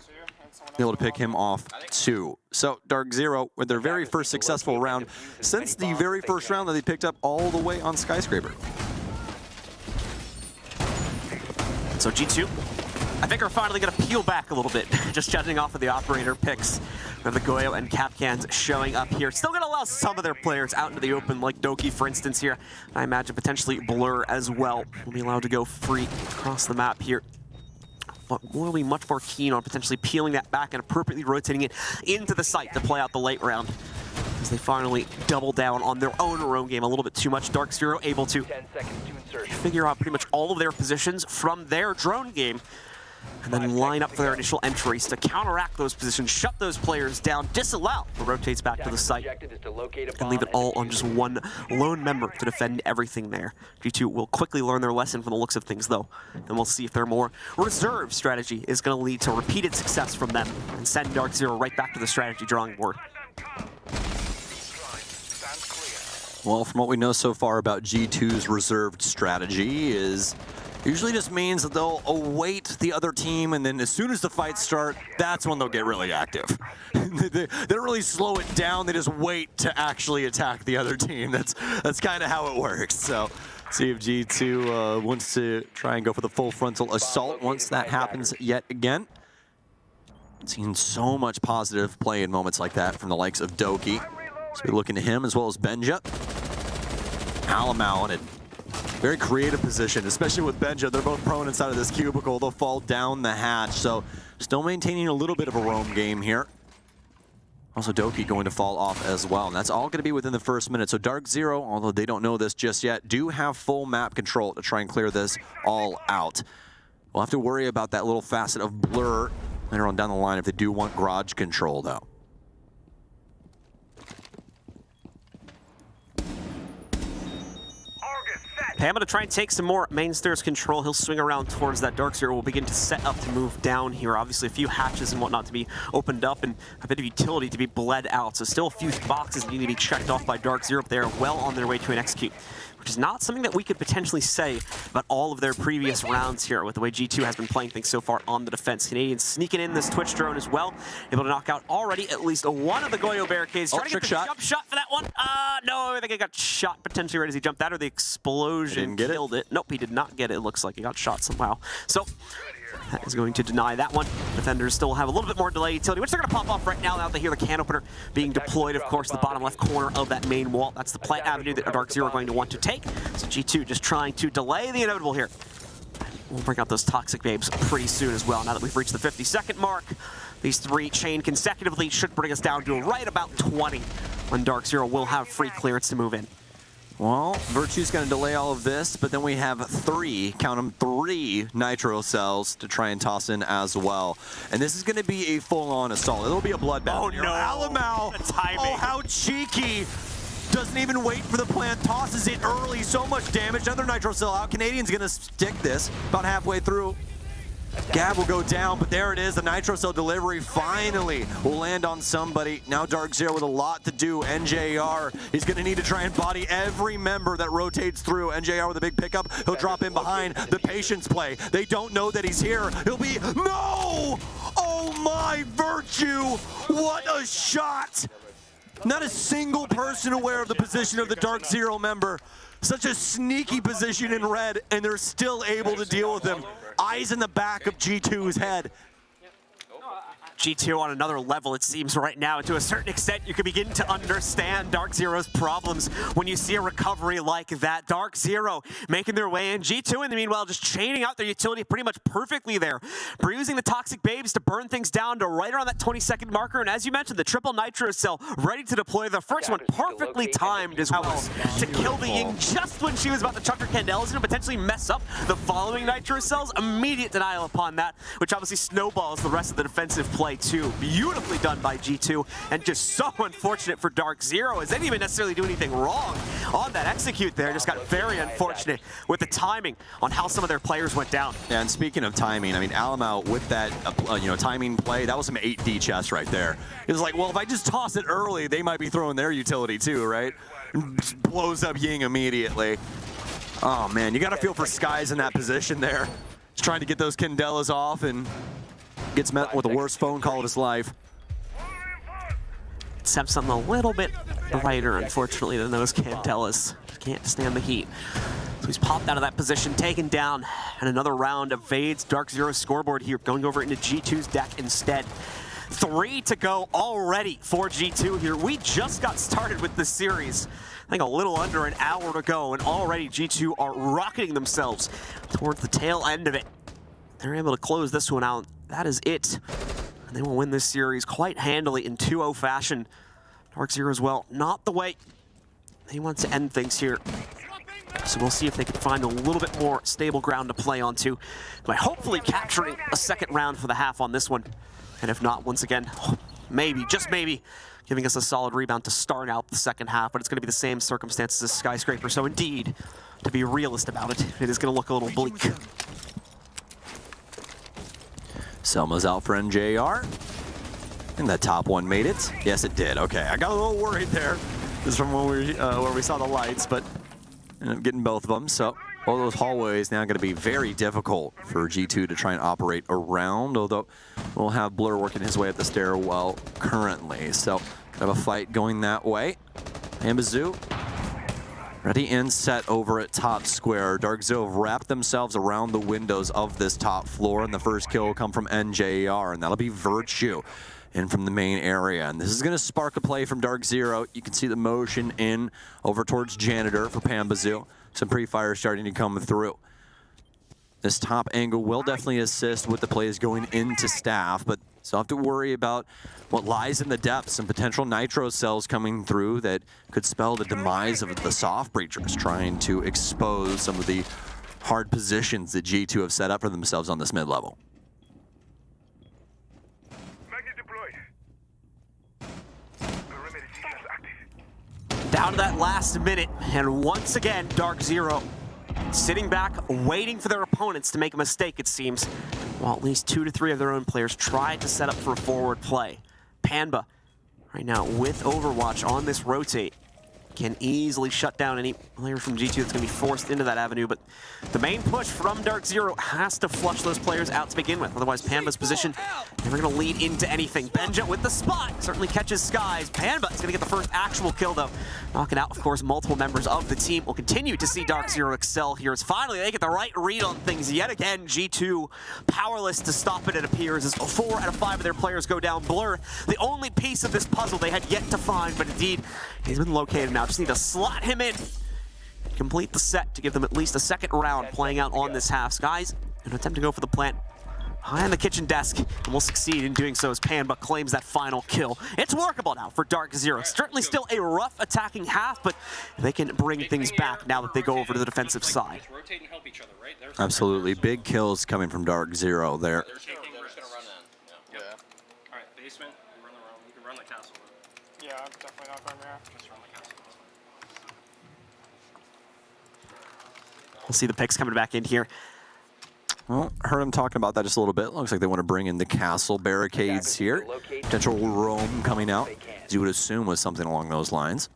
Able to pick him off too. So DarkZero with their very first successful round since the very first round that they picked up all the way on Skyscraper. So G2, I think are finally going to peel back a little bit, just judging off of the operator picks. We have the Goyo and Capcans showing up here. Still going to allow some of their players out into the open, like Doki, for instance, here. I imagine potentially Blur as well will be allowed to go free across the map here. will be much more keen on potentially peeling that back and appropriately rotating it into the site to play out the late round. As they finally double down on their own roam game a little bit too much. DarkZero able to figure out pretty much all of their positions from their drone game, and then line up for their initial entries to counteract those positions, shut those players down, disallow the rotates back to the site, and leave it all on just one lone member to defend everything there. G2 will quickly learn their lesson from the looks of things, though, and we'll see if their more reserved strategy is going to lead to repeated success from them and send DarkZero right back to the strategy drawing board. Well, from what we know so far about G2's reserved strategy is usually just means that they'll await the other team, and then as soon as the fights start, that's when they'll get really active. They don't really slow it down, they just wait to actually attack the other team. That's kind of how it works. So see if G2 wants to try and go for the full frontal assault once that happens yet again. Seen so much positive play in moments like that from the likes of Doki. So we're looking to him as well as Benja. Alamau in a very creative position, especially with Benja. They're both prone inside of this cubicle. They'll fall down the hatch. So still maintaining a little bit of a roam game here. Also Doki going to fall off as well. And that's all going to be within the first minute. So DarkZero, although they don't know this just yet, do have full map control to try and clear this all out. We'll have to worry about that little facet of blur later on down the line if they do want garage control, though. Pam to try and take some more main stairs control. He'll swing around towards that. DarkZero will begin to set up to move down here. Obviously, a few hatches and whatnot to be opened up and a bit of utility to be bled out. So still a few boxes need to be checked off by DarkZero, but they are well on their way to an execute, which is not something that we could potentially say about all of their previous rounds here with the way G2 has been playing things so far on the defense. Canadians sneaking in this Twitch drone as well, able to knock out already at least one of the Goyo barricades. Trying to get the jump shot for that one. No, I think he got shot potentially right as he jumped that, or the explosion killed it. Nope, he did not get it. It looks like he got shot somehow. So that is going to deny that one. Defenders still have a little bit more delay utility, which they're going to pop off right now they hear the can opener being deployed, of course, the bottom left corner of that main wall. That's the plant avenue that DarkZero are going to want to take. So G2 just trying to delay the inevitable here. We'll bring out those toxic babes pretty soon as well. Now that we've reached the 50-second mark, these three chain consecutively should bring us down to right about 20 when DarkZero will have free clearance to move in. Well, Virtue's going to delay all of this, but then we have count them, three Nitro cells to try and toss in as well. And this is going to be a full-on assault. It'll be a bloodbath. Oh, no. Alamau, oh, how cheeky. Doesn't even wait for the plant, tosses it early. So much damage. Another Nitro cell out. Canadian's going to stick this about halfway through. Gab will go down, but there it is. The Nitro cell delivery finally will land on somebody. Now DarkZero with a lot to do. NJR is going to need to try and body every member that rotates through. NJR with a big pickup. He'll drop in behind the patience play. They don't know that he's here. He'll be, no! Oh my Virtue! What a shot! Not a single person aware of the position of the DarkZero member. Such a sneaky position in red, and they're still able to deal with him. Eyes in the back of G2's head. G2 on another level, it seems, right now. To a certain extent, you can begin to understand DarkZero's problems when you see a recovery like that. DarkZero making their way in. G2, in the meanwhile, just chaining out their utility pretty much perfectly there. Using the Toxic Babes to burn things down to right around that 20-second marker. And as you mentioned, the triple Nitro cell ready to deploy. The first one perfectly timed as well to kill the Ying just when she was about to chuck her Candelas and potentially mess up the following Nitro cells. Immediate denial upon that, which obviously snowballs the rest of the defensive play too. Beautifully done by G2, and just so unfortunate for DarkZero as they didn't even necessarily do anything wrong on that execute there. Just got very unfortunate with the timing on how some of their players went down. Yeah, and speaking of timing, I mean, Alamau with that timing play, that was some 8D chess right there. It was like, well, if I just toss it early, they might be throwing their utility too, right? Just blows up Ying immediately. Oh man, you got to feel for Skies in that position there. Just trying to get those Candelas off and gets met with the worst phone call of his life. Let's have something a little bit brighter, unfortunately, than those Candelas. Can't stand the heat. So he's popped out of that position, taken down, and another round evades DarkZero's scoreboard here, going over into G2's deck instead. 3 to go already for G2 here. We just got started with this series. I think a little under an hour to go, and already G2 are rocketing themselves towards the tail end of it. they're able to close this one out. That is it. And they will win this series quite handily in 2-0 fashion. DarkZero as well, not the way he wants to end things here. So we'll see if they can find a little bit more stable ground to play onto by hopefully capturing a second round for the half on this one. And if not, once again, maybe, just maybe, giving us a solid rebound to start out the second half, but it's going to be the same circumstances as Skyscraper. So indeed, to be a realist about it, it is going to look a little bleak. Selma's out for NJR. And that top one made it. Yes, it did. Okay, I got a little worried there. This is from when where we saw the lights, but ended up getting both of them. So all those hallways now going to be very difficult for G2 to try and operate around, although we'll have Blur working his way up the stairwell currently. So kind of a fight going that way. Ambazoo ready and set over at top square. DarkZero have wrapped themselves around the windows of this top floor, and the first kill will come from NJR, and that'll be Virtue in from the main area. And this is going to spark a play from DarkZero. You can see the motion in over towards Janitor for Pambazoo. Some pre-fire starting to come through. This top angle will definitely assist with the plays going into staff, but still have to worry about what lies in the depths and potential nitro cells coming through that could spell the demise of the soft breachers, trying to expose some of the hard positions that G2 have set up for themselves on this mid-level. Down to that last minute, and once again, DarkZero sitting back, waiting for their opponents to make a mistake, it seems. While at least 2 to 3 of their own players tried to set up for a forward play. Panba, right now, with Overwatch on this rotate, can easily shut down any player from G2 that's going to be forced into that avenue, but the main push from DarkZero has to flush those players out to begin with. Otherwise, Panba's position never going to lead into anything. Benja with the spot certainly catches Skies. Panba is going to get the first actual kill, though, knocking out, of course, multiple members of the team. We'll continue to see DarkZero excel here as finally they get the right read on things yet again. G2 powerless to stop it appears, as 4 out of 5 of their players go down. Blur, the only piece of this puzzle they had yet to find, but indeed, he's been located now. Just need to slot him in, complete the set to give them at least a second round playing out on this half. Skies, an attempt to go for the plant high on the kitchen desk, and will succeed in doing so as Panba claims that final kill. It's workable now for DarkZero. Certainly still a rough attacking half, but they can bring things back now that they go over to the defensive side. Absolutely, big kills coming from DarkZero there. Basement, you can run the castle. Yeah, I'm definitely not going there. Just run the castle. We'll see the picks coming back in here. Well, heard him talking about that just a little bit. Looks like they want to bring in the castle barricades here. Potential roam coming out, as you would assume was something along those lines.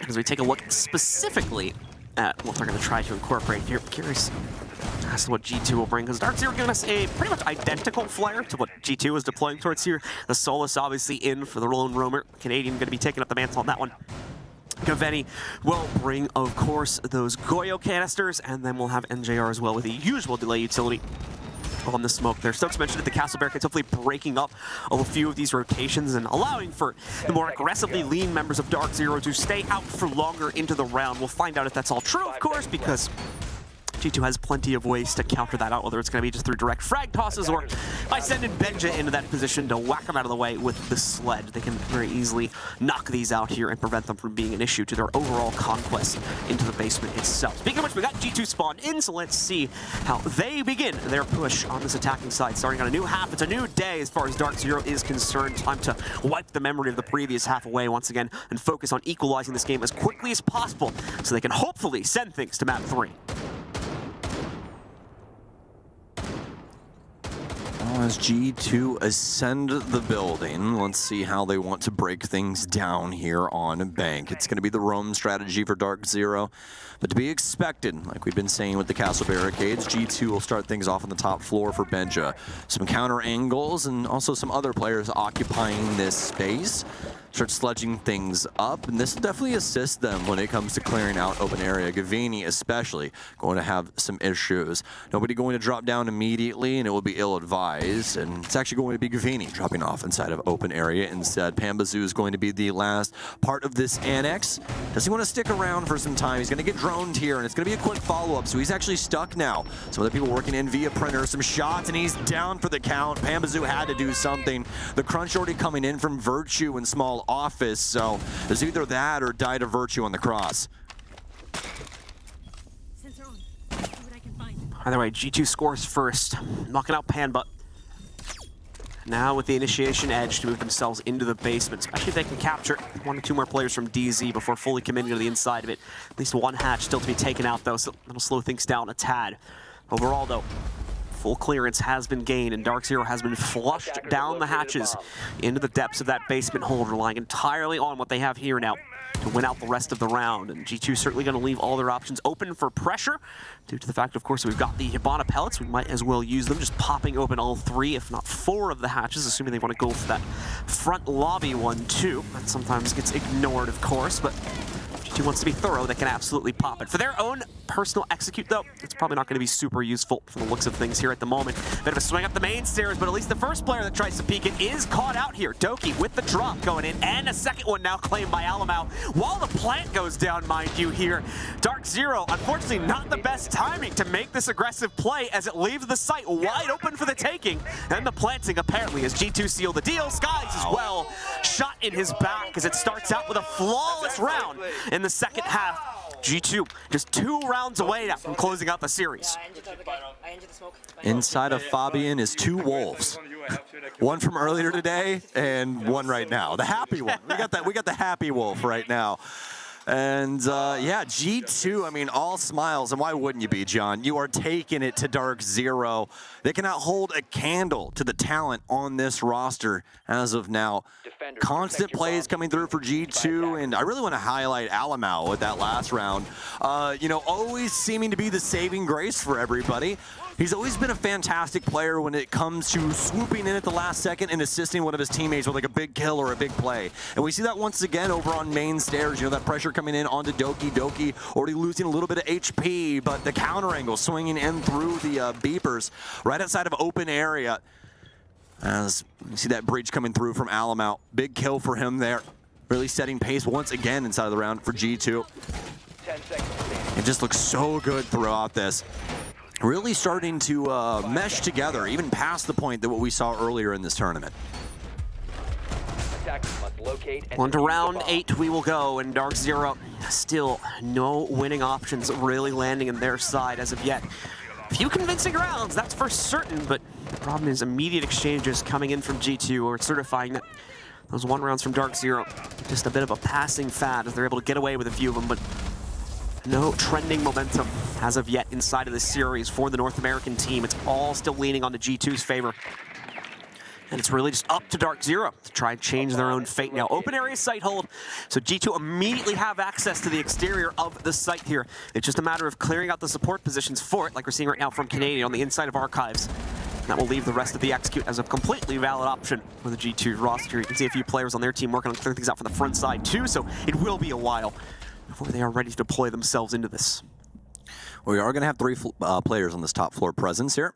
As we take a look specifically at what they're going to try to incorporate here, I'm curious as to what G2 will bring, because DarkZero giving us a pretty much identical flare to what G2 was deploying towards here. The Solus obviously in for the lone roamer. Canadian going to be taking up the mantle on that one. Gaveni will bring, of course, those Goyo canisters, and then we'll have NJR as well with the usual delay utility on the smoke there. Stokes mentioned that the castle barricades hopefully breaking up a few of these rotations and allowing for the more aggressively lean members of DarkZero to stay out for longer into the round. We'll find out if that's all true, of course, because G2 has plenty of ways to counter that out, whether it's going to be just through direct frag tosses or by sending Benja into that position to whack them out of the way with the sled. They can very easily knock these out here and prevent them from being an issue to their overall conquest into the basement itself. Speaking of which, we got G2 spawned in, so let's see how they begin their push on this attacking side. Starting on a new half, it's a new day as far as DarkZero is concerned. Time to wipe the memory of the previous half away once again and focus on equalizing this game as quickly as possible so they can hopefully send things to map 3. As G2 ascend the building, let's see how they want to break things down here on Bank. It's going to be the roam strategy for DarkZero, but to be expected, like we've been saying with the castle barricades, G2 will start things off on the top floor for Benja. Some counter angles and also some other players occupying this space. start sledging things up, and this will definitely assist them when it comes to clearing out open area. Gavini especially going to have some issues. Nobody going to drop down immediately, and it will be ill-advised, and it's actually going to be Gavini dropping off inside of open area instead. Pambazoo is going to be the last part of this annex. Does he want to stick around for some time? He's going to get droned here, and it's going to be a quick follow-up, so he's actually stuck now. Some of the people working in via printer, some shots, and he's down for the count. Pambazoo had to do something. The crunch already coming in from Virtue and Small Office, so there's either that or die to Virtue on the cross. Either way, G2 scores first, knocking out Panbutt. Now with the initiation edge to move themselves into the basement, especially if they can capture 1 or 2 more players from DZ before fully committing to the inside of it. At least 1 hatch still to be taken out though, so that'll slow things down a tad. Overall though, full clearance has been gained, and DarkZero has been flushed down the hatches into the depths of that basement hold, relying entirely on what they have here now to win out the rest of the round. And G2 certainly going to leave all their options open for pressure, due to the fact, of course, that we've got the Hibana pellets. We might as well use them, just popping open all 3, if not 4 of the hatches, assuming they want to go for that front lobby one too. That sometimes gets ignored, of course, but G2 wants to be thorough. They can absolutely pop it. For their own personal execute, though, it's probably not going to be super useful from the looks of things here at the moment. Bit of a swing up the main stairs, but at least the first player that tries to peek it is caught out here. Doki with the drop going in, and a second one now claimed by Alamau. While the plant goes down, mind you, here, DarkZero, unfortunately not the best timing to make this aggressive play as it leaves the site wide open for the taking. And the planting apparently as G2 seal the deal. Skies as well, shot in his back as it starts out with a flawless round in the second half. G2 just 2 rounds away now from closing out the series. Inside of Fabian is 2 wolves. One from earlier today and one right now. The happy one. We got the happy wolf right now. And yeah, G2, I mean, all smiles, and why wouldn't you be, John? You are taking it to DarkZero. They cannot hold a candle to the talent on this roster as of now. Constant plays coming through for G2, and I really want to highlight Alamau with that last round. You know, always seeming to be the saving grace for everybody. He's always been a fantastic player when it comes to swooping in at the last second and assisting one of his teammates with like a big kill or a big play. And we see that once again over on main stairs. You know, that pressure coming in onto Doki. Doki already losing a little bit of HP, but the counter angle swinging in through the beepers right outside of open area. As you see that breach coming through from Alamau. Big kill for him there. Really setting pace once again inside of the round for G2. It just looks so good throughout this. Really starting to mesh together, even past the point that what we saw earlier in this tournament. On to round 8 we will go, and DarkZero still no winning options really landing in their side as of yet. A few convincing rounds, that's for certain, but the problem is immediate exchanges coming in from G2, or certifying that those 1 rounds from DarkZero, just a bit of a passing fad as they're able to get away with a few of them, but no trending momentum as of yet inside of this series for the North American team. It's all still leaning on the G2's favor. And it's really just up to DarkZero to try and change their own fate now. Open area site hold, so G2 immediately have access to the exterior of the site here. It's just a matter of clearing out the support positions for it, like we're seeing right now from Canadian on the inside of Archives. And that will leave the rest of the execute as a completely valid option for the G2 roster. You can see a few players on their team working on clearing things out from the front side too, so it will be a while before they are ready to deploy themselves into this. We are going to have 3 players on this top floor presence here.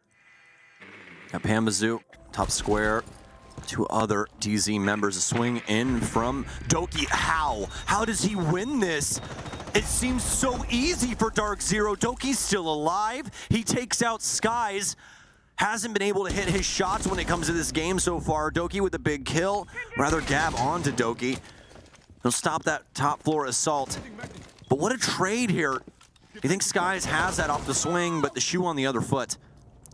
Got Pambazoo, top square. 2 other DZ members. A swing in from Doki. How does he win this? It seems so easy for DarkZero. Doki's still alive. He takes out Skies. Hasn't been able to hit his shots when it comes to this game so far. Doki with a big kill. Rather Gab onto Doki. He'll stop that top floor assault. But what a trade here. You think Skies has that off the swing, but the shoe on the other foot.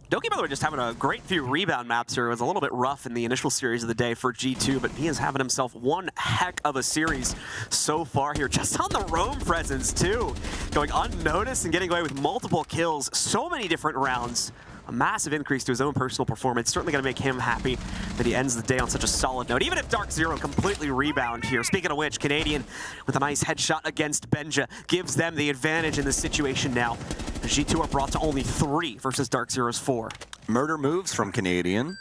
Doki, by the way, just having a great few rebound maps here. It was a little bit rough in the initial series of the day for G2, but he is having himself one heck of a series so far here. Just on the roam presence, too. Going unnoticed and getting away with multiple kills. So many different rounds. A massive increase to his own personal performance. Certainly going to make him happy that he ends the day on such a solid note. Even if DarkZero completely rebound here. Speaking of which, Canadian with a nice headshot against Benja gives them the advantage in this situation now. The G2 are brought to only 3 versus DarkZero's 4. Murder moves from Canadian.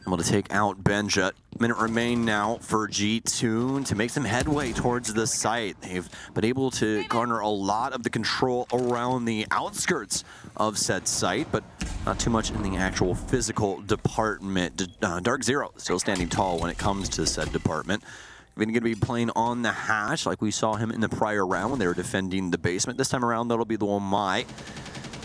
Able to take out Benja. Minute remain now for G2 to make some headway towards the site. They've been able to garner a lot of the control around the outskirts of said site, but not too much in the actual physical department. DarkZero still standing tall when it comes to said department. We're going to be playing on the hash like we saw him in the prior round when they were defending the basement. This time around, that'll be the Wamai.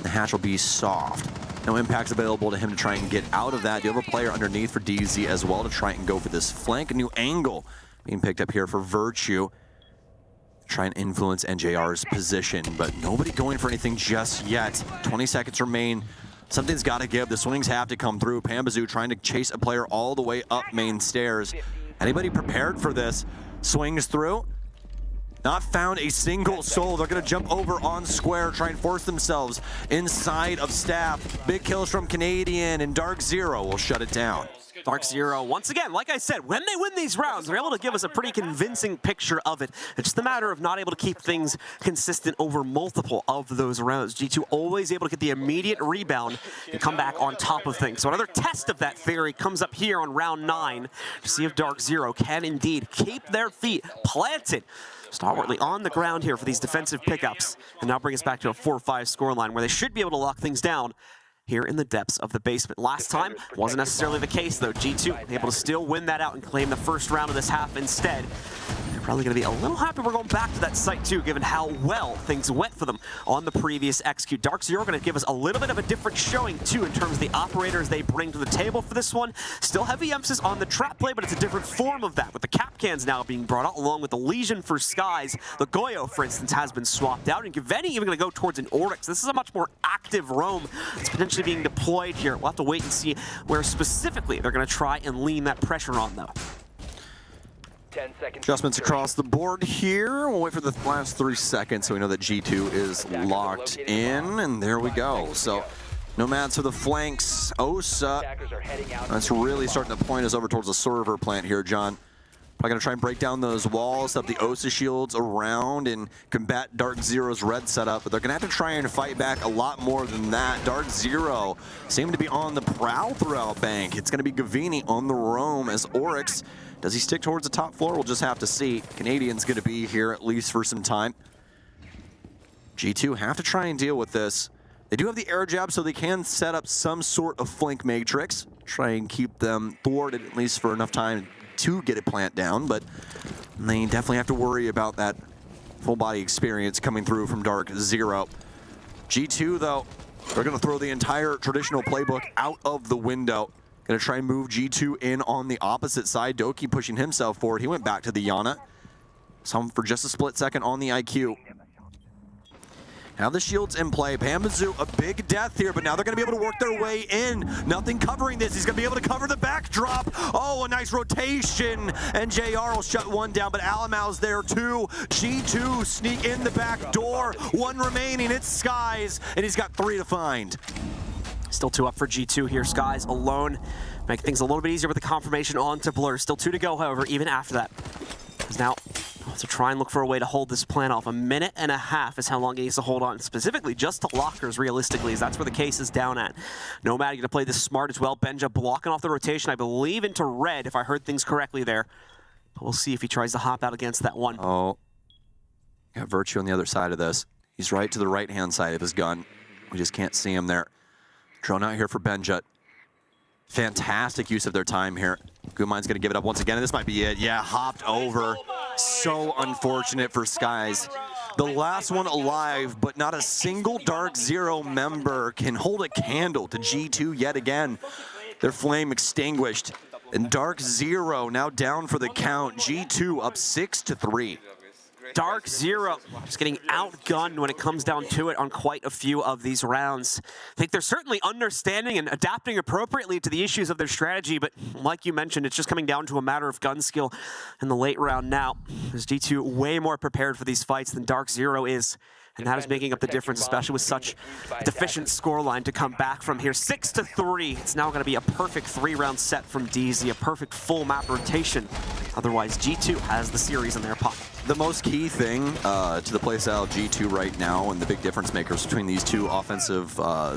The hash will be soft. No impacts available to him to try and get out of that. You have a player underneath for DZ as well to try and go for this flank. A new angle being picked up here for Virtue. Try and influence NJR's position, but nobody going for anything just yet. 20 seconds remain. Something's got to give. The swings have to come through. Pambazoo trying to chase a player all the way up main stairs. Anybody prepared for this? Swings through. Not found a single soul. They're going to jump over on square, try and force themselves inside of staff. Big kills from Canadian, and DarkZero will shut it down. DarkZero, once again, like I said, when they win these rounds, they're able to give us a pretty convincing picture of it. It's just a matter of not able to keep things consistent over multiple of those rounds. G2 always able to get the immediate rebound and come back on top of things. So another test of that theory comes up here on round 9 to see if DarkZero can indeed keep their feet planted stalwartly on the ground here for these defensive pickups, and now bring us back to a 4-5 scoreline where they should be able to lock things down here in the depths of the basement. Last time wasn't necessarily the case though. G2 able to still win that out and claim the first round of this half instead. They're probably going to be a little happy we're going back to that site too, given how well things went for them on the previous execute. DarkZero going to give us a little bit of a different showing too in terms of the operators they bring to the table for this one. Still heavy emphasis on the trap play, but it's a different form of that, with the cap cans now being brought out along with the Legion for Skies. The Goyo, for instance, has been swapped out, and Gaveni even going to go towards an Oryx. This is a much more active roam that's potentially being deployed here. We'll have to wait and see where specifically they're going to try and lean that pressure on though. 10 seconds. Adjustments across the board here. We'll wait for the last 3 seconds so we know that G2 is locked in, and there we go. So Nomads for the flanks. Osa, that's really starting to point us over towards the server plant here, John. Probably going to try and break down those walls, set the Osa shields around, and combat DarkZero's red setup. But they're going to have to try and fight back a lot more than that. DarkZero seem to be on the prowl throughout Bank. It's going to be Gavini on the roam as Oryx. Does he stick towards the top floor? We'll just have to see. Canadian's going to be here at least for some time. G2 have to try and deal with this. They do have the air jab, so they can set up some sort of flank matrix. Try and keep them thwarted at least for enough time to get a plant down, but they definitely have to worry about that full body experience coming through from DarkZero. G2 though, they're gonna throw the entire traditional playbook out of the window. Gonna try and move G2 in on the opposite side. Doki pushing himself forward. He went back to the Yana. Some for just a split second on the IQ. Now the shield's in play. Pambazoo, a big death here, but now they're going to be able to work their way in. Nothing covering this. He's going to be able to cover the backdrop. Oh, a nice rotation. And JR will shut one down, but Alamau's there too. G2 sneak in the back door. One remaining. It's Skies, and he's got 3 to find. Still 2 up for G2 here. Skies alone. Make things a little bit easier with the confirmation onto Blur. Still 2 to go, however, even after that. Because now to try and look for a way to hold this plan off. 1.5 minutes is how long he needs to hold on, specifically just to lockers, realistically, as that's where the case is down at. Nomad going to play this smart as well. Benja blocking off the rotation, I believe, into red, if I heard things correctly there. But we'll see if he tries to hop out against that one. Oh, got Virtue on the other side of this. He's right to the right-hand side of his gun. We just can't see him there. Drone out here for Benja. Fantastic use of their time here. Gumine's gonna give it up once again, and this might be it. Yeah, hopped over. So unfortunate for Skies. The last one alive, but not a single DarkZero member can hold a candle to G2 yet again. Their flame extinguished. And DarkZero now down for the count. G2 up 6-3. DarkZero just getting outgunned when it comes down to it on quite a few of these rounds. I think they're certainly understanding and adapting appropriately to the issues of their strategy, but like you mentioned, it's just coming down to a matter of gun skill in the late round now. There's G2 way more prepared for these fights than DarkZero is, and that is making up the difference, especially with such deficient scoreline to come back from here. 6-3. It's now going to be a perfect 3-round set from DZ, a perfect full map rotation. Otherwise, G2 has the series in their pocket. the most key thing to the playstyle of G2 right now, and the big difference makers between these two offensive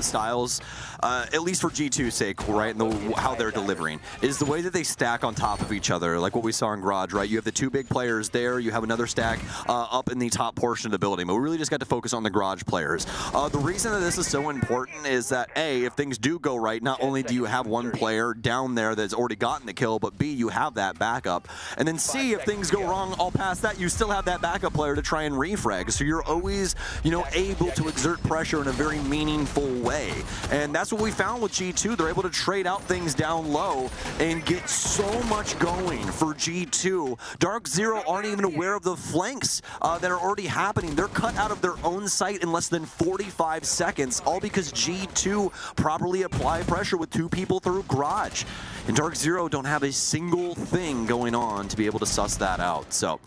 styles, at least for G2's sake, right, and how they're delivering, is the way that they stack on top of each other, like what we saw in Garage, right? You have the two big players there, you have another stack up in the top portion of the building, but we really just got to focus on the Garage players. The reason that this is so important is that, A, if things do go right, not only do you have one player down there that's already gotten the kill, but B, you have that backup. And then C, if things go wrong all past that, you still have that backup player to try and refrag. So you're always, you know, able to exert pressure in a very meaningful way. And that's what we found with G2. They're able to trade out things down low and get so much going for G2. DarkZero aren't even aware of the flanks that are already happening. They're cut out of their own site in less than 45 seconds, all because G2 properly apply pressure with two people through Garage. And DarkZero don't have a single thing going on to be able to suss that out. So,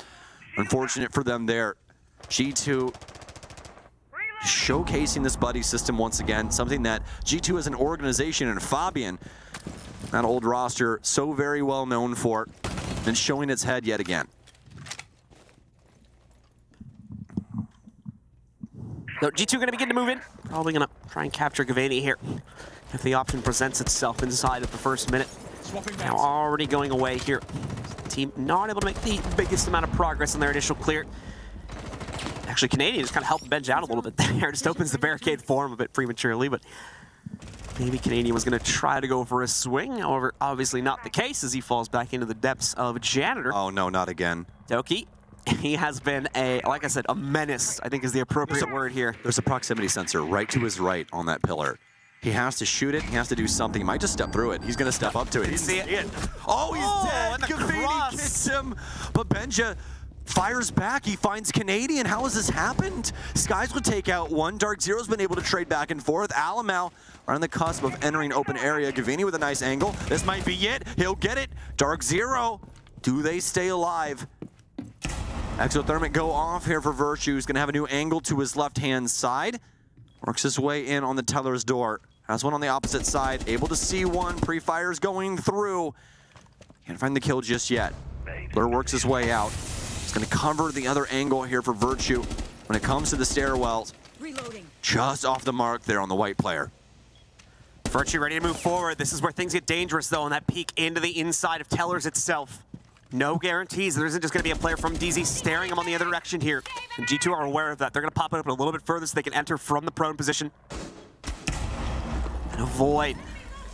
unfortunate for them there. G2 showcasing this buddy system once again, something that G2 as an organization and Fabian, that old roster, so very well known for, and showing its head yet again. So G2 going to begin to move in. Probably going to try and capture Gavani here if the option presents itself inside of the first minute. Now already going away here. Team not able to make the biggest amount of progress in their initial clear. Actually, Canadian just kind of helped Benj out a little bit there. Just opens the barricade for him a bit prematurely, but maybe Canadian was going to try to go for a swing. However, obviously not the case as he falls back into the depths of Janitor. Oh no, not again. Doki. He has been like I said, a menace, I think is the appropriate word here. There's a proximity sensor right to his right on that pillar. He has to shoot it, he has to do something. He might just step through it. He's gonna step up to it. You see it? Oh, he's dead! Gavani kicks him, but Benja fires back. He finds Canadian. How has this happened? Skies would take out one. DarkZero's been able to trade back and forth. Alamau are on the cusp of entering open area. Gavani with a nice angle. This might be it. He'll get it. DarkZero, do they stay alive? Exothermic go off here for Virtue. He's gonna have a new angle to his left-hand side. Works his way in on the teller's door. Has one on the opposite side. Able to see one. Pre-fire's going through. Can't find the kill just yet. Blur works his way out. He's gonna cover the other angle here for Virtue. When it comes to the stairwells, just off the mark there on the white player. Virtue ready to move forward. This is where things get dangerous though, on that peek into the inside of Tellers itself. No guarantees. There isn't just going to be a player from DZ staring him on the other direction here. And G2 are aware of that. They're going to pop it up a little bit further so they can enter from the prone position and avoid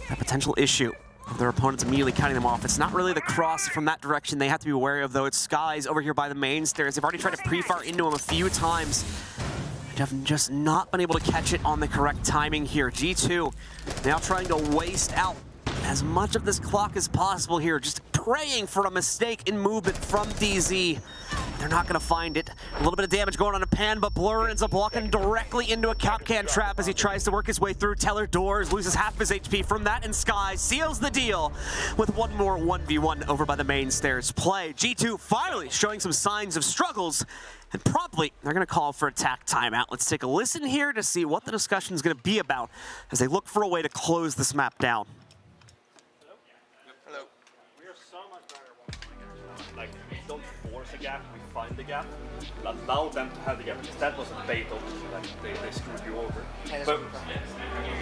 that potential issue of their opponents immediately cutting them off. It's not really the cross from that direction they have to be wary of, though. It's Skies over here by the main stairs. They've already tried to pre-fire into him a few times. They have just not been able to catch it on the correct timing here. G2 now trying to waste out as much of this clock as possible here, just praying for a mistake in movement from DZ. They're not going to find it. A little bit of damage going on to Pan, but Blur ends up walking directly into a Capcan trap as he tries to work his way through Teller doors, loses half his HP from that, and Sky seals the deal with one more 1v1 over by the main stairs play. G2 finally showing some signs of struggles, and promptly they're going to call for attack timeout. Let's take a listen here to see what the discussion is going to be about as they look for a way to close this map down. Like, we don't force a gap, we find the gap, allow them to have the gap, because that was a bait, obviously, like they screwed you over. But,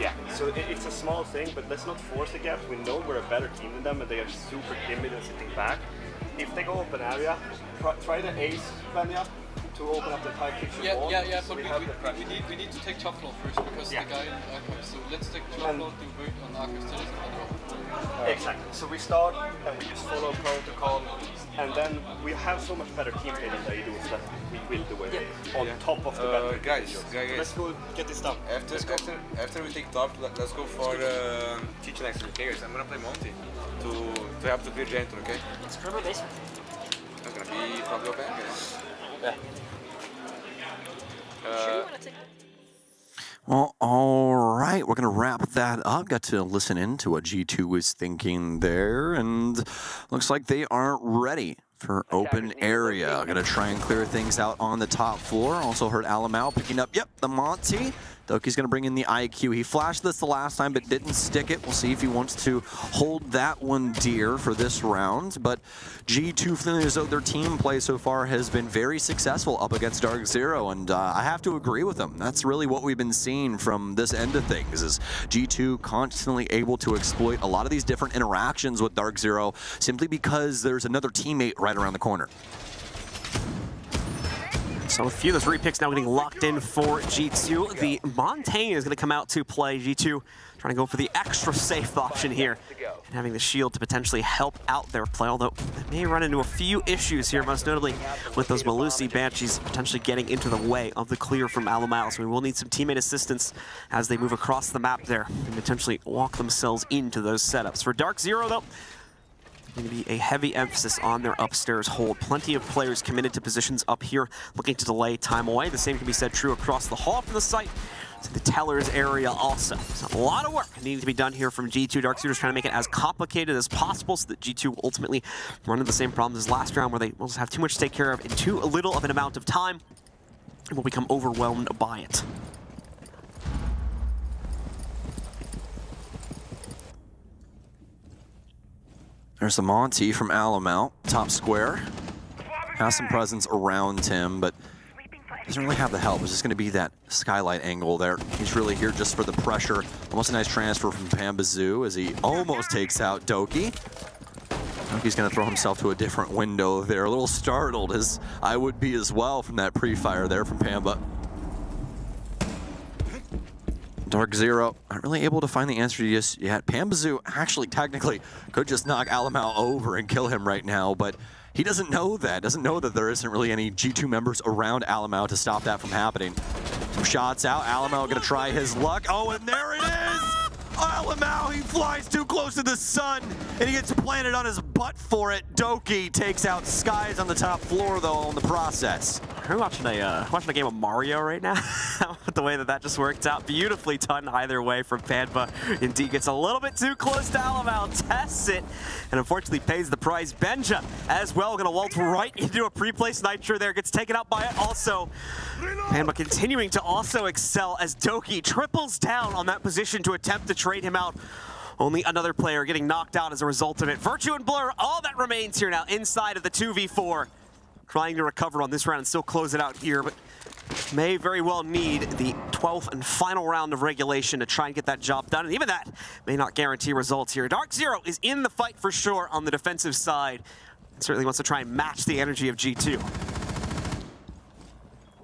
yeah, so it's a small thing, but let's not force the gaps. We know we're a better team than them, and they are super timid and sitting back. If they go open area, try the ace, Vanya, to open up the entire kitchen wall. Yeah, but we need to take top floor first, because the guy in Archive, so let's take top floor, do wait on Archive's terrace and Exactly. So we start and we just follow protocol, and then we have so much better team play than they do, so that we will do it on top of the battle. guys, let's go get this done. After we take top, let's go for teach next to players. I'm gonna play Monty to help the clear Janitor, okay? It's probably basement. That's gonna be probably open. Yeah. Well, all right, we're going to wrap that up. Got to listen in to what G2 was thinking there, and looks like they aren't ready for open area. Going to try and clear things out on the top floor. Also heard Alamau picking up, the Monty. Doki's going to bring in the IQ. He flashed this the last time, but didn't stick it. We'll see if he wants to hold that one dear for this round. But G2 feeling as though their team play so far has been very successful up against DarkZero, and I have to agree with them. That's really what we've been seeing from this end of things, is G2 constantly able to exploit a lot of these different interactions with DarkZero simply because there's another teammate right around the corner. So a few of those repicks now getting locked in for G2. The Montaigne is going to come out to play. G2 trying to go for the extra safe option here, and having the shield to potentially help out their play, although they may run into a few issues here, most notably with those Malusi Banshees potentially getting into the way of the clear from Alamao. So we will need some teammate assistance as they move across the map there and potentially walk themselves into those setups. For DarkZero, though, going to be a heavy emphasis on their upstairs hold. Plenty of players committed to positions up here, looking to delay time away. The same can be said true across the hall from the site to the tellers area also. So a lot of work needing to be done here from G2. DarkZero is trying to make it as complicated as possible so that G2 will ultimately run into the same problems as last round, where they will just have too much to take care of in too little of an amount of time and will become overwhelmed by it. There's the Monty from Alamao, top square. Has some presence around him, but doesn't really have the help. It's just going to be that skylight angle there. He's really here just for the pressure. Almost a nice transfer from Pengu as he almost takes out Doki. Doki's going to throw himself to a different window there. A little startled, as I would be as well from that pre-fire there from Pamba. DarkZero not really able to find the answer just yet. Pengu actually technically could just knock Alamao over and kill him right now, but he doesn't know that. Doesn't know that there isn't really any G2 members around Alamao to stop that from happening. Some shots out. Alamao gonna try his luck. Oh, and there it is! Alamao, he flies too close to the sun, and he gets planted on his butt for it. Doki takes out Skies on the top floor, though, in the process. We're watching a game of Mario right now. The way that just worked out. Beautifully done either way from Panba. Indeed gets a little bit too close to Alamao, tests it, and unfortunately pays the price. Benja as well, gonna waltz right into a pre-placed Nitro there, gets taken out by it also. Panba continuing to also excel as Doki triples down on that position to attempt to trade him out. Only another player getting knocked out as a result of it. Virtue and Blur, all that remains here now inside of the 2v4. Trying to recover on this round and still close it out here, but may very well need the 12th and final round of regulation to try and get that job done, and even that may not guarantee results here. DarkZero is in the fight for sure on the defensive side, and certainly wants to try and match the energy of G2.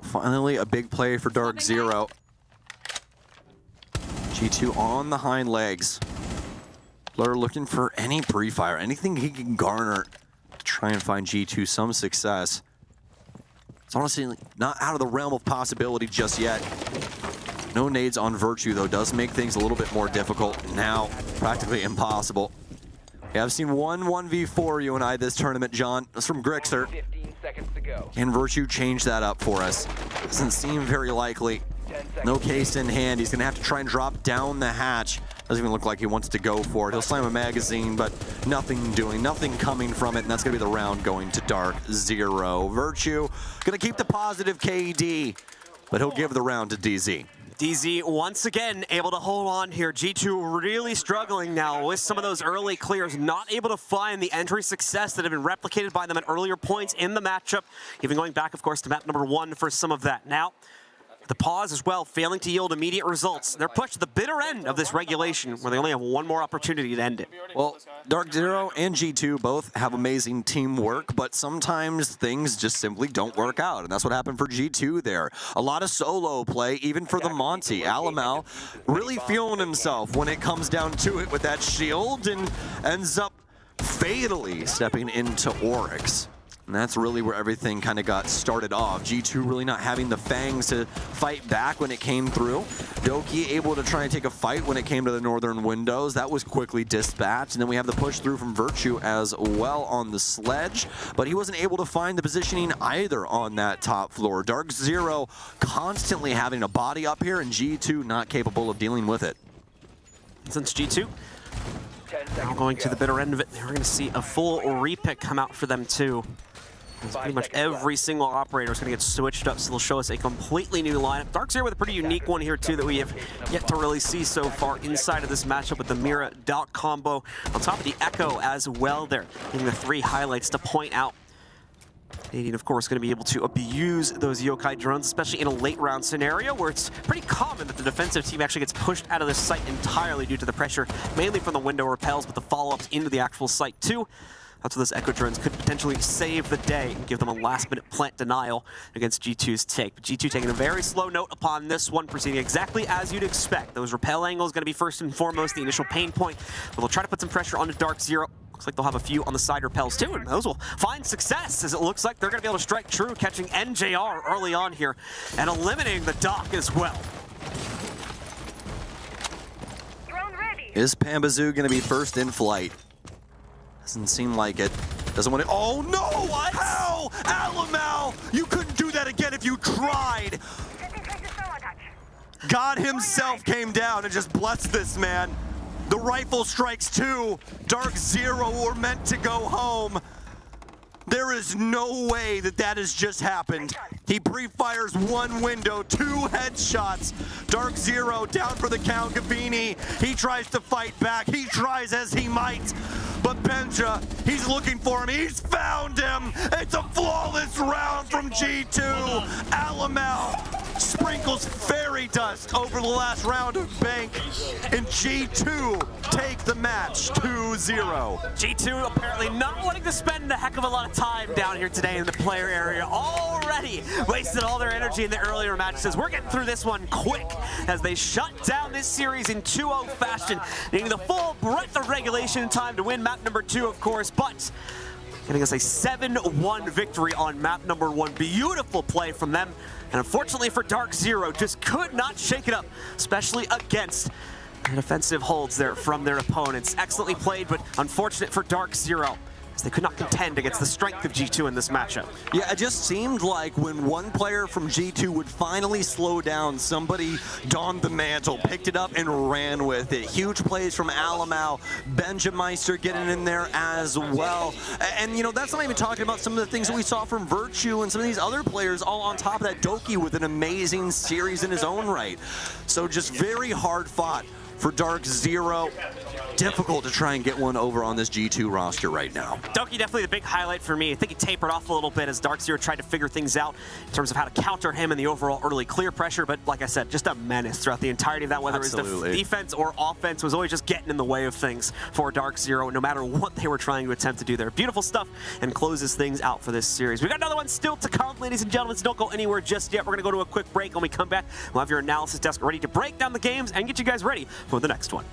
Finally, a big play for DarkZero. G2 on the hind legs. Blur looking for any pre-fire, anything he can garner to try and find G2 some success. It's honestly not out of the realm of possibility just yet. No nades on Virtue, though, does make things a little bit more difficult. Now, practically impossible. Yeah, I've seen one 1v4 you and I this tournament, John. That's from Grixer. 15 seconds to go. Can Virtue change that up for us? Doesn't seem very likely. No case in hand. He's going to have to try and drop down the hatch. Doesn't even look like he wants to go for it. He'll slam a magazine, but nothing doing, nothing coming from it, and that's going to be the round going to DarkZero. Virtue going to keep the positive KD, but he'll give the round to DZ. DZ once again able to hold on here. G2 really struggling now with some of those early clears, not able to find the entry success that had been replicated by them at earlier points in the matchup, even going back, of course, to map number 1 for some of that. Now, the pause as well, failing to yield immediate results. They're pushed to the bitter end of this regulation, where they only have one more opportunity to end it. Well, DarkZero and G2 both have amazing teamwork, but sometimes things just simply don't work out, and that's what happened for G2 there. A lot of solo play, even for the Monty. Alamao really feeling himself when it comes down to it with that shield, and ends up fatally stepping into Oryx. And that's really where everything kind of got started off. G2 really not having the fangs to fight back when it came through. Doki able to try and take a fight when it came to the northern windows. That was quickly dispatched. And then we have the push through from Virtue as well on the sledge. But he wasn't able to find the positioning either on that top floor. DarkZero constantly having a body up here, and G2 not capable of dealing with it. Since G2 now going to the bitter end of it, we're going to see a full repick come out for them too. Pretty much every single operator is going to get switched up, so they'll show us a completely new lineup. DarkZero with a pretty unique one here too that we have yet to really see so far inside of this matchup with the Mira Dot combo. On top of the Echo as well there, getting the 3 highlights to point out. Canadian, of course, going to be able to abuse those yokai drones, especially in a late round scenario where it's pretty common that the defensive team actually gets pushed out of the site entirely due to the pressure, mainly from the window repels, but the follow-ups into the actual site too. That's where those Echo drones could potentially save the day and give them a last-minute plant denial against G2's take. But G2 taking a very slow note upon this one, proceeding exactly as you'd expect. Those repel angles going to be first and foremost the initial pain point, but they'll try to put some pressure onto DarkZero. Looks like they'll have a few on the side repels too, and those will find success as it looks like they're going to be able to strike true, catching NJR early on here and eliminating the Doc as well. Is Pambazoo going to be first in flight? Doesn't seem like it. Doesn't want to. Oh no! What? How? Alamal! You couldn't do that again if you tried! God himself came down and just blessed this man. The rifle strikes 2. DarkZero were meant to go home. There is no way that that has just happened. He pre-fires 1 window, 2 headshots. DarkZero down for the count. Gavini, he tries to fight back. He tries as he might. But Benja, he's looking for him. He's found him. It's a flawless round from G2. Alamal sprinkles fairy dust over the last round of Bank. And G2 take the match 2-0. G2 apparently not wanting to spend a heck of a lot of time down here today in the player area. Already wasted all their energy in the earlier matches. We're getting through this one quick as they shut down this series in 2-0 fashion, needing the full breadth of regulation time to win map number 2, of course, but getting us a 7-1 victory on map number 1. Beautiful play from them, and unfortunately for DarkZero, just could not shake it up, especially against the defensive holds there from their opponents. Excellently played, but unfortunate for DarkZero, as they could not contend against the strength of G2 in this matchup. Yeah, it just seemed like when one player from G2 would finally slow down, somebody donned the mantle, picked it up, and ran with it. Huge plays from Alamal, Benjameister getting in there as well. And, you know, that's not even talking about some of the things that we saw from Virtue and some of these other players, all on top of that. Doki with an amazing series in his own right. So just very hard fought for DarkZero. Difficult to try and get one over on this G2 roster right now. Doki definitely the big highlight for me. I think he tapered off a little bit as DarkZero tried to figure things out in terms of how to counter him and the overall early clear pressure, but like I said, just a menace throughout the entirety of that, whether it was the defense or offense, was always just getting in the way of things for DarkZero, no matter what they were trying to attempt to do there. Beautiful stuff, and closes things out for this series. We got another one still to come, ladies and gentlemen, so don't go anywhere just yet. We're gonna go to a quick break. When we come back, we'll have your analysis desk ready to break down the games and get you guys ready for the next one.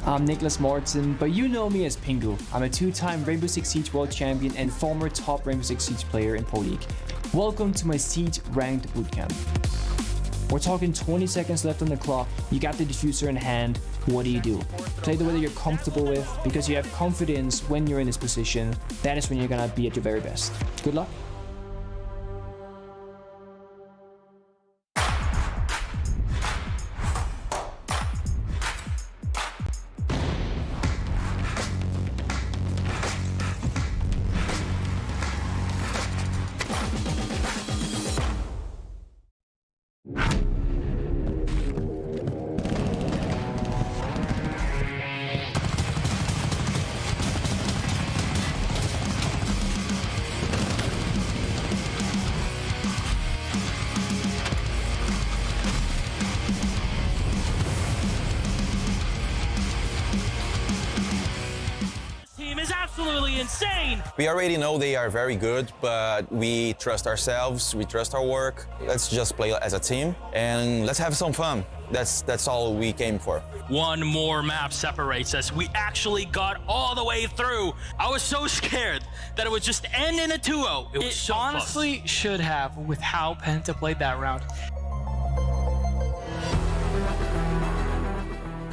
I'm Nicholas Morton, but you know me as Pengu. I'm a 2-time Rainbow Six Siege World Champion and former top Rainbow Six Siege player in Pro League. Welcome to my Siege Ranked Bootcamp. We're talking 20 seconds left on the clock, you got the diffuser in hand, what do? Play the way that you're comfortable with, because you have confidence when you're in this position. That is when you're gonna be at your very best. Good luck. Absolutely insane. We already know they are very good, but we trust ourselves, we trust our work. Let's just play as a team and let's have some fun. That's all we came for. One more map separates us. We actually got all the way through. I was so scared that it would just end in a 2-0. It was so honestly close. Should have with how Penta played that round.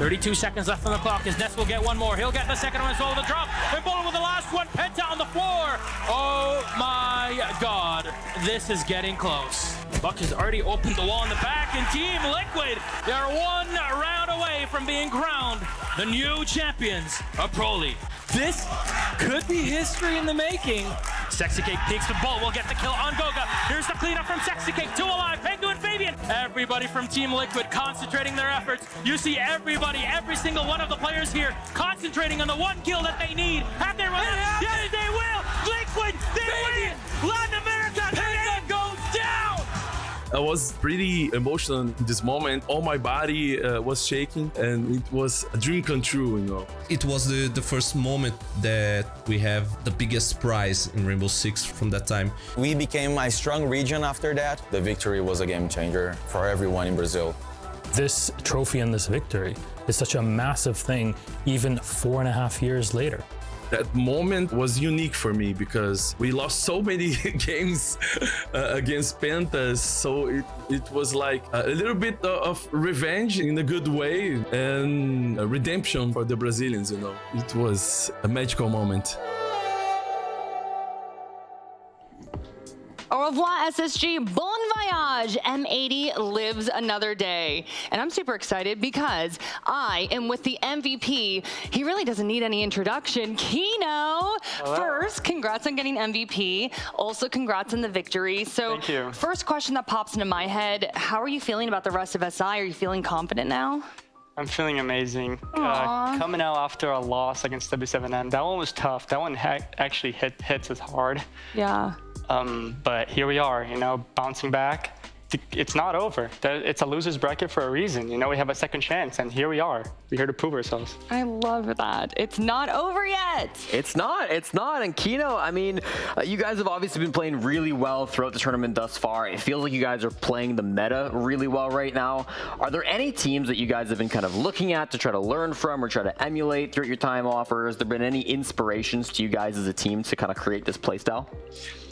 32 seconds left on the clock as Ness will get one more. He'll get the second one as well. The drop. And Bullet with the last one. Penta on the floor. Oh my God. This is getting close. Buck has already opened the wall in the back, and Team Liquid, they're one round away from being crowned the new champions of Pro League. This could be history in the making. Sexy Cake peeks, but Bull will get the kill on Goga. Here's the cleanup from Sexy Cake, 2 alive, Pengu and Fabian. Everybody from Team Liquid concentrating their efforts. You see everybody, every single one of the players here concentrating on the one kill that they need. Have they run out? Yes, they will! Liquid, they win! Latin America, Pengu goes down! I was pretty emotional in this moment. All my body was shaking, and it was a dream come true, you know. It was the first moment that we have the biggest prize in Rainbow Six from that time. We became a strong region after that. The victory was a game changer for everyone in Brazil. This trophy and this victory is such a massive thing, even 4.5 years later. That moment was unique for me because we lost so many games against Pentas, so it was like a little bit of revenge in a good way and a redemption for the Brazilians, you know. It was a magical moment. Au revoir, SSG. Bon voyage. M80 lives another day. And I'm super excited because I am with the MVP. He really doesn't need any introduction. Kino. Hello. First, congrats on getting MVP. Also, congrats on the victory. So, thank you. First question that pops into my head, how are you feeling about the rest of SI? Are you feeling confident now? I'm feeling amazing. Coming out after a loss against W7M, that one was tough. That one actually hits us hard. Yeah. But here we are, you know, bouncing back. It's not over. It's a loser's bracket for a reason. You know, we have a second chance, and here we are. We're here to prove ourselves. I love that. It's not over yet. It's not. And Kino, I mean, you guys have obviously been playing really well throughout the tournament thus far. It feels like you guys are playing the meta really well right now. Are there any teams that you guys have been kind of looking at to try to learn from or try to emulate throughout your time off? Or has there been any inspirations to you guys as a team to kind of create this playstyle?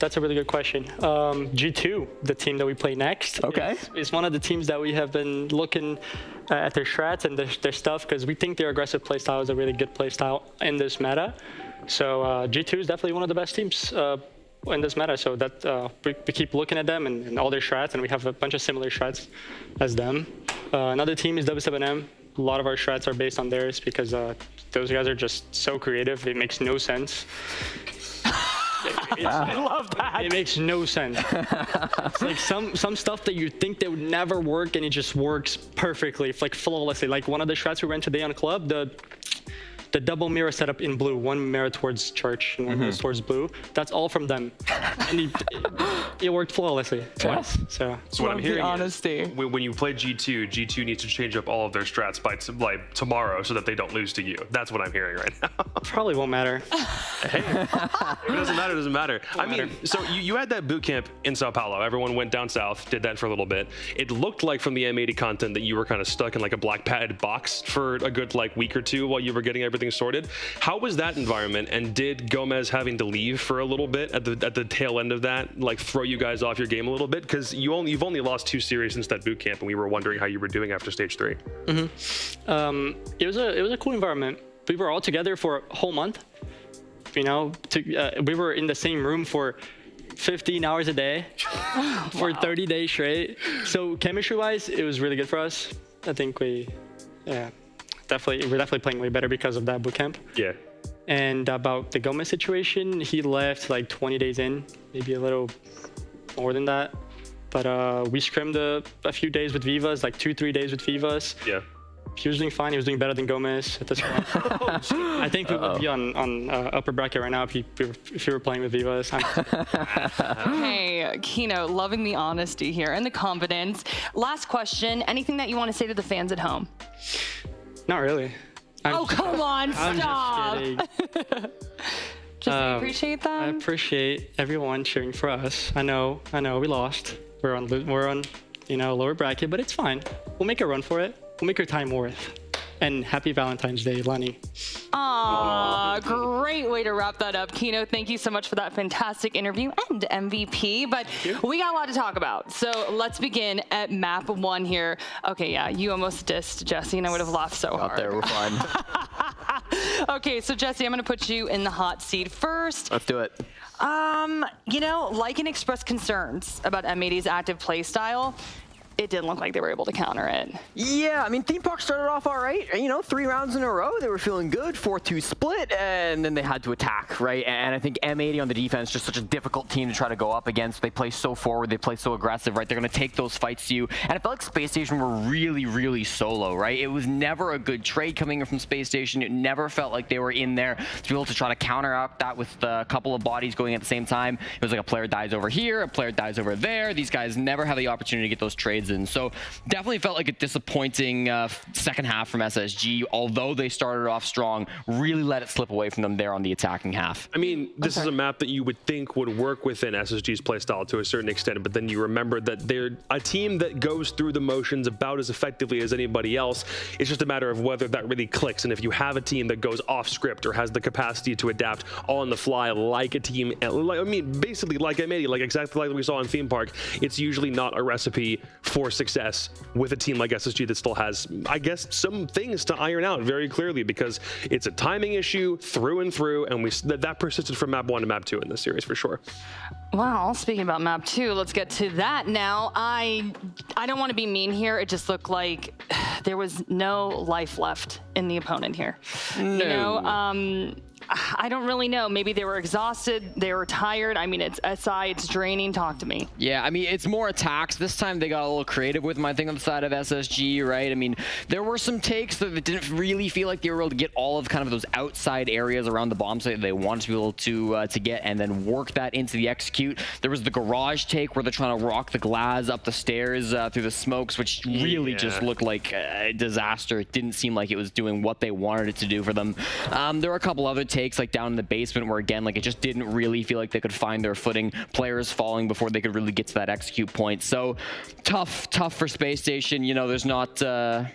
That's a really good question. G2, the team that we play next, is one of the teams that we have been looking at their strats and their stuff because we think their aggressive playstyle is a really good playstyle in this meta. So G2 is definitely one of the best teams in this meta. So that we keep looking at them and all their strats, and we have a bunch of similar strats as them. Another team is W7M. A lot of our strats are based on theirs because those guys are just so creative. It makes no sense. I love that. It makes no sense. It's like some stuff that you think they would never work, and it just works perfectly, like flawlessly. Like one of the strats we ran today on club, the double mirror setup in blue, one mirror towards church and one towards blue. That's all from them, and it worked flawlessly. Twice. So what I'm hearing honesty. is when you play G2 needs to change up all of their strats by tomorrow so that they don't lose to you. That's what I'm hearing right now. Probably won't matter. Hey, if it doesn't matter, it doesn't matter. So you had that boot camp in Sao Paulo. Everyone went down south, did that for a little bit. It looked like from the M80 content that you were kind of stuck in like a black padded box for a good like week or two while you were getting everything sorted. How was that environment, and did Gomez having to leave for a little bit at the tail end of that like throw you guys off your game a little bit? Because you've only lost 2 series since that boot camp, and we were wondering how you were doing after stage 3. It was a cool environment. We were all together for a whole month. You know, we were in the same room for 15 hours a day for 30 days straight. So chemistry-wise, it was really good for us. I think we're definitely playing way better because of that bootcamp. Yeah. And about the Gomez situation, he left like 20 days in, maybe a little more than that. But we scrimmed a few days with Vivas, like 2-3 days with Vivas. Yeah. He was doing fine. He was doing better than Gomez at this point. I think we would be on upper bracket right now if you were playing with Vivas. Hey, Kino, loving the honesty here and the confidence. Last question, anything that you want to say to the fans at home? Not really. Come on, stop. I'm just kidding. Just appreciate them. I appreciate everyone cheering for us. I know we lost. We're on lower bracket, but it's fine. We'll make a run for it. We'll make our time worth. And happy Valentine's Day, Lenny. Aw, great way to wrap that up. Kino, thank you so much for that fantastic interview and MVP. But we got a lot to talk about. So let's begin at map 1 here. Okay, yeah, you almost dissed Jesse, and I would have laughed so hard. Out there, we're fine. Okay, so Jesse, I'm going to put you in the hot seat first. Let's do it. You know, Lycan expressed concerns about M80's active play style. It didn't look like they were able to counter it. Yeah, I mean, Theme Park started off all right. You know, 3 rounds in a row, they were feeling good, 4-2 split, and then they had to attack, right? And I think M80 on the defense, just such a difficult team to try to go up against. They play so forward, they play so aggressive, right? They're going to take those fights to you. And I felt like Space Station were really, really solo, right? It was never a good trade coming in from Space Station. It never felt like they were in there to be able to try to counteract that with a couple of bodies going at the same time. It was like a player dies over here, a player dies over there. These guys never have the opportunity to get those trades in. So definitely felt like a disappointing second half from SSG, although they started off strong, really let it slip away from them there on the attacking half. I mean, this is a map that you would think would work within SSG's playstyle to a certain extent, but then you remember that they're a team that goes through the motions about as effectively as anybody else. It's just a matter of whether that really clicks, and if you have a team that goes off script or has the capacity to adapt on the fly like a team, I mean, basically like M80, like exactly like we saw in Theme Park, it's usually not a recipe for success with a team like SSG that still has, I guess, some things to iron out very clearly, because it's a timing issue through and through, and that persisted from map 1 to map 2 in this series for sure. Well, speaking about map 2, let's get to that now. I don't want to be mean here. It just looked like there was no life left in the opponent here. No. You know, I don't really know. Maybe they were exhausted. They were tired. I mean, it's SI. It's draining. Talk to me. Yeah, I mean, it's more attacks. This time they got a little creative with them, I think, on the side of SSG, right? I mean, there were some takes that didn't really feel like they were able to get all of kind of those outside areas around the bomb site that they wanted to be able to get, and then work that into the execute. There was the garage take where they're trying to rock the glass up the stairs through the smokes, which really just looked like a disaster. It didn't seem like it was doing what they wanted it to do for them. There were a couple other takes like down in the basement where, again, like it just didn't really feel like they could find their footing. Players falling before they could really get to that execute point. So tough for Space Station. You know, there's not a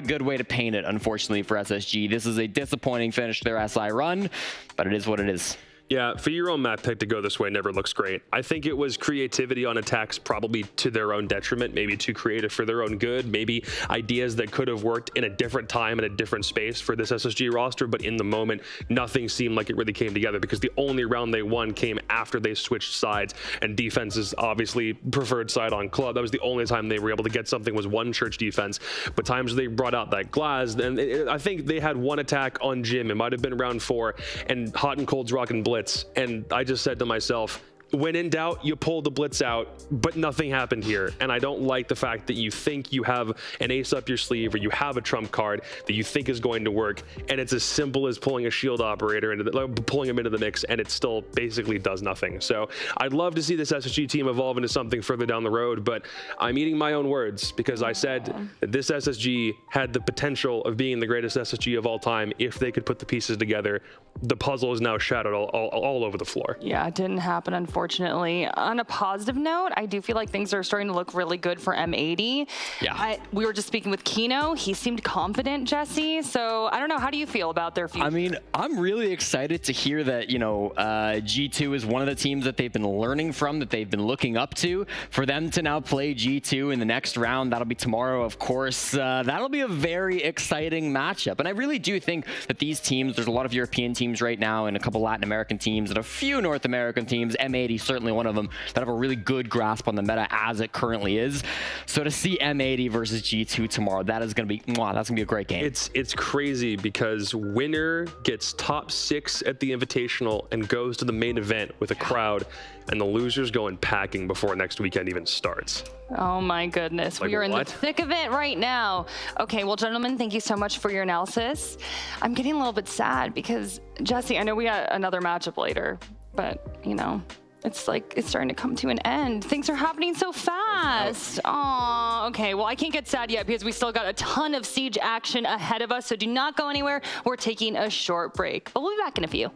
good way to paint it, unfortunately, for SSG. This is a disappointing finish to their SI run, but it is what it is. Yeah, for your own map pick to go this way never looks great. I think it was creativity on attacks probably to their own detriment, maybe too creative for their own good, maybe ideas that could have worked in a different time and a different space for this SSG roster, but in the moment, nothing seemed like it really came together, because the only round they won came after they switched sides, and defense is obviously preferred side on club. That was the only time they were able to get something, was one church defense, but times they brought out that glass, and I think they had one attack on Jim. It might have been round 4, and Hot and Cold's rocking Blitz. And I just said to myself, when in doubt, you pull the blitz out, but nothing happened here. And I don't like the fact that you think you have an ace up your sleeve, or you have a trump card that you think is going to work, and it's as simple as pulling a shield operator into pulling him into the mix, and it still basically does nothing. So I'd love to see this SSG team evolve into something further down the road, but I'm eating my own words, because I said that this SSG had the potential of being the greatest SSG of all time if they could put the pieces together. The puzzle is now shattered all over the floor. Yeah, it didn't happen, unfortunately. On a positive note, I do feel like things are starting to look really good for M80. Yeah. We were just speaking with Kino. He seemed confident, Jesse. So I don't know. How do you feel about their future? I mean, I'm really excited to hear that, you know, G2 is one of the teams that they've been learning from, that they've been looking up to. For them to now play G2 in the next round, that'll be tomorrow, of course. That'll be a very exciting matchup. And I really do think that these teams, there's a lot of European teams right now and a couple Latin American teams and a few North American teams, M80 certainly one of them, that have a really good grasp on the meta as it currently is. So to see M80 versus G2 tomorrow, that is going to be, that's going to be a great game. It's crazy, because winner gets top 6 at the Invitational and goes to the main event with a crowd, and the losers going packing before next weekend even starts. Oh my goodness. Like, we are in the what? thick of it right now. Okay, well, gentlemen, thank you so much for your analysis. I'm getting a little bit sad because, Jesse, I know we got another matchup later, but, you know, it's like it's starting to come to an end. Things are happening so fast. Oh, okay. Well, I can't get sad yet because we still got a ton of Siege action ahead of us, so do not go anywhere. We're taking a short break, but we'll be back in a few.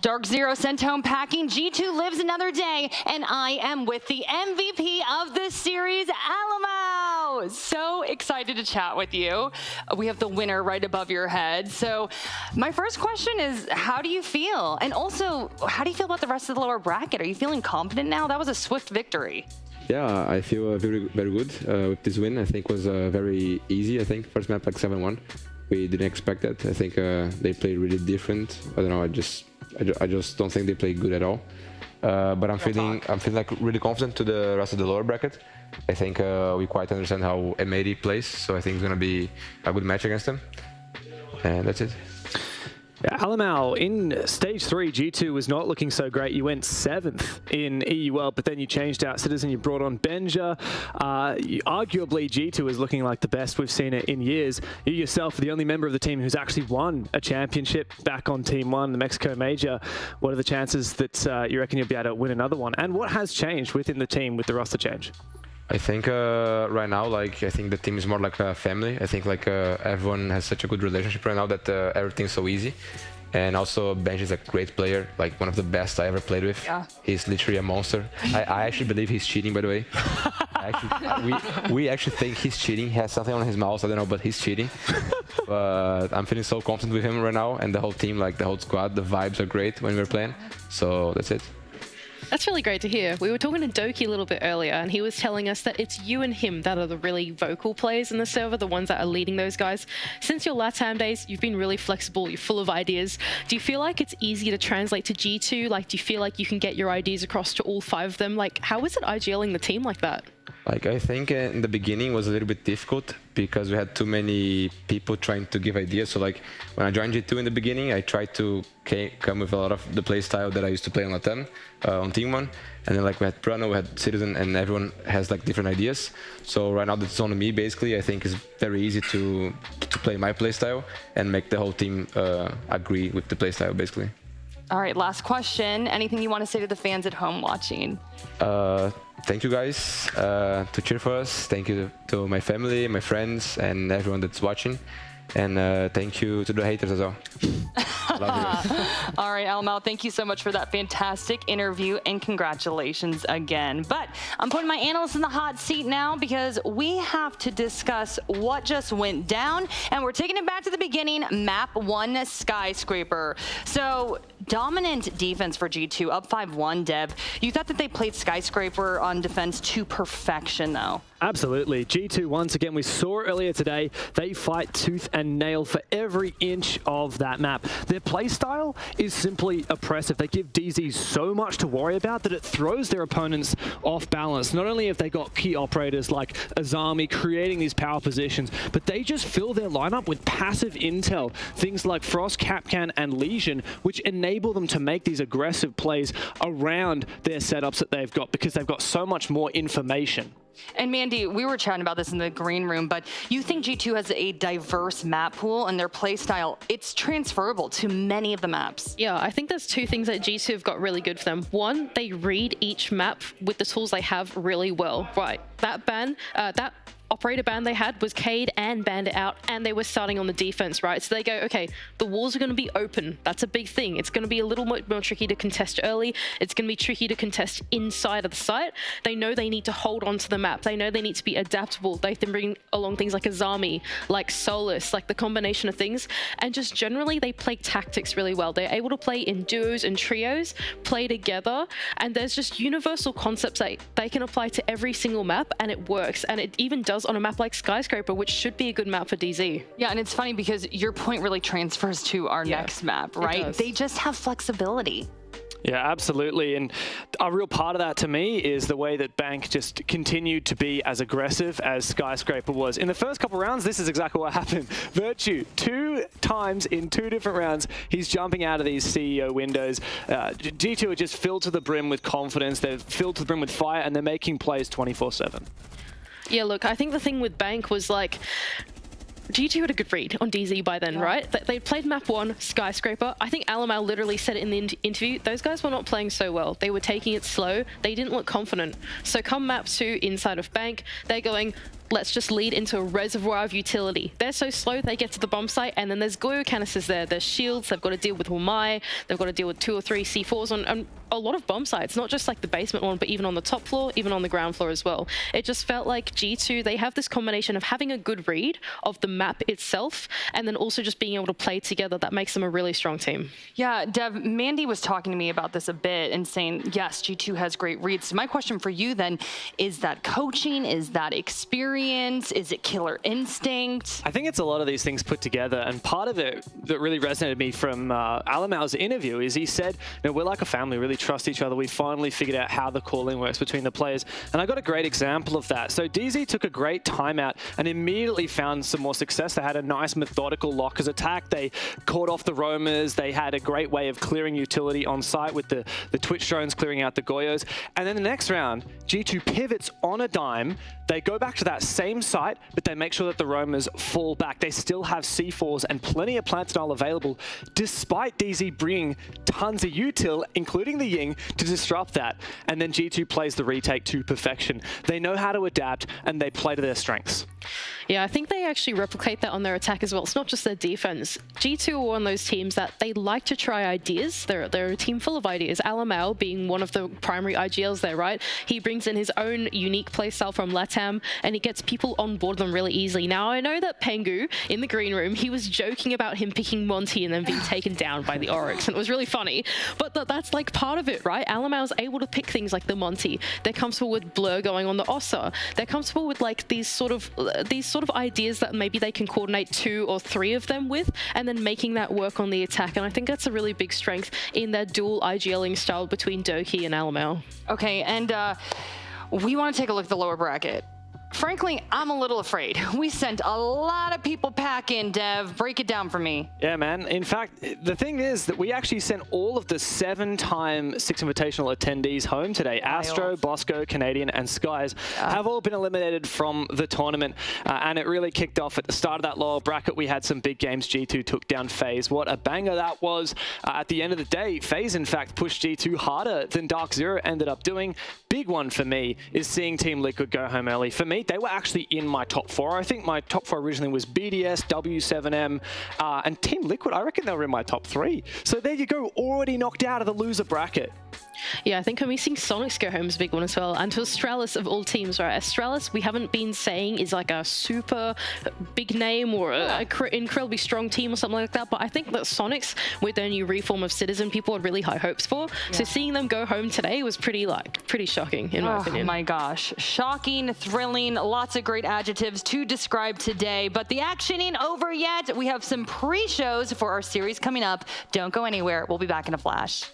DarkZero sent home packing. G2 lives another day, and I am with the MVP of this series, Alamo. So excited to chat with you. We have the winner right above your head. So my first question is, how do you feel? And also, how do you feel about the rest of the lower bracket? Are you feeling confident now? That was a swift victory. Yeah, I feel very good with this win. I think it was very easy. I think first map like 7-1. We didn't expect that. I think they played really different. I don't know. I just don't think they played good at all. But I'm feeling like really confident to the rest of the lower bracket. I think we quite understand how M80 plays, so I think it's gonna be a good match against them. And that's it. Yeah, Alamo, in stage 3, G2 was not looking so great. You went 7th in EU World, but then you changed out Citizen, you brought on Benja. Arguably, G2 is looking like the best we've seen it in years. You yourself are the only member of the team who's actually won a championship back on Team 1, the Mexico Major. What are the chances that you reckon you'll be able to win another one? And what has changed within the team with the roster change? I think right now, like, I think the team is more like a family. I think like everyone has such a good relationship right now that everything's so easy. And also Benji is a great player, like one of the best I ever played with. Yeah. He's literally a monster. I actually believe he's cheating, by the way. We actually think he's cheating. He has something on his mouse, I don't know, but he's cheating. But I'm feeling so confident with him right now, and the whole team, like the whole squad, the vibes are great when we're playing. So that's it. That's really great to hear. We were talking to Doki a little bit earlier, and he was telling us that it's you and him that are the really vocal players in the server, the ones that are leading those guys. Since your LATAM days, you've been really flexible, you're full of ideas. Do you feel like it's easy to translate to G2? Like, do you feel like you can get your ideas across to all 5 of them? Like, how is it IGLing the team like that? Like, I think in the beginning was a little bit difficult because we had too many people trying to give ideas. So like when I joined G2 in the beginning, I tried to come with a lot of the play style that I used to play on LATAM, on Team 1. And then like we had Prano, we had Citizen, and everyone has like different ideas. So right now that it's on me, basically, I think it's very easy to play my play style and make the whole team agree with the play style, basically. All right, last question. Anything you want to say to the fans at home watching? Thank you guys to cheer for us. Thank you to my family, my friends, and everyone that's watching. And thank you to the haters as well. Love you guys. All right, Alamo, thank you so much for that fantastic interview, and congratulations again. But I'm putting my analysts in the hot seat now because we have to discuss what just went down, and we're taking it back to the beginning. Map 1 Skyscraper. So dominant defense for G2, up 5-1, Dev. You thought that they played Skyscraper on defense to perfection, though. Absolutely. G2, once again, we saw earlier today, they fight tooth and nail for every inch of that map. Their playstyle is simply oppressive. They give DZ so much to worry about that it throws their opponents off balance. Not only have they got key operators like Azami creating these power positions, but they just fill their lineup with passive intel. Things like Frost, Capcan, and Legion, which enable them to make these aggressive plays around their setups that they've got because they've got so much more information. And Mandy, we were chatting about this in the green room, but you think G2 has a diverse map pool and their play style, it's transferable to many of the maps. Yeah, I think there's 2 things that G2 have got really good for them. One, they read each map with the tools they have really well. Right, that operator ban they had was Cade and Bandit out, and they were starting on the defense, right? So they go, okay, the walls are going to be open. That's a big thing. It's going to be a little more tricky to contest early. It's going to be tricky to contest inside of the site. They know they need to hold on to the map. They know they need to be adaptable. They can bring along things like Azami, like Solus, like the combination of things. And just generally, they play tactics really well. They're able to play in duos and trios, play together, and there's just universal concepts that they can apply to every single map, and it works. And it even does on a map like Skyscraper, which should be a good map for DZ. Yeah, and it's funny because your point really transfers to our next map, right? They just have flexibility. Yeah, absolutely. And a real part of that to me is the way that Bank just continued to be as aggressive as Skyscraper was. In the first couple rounds, this is exactly what happened. Virtue, 2 times in 2 different rounds, he's jumping out of these CEO windows. G2 are just filled to the brim with confidence. They're filled to the brim with fire, and they're making plays 24/7. Yeah, look, I think the thing with Bank was like, G2 had a good read on DZ by then, right? They played map 1, Skyscraper. I think Alamo literally said it in the interview. Those guys were not playing so well. They were taking it slow. They didn't look confident. So come map 2 inside of Bank, they're going, let's just lead into a reservoir of utility. They're so slow, they get to the bomb site, and then there's Goyo canisters there. There's shields, they've got to deal with Wamai, they've got to deal with 2 or 3 C4s on a lot of bomb sites, not just like the basement one, but even on the top floor, even on the ground floor as well. It just felt like G2, they have this combination of having a good read of the map itself, and then also just being able to play together. That makes them a really strong team. Yeah, Dev, Mandy was talking to me about this a bit and saying, yes, G2 has great reads. So my question for you then, is that coaching? Is that experience? Is it killer instinct? I think it's a lot of these things put together, and part of it that really resonated with me from Alamau's interview is he said, we're like a family, really trust each other. We finally figured out how the calling works between the players, and I got a great example of that. So DZ took a great timeout and immediately found some more success. They had a nice methodical lockers attack. They caught off the roamers. They had a great way of clearing utility on site with the Twitch drones clearing out the Goyos. And then the next round, G2 pivots on a dime. They go back to that same site, but they make sure that the roamers fall back. They still have C4s and plenty of plant style available, despite DZ bringing tons of util, including the Ying, to disrupt that. And then G2 plays the retake to perfection. They know how to adapt, and they play to their strengths. Yeah, I think they actually replicate that on their attack as well. It's not just their defense. G2 are one of those teams that they like to try ideas. They're a team full of ideas. Alamau being one of the primary IGLs there, right? He brings in his own unique playstyle from LATAM, and he gets people on board them really easily. Now, I know that Pengu, in the green room, he was joking about him picking Monty and then being taken down by the Oryx, and it was really funny. But that's like part of it, right? Alamau's able to pick things like the Monty. They're comfortable with Blur going on the Ossa. They're comfortable with like these sort of ideas that maybe they can coordinate 2 or 3 of them with, and then making that work on the attack. And I think that's a really big strength in their dual IGLing style between Doki and Alamau. Okay, and we want to take a look at the lower bracket. Frankly, I'm a little afraid. We sent a lot of people packing, Dev. Break it down for me. Yeah, man. In fact, the thing is that we actually sent all of the 7-time Six Invitational attendees home today. Astro, Bosco, Canadian, and Skies have all been eliminated from the tournament. And it really kicked off at the start of that lower bracket. We had some big games. G2 took down FaZe. What a banger that was. At the end of the day, FaZe, in fact, pushed G2 harder than DarkZero ended up doing. Big one for me is seeing Team Liquid go home early. For me, they were actually in my top 4. I think my top 4 originally was BDS, W7M, and Team Liquid. I reckon they were in my top 3. So there you go, already knocked out of the loser bracket. Yeah, I think I'm missing Sonic's go home is a big one as well. And to Astralis of all teams, right? Astralis, we haven't been saying is like a super big name or an incredibly strong team or something like that. But I think that Sonic's, with their new reform of Citizen, people had really high hopes for. Yeah. So seeing them go home today was pretty shocking, in my opinion. Oh my gosh. Shocking, thrilling, lots of great adjectives to describe today. But the action ain't over yet. We have some pre-shows for our series coming up. Don't go anywhere. We'll be back in a flash.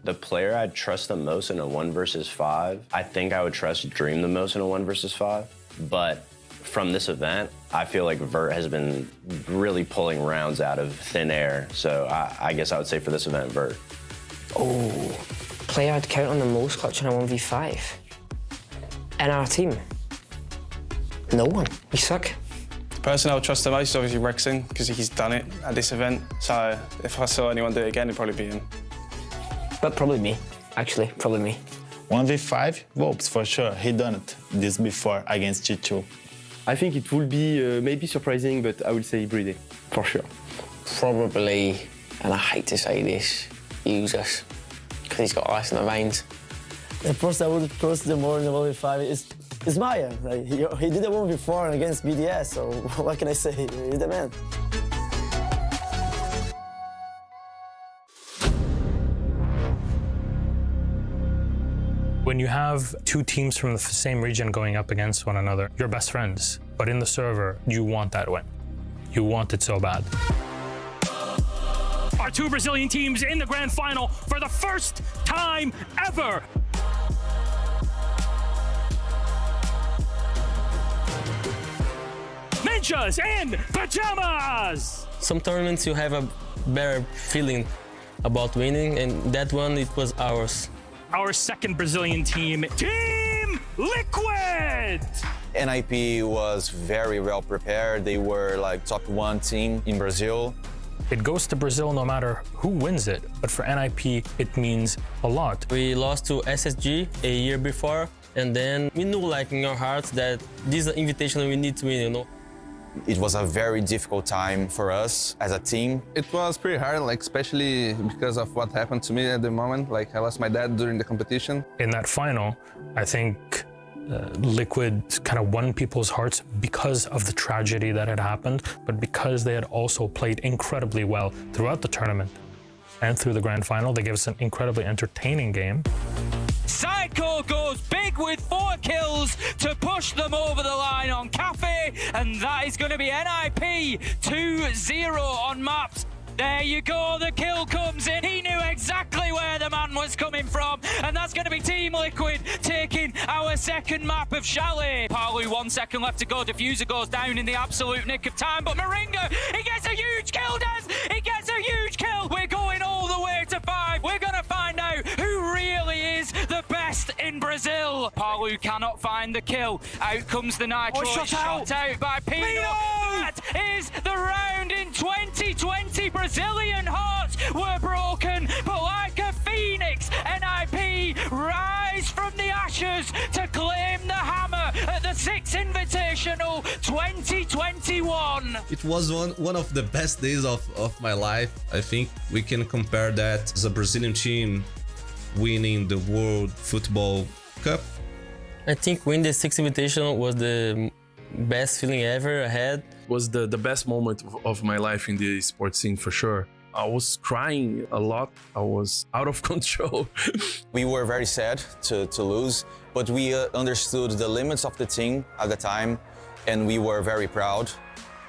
The player I'd trust the most in a 1 versus 5, I think I would trust Dream the most in a 1 versus 5. But from this event, I feel like Vert has been really pulling rounds out of thin air. So I guess I would say for this event, Vert. Oh, player I'd count on the most clutch in a 1v5. In our team? No one. We suck. The person I would trust the most is obviously Rexon, because he's done it at this event. So if I saw anyone do it again, it'd probably be him. But probably me, actually, probably me. 1v5, Vopes for sure. He done it this before against G2. I think it will be maybe surprising, but I will say Bride, for sure. Probably, and I hate to say this, Jesus, because he's got ice in the veins. The person I would trust the more in the 1v5 is Maya. Like, he did a 1v4 against BDS, so what can I say? He's the man. When you have 2 teams from the same region going up against one another, you're best friends. But in the server, you want that win. You want it so bad. Our 2 Brazilian teams in the grand final for the first time ever. Ninjas and Pajamas! Some tournaments you have a better feeling about winning, and that one, it was ours. Our second Brazilian team, Team Liquid! NIP was very well prepared. They were like top 1 team in Brazil. It goes to Brazil no matter who wins it, but for NIP, it means a lot. We lost to SSG a year before, And then we knew like in our hearts that this Invitational we need to win, you know. It was a very difficult time for us as a team. It was pretty hard, like especially because of what happened to me at the moment. Like I lost my dad during the competition. In that final, I think Liquid kind of won people's hearts because of the tragedy that had happened, but because they had also played incredibly well throughout the tournament and through the grand final. They gave us an incredibly entertaining game. Sidecore goes big with 4 kills to push them over the line on Cafe, and that is going to be NIP 2-0 on maps. There you go, the kill comes in. He knew exactly where the man was coming from, and that's going to be Team Liquid taking our second map of Chalet. Palu, 1 second left to go. Diffuser goes down in the absolute nick of time, but Moringa, he gets a huge kill, Des! He gets a huge kill! We're going all the way to 5. We're going to find out who really is the best in Brazil. Palu cannot find the kill. Out comes the Nitro. Shot out by Pino. That is the round in 2020. Brazilian hearts were broken, but like a phoenix, NIP rise from the ashes to claim the hammer at the 6 Invitational 2021. It was one of the best days of my life. I think we can compare that as a Brazilian team winning the World Football Cup. I think winning the 6 Invitational was the best feeling ever I had. Was the best moment of my life in the sports scene for sure. I was crying a lot. I was out of control. We were very sad to lose, but we understood the limits of the team at the time, and we were very proud.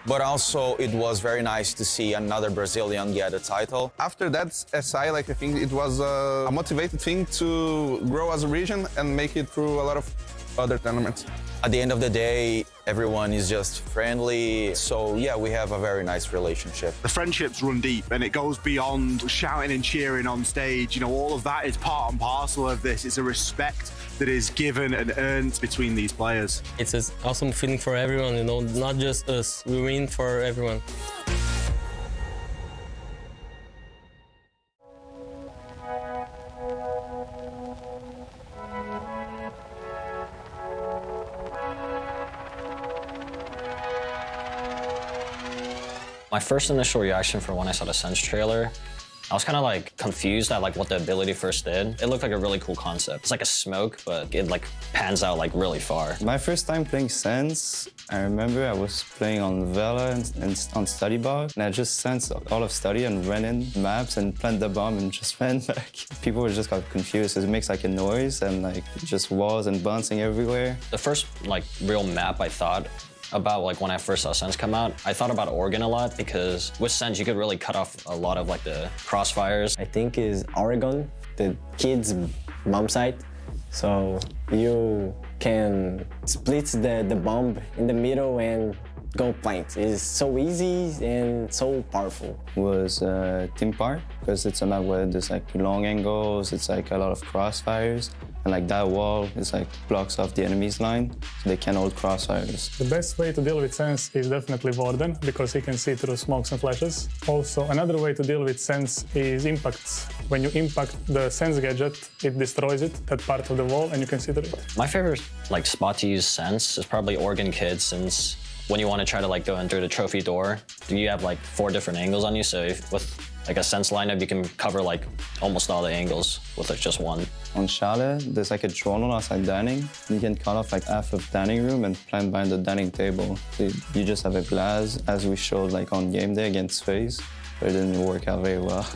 But also, it was very nice to see another Brazilian get a title. After that SI, like I think it was a motivated thing to grow as a region and make it through a lot of other tournaments. At the end of the day, everyone is just friendly. So yeah, we have a very nice relationship. The friendships run deep and it goes beyond shouting and cheering on stage. You know, all of that is part and parcel of this. It's a respect that is given and earned between these players. It's an awesome feeling for everyone, you know, not just us. We win for everyone. My first initial reaction for when I saw the Sense trailer, I was kind of like confused at like what the ability first did. It looked like a really cool concept. It's like a smoke, but it like pans out like really far. My first time playing Sense, I remember I was playing on Vela and on Study Bar, and I just sensed all of Study and ran in maps and planted the bomb and just ran back. People were just got confused. It makes like a noise and like just walls and bouncing everywhere. The first like real map I thought about like when I first saw Sense come out, I thought about Oregon a lot because with Sense you could really cut off a lot of like the crossfires. I think is Oregon, the kids' bomb site. So you can split the bomb in the middle and go plant. It's so easy and so powerful. Was Team Park, because it's a map where there's like long angles, it's like a lot of crossfires. And like that wall is like blocks off the enemy's line, so they can hold crossfires. The best way to deal with Sense is definitely Warden, because he can see through smokes and flashes. Also, another way to deal with Sense is impacts. When you impact the Sense gadget, it destroys it, that part of the wall, and you can see through it. My favorite like spot to use Sense is probably Oregon Kids, since when you want to try to like go in through the trophy door, you have like 4 different angles on you, so with like a Sense lineup, you can cover like almost all the angles with like just one. On Chalet, there's like a drone outside dining. You can cut off like half of dining room and plant behind the dining table. You just have a glass, as we showed like on game day against FaZe, but it didn't work out very well.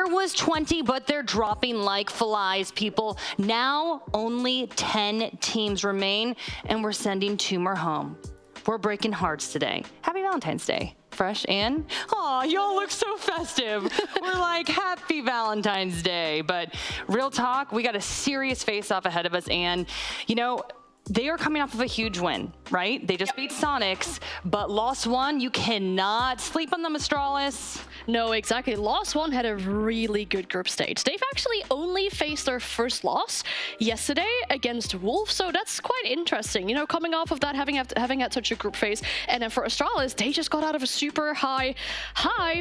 There was 20, but they're dropping like flies, people. Now only 10 teams remain, and we're sending 2 more home. We're breaking hearts today. Happy Valentine's Day. Fresh and aw, y'all look so festive. We're like, happy Valentine's Day. But real talk, we got a serious face-off ahead of us, and you know, they are coming off of a huge win, right? They just beat Sonics, but lost one. You cannot sleep on them, Astralis. No, exactly. Lost one had a really good group stage. They've actually only faced their first loss yesterday against Wolves, so that's quite interesting. You know, coming off of that, having had such a group phase, and then for Astralis, they just got out of a super high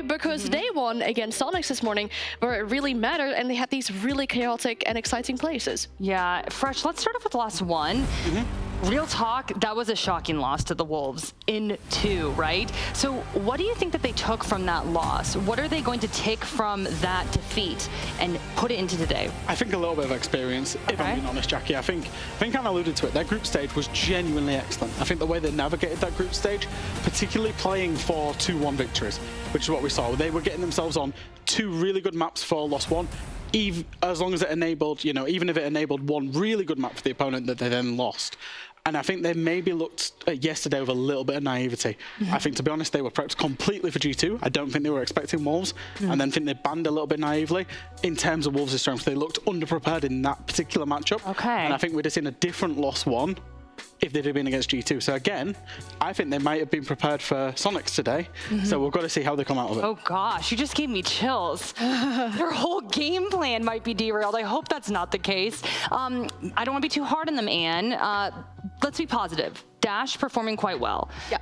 because they won against Sonics this morning, where it really mattered, and they had these really chaotic and exciting places. Yeah, Fresh, let's start off with loss 1. Real talk, that was a shocking loss to the Wolves in 2, right? So what do you think that they took from that loss? What are they going to take from that defeat and put it into today? I think a little bit of experience, if I'm being honest, Jackie. I think I alluded to it. Their group stage was genuinely excellent. I think the way they navigated that group stage, particularly playing for 2-1 victories, which is what we saw. They were getting themselves on 2 really good maps for loss 1. As long as it enabled, you know, even if it enabled 1 really good map for the opponent that they then lost. And I think they maybe looked at yesterday with a little bit of naivety. I think, to be honest, they were prepped completely for G2. I don't think they were expecting Wolves. And then think they banned a little bit naively. In terms of Wolves' strength, they looked underprepared in that particular matchup. And I think we'd have seen a different loss 1 if they'd have been against G2. So again, I think they might have been prepared for Sonics today. So we've got to see how they come out of it. Oh gosh, you just gave me chills. Their whole game plan might be derailed. I hope that's not the case. I don't want to be too hard on them, Anne. Let's be positive. Dash performing quite well. Yeah.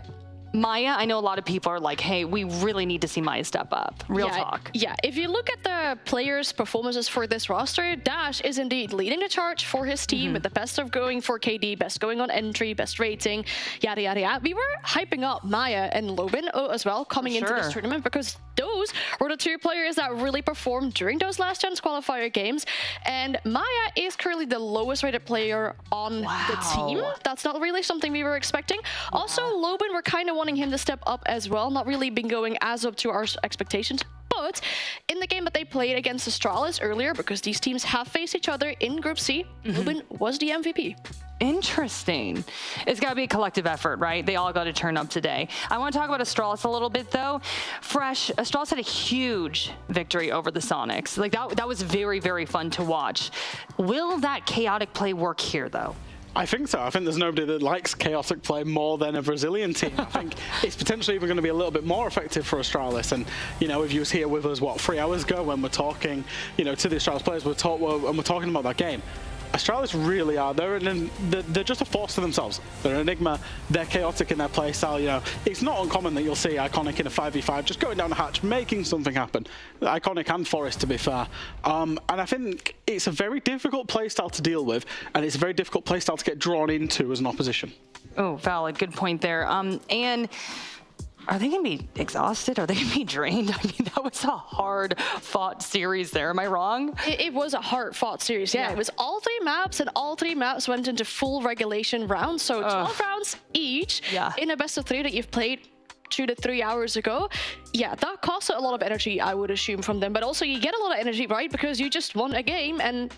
Maya, I know a lot of people are like, hey, we really need to see Maya step up. Real talk. Yeah, if you look at the players' performances for this roster, Dash is indeed leading the charge for his team with the best of going for KD, best going on entry, best rating, yada, yada, yada. We were hyping up Maya and Lobin as well coming into this tournament because those were the 2 players that really performed during those last chance qualifier games. And Maya is currently the lowest rated player on the team. That's not really something we were expecting. Also, Lobin, we're kind of wanting him to step up as well, not really been going as up to our expectations. But in the game that they played against Astralis earlier, because these teams have faced each other in Group C, Lobin was the MVP. Interesting. It's got to be a collective effort, right? They all got to turn up today. I want to talk about Astralis a little bit, though. Fresh, Astralis had a huge victory over the Sonics. Like that was very, very fun to watch. Will that chaotic play work here, though? I think so. I think there's nobody that likes chaotic play more than a Brazilian team. I think it's potentially even going to be a little bit more effective for Astralis. And, you know, if you was here with us, 3 hours ago when we're talking, you know, to the Astralis players, we're talking about that game. Astralis really are. They're just a force to themselves. They're an enigma. They're chaotic in their play style. You know, it's not uncommon that you'll see Iconic in a 5v5 just going down the hatch, making something happen. Iconic and Forest, to be fair. And I think it's a very difficult play style to deal with, and it's a very difficult play style to get drawn into as an opposition. Oh, valid. Good point there. And are they going to be exhausted? Are they going to be drained? I mean, that was a hard-fought series there. Am I wrong? It was a hard-fought series, yeah. It was all 3 maps, and all 3 maps went into full regulation rounds, so 12 rounds each in a best of 3 that you've played 2 to 3 hours ago. Yeah, that costs a lot of energy, I would assume, from them, but also you get a lot of energy, right? Because you just won a game, and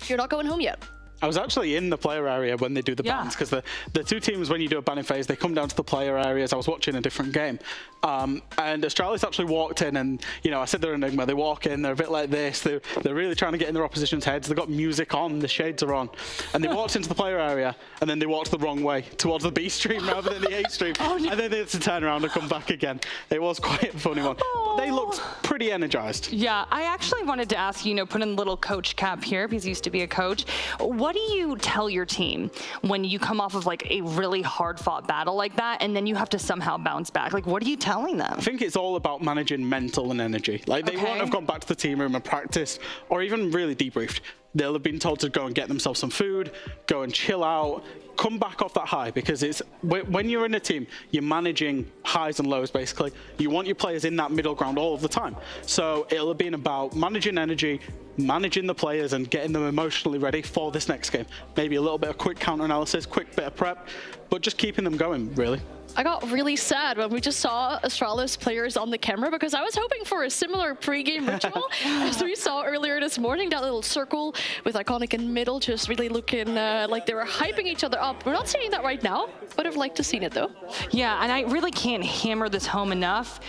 you're not going home yet. I was actually in the player area when they do the bans, because the 2 teams, when you do a banning phase, they come down to the player areas. I was watching a different game, and Astralis actually walked in, and, you know, I said they're Enigma. They walk in, they're a bit like this. They're really trying to get in their opposition's heads. They've got music on, the shades are on, and they walked into the player area, and then they walked the wrong way, towards the B stream rather than the A stream, and then they had to turn around and come back again. It was quite a funny one. But they looked pretty energized. Yeah, I actually wanted to ask you, put in a little coach cap here, because he used to be a coach. What do you tell your team when you come off of like a really hard-fought battle like that, and then you have to somehow bounce back? Like, what are you telling them? I think it's all about managing mental and energy. Like, they won't have gone back to the team room and practiced or even really debriefed. They'll have been told to go and get themselves some food, go and chill out, come back off that high, because it's when you're in a team, you're managing highs and lows basically. You want your players in that middle ground all of the time. So it'll have been about managing energy, managing the players and getting them emotionally ready for this next game. Maybe a little bit of quick counter analysis, quick bit of prep, but just keeping them going, really. I got really sad when we just saw Astralis players on the camera, because I was hoping for a similar pre-game ritual as we saw earlier this morning. That little circle with Iconic in the middle, just really looking like they were hyping each other up. We're not seeing that right now, but I've liked to see it though. Yeah, and I really can't hammer this home enough.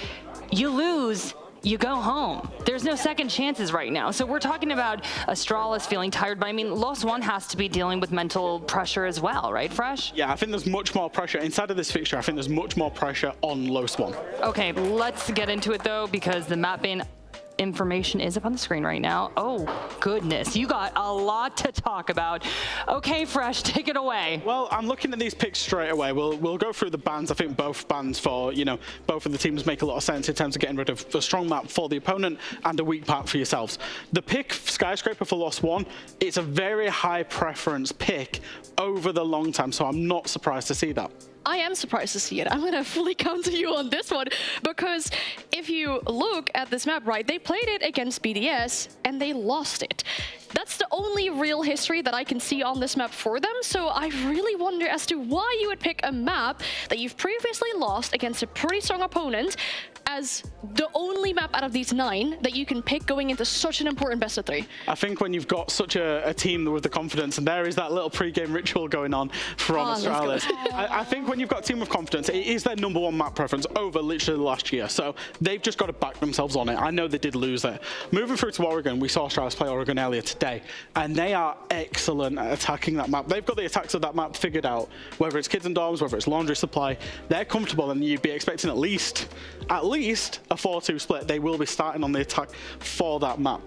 You lose, you go home. There's no second chances right now. So we're talking about Astralis feeling tired, but I mean, Lost One has to be dealing with mental pressure as well, right, Fresh? Yeah, I think there's much more pressure inside of this fixture. I think there's much more pressure on Lost One. Okay, let's get into it though, because the map ban information is up on the screen right now. Oh, goodness. You got a lot to talk about. Okay, Fresh, take it away. Well, I'm looking at these picks straight away. We'll go through the bans. I think both bans for, both of the teams make a lot of sense in terms of getting rid of a strong map for the opponent and a weak map for yourselves. The pick, Skyscraper for Lost One, it's a very high preference pick over the long time, so I'm not surprised to see that. I am surprised to see it. I'm going to fully counter you on this one, because if you look at this map, right, they played it against BDS and they lost it. That's the only real history that I can see on this map for them, so I really wonder as to why you would pick a map that you've previously lost against a pretty strong opponent as the only map out of these 9 that you can pick going into such an important best of 3. I think when you've got such a team with the confidence, and there is that little pre-game ritual going on from Astralis, I think when you've got a team with confidence, it is their #1 map preference over literally the last year. So they've just got to back themselves on it. I know they did lose it. Moving through to Oregon, we saw Astralis play Oregon earlier today, and they are excellent at attacking that map. They've got the attacks of that map figured out, whether it's kids and dorms, whether it's laundry supply. They're comfortable, and you'd be expecting at least a 4-2 split. They will be starting on the attack for that map.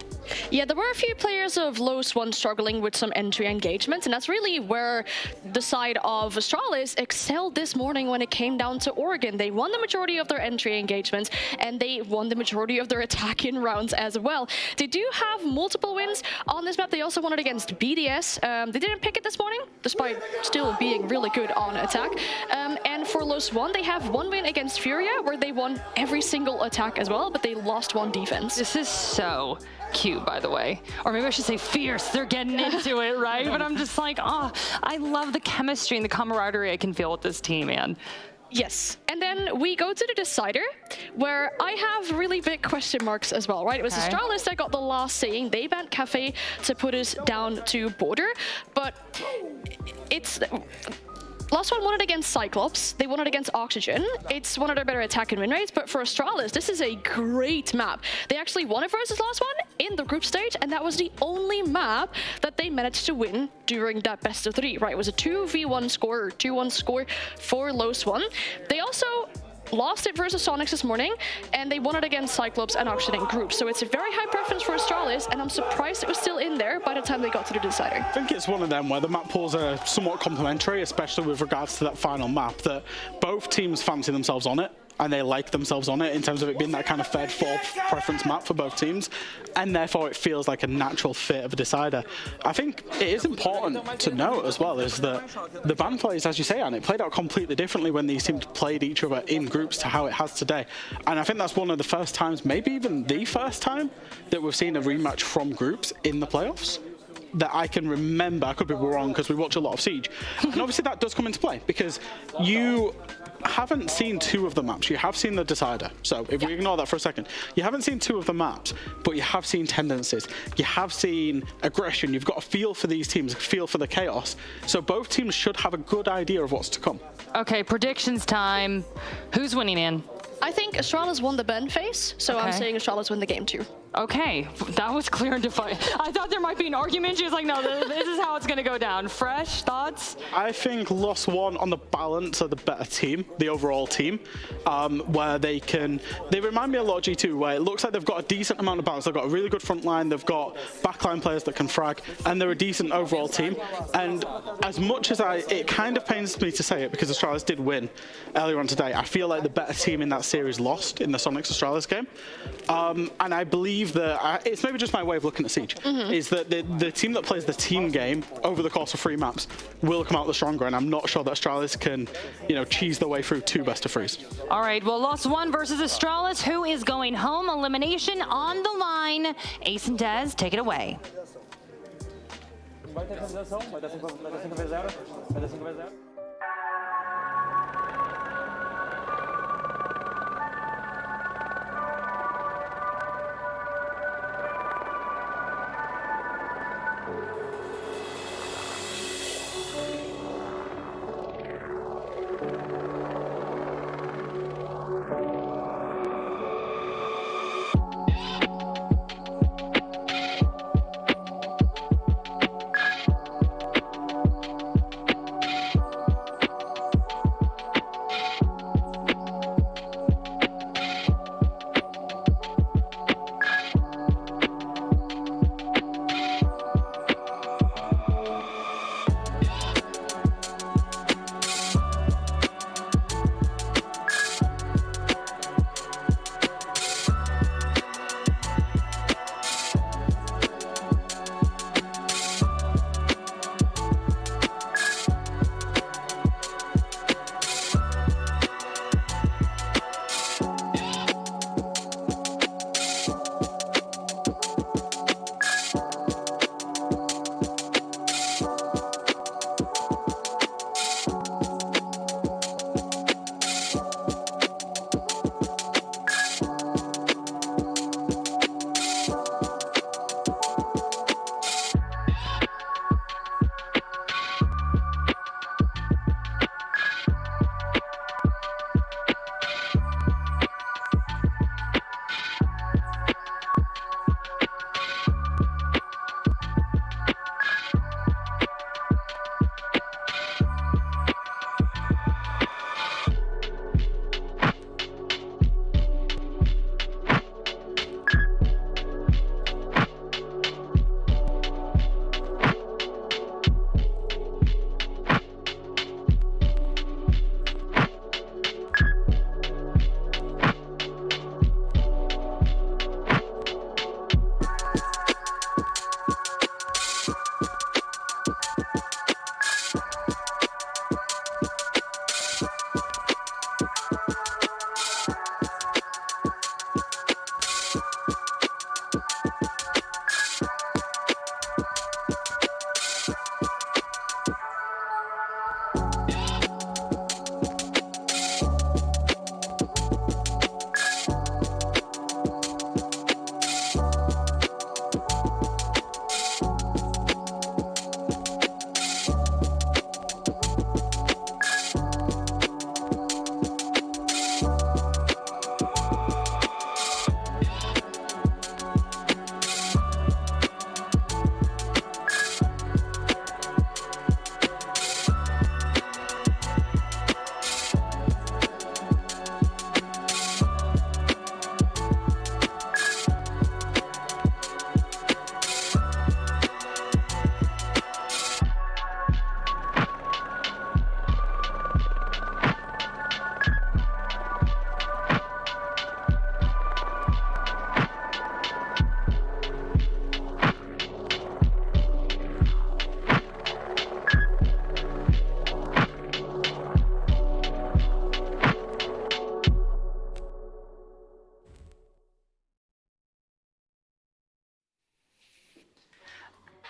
Yeah, there were a few players of Lost One struggling with some entry engagements, and that's really where the side of Astralis excelled this morning when it came down to Oregon. They won the majority of their entry engagements, and they won the majority of their attacking rounds as well. They do have multiple wins on this map. They also won it against BDS. They didn't pick it this morning, despite still being really good on attack. And for Lost One, they have 1 win against Furia, where they won every single attack as well, but they lost 1 defense. This is so cute, by the way. Or maybe I should say fierce. They're getting into it, right? But I'm just like, oh, I love the chemistry and the camaraderie I can feel with this team, man. Yes, and then we go to the decider, where I have really big question marks as well, right? It was Astralis that got the last saying. They banned Cafe to put us down to border, but it's... Last one won it against Cyclops. They won it against Oxygen. It's one of their better attack and win rates, but for Astralis, this is a great map. They actually won it versus Last One in the group stage, and that was the only map that they managed to win during that best of 3, right? It was a 2v1 score, or 2-1 score for Lost One. They also lost it versus Sonics this morning, and they won it against Cyclops and Oxygen in groups. So it's a very high preference for Astralis, and I'm surprised it was still in there by the time they got to the decider. I think it's one of them where the map pools are somewhat complementary, especially with regards to that final map, that both teams fancy themselves on it, and they like themselves on it in terms of it being that kind of third, fourth preference map for both teams, and therefore it feels like a natural fit of a decider. I think it is important to note as well is that the ban plays, as you say, and it played out completely differently when these teams played each other in groups to how it has today. And I think that's one of the first times, maybe even the first time, that we've seen a rematch from groups in the playoffs that I can remember. I could be wrong because we watch a lot of Siege. And obviously that does come into play because you haven't seen 2 of the maps. You have seen the decider. So if we ignore that for a second, you haven't seen 2 of the maps, but you have seen tendencies. You have seen aggression. You've got a feel for these teams, a feel for the chaos. So both teams should have a good idea of what's to come. Okay, predictions time. Who's winning in? I think Astralis won the ban phase, so I'm saying Astralis win the game too. Okay, that was clear and defined. I thought there might be an argument. She was like, no, this is how it's going to go down. Fresh thoughts? I think Lost One on the balance are the better team, the overall team, where they remind me a lot of G2, where it looks like they've got a decent amount of balance. They've got a really good front line, they've got backline players that can frag, and they're a decent overall team. And as much as it kind of pains me to say it because Astralis did win earlier on today, I feel like the better team in that series lost in the Sonics Astralis game. And I believe believe that, it's maybe just my way of looking at Siege, is that the team that plays the team game over the course of 3 maps will come out the stronger, and I'm not sure that Astralis can, you know, cheese their way through 2 best-of-3s. All right, well, Lost One versus Astralis. Who is going home? Elimination on the line. Ace and Dez, take it away.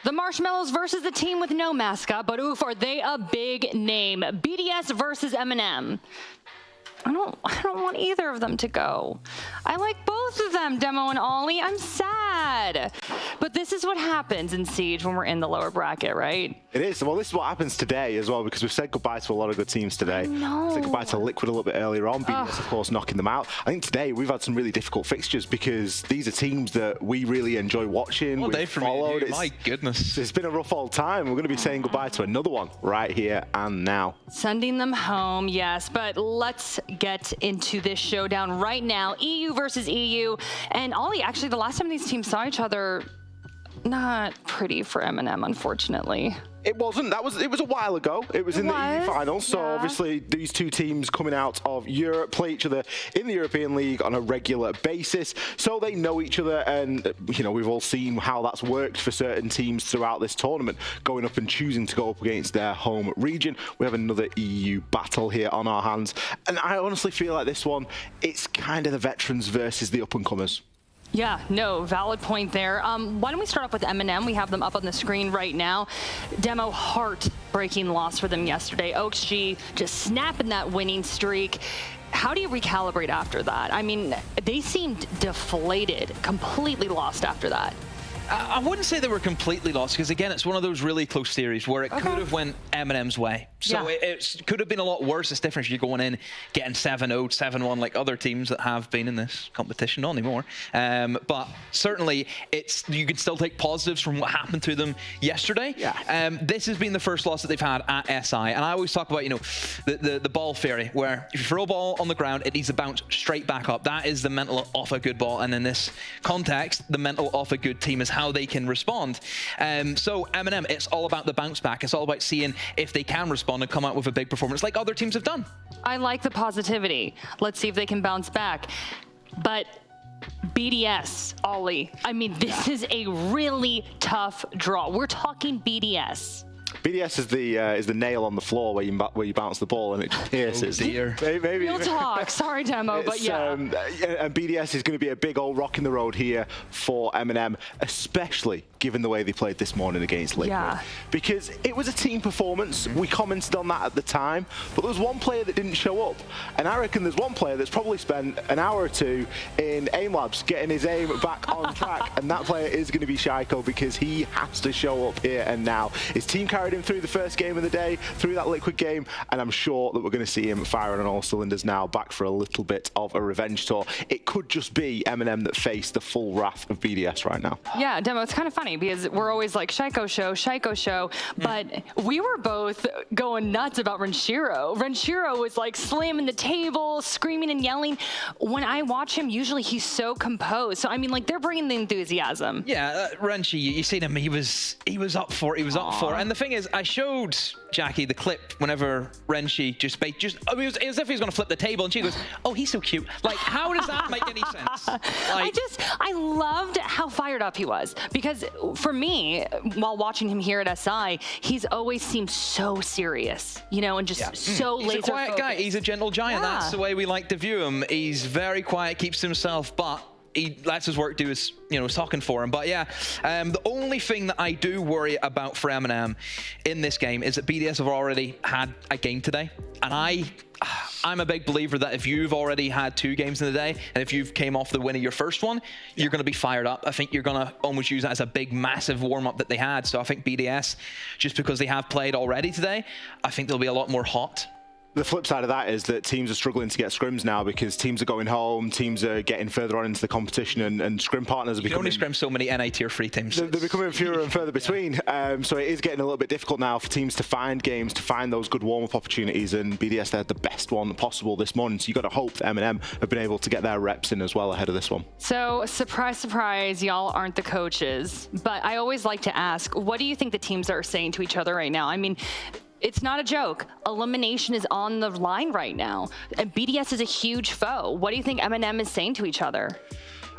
The Marshmallows versus the team with no mascot, but oof, are they a big name. BDS versus MNM. I don't want either of them to go. I like both of them, Demo and Ollie. I'm sad. But this is what happens in Siege when we're in the lower bracket, right? It is. Well, this is what happens today as well, because we've said goodbye to a lot of good teams today. No. Said goodbye to Liquid a little bit earlier on, BDS, of course, knocking them out. I think today we've had some really difficult fixtures because these are teams that we really enjoy watching. What a day for me, dude. My goodness. It's been a rough old time. We're going to be saying goodbye to another one right here and now. Sending them home, yes, but let's get into this showdown right now. EU versus EU. And Ollie, actually, the last time these teams saw each other, not pretty for MNM, unfortunately. It wasn't. It was a while ago. It was in the EU finals. So obviously these two teams coming out of Europe play each other in the European League on a regular basis. So they know each other, and you know, we've all seen how that's worked for certain teams throughout this tournament, going up and choosing to go up against their home region. We have another EU battle here on our hands, and I honestly feel like this one, it's kind of the veterans versus the up-and-comers. Yeah, no, valid point there. Why don't we start off with MNM? We have them up on the screen right now. Demo, heart-breaking loss for them yesterday. OXG just snapping that winning streak. How do you recalibrate after that? I mean, they seemed deflated, completely lost after that. I wouldn't say they were completely lost, because again, it's one of those really close series where it could have went MNM's way. So it could have been a lot worse. It's different if you're going in, getting 7-0, 7-1 like other teams that have been in this competition, not anymore. But certainly, you can still take positives from what happened to them yesterday. This has been the first loss that they've had at SI. And I always talk about, you know, the ball theory, where if you throw a ball on the ground, it needs to bounce straight back up. That is the mental off a good ball. And in this context, the mental off a good team is how they can respond. So MNM, it's all about the bounce back. It's all about seeing if they can respond and come out with a big performance like other teams have done. I like the positivity. Let's see if they can bounce back. But BDS, Ollie, I mean, this is a really tough draw. We're talking BDS. BDS is the nail on the floor where you bounce the ball and it pierces. Oh dear. Maybe. Real talk. Sorry, Demo, but yeah. And BDS is going to be a big old rock in the road here for MNM, especially given the way they played this morning against Liquid. Yeah. Because it was a team performance. We commented on that at the time, but there was one player that didn't show up. And I reckon there's one player that's probably spent an hour or two in aim labs getting his aim back on track. And that player is going to be Shaiko, because he has to show up here and now. His team carried him through the first game of the day, through that Liquid game, and I'm sure that we're going to see him firing on all cylinders now, back for a little bit of a revenge tour. It could just be MNM that face the full wrath of BDS right now. Yeah, Demo, it's kind of funny because we're always like, Shaiko show, but we were both going nuts about Renshiro. Renshiro was like slamming the table, screaming and yelling. When I watch him, usually he's so composed. So, I mean, like, they're bringing the enthusiasm. Yeah, Renshi, you seen him, he was up for it, And the thing is, I showed Jackie the clip whenever Renshi I mean, it was as if he was going to flip the table, and she goes, "Oh, he's so cute." Like, how does that make any sense? Like, I loved how fired up he was, because for me, while watching him here at SI, he's always seems so serious, you know, and just so laser He's a quiet guy. He's a gentle giant. Yeah. That's the way we like to view him. He's very quiet, keeps to himself, but he lets his work do his, you know, his talking for him. But yeah, the only thing that I do worry about for MNM in this game is that BDS have already had a game today. And I'm a big believer that if you've already had 2 games in the day, and if you've came off the win of your first one, you're going to be fired up. I think you're going to almost use that as a big, massive warm-up that they had. So I think BDS, just because they have played already today, I think they'll be a lot more hot. The flip side of that is that teams are struggling to get scrims now, because teams are going home, teams are getting further on into the competition, and scrim partners are becoming... You can only scrim so many NA tier 3 teams. They're becoming fewer and further between. So it is getting a little bit difficult now for teams to find games, to find those good warm-up opportunities, and BDS, they had the best one possible this morning. So you've got to hope that MNM have been able to get their reps in as well ahead of this one. So, surprise, surprise, y'all aren't the coaches. But I always like to ask, what do you think the teams are saying to each other right now? I mean, it's not a joke. Elimination is on the line right now. And BDS is a huge foe. What do you think MNM is saying to each other?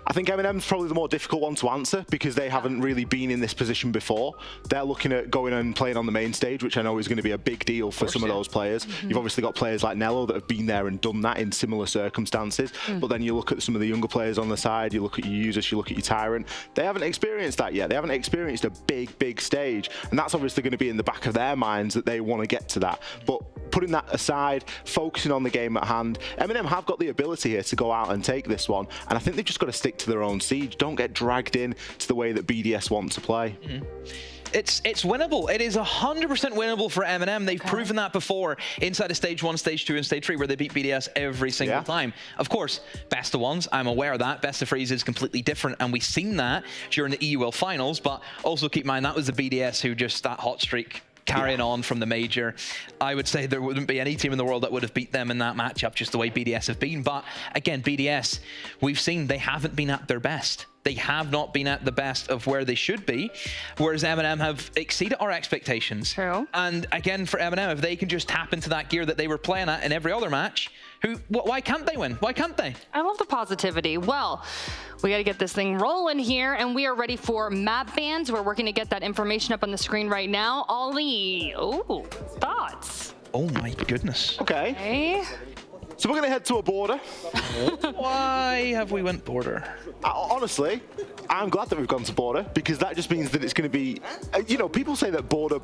I think MNM's probably the more difficult one to answer, because they haven't really been in this position before. They're looking at going and playing on the main stage, which I know is going to be a big deal for some of those players. You've obviously got players like Nello that have been there and done that in similar circumstances. But then you look at some of the younger players on the side, you look at your users, you look at your Tyrant. They haven't experienced that yet. They haven't experienced a big, big stage. And that's obviously going to be in the back of their minds, that they want to get to that. But putting that aside, focusing on the game at hand, MNM have got the ability here to go out and take this one. And I think they've just got to stick to their own siege. Don't get dragged in to the way that BDS want to play. It's winnable. It is 100% winnable for MNM. They've proven that before inside of stage 1, stage 2, and stage 3, where they beat BDS every single time. Of course, best of ones, I'm aware of that. Best of threes is completely different, and we've seen that during the EUL finals, but also keep in mind that was the BDS who just, that hot streak carrying on from the major. I would say there wouldn't be any team in the world that would have beat them in that matchup, just the way BDS have been. But again, BDS, we've seen they haven't been at their best. They have not been at the best of where they should be, whereas MNM have exceeded our expectations. True. And again, for MNM, if they can just tap into that gear that they were playing at in every other match, why can't they win? Why can't they? I love the positivity. Well, we got to get this thing rolling here, and we are ready for map bans. We're working to get that information up on the screen right now. Ollie, thoughts? Oh my goodness. Okay. So we're going to head to a border. Why have we went border? Honestly, I'm glad that we've gone to border, because that just means that it's going to be, people say that border,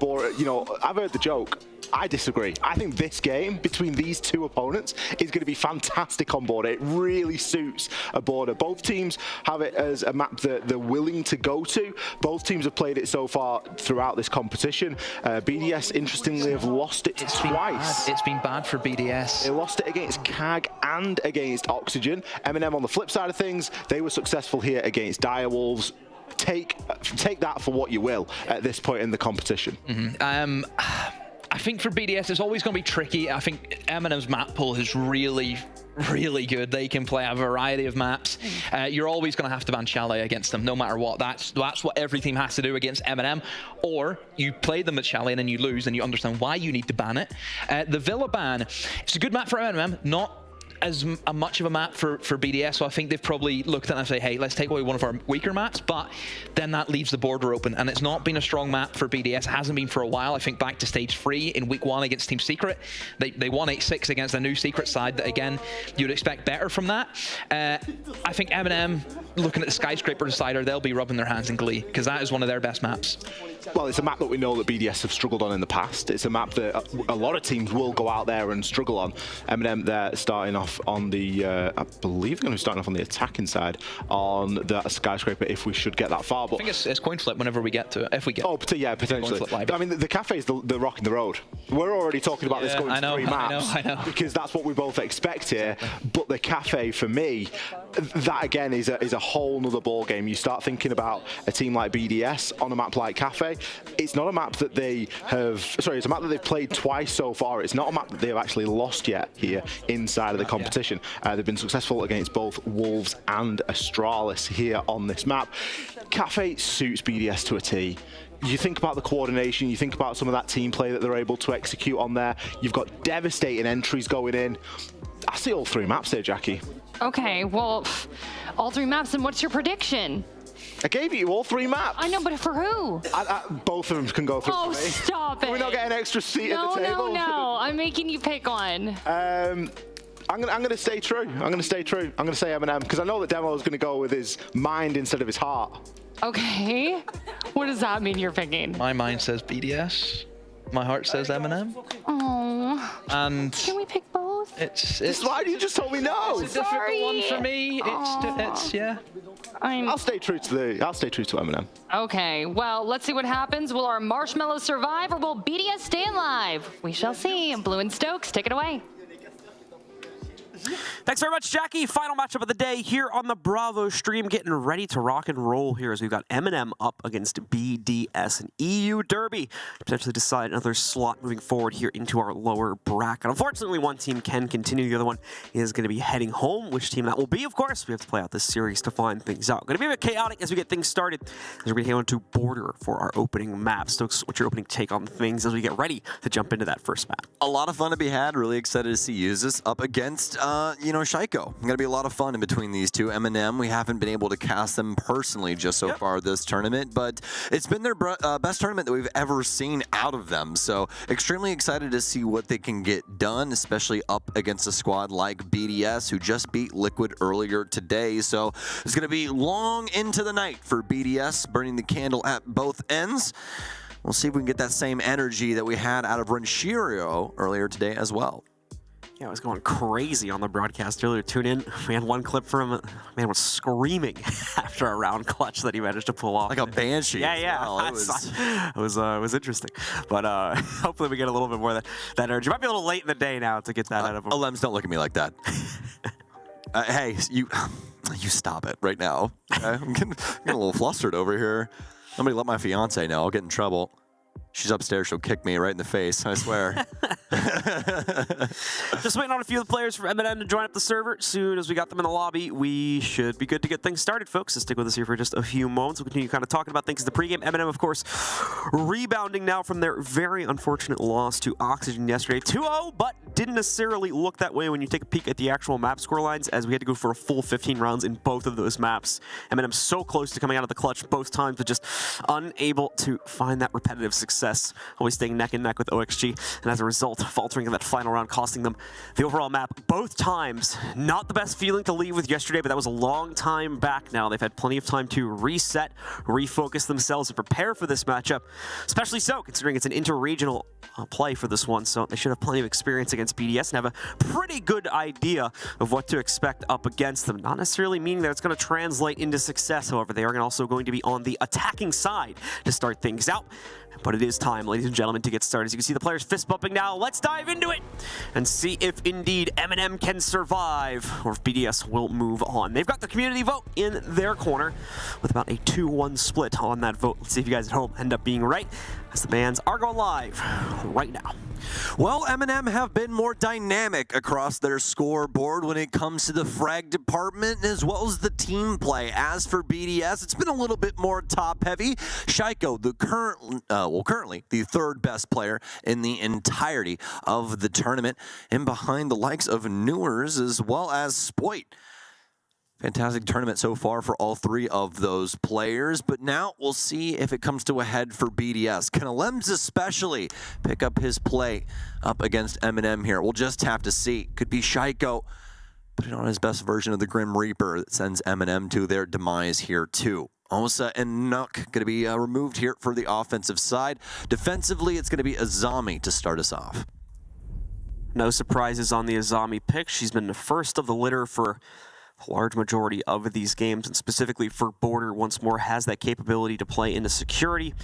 I've heard the joke. I disagree. I think this game between these two opponents is going to be fantastic on border. It really suits a border. Both teams have it as a map that they're willing to go to. Both teams have played it so far throughout this competition. BDS, interestingly, have lost it twice. It's been bad for BDS. They lost it against CAG and against Oxygen. MNM on the flip side of things, they were successful here against Direwolves. Take that for what you will at this point in the competition. I think for BDS, it's always going to be tricky. I think MNM's map pool is really good. They can play a variety of maps. You're always going to have to ban Chalet against them, no matter what. That's what every team has to do against MNM. Or you play them at Chalet and then you lose, and you understand why you need to ban it. The Villa ban, it's a good map for MNM, not as much of a map for BDS, so I think they've probably looked at it and say, hey, let's take away one of our weaker maps, but then that leaves the border open, and it's not been a strong map for BDS. It hasn't been for a while. I think back to stage 3 in week 1 against Team Secret, they won 8-6 against a new Secret side that, again, you'd expect better from that. I think MNM, looking at the Skyscraper Decider, they'll be rubbing their hands in glee, because that is one of their best maps. Well, it's a map that we know that BDS have struggled on in the past. It's a map that a lot of teams will go out there and struggle on. MNM, they're starting off on the, I believe they're going to be starting off on the attacking side on the Skyscraper if we should get that far. But I think it's coin flip whenever we get to it, if we get yeah, potentially. I mean, the cafe is the rock in the road. We're already talking about this going to 3 maps. I know. Because that's what we both expect here. But the cafe, for me, that again is a whole nother ball game. You start thinking about a team like BDS on a map like Cafe. It's not a map that they have, it's a map that they've played twice so far. It's not a map that they have actually lost yet here inside of the competition. They've been successful against both Wolves and Astralis here on this map. Cafe suits BDS to a T. You think about the coordination, you think about some of that team play that they're able to execute on there. You've got devastating entries going in. I see all 3 maps there, Jackie. Okay, well, all 3 maps, and what's your prediction? I gave you all 3 maps. I know, but for who? Both of them can go through for me. Stop it. We're not getting an extra seat at the table. No, I'm making you pick one. I'm gonna stay true. I'm gonna say MNM, because I know that Demo is gonna go with his mind instead of his heart. Okay. What does that mean you're picking? My mind says BDS. My heart says MNM. Oh. And can we pick both? It's why you just told me no. It's a difficult one for me. It's yeah. I'll stay true to MNM. Okay, well, let's see what happens. Will our marshmallows survive, or will BDS stay alive? We shall see. Blue and Stokes, take it away. Thanks very much, Jackie. Final matchup of the day here on the Bravo stream. Getting ready to rock and roll here as we've got MNM up against BDS, an EU derby. Potentially decide another slot moving forward here into our lower bracket. Unfortunately, one team can continue. The other one is going to be heading home. Which team that will be, of course, we have to play out this series to find things out. Going to be a bit chaotic as we get things started. As we're going to go into Border for our opening map. Stokes, what's your opening take on things as we get ready to jump into that first map? A lot of fun to be had. Really excited to see Uses up against, Shaiko. Going to be a lot of fun in between these two. MNM, we haven't been able to cast them personally just so far this tournament, but it's been their best tournament that we've ever seen out of them. So extremely excited to see what they can get done, especially up against a squad like BDS, who just beat Liquid earlier today. So it's going to be long into the night for BDS, burning the candle at both ends. We'll see if we can get that same energy that we had out of Renshiro earlier today as well. Yeah, I was going crazy on the broadcast earlier. Tune in. We had one clip from him. Man was screaming after a round clutch that he managed to pull off. Like a banshee. Yeah. Well. It was interesting. But hopefully we get a little bit more of that energy. Might be a little late in the day now to get that out of him. Alems, don't look at me like that. Hey, you stop it right now. Okay? I'm getting a little flustered over here. Somebody let my fiance know. I'll get in trouble. She's upstairs. She'll kick me right in the face, I swear. Just waiting on a few of the players from MNM to join up the server. Soon as we got them in the lobby, we should be good to get things started, folks. So stick with us here for just a few moments. We'll continue kind of talking about things in the pregame. MNM, of course, rebounding now from their very unfortunate loss to Oxygen yesterday. 2-0, but didn't necessarily look that way when you take a peek at the actual map score lines, as we had to go for a full 15 rounds in both of those maps. MNM so close to coming out of the clutch both times, but just unable to find that repetitive success. Always staying neck and neck with OXG, and as a result, faltering in that final round, costing them the overall map both times. Not the best feeling to leave with yesterday, but that was a long time back now. They've had plenty of time to reset, refocus themselves, and prepare for this matchup, especially so considering it's an inter-regional play for this one, so they should have plenty of experience against BDS and have a pretty good idea of what to expect up against them. Not necessarily meaning that it's going to translate into success, however. They are also going to be on the attacking side to start things out. But it is time, ladies and gentlemen, to get started. As you can see the players fist bumping now. Let's dive into it and see if indeed MNM can survive or if BDS will move on. They've got the community vote in their corner with about a 2-1 split on that vote. Let's see if you guys at home end up being right, as the bands are going live right now. Well, MNM have been more dynamic across their scoreboard when it comes to the frag department as well as the team play. As for BDS, it's been a little bit more top-heavy. Shaiko, the currently the third best player in the entirety of the tournament, and behind the likes of Newers as well as Spoit. Fantastic tournament so far for all three of those players, but now we'll see if it comes to a head for BDS. Can Alems especially pick up his play up against MNM here? We'll just have to see. Could be Shaiko putting on his best version of the Grim Reaper that sends MNM to their demise here too. Osa and Nook going to be removed here for the offensive side. Defensively, it's going to be Azami to start us off. No surprises on the Azami pick. She's been the first of the litter for a large majority of these games, and specifically for Border, once more has that capability to play into security.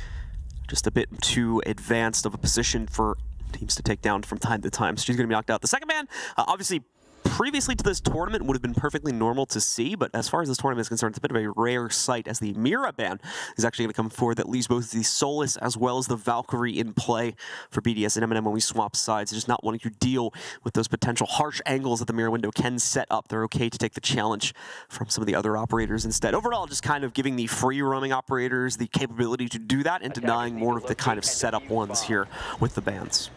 Just a bit too advanced of a position for teams to take down from time to time, so she's going to be knocked out. The second man, obviously, previously to this tournament would have been perfectly normal to see, but as far as this tournament is concerned, it's a bit of a rare sight as the Mira ban is actually going to come forward. That leaves both the Solus as well as the Valkyrie in play for BDS and MNM when we swap sides. They're just not wanting to deal with those potential harsh angles that the Mira window can set up. They're okay to take the challenge from some of the other operators instead. Overall, just kind of giving the free roaming operators the capability to do that and denying more of the kind of setup ones here with the bans.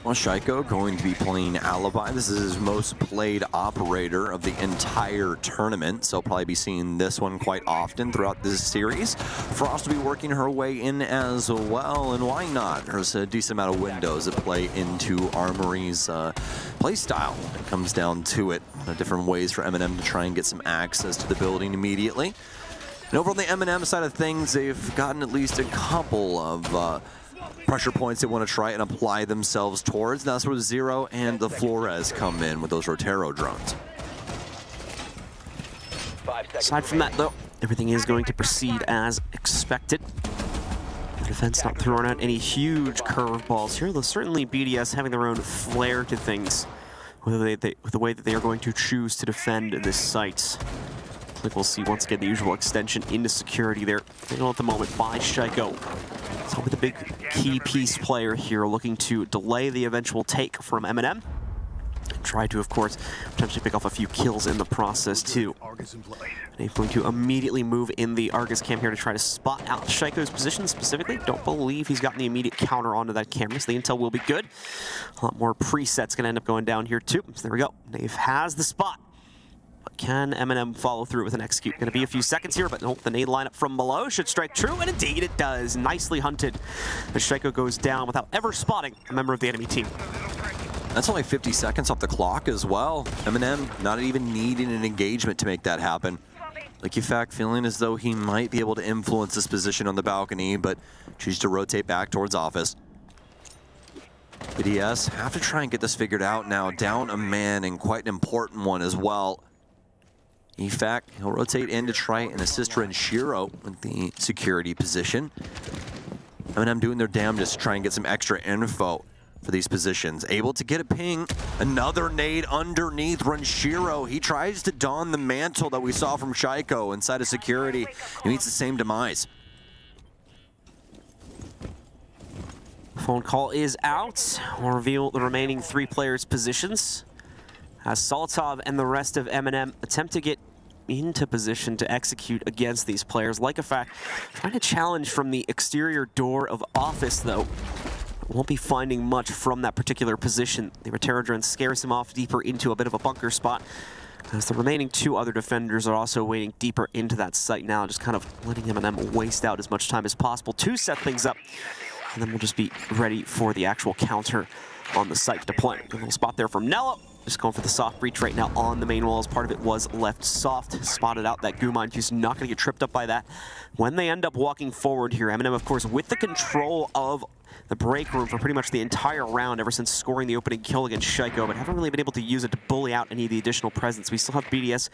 Well, Shaiko going to be playing Alibi. This is his most played operator of the entire tournament, so probably be seeing this one quite often throughout this series. Frost will be working her way in as well, and why not? There's a decent amount of windows that play into Armory's play style. It comes down to it. Different ways for MNM to try and get some access to the building immediately. And over on the MNM side of things, they've gotten at least a couple of pressure points they want to try and apply themselves towards. And that's where Zero and the Flores come in with those Rotero drones. Aside from that, though, everything is going to proceed as expected. The defense not throwing out any huge curveballs here, though certainly BDS having their own flair to things with the way that they are going to choose to defend this site. I think we'll see once again the usual extension into security there. At the moment by Shaiko. So with a big key piece player here looking to delay the eventual take from MNM. And try to, of course, potentially pick off a few kills in the process too. They're going to immediately move in the Argus cam here to try to spot out Shaiko's position specifically. Don't believe he's gotten the immediate counter onto that camera, so the intel will be good. A lot more presets going to end up going down here too. So there we go. Dave has the spot. But can MNM follow through with an execute? Going to be a few seconds here, but nope, the nade lineup from below should strike true, and indeed it does. Nicely hunted as Shaiko goes down without ever spotting a member of the enemy team. That's only 50 seconds off the clock as well. MNM not even needing an engagement to make that happen. Lookahead feeling as though he might be able to influence this position on the balcony, but chooses to rotate back towards office. BDS have to try and get this figured out now. Down a man, and quite an important one as well. In fact, he'll rotate in to try and assist Renshiro with the security position. MNM doing their damnedest to try and get some extra info for these positions. Able to get a ping. Another nade underneath Renshiro. He tries to don the mantle that we saw from Shaiko inside of security. He meets the same demise. Phone call is out. We'll reveal the remaining 3 players' positions as Solotov and the rest of MNM attempt to get into position to execute against these players. Like a fact, trying to challenge from the exterior door of office, though. Won't be finding much from that particular position. The Pterodrone scares him off deeper into a bit of a bunker spot, as the remaining 2 other defenders are also waiting deeper into that site now, just kind of letting MNM waste out as much time as possible to set things up. And then we'll just be ready for the actual counter on the site deployment. A little spot there from Nello. Just going for the soft breach right now on the main walls. Part of it was left soft. Spotted out that goo mine. He's not going to get tripped up by that. When they end up walking forward here, MNM, of course, with the control of the break room for pretty much the entire round ever since scoring the opening kill against Shaiko, but haven't really been able to use it to bully out any of the additional presence. We still have BDS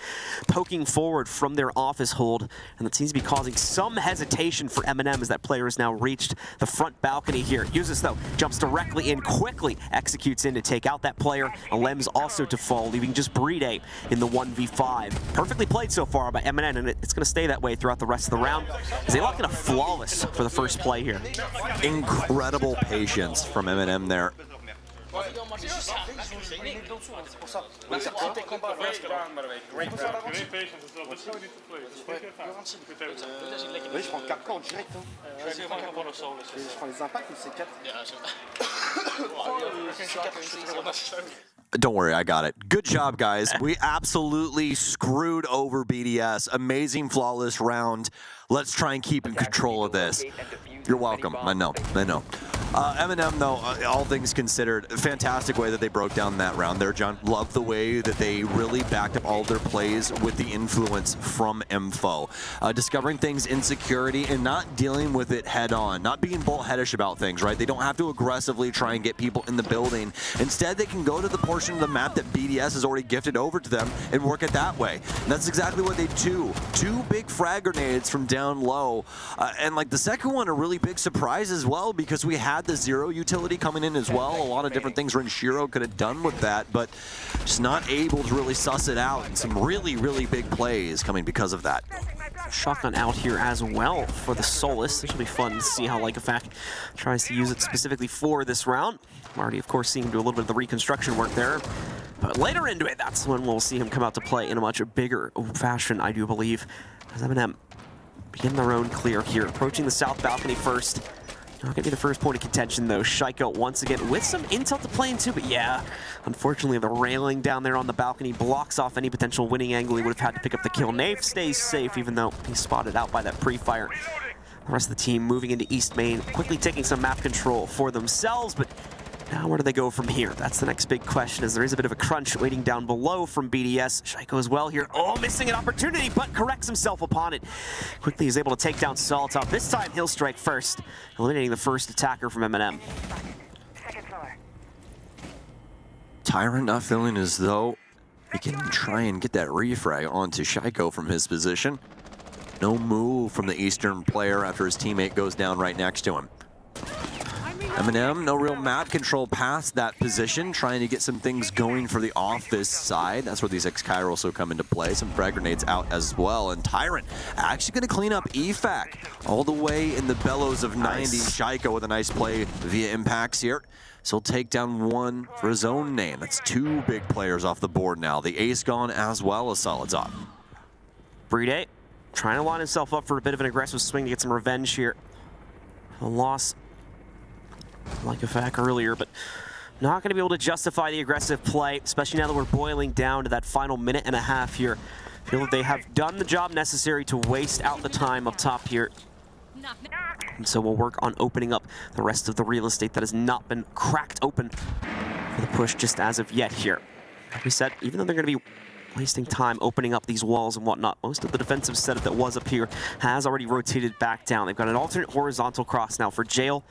poking forward from their office hold, and that seems to be causing some hesitation for MNM as that player has now reached the front balcony here. Uses, though, jumps directly in, quickly executes in to take out that player. Alems also to fall, leaving just Bride in the 1v5. Perfectly played so far by MNM, and it's going to stay that way throughout the rest of the round as they lock in a flawless for the first play here. Incredible patience from MNM there. Don't worry, I got it. Good job, guys. We absolutely screwed over BDS. Amazing, flawless round. Let's try and keep in control of this. You're welcome. I know. MNM, though, all things considered, fantastic way that they broke down that round there, John. Love the way that they really backed up all of their plays with the influence from info. Discovering things in security and not dealing with it head on, not being bullheadish about things, right? They don't have to aggressively try and get people in the building. Instead, they can go to the portion of the map that BDS has already gifted over to them and work it that way. And that's exactly what they do. 2 big frag grenades from down low. And like the second one, a really big surprise as well, because we had the Zero utility coming in as well. A lot of different things Renshiro could have done with that, but just not able to really suss it out. And some really, really big plays coming because of that. Shotgun out here as well for the Solus. This will be fun to see how Like a Fact tries to use it specifically for this round. I'm already, of course, seeing him do a little bit of the reconstruction work there. But later into it, that's when we'll see him come out to play in a much bigger fashion, I do believe. As MNM begin their own clear here, approaching the south balcony first. Not gonna be the first point of contention though. Shaiko once again with some intel to play into, but yeah, unfortunately the railing down there on the balcony blocks off any potential winning angle. He would have had to pick up the kill. Nave stays safe even though he's spotted out by that pre-fire. The rest of the team moving into East Main, quickly taking some map control for themselves, but now where do they go from here? That's the next big question, as there is a bit of a crunch waiting down below from BDS. Shaiko as well here. Oh, missing an opportunity, but corrects himself upon it. Quickly he's able to take down Solotov. This time he'll strike first, eliminating the first attacker from MNM. Tyrant not feeling as though he can try and get that refrag onto Shaiko from his position. No move from the Eastern player after his teammate goes down right next to him. MNM, no real map control past that position, trying to get some things going for the office side. That's where these X-Kyr also come into play. Some frag grenades out as well. And Tyrant actually going to clean up EFAC all the way in the bellows of 90. Shaiko with a nice play via impacts here. So he'll take down 1 for his own name. That's 2 big players off the board now. The ace gone as well as Solotov. Bride trying to line himself up for a bit of an aggressive swing to get some revenge here. A loss Like a Fact earlier, but not going to be able to justify the aggressive play, especially now that we're boiling down to that final minute and a half here. I feel that they have done the job necessary to waste out the time up top here. And so we'll work on opening up the rest of the real estate that has not been cracked open for the push just as of yet here. Like we said, even though they're going to be wasting time opening up these walls and whatnot, most of the defensive setup that was up here has already rotated back down. They've got an alternate horizontal cross now for Jail.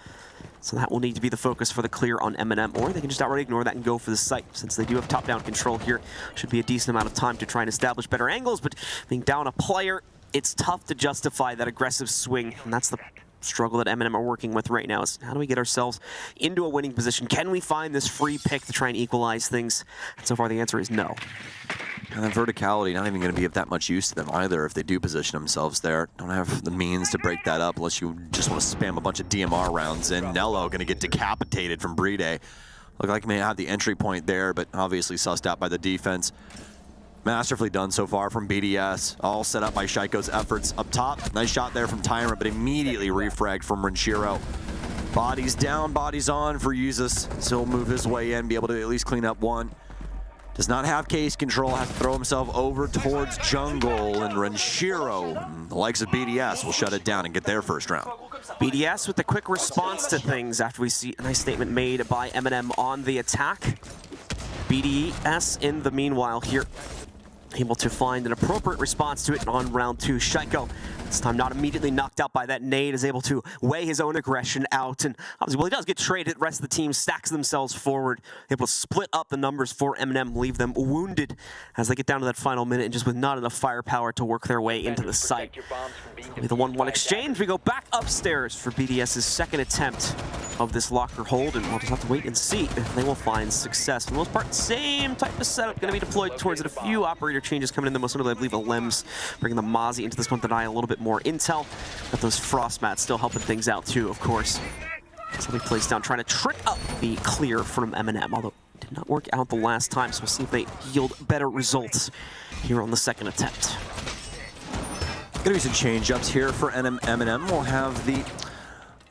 So that will need to be the focus for the clear on MNM, or they can just outright ignore that and go for the site. Since they do have top-down control here, should be a decent amount of time to try and establish better angles, but being down a player, it's tough to justify that aggressive swing, and that's the struggle that MNM are working with right now, is how do we get ourselves into a winning position? Can we find this free pick to try and equalize things? And so far the answer is no. And that verticality not even going to be of that much use to them either if they do position themselves there. Don't have the means to break that up unless you just want to spam a bunch of DMR rounds in. Nello going to get decapitated from Bride. Look like he may have the entry point there, but obviously sussed out by the defense. Masterfully done so far from BDS. All set up by Shaiko's efforts up top. Nice shot there from Tyrant, but immediately refragged from Renshiro. Bodies down, bodies on for Uzus. Still move his way in, be able to at least clean up one. Does not have case control, has to throw himself over towards jungle, and Renshiro, the likes of BDS, will shut it down and get their first round. BDS with a quick response to things after we see a nice statement made by MNM on the attack. BDS in the meanwhile here, able to find an appropriate response to it on round 2. Shaiko, this time not immediately knocked out by that nade, is able to weigh his own aggression out, and obviously, well, he does get traded. The rest of the team stacks themselves forward, able to split up the numbers for MNM, leave them wounded as they get down to that final minute and just with not enough firepower to work their way into the site. With the 1-1 exchange, we go back upstairs for BDS's second attempt of this locker hold, and we'll just have to wait and see if they will find success. For the most part, same type of setup going to be deployed towards it. A few operator changes coming in, the most notably, I believe, a Lems, bringing the Mozzie into this one to deny a little bit more intel. Got those frost mats still helping things out too, of course. Somebody placed down, trying to trick up the clear from MNM, although it did not work out the last time, so we'll see if they yield better results here on the second attempt. Gonna be some change-ups here for MNM. We'll have the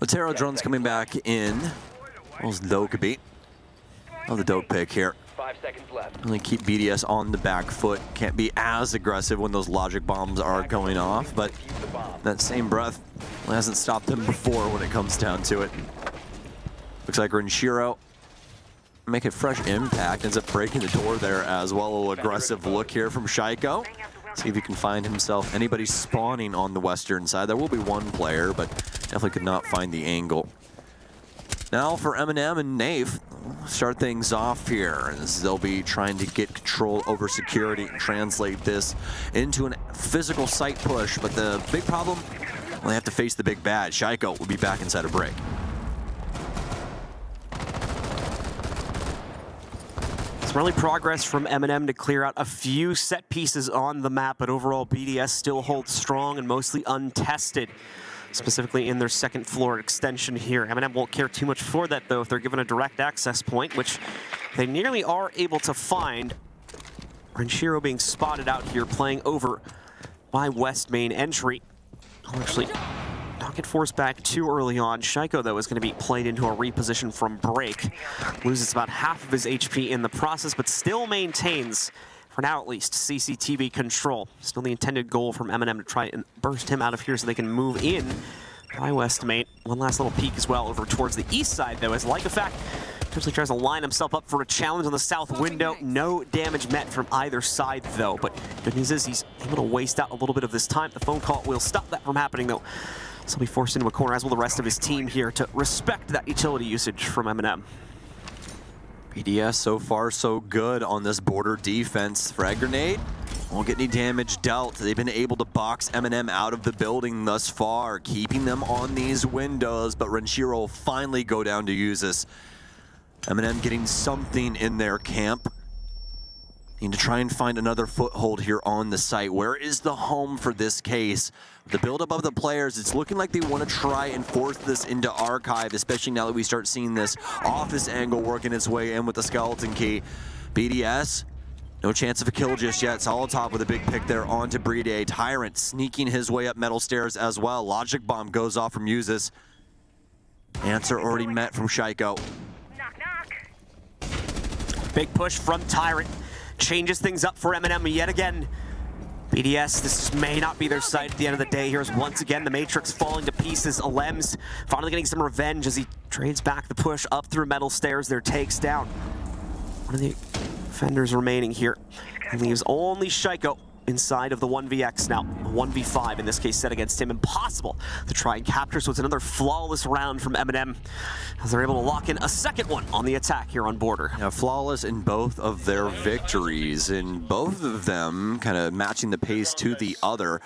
Latero drones coming back in. Where's Dokkaby? Oh, the Doke pick here. 5 seconds left. Only keep BDS on the back foot. Can't be as aggressive when those logic bombs are going off, but that same breath hasn't stopped them before when it comes down to it. Looks like Renshiro make a fresh impact, ends up breaking the door there as well. A little aggressive look here from Shaiko. See if he can find himself anybody spawning on the western side. There will be one player, but definitely could not find the angle. Now for MNM and Nave, start things off here as they'll be trying to get control over security and translate this into a physical site push. But the big problem, well, they have to face the big bad. Shaiko will be back inside a break. Early progress from MNM to clear out a few set pieces on the map, but overall BDS still holds strong and mostly untested, specifically in their second floor extension here. MNM won't care too much for that, though, if they're given a direct access point, which they nearly are able to find. Renshiro being spotted out here, playing over by West main entry. I'll actually not get forced back too early on. Shaiko, though, is going to be played into a reposition from break. Loses about half of his HP in the process, but still maintains, for now at least, CCTV control. Still the intended goal from MNM to try and burst him out of here so they can move in by Westmate. One last little peek as well over towards the east side, though, as like a fact, potentially tries to line himself up for a challenge on the south window. No damage met from either side, though. But good news is he's able to waste out a little bit of this time. The phone call will stop that from happening, though. So he'll be forced into a corner, as will the rest of his team here, to respect that utility usage from MNM. BDS so far so good on this border defense. Frag grenade won't get any damage dealt. They've been able to box MNM out of the building thus far, keeping them on these windows, but Renshiro will finally go down to use this. MNM getting something in their camp. Need to try and find another foothold here on the site. Where is the home for this case? The buildup of the players, it's looking like they want to try and force this into Archive, especially now that we start seeing this office angle working its way in with the skeleton key. BDS, no chance of a kill just yet. Solid top with a big pick there onto Bride. Tyrant sneaking his way up metal stairs as well. Logic bomb goes off from Uzus. Answer already met from Shaiko. Big push from Tyrant. Changes things up for MNM yet again. BDS, this may not be their site at the end of the day. Here's once again the Matrix falling to pieces. Alems finally getting some revenge as he trades back the push up through metal stairs. There takes down one of the defenders remaining here. And leaves only Shaiko inside of the 1vx now. 1v5 in this case set against him. Impossible to try and capture, so it's another flawless round from MNM as they're able to lock in a second one on the attack here on border. Yeah, flawless in both of their victories, and both of them kind of matching the pace to the other.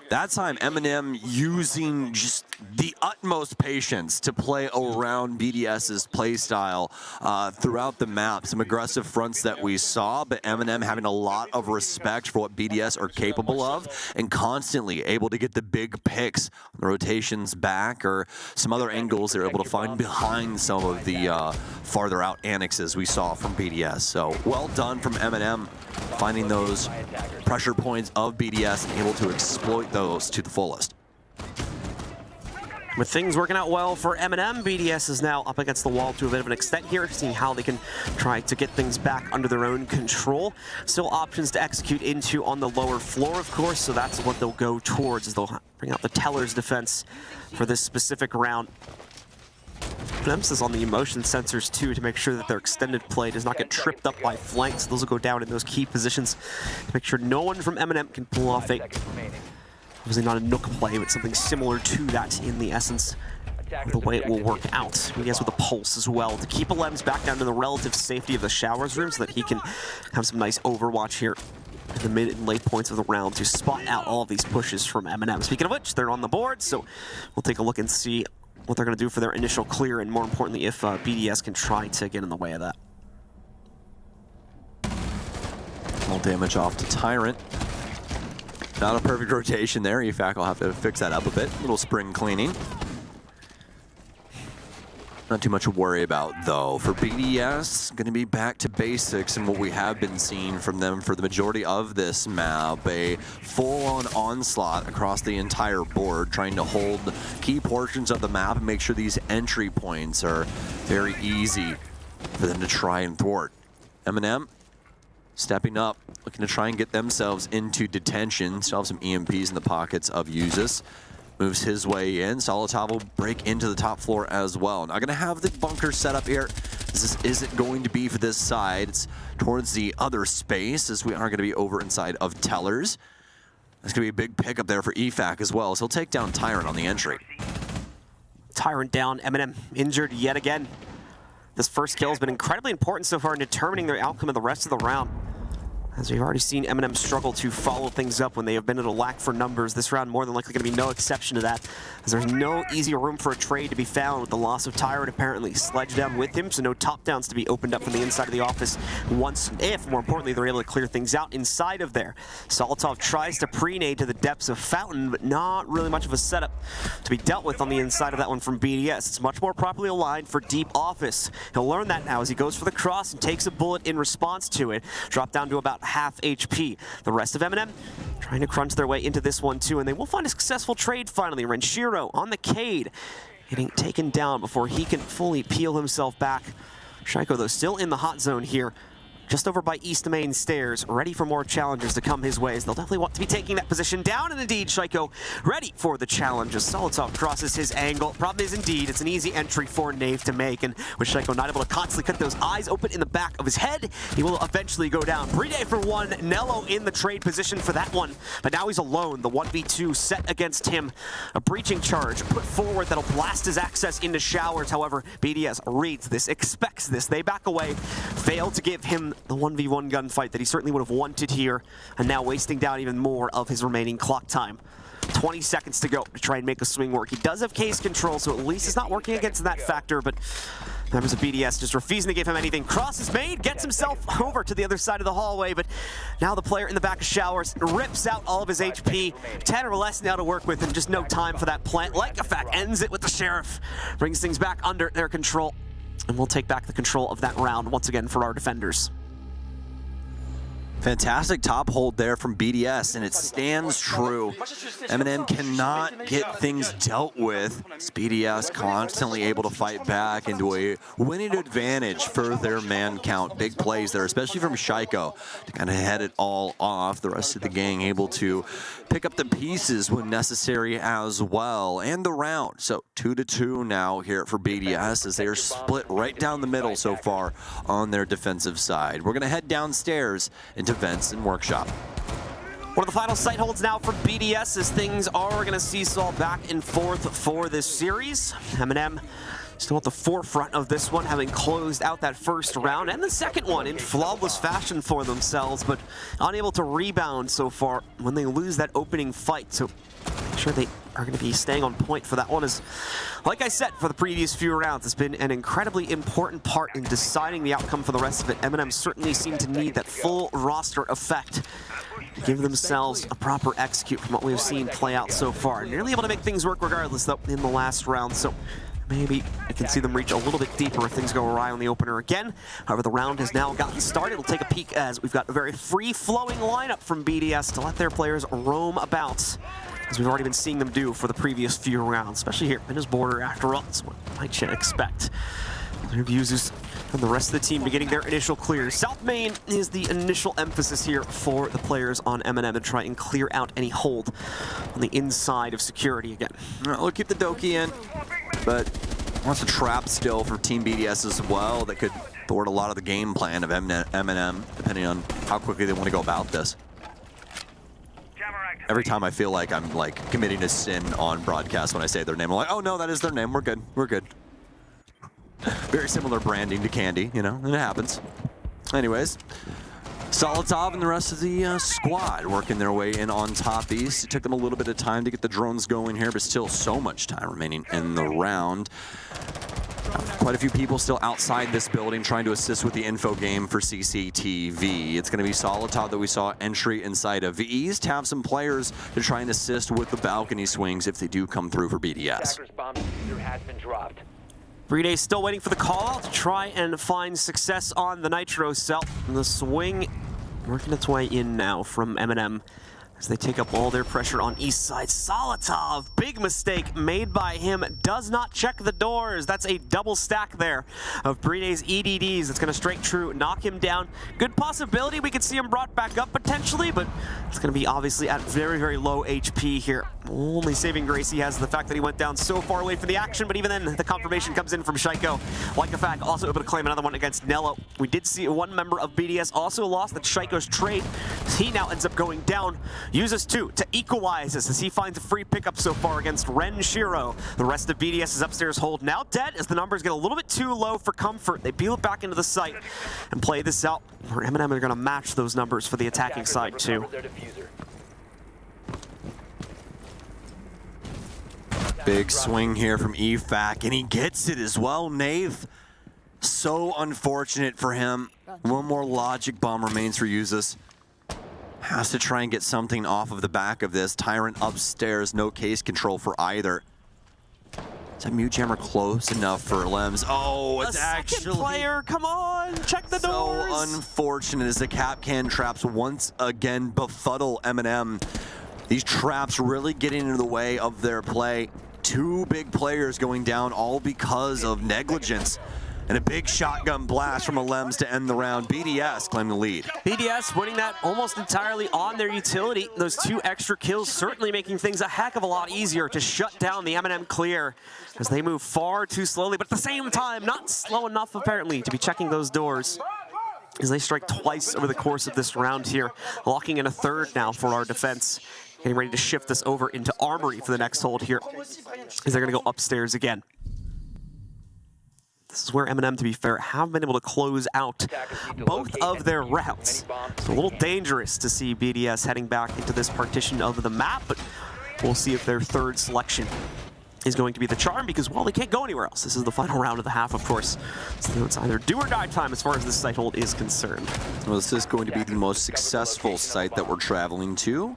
That time, MNM using just the utmost patience to play around BDS's playstyle throughout the map. Some aggressive fronts that we saw, but MNM having a lot of respect for what BDS are capable of and constantly able to get the big picks, the rotations back, or some other angles they're able to find behind some of the farther out annexes we saw from BDS. So well done from MNM, finding those pressure points of BDS and able to exploit those to the fullest. With things working out well for MNM, BDS is now up against the wall to a bit of an extent here, seeing how they can try to get things back under their own control. Still options to execute into on the lower floor, of course, so that's what they'll go towards, as they'll bring out the Teller's defense for this specific round. An emphasis on the motion sensors too, to make sure that their extended play does not get tripped up by flanks. Those will go down in those key positions to make sure no one from MNM can pull off a, obviously not a nook play, but something similar to that in the essence of the way it will work out. BDS with a pulse as well to keep Alems back down to the relative safety of the showers room so that he can have some nice overwatch here in the mid and late points of the round to spot out all of these pushes from MNM. Speaking of which, they're on the board, so we'll take a look and see what they're going to do for their initial clear, and more importantly, if BDS can try to get in the way of that. Small damage off to Tyrant. Not a perfect rotation there. EFAC will have to fix that up a bit. A little spring cleaning. Not too much to worry about, though. For BDS, going to be back to basics and what we have been seeing from them for the majority of this map. A full-on onslaught across the entire board, trying to hold key portions of the map and make sure these entry points are very easy for them to try and thwart. MNM stepping up, looking to try and get themselves into detention. Still have some EMPs in the pockets of Usus. Moves his way in. Solitav will break into the top floor as well. Not going to have the bunker set up here. This isn't going to be for this side. It's towards the other space, as we are going to be over inside of Tellers. That's going to be a big pickup there for EFAC as well. So he'll take down Tyrant on the entry. Tyrant down, MNM injured yet again. This first kill has been incredibly important so far in determining the outcome of the rest of the round. As we've already seen MNM struggle to follow things up when they have been at a lack for numbers. This round more than likely going to be no exception to that, as there's no easy room for a trade to be found with the loss of Tyrant apparently sledged down with him, so no top downs to be opened up from the inside of the office once, if more importantly, they're able to clear things out inside of there. Solitov tries to pre-nade to the depths of Fountain, but not really much of a setup to be dealt with on the inside of that one from BDS. It's much more properly aligned for deep office. He'll learn that now as he goes for the cross and takes a bullet in response to it. Drop down to about half HP. The rest of MNM trying to crunch their way into this one too, and they will find a successful trade finally. Renshiro on the Cade, getting taken down before he can fully peel himself back. Shaiko, though, still in the hot zone here, just over by East Main Stairs, ready for more challengers to come his ways. They'll definitely want to be taking that position down, and indeed, Shaiko ready for the challenge as Solitov crosses his angle. Problem is, indeed, it's an easy entry for Nave to make, and with Shaiko not able to constantly cut those eyes open in the back of his head, he will eventually go down. Bride for one, Nello in the trade position for that one, but now he's alone. The 1v2 set against him. A breaching charge put forward that'll blast his access into showers. However, BDS reads this, expects this. They back away, fail to give him the 1v1 gunfight that he certainly would have wanted here, and now wasting down even more of his remaining clock time. 20 seconds to go to try and make a swing work. He does have case control, so at least it's not working against that factor, but members of BDS just refusing to give him anything. Cross is made, gets himself over to the other side of the hallway, but now the player in the back of showers rips out all of his HP. 10 or less now to work with, and just no time for that plant. Lookahead ends it with the Sheriff. Brings things back under their control, and we'll take back the control of that round once again for our defenders. Fantastic top hold there from BDS, and it stands true. MNM cannot get things dealt with. It's BDS constantly able to fight back into a winning advantage for their man count. Big plays there, especially from Shaiko, to kind of head it all off. The rest of the gang able to pick up the pieces when necessary as well. And the round, so 2-2 now here for BDS, as they are split right down the middle so far on their defensive side. We're going to head downstairs into Vents and Workshop. One of the final sight holds now for BDS, as things are going to seesaw back and forth for this series. MNM still at the forefront of this one, having closed out that first round and the second one in flawless fashion for themselves, but unable to rebound so far when they lose that opening fight. So I'm sure they are going to be staying on point for that one. As, like I said, for the previous few rounds, it's been an incredibly important part in deciding the outcome for the rest of it. MNM certainly seem to need that full roster effect to give themselves a proper execute from what we've seen play out so far. Nearly able to make things work regardless, though, in the last round. So maybe I can see them reach a little bit deeper if things go awry on the opener again. However, the round has now gotten started. We'll take a peek as we've got a very free-flowing lineup from BDS to let their players roam about, as we've already been seeing them do for the previous few rounds, especially here in his border after all. That's what might you expect. Users and the rest of the team beginning their initial clears. South Main is the initial emphasis here for the players on MNM to try and clear out any hold on the inside of security again. We'll keep the Doki in, but wants a trap still for Team BDS as well that could thwart a lot of the game plan of MNM, depending on how quickly they want to go about this. Every time I feel like I'm like committing a sin on broadcast when I say their name, I'm like, oh no, that is their name, we're good, we're good. Very similar branding to Candy, you know, and it happens. Anyways, Solitov and the rest of the squad working their way in on top east. It took them a little bit of time to get the drones going here, but still so much time remaining in the round. Quite a few people still outside this building trying to assist with the info game for CCTV. It's going to be Solitov that we saw entry inside of East. Have some players to try and assist with the balcony swings if they do come through for BDS. Breeday still waiting for the call out to try and find success on the Nitro cell. And the swing working its way in now from MNM as they take up all their pressure on east side. Solitov, big mistake made by him, does not check the doors. That's a double stack there of Breeday's EDDs. It's going to straight true, knock him down. Good possibility we could see him brought back up potentially, but it's going to be obviously at very, very low HP here. Only saving grace he has the fact that he went down so far away from the action, but even then the confirmation comes in from Shaiko. Like the fact, also able to claim another one against Nello. We did see one member of BDS also lost that Shaiko's trade. He now ends up going down. Uses 2 to equalize this as he finds a free pickup so far against Ren Shiro. The rest of BDS's upstairs hold now dead as the numbers get a little bit too low for comfort. They peel it back into the site and play this out, where MNM are going to match those numbers for the attacking side too. Big swing here from EFAC, and he gets it as well. Nave, so unfortunate for him. One more logic bomb remains for Usus. Has to try and get something off of the back of this. Tyrant upstairs, no case control for either. Is that mute jammer close enough for Lems? Oh, it's actually... player, come on, check the doors! So unfortunate as the cap can traps once again befuddle MNM. These traps really getting into the way of their play. 2 big players going down all because of negligence. And a big shotgun blast from a Lems to end the round. BDS claim the lead. BDS winning that almost entirely on their utility. Those 2 extra kills certainly making things a heck of a lot easier to shut down the MNM clear as they move far too slowly, but at the same time, not slow enough apparently to be checking those doors as they strike twice over the course of this round here, locking in a 3rd now for our defense. Getting ready to shift this over into Armory for the next hold here as they're going to go upstairs again. This is where MNM, to be fair, have been able to close out both of their rounds. It's a little dangerous to see BDS heading back into this partition of the map, but we'll see if their 3rd selection is going to be the charm, because, well, they can't go anywhere else. This is the final round of the half, of course. So it's either do or die time as far as this site hold is concerned. Well, this is going to be the most successful site that we're traveling to.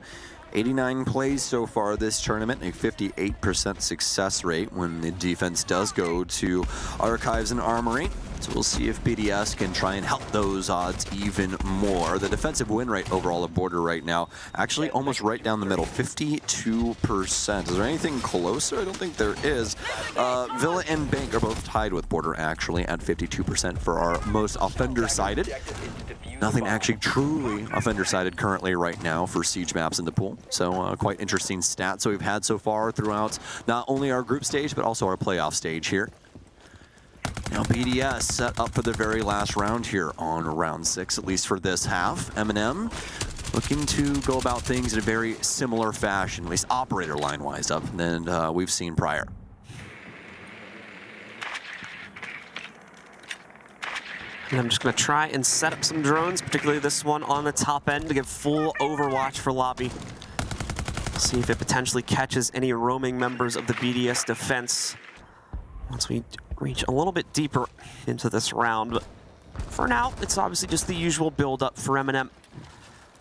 89 plays so far this tournament, a 58% success rate when the defense does go to Archives and Armory. So we'll see if BDS can try and help those odds even more. The defensive win rate overall of Border right now, actually almost right down the middle, 52%. Is there anything closer? I don't think there is. Villa and Bank are both tied with Border actually at 52% for our most offender-sided. Nothing actually truly offender-sided currently right now for Siege maps in the pool. So quite interesting stats that we've had so far throughout not only our group stage, but also our playoff stage here. Now BDS set up for the very last round here on round 6, at least for this half. MNM looking to go about things in a very similar fashion, at least operator line-wise up, than we've seen prior. And I'm just going to try and set up some drones, particularly this one on the top end, to give full overwatch for lobby. See if it potentially catches any roaming members of the BDS defense once we reach a little bit deeper into this round. But for now, it's obviously just the usual build-up for MNM,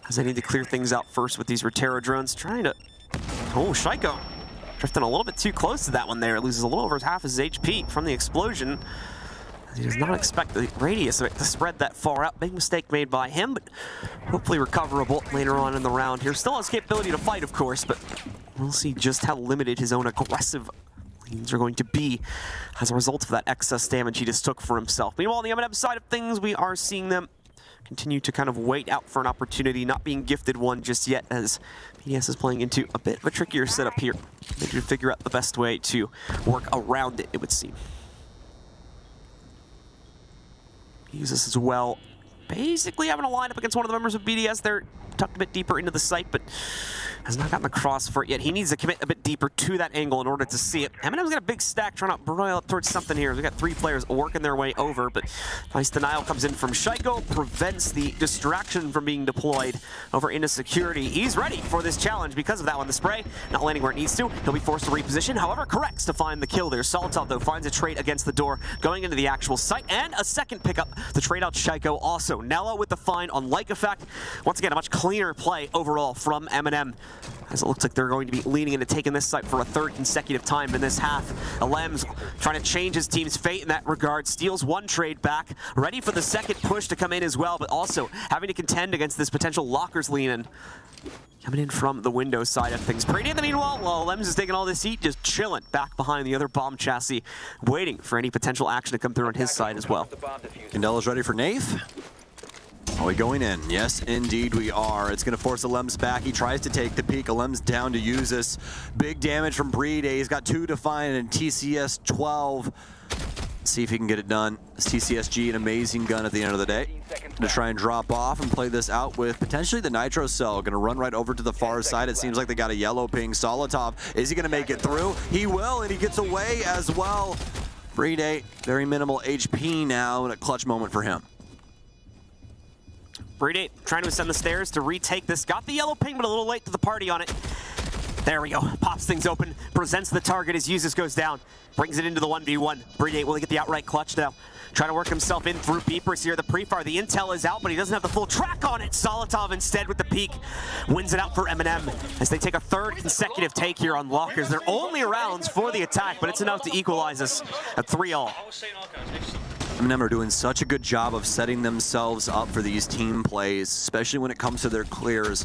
as they need to clear things out first with these Rotera drones. Trying to... Oh, Shaiko drifting a little bit too close to that one there. Loses a little over half his HP from the explosion. He does not expect the radius of it to spread that far out. Big mistake made by him, but hopefully recoverable later on in the round here. Still has capability to fight, of course, but we'll see just how limited his own aggressive leans are going to be as a result of that excess damage he just took for himself. Meanwhile, on the M&M side of things, we are seeing them continue to kind of wait out for an opportunity, not being gifted one just yet, as BDS is playing into a bit of a trickier setup here. They need to figure out the best way to work around it, it would seem. Use this as well. Basically having a lineup against one of the members of BDS. They're tucked a bit deeper into the site, but has not gotten the cross for it yet. He needs to commit a bit deeper to that angle in order to see it. MNM's got a big stack trying to broil up towards something here. We've got 3 players working their way over, but nice denial comes in from Shaiko, prevents the distraction from being deployed over into security. He's ready for this challenge because of that one. The spray not landing where it needs to. He'll be forced to reposition, however, corrects to find the kill there. Solitov, though, finds a trade against the door, going into the actual site, and a second pickup to trade out Shaiko also. Nello with the find on like effect. Once again, a much cleaner play overall from MNM, as it looks like they're going to be leaning into taking this site for a 3rd consecutive time in this half. Alems trying to change his team's fate in that regard, steals 1 trade back, ready for the second push to come in as well, but also having to contend against this potential lockers lean in. Coming in from the window side of things. Pretty in the meanwhile, while Lems is taking all this heat, just chilling back behind the other bomb chassis, waiting for any potential action to come through on his side as well. Candela's ready for Nath. Are we going in? Yes, indeed we are. It's going to force Alems back. He tries to take the peek. Alems down to use this. Big damage from Brede. He's got 2 Defiant and TCS 12. Let's see if he can get it done. This TCSG, an amazing gun at the end of the day. To try and drop off and play this out with potentially the Nitro Cell. Going to run right over to the far side. It seems like they got a yellow ping. Solitov, is he going to make it through? He will, and he gets away as well. Brede, very minimal HP now, and a clutch moment for him. Brede trying to ascend the stairs to retake this. Got the yellow ping, but a little late to the party on it. There we go. Pops things open, presents the target as Usus goes down. Brings it into the 1v1. Brede will get the outright clutch now. Trying to work himself in through beepers here. The pre-fire, the intel is out, but he doesn't have the full track on it. Solitov instead with the peak. Wins it out for MNM as they take a 3rd consecutive take here on lockers. They're only rounds for the attack, but it's enough to equalize us at 3-all. MNM are doing such a good job of setting themselves up for these team plays, especially when it comes to their clears.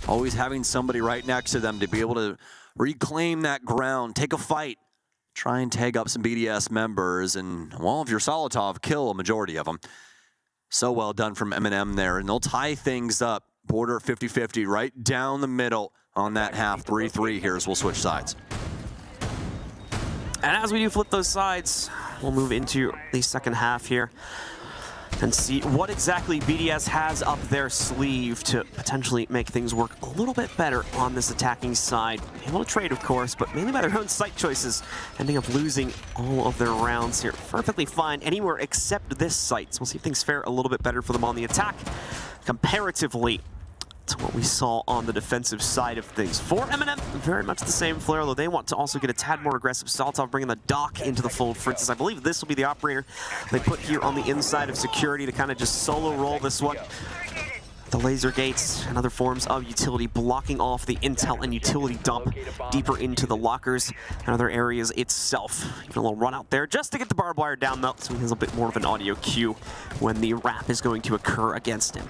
Always having somebody right next to them to be able to reclaim that ground, take a fight, try and tag up some BDS members, and, well, if you're Solitov, kill a majority of them. So well done from MNM there, and they'll tie things up. Border 50-50 right down the middle on that half. 3-3 here as we'll switch sides. And as we do flip those sides, we'll move into the second half here and see what exactly BDS has up their sleeve to potentially make things work a little bit better on this attacking side. Able to trade, of course, but mainly by their own site choices, ending up losing all of their rounds here. Perfectly fine anywhere except this site. So we'll see if things fare a little bit better for them on the attack comparatively to what we saw on the defensive side of things. For MNM, very much the same flair, although they want to also get a tad more aggressive. Solitov bringing the dock into the fold, for instance. I believe this will be the operator they put here on the inside of security to kind of just solo roll this one. The laser gates and other forms of utility blocking off the intel and utility dump deeper into the lockers and other areas itself. Even a little run out there just to get the barbed wire down though, so he has a bit more of an audio cue when the wrap is going to occur against him.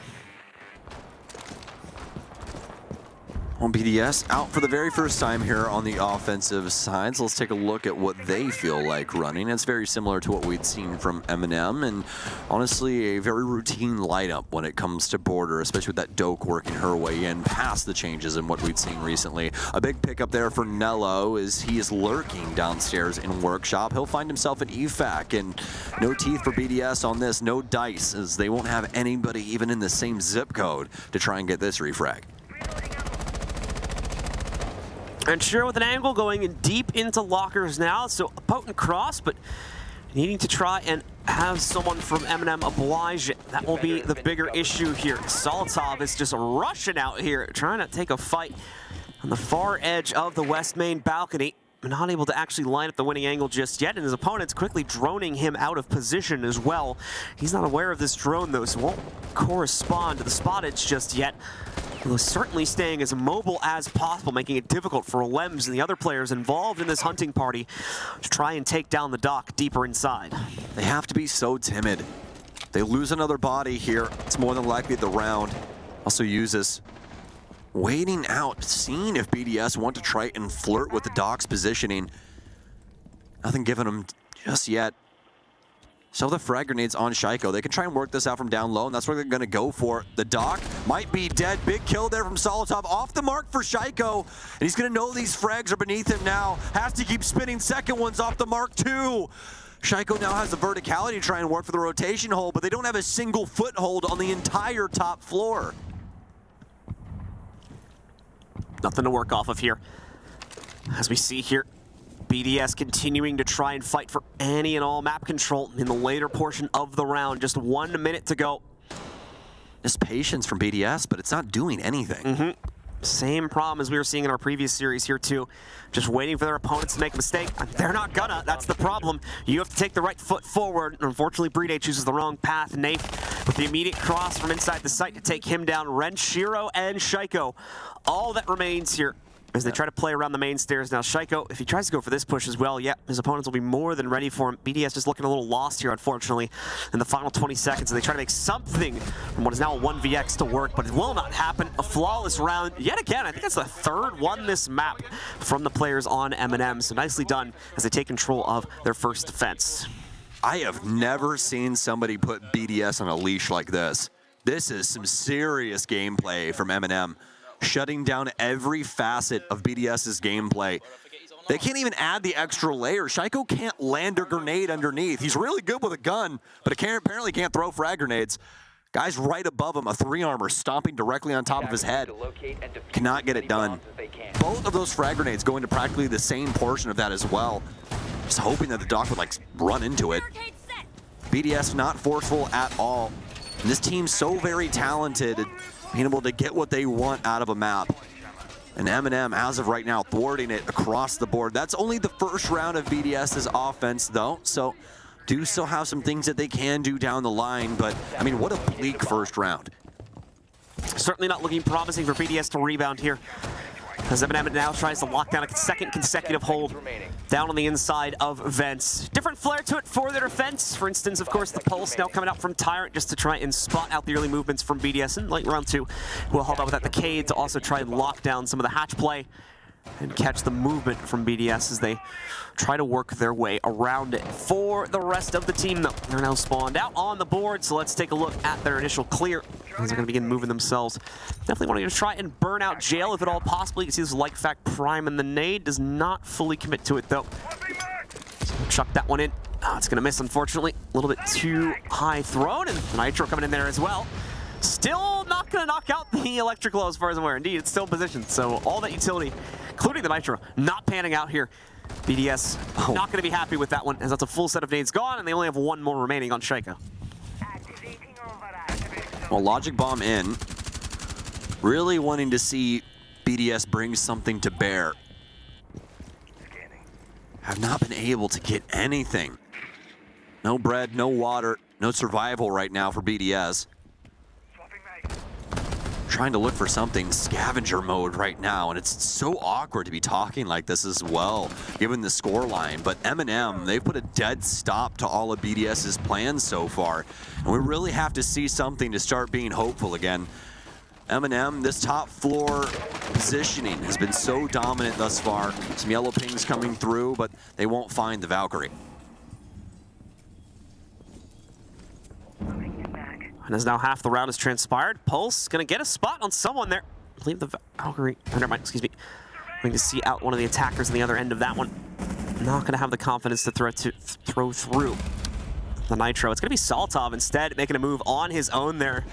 On BDS, out for the very first time here on the offensive side. So let's take a look at what they feel like running. It's very similar to what we'd seen from MNM, and honestly, a very routine lineup when it comes to Border, especially with that Doke working her way in past the changes in what we'd seen recently. A big pickup there for Nello is he is lurking downstairs in Workshop. He'll find himself an EFAC, and no teeth for BDS on this, no dice, as they won't have anybody even in the same zip code to try and get this refrag. And sure, with an angle going deep into lockers now, so a potent cross, but needing to try and have someone from MNM oblige it. That will be the bigger issue here. Solotov is just rushing out here, trying to take a fight on the far edge of the west main balcony. Not able to actually line up the winning angle just yet, and his opponent's quickly droning him out of position as well. He's not aware of this drone though, so won't correspond to the spottage just yet. Although certainly staying as mobile as possible, making it difficult for Lems and the other players involved in this hunting party to try and take down the dock deeper inside. They have to be so timid. They lose another body here. It's more than likely the round. Also use this. Waiting out, seeing if BDS want to try and flirt with the dock's positioning. Nothing given them just yet. So the frag grenades on Shaiko. They can try and work this out from down low, and that's what they're gonna go for. The dock might be dead. Big kill there from Solotov. Off the mark for Shaiko, and he's gonna know these frags are beneath him now. Has to keep spinning. Second one's off the mark too. Shaiko now has the verticality to try and work for the rotation hold, but they don't have a single foothold on the entire top floor. Nothing to work off of here. As we see here, BDS continuing to try and fight for any and all map control in the later portion of the round. Just 1 minute to go. Just patience from BDS, but it's not doing anything. Same problem as we were seeing in our previous series here too. Just waiting for their opponents to make a mistake. They're not gonna, that's the problem. You have to take the right foot forward. Unfortunately, Brede chooses the wrong path. Nath with the immediate cross from inside the site to take him down. Renshiro and Shaiko. All that remains here as they try to play around the main stairs. Now Shaiko, if he tries to go for this push as well, yeah, his opponents will be more than ready for him. BDS just looking a little lost here, unfortunately, in the final 20 seconds. And they try to make something from what is now a 1vx to work, but it will not happen. A flawless round yet again. I think that's the third one this map from the players on MNM. So nicely done as they take control of their first defense. I have never seen somebody put BDS on a leash like this. This is some serious gameplay from MNM. Shutting down every facet of BDS's gameplay. They can't even add the extra layer. Shaiko can't land a grenade underneath. He's really good with a gun, but apparently can't throw frag grenades. Guys right above him, a 3-armor stomping directly on top of his head. Cannot get it done. Both of those frag grenades go into practically the same portion of that as well. Just hoping that the dock would like run into it. BDS not forceful at all. And this team's so very talented at being able to get what they want out of a map. And MNM, as of right now, thwarting it across the board. That's only the first round of BDS's offense, though, so do still have some things that they can do down the line, but, I mean, what a bleak first round. Certainly not looking promising for BDS to rebound here, as MNM now tries to lock down a second consecutive hold down on the inside of Vents. Different flair to it for their defense. For instance, of course, the Pulse now coming out from Tyrant just to try and spot out the early movements from BDS. And late round 2, we'll help out with that. The Cade to also try and lock down some of the hatch play and catch the movement from BDS as they try to work their way around it. For the rest of the team, though, they're now spawned out on the board, so let's take a look at their initial clear as they're going to begin moving themselves. Definitely wanting to try and burn out Jail if at all possible. You can see this like fact prime and the nade does not fully commit to it, though. So chuck that one in. Oh, it's going to miss, unfortunately. A little bit too high thrown, and Nitro coming in there as well. Still not going to knock out the electrical as far as I'm aware. Indeed, it's still positioned. So all that utility, including the Nitro, not panning out here. BDS not going to be happy with that one, as that's a full set of nades gone, and they only have one more remaining on Shaiko. Well, Logic Bomb in. Really wanting to see BDS bring something to bear. Have not been able to get anything. No bread, no water, no survival right now for BDS. Trying to look for something scavenger mode right now, and it's so awkward to be talking like this as well, given the scoreline. But MNM, they've put a dead stop to all of BDS's plans so far, and we really have to see something to start being hopeful again. MNM, this top floor positioning has been so dominant thus far. Some yellow pings coming through, but they won't find the Valkyrie. And as now half the round has transpired, Pulse gonna get a spot on someone there. I believe the Valkyrie, never mind, excuse me. Going to see out one of the attackers on the other end of that one. Not gonna have the confidence to throw through the Nitro. It's gonna be Solotov instead, making a move on his own there.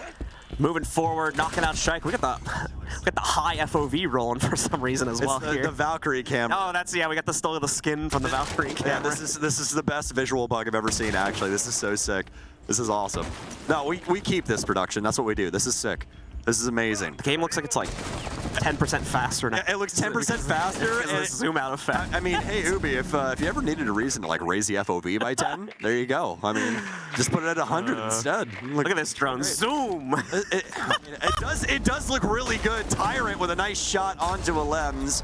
Moving forward, knocking out Shaiko. We got the got the high FOV rolling for some reason as well. It's the Valkyrie cam. Oh, that's, yeah, we got still the skin from the Valkyrie camera. Yeah, this is the best visual bug I've ever seen, actually. This is so sick. This is awesome. No, we keep this production. That's what we do. This is sick. This is amazing. The game looks like it's like 10% faster now. It looks 10% faster. And zoom out effect. I mean, hey, Ubi, if you ever needed a reason to like raise the FOV by 10, there you go. I mean, just put it at 100 instead. Look at this drone. Zoom. It does look really good. Tyrant with a nice shot onto a lens.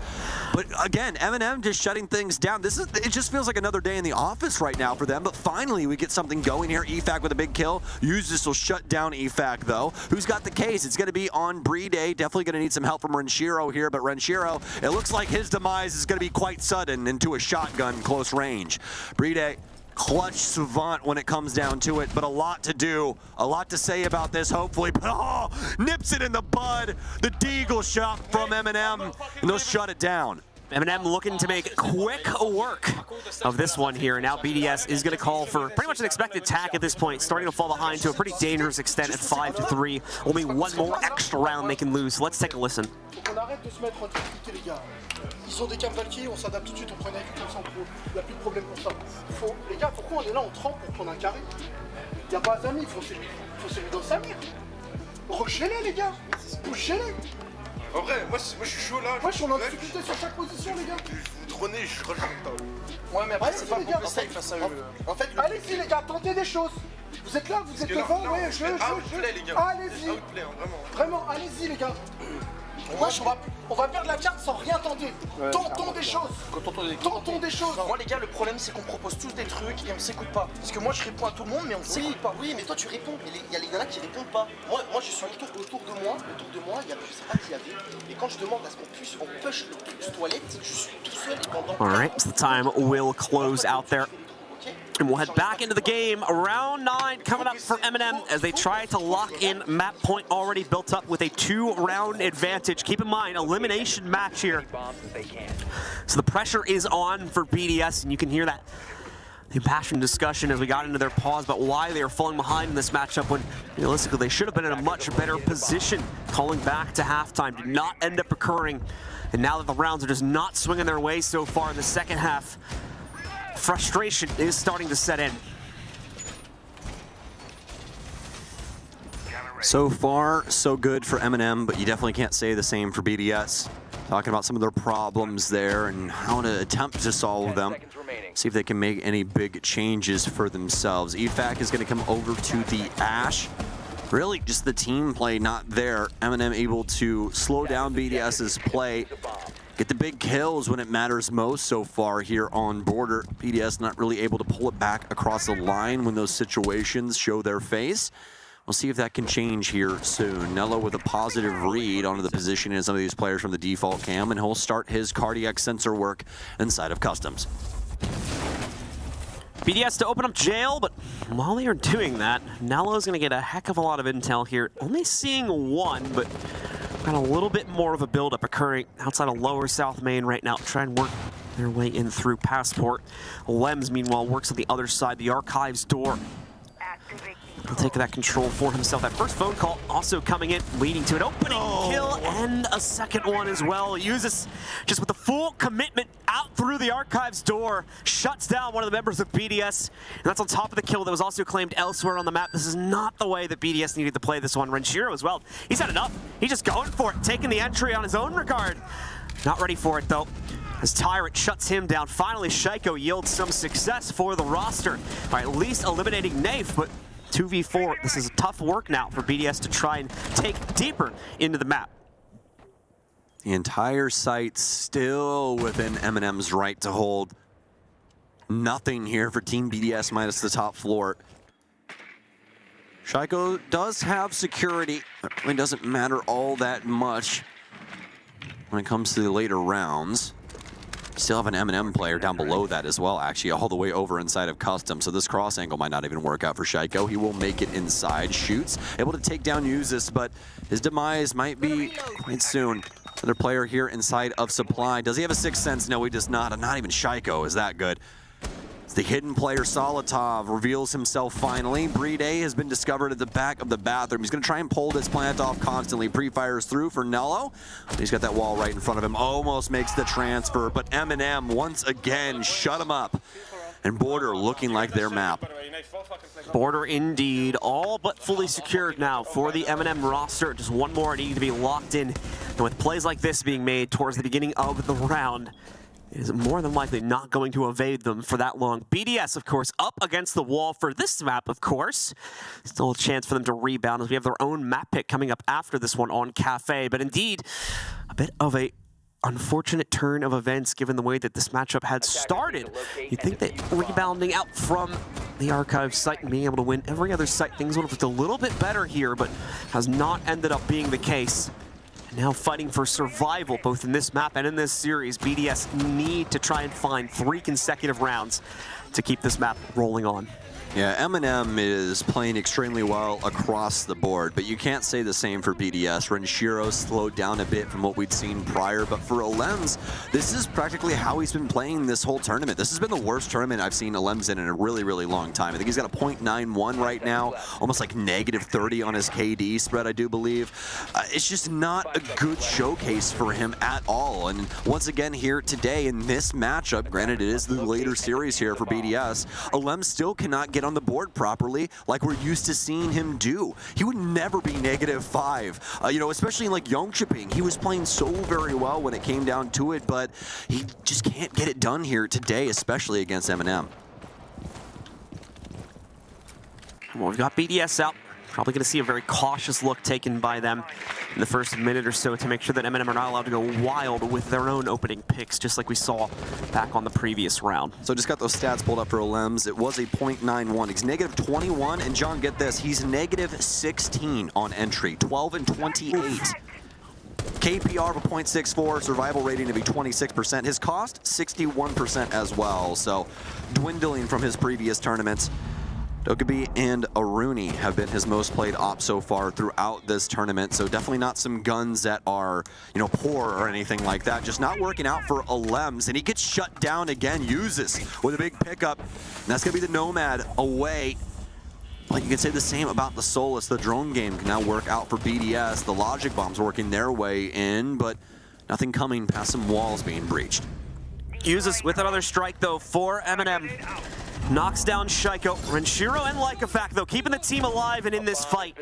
But again, MNM just shutting things down. It just feels like another day in the office right now for them. But finally, we get something going here. EFAC with a big kill. This will shut down EFAC though. Who's got the case? It's going to be on Brede. Definitely going to need some help from Renshiro here. But Renshiro, it looks like his demise is going to be quite sudden into a shotgun close range. Brede, clutch savant when it comes down to it, but a lot to do, a lot to say about this, hopefully. But nips it in the bud. The deagle shot from MNM, and they'll shut it down. MNM looking to make quick work of this one here. Now BDS is going to call for pretty much an expected attack at this point, starting to fall behind to a pretty dangerous extent at 5-3. Only one more extra round they can lose. Let's take a listen. Ils ont des cams Valkyrie, on s'adapte tout de suite, on prend une comme ça en pro. Il n'y a plus de problème pour ça. Les gars, pourquoi on est là, on trempe pour prendre un carré? Il n'y a pas d'amis, faut celui dans sa mère. Rushez-les, les gars, bougez-les. En vrai, moi je suis chaud là. Moi je suis en difficulté sur chaque position, les gars. Vous dronez, je rush comme ça. Ouais, mais après, c'est pas bon de safe face à eux. En fait, allez-y, les gars, tentez des choses. Vous êtes là, vous êtes devant, ouais, allez-y. Vraiment, allez-y, les gars. Wesh, on va perdre la carte sans rien tenter. Tentons des choses. Tentons des choses. Moi, les gars, le problème, c'est qu'on propose tous des trucs et on s'écoute pas. Parce que moi, je réponds à tout le monde, mais on s'écoute pas. Oui, mais toi, tu réponds. Mais il y en a qui répondent pas. Moi, je suis autour de moi, il y a, je sais pas qui y avait. Et quand je demande à ce qu'on push le plus toilette, je suis tout seul et pendant. All right, so the time will close out there. And we'll head back into the game. Round 9 coming up for MNM as they try to lock in map point already built up with a 2-round advantage. Keep in mind, elimination match here. So the pressure is on for BDS, and you can hear that impassioned discussion as we got into their pause about why they are falling behind in this matchup when realistically they should have been in a much better position. Calling back to halftime did not end up occurring. And now that the rounds are just not swinging their way so far in the second half, frustration is starting to set in. So far, so good for MNM, but you definitely can't say the same for BDS. Talking about some of their problems there and how to attempt to solve them. See if they can make any big changes for themselves. EFAC is going to come over to the Ash. Really, just the team play not there. MNM able to slow down BDS's play. Get the big kills when it matters most so far here on Border. BDS not really able to pull it back across the line when those situations show their face. We'll see if that can change here soon. Nello with a positive read onto the position in some of these players from the default cam, and he'll start his cardiac sensor work inside of Customs. BDS to open up jail, but while they are doing that, Nello's going to get a heck of a lot of intel here. Only seeing one, but got a little bit more of a buildup occurring outside of lower South Main right now. Try and work their way in through Passport. Lems, meanwhile, works on the other side, the Archives door. He'll take that control for himself. That first phone call also coming in, leading to an opening kill and a second one as well. Uses just with the full commitment out through the Archives door, shuts down one of the members of BDS, and that's on top of the kill that was also claimed elsewhere on the map. This is not the way that BDS needed to play this one. Renshiro as well. He's had enough. He's just going for it, taking the entry on his own regard. Not ready for it though, as Tyrant shuts him down. Finally, Shaiko yields some success for the roster by at least eliminating Nafe, but 2v4, this is tough work now for BDS to try and take deeper into the map. The entire site still within MNM's right to hold. Nothing here for Team BDS minus the top floor. Shaiko does have security. It really doesn't matter all that much when it comes to the later rounds. Still have an MNM player down below that as well, actually, all the way over inside of Custom. So this cross angle might not even work out for Shaiko. He will make it inside, shoots, able to take down Usis, but his demise might be quite soon. Another player here inside of Supply. Does he have a sixth sense? No, he does not. And not even Shaiko is that good. The hidden player Solitov reveals himself finally. Brede has been discovered at the back of the bathroom. He's going to try and pull this plant off constantly. Pre-fires through for Nello. He's got that wall right in front of him. Almost makes the transfer, but MNM once again shut him up. And Border looking like their map. Border indeed, all but fully secured now for the MNM roster. Just one more needing to be locked in. And with plays like this being made towards the beginning of the round, it is more than likely not going to evade them for that long. BDS, of course, up against the wall for this map, of course. Still a chance for them to rebound as we have their own map pick coming up after this one on Cafe. But indeed, a bit of a unfortunate turn of events given the way that this matchup had started. You'd think that rebounding out from the Archive site and being able to win every other site, things would have looked a little bit better here, but has not ended up being the case. Now fighting for survival, both in this map and in this series, BDS need to try and find 3 consecutive rounds to keep this map rolling on. Yeah, MNM is playing extremely well across the board, but you can't say the same for BDS. Renshiro slowed down a bit from what we'd seen prior, but for Alems, this is practically how he's been playing this whole tournament. This has been the worst tournament I've seen Alems in a really, really long time. I think he's got a .91 right now, almost like -30 on his KD spread, I do believe. It's just not a good showcase for him at all. And once again here today in this matchup, granted it is the later series here for BDS, Alems still cannot get on the board properly like we're used to seeing him do. He would never be -5. You know, especially in like Jönköping, he was playing so very well when it came down to it, but he just can't get it done here today, especially against MNM. Well, we've got BDS out. Probably going to see a very cautious look taken by them in the first minute or so to make sure that MNM are not allowed to go wild with their own opening picks, just like we saw back on the previous round. So just got those stats pulled up for Alems. It was a .91. He's -21, and John, get this, he's -16 on entry, 12 and 28. KPR of a .64, survival rating to be 26%. His cost, 61% as well, so dwindling from his previous tournaments. Dokkaebi and Aruni have been his most played op so far throughout this tournament, so definitely not some guns that are, you know, poor or anything like that. Just not working out for Alems, and he gets shut down again, uses with a big pickup. And that's going to be the Nomad away. Like you can say the same about the Solus. The drone game can now work out for BDS. The logic bombs working their way in, but nothing coming past some walls being breached. Uses with another strike, though, for MNM. Knocks down Shaiko. Renshiro and Lycofac, though, keeping the team alive and in this fight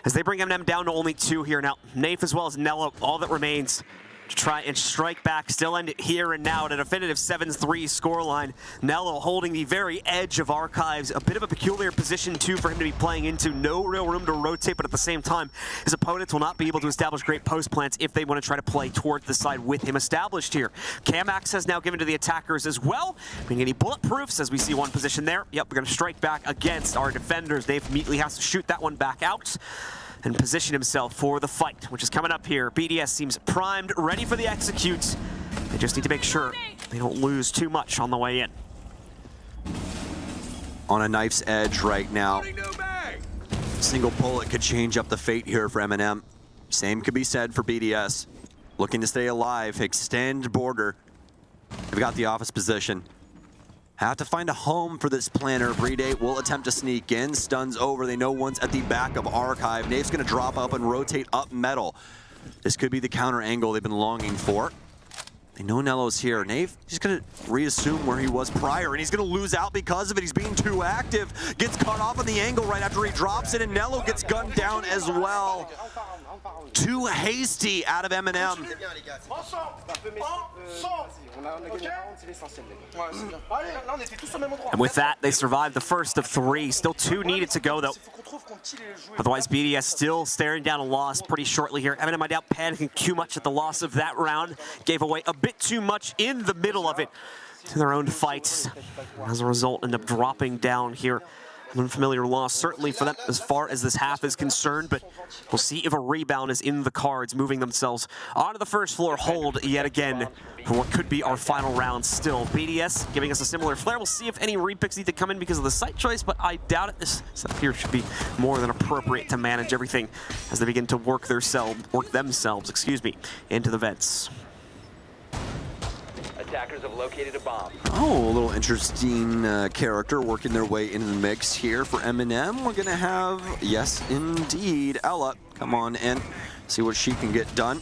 as they bring MNM down to only 2 here now. Nafe as well as Nello, all that remains to try and strike back, still end it here and now at a definitive 7-3 scoreline. Nello holding the very edge of Archives, a bit of a peculiar position too for him to be playing into. No real room to rotate, but at the same time, his opponents will not be able to establish great post plants if they want to try to play towards the side with him established here. Cam access now given to the attackers as well. Being any bulletproofs as we see one position there. Yep, we're going to strike back against our defenders. Dave immediately has to shoot that one back out and position himself for the fight, which is coming up here. BDS seems primed, ready for the executes. They just need to make sure they don't lose too much on the way in. On a knife's edge right now. Single bullet could change up the fate here for MNM. Same could be said for BDS. Looking to stay alive, extend border. They've got the office position. Have to find a home for this planner. Brede will attempt to sneak in. Stuns over. They know one's at the back of Archive. Nave's going to drop up and rotate up metal. This could be the counter angle they've been longing for. They know Nello's here. Nave, he's going to reassume where he was prior, and he's going to lose out because of it. He's being too active. Gets cut off on the angle right after he drops it, and Nello gets gunned down as well. Too hasty out of MNM. And with that, they survived the first of 3. Still 2 needed to go, though. Otherwise, BDS still staring down a loss pretty shortly here. MNM, I doubt, panicking too much at the loss of that round. Gave away a bit too much in the middle of it to their own fights. As a result, end up dropping down here. An unfamiliar loss, certainly for them as far as this half is concerned, but we'll see if a rebound is in the cards, moving themselves onto the first floor hold yet again for what could be our final round still. BDS giving us a similar flair. We'll see if any repicks need to come in because of the site choice, but I doubt it. This setup here should be more than appropriate to manage everything as they begin to work themselves, into the vents. Attackers have located a bomb. Oh, a little interesting character working their way into the mix here for MNM. We're going to have, yes, indeed, Ella come on in, see what she can get done.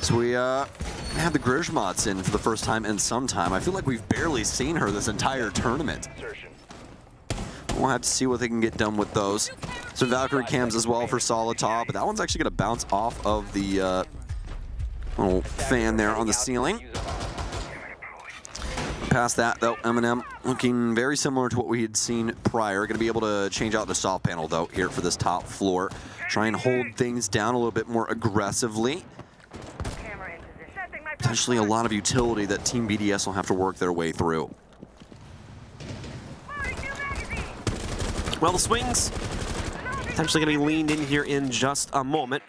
So we have the Grizmots in for the first time in some time. I feel like we've barely seen her this entire tournament. We'll have to see what they can get done with those. Some Valkyrie cams as well for Solitov, but that one's actually going to bounce off of the little fan there on the ceiling. Past that, though, MNM looking very similar to what we had seen prior. Going to be able to change out the soft panel, though, here for this top floor. Try and hold things down a little bit more aggressively. Potentially a lot of utility that Team BDS will have to work their way through. Well, the swings potentially going to be leaned in here in just a moment.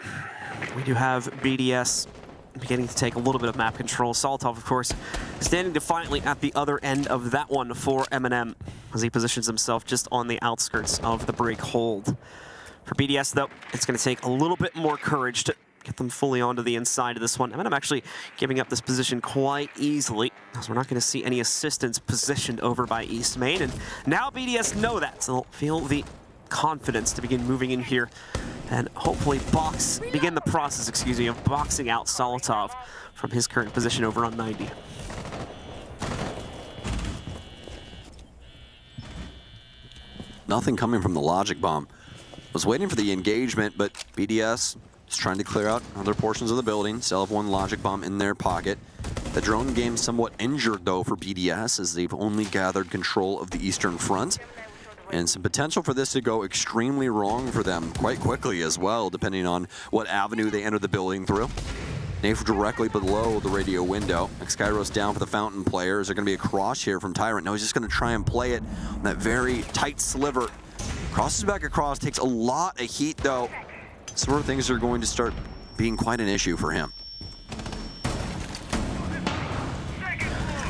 We do have BDS beginning to take a little bit of map control. Solitov, of course, standing defiantly at the other end of that one for MNM as he positions himself just on the outskirts of the break hold. For BDS, though, it's going to take a little bit more courage to get them fully onto the inside of this one. MNM actually giving up this position quite easily, as we're not going to see any assistance positioned over by East Main. And now BDS know that, so they'll feel the confidence to begin moving in here and hopefully begin the process, of boxing out Solitov from his current position over on 90. Nothing coming from the logic bomb. Was waiting for the engagement, but BDS is trying to clear out other portions of the building. Still have one logic bomb in their pocket. The drone game somewhat injured, though, for BDS, as they've only gathered control of the eastern front. And some potential for this to go extremely wrong for them quite quickly as well, depending on what avenue they enter the building through. Nafe directly below the radio window. Xkairos down for the Fountain players. They're going to be a cross here from Tyrant. No, he's just going to try and play it on that very tight sliver. Crosses back across, takes a lot of heat, though. Some of things are going to start being quite an issue for him.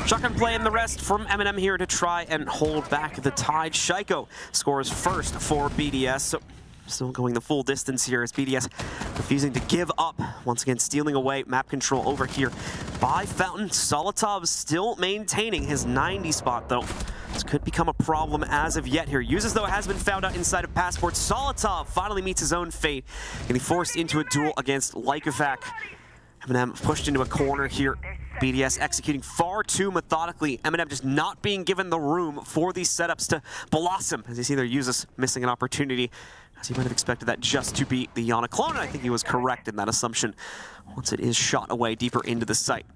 Shotgun play and the rest from MNM here to try and hold back the tide. Shaiko scores first for BDS. So still going the full distance here as BDS refusing to give up. Once again, stealing away map control over here by Fountain. Solitov still maintaining his 90 spot, though. This could become a problem as of yet here. Uses, though, has been found out inside of Passport. Solitov finally meets his own fate, getting forced into a duel against Lykovac. MNM pushed into a corner here. BDS executing far too methodically. MNM just not being given the room for these setups to blossom. As you see there, Usus missing an opportunity, as he might have expected that just to be the Yana clone. And I think he was correct in that assumption once it is shot away deeper into the site.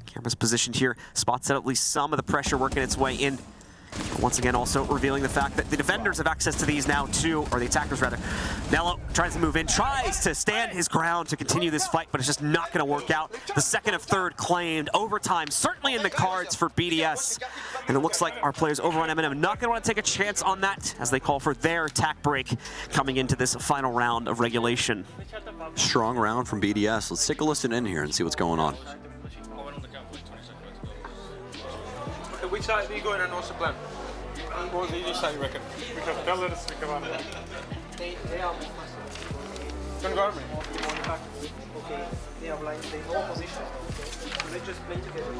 Camera's positioned here, spots out at least some of the pressure working its way in. But once again, also revealing the fact that the defenders have access to these now too, or the attackers rather. Nello tries to move in, tries to stand his ground to continue this fight, but it's just not going to work out. The second of third claimed. Overtime certainly in the cards for BDS. And it looks like our players over on MNM not going to want to take a chance on that as they call for their attack break coming into this final round of regulation. Strong round from BDS. Let's take a listen in here and see what's going on. Which side are you going on? What's the plan? What was the side you reckon? We have tellers, we have army. Gonna go army? Okay, they are blind, they know position. So let's just play together.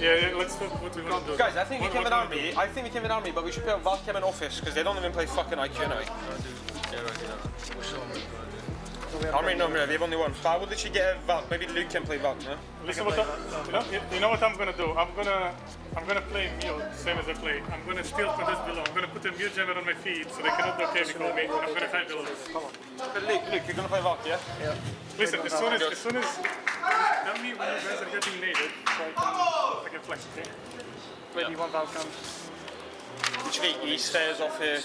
Yeah, let's talk what we want to do. Guys, I think we can win army. I think we can win army, but we should play on Valcam and Office because they don't even play fucking IQ anyway. Army, no, we have only one. But I would literally get a Valk. Maybe Luke can play Valk, no? Listen, you know what I'm gonna do? I'm gonna play mute, same as I play. I'm gonna steal from this below. I'm gonna put a mute jammer on my feet so they cannot block me. I'm gonna hide below. Come on. But Luke, you're gonna play Valk, yeah? Yeah. Listen, as soon as tell me when you guys are getting naded, so I can flex, okay? Maybe one Valk comes. Literally, he stays off here.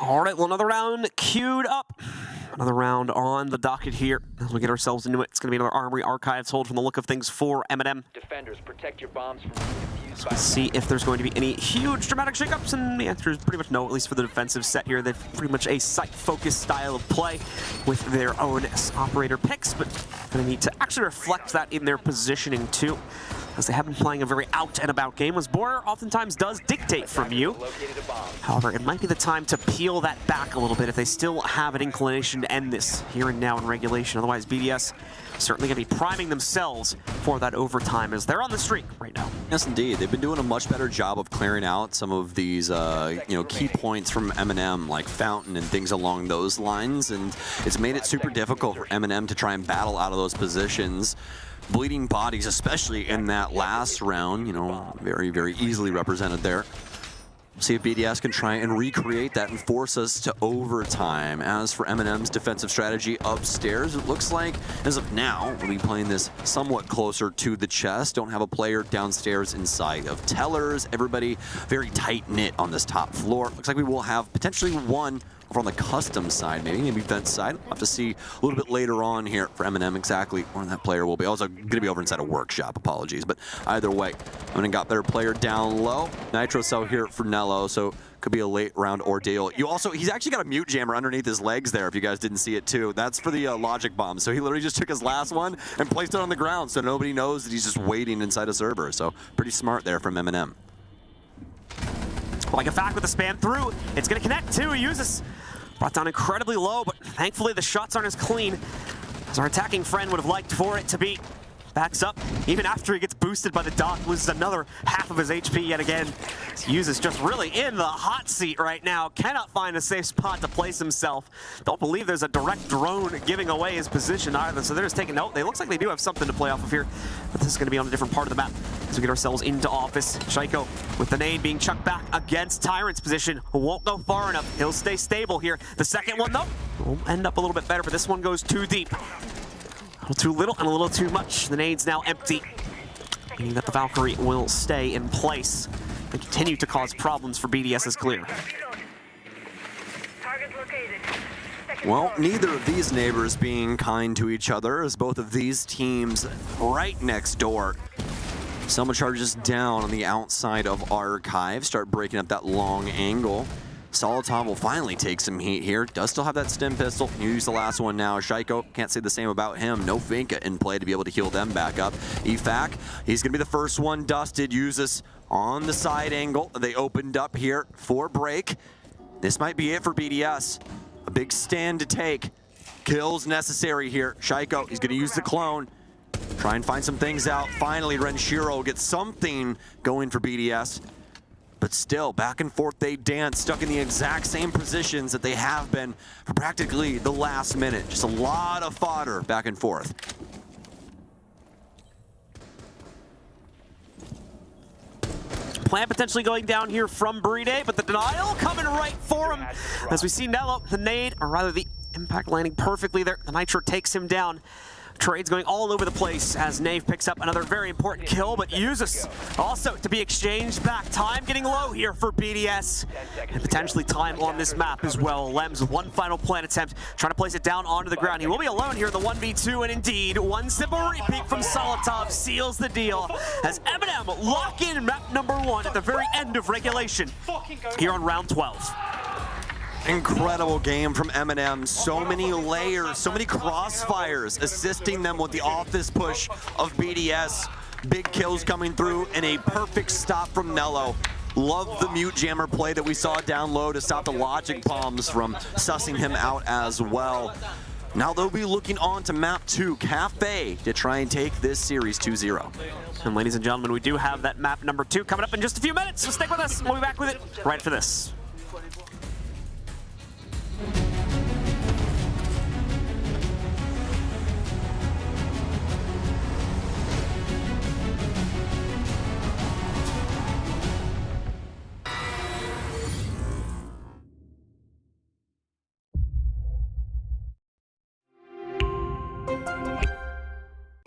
All right, well, another round queued up. Another round on the docket here as we get ourselves into it. It's going to be another Armory Archives hold from the look of things for MNM. Defenders, protect your bombs from So we'll see if there's going to be any huge dramatic shakeups, and the answer is pretty much no, at least for the defensive set here. They've pretty much a site-focused style of play with their own operator picks, but going to need to actually reflect that in their positioning too, as they have been playing a very out-and-about game, as Border oftentimes does dictate from you. However, it might be the time to peel that back a little bit if they still have an inclination to end this here and now in regulation. Otherwise, BDS certainly going to be priming themselves for that overtime as they're on the streak right now. Yes, indeed. They've been doing a much better job of clearing out some of these, key points from MNM, like Fountain and things along those lines, and it's made it super difficult for MNM to try and battle out of those positions. Bleeding bodies, especially in that last round, very, very easily represented there. See if BDS can try and recreate that and force us to overtime. As for MNM's defensive strategy upstairs, it looks like, as of now, we'll be playing this somewhat closer to the chest. Don't have a player downstairs inside of tellers. Everybody very tight-knit on this top floor. Looks like we will have potentially one over on the custom side, maybe vent side. We'll have to see a little bit later on here for MNM exactly where that player will be. Also going to be over inside a workshop, apologies. But either way, MNM got better player down low. Nitro Cell here for Nello, so could be a late round ordeal. He's actually got a mute jammer underneath his legs there, if you guys didn't see it too. That's for the logic bomb. So he literally just took his last one and placed it on the ground so nobody knows that he's just waiting inside a server. So pretty smart there from MNM. Like a fact with the spam through, it's going to connect too. He uses brought down incredibly low, but thankfully the shots aren't as clean as our attacking friend would have liked for it to be. Backs up, even after he gets boosted by the dock, loses another half of his HP yet again. Hughes is just really in the hot seat right now. Cannot find a safe spot to place himself. Don't believe there's a direct drone giving away his position either, so they're just taking note. It looks like they do have something to play off of here, but this is going to be on a different part of the map as we get ourselves into office. Shaiko with the nade being chucked back against Tyrant's position. Won't go far enough. He'll stay stable here. The second one, though, will end up a little bit better, but this one goes too deep. A little too little and a little too much. The nade's now empty, meaning that the Valkyrie will stay in place and continue to cause problems for BDS is clear. Well, neither of these neighbors being kind to each other, as both of these teams right next door. Selma charges down on the outside of Archive, start breaking up that long angle. Solitov will finally take some heat here. Does still have that stim pistol. Use the last one now. Shaiko, can't say the same about him. No Finka in play to be able to heal them back up. EFAC, he's going to be the first one dusted. Uses on the side angle. They opened up here for break. This might be it for BDS. A big stand to take. Kills necessary here. Shaiko, he's going to use the clone. Try and find some things out. Finally, Renshiro gets something going for BDS. But still, back and forth they dance, stuck in the exact same positions that they have been for practically the last minute. Just a lot of fodder back and forth. Plan potentially going down here from Bride, but the denial coming right for him. As we see Nello, the nade, or rather the impact landing perfectly there. The Nitro takes him down. Trades going all over the place as Nave picks up another very important kill, but uses also to be exchanged back. Time getting low here for BDS, and potentially time on this map as well. Lems with one final plant attempt, trying to place it down onto the ground. He will be alone here in the 1v2, and indeed, one simple repeat from Solitov seals the deal as MNM lock in map number 1 at the very end of regulation here on round 12. Incredible game from MNM. So many layers, so many crossfires assisting them with the office push of BDS. Big kills coming through and a perfect stop from Nello. Love the mute jammer play that we saw down low to stop the logic bombs from sussing him out as well. Now they'll be looking on to map 2, Cafe, to try and take this series 2-0. And ladies and gentlemen, we do have that map number 2 coming up in just a few minutes, so stick with us. We'll be back with it right for this.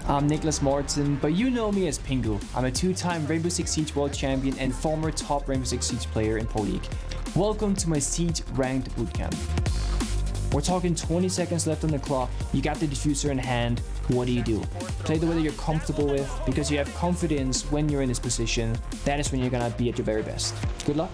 I'm Nicholas Morton, but you know me as Pengu. I'm a 2-time Rainbow Six Siege World Champion and former top Rainbow Six Siege player in Pro League. Welcome to my Siege Ranked Bootcamp. We're talking 20 seconds left on the clock, you got the diffuser in hand, what do you do? Play the way that you're comfortable with, because you have confidence when you're in this position, that is when you're gonna be at your very best. Good luck.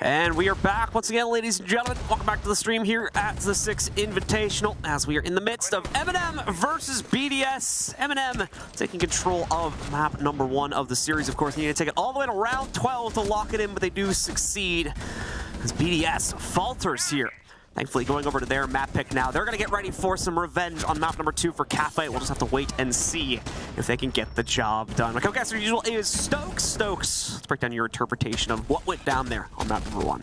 And we are back once again, ladies and gentlemen. Welcome back to the stream here at the 6 Invitational as we are in the midst of MNM versus BDS. MNM taking control of map number 1 of the series. Of course, they need to take it all the way to round 12 to lock it in, but they do succeed as BDS falters here. Thankfully, going over to their map pick now. They're going to get ready for some revenge on map number 2 for Cafe. We'll just have to wait and see if they can get the job done. My co-caster, as usual, is Stokes. Stokes, let's break down your interpretation of what went down there on map number 1.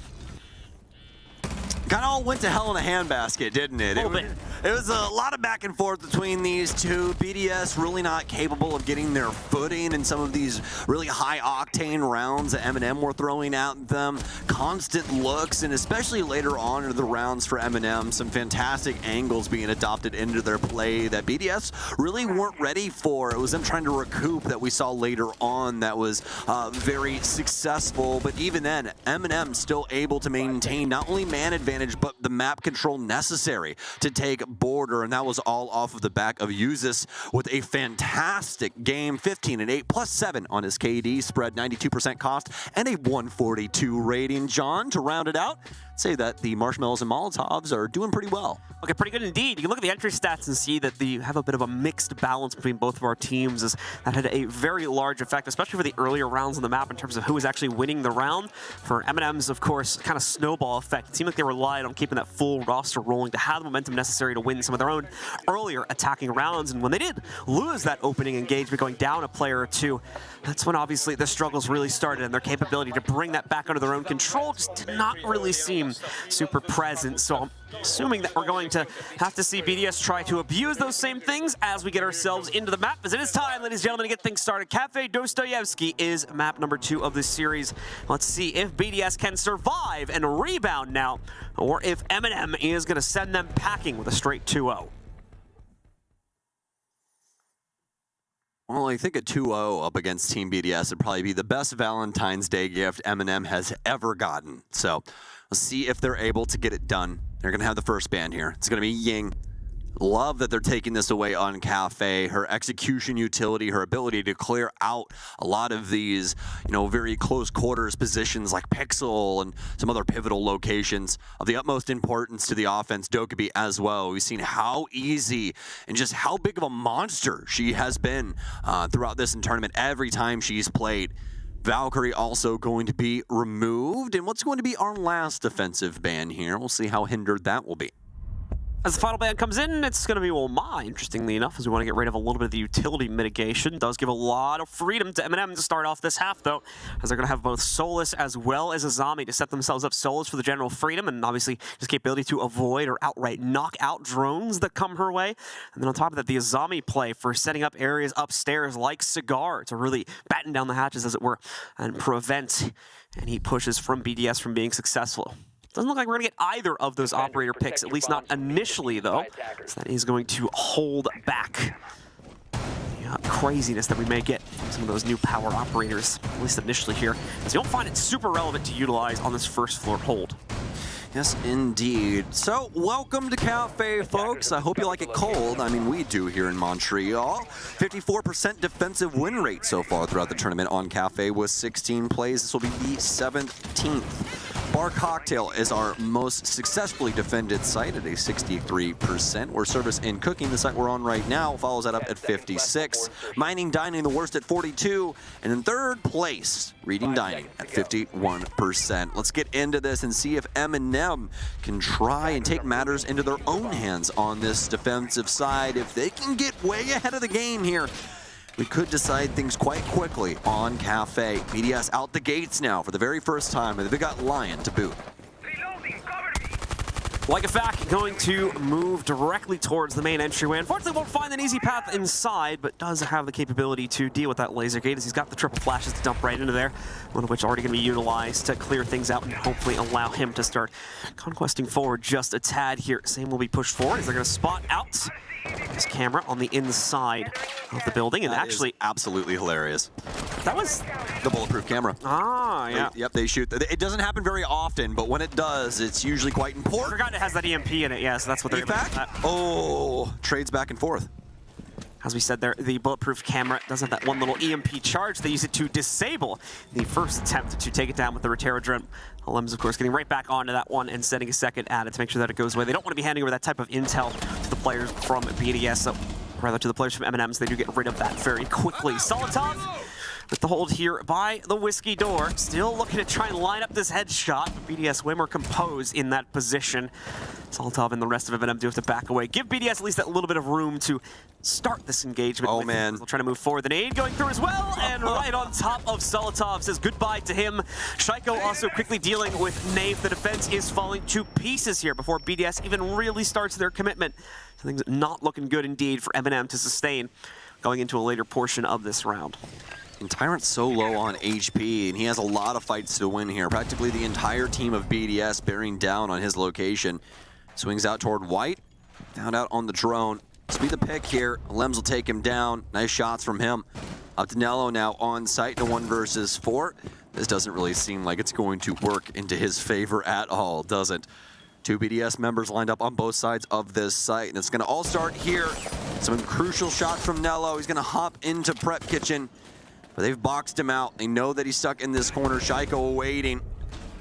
Kind of all went to hell in a handbasket, didn't it? It was a lot of back and forth between these two. BDS really not capable of getting their footing in some of these really high-octane rounds that MNM were throwing at them. Constant looks, and especially later on in the rounds for MNM, some fantastic angles being adopted into their play that BDS really weren't ready for. It was them trying to recoup that we saw later on that was very successful. But even then, MNM still able to maintain not only man advantage, but the map control necessary to take border, and that was all off of the back of Uzis with a fantastic game, 15-8 plus 7 on his KD spread, 92% cost, and a 142 rating. John, to round it out, say that the Marshmallows and Molotovs are doing pretty well. Okay, pretty good indeed. You can look at the entry stats and see that you have a bit of a mixed balance between both of our teams, as that had a very large effect, especially for the earlier rounds on the map in terms of who was actually winning the round. For MNM's, of course, kind of snowball effect. It seemed like they relied on keeping that full roster rolling to have the momentum necessary to win some of their own earlier attacking rounds. And when they did lose that opening engagement, going down a player or two, that's when obviously the struggles really started, and their capability to bring that back under their own control just did not really seem super present. So I'm assuming that we're going to have to see BDS try to abuse those same things as we get ourselves into the map, as it is time, ladies and gentlemen, to get things started. Cafe Dostoyevsky is map number 2 of this series. Let's see if BDS can survive and rebound now, or if MNM is going to send them packing with a straight 2-0. Well, I think a 2-0 up against Team BDS would probably be the best Valentine's Day gift MNM has ever gotten. So let's see if they're able to get it done. They're going to have the first ban here. It's going to be Ying. Love that they're taking this away on Cafe. Her execution utility, her ability to clear out a lot of these, very close quarters positions like Pixel and some other pivotal locations of the utmost importance to the offense. Dokkaebi as well. We've seen how easy and just how big of a monster she has been throughout this tournament every time she's played. Valkyrie also going to be removed. And what's going to be our last defensive ban here? We'll see how hindered that will be. As the final ban comes in, it's going to be Ma, interestingly enough, as we want to get rid of a little bit of the utility mitigation. It does give a lot of freedom to MNM to start off this half, though, as they're going to have both Solus as well as Azami to set themselves up. Solus for the general freedom, and obviously his capability to avoid or outright knock out drones that come her way. And then on top of that, the Azami play for setting up areas upstairs like Cigar to really batten down the hatches, as it were, and prevent any pushes from BDS from being successful. Doesn't look like we're going to get either of those operator picks, at least not initially, though. So that is going to hold back the craziness that we may get from some of those new power operators, at least initially here. So you don't find it super relevant to utilize on this first floor hold. Yes, indeed. So, welcome to Cafe, folks. I hope you like it cold. I mean, we do here in Montreal. 54% defensive win rate so far throughout the tournament on Cafe with 16 plays. This will be the 17th. Bar Cocktail is our most successfully defended site at a 63%. Where Service and Cooking, the site we're on right now, follows that up at 56. Mining Dining, the worst at 42. And in third place, Reading Dining at 51%. Let's get into this and see if MNM can try and take matters into their own hands on this defensive side. If they can get way ahead of the game here, we could decide things quite quickly on Cafe. BDS out the gates now for the very first time, and they've got Lion to boot. Like a fact, going to move directly towards the main entryway. Unfortunately, won't find an easy path inside, but does have the capability to deal with that laser gate, as he's got the triple flashes to dump right into there, one of which already going to be utilized to clear things out and hopefully allow him to start conquesting forward just a tad here. Same will be pushed forward as they're going to spot out this camera on the inside of the building, and that actually is absolutely hilarious. That was the bulletproof camera. Ah, yeah. Yep, they shoot. It doesn't happen very often, but when it does, it's usually quite important. I forgot it has that EMP in it. Yeah, so that's what they're back. Oh, trades back and forth. As we said there, the bulletproof camera does have that one little EMP charge. They use it to disable the first attempt to take it down with the Rotera drone. LM's, of course, getting right back onto that one and setting a second at it to make sure that it goes away. They don't want to be handing over that type of intel to the players from BDS, so rather to the players from MNM, so they do get rid of that very quickly. Solitov with the hold here by the Whiskey Door. Still looking to try and line up this headshot. BDS way more composed in that position. Solitov and the rest of MNM do have to back away. Give BDS at least that little bit of room to start this engagement. Oh, man. They'll try to move forward. The nade going through as well, and right on top of Solitov says goodbye to him. Shaiko also quickly dealing with Nave. The defense is falling to pieces here before BDS even really starts their commitment. So things not looking good indeed for MNM to sustain going into a later portion of this round. And Tyrant's so low on HP, and he has a lot of fights to win here. Practically the entire team of BDS bearing down on his location. Swings out toward White, down out on the drone. This will be the pick here. Lems will take him down. Nice shots from him. Up to Nello now on site in a 1 versus 4. This doesn't really seem like it's going to work into his favor at all, does it? 2 BDS members lined up on both sides of this site, and it's going to all start here. Some crucial shots from Nello. He's going to hop into Prep Kitchen, but they've boxed him out. They know that he's stuck in this corner. Shaiko waiting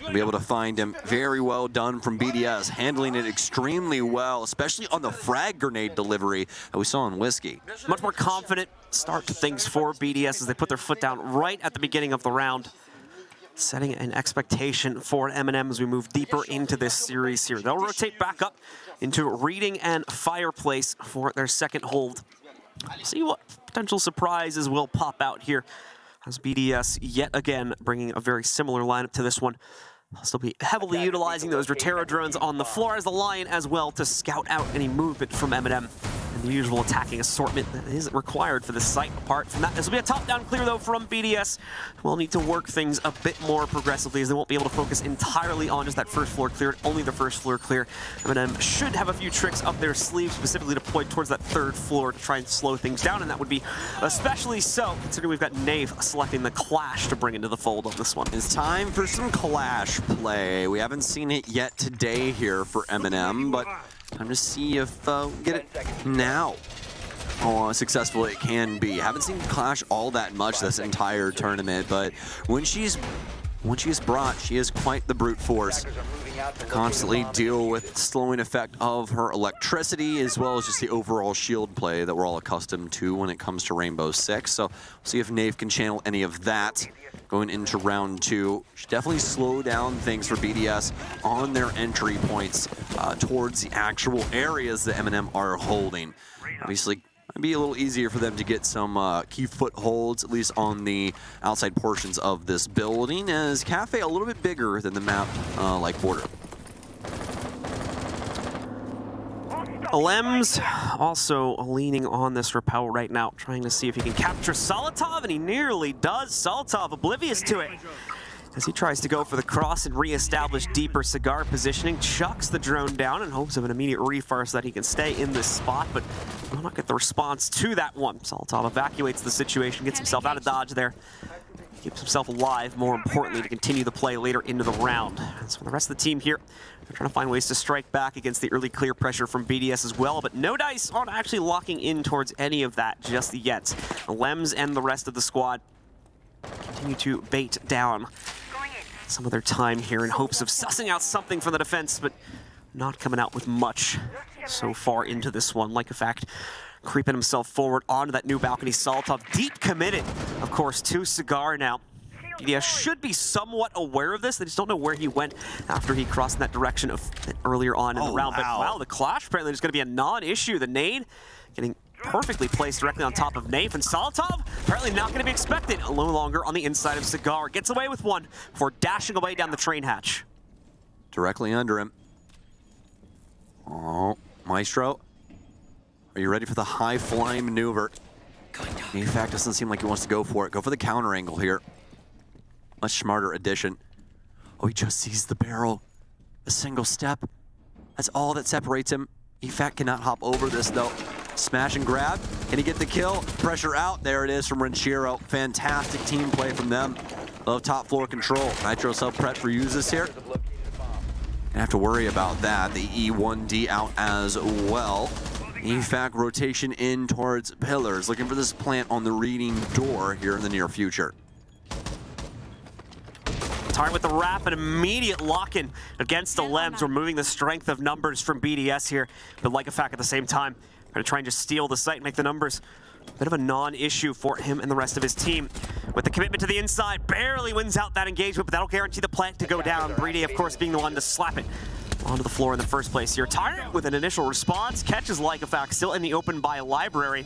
to be able to find him. Very well done from BDS, handling it extremely well, especially on the frag grenade delivery that we saw on Whiskey. Much more confident start to things for BDS as they put their foot down right at the beginning of the round, setting an expectation for MNM as we move deeper into this series here. They'll rotate back up into Reading and Fireplace for their second hold. See what potential surprises will pop out here as BDS yet again bringing a very similar lineup to this one. They'll still be heavily utilizing those Rotera drones on the floor as the Lion as well to scout out any movement from MNM and the usual attacking assortment that is required for this site. Apart from that, this will be a top-down clear though from BDS. We'll need to work things a bit more progressively as they won't be able to focus entirely on just that first floor clear, only the first floor clear. MNM should have a few tricks up their sleeves specifically deployed towards that third floor to try and slow things down, and that would be especially so considering we've got Nave selecting the Clash to bring into the fold on this one. It's time for some Clash play. We haven't seen it yet today here for MNM, but time to see if get it now. How successful it can be. Haven't seen Clash all that much this entire tournament, but when she's brought, she is quite the brute force. Constantly deal with the slowing effect of her electricity as well as just the overall shield play that we're all accustomed to when it comes to Rainbow Six. So we'll see if Nave can channel any of that going into round 2. Should definitely slow down things for BDS on their entry points towards the actual areas that MNM are holding. Obviously, it'd be a little easier for them to get some key footholds, at least on the outside portions of this building, as Cafe a little bit bigger than the map like border. Lems also leaning on this rappel right now, trying to see if he can capture Solitov, and he nearly does. Solitov oblivious to it as he tries to go for the cross and reestablish deeper Cigar positioning, chucks the drone down in hopes of an immediate refire so that he can stay in this spot, but will not get the response to that one. Solitov evacuates the situation, gets himself out of dodge there, keeps himself alive, more importantly, to continue the play later into the round. As for the rest of the team here, they're trying to find ways to strike back against the early clear pressure from BDS as well, but no dice on actually locking in towards any of that just yet. Lems and the rest of the squad continue to bait down some of their time here in hopes of sussing out something from the defense, but not coming out with much so far into this one. Like a fact, creeping himself forward onto that new balcony. Solitov deep committed, of course, to Cigar now. BDS should be somewhat aware of this. They just don't know where he went after he crossed in that direction earlier on in the round. Wow. But wow, the Clash apparently is going to be a non-issue. The nade getting perfectly placed directly on top of Nave, and Solitov apparently not going to be expected no longer on the inside of Cigar. Gets away with one before dashing away down the train hatch. Directly under him. Oh, Maestro, are you ready for the high-flying maneuver? In fact, doesn't seem like he wants to go for it. Go for the counter angle here. Much smarter addition. Oh, he just sees the barrel. A single step. That's all that separates him. EFAC cannot hop over this, though. Smash and grab. Can he get the kill? Pressure out. There it is from Renchiro. Fantastic team play from them. Love top floor control. Nitro self-prep for uses here. Gonna have to worry about that. The E1D out as well. EFAC rotation in towards pillars, looking for this plant on the reading door here in the near future. Tyrant with the wrap, an immediate lock-in against the Lems, removing the strength of numbers from BDS here, but lookahead at the same time, trying to just steal the site and make the numbers a bit of a non-issue for him and the rest of his team. With the commitment to the inside, barely wins out that engagement, but that'll guarantee the plant to go down. Breedy, of course, being the one to slap it onto the floor in the first place here. Tyrant with an initial response, catches lookahead still in the open by Library.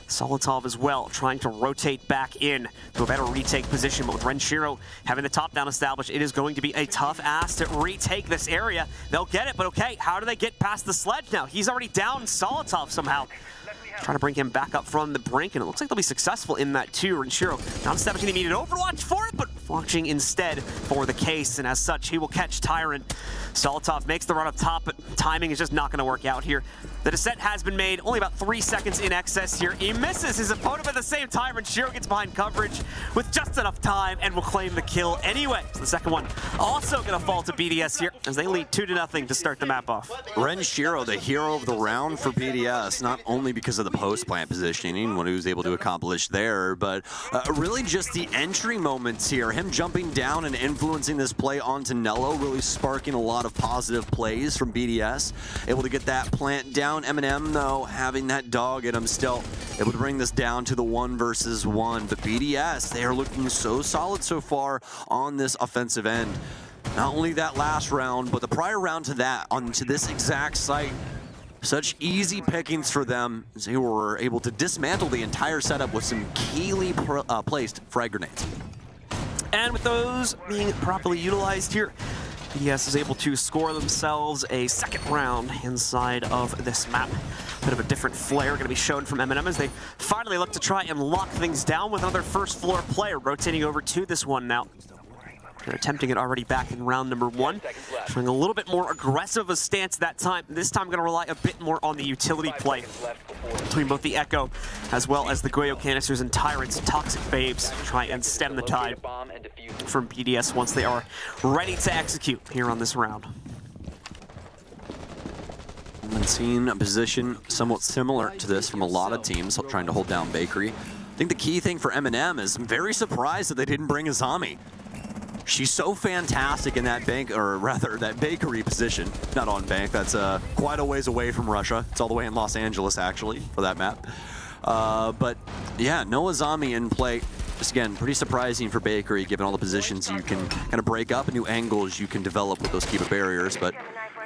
Solotov as well, trying to rotate back in to a better retake position, but with Renshiro having the top down established, it is going to be a tough ask to retake this area. They'll get it, but okay, how do they get past the sledge now? He's already down Solotov somehow. Trying to bring him back up from the brink, and it looks like they'll be successful in that too. Renshiro not establishing the immediate overwatch for it, but watching instead for the case, and as such, he will catch Tyrant. Solotov makes the run up top, but timing is just not going to work out here. The descent has been made, only about 3 seconds in excess here. He misses his opponent at the same time. Renshiro gets behind coverage with just enough time and will claim the kill anyway. So the second one also going to fall to BDS here as they lead 2-0 to start the map off. Renshiro, the hero of the round for BDS, not only because of the post-plant positioning, what he was able to accomplish there, but really just the entry moments here. Him jumping down and influencing this play onto Nello, really sparking a lot of positive plays from BDS. Able to get that plant down. MNM, though, having that dog in him, still able to bring this down to the 1 versus 1. But BDS, they are looking so solid so far on this offensive end. Not only that last round, but the prior round to that, onto this exact site. Such easy pickings for them as they were able to dismantle the entire setup with some keyly placed frag grenades. And with those being properly utilized here, BDS is able to score themselves a second round inside of this map. Bit of a different flair going to be shown from MNM as they finally look to try and lock things down with another first floor player rotating over to this one now. They're attempting it already back in round number 1. Showing a little bit more aggressive a stance that time. This time going to rely a bit more on the utility play between both the Echo as well as the Goyo Canisters and Tyrant's Toxic Babes to try and stem the tide from BDS once they are ready to execute here on this round. I've been seeing a position somewhat similar to this from a lot of teams trying to hold down Bakery. I think the key thing for MNM is I'm very surprised that they didn't bring Azami. She's so fantastic in that bank, or rather that bakery position. Not on bank, that's quite a ways away from Russia. It's all the way in Los Angeles, actually, for that map. But yeah, no Azami in play. Just again, pretty surprising for Bakery, given all the positions you can kind of break up and new angles you can develop with those Kiba barriers. But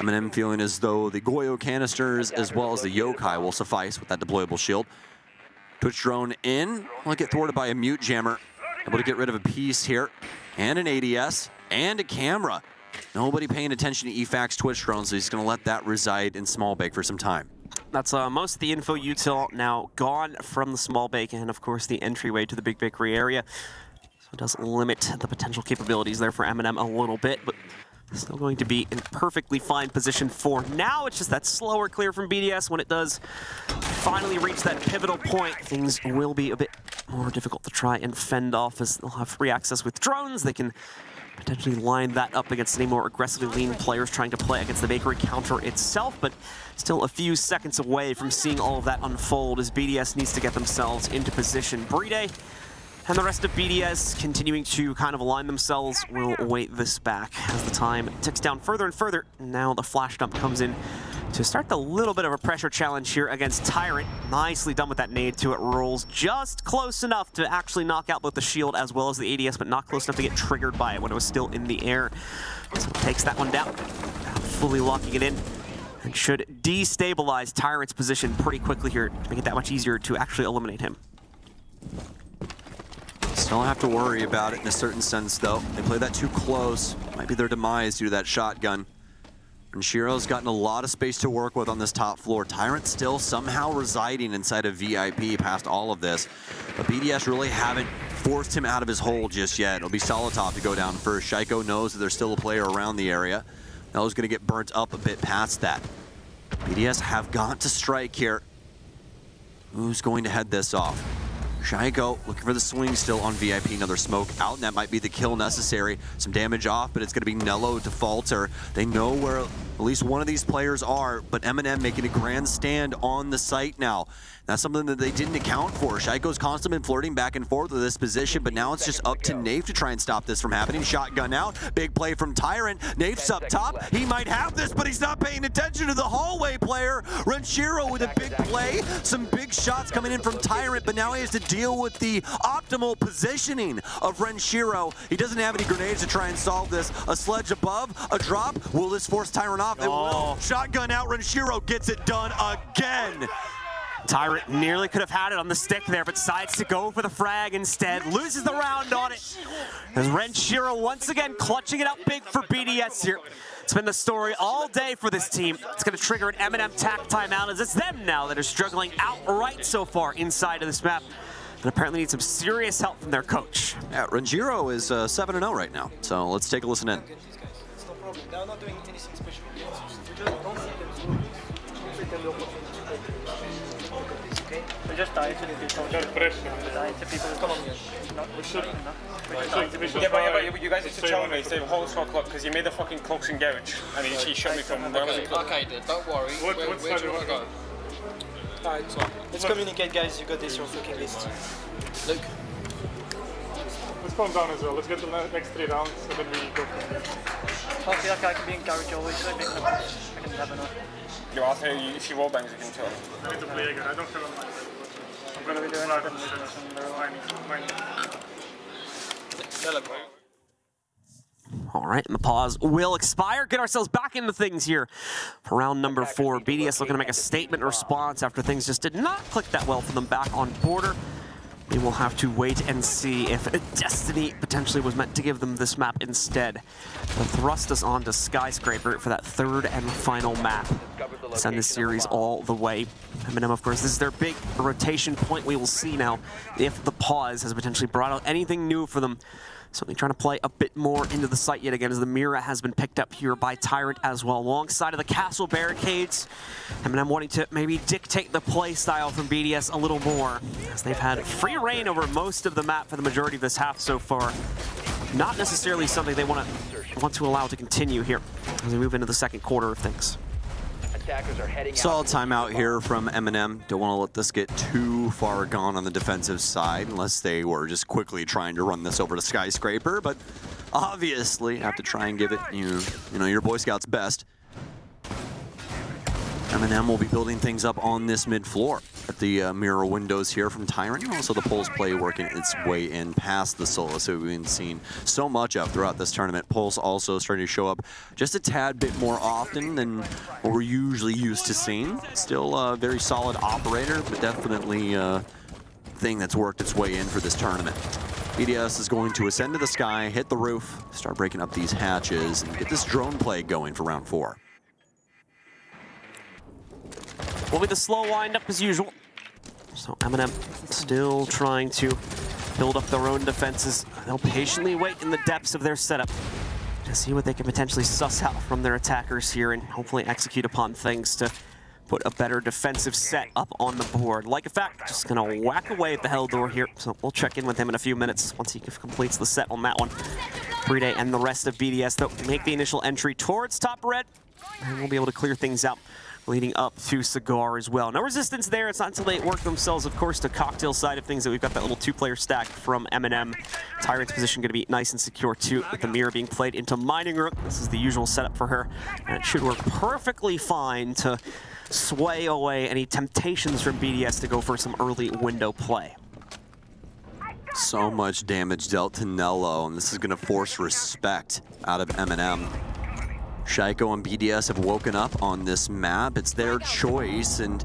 MNM feeling as though the Goyo Canisters as well as the Yokai will suffice with that deployable shield. Twitch drone in, will get thwarted by a mute jammer. Able to get rid of a piece here. And an ADS, and a camera. Nobody paying attention to EFAC's Twitch drone, so he's going to let that reside in Small Bake for some time. That's most of the info util now gone from the Small Bake, and of course the entryway to the Big Bakery area. So it does limit the potential capabilities there for MNM a little bit, but still going to be in perfectly fine position for now. It's just that slower clear from BDS. When it does finally reach that pivotal point, things will be a bit more difficult to try and fend off as they'll have free access with drones. They can potentially line that up against any more aggressively lean players trying to play against the Bakery counter itself, but still a few seconds away from seeing all of that unfold as BDS needs to get themselves into position. Brede and the rest of BDS continuing to kind of align themselves will await this back as the time ticks down further and further. Now the flash dump comes in to start the little bit of a pressure challenge here against Tyrant. Nicely done with that nade to it. Rolls just close enough to actually knock out both the shield as well as the ADS, but not close enough to get triggered by it when it was still in the air. So takes that one down, fully locking it in, and should destabilize Tyrant's position pretty quickly here to make it that much easier to actually eliminate him. Still have to worry about it in a certain sense, though. They play that too close. Might be their demise due to that shotgun. And Shiro's gotten a lot of space to work with on this top floor. Tyrant still somehow residing inside of VIP past all of this. But BDS really haven't forced him out of his hole just yet. It'll be Solotov to go down first. Shaiko knows that there's still a player around the area. Nello's going to get burnt up a bit past that. BDS have got to strike here. Who's going to head this off? Shaiko looking for the swing still on VIP. Another smoke out, and that might be the kill necessary. Some damage off, but it's going to be Nello to falter. They know where at least one of these players are, but MNM making a grand stand on the site now. That's something that they didn't account for. Shaiko's constantly been flirting back and forth with this position, but now it's just up to Nafe to try and stop this from happening. Shotgun out, big play from Tyrant. Nafe's up top. He might have this, but he's not paying attention to the hallway player. Renshiro with a big play. Some big shots coming in from Tyrant, but now he has to deal with the optimal positioning of Renshiro. He doesn't have any grenades to try and solve this. A sledge above, a drop. Will this force Tyrant off? It will. Shotgun out, Renshiro gets it done again. Tyrant nearly could have had it on the stick there, but decides to go for the frag instead. Loses the round on it. As Renshiro once again clutching it up big for BDS here. It's been the story all day for this team. It's going to trigger an MNM tack timeout as it's them now that are struggling outright so far inside of this map. And apparently need some serious help from their coach. Yeah, Renshiro is 7-0 right now, so let's take a listen in. It's no problem. They are not doing anything special. We just die to the people. Die to people. Come on. We should. Yeah, but you guys need to tell me the whole smoke clock because you made the fucking cloaks and garage and he shot me from where was it? Okay, don't worry. Where do you want to go? Alright, let's communicate, guys. You got this, your fucking list. Luke. Let's calm down as well. Let's get the next 3 rounds and then we go from there. Okay, I can be in garage always, so I can have enough. You are if you wall bangs, you can tell. I need to play again. I don't have a mind. I'm going to be doing All right, and the pause will expire. Get ourselves back into things here for round number 4. BDS looking to make a statement response after things just did not click that well for them back on border. We will have to wait and see if Destiny potentially was meant to give them this map instead. To thrust us on to Skyscraper for that 3rd and final map. Send this series all the way. MNM, of course, this is their big rotation point. We will see now if the pause has potentially brought out anything new for them. Certainly trying to play a bit more into the site yet again as the Mira has been picked up here by Tyrant as well. Alongside of the castle barricades, MNM wanting to maybe dictate the play style from BDS a little more as they've had free reign over most of the map for the majority of this half so far. Not necessarily something they want to allow to continue here as we move into the second quarter of things. Solid timeout here from MNM. Don't want to let this get too far gone on the defensive side unless they were just quickly trying to run this over to Skyscraper, but obviously have to try and give it you know your Boy Scouts best. MNM will be building things up on this mid-floor at the mirror windows here from Tyrant, and also the Pulse play working its way in past the solo, so we've been seeing so much of throughout this tournament. Pulse also starting to show up just a tad bit more often than what we're usually used to seeing. Still a very solid operator, but definitely a thing that's worked its way in for this tournament. BDS is going to ascend to the sky, hit the roof, start breaking up these hatches, and get this drone play going for round 4. Will be the slow wind-up as usual. So MNM still trying to build up their own defenses. They'll patiently wait in the depths of their setup to see what they can potentially suss out from their attackers here and hopefully execute upon things to put a better defensive set up on the board. Like a fact, just gonna whack away at the hell door here. So we'll check in with him in a few minutes once he completes the set on that one. Breeday and the rest of BDS, though, make the initial entry towards top red, and we'll be able to clear things out leading up to Cigar as well. No resistance there. It's not until they work themselves, of course, to cocktail side of things that we've got that little 2-player stack from MNM. Tyrant's position going to be nice and secure, too, with the Mirror being played into Mining Room. This is the usual setup for her, and it should work perfectly fine to sway away any temptations from BDS to go for some early window play. So much damage dealt to Nello, and this is going to force respect out of MNM. Shaiko and BDS have woken up on this map. It's their choice and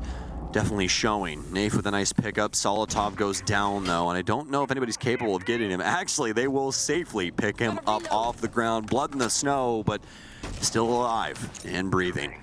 definitely showing. Nafe with a nice pickup. Solotov goes down though, and I don't know if anybody's capable of getting him. Actually, they will safely pick him up off the ground. Blood in the snow, but still alive and breathing.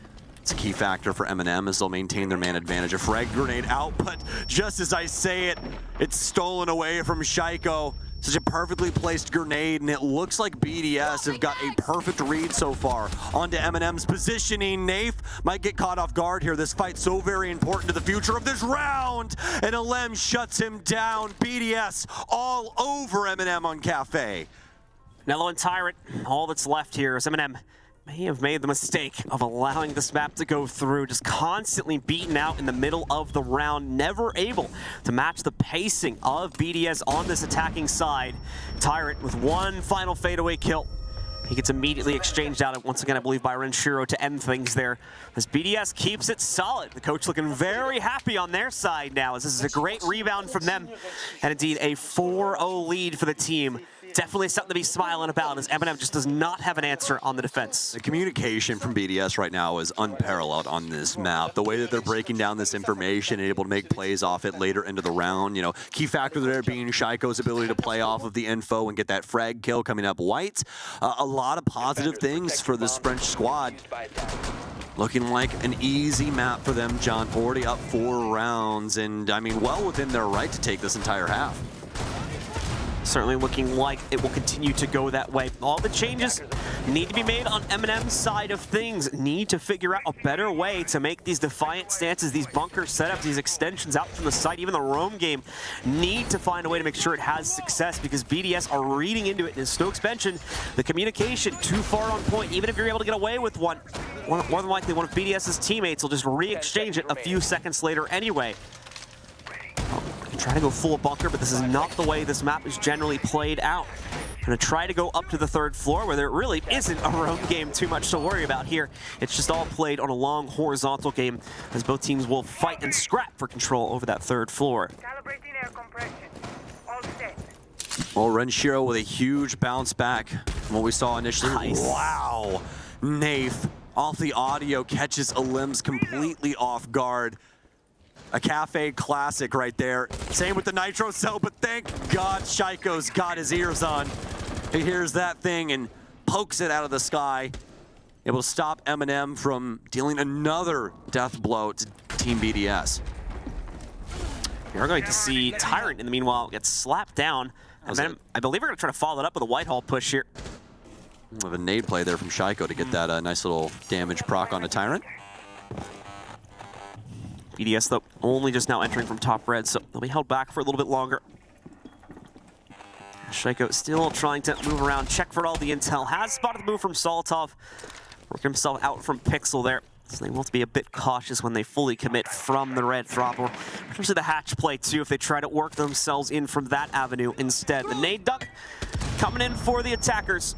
It's a key factor for MNM as they'll maintain their man advantage. A frag grenade out, but just as I say it, it's stolen away from Shaiko. Such a perfectly placed grenade, and it looks like BDS have got a perfect read so far onto MNM's positioning. Nafe might get caught off guard here. This fight's so very important to the future of this round, and Alem shuts him down. BDS all over MNM on Cafe. Nello and Tyrant, all that's left here is MNM may have made the mistake of allowing this map to go through, just constantly beaten out in the middle of the round, never able to match the pacing of BDS on this attacking side. Tyrant with one final fadeaway kill. He gets immediately exchanged out, once again, I believe, by Renshiro to end things there. As BDS keeps it solid. The coach looking very happy on their side now, as this is a great rebound from them. And indeed, a 4-0 lead for the team. Definitely something to be smiling about, as MNM just does not have an answer on the defense. The communication from BDS right now is unparalleled on this map. The way that they're breaking down this information and able to make plays off it later into the round. You know, key factor there being Shaiko's ability to play off of the info and get that frag kill coming up white. A lot of positive things for this French squad. Looking like an easy map for them, John. Already up 4 rounds, and I mean, well within their right to take this entire half. Certainly looking like it will continue to go that way. All the changes need to be made on MNM's side of things. Need to figure out a better way to make these defiant stances, these bunker setups, these extensions out from the site, even the roam game, need to find a way to make sure it has success, because BDS are reading into it. In Stokes mentioned, the communication too far on point. Even if you're able to get away with one, more than likely one of BDS's teammates will just re-exchange it a few seconds later anyway. Trying to go full bunker, but this is not the way this map is generally played out. Gonna try to go up to the 3rd floor, where there really isn't a roam game too much to worry about here. It's just all played on a long horizontal game, as both teams will fight and scrap for control over that 3rd floor. Well, Renshiro with a huge bounce back from what we saw initially. Nice. Wow. Nafe off the audio catches Alem's completely off guard. A Cafe classic right there. Same with the Nitro cell, but thank God Shaiko's got his ears on. He hears that thing and pokes it out of the sky. Able to stop MNM from dealing another death blow to Team BDS. You're going to see Tyrant, in the meanwhile, get slapped down. MNM, I believe we're going to try to follow that up with a Whitehall push here. With a nade play there from Shaiko to get that nice little damage proc on a Tyrant. BDS, though, only just now entering from top red, so they'll be held back for a little bit longer. Shaiko still trying to move around, check for all the intel. Has spotted the move from Solotov. Working himself out from Pixel there. So they will have to be a bit cautious when they fully commit from the red drop, or potentially the hatch play too, if they try to work themselves in from that avenue instead. The nade duck coming in for the attackers.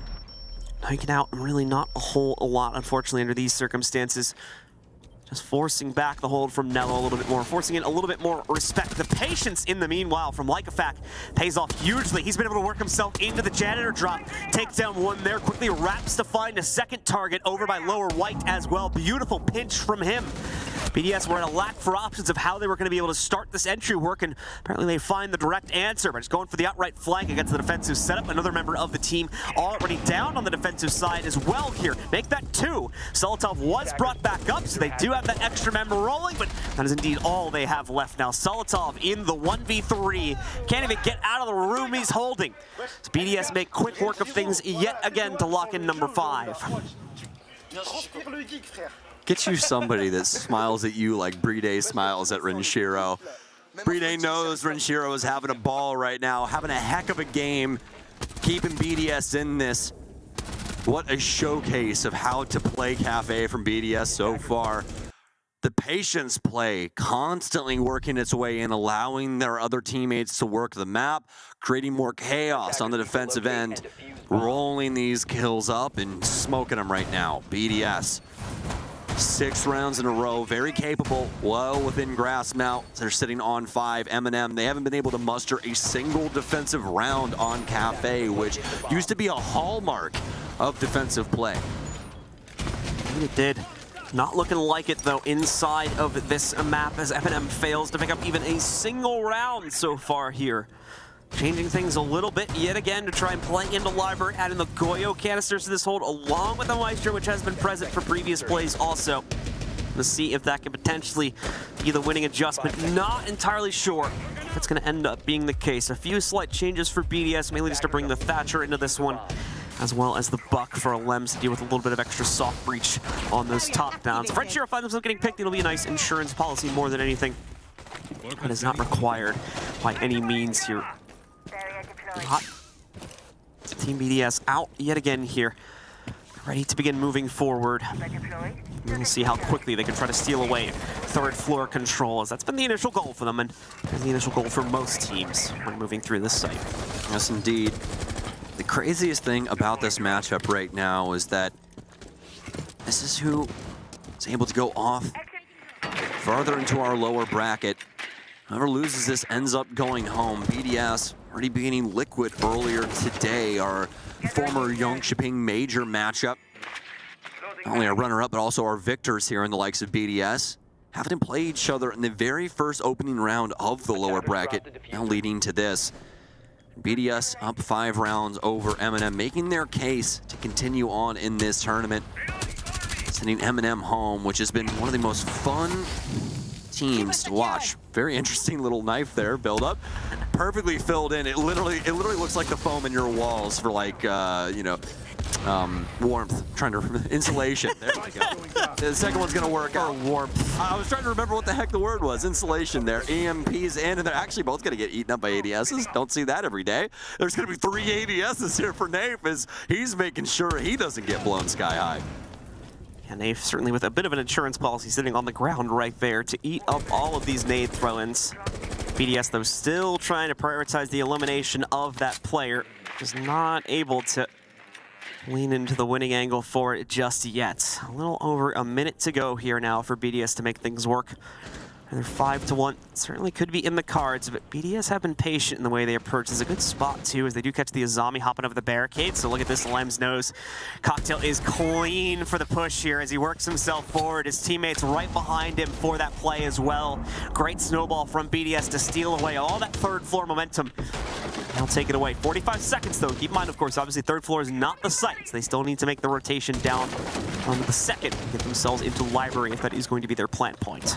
Taking out really not a whole lot, unfortunately, under these circumstances. Just forcing back the hold from Nello a little bit more, forcing in a little bit more respect. The patience in the meanwhile from Lycofak pays off hugely. He's been able to work himself into the janitor drop, takes down one there, quickly wraps to find a second target over by lower white as well. Beautiful pinch from him. BDS were at a lack for options of how they were going to be able to start this entry work, and apparently they find the direct answer by just going for the outright flank against the defensive setup. Another member of the team already down on the defensive side as well here. Make that 2. Solotov was brought back up, so they do have that extra member rolling, but that is indeed all they have left now. Solotov in the 1v3. Can't even get out of the room he's holding. So BDS make quick work of things yet again to lock in number 5. Get you somebody that smiles at you like Bride smiles at Renshiro. Bride knows Renshiro is having a ball right now, having a heck of a game, keeping BDS in this. What a showcase of how to play Cafe from BDS so far. The patience play constantly working its way in, allowing their other teammates to work the map, creating more chaos on the defensive end, rolling these kills up and smoking them right now. BDS. 6 rounds in a row, very capable, well within grasp now. They're sitting on 5. MNM, they haven't been able to muster a single defensive round on Cafe, which used to be a hallmark of defensive play. It did. Not looking like it, though, inside of this map, as MNM fails to pick up even a single round so far here. Changing things a little bit yet again to try and play into Library, adding the Goyo canisters to this hold along with the Maestro, which has been present for previous plays also. to see if that can potentially be the winning adjustment. Not entirely sure if it's going to end up being the case. A few slight changes for BDS, mainly just to bring the Thatcher into this one, as well as the Buck for Lems to deal with a little bit of extra soft breach on those top downs. If Red Shiro finds themselves getting picked, it'll be a nice insurance policy more than anything. But is not required by any means here. Hot. Team BDS out yet again here. Ready to begin moving forward. We'll see how quickly they can try to steal away third floor control, as that's been the initial goal for them and the initial goal for most teams when moving through this site. Yes, indeed. The craziest thing about this matchup right now is that this is who is able to go off farther into our lower bracket. Whoever loses this ends up going home. BDS already beginning Liquid earlier today, our former Yongshiping major matchup. Not only our runner-up, but also our victors here in the likes of BDS. Having to play each other in the very first opening round of the lower bracket, now leading to this. BDS up 5 rounds over MNM, making their case to continue on in this tournament. Sending MNM home, which has been one of the most fun teams to watch. Very interesting little knife there, build up. Perfectly filled in. It literally looks like the foam in your walls for like, you know, warmth, trying to, insulation. There we go. The second one's gonna work out. Warmth. I was trying to remember what the heck the word was. Insulation there. EMPs and they're actually both gonna get eaten up by ADSs. Don't see that every day. There's gonna be 3 ADSs here for Nafe as he's making sure he doesn't get blown sky high. And Nafe certainly with a bit of an insurance policy sitting on the ground right there to eat up all of these nade throw-ins. BDS though still trying to prioritize the elimination of that player. Just not able to lean into the winning angle for it just yet. A little over a minute to go here now for BDS to make things work. And they're 5-1. Certainly could be in the cards, but BDS have been patient in the way they approach. It's a good spot, too, as they do catch the Azami hopping over the barricade. So look at this, Lem's nose. Cocktail is clean for the push here as he works himself forward. His teammates right behind him for that play as well. Great snowball from BDS to steal away all that third floor momentum. They'll take it away. 45 seconds, though. Keep in mind, of course, obviously third floor is not the site. So they still need to make the rotation down on the second and get themselves into library if that is going to be their plant point.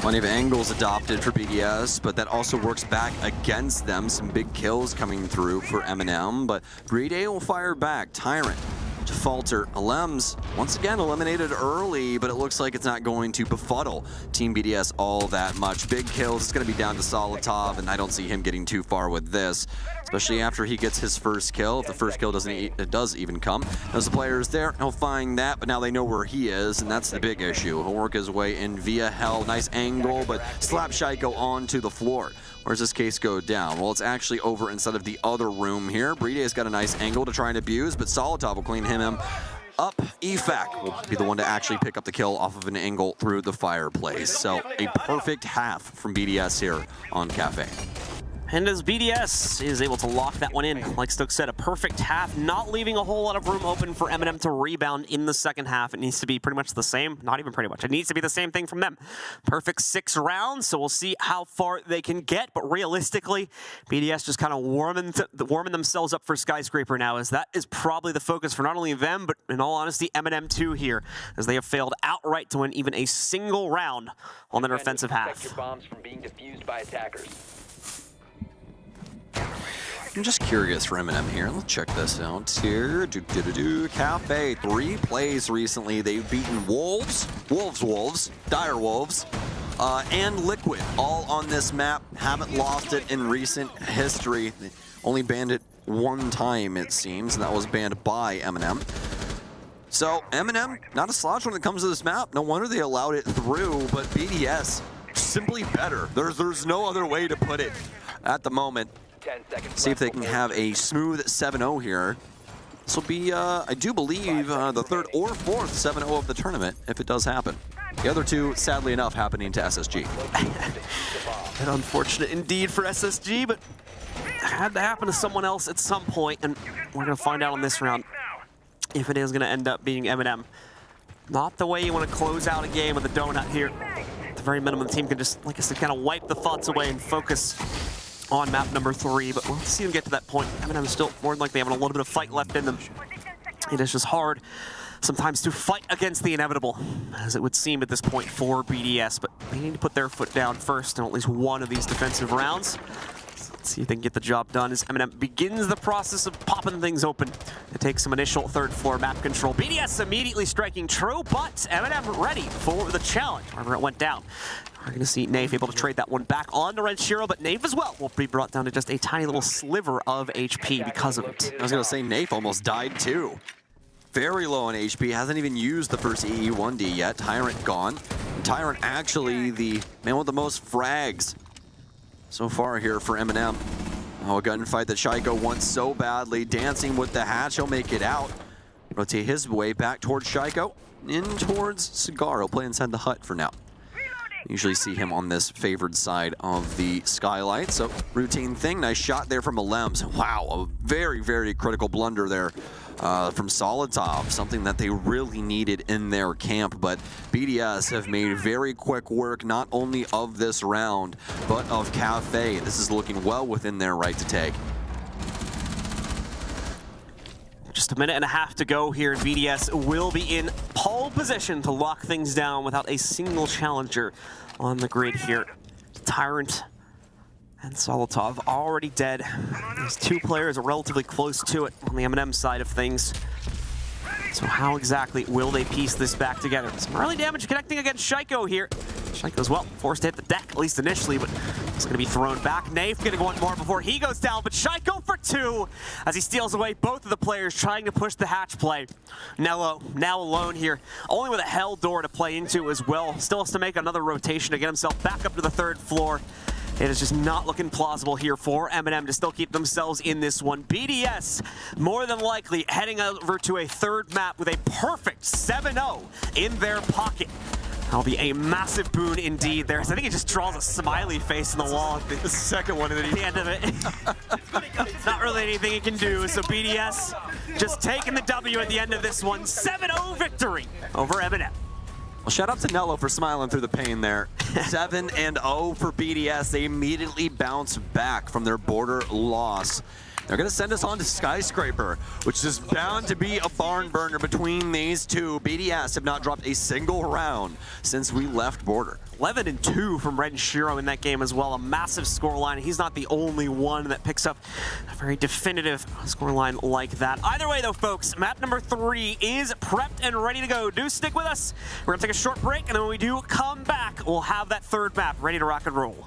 Plenty of angles adopted for BDS, but that also works back against them. Some big kills coming through for MNM, but Breeday will fire back. Tyrant to falter. Lems once again eliminated early, but it looks like it's not going to befuddle Team BDS all that much. Big kills, it's going to be down to Solotov, and I don't see him getting too far with this, especially after he gets his first kill. If the first kill does even come. As the player is there, he'll find that, but now they know where he is, and that's the big issue. He'll work his way in via hell. Nice angle, but slap Shaiko onto the floor. Where does this case go down? Well, it's actually over inside of the other room here. Breeday's got a nice angle to try and abuse, but Solotov will clean him up. EFAC will be the one to actually pick up the kill off of an angle through the fireplace. So a perfect half from BDS here on Cafe. And as BDS is able to lock that one in, like Stokes said, a perfect half, not leaving a whole lot of room open for MNM to rebound in the second half. It needs to be pretty much the same, not even pretty much, it needs to be the same thing from them. Perfect 6 rounds, so we'll see how far they can get, but realistically, BDS just kind of warming themselves up for Skyscraper now, as that is probably the focus for not only them, but in all honesty, MNM too here, as they have failed outright to win even a single round on their offensive half. Your bombs from being defused by attackers. I'm just curious for MNM here. Let's check this out here. Cafe, 3 plays recently. They've beaten Wolves, Dire Wolves, and Liquid, all on this map. Haven't lost it in recent history. They only banned it 1 time, it seems, and that was banned by MNM. So MNM, not a slouch when it comes to this map. No wonder they allowed it through, but BDS, simply better. There's no other way to put it at the moment. See if they can have a smooth 7-0 here. This will be, I do believe, the 3rd or 4th 7-0 of the tournament, if it does happen. The other 2, sadly enough, happening to SSG. And unfortunate indeed for SSG, but it had to happen to someone else at some point, and we're going to find out on this round if it is going to end up being MNM. Not the way you want to close out a game with a donut here. At the very minimum, the team can just, like I said, kind of wipe the thoughts away and focus on map number 3, but we'll see them get to that point. MNM is still more than likely having a little bit of fight left in them. It is just hard sometimes to fight against the inevitable, as it would seem at this point for BDS, but they need to put their foot down first in at least one of these defensive rounds. So let's see if they can get the job done as MNM begins the process of popping things open to take some initial third floor map control. BDS immediately striking true, but MNM ready for the challenge. However, it went down. We're going to see Nave able to trade that one back on to DarkZero, but Nave as well will be brought down to just a tiny little sliver of HP because of it. I was going to say Nave almost died too. Very low on HP, hasn't even used the first EE1D yet. Tyrant gone. And Tyrant actually the man with the most frags so far here for MNM. Oh, a gunfight that Shaiko wants so badly. Dancing with the hatch, he'll make it out. Rotate his way back towards Shaiko, in towards Cigar. He'll play inside the hut for now. Usually see him on this favored side of the skylight. So routine thing, nice shot there from Alems. Wow, a very, very critical blunder there from Solitov, something that they really needed in their camp. But BDS have made very quick work, not only of this round, but of Cafe. This is looking well within their right to take. Just a minute and a half to go here. BDS will be in pole position to lock things down without a single challenger on the grid here. Tyrant and Solitov already dead. These two players are relatively close to it on the MNM side of things. So how exactly will they piece this back together? Some early damage connecting against Shaiko here. Shaiko as well, forced to hit the deck, at least initially, but it's going to be thrown back. Nave getting one more before he goes down, but Shaiko for two as he steals away both of the players trying to push the hatch play. Nello now alone here, only with a hell door to play into as well. Still has to make another rotation to get himself back up to the third floor. It is just not looking plausible here for MNM to still keep themselves in this one. BDS, more than likely, heading over to a third map with a perfect 7-0 in their pocket. That'll be a massive boon indeed there. So I think it just draws a smiley face in the wall at the second one at the end of it. Not really anything it can do, so BDS just taking the W at the end of this one. 7-0 victory over MNM. Well, shout out to Nello for smiling through the pain there. 7-0 for BDS. They immediately bounce back from their border loss. They're going to send us on to Skyscraper, which is bound to be a barn burner between these two. BDS have not dropped a single round since we left border. 11-2 from DarkZero in that game as well. A massive scoreline. He's not the only one that picks up a very definitive scoreline like that. Either way though, folks, map number 3 is prepped and ready to go. Do stick with us. We're going to take a short break, and then when we do come back, we'll have that third map ready to rock and roll.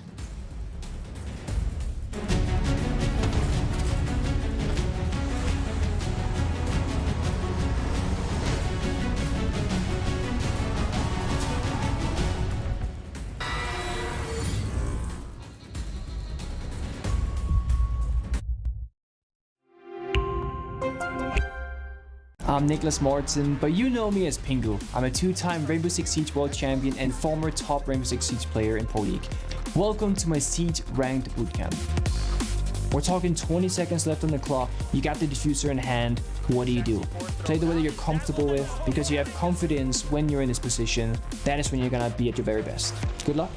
I'm Nicholas Morton, but you know me as Pengu. I'm a two-time Rainbow Six Siege World Champion and former top Rainbow Six Siege player in Pro League. Welcome to my Siege Ranked Bootcamp. We're talking 20 seconds left on the clock, you got the diffuser in hand, what do? Play the way that you're comfortable with, because you have confidence when you're in this position, that is when you're gonna be at your very best. Good luck.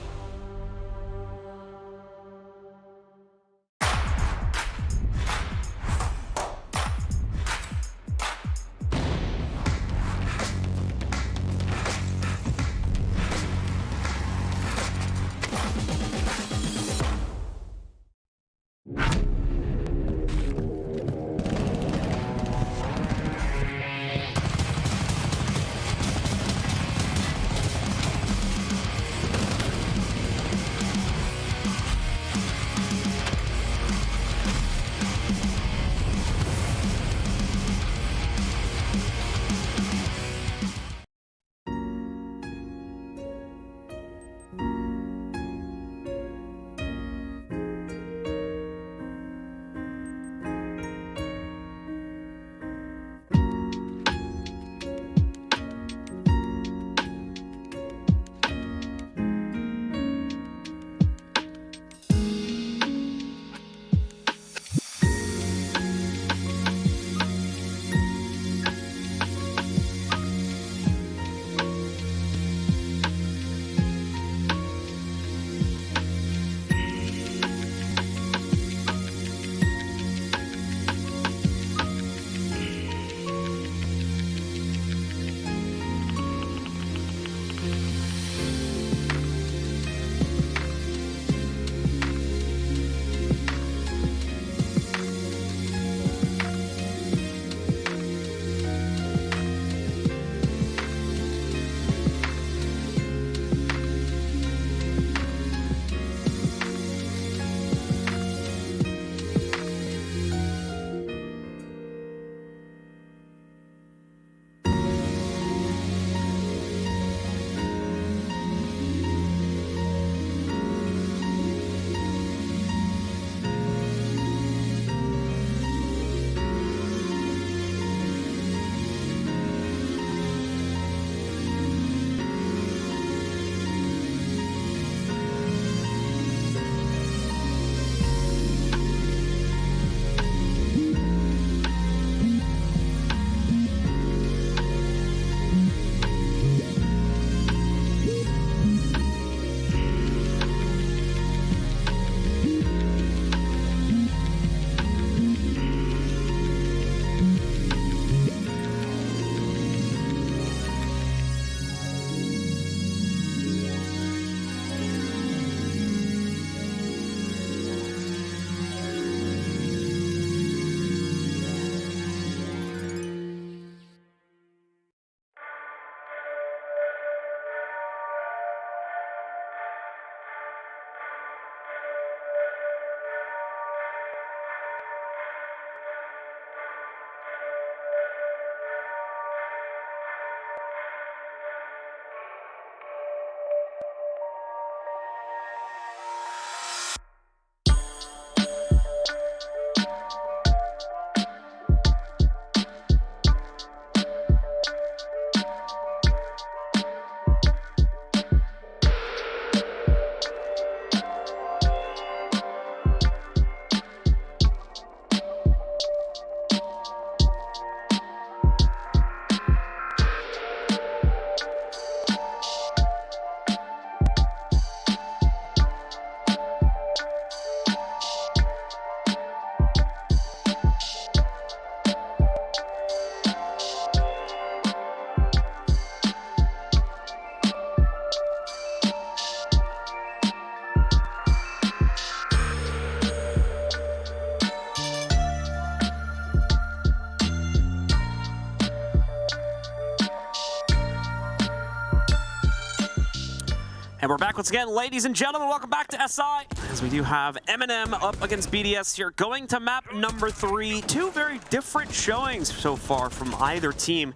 And we're back once again, ladies and gentlemen. Welcome back to SI, as we do have MNM up against BDS here, going to map number 3. Two very different showings so far from either team.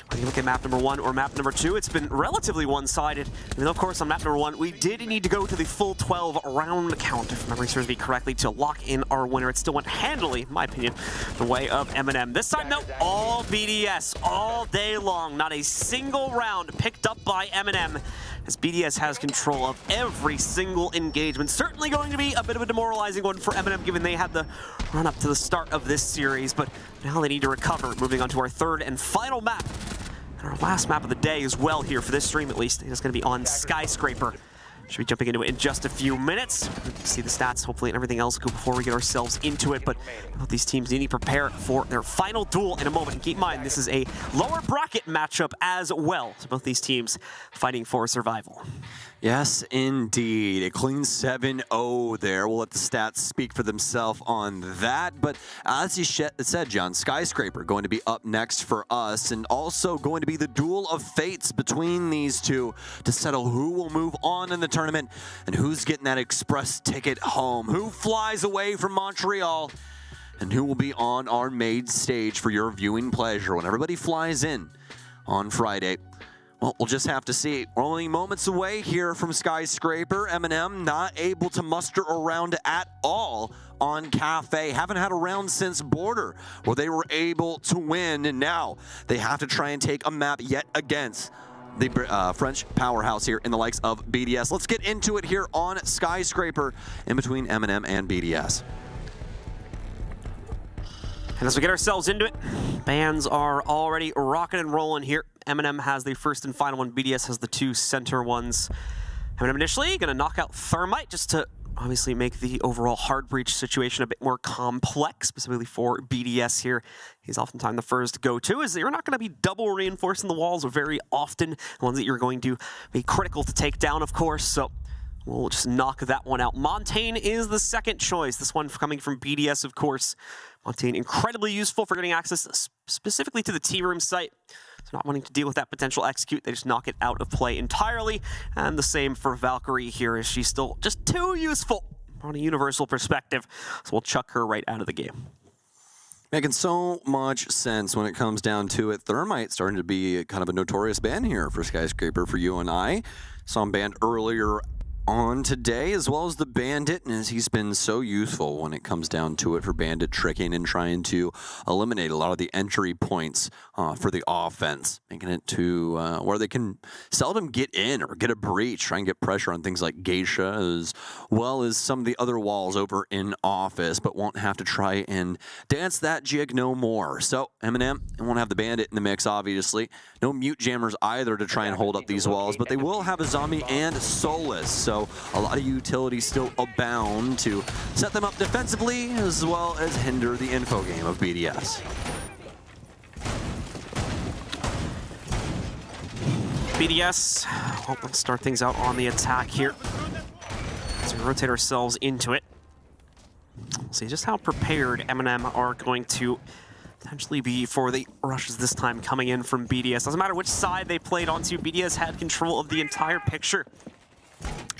When you look at map number 1 or map number 2, it's been relatively one-sided. And of course, on map number 1, we did need to go to the full 12-round count, if memory serves me correctly, to lock in our winner. It still went handily, in my opinion, the way of MNM. This time, though, all BDS, all day long. Not a single round picked up by MNM, as BDS has control of every single engagement. Certainly going to be a bit of a demoralizing one for MNM, given they had the run up to the start of this series, but now they need to recover. Moving on to our third and final map, and our last map of the day as well here, for this stream at least. It's going to be on Skyscraper. Should be jumping into it in just a few minutes. See the stats, hopefully, and everything else before we get ourselves into it. But both these teams need to prepare for their final duel in a moment. And keep in mind, this is a lower bracket matchup as well. So both these teams fighting for survival. Yes, indeed. A clean 7-0 there. We'll let the stats speak for themselves on that. But as you said, John, Skyscraper going to be up next for us, and also going to be the duel of fates between these two to settle who will move on in the tournament and who's getting that express ticket home. Who flies away from Montreal and who will be on our main stage for your viewing pleasure when everybody flies in on Friday. Well, we'll just have to see. We're only moments away here from Skyscraper. MNM not able to muster a round at all on Cafe. Haven't had a round since Border, where they were able to win, and now they have to try and take a map yet against the French powerhouse here in the likes of BDS. Let's get into it here on Skyscraper in between MNM and BDS. And as we get ourselves into it, bands are already rocking and rolling here. MNM has the first and final one. BDS has the two center ones. MNM initially going to knock out Thermite just to obviously make the overall hard breach situation a bit more complex, specifically for BDS here. He's oftentimes the first go-to, as you're not going to be double reinforcing the walls very often, ones that you're going to be critical to take down, of course. So we'll just knock that one out. Montaigne is the second choice. This one coming from BDS, of course. Montaigne incredibly useful for getting access specifically to the T-room site. So not wanting to deal with that potential execute, they just knock it out of play entirely. And the same for Valkyrie here, as she's still just too useful on a universal perspective. So we'll chuck her right out of the game. Making so much sense when it comes down to it. Thermite starting to be kind of a notorious ban here for Skyscraper for you and I. Saw him banned earlier on today, as well as the Bandit, and as he's been so useful when it comes down to it for Bandit tricking and trying to eliminate a lot of the entry points for the offense, making it to where they can seldom get in or get a breach, try and get pressure on things like Geisha, as well as some of the other walls over in Office, but won't have to try and dance that jig no more. So MNM won't have the Bandit in the mix, obviously. No mute jammers either to try and hold up these walls, but they will have a Zombie and Solus. So a lot of utility still abound to set them up defensively, as well as hinder the info game of BDS. BDS, well, let's start things out on the attack here. As we rotate ourselves into it. We'll see just how prepared MNM are going to potentially be for the rushes this time coming in from BDS. Doesn't matter which side they played onto, BDS had control of the entire picture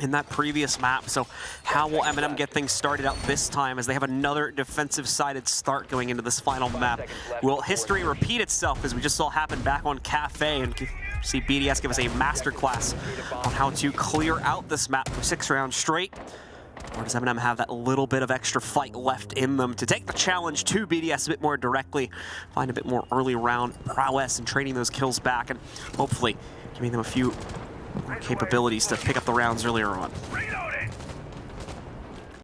in that previous map. So how will MNM get things started out this time, as they have another defensive-sided start going into this final map? Will history repeat itself, as we just saw happen back on Cafe, and see BDS give us a masterclass on how to clear out this map for 6 rounds straight? Or does MNM have that little bit of extra fight left in them to take the challenge to BDS a bit more directly, find a bit more early round prowess and trading those kills back, and hopefully giving them a few capabilities to pick up the rounds earlier on?